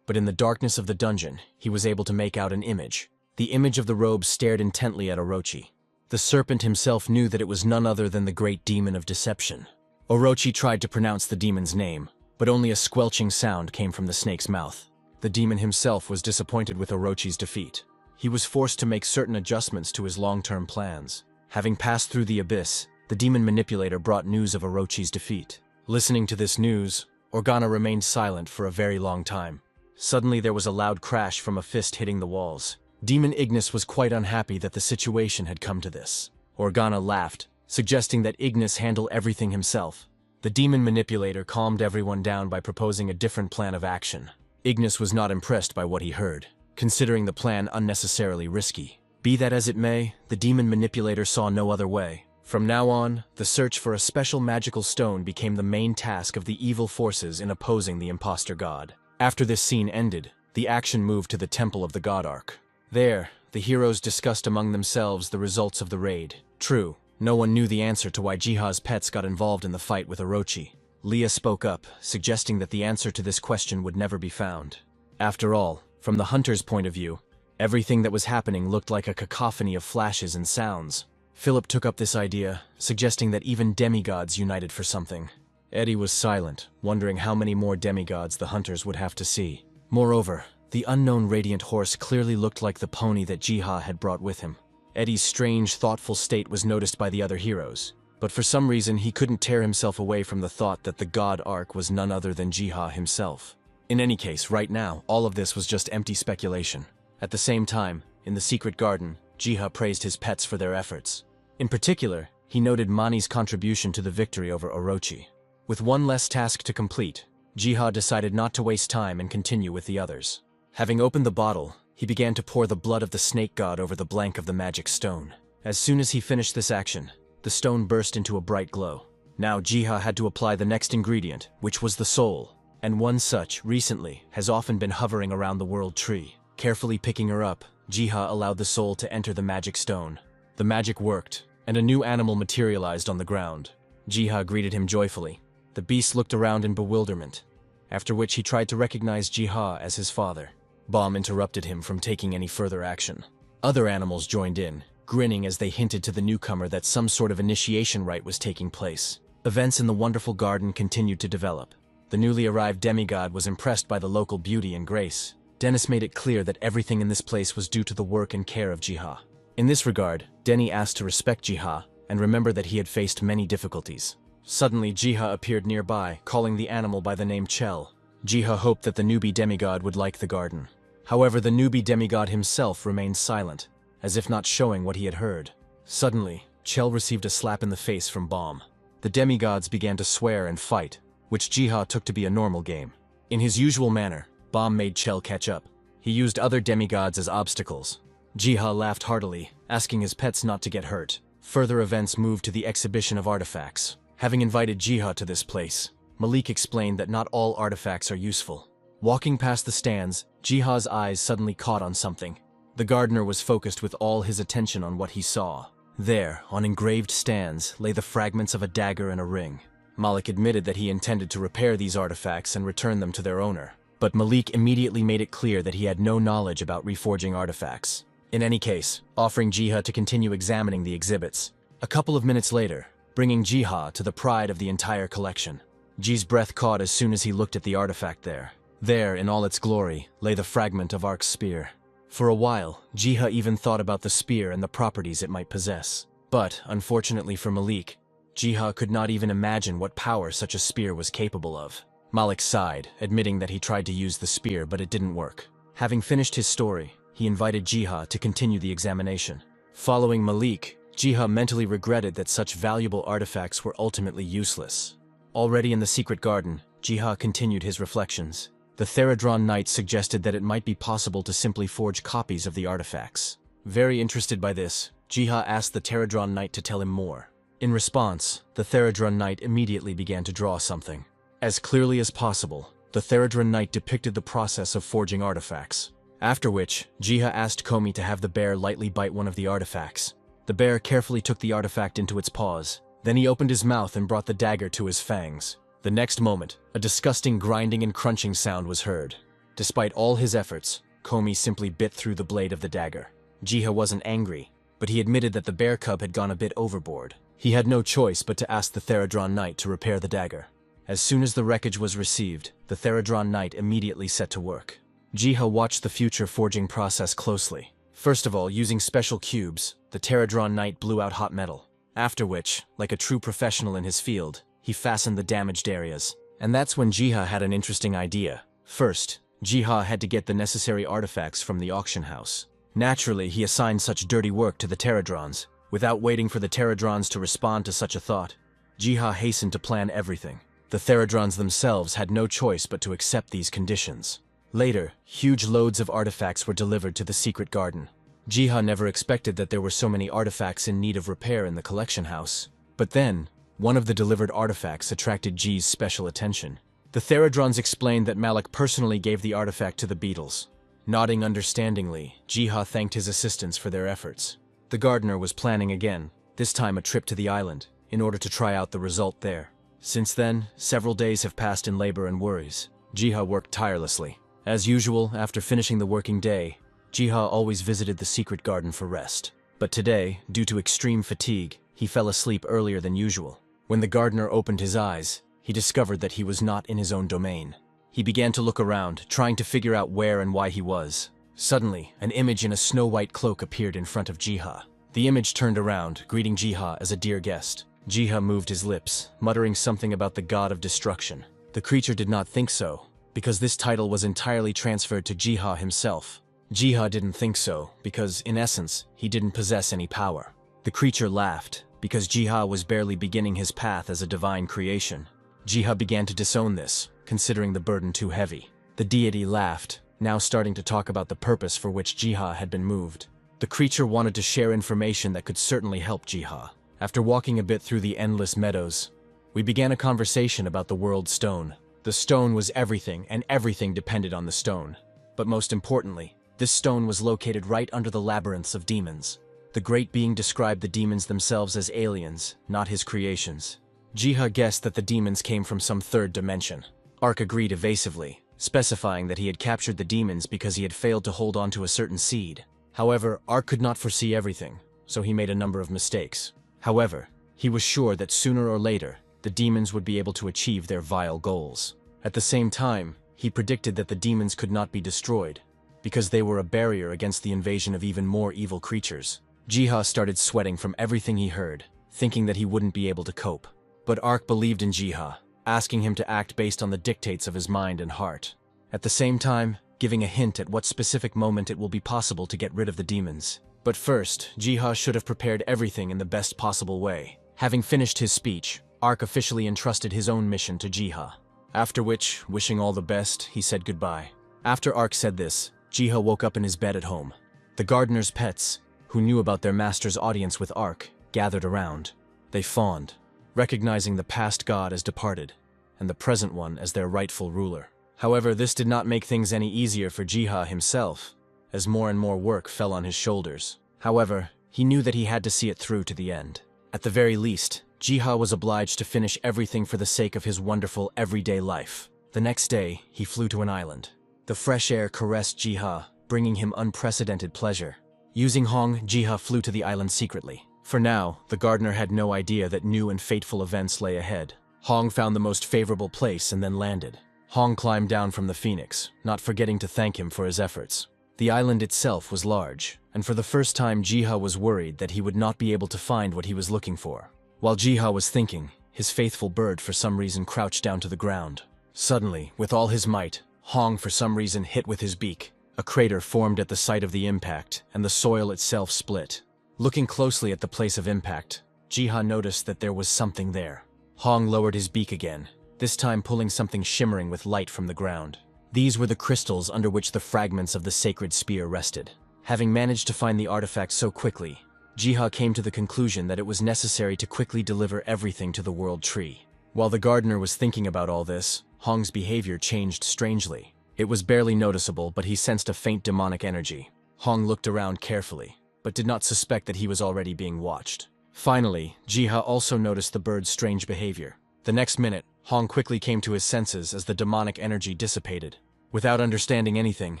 but in the darkness of the dungeon, he was able to make out an image. The image of the robe stared intently at Orochi. The serpent himself knew that it was none other than the great demon of deception. Orochi tried to pronounce the demon's name, but only a squelching sound came from the snake's mouth. The demon himself was disappointed with Orochi's defeat. He was forced to make certain adjustments to his long-term plans. Having passed through the abyss, the demon manipulator brought news of Orochi's defeat. Listening to this news, Organa remained silent for a very long time. Suddenly there was a loud crash from a fist hitting the walls. Demon Ignis was quite unhappy that the situation had come to this. Organa laughed, suggesting that Ignis handle everything himself. The demon manipulator calmed everyone down by proposing a different plan of action. Ignis was not impressed by what he heard, considering the plan unnecessarily risky. Be that as it may, the demon manipulator saw no other way. From now on, the search for a special magical stone became the main task of the evil forces in opposing the imposter god. After this scene ended, the action moved to the Temple of the God Arc. There, the heroes discussed among themselves the results of the raid. True, no one knew the answer to why Jiha's pets got involved in the fight with Orochi. Leah spoke up, suggesting that the answer to this question would never be found. After all, from the hunter's point of view, everything that was happening looked like a cacophony of flashes and sounds. Philip took up this idea, suggesting that even demigods united for something. Eddie was silent, wondering how many more demigods the hunters would have to see. Moreover, the unknown radiant horse clearly looked like the pony that Jiha had brought with him. Eddie's strange, thoughtful state was noticed by the other heroes, but for some reason he couldn't tear himself away from the thought that the God Arc was none other than Jiha himself. In any case, right now, all of this was just empty speculation. At the same time, in the secret garden, Jiha praised his pets for their efforts. In particular, he noted Mani's contribution to the victory over Orochi. With one less task to complete, Jiha decided not to waste time and continue with the others. Having opened the bottle, he began to pour the blood of the snake god over the blank of the magic stone. As soon as he finished this action, the stone burst into a bright glow. Now Jiha had to apply the next ingredient, which was the soul, and one such, recently, has often been hovering around the world tree. Carefully picking her up, Jiha allowed the soul to enter the magic stone. The magic worked, and a new animal materialized on the ground. Jiha greeted him joyfully. The beast looked around in bewilderment, after which he tried to recognize Jiha as his father. Baum interrupted him from taking any further action. Other animals joined in, grinning as they hinted to the newcomer that some sort of initiation rite was taking place. Events in the wonderful garden continued to develop. The newly arrived demigod was impressed by the local beauty and grace. Dennis made it clear that everything in this place was due to the work and care of Jiha. In this regard, Denny asked to respect Jiha and remember that he had faced many difficulties. Suddenly, Jiha appeared nearby, calling the animal by the name Chell. Jiha hoped that the newbie demigod would like the garden. However, the newbie demigod himself remained silent, as if not showing what he had heard. Suddenly, Chell received a slap in the face from Baum. The demigods began to swear and fight, which Jiha took to be a normal game. In his usual manner, Baum made Chell catch up. He used other demigods as obstacles. Jiha laughed heartily, asking his pets not to get hurt. Further events moved to the exhibition of artifacts. Having invited Jiha to this place, Malik explained that not all artifacts are useful. Walking past the stands, Jiha's eyes suddenly caught on something. The gardener was focused with all his attention on what he saw. There, on engraved stands, lay the fragments of a dagger and a ring. Malik admitted that he intended to repair these artifacts and return them to their owner. But Malik immediately made it clear that he had no knowledge about reforging artifacts. In any case, offering Jiha to continue examining the exhibits. A couple of minutes later, bringing Jiha to the pride of the entire collection. Ji's breath caught as soon as he looked at the artifact there. There, in all its glory, lay the fragment of Ark's spear. For a while, Jiha even thought about the spear and the properties it might possess. But, unfortunately for Malik, Jiha could not even imagine what power such a spear was capable of. Malik sighed, admitting that he tried to use the spear, but it didn't work. Having finished his story, he invited Jiha to continue the examination. Following Malik, Jiha mentally regretted that such valuable artifacts were ultimately useless. Already in the secret garden, Jiha continued his reflections. The Theradron Knight suggested that it might be possible to simply forge copies of the artifacts. Very interested by this, Jiha asked the Theradron Knight to tell him more. In response, the Theradron Knight immediately began to draw something. As clearly as possible, the Theradron Knight depicted the process of forging artifacts. After which, Jiha asked Komi to have the bear lightly bite one of the artifacts. The bear carefully took the artifact into its paws. Then he opened his mouth and brought the dagger to his fangs. The next moment, a disgusting grinding and crunching sound was heard. Despite all his efforts, Komi simply bit through the blade of the dagger. Jiha wasn't angry, but he admitted that the bear cub had gone a bit overboard. He had no choice but to ask the Theradron Knight to repair the dagger. As soon as the wreckage was received, the Theradron Knight immediately set to work. Jiha watched the future forging process closely. First of all, using special cubes, the Theradron Knight blew out hot metal. After which, like a true professional in his field, he fastened the damaged areas. And that's when Jiha had an interesting idea. First, Jiha had to get the necessary artifacts from the auction house. Naturally, he assigned such dirty work to the Theradrons. Without waiting for the Theradrons to respond to such a thought, Jiha hastened to plan everything. The Theradrons themselves had no choice but to accept these conditions. Later, huge loads of artifacts were delivered to the secret garden. Jiha never expected that there were so many artifacts in need of repair in the collection house. But then, one of the delivered artifacts attracted Ji's special attention. The Theradrons explained that Malik personally gave the artifact to the beetles. Nodding understandingly, Jiha thanked his assistants for their efforts. The gardener was planning again, this time a trip to the island, in order to try out the result there. Since then, several days have passed in labor and worries. Jiha worked tirelessly. As usual, after finishing the working day, Jiha always visited the secret garden for rest. But today, due to extreme fatigue, he fell asleep earlier than usual. When the gardener opened his eyes, he discovered that he was not in his own domain. He began to look around, trying to figure out where and why he was. Suddenly, an image in a snow-white cloak appeared in front of Jiha. The image turned around, greeting Jiha as a dear guest. Jiha moved his lips, muttering something about the god of destruction. The creature did not think so, because this title was entirely transferred to Jiha himself. Jiha didn't think so, because, in essence, he didn't possess any power. The creature laughed, because Jiha was barely beginning his path as a divine creation. Jiha began to disown this, considering the burden too heavy. The deity laughed, now starting to talk about the purpose for which Jiha had been moved. The creature wanted to share information that could certainly help Jiha. After walking a bit through the endless meadows, we began a conversation about the world stone. The stone was everything, and everything depended on the stone. But most importantly, this stone was located right under the labyrinths of demons. The great being described the demons themselves as aliens, not his creations. Jiha guessed that the demons came from some third dimension. Ark agreed evasively, specifying that he had captured the demons because he had failed to hold on to a certain seed. However, Ark could not foresee everything, so he made a number of mistakes. However, he was sure that sooner or later, the demons would be able to achieve their vile goals. At the same time, he predicted that the demons could not be destroyed, because they were a barrier against the invasion of even more evil creatures. Jiha started sweating from everything he heard, thinking that he wouldn't be able to cope. But Ark believed in Jiha, asking him to act based on the dictates of his mind and heart. At the same time, giving a hint at what specific moment it will be possible to get rid of the demons. But first, Jiha should have prepared everything in the best possible way. Having finished his speech, Ark officially entrusted his own mission to Jiha. After which, wishing all the best, he said goodbye. After Ark said this, Jiha woke up in his bed at home. The gardener's pets, who knew about their master's audience with Ark, gathered around. They fawned, recognizing the past god as departed, and the present one as their rightful ruler. However, this did not make things any easier for Jiha himself, as more and more work fell on his shoulders. However, he knew that he had to see it through to the end. At the very least, Jiha was obliged to finish everything for the sake of his wonderful everyday life. The next day, he flew to an island. The fresh air caressed Jiha, bringing him unprecedented pleasure. Using Hong, Jiha flew to the island secretly. For now, the gardener had no idea that new and fateful events lay ahead. Hong found the most favorable place and then landed. Hong climbed down from the phoenix, not forgetting to thank him for his efforts. The island itself was large, and for the first time Jiha was worried that he would not be able to find what he was looking for. While Jiha was thinking, his faithful bird for some reason crouched down to the ground. Suddenly, with all his might, Hong for some reason hit with his beak. A crater formed at the site of the impact, and the soil itself split. Looking closely at the place of impact, Jiha noticed that there was something there. Hong lowered his beak again, this time pulling something shimmering with light from the ground. These were the crystals under which the fragments of the sacred spear rested. Having managed to find the artifact so quickly, Jiha came to the conclusion that it was necessary to quickly deliver everything to the World Tree. While the gardener was thinking about all this, Hong's behavior changed strangely. It was barely noticeable, but he sensed a faint demonic energy. Hong looked around carefully, but did not suspect that he was already being watched. Finally, Jiha also noticed the bird's strange behavior. The next minute, Hong quickly came to his senses as the demonic energy dissipated. Without understanding anything,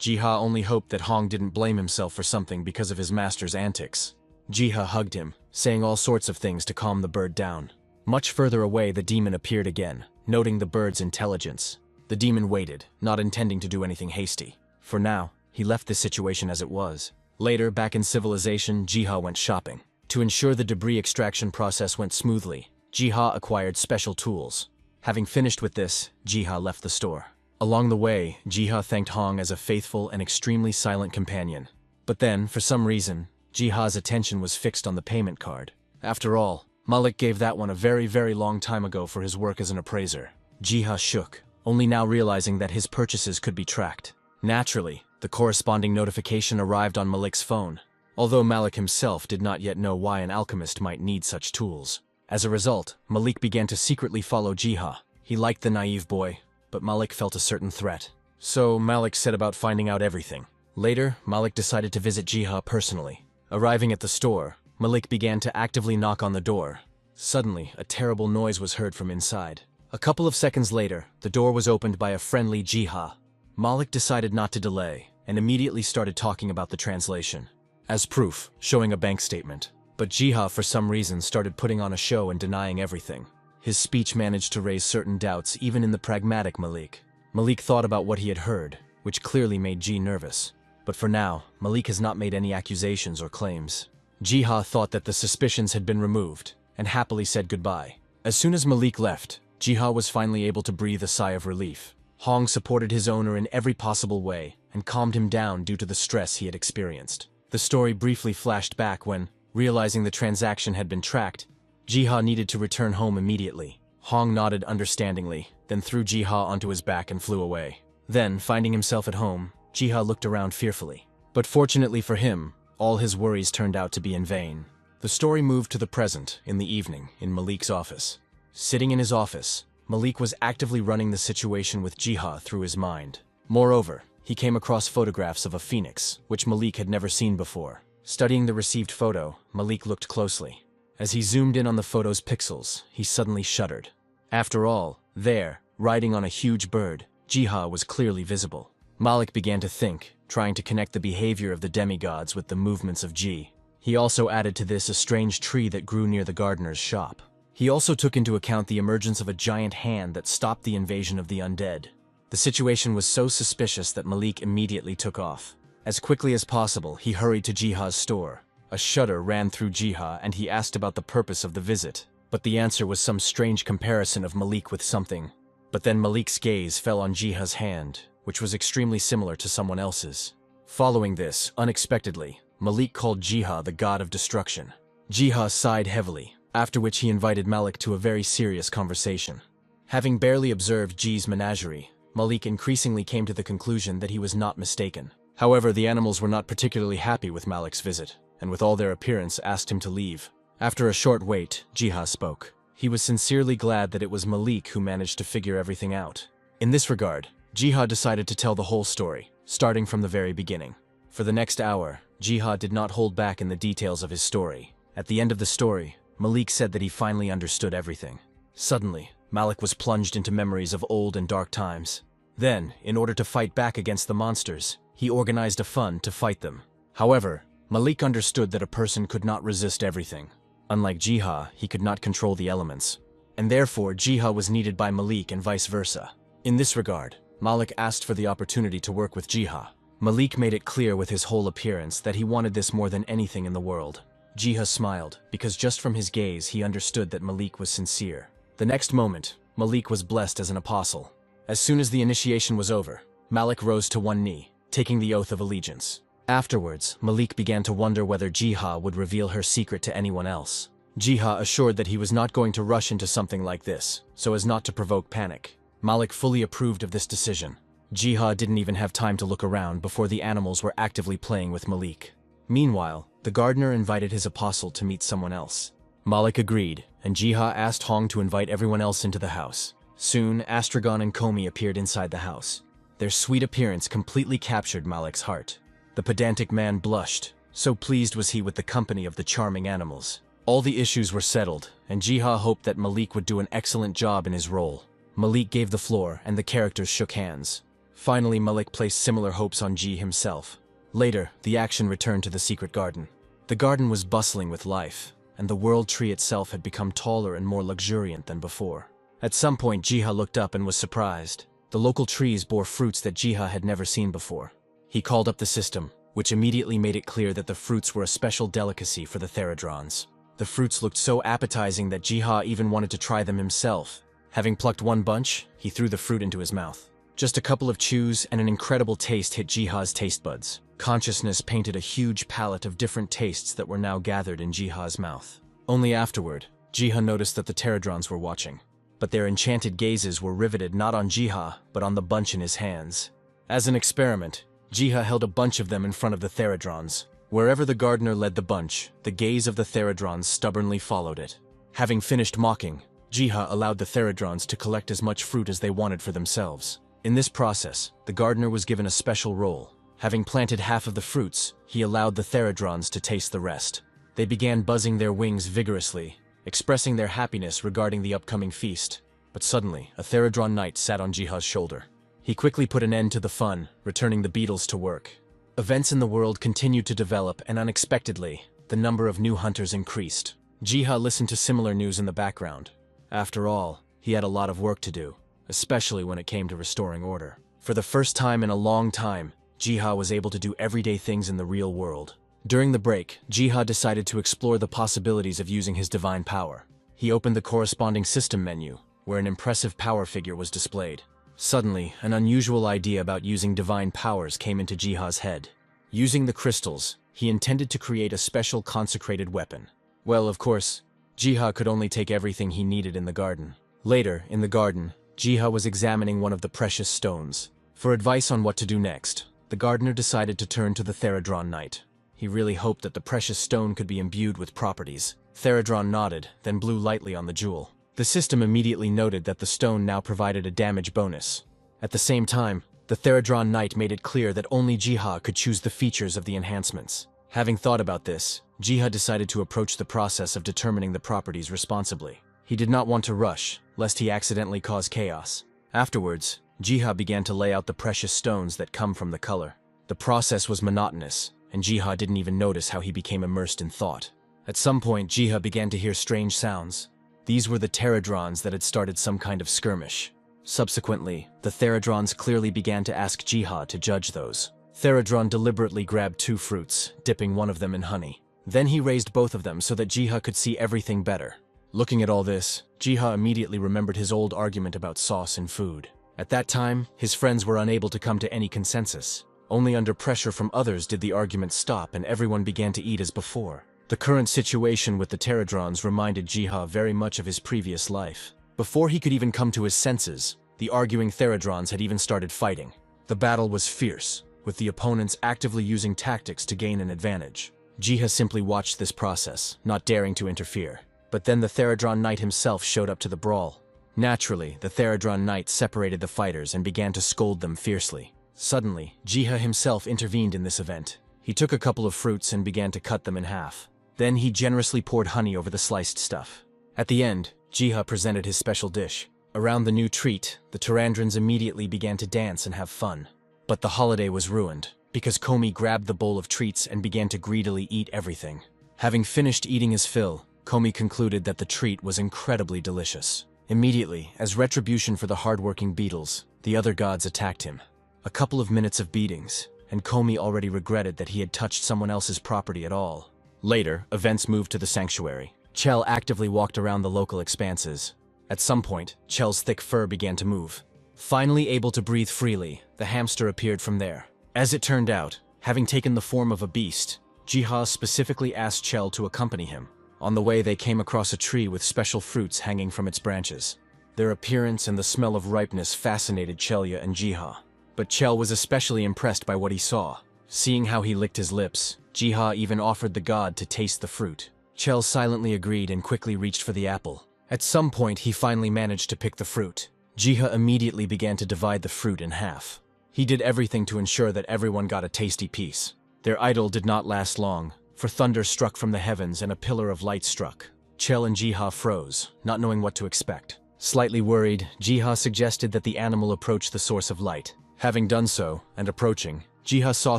Jiha only hoped that Hong didn't blame himself for something because of his master's antics. Jiha hugged him, saying all sorts of things to calm the bird down. Much further away, the demon appeared again, noting the bird's intelligence. The demon waited, not intending to do anything hasty. For now, he left the situation as it was. Later, back in civilization, Jiha went shopping. To ensure the debris extraction process went smoothly, Jiha acquired special tools. Having finished with this, Jiha left the store. Along the way, Jiha thanked Hong as a faithful and extremely silent companion. But then, for some reason, Jiha's attention was fixed on the payment card. After all, Malik gave that one a very long time ago for his work as an appraiser. Jiha shook, only now realizing that his purchases could be tracked. Naturally, the corresponding notification arrived on Malik's phone, although Malik himself did not yet know why an alchemist might need such tools. As a result, Malik began to secretly follow Jiha. He liked the naive boy, but Malik felt a certain threat. So Malik set about finding out everything. Later, Malik decided to visit Jiha personally. Arriving at the store, Malik began to actively knock on the door. Suddenly, a terrible noise was heard from inside. A couple of seconds later, the door was opened by a friendly Jiha. Malik decided not to delay, and immediately started talking about the translation. As proof, showing a bank statement. But Jiha, for some reason, started putting on a show and denying everything. His speech managed to raise certain doubts even in the pragmatic Malik. Malik thought about what he had heard, which clearly made Ji nervous. But for now, Malik has not made any accusations or claims. Jiha thought that the suspicions had been removed, and happily said goodbye. As soon as Malik left, Jiha was finally able to breathe a sigh of relief. Hong supported his owner in every possible way, and calmed him down due to the stress he had experienced. The story briefly flashed back when, realizing the transaction had been tracked, Jiha needed to return home immediately. Hong nodded understandingly, then threw Jiha onto his back and flew away. Then, finding himself at home, Jiha looked around fearfully. But fortunately for him, all his worries turned out to be in vain. The story moved to the present, in the evening, in Malik's office. Sitting in his office, Malik was actively running the situation with Jiha through his mind. Moreover, he came across photographs of a phoenix, which Malik had never seen before. Studying the received photo, Malik looked closely. As he zoomed in on the photo's pixels, he suddenly shuddered. After all, there, riding on a huge bird, Jiha was clearly visible. Malik began to think, trying to connect the behavior of the demigods with the movements of Ji. He also added to this a strange tree that grew near the gardener's shop. He also took into account the emergence of a giant hand that stopped the invasion of the undead. The situation was so suspicious that Malik immediately took off. As quickly as possible, he hurried to Jiha's store. A shudder ran through Jiha and he asked about the purpose of the visit. But the answer was some strange comparison of Malik with something. But then Malik's gaze fell on Jiha's hand, which was extremely similar to someone else's. Following this, unexpectedly, Malik called Jiha the god of destruction. Jiha sighed heavily, after which he invited Malik to a very serious conversation. Having barely observed Ji's menagerie, Malik increasingly came to the conclusion that he was not mistaken. However, the animals were not particularly happy with Malik's visit, and with all their appearance asked him to leave. After a short wait, Jiha spoke. He was sincerely glad that it was Malik who managed to figure everything out. In this regard, Jiha decided to tell the whole story, starting from the very beginning. For the next hour, Jiha did not hold back in the details of his story. At the end of the story, Malik said that he finally understood everything. Suddenly, Malik was plunged into memories of old and dark times. Then, in order to fight back against the monsters, he organized a fund to fight them. However, Malik understood that a person could not resist everything. Unlike Jiha, he could not control the elements, and therefore Jiha was needed by Malik and vice versa. In this regard, Malik asked for the opportunity to work with Jiha. Malik made it clear with his whole appearance that he wanted this more than anything in the world. Jiha smiled, because just from his gaze he understood that Malik was sincere. The next moment, Malik was blessed as an apostle. As soon as the initiation was over, Malik rose to one knee, taking the oath of allegiance. Afterwards, Malik began to wonder whether Jiha would reveal her secret to anyone else. Jiha assured that he was not going to rush into something like this, so as not to provoke panic. Malik fully approved of this decision. Jiha didn't even have time to look around before the animals were actively playing with Malik. Meanwhile, the gardener invited his apostle to meet someone else. Malik agreed, and Jiha asked Hong to invite everyone else into the house. Soon, Astragon and Komi appeared inside the house. Their sweet appearance completely captured Malik's heart. The pedantic man blushed, so pleased was he with the company of the charming animals. All the issues were settled, and Jiha hoped that Malik would do an excellent job in his role. Malik gave the floor, and the characters shook hands. Finally, Malik placed similar hopes on Ji himself. Later, the action returned to the secret garden. The garden was bustling with life, and the world tree itself had become taller and more luxuriant than before. At some point, Jiha looked up and was surprised. The local trees bore fruits that Jiha had never seen before. He called up the system, which immediately made it clear that the fruits were a special delicacy for the Therodrons. The fruits looked so appetizing that Jiha even wanted to try them himself. Having plucked one bunch, he threw the fruit into his mouth. Just a couple of chews and an incredible taste hit Jiha's taste buds. Consciousness painted a huge palette of different tastes that were now gathered in Jiha's mouth. Only afterward, Jiha noticed that the Pterodrons were watching. But their enchanted gazes were riveted not on Jiha, but on the bunch in his hands. As an experiment, Jiha held a bunch of them in front of the Therodrons. Wherever the gardener led the bunch, the gaze of the Therodrons stubbornly followed it. Having finished mocking, Jiha allowed the Therodrons to collect as much fruit as they wanted for themselves. In this process, the gardener was given a special role. Having planted half of the fruits, he allowed the Therodrons to taste the rest. They began buzzing their wings vigorously, expressing their happiness regarding the upcoming feast. But suddenly, a Therodron knight sat on Jiha's shoulder. He quickly put an end to the fun, returning the beetles to work. Events in the world continued to develop, and unexpectedly, the number of new hunters increased. Jiha listened to similar news in the background. After all, he had a lot of work to do, especially when it came to restoring order. For the first time in a long time, Jiha was able to do everyday things in the real world. During the break, Jiha decided to explore the possibilities of using his divine power. He opened the corresponding system menu, where an impressive power figure was displayed. Suddenly, an unusual idea about using divine powers came into Jiha's head. Using the crystals, he intended to create a special consecrated weapon. Well, of course, Jiha could only take everything he needed in the garden. Later, in the garden, Jiha was examining one of the precious stones. For advice on what to do next, the gardener decided to turn to the Therodron knight. He really hoped that the precious stone could be imbued with properties. Therodron nodded, then blew lightly on the jewel. The system immediately noted that the stone now provided a damage bonus. At the same time, the Therodron knight made it clear that only Jiha could choose the features of the enhancements. Having thought about this, Jiha decided to approach the process of determining the properties responsibly. He did not want to rush, lest he accidentally cause chaos. Afterwards, Jiha began to lay out the precious stones that come from the color. The process was monotonous, and Jiha didn't even notice how he became immersed in thought. At some point, Jiha began to hear strange sounds. These were the Pterodrons that had started some kind of skirmish. Subsequently, the Therodrons clearly began to ask Jiha to judge those. Therodron deliberately grabbed 2 fruits, dipping one of them in honey. Then he raised both of them so that Jiha could see everything better. Looking at all this, Jiha immediately remembered his old argument about sauce and food. At that time, his friends were unable to come to any consensus. Only under pressure from others did the argument stop and everyone began to eat as before. The current situation with the Pterodrons reminded Jiha very much of his previous life. Before he could even come to his senses, the arguing Therodrons had even started fighting. The battle was fierce, with the opponents actively using tactics to gain an advantage. Jiha simply watched this process, not daring to interfere. But then the Theradron Knight himself showed up to the brawl. Naturally, the Theradron Knight separated the fighters and began to scold them fiercely. Suddenly, Jiha himself intervened in this event. He took a couple of fruits and began to cut them in half. Then he generously poured honey over the sliced stuff. At the end, Jiha presented his special dish. Around the new treat, the Tyrandrans immediately began to dance and have fun. But the holiday was ruined, because Komi grabbed the bowl of treats and began to greedily eat everything. Having finished eating his fill, Komi concluded that the treat was incredibly delicious. Immediately, as retribution for the hardworking beetles, the other gods attacked him. A couple of minutes of beatings, and Komi already regretted that he had touched someone else's property at all. Later, events moved to the sanctuary. Chell actively walked around the local expanses. At some point, Chell's thick fur began to move. Finally able to breathe freely, the hamster appeared from there. As it turned out, having taken the form of a beast, Jiha specifically asked Chell to accompany him. On the way, they came across a tree with special fruits hanging from its branches. Their appearance and the smell of ripeness fascinated Chelya and Jiha. But Chell was especially impressed by what he saw. Seeing how he licked his lips, Jiha even offered the god to taste the fruit. Chell silently agreed and quickly reached for the apple. At some point, he finally managed to pick the fruit. Jiha immediately began to divide the fruit in half. He did everything to ensure that everyone got a tasty piece. Their idyll did not last long, for thunder struck from the heavens and a pillar of light struck. Chell and Jiha froze, not knowing what to expect. Slightly worried, Jiha suggested that the animal approach the source of light. Having done so, and approaching, Jiha saw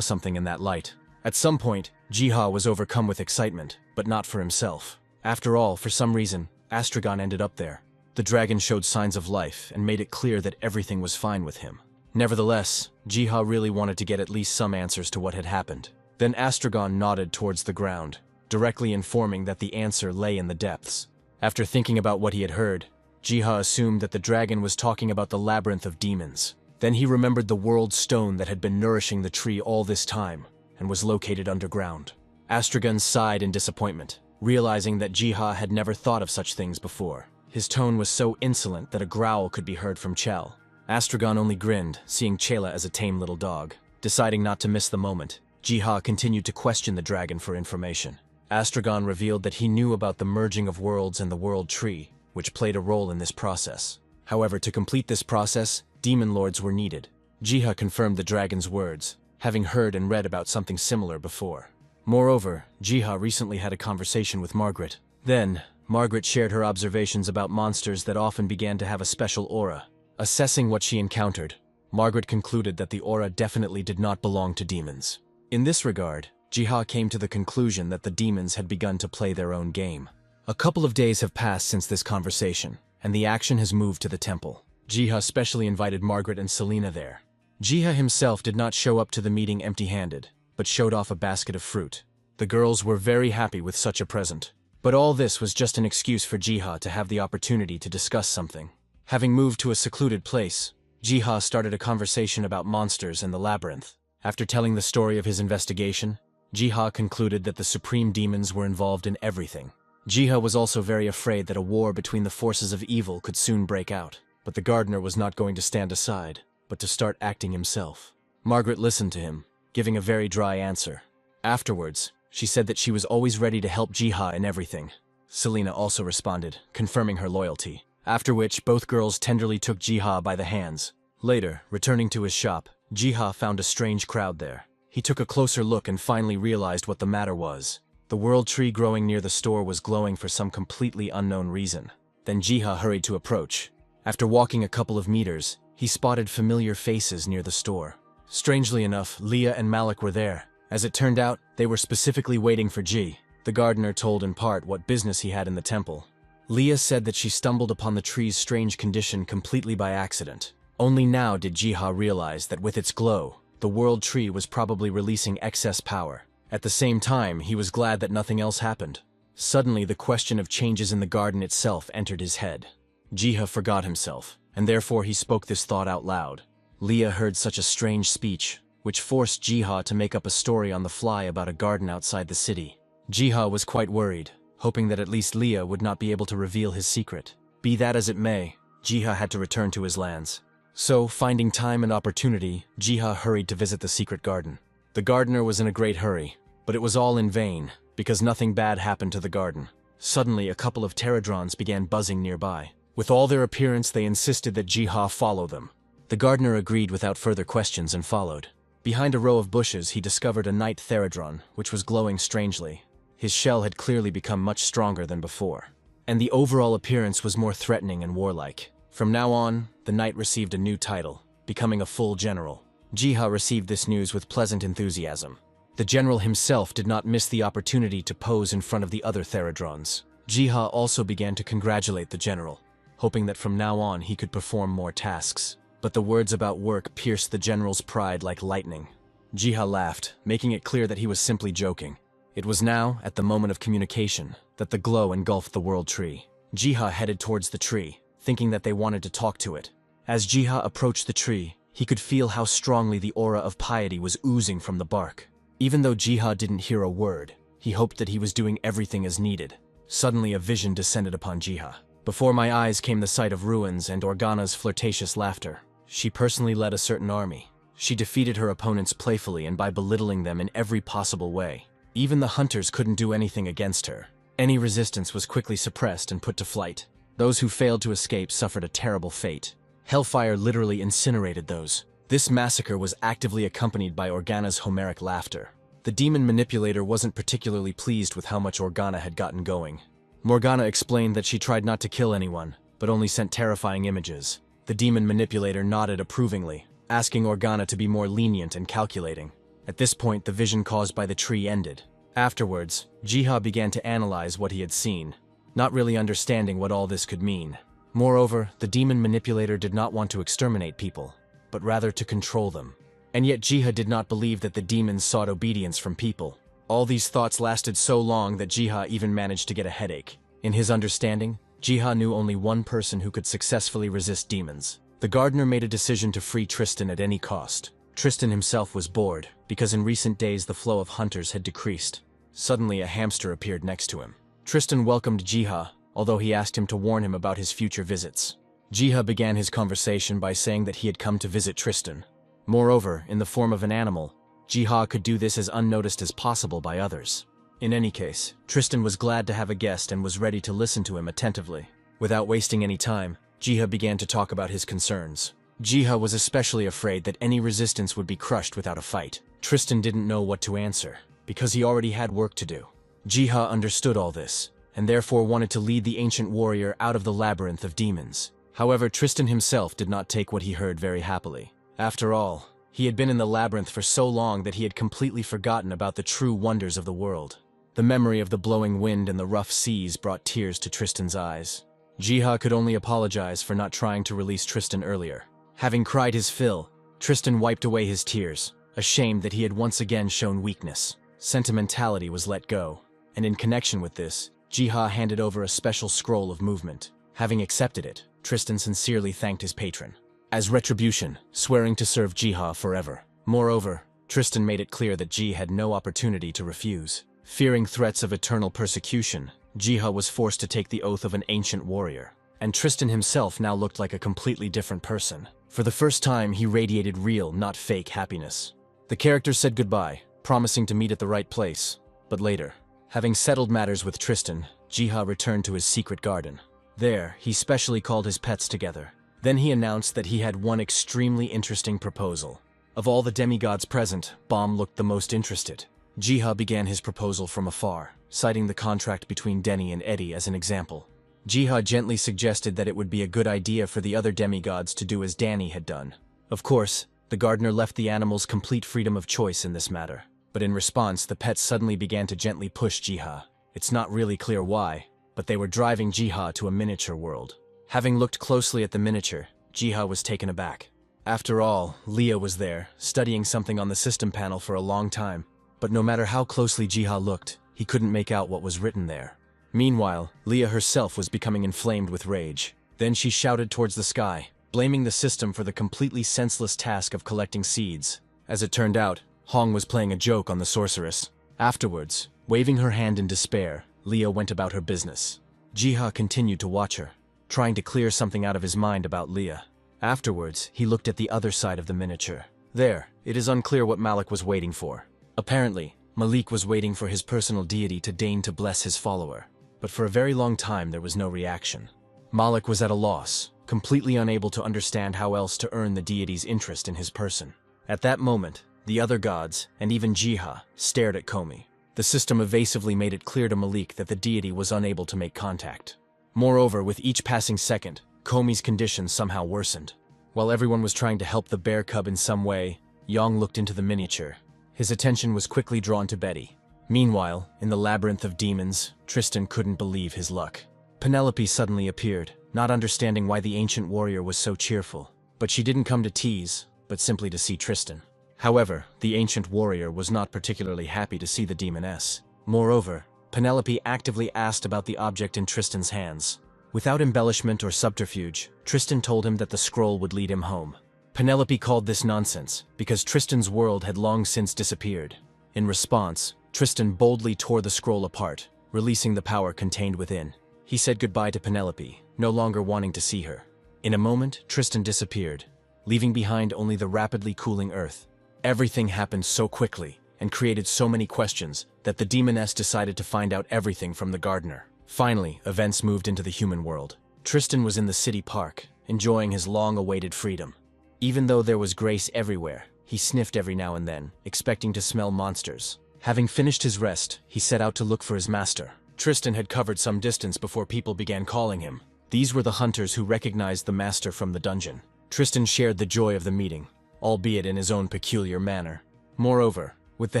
something in that light. At some point, Jiha was overcome with excitement, but not for himself. After all, for some reason, Astragon ended up there. The dragon showed signs of life and made it clear that everything was fine with him. Nevertheless, Jiha really wanted to get at least some answers to what had happened. Then Astragon nodded towards the ground, directly informing that the answer lay in the depths. After thinking about what he had heard, Jiha assumed that the dragon was talking about the labyrinth of demons. Then he remembered the world stone that had been nourishing the tree all this time, and was located underground. Astragon sighed in disappointment, realizing that Jiha had never thought of such things before. His tone was so insolent that a growl could be heard from Chell. Astragon only grinned, seeing Chela as a tame little dog. Deciding not to miss the moment, Jiha continued to question the dragon for information. Astragon revealed that he knew about the merging of worlds and the world tree, which played a role in this process. However, to complete this process, demon lords were needed. Jiha confirmed the dragon's words, having heard and read about something similar before. Moreover, Jiha recently had a conversation with Margaret. Then, Margaret shared her observations about monsters that often began to have a special aura. Assessing what she encountered, Margaret concluded that the aura definitely did not belong to demons. In this regard, Jiha came to the conclusion that the demons had begun to play their own game. A couple of days have passed since this conversation, and the action has moved to the temple. Jiha specially invited Margaret and Selena there. Jiha himself did not show up to the meeting empty-handed, but showed off a basket of fruit. The girls were very happy with such a present. But all this was just an excuse for Jiha to have the opportunity to discuss something. Having moved to a secluded place, Jiha started a conversation about monsters and the labyrinth. After telling the story of his investigation, Jiha concluded that the supreme demons were involved in everything. Jiha was also very afraid that a war between the forces of evil could soon break out, but the gardener was not going to stand aside, but to start acting himself. Margaret listened to him, giving a very dry answer. Afterwards, she said that she was always ready to help Jiha in everything. Selena also responded, confirming her loyalty. After which, both girls tenderly took Jiha by the hands. Later, returning to his shop, Jiha found a strange crowd there. He took a closer look and finally realized what the matter was. The world tree growing near the store was glowing for some completely unknown reason. Then Jiha hurried to approach. After walking a couple of meters, he spotted familiar faces near the store. Strangely enough, Leah and Malik were there. As it turned out, they were specifically waiting for Ji. The gardener told in part what business he had in the temple. Leah said that she stumbled upon the tree's strange condition completely by accident. Only now did Jiha realize that with its glow, the world tree was probably releasing excess power. At the same time, he was glad that nothing else happened. Suddenly, the question of changes in the garden itself entered his head. Jiha forgot himself, and therefore he spoke this thought out loud. Leah heard such a strange speech, which forced Jiha to make up a story on the fly about a garden outside the city. Jiha was quite worried, hoping that at least Leah would not be able to reveal his secret. Be that as it may, Jiha had to return to his lands. So, finding time and opportunity, Jiha hurried to visit the secret garden. The gardener was in a great hurry, but it was all in vain, because nothing bad happened to the garden. Suddenly, a couple of pterodrons began buzzing nearby. With all their appearance, they insisted that Jiha follow them. The gardener agreed without further questions and followed. Behind a row of bushes, he discovered a night pterodron, which was glowing strangely. His shell had clearly become much stronger than before, and the overall appearance was more threatening and warlike. From now on, the knight received a new title, becoming a full general. Jiha received this news with pleasant enthusiasm. The general himself did not miss the opportunity to pose in front of the other pterodrons. Jiha also began to congratulate the general, hoping that from now on he could perform more tasks. But the words about work pierced the general's pride like lightning. Jiha laughed, making it clear that he was simply joking. It was now, at the moment of communication, that the glow engulfed the world tree. Jiha headed towards the tree, thinking that they wanted to talk to it. As Jiha approached the tree, he could feel how strongly the aura of piety was oozing from the bark. Even though Jiha didn't hear a word, he hoped that he was doing everything as needed. Suddenly a vision descended upon Jiha. Before my eyes came the sight of ruins and Organa's flirtatious laughter. She personally led a certain army. She defeated her opponents playfully and by belittling them in every possible way. Even the hunters couldn't do anything against her. Any resistance was quickly suppressed and put to flight. Those who failed to escape suffered a terrible fate. Hellfire literally incinerated those. This massacre was actively accompanied by Organa's Homeric laughter. The demon manipulator wasn't particularly pleased with how much Organa had gotten going. Morgana explained that she tried not to kill anyone, but only sent terrifying images. The demon manipulator nodded approvingly, asking Organa to be more lenient and calculating. At this point, the vision caused by the tree ended. Afterwards, Jiha began to analyze what he had seen, not really understanding what all this could mean. Moreover, the demon manipulator did not want to exterminate people, but rather to control them. And yet Jiha did not believe that the demons sought obedience from people. All these thoughts lasted so long that Jiha even managed to get a headache. In his understanding, Jiha knew only one person who could successfully resist demons. The gardener made a decision to free Tristan at any cost. Tristan himself was bored, because in recent days the flow of hunters had decreased. Suddenly a hamster appeared next to him. Tristan welcomed Jiha, although he asked him to warn him about his future visits. Jiha began his conversation by saying that he had come to visit Tristan. Moreover, in the form of an animal, Jiha could do this as unnoticed as possible by others. In any case, Tristan was glad to have a guest and was ready to listen to him attentively. Without wasting any time, Jiha began to talk about his concerns. Jiha was especially afraid that any resistance would be crushed without a fight. Tristan didn't know what to answer, because he already had work to do. Jiha understood all this, and therefore wanted to lead the ancient warrior out of the labyrinth of demons. However, Tristan himself did not take what he heard very happily. After all, he had been in the labyrinth for so long that he had completely forgotten about the true wonders of the world. The memory of the blowing wind and the rough seas brought tears to Tristan's eyes. Jiha could only apologize for not trying to release Tristan earlier. Having cried his fill, Tristan wiped away his tears, ashamed that he had once again shown weakness. Sentimentality was let go, and in connection with this, Jiha handed over a special scroll of movement. Having accepted it, Tristan sincerely thanked his patron. As retribution, swearing to serve Jiha forever. Moreover, Tristan made it clear that Ji had no opportunity to refuse. Fearing threats of eternal persecution, Jiha was forced to take the oath of an ancient warrior. And Tristan himself now looked like a completely different person. For the first time, he radiated real, not fake happiness. The character said goodbye, promising to meet at the right place. But later, having settled matters with Tristan, Jiha returned to his secret garden. There, he specially called his pets together. Then he announced that he had one extremely interesting proposal. Of all the demigods present, Baum looked the most interested. Jiha began his proposal from afar, citing the contract between Denny and Eddie as an example. Jiha gently suggested that it would be a good idea for the other demigods to do as Danny had done. Of course, the gardener left the animals complete freedom of choice in this matter. But in response, the pets suddenly began to gently push Jiha. It's not really clear why, but they were driving Jiha to a miniature world. Having looked closely at the miniature, Jiha was taken aback. After all, Leah was there, studying something on the system panel for a long time. But no matter how closely Jiha looked, he couldn't make out what was written there. Meanwhile, Leah herself was becoming inflamed with rage. Then she shouted towards the sky, blaming the system for the completely senseless task of collecting seeds. As it turned out, Hong was playing a joke on the sorceress. Afterwards, waving her hand in despair, Leah went about her business. Jiha continued to watch her, trying to clear something out of his mind about Leah. Afterwards, he looked at the other side of the miniature. There, it is unclear what Malik was waiting for. Apparently, Malik was waiting for his personal deity to deign to bless his follower. But for a very long time there was no reaction. Malik was at a loss, completely unable to understand how else to earn the deity's interest in his person. At that moment, the other gods, and even Jiha, stared at Komi. The system evasively made it clear to Malik that the deity was unable to make contact. Moreover, with each passing second, Komi's condition somehow worsened. While everyone was trying to help the bear cub in some way, Yang looked into the miniature. His attention was quickly drawn to Betty. Meanwhile, in the labyrinth of demons, Tristan couldn't believe his luck. Penelope suddenly appeared, not understanding why the ancient warrior was so cheerful. But she didn't come to tease, but simply to see Tristan. However, the ancient warrior was not particularly happy to see the demoness. Moreover, Penelope actively asked about the object in Tristan's hands. Without embellishment or subterfuge, Tristan told him that the scroll would lead him home. Penelope called this nonsense, because Tristan's world had long since disappeared. In response, Tristan boldly tore the scroll apart, releasing the power contained within. He said goodbye to Penelope, no longer wanting to see her. In a moment, Tristan disappeared, leaving behind only the rapidly cooling earth. Everything happened so quickly, and created so many questions, that the demoness decided to find out everything from the gardener. Finally, events moved into the human world. Tristan was in the city park, enjoying his long-awaited freedom. Even though there was grace everywhere, he sniffed every now and then, expecting to smell monsters. Having finished his rest, he set out to look for his master. Tristan had covered some distance before people began calling him. These were the hunters who recognized the master from the dungeon. Tristan shared the joy of the meeting, albeit in his own peculiar manner. Moreover, with the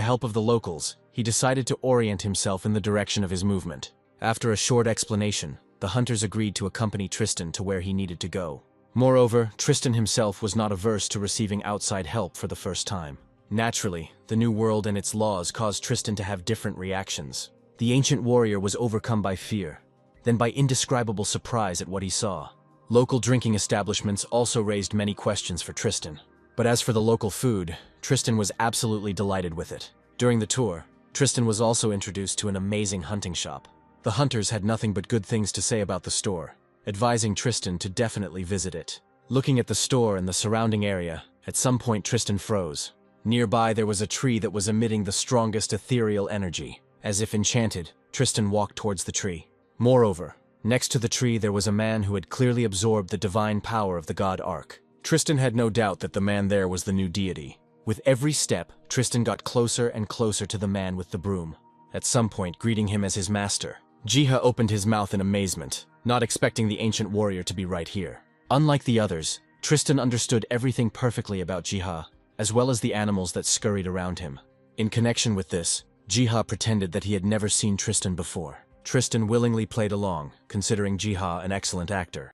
help of the locals, he decided to orient himself in the direction of his movement. After a short explanation, the hunters agreed to accompany Tristan to where he needed to go. Moreover, Tristan himself was not averse to receiving outside help for the first time. Naturally, the new world and its laws caused Tristan to have different reactions. The ancient warrior was overcome by fear, then by indescribable surprise at what he saw. Local drinking establishments also raised many questions for Tristan. But as for the local food, Tristan was absolutely delighted with it. During the tour, Tristan was also introduced to an amazing hunting shop. The hunters had nothing but good things to say about the store, advising Tristan to definitely visit it. Looking at the store and the surrounding area, at some point Tristan froze. Nearby there was a tree that was emitting the strongest ethereal energy. As if enchanted, Tristan walked towards the tree. Moreover, next to the tree there was a man who had clearly absorbed the divine power of the god Ark. Tristan had no doubt that the man there was the new deity. With every step, Tristan got closer and closer to the man with the broom, at some point greeting him as his master. Jiha opened his mouth in amazement, not expecting the ancient warrior to be right here. Unlike the others, Tristan understood everything perfectly about Jiha, as well as the animals that scurried around him. In connection with this, Jiha pretended that he had never seen Tristan before. Tristan willingly played along, considering Jiha an excellent actor.